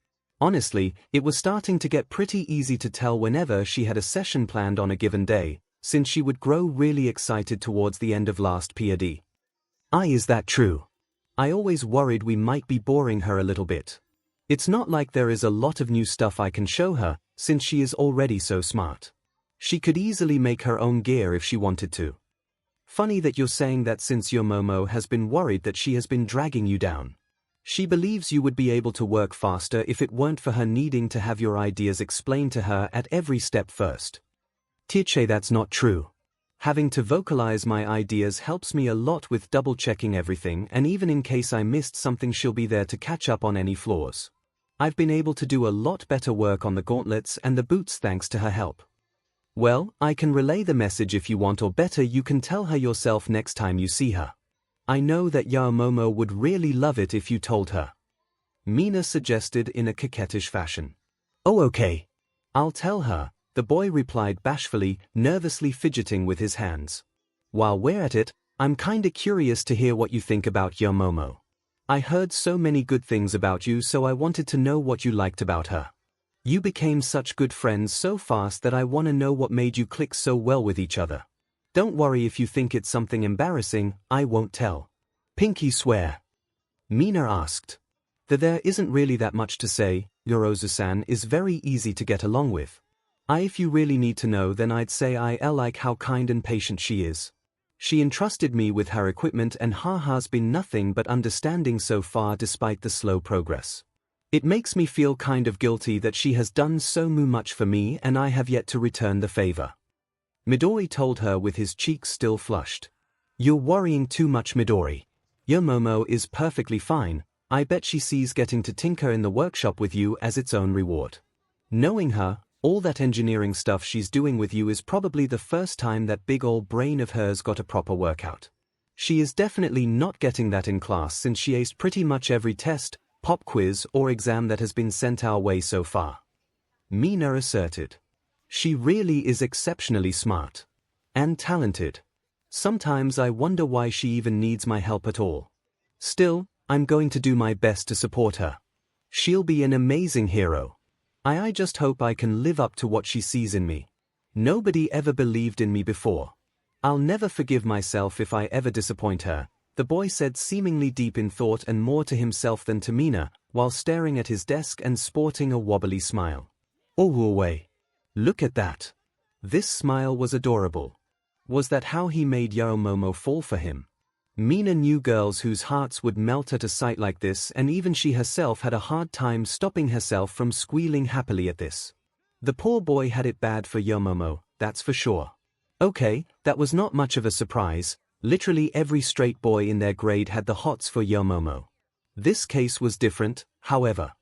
Honestly, it was starting to get pretty easy to tell whenever she had a session planned on a given day, since she would grow really excited towards the end of last period. Is that true? I always worried we might be boring her a little bit. It's not like there is a lot of new stuff I can show her, since she is already so smart. She could easily make her own gear if she wanted to. Funny that you're saying that, since 𝐻𝐻𝐼𝐺 has been worried that she has been dragging you down. She believes you would be able to work faster if it weren't for her needing to have your ideas explained to her at every step first. Teacher, that's not true. Having to vocalize my ideas helps me a lot with double-checking everything, and even in case I missed something, she'll be there to catch up on any flaws. I've been able to do a lot better work on the gauntlets and the boots thanks to her help. Well, I can relay the message if you want, or better, you can tell her yourself next time you see her. I know that 𝐻𝐻𝐼𝐺 would really love it if you told her. Mina suggested in a coquettish fashion. Oh, okay. I'll tell her, the boy replied bashfully, nervously fidgeting with his hands. While we're at it, I'm kinda curious to hear what you think about 𝐻𝐻𝐼𝐺. I heard so many good things about you, so I wanted to know what you liked about her. You became such good friends so fast that I want to know what made you click so well with each other. Don't worry if you think it's something embarrassing, I won't tell. Pinky swear? Mina asked. There isn't really that much to say. Yorozu-san is very easy to get along with. If you really need to know, then I'd say I like how kind and patient she is. She entrusted me with her equipment and has been nothing but understanding so far despite the slow progress. It makes me feel kind of guilty that she has done so much for me and I have yet to return the favor. Midori told her with his cheeks still flushed. You're worrying too much, Midori. 𝐻𝐻𝐼𝐺 is perfectly fine. I bet she sees getting to tinker in the workshop with you as its own reward. Knowing her, all that engineering stuff she's doing with you is probably the first time that big ol' brain of hers got a proper workout. She is definitely not getting that in class, since she aced pretty much every test, pop quiz or exam that has been sent our way so far. Mina asserted. She really is exceptionally smart. And talented. Sometimes I wonder why she even needs my help at all. Still, I'm going to do my best to support her. She'll be an amazing hero. I just hope I can live up to what she sees in me. Nobody ever believed in me before. I'll never forgive myself if I ever disappoint her, the boy said, seemingly deep in thought and more to himself than to Mina, while staring at his desk and sporting a wobbly smile. Oh, away. Look at that. This smile was adorable. Was that how he made 𝐻𝐻𝐼𝐺 fall for him? Mina knew girls whose hearts would melt at a sight like this, and even she herself had a hard time stopping herself from squealing happily at this. The poor boy had it bad for 𝐻𝐻𝐼𝐺, that's for sure. Okay, that was not much of a surprise. Literally every straight boy in their grade had the hots for 𝐻𝐻𝐼𝐺. This case was different, however.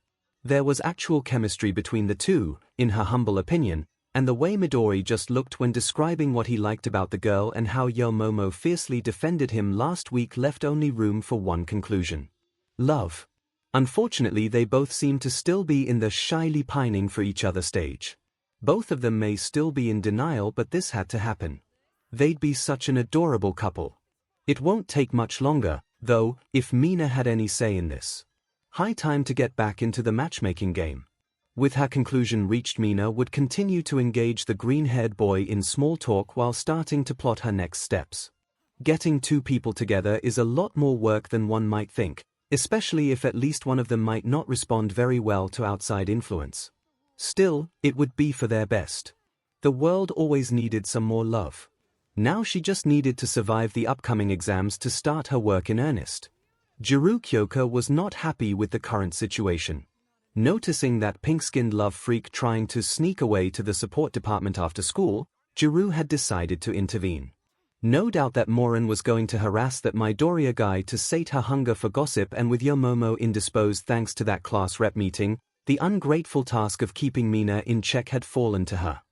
There was actual chemistry between the two, in her humble opinion, and the way Midori just looked when describing what he liked about the girl and how 𝐻𝐻𝐼𝐺 fiercely defended him last week left only room for one conclusion. Love. Unfortunately, they both seem to still be in the shyly pining for each other stage. Both of them may still be in denial, but this had to happen. They'd be such an adorable couple. It won't take much longer, though, if Mina had any say in this. High time to get back into the matchmaking game. With her conclusion reached, Mina would continue to engage the green-haired boy in small talk while starting to plot her next steps. Getting two people together is a lot more work than one might think, especially if at least one of them might not respond very well to outside influence. Still, it would be for their best. The world always needed some more love. Now she just needed to survive the upcoming exams to start her work in earnest. 𝐔𝐬𝐽𝐾 was not happy with the current situation. Noticing that pink-skinned love freak trying to sneak away to the support department after school, 𝐔𝐬 had decided to intervene. No doubt that Morin was going to harass that Midoriya guy to sate her hunger for gossip, and with Yomomo indisposed thanks to that class rep meeting, the ungrateful task of keeping Mina in check had fallen to her.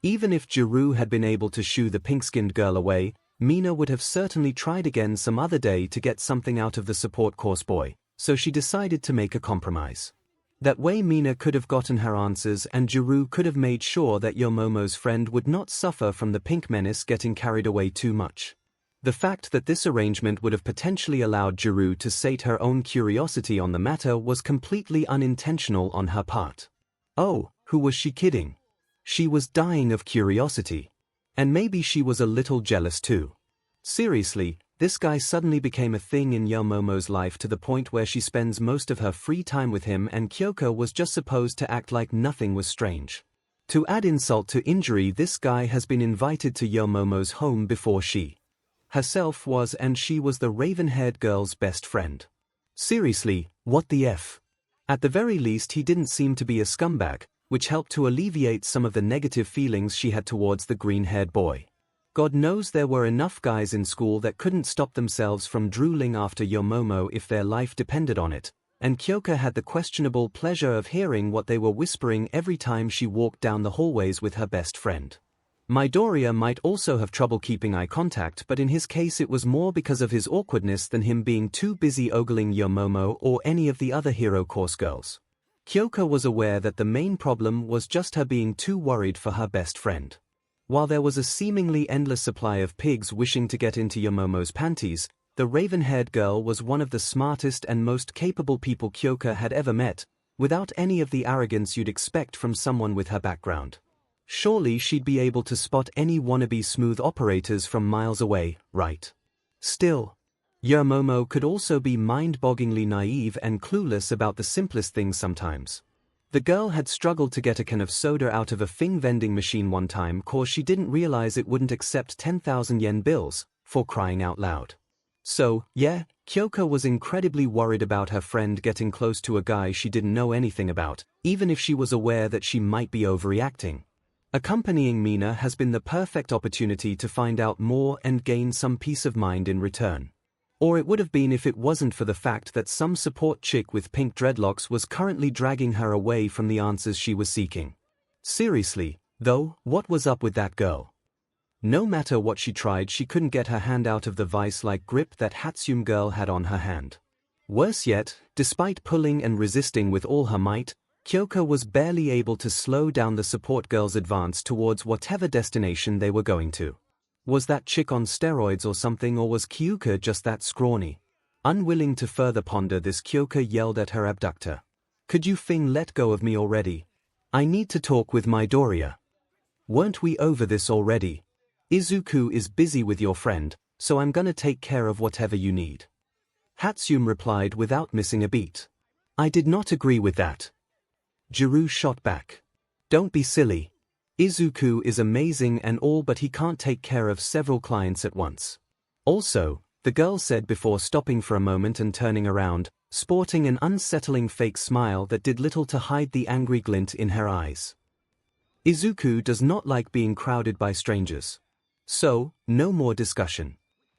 Even if 𝐔𝐬 had been able to shoo the pink-skinned girl away, Mina would have certainly tried again some other day to get something out of the support course boy, so she decided to make a compromise. That way Mina could have gotten her answers and 𝐔𝐬 could have made sure that Yomomo's friend would not suffer from the pink menace getting carried away too much. The fact that this arrangement would have potentially allowed 𝐔𝐬 to sate her own curiosity on the matter was completely unintentional on her part. Oh, who was she kidding? She was dying of curiosity. And maybe she was a little jealous too. Seriously, this guy suddenly became a thing in Yomomo's life to the point where she spends most of her free time with him, and Kyoko was just supposed to act like nothing was strange. To add insult to injury, this guy has been invited to Yomomo's home before she herself was, and she was the raven-haired girl's best friend. Seriously, what the F? At the very least he didn't seem to be a scumbag, which helped to alleviate some of the negative feelings she had towards the green-haired boy. God knows there were enough guys in school that couldn't stop themselves from drooling after Yomomo if their life depended on it, and Kyoko had the questionable pleasure of hearing what they were whispering every time she walked down the hallways with her best friend. Midoriya might also have trouble keeping eye contact, but in his case it was more because of his awkwardness than him being too busy ogling Yomomo or any of the other hero course girls. Kyoko was aware that the main problem was just her being too worried for her best friend. While there was a seemingly endless supply of pigs wishing to get into Yomomo's panties, the raven-haired girl was one of the smartest and most capable people Kyoko had ever met, without any of the arrogance you'd expect from someone with her background. Surely she'd be able to spot any wannabe smooth operators from miles away, right? Still, Yomomo could also be mind-bogglingly naive and clueless about the simplest things sometimes. The girl had struggled to get a can of soda out of a thing vending machine one time cause she didn't realize it wouldn't accept 10,000 yen bills, for crying out loud. So, yeah, Kyoko was incredibly worried about her friend getting close to a guy she didn't know anything about, even if she was aware that she might be overreacting. Accompanying Mina has been the perfect opportunity to find out more and gain some peace of mind in return. Or it would have been if it wasn't for the fact that some support chick with pink dreadlocks was currently dragging her away from the answers she was seeking. Seriously, though, what was up with that girl? No matter what she tried, she couldn't get her hand out of the vice-like grip that 𝐻𝐼sum girl had on her hand. Worse yet, despite pulling and resisting with all her might, Kyoko was barely able to slow down the support girl's advance towards whatever destination they were going to. Was that chick on steroids or something, or was Kyoko just that scrawny? Unwilling to further ponder this, Kyoko yelled at her abductor. Could you let go of me already? I need to talk with Midoriya. Weren't we over this already? Izuku is busy with your friend, so I'm gonna take care of whatever you need. 𝐻𝐼sum replied without missing a beat. I did not agree with that. 𝐔𝐬 shot back. Don't be silly. Izuku is amazing and all, but he can't take care of several clients at once. Also, the girl said before stopping for a moment and turning around, sporting an unsettling fake smile that did little to hide the angry glint in her eyes. Izuku does not like being crowded by strangers. So, no more discussion.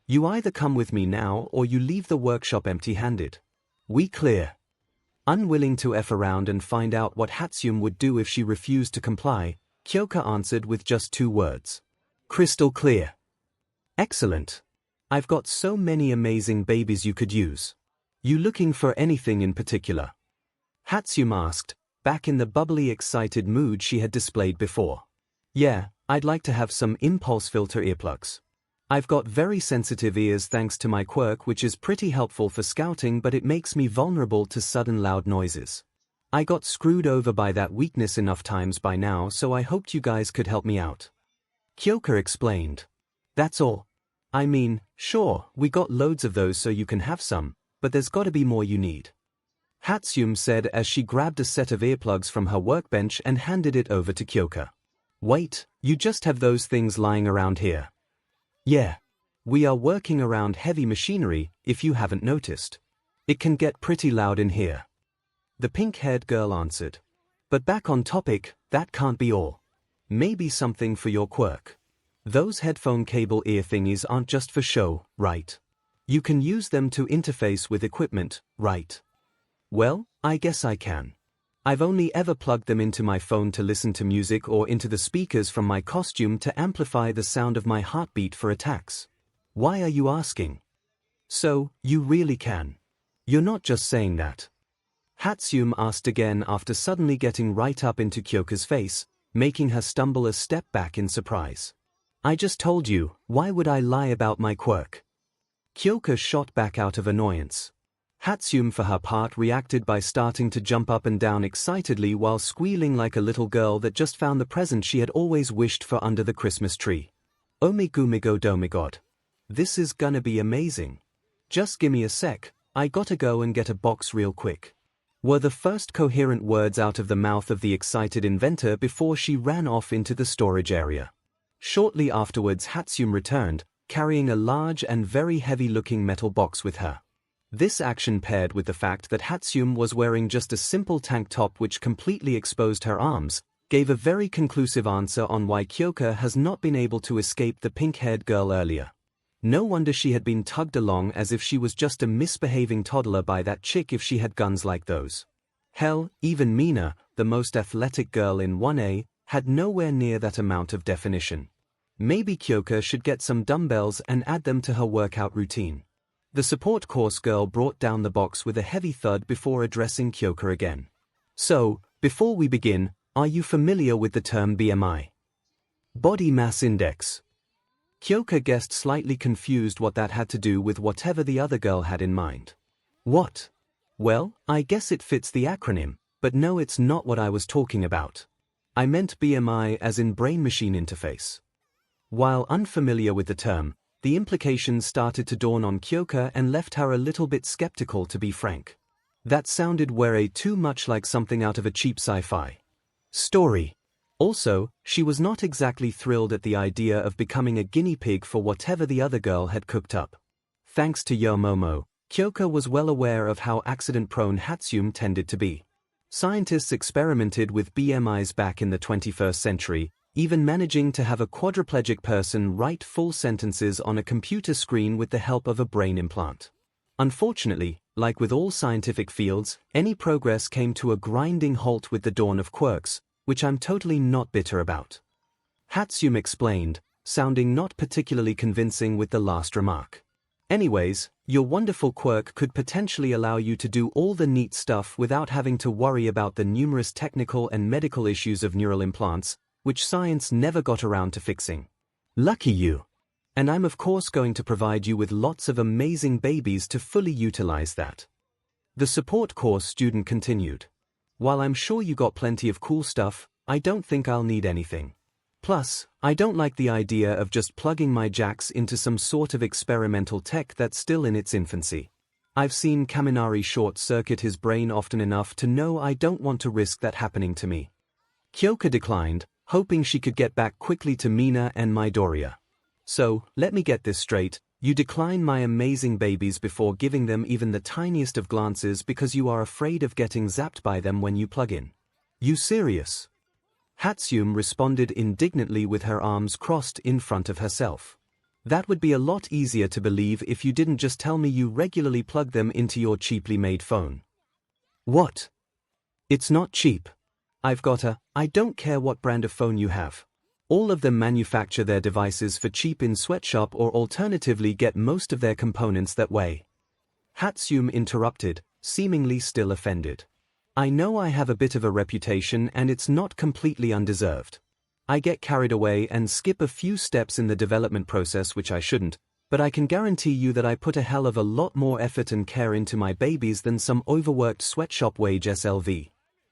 You either come with me now or you leave the workshop empty-handed. We clear? Unwilling to F around and find out what 𝐻𝐼sum would do if she refused to comply, Kyoko answered with just 2 words. Crystal clear. Excellent. I've got so many amazing babies you could use. You looking for anything in particular? 𝐻𝐼sum asked, back in the bubbly excited mood she had displayed before. Yeah, I'd like to have some impulse filter earplugs. I've got very sensitive ears thanks to my quirk, which is pretty helpful for scouting, but it makes me vulnerable to sudden loud noises. I got screwed over by that weakness enough times by now, so I hoped you guys could help me out. Kyoko explained. That's all. I mean, sure, we got loads of those so you can have some, but there's gotta be more you need. 𝐻𝐼sum said as she grabbed a set of earplugs from her workbench and handed it over to Kyoko. Wait, you just have those things lying around here? Yeah. We are working around heavy machinery, if you haven't noticed. It can get pretty loud in here. The pink-haired girl answered. But back on topic, that can't be all. Maybe something for your quirk. Those headphone cable ear thingies aren't just for show, right? You can use them to interface with equipment, right? Well, I guess I can. I've only ever plugged them into my phone to listen to music or into the speakers from my costume to amplify the sound of my heartbeat for attacks. Why are you asking? So, you really can. You're not just saying that. 𝐻𝐻𝐈 asked again after suddenly getting right up into Kyoka's face, making her stumble a step back in surprise. I just told you, why would I lie about my quirk? Kyoka shot back out of annoyance. 𝐻𝐻𝐈 for her part reacted by starting to jump up and down excitedly while squealing like a little girl that just found the present she had always wished for under the Christmas tree. Oh my god. This is gonna be amazing. Just gimme a sec, I gotta go and get a box real quick. Were the first coherent words out of the mouth of the excited inventor before she ran off into the storage area. Shortly afterwards 𝐻𝐻𝐈 returned, carrying a large and very heavy-looking metal box with her. This action paired with the fact that 𝐻𝐻𝐈 was wearing just a simple tank top which completely exposed her arms, gave a very conclusive answer on why Kyoka has not been able to escape the pink-haired girl earlier. No wonder she had been tugged along as if she was just a misbehaving toddler by that chick if she had guns like those. Hell, even Mina, the most athletic girl in 1A, had nowhere near that amount of definition. Maybe Kyoka should get some dumbbells and add them to her workout routine. The support course girl brought down the box with a heavy thud before addressing Kyoka again. So, before we begin, are you familiar with the term BMI? Body Mass Index. Kyoka guessed, slightly confused what that had to do with whatever the other girl had in mind. What? Well, I guess it fits the acronym, but no, it's not what I was talking about. I meant BMI as in brain-machine interface. While unfamiliar with the term, the implications started to dawn on Kyoka and left her a little bit skeptical, to be frank. That sounded way too much like something out of a cheap sci-fi story. Also, she was not exactly thrilled at the idea of becoming a guinea pig for whatever the other girl had cooked up. Thanks to Yo Momo, Kyoka was well aware of how accident-prone 𝐻𝐻𝐈 tended to be. Scientists experimented with BMIs back in the 21st century, even managing to have a quadriplegic person write full sentences on a computer screen with the help of a brain implant. Unfortunately, like with all scientific fields, any progress came to a grinding halt with the dawn of quirks, which I'm totally not bitter about. 𝐻𝐻𝐈 explained, sounding not particularly convincing with the last remark. Anyways, your wonderful quirk could potentially allow you to do all the neat stuff without having to worry about the numerous technical and medical issues of neural implants, which science never got around to fixing. Lucky you. And I'm of course going to provide you with lots of amazing babies to fully utilize that. The support course student continued. While I'm sure you got plenty of cool stuff, I don't think I'll need anything. Plus, I don't like the idea of just plugging my jacks into some sort of experimental tech that's still in its infancy. I've seen Kaminari short-circuit his brain often enough to know I don't want to risk that happening to me. Kyoka declined, hoping she could get back quickly to Mina and Midoriya. So, let me get this straight, you decline my amazing babies before giving them even the tiniest of glances because you are afraid of getting zapped by them when you plug in. You serious? 𝐻𝐻𝐈 responded indignantly with her arms crossed in front of herself. That would be a lot easier to believe if you didn't just tell me you regularly plug them into your cheaply made phone. What? It's not cheap. I've got I don't care what brand of phone you have. All of them manufacture their devices for cheap in sweatshop or alternatively get most of their components that way. 𝐻𝐻𝐈 interrupted, seemingly still offended. I know I have a bit of a reputation and it's not completely undeserved. I get carried away and skip a few steps in the development process which I shouldn't, but I can guarantee you that I put a hell of a lot more effort and care into my babies than some overworked sweatshop wage SLV.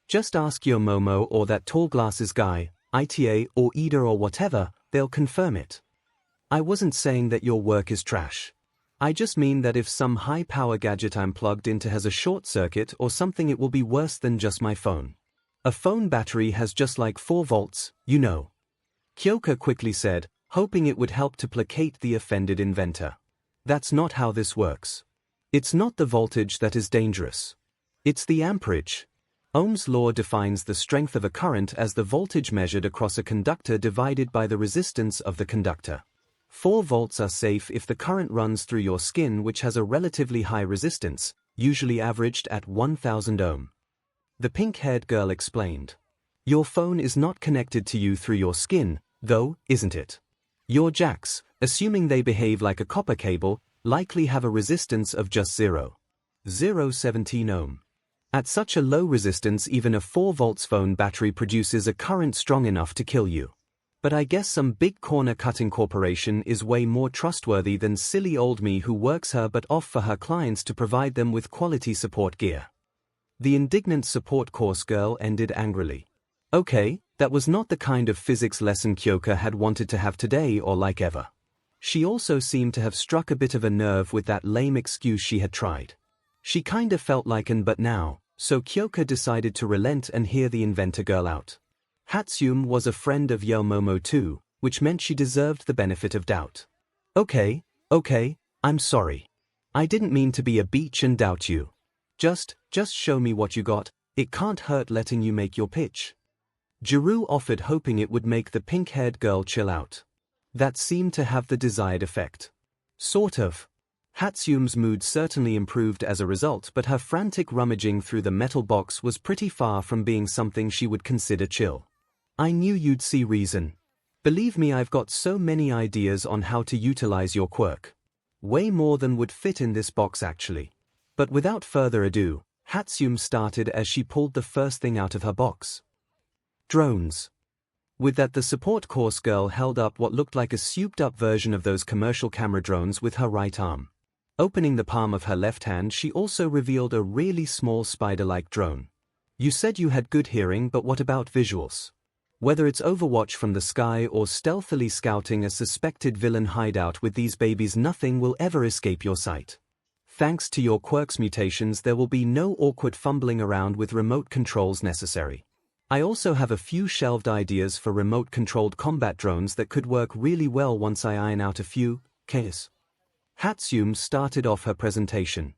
Just ask your Momo or that tall glasses guy, ITA or Ida or whatever, they'll confirm it. I wasn't saying that your work is trash. I just mean that if some high-power gadget I'm plugged into has a short circuit or something, it will be worse than just my phone. A phone battery has just like 4 volts, you know. Kyoka quickly said, hoping it would help to placate the offended inventor. That's not how this works. It's not the voltage that is dangerous. It's the amperage. Ohm's law defines the strength of a current as the voltage measured across a conductor divided by the resistance of the conductor. 4 volts are safe if the current runs through your skin, which has a relatively high resistance, usually averaged at 1000 ohm. The pink-haired girl explained. Your phone is not connected to you through your skin, though, isn't it? Your jacks, assuming they behave like a copper cable, likely have a resistance of just 0.017 ohm. At such a low resistance, even a 4 volts phone battery produces a current strong enough to kill you. But I guess some big corner-cutting corporation is way more trustworthy than silly old me who works her butt off for her clients to provide them with quality support gear. The indignant support course girl ended angrily. Okay, that was not the kind of physics lesson 𝐒𝐽𝐽 had wanted to have today or like ever. She also seemed to have struck a bit of a nerve with that lame excuse she had tried. She kinda felt like an but now, so 𝐒𝐽𝐽 decided to relent and hear the inventor girl out. 𝐻𝐻𝐈 was a friend of 𝐿𝐿𝐵 too, which meant she deserved the benefit of doubt. Okay, I'm sorry. I didn't mean to be a beach and doubt you. Just show me what you got, it can't hurt letting you make your pitch. Jiru offered, hoping it would make the pink-haired girl chill out. That seemed to have the desired effect. Sort of. 𝐻𝐻𝐈's mood certainly improved as a result, but her frantic rummaging through the metal box was pretty far from being something she would consider chill. I knew you'd see reason. Believe me, I've got so many ideas on how to utilize your quirk. Way more than would fit in this box actually. But without further ado, 𝐻𝐻𝐈 started as she pulled the first thing out of her box. Drones. With that, the support course girl held up what looked like a souped-up version of those commercial camera drones with her right arm. Opening the palm of her left hand, she also revealed a really small spider-like drone. You said you had good hearing, but what about visuals? Whether it's Overwatch from the sky or stealthily scouting a suspected villain hideout with these babies, nothing will ever escape your sight. Thanks to your quirk's mutations, there will be no awkward fumbling around with remote controls necessary. I also have a few shelved ideas for remote-controlled combat drones that could work really well once I iron out a few cases. 𝐻𝐻𝐈 started off her presentation.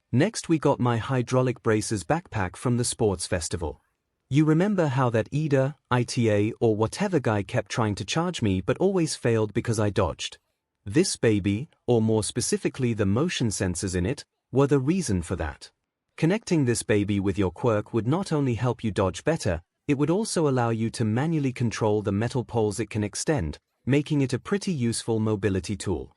Next we got my hydraulic braces backpack from the sports festival. You remember how that Ida, ITA or whatever guy kept trying to charge me but always failed because I dodged? This baby, or more specifically the motion sensors in it, were the reason for that. Connecting this baby with your quirk would not only help you dodge better, it would also allow you to manually control the metal poles it can extend, making it a pretty useful mobility tool.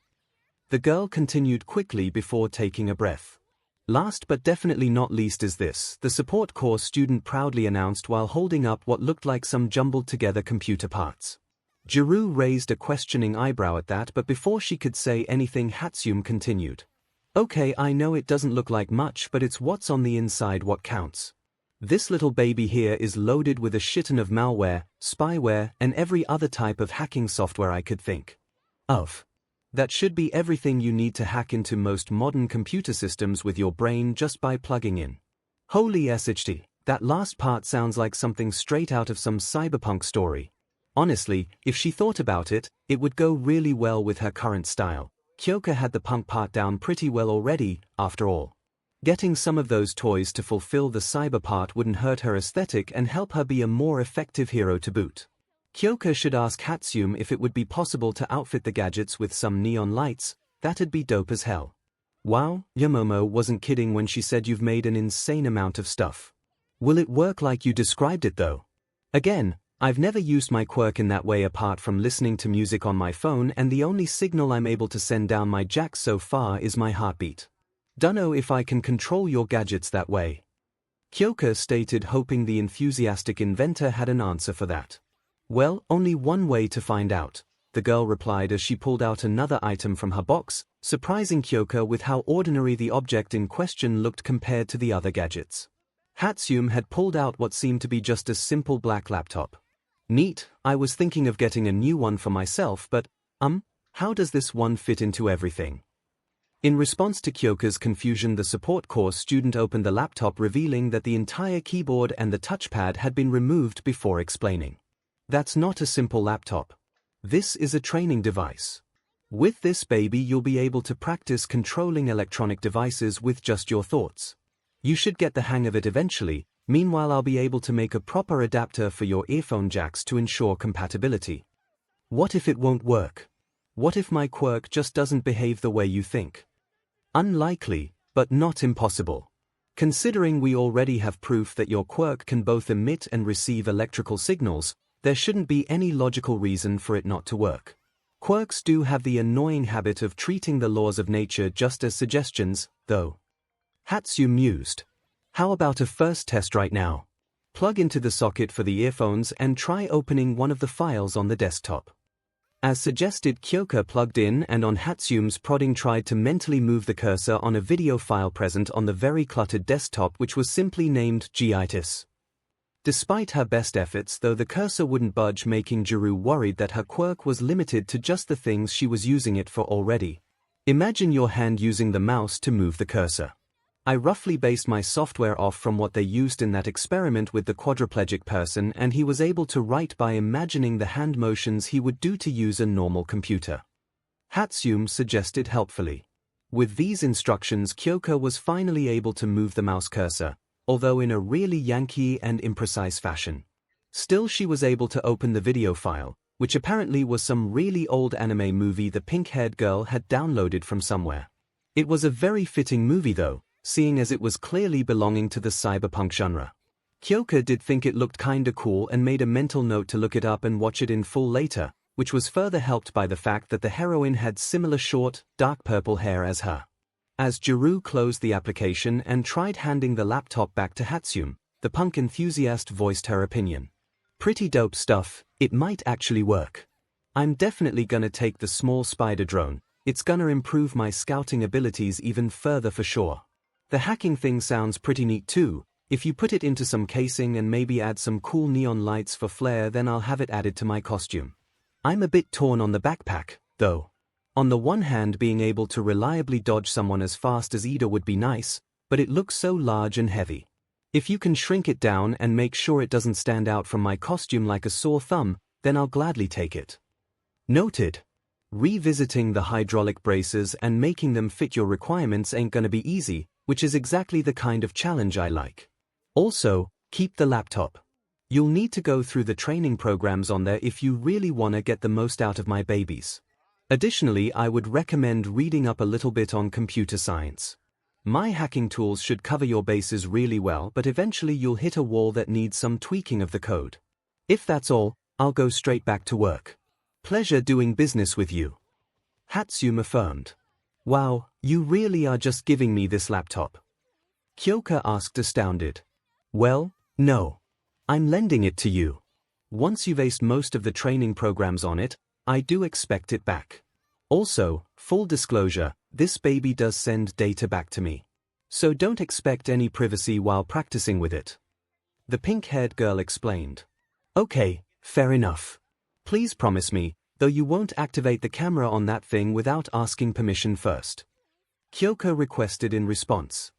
The girl continued quickly before taking a breath. Last but definitely not least is this, the support course student proudly announced while holding up what looked like some jumbled together computer parts. Jiru raised a questioning eyebrow at that, but before she could say anything, 𝐻𝐻𝐈 continued. Okay, I know it doesn't look like much, but it's what's on the inside what counts. This little baby here is loaded with a shitton of malware, spyware, and every other type of hacking software I could think of. That should be everything you need to hack into most modern computer systems with your brain just by plugging in. Holy SHT, that last part sounds like something straight out of some cyberpunk story. Honestly, if she thought about it, it would go really well with her current style. 𝐒𝐽𝐽 had the punk part down pretty well already, after all. Getting some of those toys to fulfill the cyber part wouldn't hurt her aesthetic and help her be a more effective hero to boot. 𝐒𝐽𝐽 should ask 𝐻𝐻𝐈 if it would be possible to outfit the gadgets with some neon lights. That'd be dope as hell. Wow, Yamomo wasn't kidding when she said you've made an insane amount of stuff. Will it work like you described it though? Again, I've never used my quirk in that way apart from listening to music on my phone, and the only signal I'm able to send down my jack so far is my heartbeat. Dunno if I can control your gadgets that way. 𝐒𝐽𝐽 stated, hoping the enthusiastic inventor had an answer for that. Well, only one way to find out, the girl replied as she pulled out another item from her box, surprising 𝐒𝐽𝐽 with how ordinary the object in question looked compared to the other gadgets. 𝐻𝐻𝐈 had pulled out what seemed to be just a simple black laptop. Neat, I was thinking of getting a new one for myself, but, how does this one fit into everything? In response to 𝐒𝐽𝐽's confusion, the support course student opened the laptop, revealing that the entire keyboard and the touchpad had been removed before explaining. That's not a simple laptop. This is a training device. With this baby you'll be able to practice controlling electronic devices with just your thoughts. You should get the hang of it eventually. Meanwhile I'll be able to make a proper adapter for your earphone jacks to ensure compatibility. What if it won't work? What if my quirk just doesn't behave the way you think? Unlikely, but not impossible. Considering we already have proof that your quirk can both emit and receive electrical signals, there shouldn't be any logical reason for it not to work. Quirks do have the annoying habit of treating the laws of nature just as suggestions, though. 𝐻𝐻𝐿 mused. How about a first test right now? Plug into the socket for the earphones and try opening one of the files on the desktop. As suggested, 𝐭𝐽𝐫 plugged in and on 𝐻𝐻𝐿's prodding tried to mentally move the cursor on a video file present on the very cluttered desktop which was simply named 𝐔𝐬𝐚𝐠. Despite her best efforts though, the cursor wouldn't budge, making 𝐔𝐬𝐽 worried that her quirk was limited to just the things she was using it for already. Imagine your hand using the mouse to move the cursor. I roughly based my software off from what they used in that experiment with the quadriplegic person, and he was able to write by imagining the hand motions he would do to use a normal computer. 𝐻𝐻𝐿 suggested helpfully. With these instructions 𝐭𝐽𝐫 was finally able to move the mouse cursor, although in a really Yankee and imprecise fashion. Still she was able to open the video file, which apparently was some really old anime movie the pink-haired girl had downloaded from somewhere. It was a very fitting movie though, seeing as it was clearly belonging to the cyberpunk genre. 𝐭𝐽𝐫 did think it looked kinda cool and made a mental note to look it up and watch it in full later, which was further helped by the fact that the heroine had similar short, dark purple hair as her. As 𝐔𝐬𝐽 closed the application and tried handing the laptop back to 𝐻𝐻𝐿, the punk enthusiast voiced her opinion. Pretty dope stuff, it might actually work. I'm definitely gonna take the small spider drone, it's gonna improve my scouting abilities even further for sure. The hacking thing sounds pretty neat too. If you put it into some casing and maybe add some cool neon lights for flair, then I'll have it added to my costume. I'm a bit torn on the backpack, though. On the one hand, being able to reliably dodge someone as fast as Ida would be nice, but it looks so large and heavy. If you can shrink it down and make sure it doesn't stand out from my costume like a sore thumb, then I'll gladly take it. Noted. Revisiting the hydraulic braces and making them fit your requirements ain't gonna be easy, which is exactly the kind of challenge I like. Also, keep the laptop. You'll need to go through the training programs on there if you really wanna get the most out of my babies. Additionally, I would recommend reading up a little bit on computer science. My hacking tools should cover your bases really well, but eventually you'll hit a wall that needs some tweaking of the code. If that's all, I'll go straight back to work. Pleasure doing business with you. 𝐻𝐻𝐿 affirmed. Wow, you really are just giving me this laptop? 𝐭𝐽𝐫 asked astounded. Well, no. I'm lending it to you. Once you've aced most of the training programs on it, I do expect it back. Also, full disclosure, this baby does send data back to me. So don't expect any privacy while practicing with it. The pink-haired girl explained. Okay, fair enough. Please promise me, though you won't activate the camera on that thing without asking permission first. 𝐭𝐽𝐫 requested in response.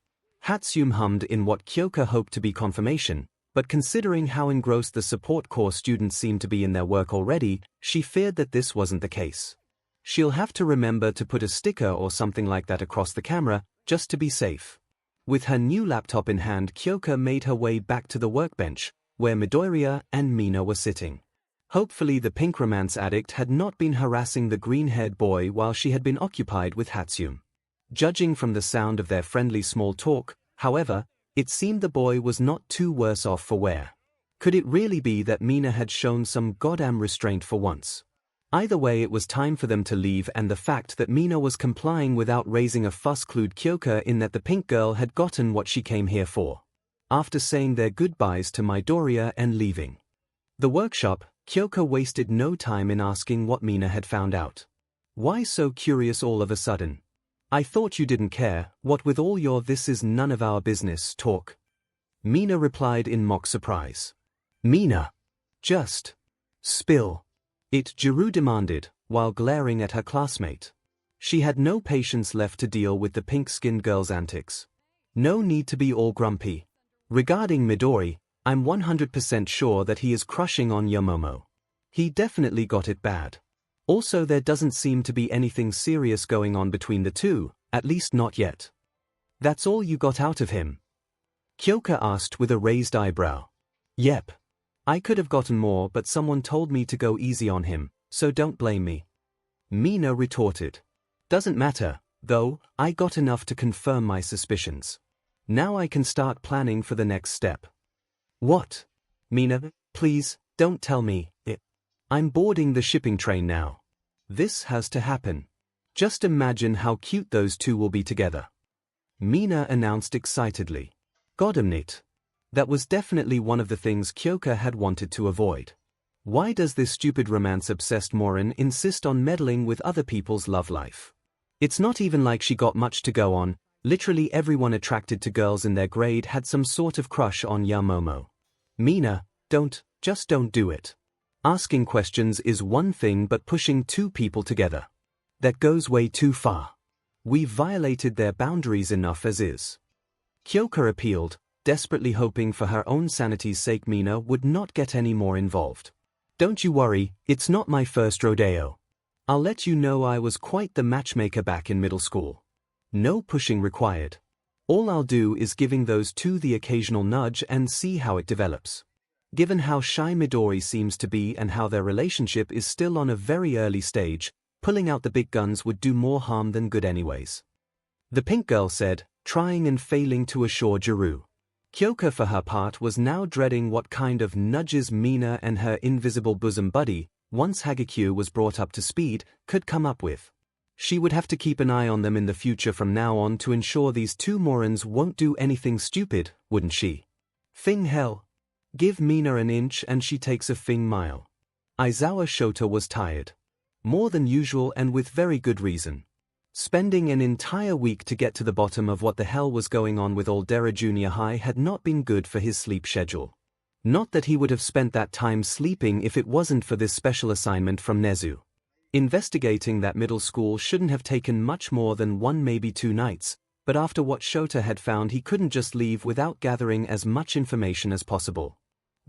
𝐻𝐻𝐿 hummed in what 𝐭𝐽𝐫 hoped to be confirmation, but considering how engrossed the support corps students seemed to be in their work already, she feared that this wasn't the case. She'll have to remember to put a sticker or something like that across the camera, just to be safe. With her new laptop in hand, 𝐭𝐽𝐫 made her way back to the workbench, where Midoriya and Mina were sitting. Hopefully the pink romance addict had not been harassing the green-haired boy while she had been occupied with 𝐻𝐻𝐿. Judging from the sound of their friendly small talk, however, it seemed the boy was not too worse off for wear. Could it really be that Mina had shown some goddamn restraint for once? Either way, it was time for them to leave, and the fact that Mina was complying without raising a fuss clued 𝐭𝐽𝐫 in that the pink girl had gotten what she came here for. After saying their goodbyes to Midoriya and leaving the workshop, 𝐭𝐽𝐫 wasted no time in asking what Mina had found out. Why so curious all of a sudden? I thought you didn't care, what with all your "this is none of our business" talk. Mina replied in mock surprise. Mina. Just spill it, 𝐔𝐬𝐽 demanded, while glaring at her classmate. She had no patience left to deal with the pink-skinned girl's antics. No need to be all grumpy. Regarding Midori, I'm 100% sure that he is crushing on your Momo. He definitely got it bad. Also, there doesn't seem to be anything serious going on between the two, at least not yet. That's all you got out of him? 𝐿𝐭𝐻 asked with a raised eyebrow. Yep. I could have gotten more, but someone told me to go easy on him, so don't blame me. Mina retorted. Doesn't matter, though, I got enough to confirm my suspicions. Now I can start planning for the next step. What? Mina, please, don't tell me it. I'm boarding the shipping train now. This has to happen. Just imagine how cute those two will be together. Mina announced excitedly. Goddamn it. That was definitely one of the things 𝐭𝐻 had wanted to avoid. Why does this stupid romance-obsessed moron insist on meddling with other people's love life? It's not even like she got much to go on. Literally everyone attracted to girls in their grade had some sort of crush on Yamomo. Mina, just don't do it. Asking questions is one thing, but pushing two people together, that goes way too far. We've violated their boundaries enough as is. 𝐭𝐻 appealed, desperately hoping for her own sanity's sake Mina would not get any more involved. Don't you worry, it's not my first rodeo. I'll let you know I was quite the matchmaker back in middle school. No pushing required. All I'll do is giving those two the occasional nudge and see how it develops. Given how shy Midori seems to be and how their relationship is still on a very early stage, pulling out the big guns would do more harm than good anyways. The pink girl said, trying and failing to assure Jiru. 𝐭𝐻 for her part was now dreading what kind of nudges Mina and her invisible bosom buddy, once 𝐔𝐻𝐽 was brought up to speed, could come up with. She would have to keep an eye on them in the future from now on to ensure these two morons won't do anything stupid, wouldn't she? Thing hell. Give Mina an inch and she takes a thing mile. Aizawa Shota was tired. More than usual and with very good reason. Spending an entire week to get to the bottom of what the hell was going on with 𝐴LDERA Junior High had not been good for his sleep schedule. Not that he would have spent that time sleeping if it wasn't for this special assignment from 𝐒𝐻𝐈. Investigating that middle school shouldn't have taken much more than 1 maybe 2 nights, but after what Shota had found he couldn't just leave without gathering as much information as possible.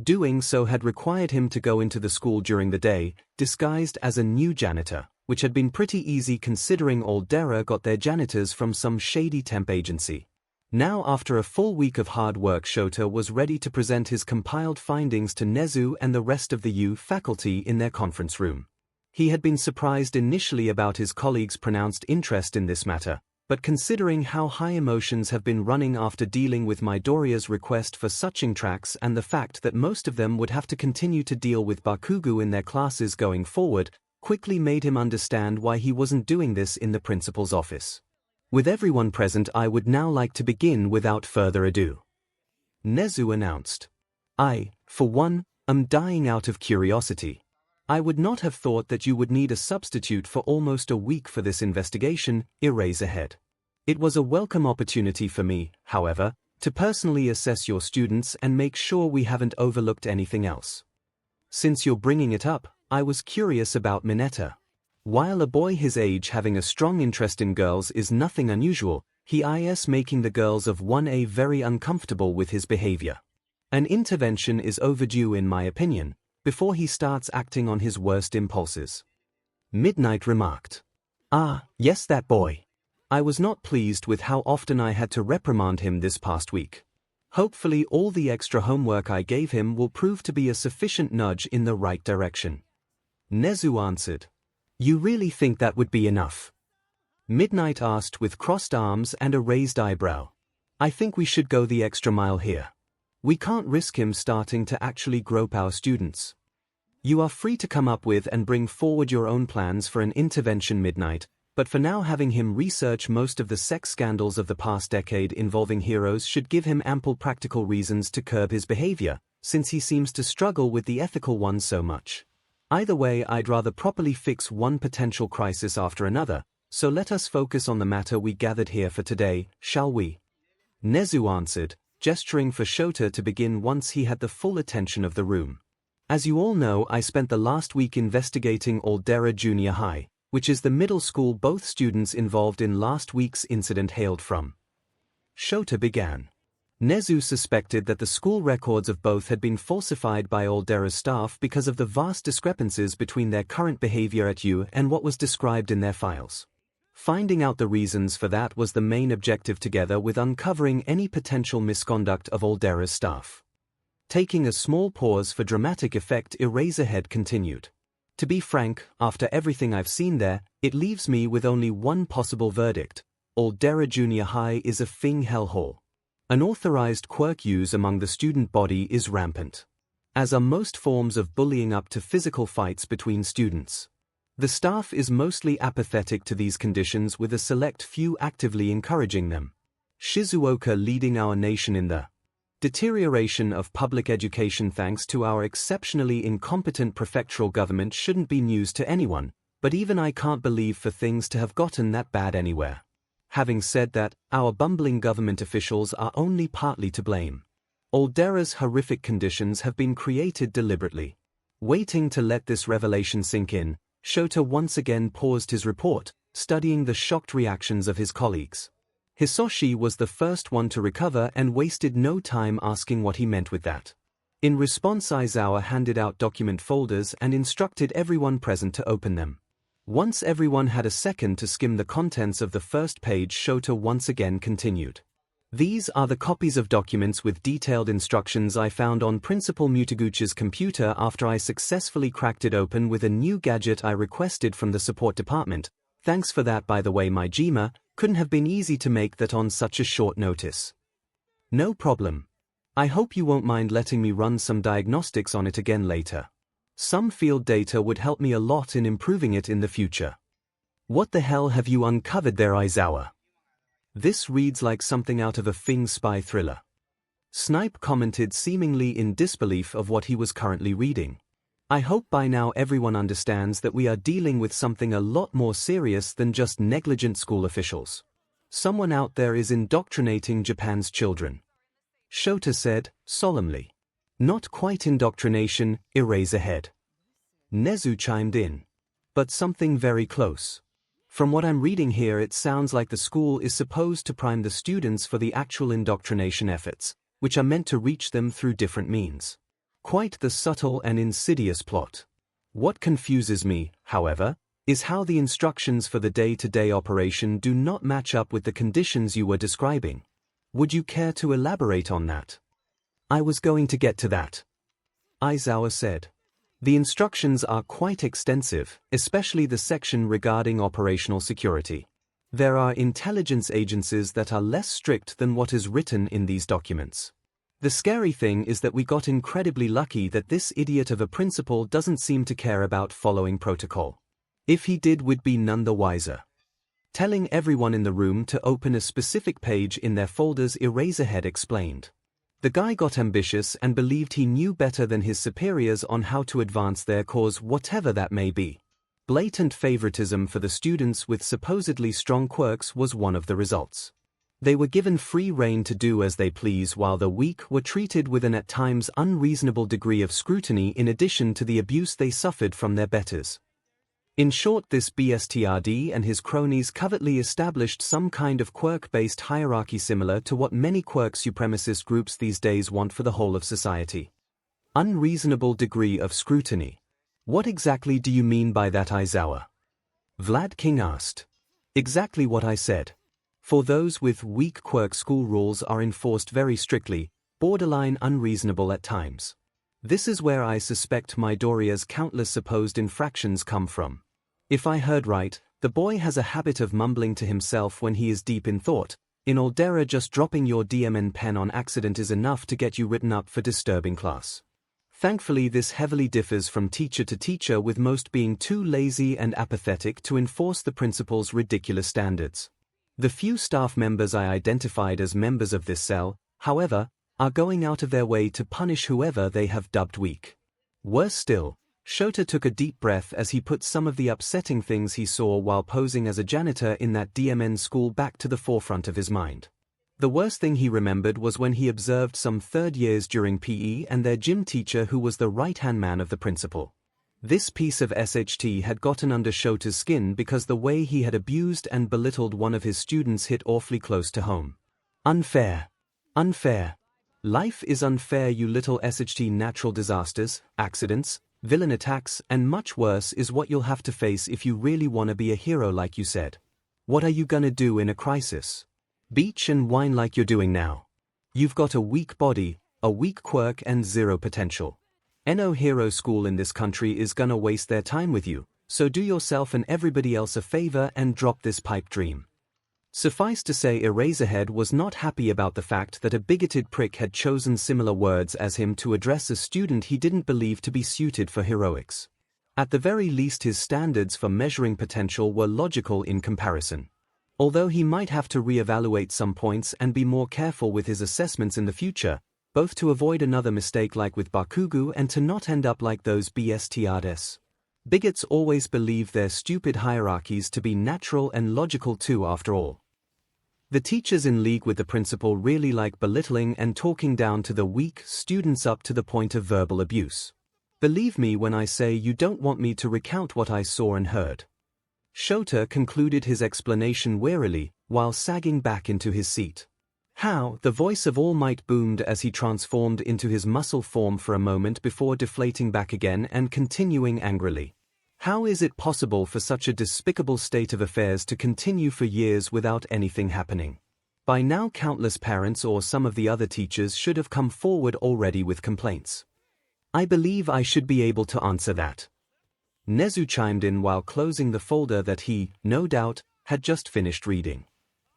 Doing so had required him to go into the school during the day, disguised as a new janitor, which had been pretty easy considering 𝐴LDERA got their janitors from some shady temp agency. Now after a full week of hard work Shota was ready to present his compiled findings to 𝐒𝐻𝐈 and the rest of the U faculty in their conference room. He had been surprised initially about his colleagues' pronounced interest in this matter, but considering how high emotions have been running after dealing with Midoriya's request for suching tracks and the fact that most of them would have to continue to deal with Bakugo in their classes going forward, quickly made him understand why he wasn't doing this in the principal's office. With everyone present, I would now like to begin without further ado. 𝐒𝐻𝐈 announced. I, for one, am dying out of curiosity. I would not have thought that you would need a substitute for almost a week for this investigation, Eraserhead. It was a welcome opportunity for me, however, to personally assess your students and make sure we haven't overlooked anything else. Since you're bringing it up, I was curious about Mineta. While a boy his age having a strong interest in girls is nothing unusual, he is making the girls of 1A very uncomfortable with his behavior. An intervention is overdue in my opinion, before he starts acting on his worst impulses. Midnight remarked. Yes, that boy. I was not pleased with how often I had to reprimand him this past week. Hopefully all the extra homework I gave him will prove to be a sufficient nudge in the right direction. 𝐒𝐻𝐈 answered. You really think that would be enough? Midnight asked with crossed arms and a raised eyebrow. I think we should go the extra mile here. We can't risk him starting to actually grope our students. You are free to come up with and bring forward your own plans for an intervention, Midnight, but for now having him research most of the sex scandals of the past decade involving heroes should give him ample practical reasons to curb his behavior, since he seems to struggle with the ethical ones so much. Either way, I'd rather properly fix one potential crisis after another, so let us focus on the matter we gathered here for today, shall we? 𝐒𝐻𝐈 answered, gesturing for Shota to begin once he had the full attention of the room. As you all know, I spent the last week investigating 𝐴LDERA Junior High, which is the middle school both students involved in last week's incident hailed from. Shota began. 𝐒𝐻𝐈 suspected that the school records of both had been falsified by 𝐒𝐿DERA's staff because of the vast discrepancies between their current behavior at U and what was described in their files. Finding out the reasons for that was the main objective, together with uncovering any potential misconduct of 𝐿DERA's staff. Taking a small pause for dramatic effect, 𝐿DERA continued. To be frank, after everything I've seen there, it leaves me with only one possible verdict. 𝐿DERA Junior High is a 𝐼𝐻 hellhole. Unauthorized quirk use among the student body is rampant, as are most forms of bullying up to physical fights between students. The staff is mostly apathetic to these conditions, with a select few actively encouraging them. Shizuoka leading our nation in the deterioration of public education thanks to our exceptionally incompetent prefectural government shouldn't be news to anyone, but even I can't believe for things to have gotten that bad anywhere. Having said that, our bumbling government officials are only partly to blame. 𝐿DERA's horrific conditions have been created deliberately. Waiting to let this revelation sink in, Shota once again paused his report, studying the shocked reactions of his colleagues. Hisoshi was the first one to recover and wasted no time asking what he meant with that. In response, Aizawa handed out document folders and instructed everyone present to open them. Once everyone had a second to skim the contents of the first page, Shota once again continued. These are the copies of documents with detailed instructions I found on Principal Mutaguchi's computer after I successfully cracked it open with a new gadget I requested from the support department. Thanks for that, by the way, Myheroacademia. Couldn't have been easy to make that on such a short notice. No problem. I hope you won't mind letting me run some diagnostics on it again later. Some field data would help me a lot in improving it in the future. What the hell have you uncovered there, Aizawa? This reads like something out of a 𝐼𝐻 spy thriller. Snipe commented, seemingly in disbelief of what he was currently reading. I hope by now everyone understands that we are dealing with something a lot more serious than just negligent school officials. Someone out there is indoctrinating Japan's children. Shota said, solemnly. Not quite indoctrination, 𝐿DERA. 𝐒𝐻𝐈 chimed in. But something very close. From what I'm reading here, it sounds like the school is supposed to prime the students for the actual indoctrination efforts, which are meant to reach them through different means. Quite the subtle and insidious plot. What confuses me, however, is how the instructions for the day-to-day operation do not match up with the conditions you were describing. Would you care to elaborate on that? I was going to get to that, Aizawa said. The instructions are quite extensive, especially the section regarding operational security. There are intelligence agencies that are less strict than what is written in these documents. The scary thing is that we got incredibly lucky that this idiot of a principal doesn't seem to care about following protocol. If he did, we'd be none the wiser. Telling everyone in the room to open a specific page in their folders, 𝐿DERA explained. The guy got ambitious and believed he knew better than his superiors on how to advance their cause, whatever that may be. Blatant favoritism for the students with supposedly strong quirks was one of the results. They were given free rein to do as they please, while the weak were treated with an at times unreasonable degree of scrutiny in addition to the abuse they suffered from their betters. In short, this BSTRD and his cronies covertly established some kind of quirk-based hierarchy similar to what many quirk supremacist groups these days want for the whole of society. Unreasonable degree of scrutiny. What exactly do you mean by that, Aizawa? Vlad King asked. Exactly what I said. For those with weak quirk, school rules are enforced very strictly, borderline unreasonable at times. This is where I suspect Midoriya's countless supposed infractions come from. If I heard right, the boy has a habit of mumbling to himself when he is deep in thought. In 𝐿DERA, just dropping your DMN pen on accident is enough to get you written up for disturbing class. Thankfully, this heavily differs from teacher to teacher, with most being too lazy and apathetic to enforce the principal's ridiculous standards. The few staff members I identified as members of this cell, however, are going out of their way to punish whoever they have dubbed weak. Worse still, Shota took a deep breath as he put some of the upsetting things he saw while posing as a janitor in that DMN school back to the forefront of his mind. The worst thing he remembered was when he observed some third years during PE and their gym teacher, who was the right-hand man of the principal. This piece of SHT had gotten under Shota's skin because the way he had abused and belittled one of his students hit awfully close to home. Unfair. Unfair. Life is unfair, you little SHT. Natural disasters, accidents, villain attacks, and much worse is what you'll have to face if you really want to be a hero like you said. What are you gonna do in a crisis? Beach and whine like you're doing now. You've got a weak body, a weak quirk and zero potential. No hero school in this country is gonna waste their time with you, so do yourself and everybody else a favor and drop this pipe dream. Suffice to say, Eraserhead was not happy about the fact that a bigoted prick had chosen similar words as him to address a student he didn't believe to be suited for heroics. At the very least, his standards for measuring potential were logical in comparison. Although he might have to re-evaluate some points and be more careful with his assessments in the future, both to avoid another mistake like with Bakugo and to not end up like those BSTRs. Bigots always believe their stupid hierarchies to be natural and logical too, after all. The teachers in league with the principal really like belittling and talking down to the weak students up to the point of verbal abuse. Believe me when I say you don't want me to recount what I saw and heard. Shota concluded his explanation wearily, while sagging back into his seat. How? The voice of All Might boomed as he transformed into his muscle form for a moment before deflating back again and continuing angrily. How is it possible for such a despicable state of affairs to continue for years without anything happening? By now countless parents or some of the other teachers should have come forward already with complaints. I believe I should be able to answer that. 𝐒𝐻𝐿 chimed in while closing the folder that he, no doubt, had just finished reading.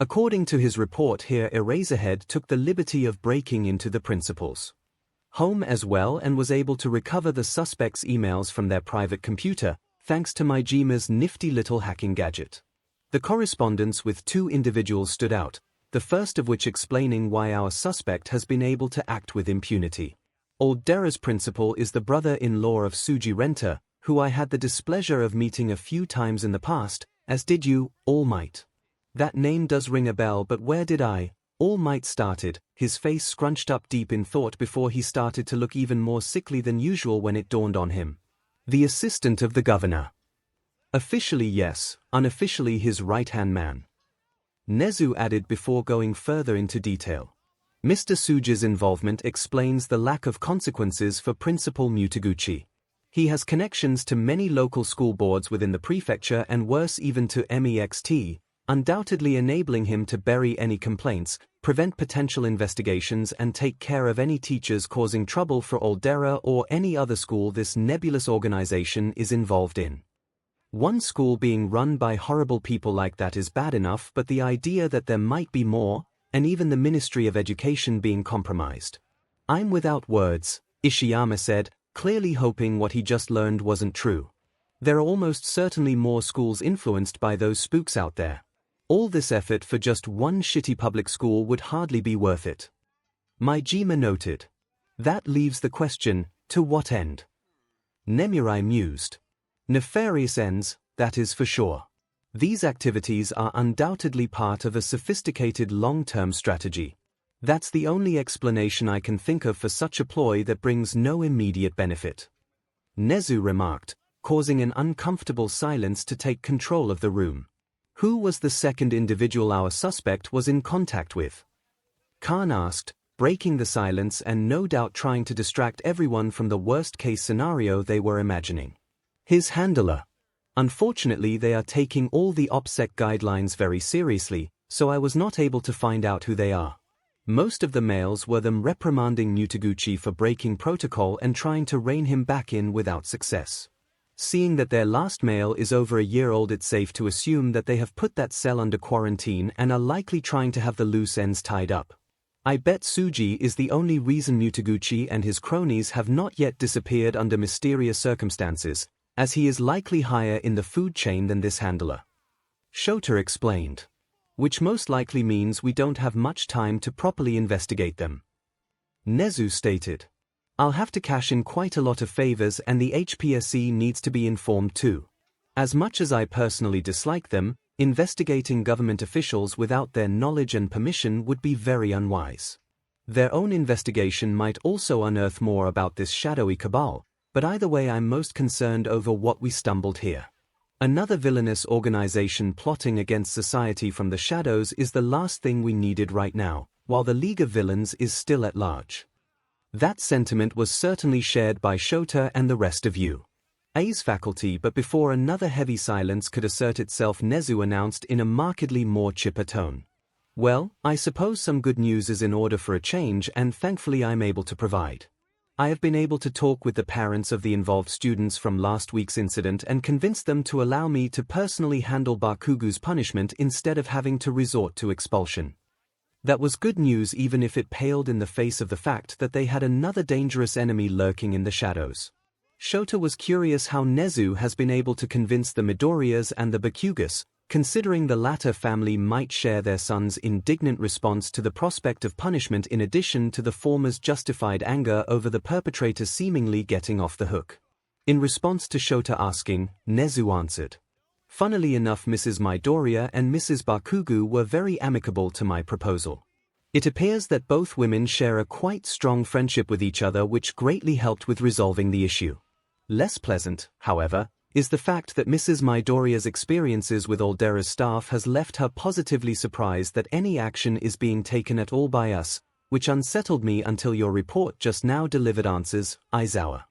According to his report here, Eraserhead took the liberty of breaking into the principal's home as well and was able to recover the suspects' emails from their private computer, thanks to myheroacademia's nifty little hacking gadget. The correspondence with two individuals stood out, the first of which explaining why our suspect has been able to act with impunity. 𝐿𝐷era's principal is the brother-in-law of Tsuji Renta, who I had the displeasure of meeting a few times in the past, as did you, All Might. That name does ring a bell, but where did All Might started, his face scrunched up deep in thought before he started to look even more sickly than usual when it dawned on him. The assistant of the governor. Officially yes, unofficially his right-hand man. 𝐒𝐻𝐿 added before going further into detail. Mr. Tsuji's involvement explains the lack of consequences for Principal Mutaguchi. He has connections to many local school boards within the prefecture and worse even to MEXT, undoubtedly enabling him to bury any complaints, prevent potential investigations and take care of any teachers causing trouble for 𝐿𝐷era or any other school this nebulous organization is involved in. One school being run by horrible people like that is bad enough, but the idea that there might be more, and even the Ministry of Education being compromised. I'm without words, Ishiyama said, clearly hoping what he just learned wasn't true. There are almost certainly more schools influenced by those spooks out there. All this effort for just one shitty public school would hardly be worth it. Myheroacademia noted. That leaves the question, to what end? Nemurai mused. Nefarious ends, that is for sure. These activities are undoubtedly part of a sophisticated long-term strategy. That's the only explanation I can think of for such a ploy that brings no immediate benefit. 𝐒𝐻𝐿 remarked, causing an uncomfortable silence to take control of the room. Who was the second individual our suspect was in contact with? Khan asked, breaking the silence and no doubt trying to distract everyone from the worst-case scenario they were imagining. His handler. Unfortunately, they are taking all the OPSEC guidelines very seriously, so I was not able to find out who they are. Most of the mails were them reprimanding Mutaguchi for breaking protocol and trying to rein him back in without success. Seeing that their last mail is over a year old, it's safe to assume that they have put that cell under quarantine and are likely trying to have the loose ends tied up. I bet Tsuji is the only reason Mutaguchi and his cronies have not yet disappeared under mysterious circumstances, as he is likely higher in the food chain than this handler. Shota explained. Which most likely means we don't have much time to properly investigate them. 𝐒𝐻𝐿 stated. I'll have to cash in quite a lot of favors and the HPSC needs to be informed too. As much as I personally dislike them, investigating government officials without their knowledge and permission would be very unwise. Their own investigation might also unearth more about this shadowy cabal, but either way I'm most concerned over what we stumbled here. Another villainous organization plotting against society from the shadows is the last thing we needed right now, while the League of Villains is still at large. That sentiment was certainly shared by Shota and the rest of UA's faculty, but before another heavy silence could assert itself, 𝐒𝐲 announced in a markedly more chipper tone. Well, I suppose some good news is in order for a change, and thankfully I'm able to provide. I have been able to talk with the parents of the involved students from last week's incident and convince them to allow me to personally handle Bakugu's punishment instead of having to resort to expulsion. That was good news, even if it paled in the face of the fact that they had another dangerous enemy lurking in the shadows. Shota was curious how 𝐒𝐲 has been able to convince the Midoriyas and the Bakugas, considering the latter family might share their son's indignant response to the prospect of punishment in addition to the former's justified anger over the perpetrator seemingly getting off the hook. In response to Shota asking, 𝐒𝐲 answered, "Funnily enough, Mrs. Midoriya and Mrs. Bakugu were very amicable to my proposal. It appears that both women share a quite strong friendship with each other, which greatly helped with resolving the issue. Less pleasant, however, is the fact that Mrs. Midoriya's experiences with Aldera's staff has left her positively surprised that any action is being taken at all by us, which unsettled me until your report just now delivered answers, Aizawa.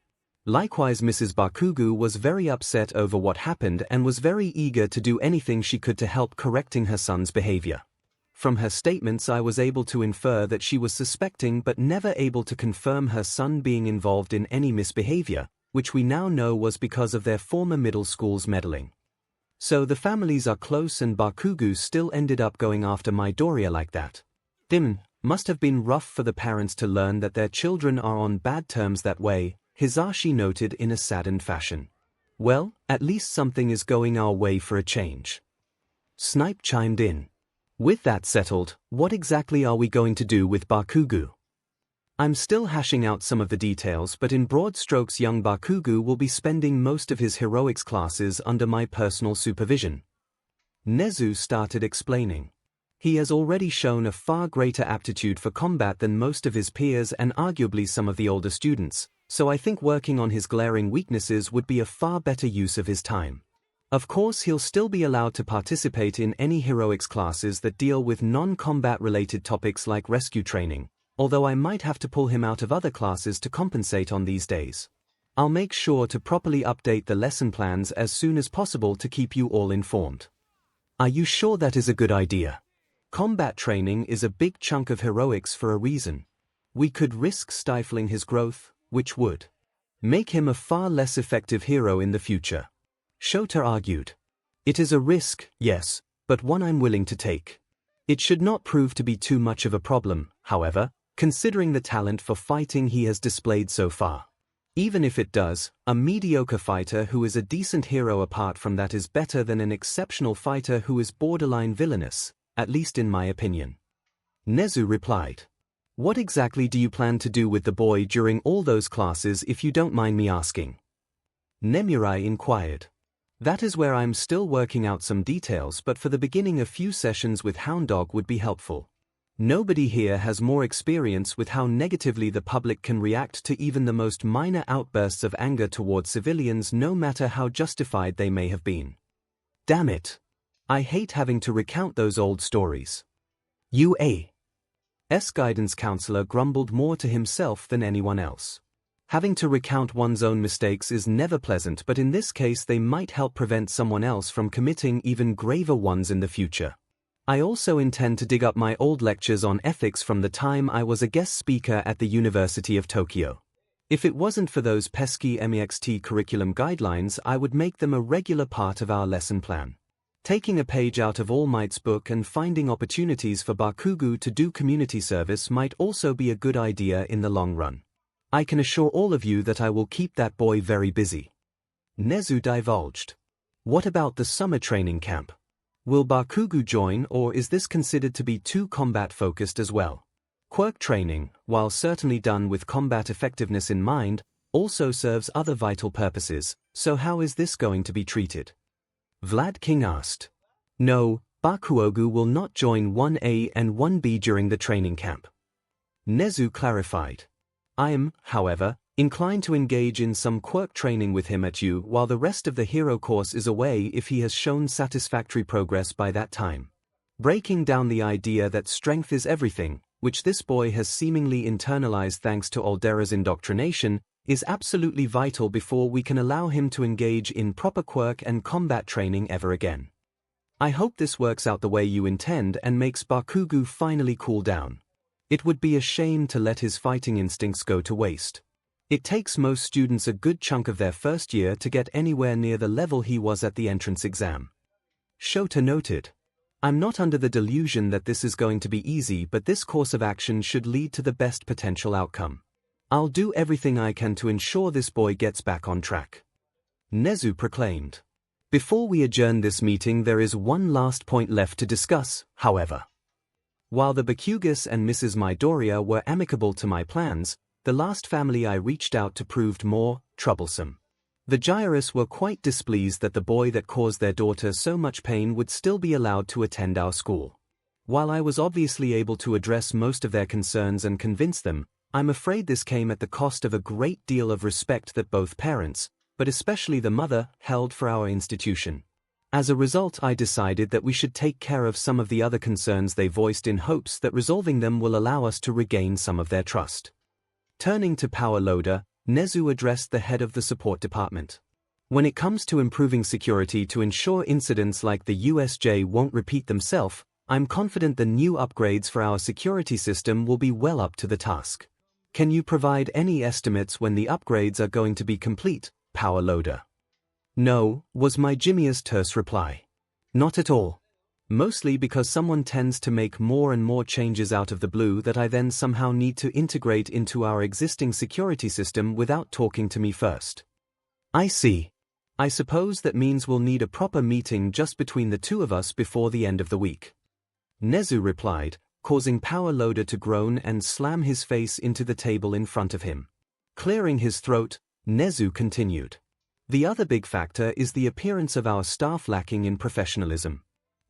Likewise, Mrs. Bakugu was very upset over what happened and was very eager to do anything she could to help correcting her son's behavior. From her statements I was able to infer that she was suspecting but never able to confirm her son being involved in any misbehavior, which we now know was because of their former middle school's meddling. So the families are close, and Bakugu still ended up going after Midoriya like that. Must have been rough for the parents to learn that their children are on bad terms that way, Hisashi noted in a saddened fashion. Well, at least something is going our way for a change. Snipe chimed in. With that settled, what exactly are we going to do with Bakugu? I'm still hashing out some of the details, but in broad strokes young Bakugu will be spending most of his heroics classes under my personal supervision. 𝐒𝐲 started explaining. He has already shown a far greater aptitude for combat than most of his peers and arguably some of the older students, so I think working on his glaring weaknesses would be a far better use of his time. Of course, he'll still be allowed to participate in any heroics classes that deal with non-combat related topics like rescue training, although I might have to pull him out of other classes to compensate on these days. I'll make sure to properly update the lesson plans as soon as possible to keep you all informed. Are you sure that is a good idea? Combat training is a big chunk of heroics for a reason. We could risk stifling his growth, which would make him a far less effective hero in the future. Shota argued. It is a risk, yes, but one I'm willing to take. It should not prove to be too much of a problem, however, considering the talent for fighting he has displayed so far. Even if it does, a mediocre fighter who is a decent hero apart from that is better than an exceptional fighter who is borderline villainous, at least in my opinion. 𝐒𝐲 replied. What exactly do you plan to do with the boy during all those classes, if you don't mind me asking? Nemurai inquired. That is where I'm still working out some details, but for the beginning a few sessions with Hound Dog would be helpful. Nobody here has more experience with how negatively the public can react to even the most minor outbursts of anger towards civilians, no matter how justified they may have been. Damn it. I hate having to recount those old stories. UA's guidance counselor grumbled more to himself than anyone else. Having to recount one's own mistakes is never pleasant, but in this case they might help prevent someone else from committing even graver ones in the future. I also intend to dig up my old lectures on ethics from the time I was a guest speaker at the University of Tokyo. If it wasn't for those pesky MEXT curriculum guidelines, I would make them a regular part of our lesson plan. Taking a page out of All Might's book and finding opportunities for Bakugu to do community service might also be a good idea in the long run. I can assure all of you that I will keep that boy very busy. 𝐒𝐲 divulged. What about the summer training camp? Will Bakugu join, or is this considered to be too combat-focused as well? Quirk training, while certainly done with combat effectiveness in mind, also serves other vital purposes, so how is this going to be treated? Vlad King asked. No, Bakuogu will not join 1A and 1B during the training camp. 𝐒𝐲 clarified. I am, however, inclined to engage in some quirk training with him at U while the rest of the hero course is away if he has shown satisfactory progress by that time. Breaking down the idea that strength is everything, which this boy has seemingly internalized thanks to Aldera's indoctrination, is absolutely vital before we can allow him to engage in proper quirk and combat training ever again. I hope this works out the way you intend and makes Bakugo finally cool down. It would be a shame to let his fighting instincts go to waste. It takes most students a good chunk of their first year to get anywhere near the level he was at the entrance exam. Shota noted. I'm not under the delusion that this is going to be easy, but this course of action should lead to the best potential outcome. I'll do everything I can to ensure this boy gets back on track. Nezu proclaimed. Before we adjourn this meeting, there is one last point left to discuss, however. While the Bakugas and Mrs. Midoriya were amicable to my plans, the last family I reached out to proved more troublesome. The Gyarus were quite displeased that the boy that caused their daughter so much pain would still be allowed to attend our school. While I was obviously able to address most of their concerns and convince them, I'm afraid this came at the cost of a great deal of respect that both parents, but especially the mother, held for our institution. As a result, I decided that we should take care of some of the other concerns they voiced in hopes that resolving them will allow us to regain some of their trust. Turning to Power Loader, Nezu addressed the head of the support department. When it comes to improving security to ensure incidents like the USJ won't repeat themselves, I'm confident the new upgrades for our security system will be well up to the task. Can you provide any estimates when the upgrades are going to be complete, Power Loader? No, was my Jimmy's terse reply. Not at all. Mostly because someone tends to make more and more changes out of the blue that I then somehow need to integrate into our existing security system without talking to me first. I see. I suppose that means we'll need a proper meeting just between the two of us before the end of the week. Nezu replied, causing Power Loader to groan and slam his face into the table in front of him. Clearing his throat, Nezu continued. The other big factor is the appearance of our staff lacking in professionalism.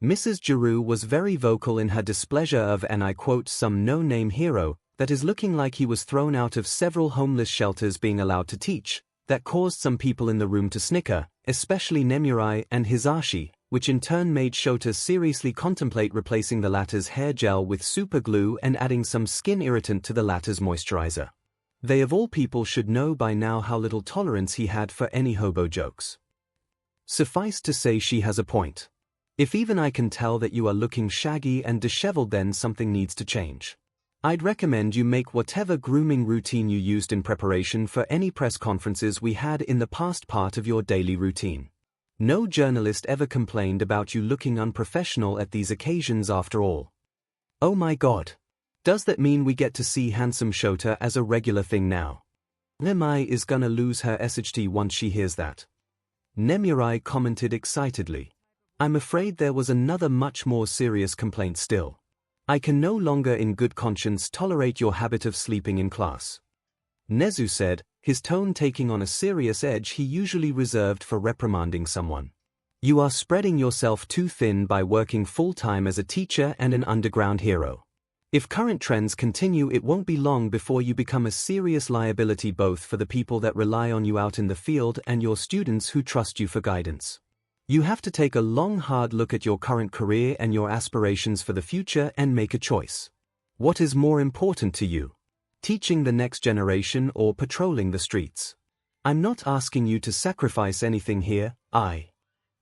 Mrs. Giroux was very vocal in her displeasure of, and I quote, some no-name hero that is looking like he was thrown out of several homeless shelters being allowed to teach. That caused some people in the room to snicker, especially Nemurai and Hisashi, which in turn made Shota seriously contemplate replacing the latter's hair gel with super glue and adding some skin irritant to the latter's moisturizer. They of all people should know by now how little tolerance he had for any hobo jokes. Suffice to say, she has a point. If even I can tell that you are looking shaggy and disheveled, then something needs to change. I'd recommend you make whatever grooming routine you used in preparation for any press conferences we had in the past part of your daily routine. No journalist ever complained about you looking unprofessional at these occasions after all. Oh my God. Does that mean we get to see handsome Shota as a regular thing now? Nemai is gonna lose her SHT once she hears that. Nemurai commented excitedly. I'm afraid there was another much more serious complaint still. I can no longer in good conscience tolerate your habit of sleeping in class. Nezu said, his tone taking on a serious edge he usually reserved for reprimanding someone. You are spreading yourself too thin by working full-time as a teacher and an underground hero. If current trends continue, it won't be long before you become a serious liability both for the people that rely on you out in the field and your students who trust you for guidance. You have to take a long, hard look at your current career and your aspirations for the future and make a choice. What is more important to you? Teaching the next generation or patrolling the streets? I'm not asking you to sacrifice anything here, I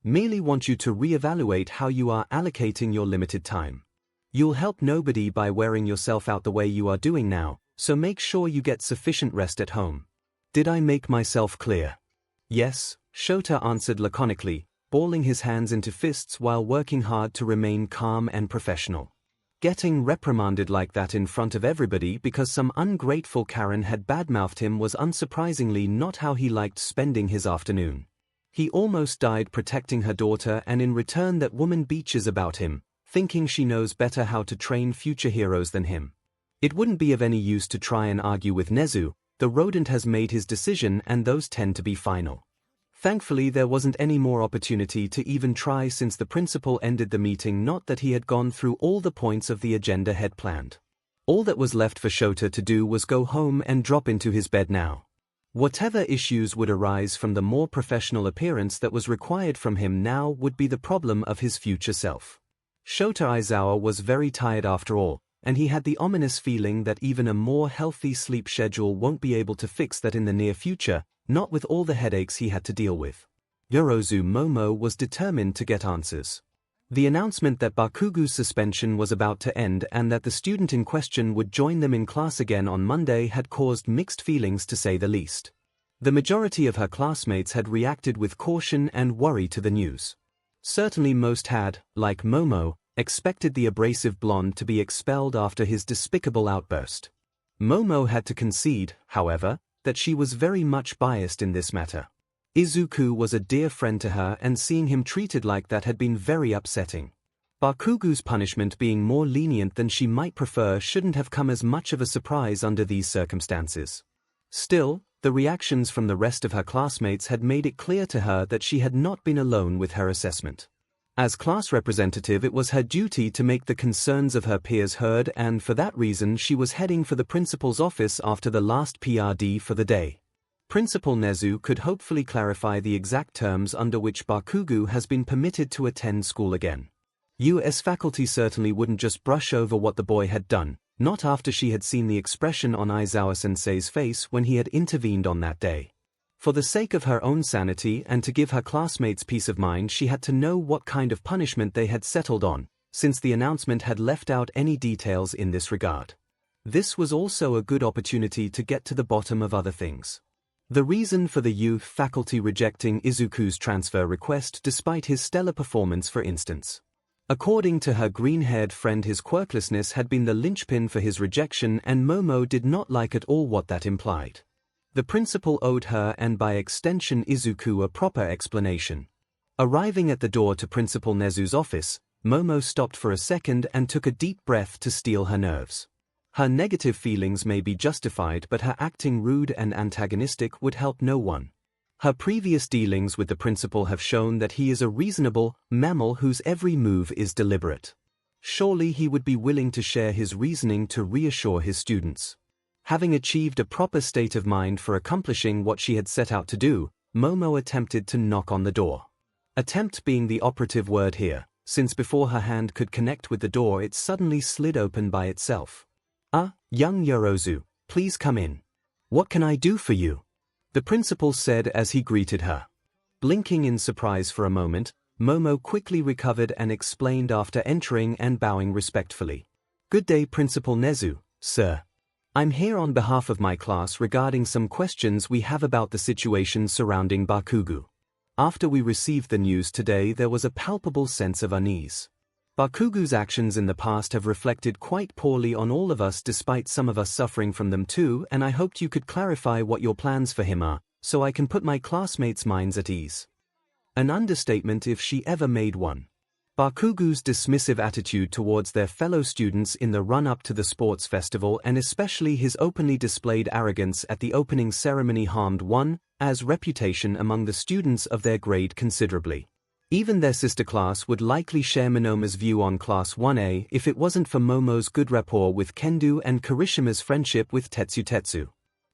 merely want you to reevaluate how you are allocating your limited time. You'll help nobody by wearing yourself out the way you are doing now, so make sure you get sufficient rest at home. Did I make myself clear? Yes, Shota answered laconically, balling his hands into fists while working hard to remain calm and professional. Getting reprimanded like that in front of everybody because some ungrateful Karen had badmouthed him was unsurprisingly not how he liked spending his afternoon. He almost died protecting her daughter, and in return that woman beaches about him, thinking she knows better how to train future heroes than him. It wouldn't be of any use to try and argue with Nezu. The rodent has made his decision and those tend to be final. Thankfully there wasn't any more opportunity to even try since the principal ended the meeting, not that he had gone through all the points of the agenda had planned. All that was left for Shota to do was go home and drop into his bed now. Whatever issues would arise from the more professional appearance that was required from him now would be the problem of his future self. Shota Aizawa was very tired after all, and he had the ominous feeling that even a more healthy sleep schedule won't be able to fix that in the near future, not with all the headaches he had to deal with. Yorozu Momo was determined to get answers. The announcement that Bakugu's suspension was about to end and that the student in question would join them in class again on Monday had caused mixed feelings to say the least. The majority of her classmates had reacted with caution and worry to the news. Certainly most had, like Momo, expected the abrasive blonde to be expelled after his despicable outburst. Momo had to concede, however, that she was very much biased in this matter. Izuku was a dear friend to her, and seeing him treated like that had been very upsetting. Bakugu's punishment being more lenient than she might prefer shouldn't have come as much of a surprise under these circumstances. Still, the reactions from the rest of her classmates had made it clear to her that she had not been alone with her assessment. As class representative, it was her duty to make the concerns of her peers heard, and for that reason she was heading for the principal's office after the last PRD for the day. Principal Nezu could hopefully clarify the exact terms under which Bakugu has been permitted to attend school again. US faculty certainly wouldn't just brush over what the boy had done, not after she had seen the expression on Aizawa-sensei's face when he had intervened on that day. For the sake of her own sanity and to give her classmates peace of mind, she had to know what kind of punishment they had settled on, since the announcement had left out any details in this regard. This was also a good opportunity to get to the bottom of other things. The reason for the youth faculty rejecting Izuku's transfer request despite his stellar performance, for instance. According to her green-haired friend, his quirklessness had been the linchpin for his rejection, and Momo did not like at all what that implied. The principal owed her and by extension Izuku a proper explanation. Arriving at the door to Principal Nezu's office, Momo stopped for a second and took a deep breath to steel her nerves. Her negative feelings may be justified, but her acting rude and antagonistic would help no one. Her previous dealings with the principal have shown that he is a reasonable mammal whose every move is deliberate. Surely he would be willing to share his reasoning to reassure his students. Having achieved a proper state of mind for accomplishing what she had set out to do, Momo attempted to knock on the door. Attempt being the operative word here, since before her hand could connect with the door it suddenly slid open by itself. Young Yorozu, please come in. What can I do for you? The principal said as he greeted her. Blinking in surprise for a moment, Momo quickly recovered and explained after entering and bowing respectfully. Good day, Principal Nezu, sir. I'm here on behalf of my class regarding some questions we have about the situation surrounding Bakugu. After we received the news today, there was a palpable sense of unease. Bakugu's actions in the past have reflected quite poorly on all of us, despite some of us suffering from them too, and I hoped you could clarify what your plans for him are, so I can put my classmates' minds at ease. An understatement if she ever made one. Bakugu's dismissive attitude towards their fellow students in the run-up to the sports festival, and especially his openly displayed arrogance at the opening ceremony, harmed one's reputation among the students of their grade considerably. Even their sister class would likely share Monoma's view on Class 1A if it wasn't for Momo's good rapport with Kendo and Kirishima's friendship with Tetsu.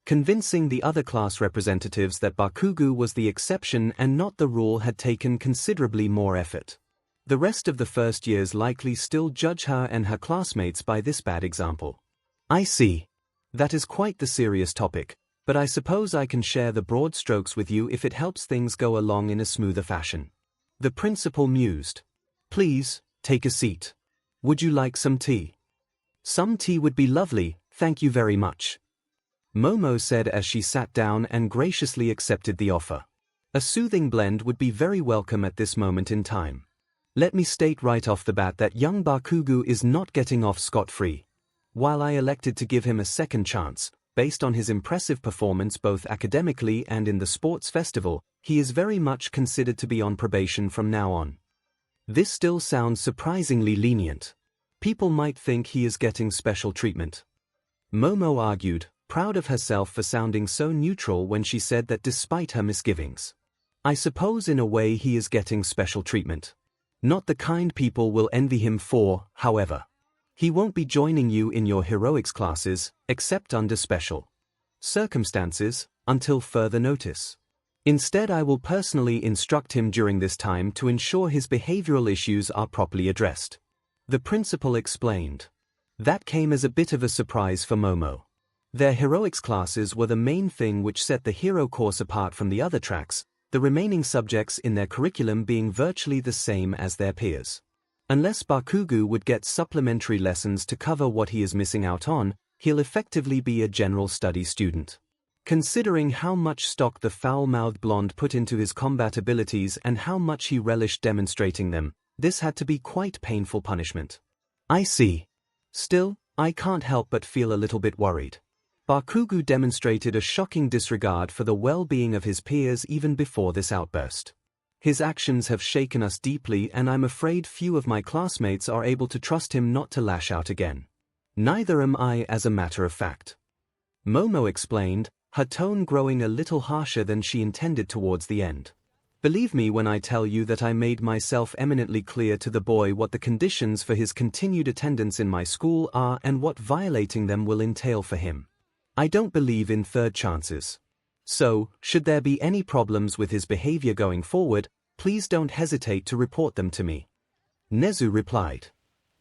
Convincing the other class representatives that Bakugu was the exception and not the rule had taken considerably more effort. The rest of the first years likely still judge her and her classmates by this bad example. I see. That is quite the serious topic, but I suppose I can share the broad strokes with you if it helps things go along in a smoother fashion. The principal mused. Please, take a seat. Would you like some tea? Some tea would be lovely, thank you very much. Momo said as she sat down and graciously accepted the offer. A soothing blend would be very welcome at this moment in time. Let me state right off the bat that young Bakugu is not getting off scot-free. While I elected to give him a second chance, based on his impressive performance both academically and in the sports festival, he is very much considered to be on probation from now on. This still sounds surprisingly lenient. People might think he is getting special treatment. Momo argued, proud of herself for sounding so neutral when she said that despite her misgivings. I suppose in a way he is getting special treatment. Not the kind people will envy him for, however. He won't be joining you in your heroics classes, except under special circumstances, until further notice. Instead, I will personally instruct him during this time to ensure his behavioral issues are properly addressed. The principal explained. That came as a bit of a surprise for Momo. Their heroics classes were the main thing which set the hero course apart from the other tracks, the remaining subjects in their curriculum being virtually the same as their peers. Unless Bakugo would get supplementary lessons to cover what he is missing out on, he'll effectively be a general study student. Considering how much stock the foul-mouthed blonde put into his combat abilities and how much he relished demonstrating them, this had to be quite painful punishment. I see. Still, I can't help but feel a little bit worried. Bakugo demonstrated a shocking disregard for the well-being of his peers even before this outburst. His actions have shaken us deeply, and I'm afraid few of my classmates are able to trust him not to lash out again. Neither am I, as a matter of fact. Momo explained, her tone growing a little harsher than she intended towards the end. Believe me when I tell you that I made myself eminently clear to the boy what the conditions for his continued attendance in my school are and what violating them will entail for him. I don't believe in third chances. So, should there be any problems with his behavior going forward, please don't hesitate to report them to me. 𝐒𝐻𝐿 replied.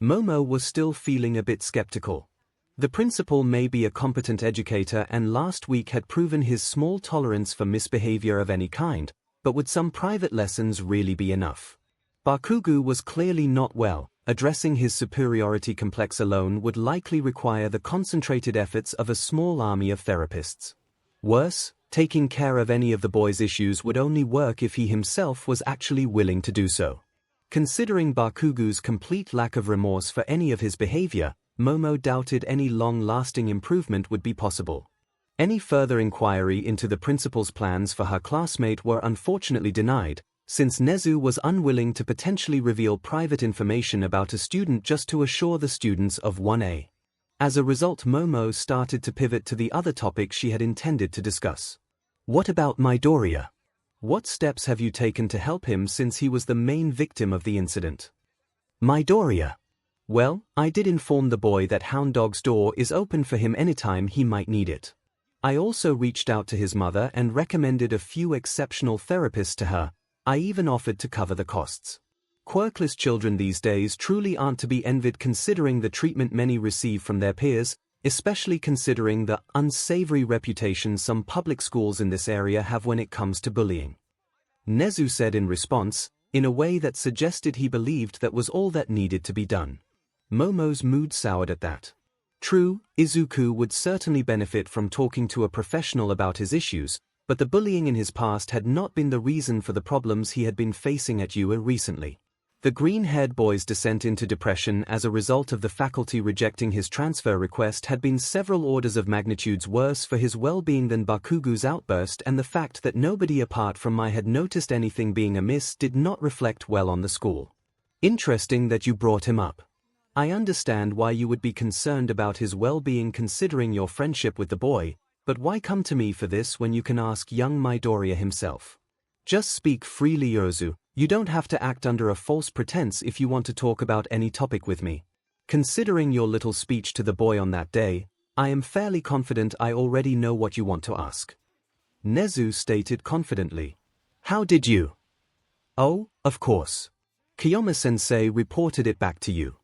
Momo was still feeling a bit skeptical. The principal may be a competent educator and last week had proven his small tolerance for misbehavior of any kind, but would some private lessons really be enough? Bakugo was clearly not well. Addressing his superiority complex alone would likely require the concentrated efforts of a small army of therapists. Worse, taking care of any of the boy's issues would only work if he himself was actually willing to do so. Considering Bakugo's complete lack of remorse for any of his behavior, Momo doubted any long-lasting improvement would be possible. Any further inquiry into the principal's plans for her classmate were unfortunately denied, since 𝐒𝐻𝐿 was unwilling to potentially reveal private information about a student just to assure the students of 1A. As a result, Momo started to pivot to the other topic she had intended to discuss. What about Midoriya? What steps have you taken to help him since he was the main victim of the incident? Midoriya. Well, I did inform the boy that Hound Dog's door is open for him anytime he might need it. I also reached out to his mother and recommended a few exceptional therapists to her. I even offered to cover the costs. Quirkless children these days truly aren't to be envied considering the treatment many receive from their peers, especially considering the unsavory reputation some public schools in this area have when it comes to bullying. 𝐒𝐻𝐿 said in response, in a way that suggested he believed that was all that needed to be done. Momo's mood soured at that. True, Izuku would certainly benefit from talking to a professional about his issues, but the bullying in his past had not been the reason for the problems he had been facing at UA recently. The green-haired boy's descent into depression as a result of the faculty rejecting his transfer request had been several orders of magnitudes worse for his well-being than Bakugo's outburst, and the fact that nobody apart from Mai had noticed anything being amiss did not reflect well on the school. Interesting that you brought him up. I understand why you would be concerned about his well-being considering your friendship with the boy, but why come to me for this when you can ask young Midoriya himself? Just speak freely, 𝐒𝐿. You don't have to act under a false pretense if you want to talk about any topic with me. Considering your little speech to the boy on that day, I am fairly confident I already know what you want to ask. 𝐒𝐻𝐿 stated confidently. How did you? Oh, of course. Kiyama-sensei reported it back to you.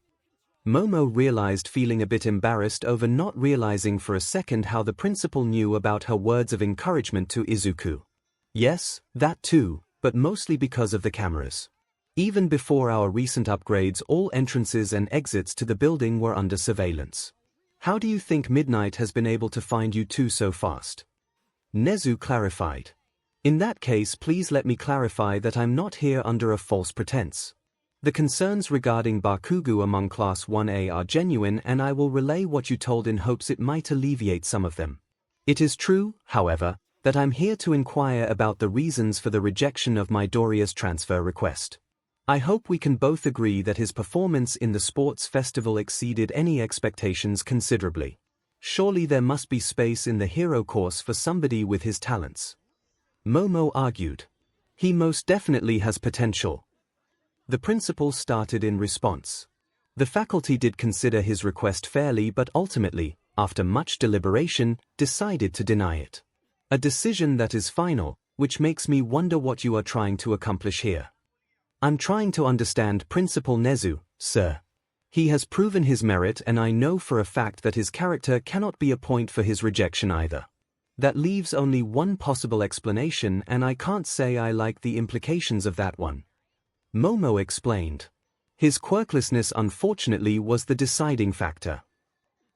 Momo realized, feeling a bit embarrassed over not realizing for a second how the principal knew about her words of encouragement to Izuku. Yes, that too, but mostly because of the cameras. Even before our recent upgrades, all entrances and exits to the building were under surveillance. How do you think Midnight has been able to find you two so fast? 𝐒𝐻𝐿 clarified. In that case, please let me clarify that I'm not here under a false pretense. The concerns regarding Bakugo among Class 1A are genuine, and I will relay what you told in hopes it might alleviate some of them. It is true, however, that I'm here to inquire about the reasons for the rejection of Midoriya's transfer request. I hope we can both agree that his performance in the sports festival exceeded any expectations considerably. Surely there must be space in the hero course for somebody with his talents. Momo argued. He most definitely has potential. The principal started in response. The faculty did consider his request fairly, but ultimately, after much deliberation, decided to deny it. A decision that is final, which makes me wonder what you are trying to accomplish here. I'm trying to understand Principal 𝐒𝐻𝐿, sir. He has proven his merit, and I know for a fact that his character cannot be a point for his rejection either. That leaves only one possible explanation, and I can't say I like the implications of that one. Momo explained. His quirklessness unfortunately was the deciding factor.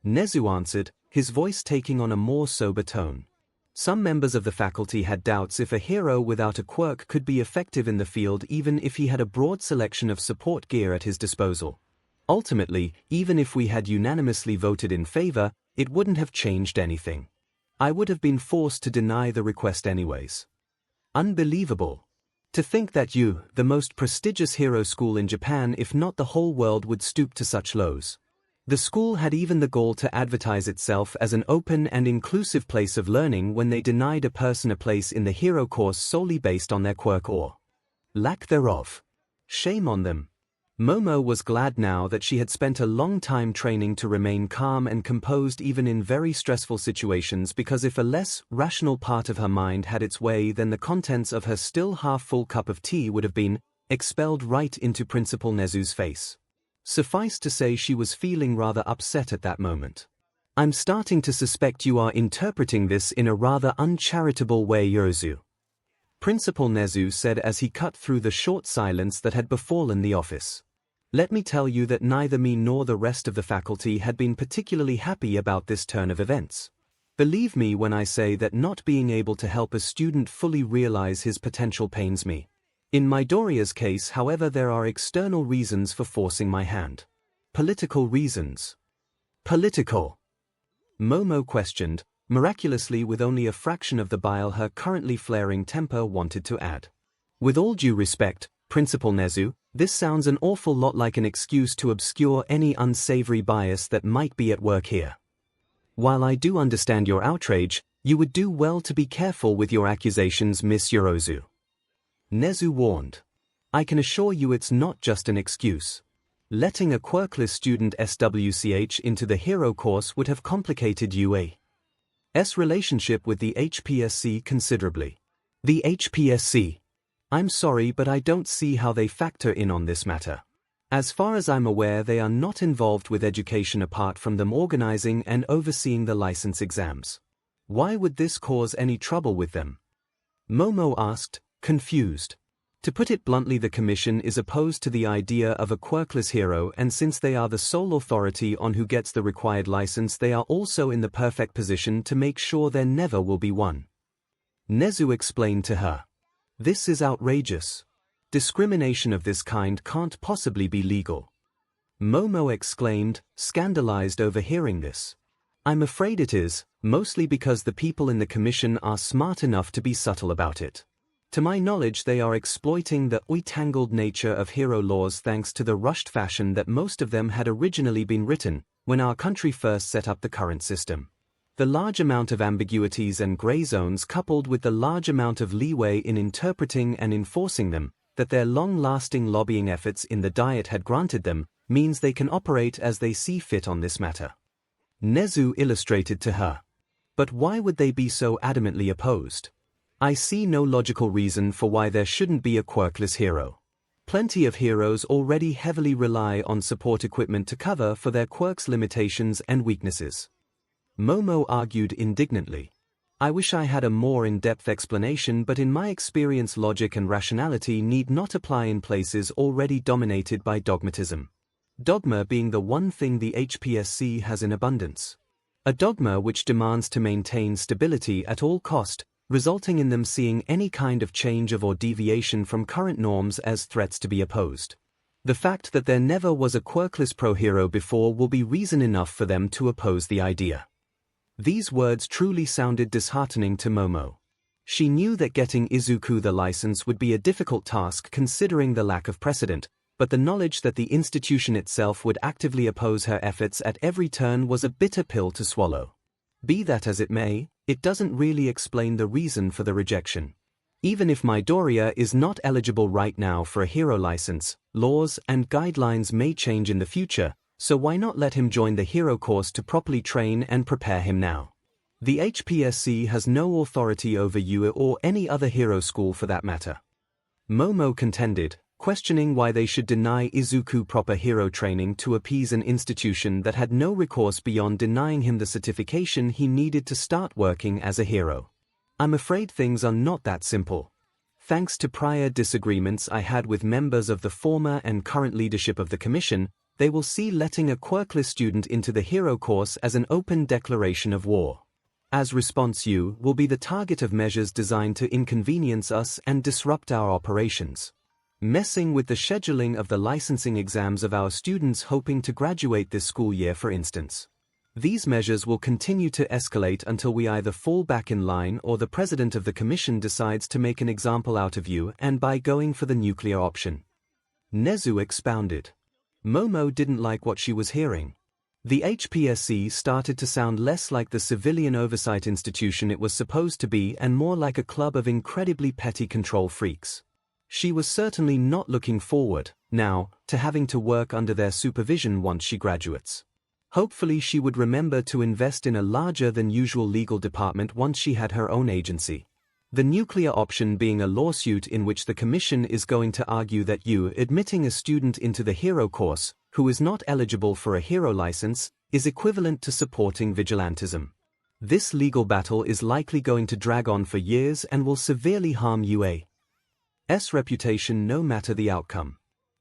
𝐒𝐻𝐻 answered, his voice taking on a more sober tone. Some members of the faculty had doubts if a hero without a quirk could be effective in the field even if he had a broad selection of support gear at his disposal. Ultimately, even if we had unanimously voted in favor, it wouldn't have changed anything. I would have been forced to deny the request anyways. Unbelievable. To think that you, the most prestigious hero school in Japan, if not the whole world, would stoop to such lows. The school had even the gall to advertise itself as an open and inclusive place of learning when they denied a person a place in the hero course solely based on their quirk or lack thereof. Shame on them. Momo was glad now that she had spent a long time training to remain calm and composed even in very stressful situations, because if a less rational part of her mind had its way, then the contents of her still half-full cup of tea would have been expelled right into Principal 𝐒𝐻𝐻's face. Suffice to say, she was feeling rather upset at that moment. I'm starting to suspect you are interpreting this in a rather uncharitable way, Yorozu. Principal 𝐒𝐻𝐻 said as he cut through the short silence that had befallen the office. Let me tell you that neither me nor the rest of the faculty had been particularly happy about this turn of events. Believe me when I say that not being able to help a student fully realize his potential pains me. In Midoriya's case, however, there are external reasons for forcing my hand. Political reasons. Political? Momo questioned, miraculously with only a fraction of the bile her currently flaring temper wanted to add. With all due respect, Principal 𝐒𝐻𝐻, this sounds an awful lot like an excuse to obscure any unsavory bias that might be at work here. While I do understand your outrage, you would do well to be careful with your accusations, Miss Yorozu. 𝐒𝐻𝐻 warned. I can assure you it's not just an excuse. Letting a quirkless student SWCH into the hero course would have complicated UA's relationship with the HPSC considerably. The HPSC? I'm sorry, but I don't see how they factor in on this matter. As far as I'm aware, they are not involved with education apart from them organizing and overseeing the license exams. Why would this cause any trouble with them? Momo asked, confused. To put it bluntly, the commission is opposed to the idea of a quirkless hero, and since they are the sole authority on who gets the required license, they are also in the perfect position to make sure there never will be one. 𝐒𝐻𝐻 explained to her. This is outrageous. Discrimination of this kind can't possibly be legal. Momo exclaimed, scandalized over hearing this. I'm afraid it is, mostly because the people in the commission are smart enough to be subtle about it. To my knowledge, they are exploiting the tangled nature of hero laws thanks to the rushed fashion that most of them had originally been written when our country first set up the current system. The large amount of ambiguities and gray zones, coupled with the large amount of leeway in interpreting and enforcing them that their long-lasting lobbying efforts in the Diet had granted them, means they can operate as they see fit on this matter. 𝐒𝐻𝐻 illustrated to her. But why would they be so adamantly opposed? I see no logical reason for why there shouldn't be a quirkless hero. Plenty of heroes already heavily rely on support equipment to cover for their quirks' limitations and weaknesses. Momo argued indignantly. I wish I had a more in-depth explanation, but in my experience, logic and rationality need not apply in places already dominated by dogmatism. Dogma being the one thing the HPSC has in abundance. A dogma which demands to maintain stability at all cost, resulting in them seeing any kind of change of or deviation from current norms as threats to be opposed. The fact that there never was a quirkless pro-hero before will be reason enough for them to oppose the idea. These words truly sounded disheartening to Momo. She knew that getting Izuku the license would be a difficult task considering the lack of precedent, but the knowledge that the institution itself would actively oppose her efforts at every turn was a bitter pill to swallow. Be that as it may, it doesn't really explain the reason for the rejection. Even if Midoriya is not eligible right now for a hero license, laws and guidelines may change in the future, so why not let him join the hero course to properly train and prepare him now? The HPSC has no authority over you or any other hero school for that matter. Momo contended, questioning why they should deny Izuku proper hero training to appease an institution that had no recourse beyond denying him the certification he needed to start working as a hero. I'm afraid things are not that simple. Thanks to prior disagreements I had with members of the former and current leadership of the Commission, they will see letting a quirkless student into the hero course as an open declaration of war. As response, you will be the target of measures designed to inconvenience us and disrupt our operations. Messing with the scheduling of the licensing exams of our students hoping to graduate this school year, for instance. These measures will continue to escalate until we either fall back in line or the president of the Commission decides to make an example out of you and by going for the nuclear option. Nezu expounded. Momo didn't like what she was hearing. The HPSC started to sound less like the civilian oversight institution it was supposed to be and more like a club of incredibly petty control freaks. She was certainly not looking forward, now, to having to work under their supervision once she graduates. Hopefully she would remember to invest in a larger-than-usual legal department once she had her own agency. The nuclear option being a lawsuit in which the Commission is going to argue that you admitting a student into the hero course, who is not eligible for a hero license, is equivalent to supporting vigilantism. This legal battle is likely going to drag on for years and will severely harm UA's reputation no matter the outcome.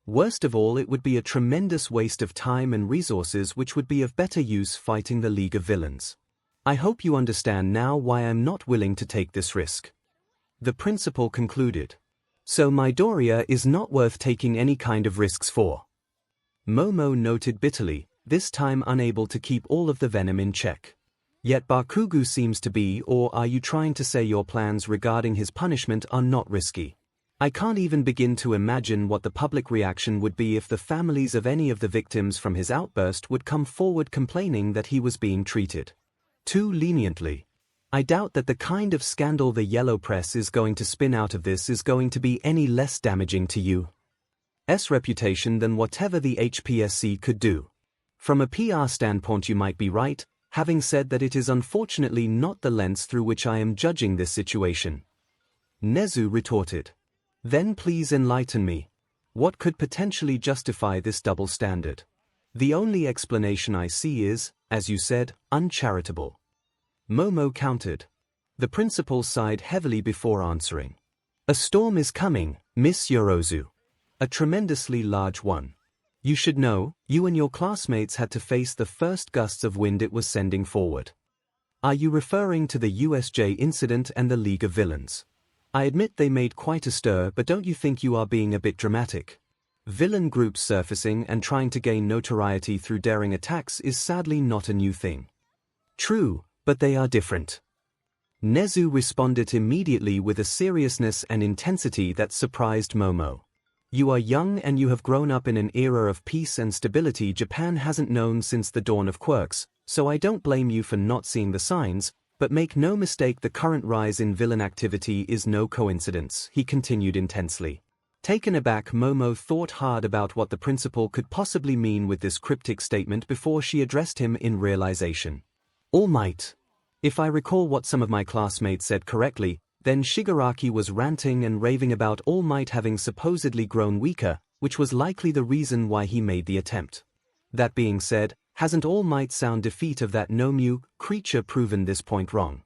Worst of all, it would be a tremendous waste of time and resources which would be of better use fighting the League of Villains. I hope you understand now why I'm not willing to take this risk. The principal concluded. So Midoriya is not worth taking any kind of risks for. Momo noted bitterly, this time unable to keep all of the venom in check. Yet Bakugo seems to be, or are you trying to say your plans regarding his punishment are not risky? I can't even begin to imagine what the public reaction would be if the families of any of the victims from his outburst would come forward complaining that he was being treated too leniently. I doubt that the kind of scandal the yellow press is going to spin out of this is going to be any less damaging to UA's reputation than whatever the HPSC could do. From a PR standpoint you might be right, having said that it is unfortunately not the lens through which I am judging this situation. Nezu retorted. Then please enlighten me. What could potentially justify this double standard? The only explanation I see is, as you said, uncharitable. Momo countered. The principal sighed heavily before answering. A storm is coming, Miss Yorozu. A tremendously large one. You should know, you and your classmates had to face the first gusts of wind it was sending forward. Are you referring to the USJ incident and the League of Villains? I admit they made quite a stir, but don't you think you are being a bit dramatic? Villain groups surfacing and trying to gain notoriety through daring attacks is sadly not a new thing. True, but they are different. Nezu responded immediately with a seriousness and intensity that surprised Momo. You are young and you have grown up in an era of peace and stability Japan hasn't known since the dawn of quirks, so I don't blame you for not seeing the signs. But make no mistake, the current rise in villain activity is no coincidence, he continued intensely. Taken aback, Momo thought hard about what the principal could possibly mean with this cryptic statement before she addressed him in realization. All Might. If I recall what some of my classmates said correctly, then Shigaraki was ranting and raving about All Might having supposedly grown weaker, which was likely the reason why he made the attempt. That being said, hasn't All Might's sound defeat of that Nomu creature proven this point wrong?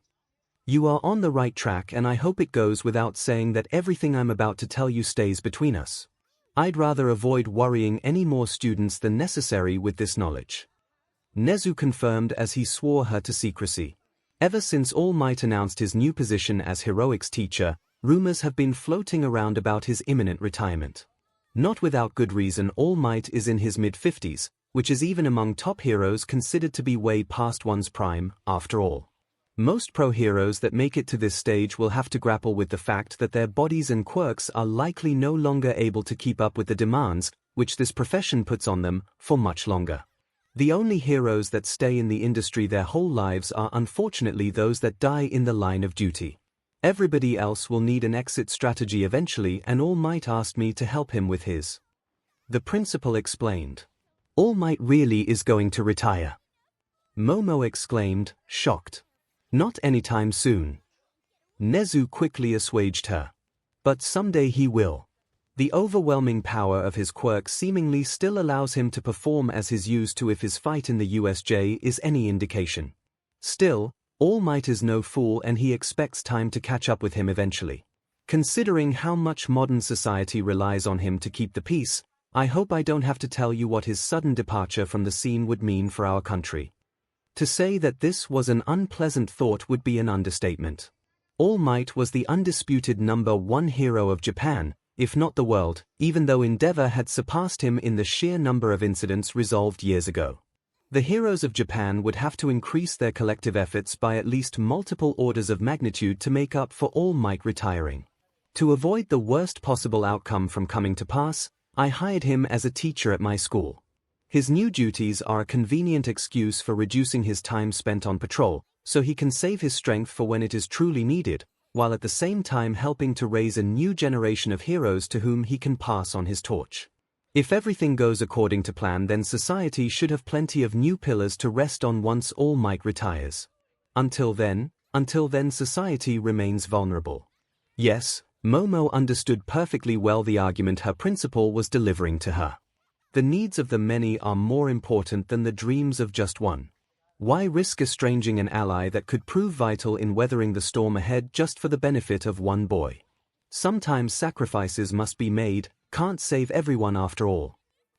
You are on the right track, and I hope it goes without saying that everything I'm about to tell you stays between us. I'd rather avoid worrying any more students than necessary with this knowledge. Nezu confirmed as he swore her to secrecy. Ever since All Might announced his new position as heroics teacher, rumors have been floating around about his imminent retirement. Not without good reason. All Might is in his mid-50s, which is even among top heroes considered to be way past one's prime, after all. Most pro heroes that make it to this stage will have to grapple with the fact that their bodies and quirks are likely no longer able to keep up with the demands which this profession puts on them for much longer. The only heroes that stay in the industry their whole lives are unfortunately those that die in the line of duty. Everybody else will need an exit strategy eventually, and All Might asked me to help him with his. The principal explained. All Might really is going to retire? Momo exclaimed, shocked. Not anytime soon. Nezu quickly assuaged her. But someday he will. The overwhelming power of his quirk seemingly still allows him to perform as he's used to if his fight in the USJ is any indication. Still, All Might is no fool and he expects time to catch up with him eventually. Considering how much modern society relies on him to keep the peace, I hope I don't have to tell you what his sudden departure from the scene would mean for our country. To say that this was an unpleasant thought would be an understatement. All Might was the undisputed #1 hero of Japan, if not the world, even though Endeavor had surpassed him in the sheer number of incidents resolved years ago. The heroes of Japan would have to increase their collective efforts by at least multiple orders of magnitude to make up for All Might retiring. To avoid the worst possible outcome from coming to pass, I hired him as a teacher at my school. His new duties are a convenient excuse for reducing his time spent on patrol, so he can save his strength for when it is truly needed, while at the same time helping to raise a new generation of heroes to whom he can pass on his torch. If everything goes according to plan, then society should have plenty of new pillars to rest on once All Might retires. Until then society remains vulnerable. Yes, Momo understood perfectly well the argument her principal was delivering to her. The needs of the many are more important than the dreams of just one. Why risk estranging an ally that could prove vital in weathering the storm ahead just for the benefit of one boy? Sometimes sacrifices must be made, can't save everyone after all.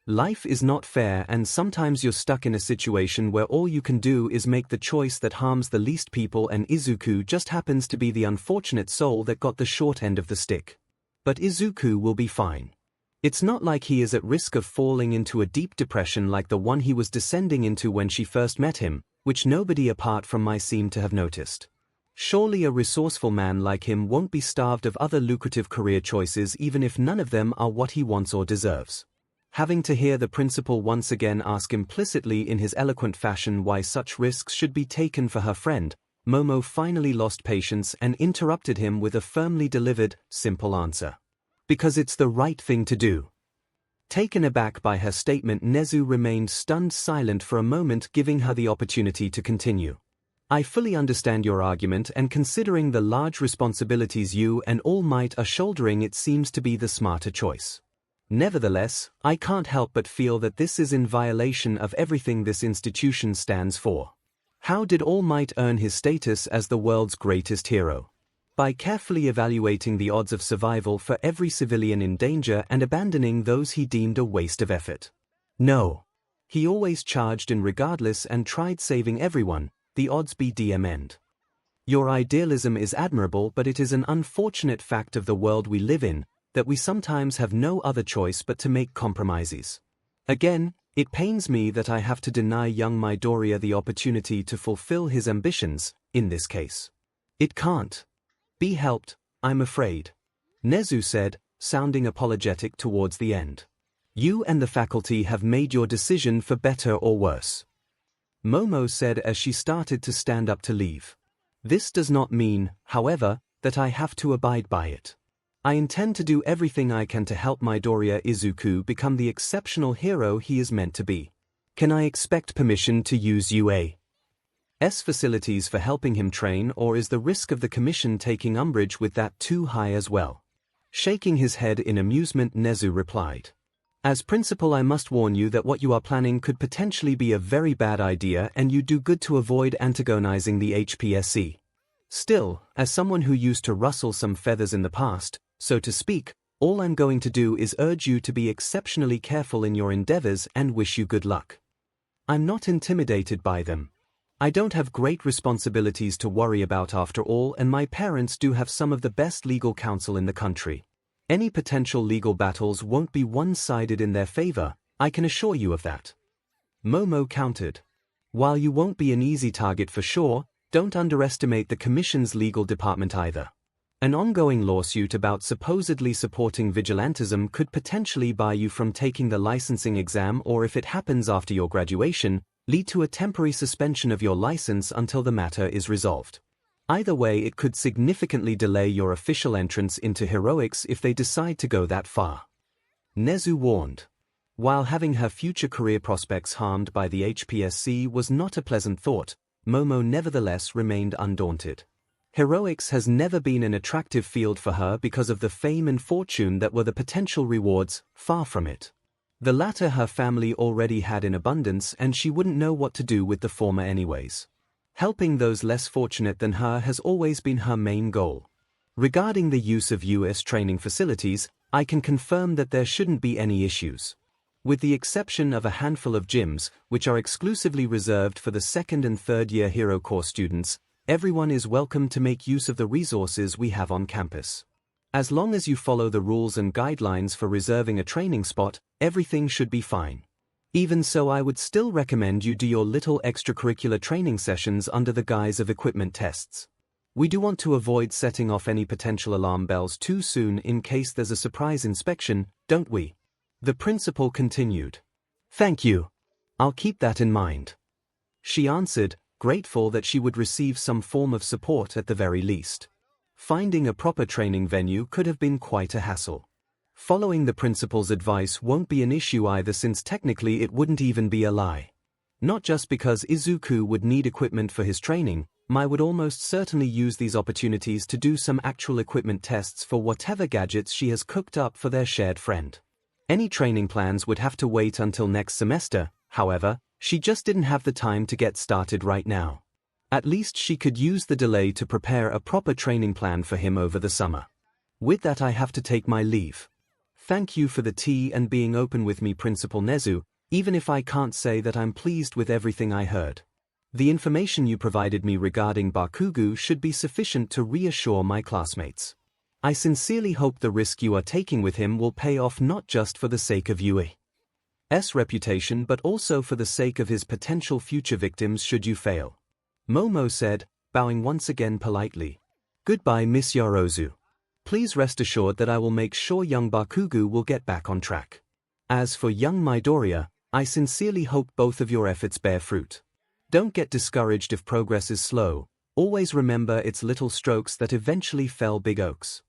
Life is not fair and sometimes you're stuck in a situation where all you can do is make the choice that harms the least people, and Izuku just happens to be the unfortunate soul that got the short end of the stick. But Izuku will be fine. It's not like he is at risk of falling into a deep depression like the one he was descending into when she first met him, which nobody apart from me seemed to have noticed. Surely a resourceful man like him won't be starved of other lucrative career choices even if none of them are what he wants or deserves. Having to hear the principal once again ask implicitly in his eloquent fashion why such risks should be taken for her friend, Momo finally lost patience and interrupted him with a firmly delivered, simple answer. Because it's the right thing to do. Taken aback by her statement, Nezu remained stunned silent for a moment, giving her the opportunity to continue. I fully understand your argument, and considering the large responsibilities you and All Might are shouldering, it seems to be the smarter choice. Nevertheless, I can't help but feel that this is in violation of everything this institution stands for. How did All Might earn his status as the world's greatest hero? By carefully evaluating the odds of survival for every civilian in danger and abandoning those he deemed a waste of effort. No. He always charged in regardless and tried saving everyone, the odds be DM'd. Your idealism is admirable, but it is an unfortunate fact of the world we live in, that we sometimes have no other choice but to make compromises. Again, it pains me that I have to deny young Midoriya the opportunity to fulfill his ambitions, in this case. It can't be helped, I'm afraid, Nezu said, sounding apologetic towards the end. You and the faculty have made your decision for better or worse, Momo said as she started to stand up to leave. This does not mean, however, that I have to abide by it. I intend to do everything I can to help Midoriya Izuku become the exceptional hero he is meant to be. Can I expect permission to use UA's facilities for helping him train, or is the risk of the commission taking umbrage with that too high as well? Shaking his head in amusement, Nezu replied. As principal, I must warn you that what you are planning could potentially be a very bad idea, and you do good to avoid antagonizing the HPSC. Still, as someone who used to rustle some feathers in the past, so to speak, all I'm going to do is urge you to be exceptionally careful in your endeavors and wish you good luck. I'm not intimidated by them. I don't have great responsibilities to worry about after all, and my parents do have some of the best legal counsel in the country. Any potential legal battles won't be one-sided in their favor, I can assure you of that. Momo countered. While you won't be an easy target for sure, don't underestimate the Commission's legal department either. An ongoing lawsuit about supposedly supporting vigilantism could potentially bar you from taking the licensing exam, or if it happens after your graduation, lead to a temporary suspension of your license until the matter is resolved. Either way, it could significantly delay your official entrance into heroics if they decide to go that far. Nezu warned. While having her future career prospects harmed by the HPSC was not a pleasant thought, Momo nevertheless remained undaunted. Heroics has never been an attractive field for her because of the fame and fortune that were the potential rewards, far from it. The latter her family already had in abundance, and she wouldn't know what to do with the former anyways. Helping those less fortunate than her has always been her main goal. Regarding the use of US training facilities, I can confirm that there shouldn't be any issues. With the exception of a handful of gyms, which are exclusively reserved for the second and third year Hero Course students, everyone is welcome to make use of the resources we have on campus. As long as you follow the rules and guidelines for reserving a training spot, everything should be fine. Even so, I would still recommend you do your little extracurricular training sessions under the guise of equipment tests. We do want to avoid setting off any potential alarm bells too soon in case there's a surprise inspection, don't we? The principal continued. Thank you. I'll keep that in mind. She answered, grateful that she would receive some form of support at the very least. Finding a proper training venue could have been quite a hassle. Following the principal's advice won't be an issue either, since technically it wouldn't even be a lie. Not just because Izuku would need equipment for his training, Mai would almost certainly use these opportunities to do some actual equipment tests for whatever gadgets she has cooked up for their shared friend. Any training plans would have to wait until next semester, however. She just didn't have the time to get started right now. At least she could use the delay to prepare a proper training plan for him over the summer. With that, I have to take my leave. Thank you for the tea and being open with me, Principal Nezu, even if I can't say that I'm pleased with everything I heard. The information you provided me regarding Bakugo should be sufficient to reassure my classmates. I sincerely hope the risk you are taking with him will pay off, not just for the sake of Yui's reputation but also for the sake of his potential future victims should you fail. Momo said, bowing once again politely. Goodbye, Miss Yorozu. Please rest assured that I will make sure young Bakugo will get back on track. As for young Midoriya, I sincerely hope both of your efforts bear fruit. Don't get discouraged if progress is slow. Always remember it's little strokes that eventually fell big oaks.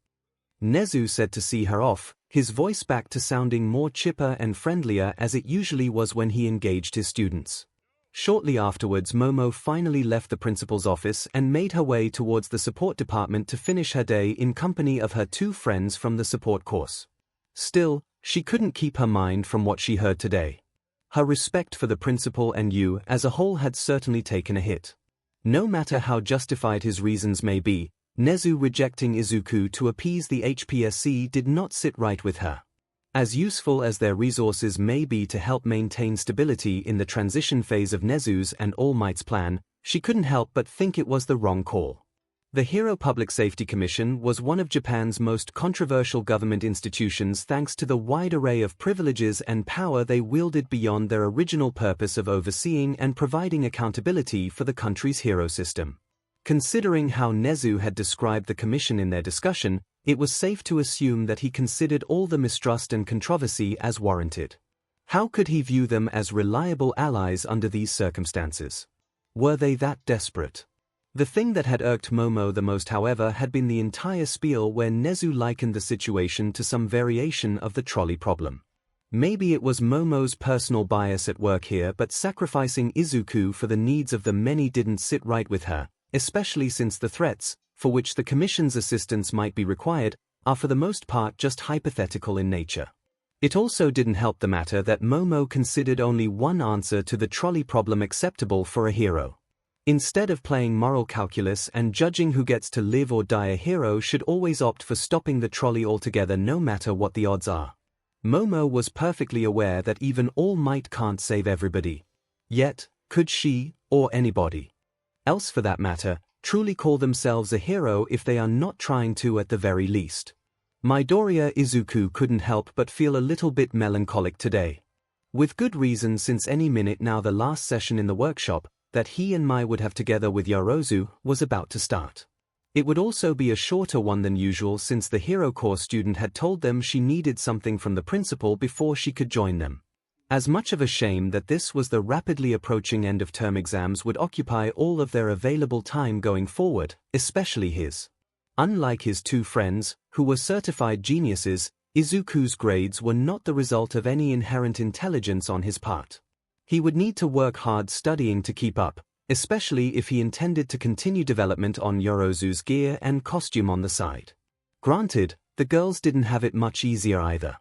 Nezu said to see her off, his voice back to sounding more chipper and friendlier as it usually was when he engaged his students. Shortly afterwards, Momo finally left the principal's office and made her way towards the support department to finish her day in company of her two friends from the support course. Still, she couldn't keep her mind from what she heard today. Her respect for the principal and Yu as a whole had certainly taken a hit. No matter how justified his reasons may be, Nezu rejecting Izuku to appease the HPSC did not sit right with her. As useful as their resources may be to help maintain stability in the transition phase of Nezu's and All Might's plan, she couldn't help but think it was the wrong call. The Hero Public Safety Commission was one of Japan's most controversial government institutions thanks to the wide array of privileges and power they wielded beyond their original purpose of overseeing and providing accountability for the country's hero system. Considering how Nezu had described the commission in their discussion, it was safe to assume that he considered all the mistrust and controversy as warranted. How could he view them as reliable allies under these circumstances? Were they that desperate? The thing that had irked Momo the most, however, had been the entire spiel where Nezu likened the situation to some variation of the trolley problem. Maybe it was Momo's personal bias at work here, but sacrificing Izuku for the needs of the many didn't sit right with her, especially since the threats, for which the Commission's assistance might be required, are for the most part just hypothetical in nature. It also didn't help the matter that Momo considered only one answer to the trolley problem acceptable for a hero. Instead of playing moral calculus and judging who gets to live or die, a hero should always opt for stopping the trolley altogether no matter what the odds are. Momo was perfectly aware that even All Might can't save everybody. Yet, could she, or anybody else for that matter, truly call themselves a hero if they are not trying to at the very least? Midoriya Izuku couldn't help but feel a little bit melancholic today. With good reason, since any minute now the last session in the workshop that he and Mai would have together with Yorozu was about to start. It would also be a shorter one than usual since the Hero Course student had told them she needed something from the principal before she could join them. As much of a shame that this was the rapidly approaching end of term exams would occupy all of their available time going forward, especially his. Unlike his two friends, who were certified geniuses, Izuku's grades were not the result of any inherent intelligence on his part. He would need to work hard studying to keep up, especially if he intended to continue development on 𝐤𝐻𝐼𝐳 𝐔𝐬𝐚 and costume on the side. Granted, the girls didn't have it much easier either.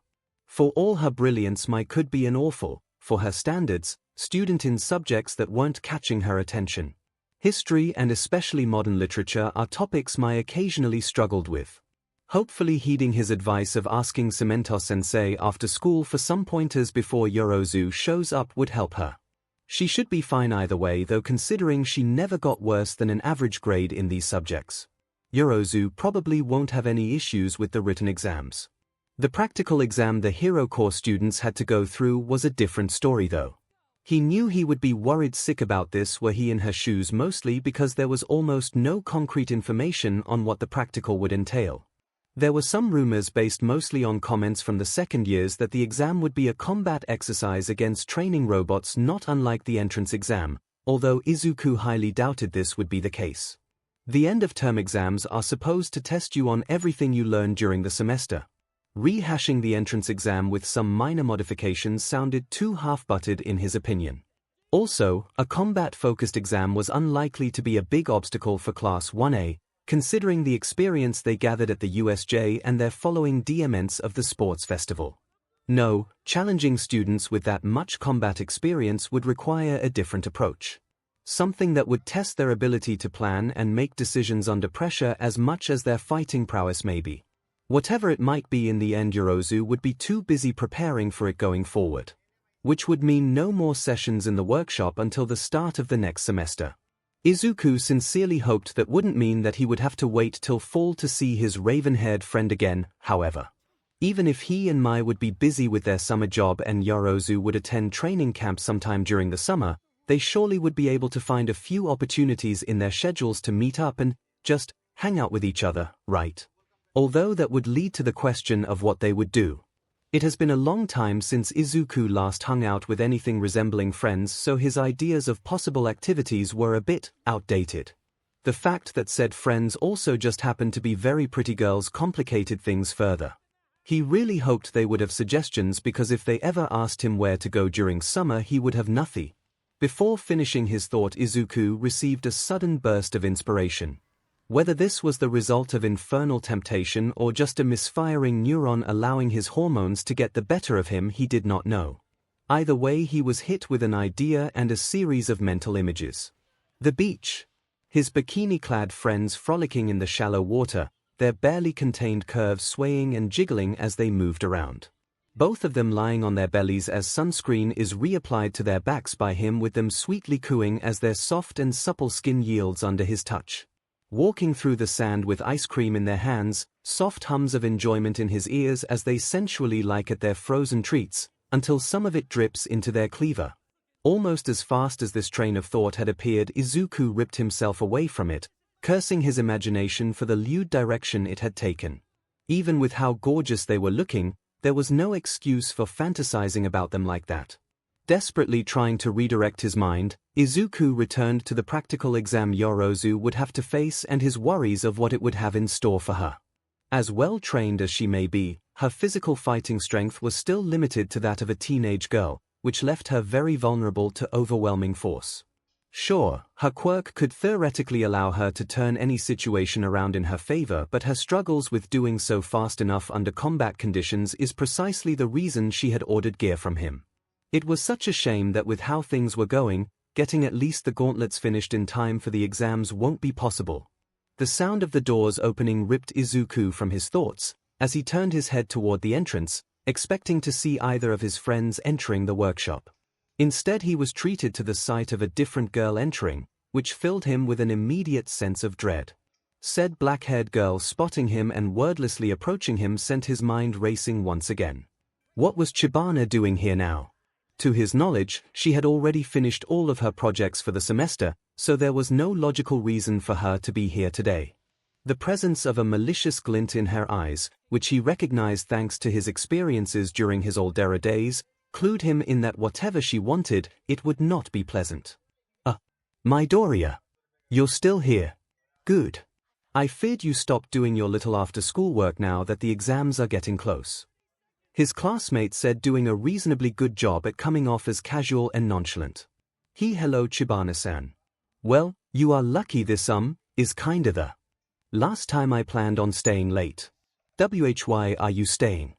For all her brilliance, Mai could be an awful, for her standards, student in subjects that weren't catching her attention. History and especially modern literature are topics Mai occasionally struggled with. Hopefully heeding his advice of asking Cemento-sensei after school for some pointers before 𝐤𝐻𝐼𝐳 shows up would help her. She should be fine either way, though, considering she never got worse than an average grade in these subjects. 𝐤𝐻𝐼𝐳 probably won't have any issues with the written exams. The practical exam the Hero Corps students had to go through was a different story though. He knew he would be worried sick about this were he in her shoes, mostly because there was almost no concrete information on what the practical would entail. There were some rumors based mostly on comments from the second years that the exam would be a combat exercise against training robots, not unlike the entrance exam, although Izuku highly doubted this would be the case. The end-of-term exams are supposed to test you on everything you learned during the semester. Rehashing the entrance exam with some minor modifications sounded too half-buttered in his opinion. Also, a combat-focused exam was unlikely to be a big obstacle for Class 1A, considering the experience they gathered at the USJ and their following DMNs of the sports festival. No, challenging students with that much combat experience would require a different approach. Something that would test their ability to plan and make decisions under pressure as much as their fighting prowess maybe. Whatever it might be, in the end 𝐤𝐻𝐼𝐳 would be too busy preparing for it going forward. Which would mean no more sessions in the workshop until the start of the next semester. Izuku sincerely hoped that wouldn't mean that he would have to wait till fall to see his raven-haired friend again, however. Even if he and Mai would be busy with their summer job and 𝐤𝐻𝐼𝐳 would attend training camp sometime during the summer, they surely would be able to find a few opportunities in their schedules to meet up and just hang out with each other, right? Although that would lead to the question of what they would do. It has been a long time since Izuku last hung out with anything resembling friends, so his ideas of possible activities were a bit outdated. The fact that said friends also just happened to be very pretty girls complicated things further. He really hoped they would have suggestions, because if they ever asked him where to go during summer he would have nothing. Before finishing his thought, Izuku received a sudden burst of inspiration. Whether this was the result of infernal temptation or just a misfiring neuron allowing his hormones to get the better of him, he did not know. Either way, he was hit with an idea and a series of mental images. The beach. His bikini-clad friends frolicking in the shallow water, their barely contained curves swaying and jiggling as they moved around. Both of them lying on their bellies as sunscreen is reapplied to their backs by him, with them sweetly cooing as their soft and supple skin yields under his touch. Walking through the sand with ice cream in their hands, soft hums of enjoyment in his ears as they sensually like at their frozen treats, until some of it drips into their cleaver. Almost as fast as this train of thought had appeared, Izuku ripped himself away from it, cursing his imagination for the lewd direction it had taken. Even with how gorgeous they were looking, there was no excuse for fantasizing about them like that. Desperately trying to redirect his mind, Izuku returned to the practical exam 𝐤𝐻𝐼𝐳 would have to face and his worries of what it would have in store for her. As well-trained as she may be, her physical fighting strength was still limited to that of a teenage girl, which left her very vulnerable to overwhelming force. Sure, her quirk could theoretically allow her to turn any situation around in her favor, but her struggles with doing so fast enough under combat conditions is precisely the reason she had ordered gear from him. It was such a shame that with how things were going, getting at least the gauntlets finished in time for the exams won't be possible. The sound of the doors opening ripped Izuku from his thoughts, as he turned his head toward the entrance, expecting to see either of his friends entering the workshop. Instead, he was treated to the sight of a different girl entering, which filled him with an immediate sense of dread. Said black-haired girl spotting him and wordlessly approaching him sent his mind racing once again. What was Chibana doing here now? To his knowledge, she had already finished all of her projects for the semester, so there was no logical reason for her to be here today. The presence of a malicious glint in her eyes, which he recognized thanks to his experiences during his Aldera days, clued him in that whatever she wanted, it would not be pleasant. Midoriya. You're still here. Good. I feared you stopped doing your little after-school work now that the exams are getting close. His classmate said, doing a reasonably good job at coming off as casual and nonchalant. Hello Chibana-san. Well, you are lucky this is kinda the last time I planned on staying late. Why are you staying?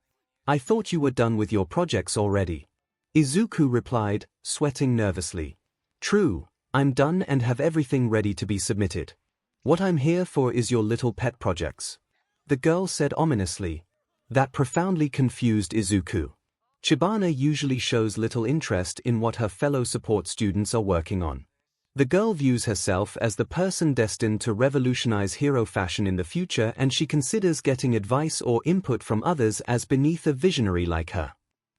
I thought you were done with your projects already. Izuku replied, sweating nervously. True, I'm done and have everything ready to be submitted. What I'm here for is your little pet projects. The girl said ominously. That profoundly confused Izuku. Chibana usually shows little interest in what her fellow support students are working on. The girl views herself as the person destined to revolutionize hero fashion in the future, and she considers getting advice or input from others as beneath a visionary like her.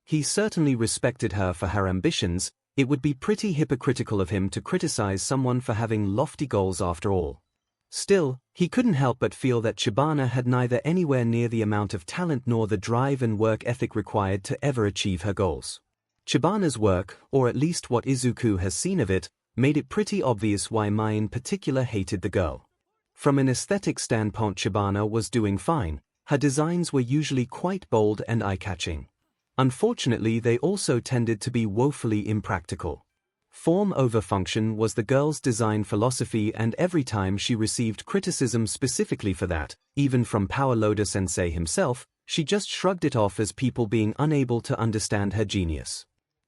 He certainly respected her for her ambitions. It would be pretty hypocritical of him to criticize someone for having lofty goals after all. Still, he couldn't help but feel that Chibana had neither anywhere near the amount of talent nor the drive and work ethic required to ever achieve her goals. Chibana's work, or at least what Izuku has seen of it, made it pretty obvious why Mai in particular hated the girl. From an aesthetic standpoint, Chibana was doing fine. Her designs were usually quite bold and eye-catching. Unfortunately, they also tended to be woefully impractical. Form over function was the girl's design philosophy, and every time she received criticism specifically for that, even from Power Loader Sensei himself, she just shrugged it off as people being unable to understand her genius.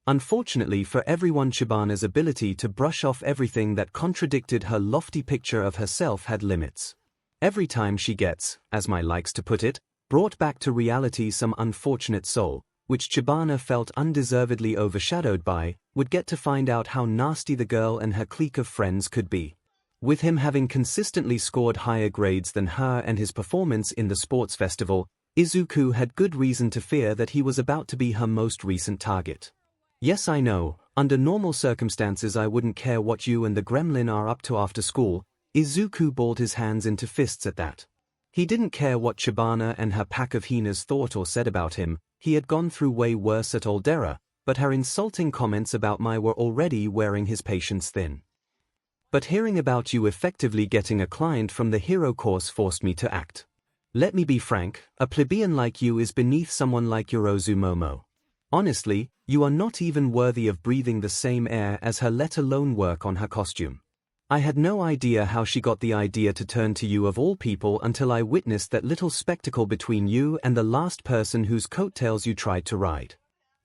Unfortunately for everyone, Chibana's ability to brush off everything that contradicted her lofty picture of herself had limits. Every time she gets, as Mai likes to put it, brought back to reality some unfortunate soul, which Chibana felt undeservedly overshadowed by, would get to find out how nasty the girl and her clique of friends could be. With him having consistently scored higher grades than her and his performance in the sports festival, Izuku had good reason to fear that he was about to be her most recent target. Yes, I know, under normal circumstances I wouldn't care what you and the gremlin are up to after school. Izuku balled his hands into fists at that. He didn't care what Chibana and her pack of hyenas thought or said about him. He had gone through way worse at Aldera, but her insulting comments about Mai were already wearing his patience thin. But hearing about you effectively getting a client from the hero course forced me to act. Let me be frank, a plebeian like you is beneath someone like Yorozu Momo. Honestly, you are not even worthy of breathing the same air as her, let alone work on her costume. I had no idea how she got the idea to turn to you of all people until I witnessed that little spectacle between you and the last person whose coattails you tried to ride.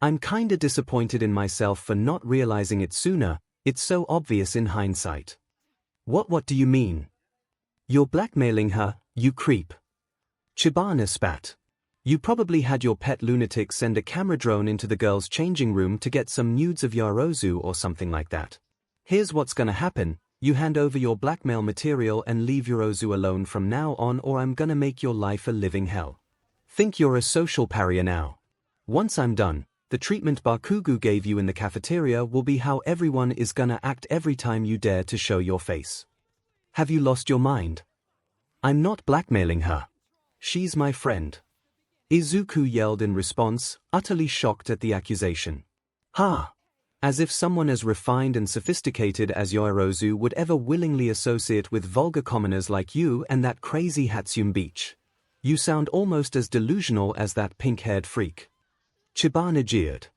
I'm kinda disappointed in myself for not realizing it sooner. It's so obvious in hindsight. What do you mean? You're blackmailing her, you creep. Chibana spat. You probably had your pet lunatic send a camera drone into the girl's changing room to get some nudes of Yorozu or something like that. Here's what's gonna happen. You hand over your blackmail material and leave Yorozu alone from now on, or I'm gonna make your life a living hell. Think you're a social pariah now. Once I'm done, the treatment Bakugo gave you in the cafeteria will be how everyone is gonna act every time you dare to show your face. Have you lost your mind? I'm not blackmailing her. She's my friend. Izuku yelled in response, utterly shocked at the accusation. Ha! As if someone as refined and sophisticated as Yorozu would ever willingly associate with vulgar commoners like you and that crazy Hatsune Beach. You sound almost as delusional as that pink-haired freak. Chibana jeered.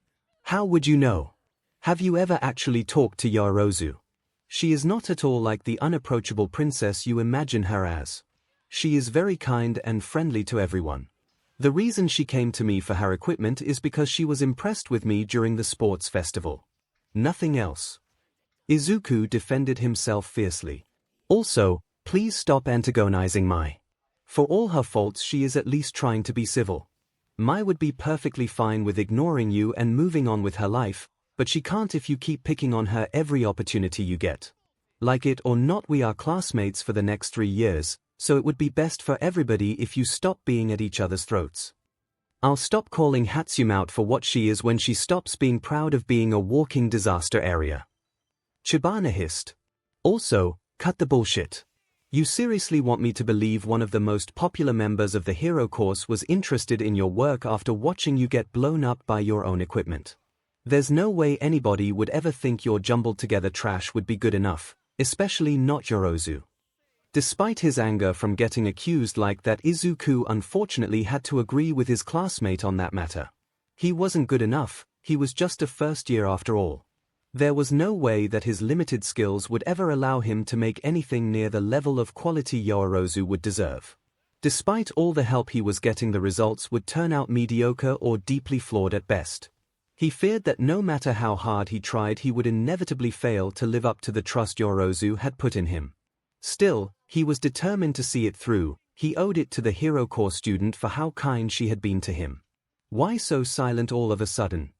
How would you know? Have you ever actually talked to Yorozu? She is not at all like the unapproachable princess you imagine her as. She is very kind and friendly to everyone. The reason she came to me for her equipment is because she was impressed with me during the sports festival. Nothing else. Izuku defended himself fiercely. Also, please stop antagonizing Mai. For all her faults, she is at least trying to be civil. Mai would be perfectly fine with ignoring you and moving on with her life, but she can't if you keep picking on her every opportunity you get. Like it or not, we are classmates for the next 3 years, so it would be best for everybody if you stop being at each other's throats. I'll stop calling Hatsune out for what she is when she stops being proud of being a walking disaster area. Chibana hissed. Also, cut the bullshit. You seriously want me to believe one of the most popular members of the hero course was interested in your work after watching you get blown up by your own equipment? There's no way anybody would ever think your jumbled together trash would be good enough, especially not Yorozu. Despite his anger from getting accused like that, Izuku unfortunately had to agree with his classmate on that matter. He wasn't good enough, he was just a first year after all. There was no way that his limited skills would ever allow him to make anything near the level of quality Yoorozu would deserve. Despite all the help he was getting, the results would turn out mediocre or deeply flawed at best. He feared that no matter how hard he tried, he would inevitably fail to live up to the trust Yoorozu had put in him. Still, he was determined to see it through. He owed it to the hero corps student for how kind she had been to him. Why so silent all of a sudden?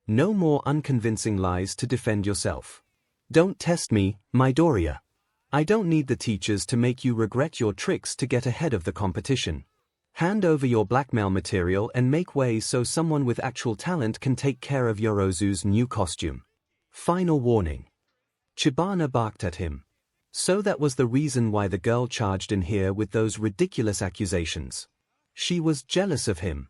No more unconvincing lies to defend yourself. Don't test me, Midoriya. I don't need the teachers to make you regret your tricks to get ahead of the competition. Hand over your blackmail material and make way so someone with actual talent can take care of Yoorozu's new costume. Final warning. Chibana barked at him. So that was the reason why the girl charged in here with those ridiculous accusations. She was jealous of him.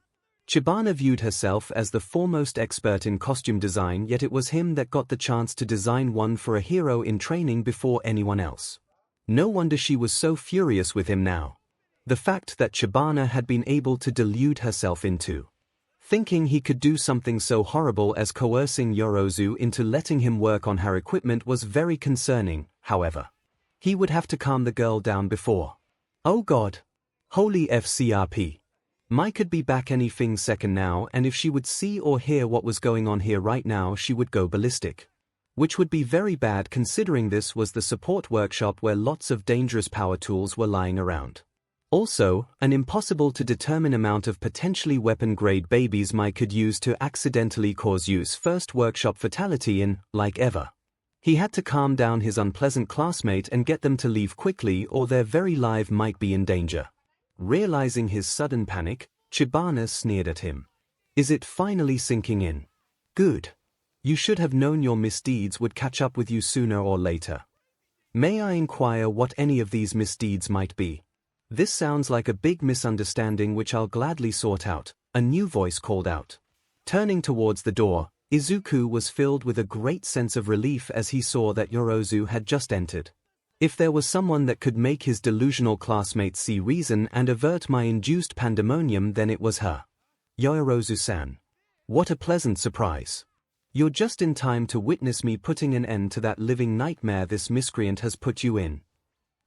Chibana viewed herself as the foremost expert in costume design, yet it was him that got the chance to design one for a hero in training before anyone else. No wonder she was so furious with him now. The fact that Chibana had been able to delude herself into thinking he could do something so horrible as coercing Yoorozu into letting him work on her equipment was very concerning. However, he would have to calm the girl down before. Oh God! Holy FCRP! Mai could be back any second now, and if she would see or hear what was going on here right now, she would go ballistic. Which would be very bad considering this was the support workshop where lots of dangerous power tools were lying around. Also, an impossible to determine amount of potentially weapon-grade babies Mai could use to accidentally cause Yu's first workshop fatality in, like ever. He had to calm down his unpleasant classmate and get them to leave quickly, or their very life might be in danger. Realizing his sudden panic, Chibana sneered at him. Is it finally sinking in? Good. You should have known your misdeeds would catch up with you sooner or later. May I inquire what any of these misdeeds might be? This sounds like a big misunderstanding which I'll gladly sort out, a new voice called out. Turning towards the door, Izuku was filled with a great sense of relief as he saw that Yoorozu had just entered. If there was someone that could make his delusional classmates see reason and avert my induced pandemonium, then it was her. Yoorozu-san. What a pleasant surprise. You're just in time to witness me putting an end to that living nightmare this miscreant has put you in.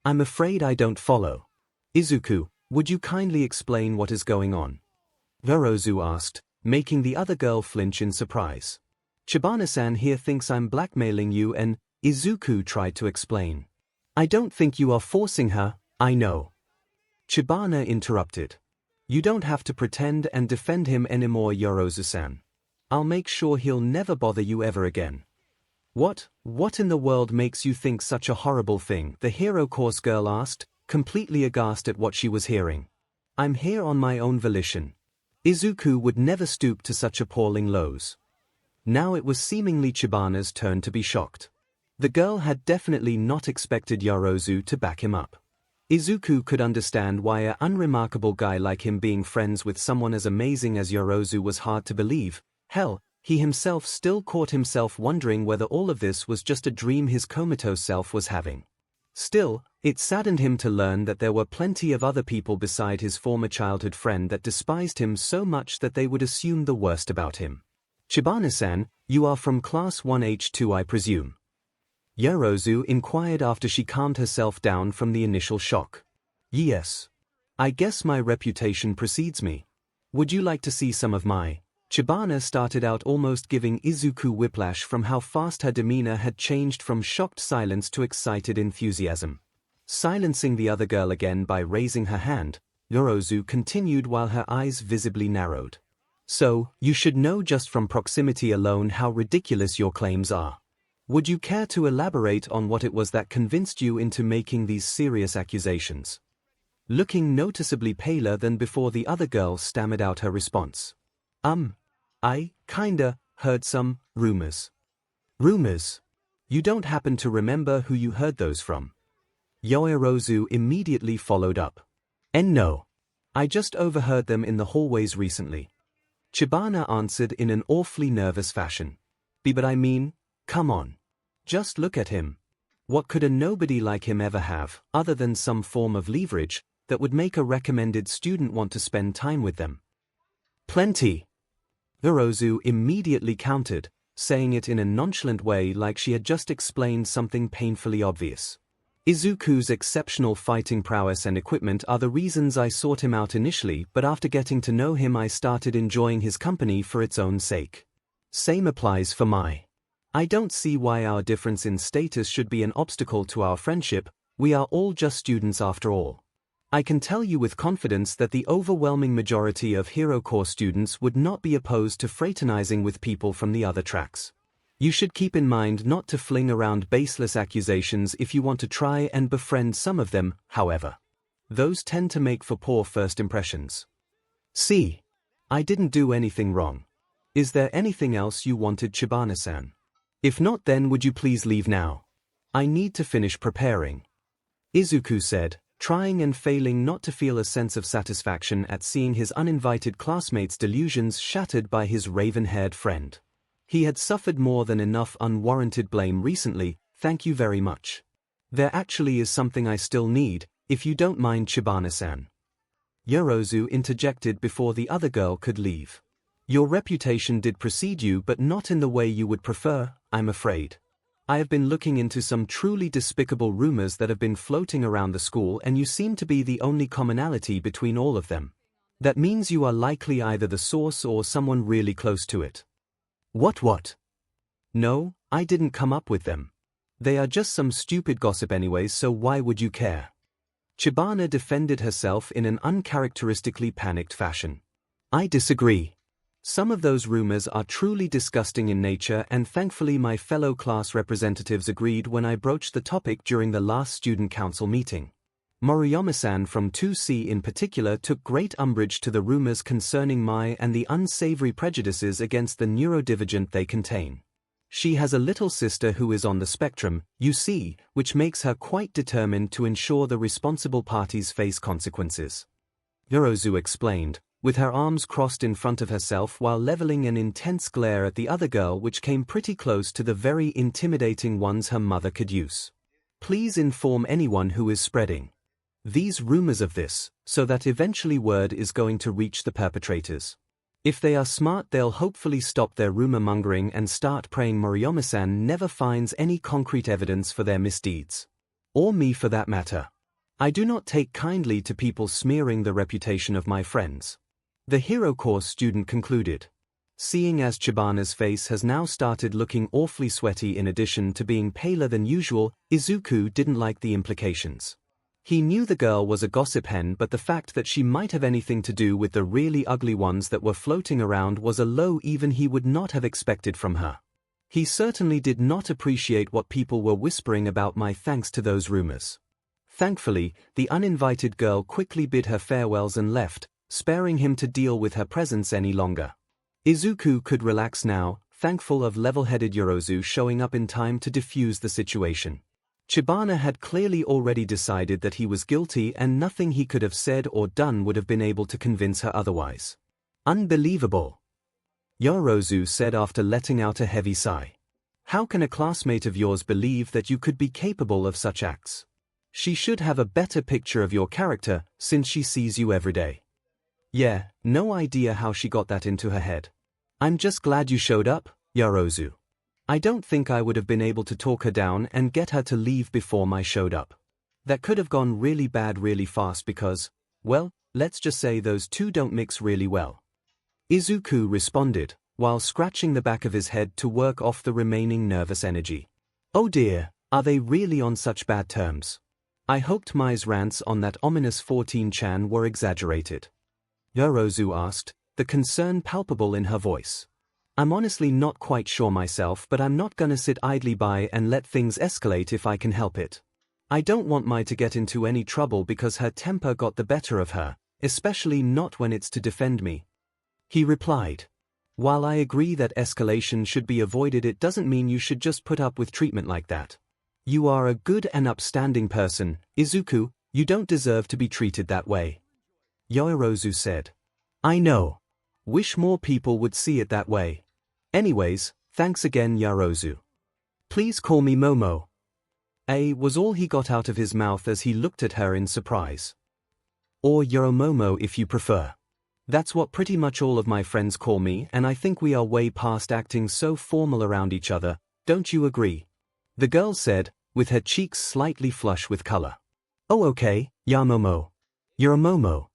I'm afraid I don't follow. Izuku, would you kindly explain what is going on? Yoorozu asked, making the other girl flinch in surprise. Chibana-san here thinks I'm blackmailing you, and Izuku tried to explain. I don't think you are forcing her, I know. Chibana interrupted. You don't have to pretend and defend him anymore, Yoorozu-san. I'll make sure he'll never bother you ever again. What in the world makes you think such a horrible thing? The hero course girl asked, completely aghast at what she was hearing. I'm here on my own volition. Izuku would never stoop to such appalling lows. Now it was seemingly Chibana's turn to be shocked. The girl had definitely not expected Yoorozu to back him up. Izuku could understand why an unremarkable guy like him being friends with someone as amazing as Yoorozu was hard to believe. Hell, he himself still caught himself wondering whether all of this was just a dream his comatose self was having. Still, it saddened him to learn that there were plenty of other people beside his former childhood friend that despised him so much that they would assume the worst about him. Chibana-san, you are from Class 1H2, I presume? Yoorozu inquired after she calmed herself down from the initial shock. Yes. I guess my reputation precedes me. Would you like to see some of my... Chibana started out almost giving Izuku whiplash from how fast her demeanor had changed from shocked silence to excited enthusiasm. Silencing the other girl again by raising her hand, Yoorozu continued while her eyes visibly narrowed. So, you should know just from proximity alone how ridiculous your claims are. Would you care to elaborate on what it was that convinced you into making these serious accusations? Looking noticeably paler than before, the other girl stammered out her response. I kinda heard some rumors. Rumors? You don't happen to remember who you heard those from? Yoorozu immediately followed up. And no. I just overheard them in the hallways recently. Chibana answered in an awfully nervous fashion. But I mean, come on. Just look at him. What could a nobody like him ever have, other than some form of leverage, that would make a recommended student want to spend time with them? Plenty. Yoorozu immediately countered, saying it in a nonchalant way like she had just explained something painfully obvious. Izuku's exceptional fighting prowess and equipment are the reasons I sought him out initially, but after getting to know him I started enjoying his company for its own sake. Same applies for Mai. I don't see why our difference in status should be an obstacle to our friendship. We are all just students after all. I can tell you with confidence that the overwhelming majority of Hero Corps students would not be opposed to fraternizing with people from the other tracks. You should keep in mind not to fling around baseless accusations if you want to try and befriend some of them, however. Those tend to make for poor first impressions. See, I didn't do anything wrong. Is there anything else you wanted, Chibana-san? If not, then would you please leave now? I need to finish preparing. Izuku said, trying and failing not to feel a sense of satisfaction at seeing his uninvited classmates' delusions shattered by his raven-haired friend. He had suffered more than enough unwarranted blame recently, thank you very much. There actually is something I still need, if you don't mind, Chibana-san. Yorozu interjected before the other girl could leave. Your reputation did precede you, but not in the way you would prefer, I'm afraid. I have been looking into some truly despicable rumors that have been floating around the school, and you seem to be the only commonality between all of them. That means you are likely either the source or someone really close to it. What? No, I didn't come up with them. They are just some stupid gossip anyways, so why would you care? Chibana defended herself in an uncharacteristically panicked fashion. I disagree. Some of those rumors are truly disgusting in nature, and thankfully my fellow class representatives agreed when I broached the topic during the last student council meeting. Moriyama-san from 2C in particular took great umbrage to the rumors concerning Mai and the unsavory prejudices against the neurodivergent they contain. She has a little sister who is on the spectrum, you see, which makes her quite determined to ensure the responsible parties face consequences. Yorozu explained, with her arms crossed in front of herself while leveling an intense glare at the other girl which came pretty close to the very intimidating ones her mother could use. Please inform anyone who is spreading these rumors of this, so that eventually word is going to reach the perpetrators. If they are smart, they'll hopefully stop their rumor mongering and start praying Moriyama-san never finds any concrete evidence for their misdeeds. Or me for that matter. I do not take kindly to people smearing the reputation of my friends. The Hero Corps student concluded. Seeing as Chibana's face has now started looking awfully sweaty in addition to being paler than usual, Izuku didn't like the implications. He knew the girl was a gossip hen, but the fact that she might have anything to do with the really ugly ones that were floating around was a low even he would not have expected from her. He certainly did not appreciate what people were whispering about Mai thanks to those rumors. Thankfully, the uninvited girl quickly bid her farewells and left, sparing him to deal with her presence any longer. Izuku could relax now, thankful of level-headed Yorozu showing up in time to defuse the situation. Chibana had clearly already decided that he was guilty, and nothing he could have said or done would have been able to convince her otherwise. Unbelievable, Yorozu said after letting out a heavy sigh. How can a classmate of yours believe that you could be capable of such acts? She should have a better picture of your character, since she sees you every day. Yeah, no idea how she got that into her head. I'm just glad you showed up, Yorozu. I don't think I would have been able to talk her down and get her to leave before Mai showed up. That could have gone really bad really fast because, well, let's just say those two don't mix really well. Izuku responded, while scratching the back of his head to work off the remaining nervous energy. Oh dear, are they really on such bad terms? I hoped Mai's rants on that ominous 14-chan were exaggerated. Yorozu asked, the concern palpable in her voice. I'm honestly not quite sure myself, but I'm not gonna sit idly by and let things escalate if I can help it. I don't want Mai to get into any trouble because her temper got the better of her, especially not when it's to defend me. He replied. While I agree that escalation should be avoided, it doesn't mean you should just put up with treatment like that. You are a good and upstanding person, Izuku, you don't deserve to be treated that way. Yorozu said. I know. Wish more people would see it that way. Anyways, thanks again, Yorozu. Please call me Momo. Was all he got out of his mouth as he looked at her in surprise. Or Yoromomo if you prefer. That's what pretty much all of my friends call me, and I think we are way past acting so formal around each other, don't you agree? The girl said, with her cheeks slightly flush with color. Oh okay, ya Momo. You're a Momo.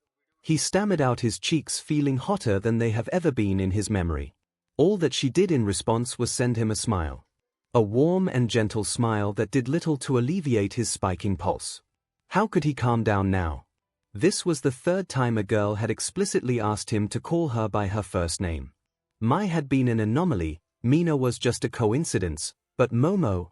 He stammered out, his cheeks feeling hotter than they have ever been in his memory. All that she did in response was send him a smile. A warm and gentle smile that did little to alleviate his spiking pulse. How could he calm down now? This was the third time a girl had explicitly asked him to call her by her first name. Mai had been an anomaly, Mina was just a coincidence, but Momo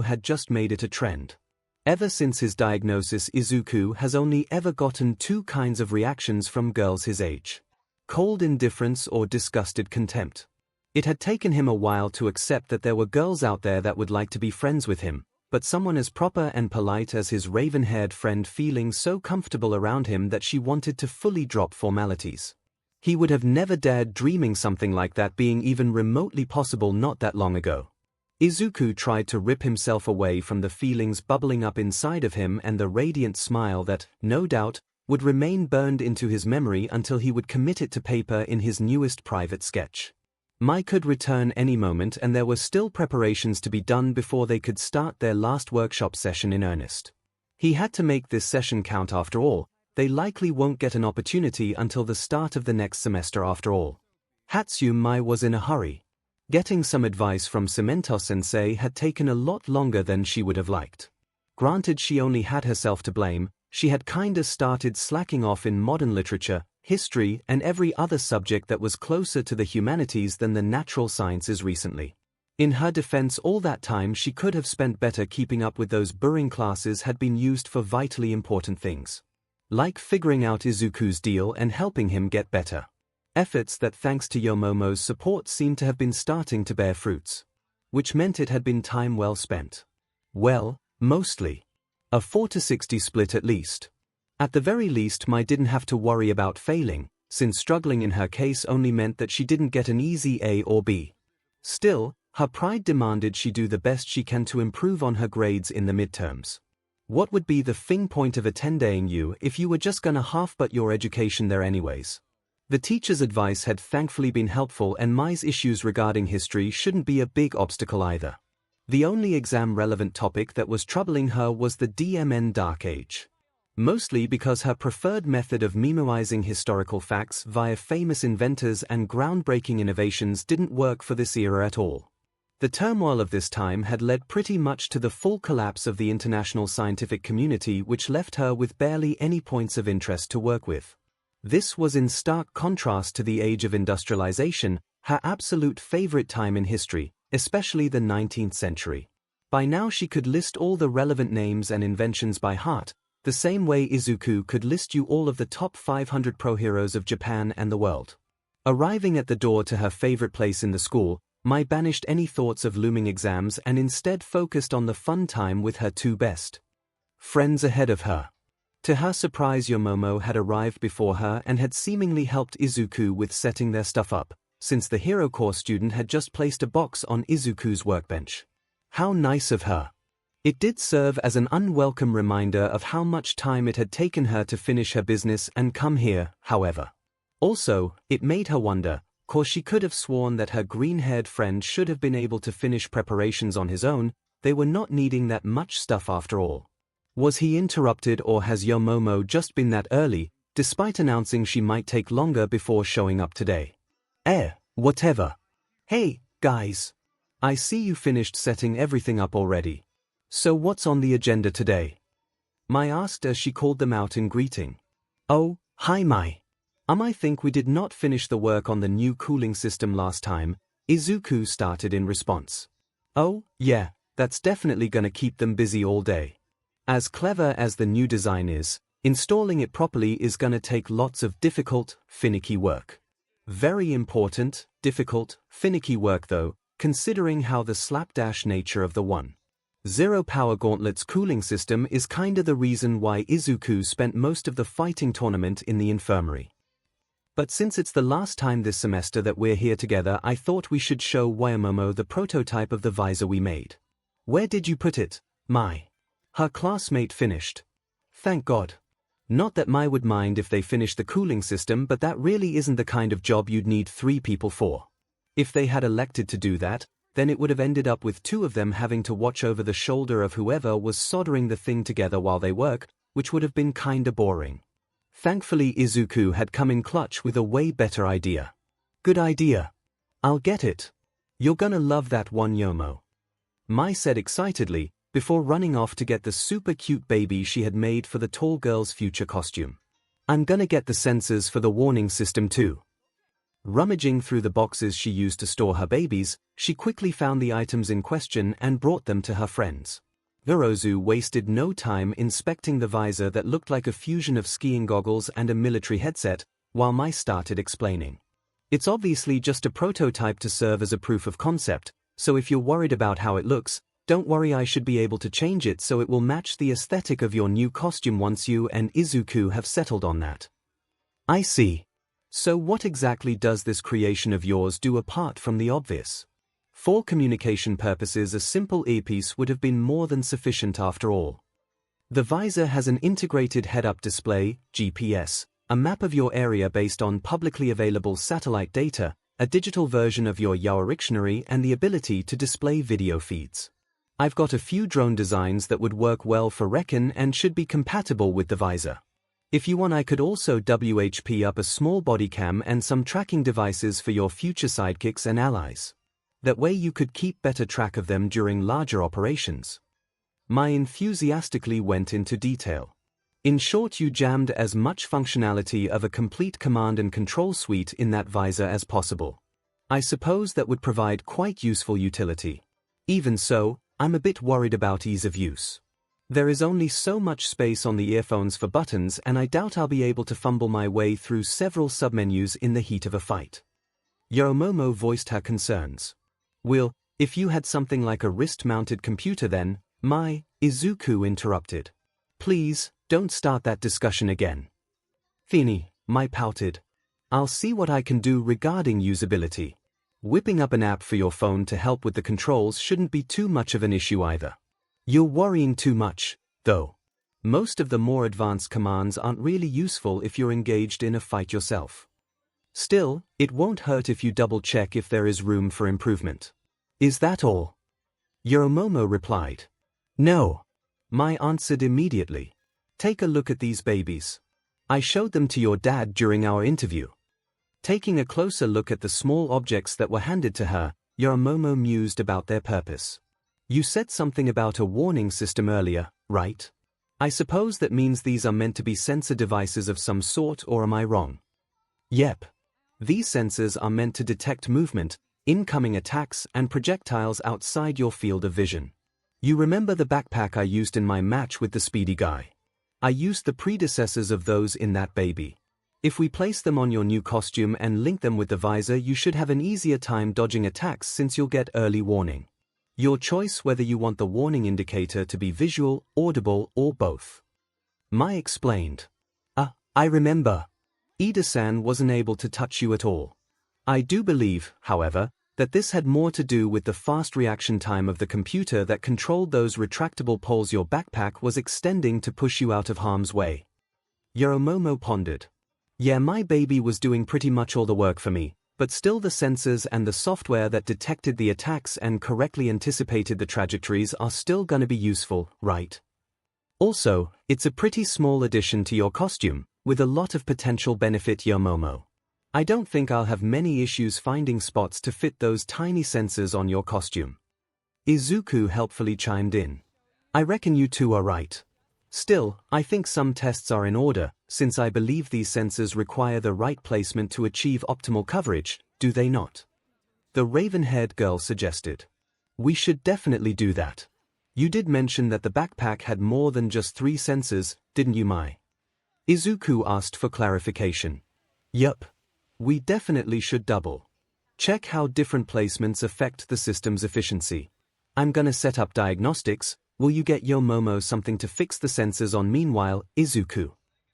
had just made it a trend. Ever since his diagnosis, Izuku has only ever gotten two kinds of reactions from girls his age: cold indifference or disgusted contempt. It had taken him a while to accept that there were girls out there that would like to be friends with him, but someone as proper and polite as his raven-haired friend feeling so comfortable around him that she wanted to fully drop formalities. He would have never dared dreaming something like that being even remotely possible not that long ago. Izuku tried to rip himself away from the feelings bubbling up inside of him and the radiant smile that, no doubt, would remain burned into his memory until he would commit it to paper in his newest private sketch. Mai could return any moment, and there were still preparations to be done before they could start their last workshop session in earnest. He had to make this session count after all. They likely won't get an opportunity until the start of the next semester after all. Hatsune Mai was in a hurry. Getting some advice from Cemento-sensei had taken a lot longer than she would have liked. Granted, she only had herself to blame. She had kinda started slacking off in modern literature, history, and every other subject that was closer to the humanities than the natural sciences recently. In her defense, all that time she could have spent better keeping up with those boring classes had been used for vitally important things. Like figuring out Izuku's deal and helping him get better. Efforts that, thanks to Yomomo's support, seemed to have been starting to bear fruits. Which meant it had been time well spent. Well, mostly. A 40-60 split at least. At the very least, Mai didn't have to worry about failing, since struggling in her case only meant that she didn't get an easy A or B. Still, her pride demanded she do the best she can to improve on her grades in the midterms. What would be the fing point of attending you if you were just gonna half-butt your education there anyways? The teacher's advice had thankfully been helpful, and Mai's issues regarding history shouldn't be a big obstacle either. The only exam-relevant topic that was troubling her was the DMN Dark Age. Mostly because her preferred method of memoizing historical facts via famous inventors and groundbreaking innovations didn't work for this era at all. The turmoil of this time had led pretty much to the full collapse of the international scientific community, which left her with barely any points of interest to work with. This was in stark contrast to the age of industrialization, her absolute favorite time in history, especially the 19th century. By now she could list all the relevant names and inventions by heart, the same way Izuku could list you all of the top 500 pro-heroes of Japan and the world. Arriving at the door to her favorite place in the school, Mai banished any thoughts of looming exams and instead focused on the fun time with her two best friends ahead of her. To her surprise, Yomomo had arrived before her and had seemingly helped Izuku with setting their stuff up, since the Hero Corps student had just placed a box on Izuku's workbench. How nice of her! It did serve as an unwelcome reminder of how much time it had taken her to finish her business and come here, however. Also, it made her wonder, cause she could have sworn that her green-haired friend should have been able to finish preparations on his own. They were not needing that much stuff after all. Was he interrupted, or has Yomomo just been that early, despite announcing she might take longer before showing up today? Whatever. Hey, guys. I see you finished setting everything up already. So what's on the agenda today? Mai asked as she called them out in greeting. Oh, hi Mai. I think we did not finish the work on the new cooling system last time, Izuku started in response. Oh, yeah, that's definitely gonna keep them busy all day. As clever as the new design is, installing it properly is gonna take lots of difficult, finicky work. Very important, difficult, finicky work though, considering how the slapdash nature of the 1.0 Power Gauntlet's cooling system is kinda the reason why Izuku spent most of the fighting tournament in the infirmary. But since it's the last time this semester that we're here together, I thought we should show Yomomo the prototype of the visor we made. Where did you put it, Mai? Her classmate finished. Thank God. Not that Mai would mind if they finished the cooling system, but that really isn't the kind of job you'd need 3 people for. If they had elected to do that, then it would have ended up with 2 of them having to watch over the shoulder of whoever was soldering the thing together while they work, which would have been kinda boring. Thankfully Izuku had come in clutch with a way better idea. Good idea. I'll get it. You're gonna love that one, Yomo. Mai said excitedly, before running off to get the super cute baby she had made for the tall girl's future costume. I'm gonna get the sensors for the warning system too. Rummaging through the boxes she used to store her babies, she quickly found the items in question and brought them to her friends. Hirozu wasted no time inspecting the visor that looked like a fusion of skiing goggles and a military headset, while Mai started explaining. It's obviously just a prototype to serve as a proof of concept, so if you're worried about how it looks, don't worry, I should be able to change it so it will match the aesthetic of your new costume once you and Izuku have settled on that. I see. So what exactly does this creation of yours do apart from the obvious? For communication purposes, a simple earpiece would have been more than sufficient after all. The visor has an integrated head-up display, GPS, a map of your area based on publicly available satellite data, a digital version of your 𝐤𝐻𝐼dictionary, and the ability to display video feeds. I've got a few drone designs that would work well for Recon and should be compatible with the visor. If you want, I could also WHP up a small body cam and some tracking devices for your future sidekicks and allies. That way you could keep better track of them during larger operations. Mai enthusiastically went into detail. In short, you jammed as much functionality of a complete command and control suite in that visor as possible. I suppose that would provide quite useful utility. Even so, I'm a bit worried about ease of use. There is only so much space on the earphones for buttons, and I doubt I'll be able to fumble my way through several submenus in the heat of a fight. Yomomo voiced her concerns. Well, if you had something like a wrist-mounted computer then, Izuku interrupted. Please, don't start that discussion again. Fini, Mai pouted. I'll see what I can do regarding usability. Whipping up an app for your phone to help with the controls shouldn't be too much of an issue either. You're worrying too much, though. Most of the more advanced commands aren't really useful if you're engaged in a fight yourself. Still, it won't hurt if you double-check if there is room for improvement. Is that all? Yomomo replied. No. Mai answered immediately. Take a look at these babies. I showed them to your dad during our interview. Taking a closer look at the small objects that were handed to her, Yomomo mused about their purpose. You said something about a warning system earlier, right? I suppose that means these are meant to be sensor devices of some sort, or am I wrong? Yep. These sensors are meant to detect movement, incoming attacks, and projectiles outside your field of vision. You remember the backpack I used in my match with the speedy guy? I used the predecessors of those in that baby. If we place them on your new costume and link them with the visor, you should have an easier time dodging attacks since you'll get early warning. Your choice whether you want the warning indicator to be visual, audible, or both. Mai explained. I remember. Ida-san wasn't able to touch you at all. I do believe, however, that this had more to do with the fast reaction time of the computer that controlled those retractable poles your backpack was extending to push you out of harm's way. Yomomo pondered. Yeah, my baby was doing pretty much all the work for me, but still the sensors and the software that detected the attacks and correctly anticipated the trajectories are still gonna be useful, right? Also, it's a pretty small addition to your costume, with a lot of potential benefit, Yomomo. I don't think I'll have many issues finding spots to fit those tiny sensors on your costume. Izuku helpfully chimed in. I reckon you two are right. Still, I think some tests are in order, since I believe these sensors require the right placement to achieve optimal coverage, do they not? The raven-haired girl suggested. We should definitely do that. You did mention that the backpack had more than just 3 sensors, didn't you, Mai? Izuku asked for clarification. Yup. We definitely should double. Check how different placements affect the system's efficiency. I'm gonna set up diagnostics. Will you get Yomomo something to fix the sensors on meanwhile, Izuku?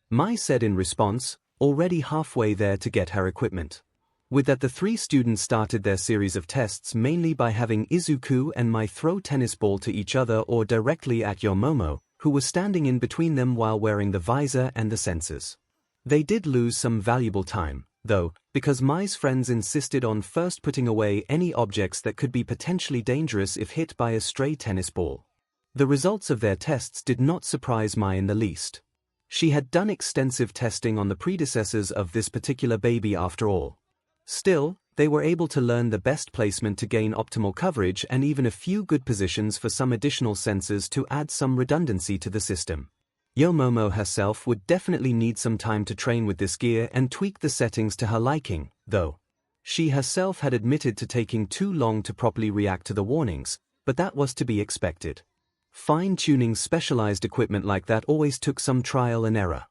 Mai said in response, already halfway there to get her equipment. With that, the 3 students started their series of tests mainly by having Izuku and Mai throw tennis ball to each other or directly at Yomomo, who was standing in between them while wearing the visor and the sensors. They did lose some valuable time, though, because Mai's friends insisted on first putting away any objects that could be potentially dangerous if hit by a stray tennis ball. The results of their tests did not surprise Mai in the least. She had done extensive testing on the predecessors of this particular baby after all. Still, they were able to learn the best placement to gain optimal coverage and even a few good positions for some additional sensors to add some redundancy to the system. 𝐒𝐿 herself would definitely need some time to train with this gear and tweak the settings to her liking, though. She herself had admitted to taking too long to properly react to the warnings, but that was to be expected. Fine-tuning specialized equipment like that always took some trial and error.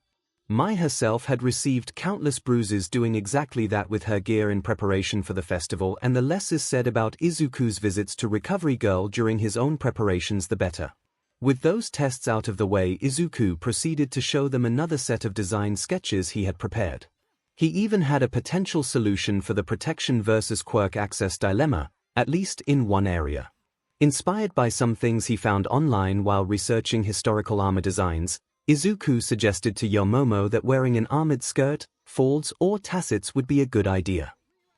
Mai herself had received countless bruises doing exactly that with her gear in preparation for the festival, and the less is said about Izuku's visits to Recovery Girl during his own preparations the better. With those tests out of the way, Izuku proceeded to show them another set of design sketches he had prepared. He even had a potential solution for the protection versus quirk access dilemma, at least in one area. Inspired by some things he found online while researching historical armor designs, Izuku suggested to 𝐒𝐿 that wearing an armored skirt, folds, or tassets would be a good idea.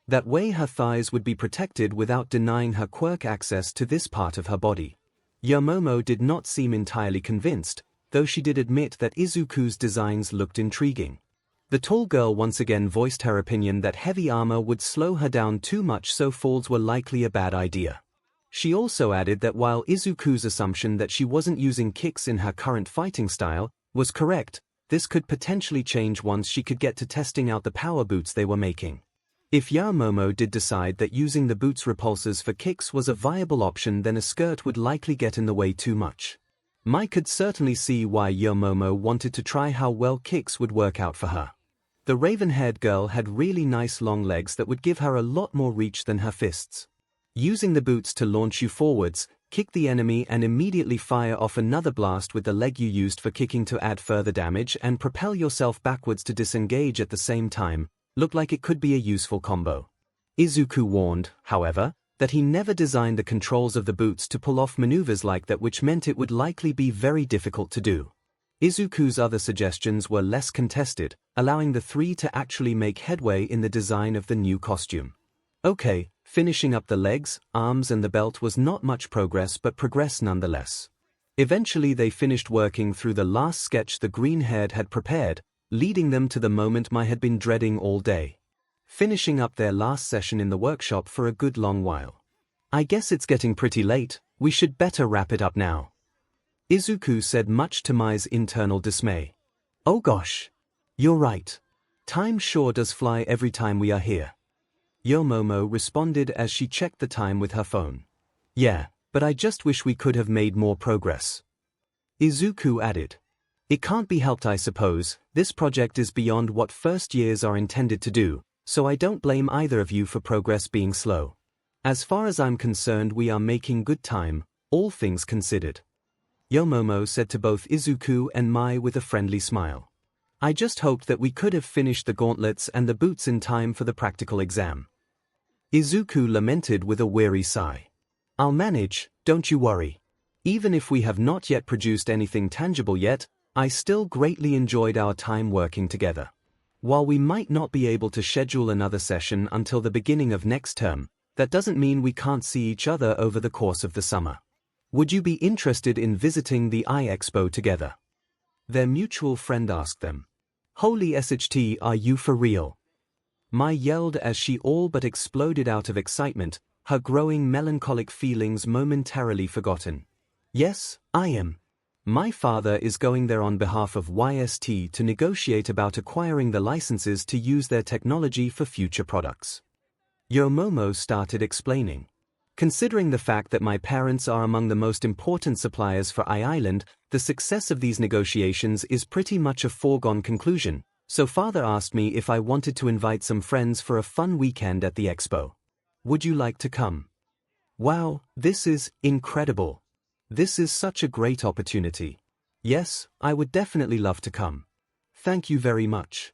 That way her thighs would be protected without denying her quirk access to this part of her body. 𝐒𝐿 did not seem entirely convinced, though she did admit that Izuku's designs looked intriguing. The tall girl once again voiced her opinion that heavy armor would slow her down too much, so folds were likely a bad idea. She also added that while Izuku's assumption that she wasn't using kicks in her current fighting style was correct, this could potentially change once she could get to testing out the power boots they were making. If 𝐒𝐿 did decide that using the boots' repulsors for kicks was a viable option, then a skirt would likely get in the way too much. Mai could certainly see why 𝐒𝐿 wanted to try how well kicks would work out for her. The raven-haired girl had really nice long legs that would give her a lot more reach than her fists. Using the boots to launch you forwards, kick the enemy and immediately fire off another blast with the leg you used for kicking to add further damage and propel yourself backwards to disengage at the same time, looked like it could be a useful combo. Izuku warned, however, that he never designed the controls of the boots to pull off maneuvers like that, which meant it would likely be very difficult to do. Izuku's other suggestions were less contested, allowing the three to actually make headway in the design of the new costume. Okay, finishing up the legs, arms and the belt was not much progress, but progress nonetheless. Eventually they finished working through the last sketch the green-haired had prepared, leading them to the moment Mai had been dreading all day. Finishing up their last session in the workshop for a good long while. I guess it's getting pretty late, we should better wrap it up now. Izuku said, much to Mai's internal dismay. Oh gosh. You're right. Time sure does fly every time we are here. 𝐒𝐿 responded as she checked the time with her phone. Yeah, but I just wish we could have made more progress. Izuku added. It can't be helped, I suppose. This project is beyond what first years are intended to do, so I don't blame either of you for progress being slow. As far as I'm concerned, we are making good time, all things considered. 𝐒𝐿 said to both Izuku and Mai with a friendly smile. I just hoped that we could have finished the gauntlets and the boots in time for the practical exam. Izuku lamented with a weary sigh. I'll manage, don't you worry. Even if we have not yet produced anything tangible yet, I still greatly enjoyed our time working together. While we might not be able to schedule another session until the beginning of next term, that doesn't mean we can't see each other over the course of the summer. Would you be interested in visiting the Expo together? Their mutual friend asked them. Holy SHT, are you for real? Mai yelled as she all but exploded out of excitement, her growing melancholic feelings momentarily forgotten. Yes, I am. My father is going there on behalf of YST to negotiate about acquiring the licenses to use their technology for future products. 𝐒𝐿 started explaining. Considering the fact that my parents are among the most important suppliers for 𝐼, the success of these negotiations is pretty much a foregone conclusion, so father asked me if I wanted to invite some friends for a fun weekend at the expo. Would you like to come? Wow, this is incredible. This is such a great opportunity. Yes, I would definitely love to come. Thank you very much.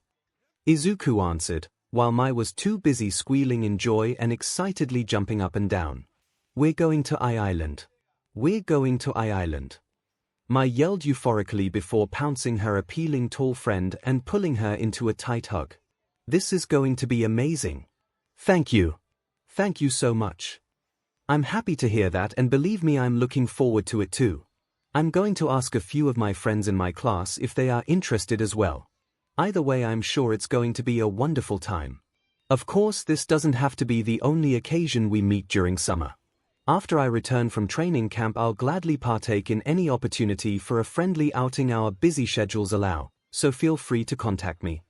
Izuku answered, while Mai was too busy squealing in joy and excitedly jumping up and down. We're going to 𝐼. We're going to 𝐼. Mai yelled euphorically before pouncing her appealing tall friend and pulling her into a tight hug. This is going to be amazing. Thank you. Thank you so much. I'm happy to hear that, and believe me, I'm looking forward to it too. I'm going to ask a few of my friends in my class if they are interested as well. Either way, I'm sure it's going to be a wonderful time. Of course, this doesn't have to be the only occasion we meet during summer. After I return from training camp, I'll gladly partake in any opportunity for a friendly outing our busy schedules allow, so feel free to contact me.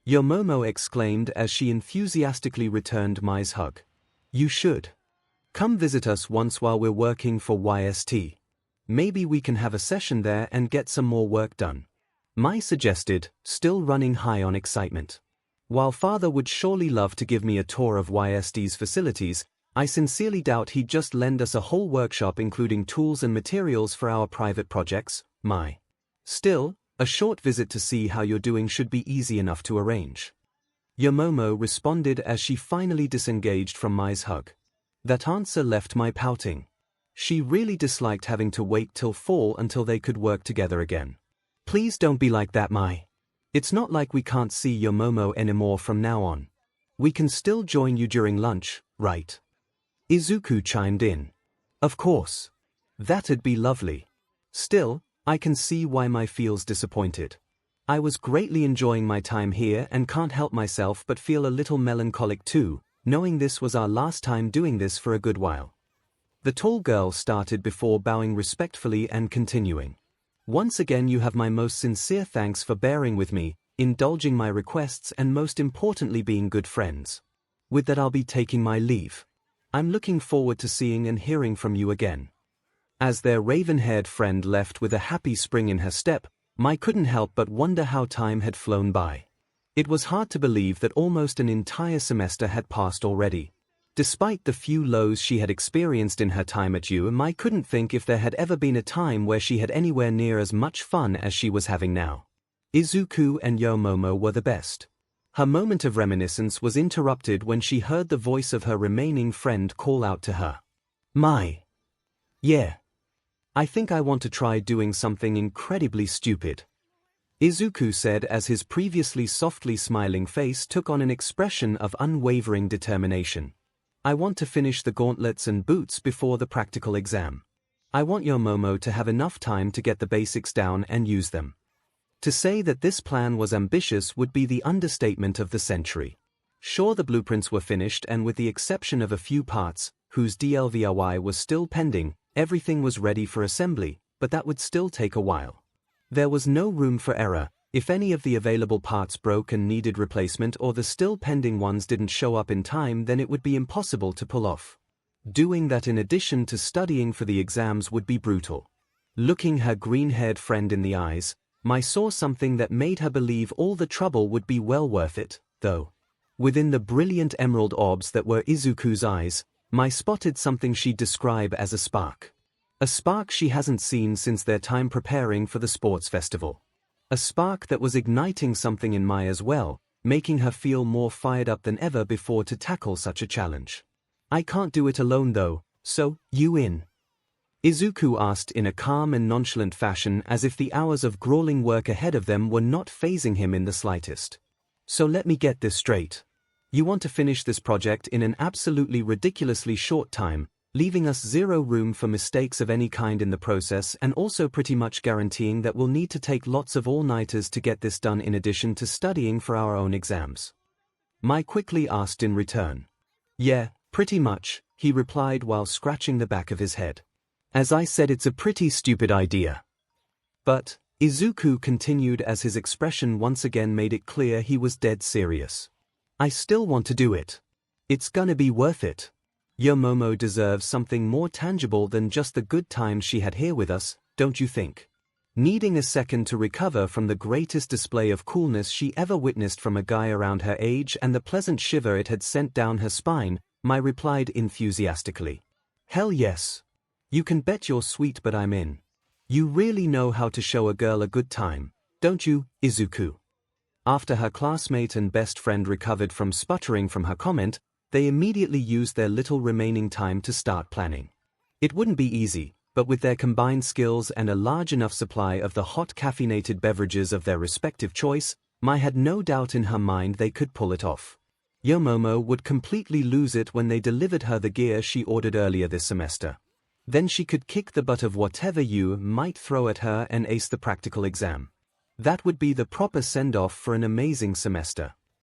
𝐤𝐻𝐻𝐿 exclaimed as she enthusiastically returned Mai's hug. You should. Come visit us once while we're working for YST. Maybe we can have a session there and get some more work done. Mai suggested, still running high on excitement. While father would surely love to give me a tour of YST's facilities, I sincerely doubt he'd just lend us a whole workshop including tools and materials for our private projects, Mai. Still, a short visit to see how you're doing should be easy enough to arrange. 𝐤𝐻𝐻𝐿 responded as she finally disengaged from Mai's hug. That answer left Mai pouting. She really disliked having to wait till fall until they could work together again. Please don't be like that, Mai. It's not like we can't see 𝐤𝐻𝐻𝐿 anymore from now on. We can still join you during lunch, right? Izuku chimed in. Of course. That'd be lovely. Still, I can see why Mai feels disappointed. I was greatly enjoying my time here and can't help myself but feel a little melancholic too, knowing this was our last time doing this for a good while. The tall girl started before bowing respectfully and continuing. Once again, you have my most sincere thanks for bearing with me, indulging my requests, and most importantly being good friends. With that, I'll be taking my leave. I'm looking forward to seeing and hearing from you again. As their raven-haired friend left with a happy spring in her step, Mai couldn't help but wonder how time had flown by. It was hard to believe that almost an entire semester had passed already. Despite the few lows she had experienced in her time at U, Mai couldn't think if there had ever been a time where she had anywhere near as much fun as she was having now. Izuku and 𝐤𝐻𝐻𝐿 were the best. Her moment of reminiscence was interrupted when she heard the voice of her remaining friend call out to her. Mai. Yeah. I think I want to try doing something incredibly stupid. Izuku said as his previously softly smiling face took on an expression of unwavering determination. I want to finish the gauntlets and boots before the practical exam. I want 𝐤𝐻𝐻𝐿 to have enough time to get the basics down and use them. To say that this plan was ambitious would be the understatement of the century. Sure, the blueprints were finished, and with the exception of a few parts, whose DLVRY was still pending, everything was ready for assembly, but that would still take a while. There was no room for error. If any of the available parts broke and needed replacement, or the still pending ones didn't show up in time, then it would be impossible to pull off. Doing that in addition to studying for the exams would be brutal. Looking her green-haired friend in the eyes, Mai saw something that made her believe all the trouble would be well worth it, though. Within the brilliant emerald orbs that were Izuku's eyes, Mai spotted something she'd describe as a spark. A spark she hasn't seen since their time preparing for the sports festival. A spark that was igniting something in Mai as well, making her feel more fired up than ever before to tackle such a challenge. I can't do it alone though, so, you in? Izuku asked in a calm and nonchalant fashion, as if the hours of grueling work ahead of them were not fazing him in the slightest. So let me get this straight. You want to finish this project in an absolutely ridiculously short time, leaving us zero room for mistakes of any kind in the process, and also pretty much guaranteeing that we'll need to take lots of all-nighters to get this done in addition to studying for our own exams. Mai quickly asked in return. Yeah, pretty much, he replied while scratching the back of his head. As I said, it's a pretty stupid idea. But, Izuku continued as his expression once again made it clear he was dead serious. I still want to do it. It's gonna be worth it. 𝐤𝐻𝐻𝐿 deserves something more tangible than just the good times she had here with us, don't you think? Needing a second to recover from the greatest display of coolness she ever witnessed from a guy around her age and the pleasant shiver it had sent down her spine, Mai replied enthusiastically. Hell yes. You can bet your sweet butt I'm in. You really know how to show a girl a good time, don't you, Izuku? After her classmate and best friend recovered from sputtering from her comment, they immediately used their little remaining time to start planning. It wouldn't be easy, but with their combined skills and a large enough supply of the hot caffeinated beverages of their respective choice, Mai had no doubt in her mind they could pull it off. Yomomo would completely lose it when they delivered her the gear she ordered earlier this semester. Then she could kick the butt of whatever you might throw at her and ace the practical exam. That would be the proper send-off for an amazing semester.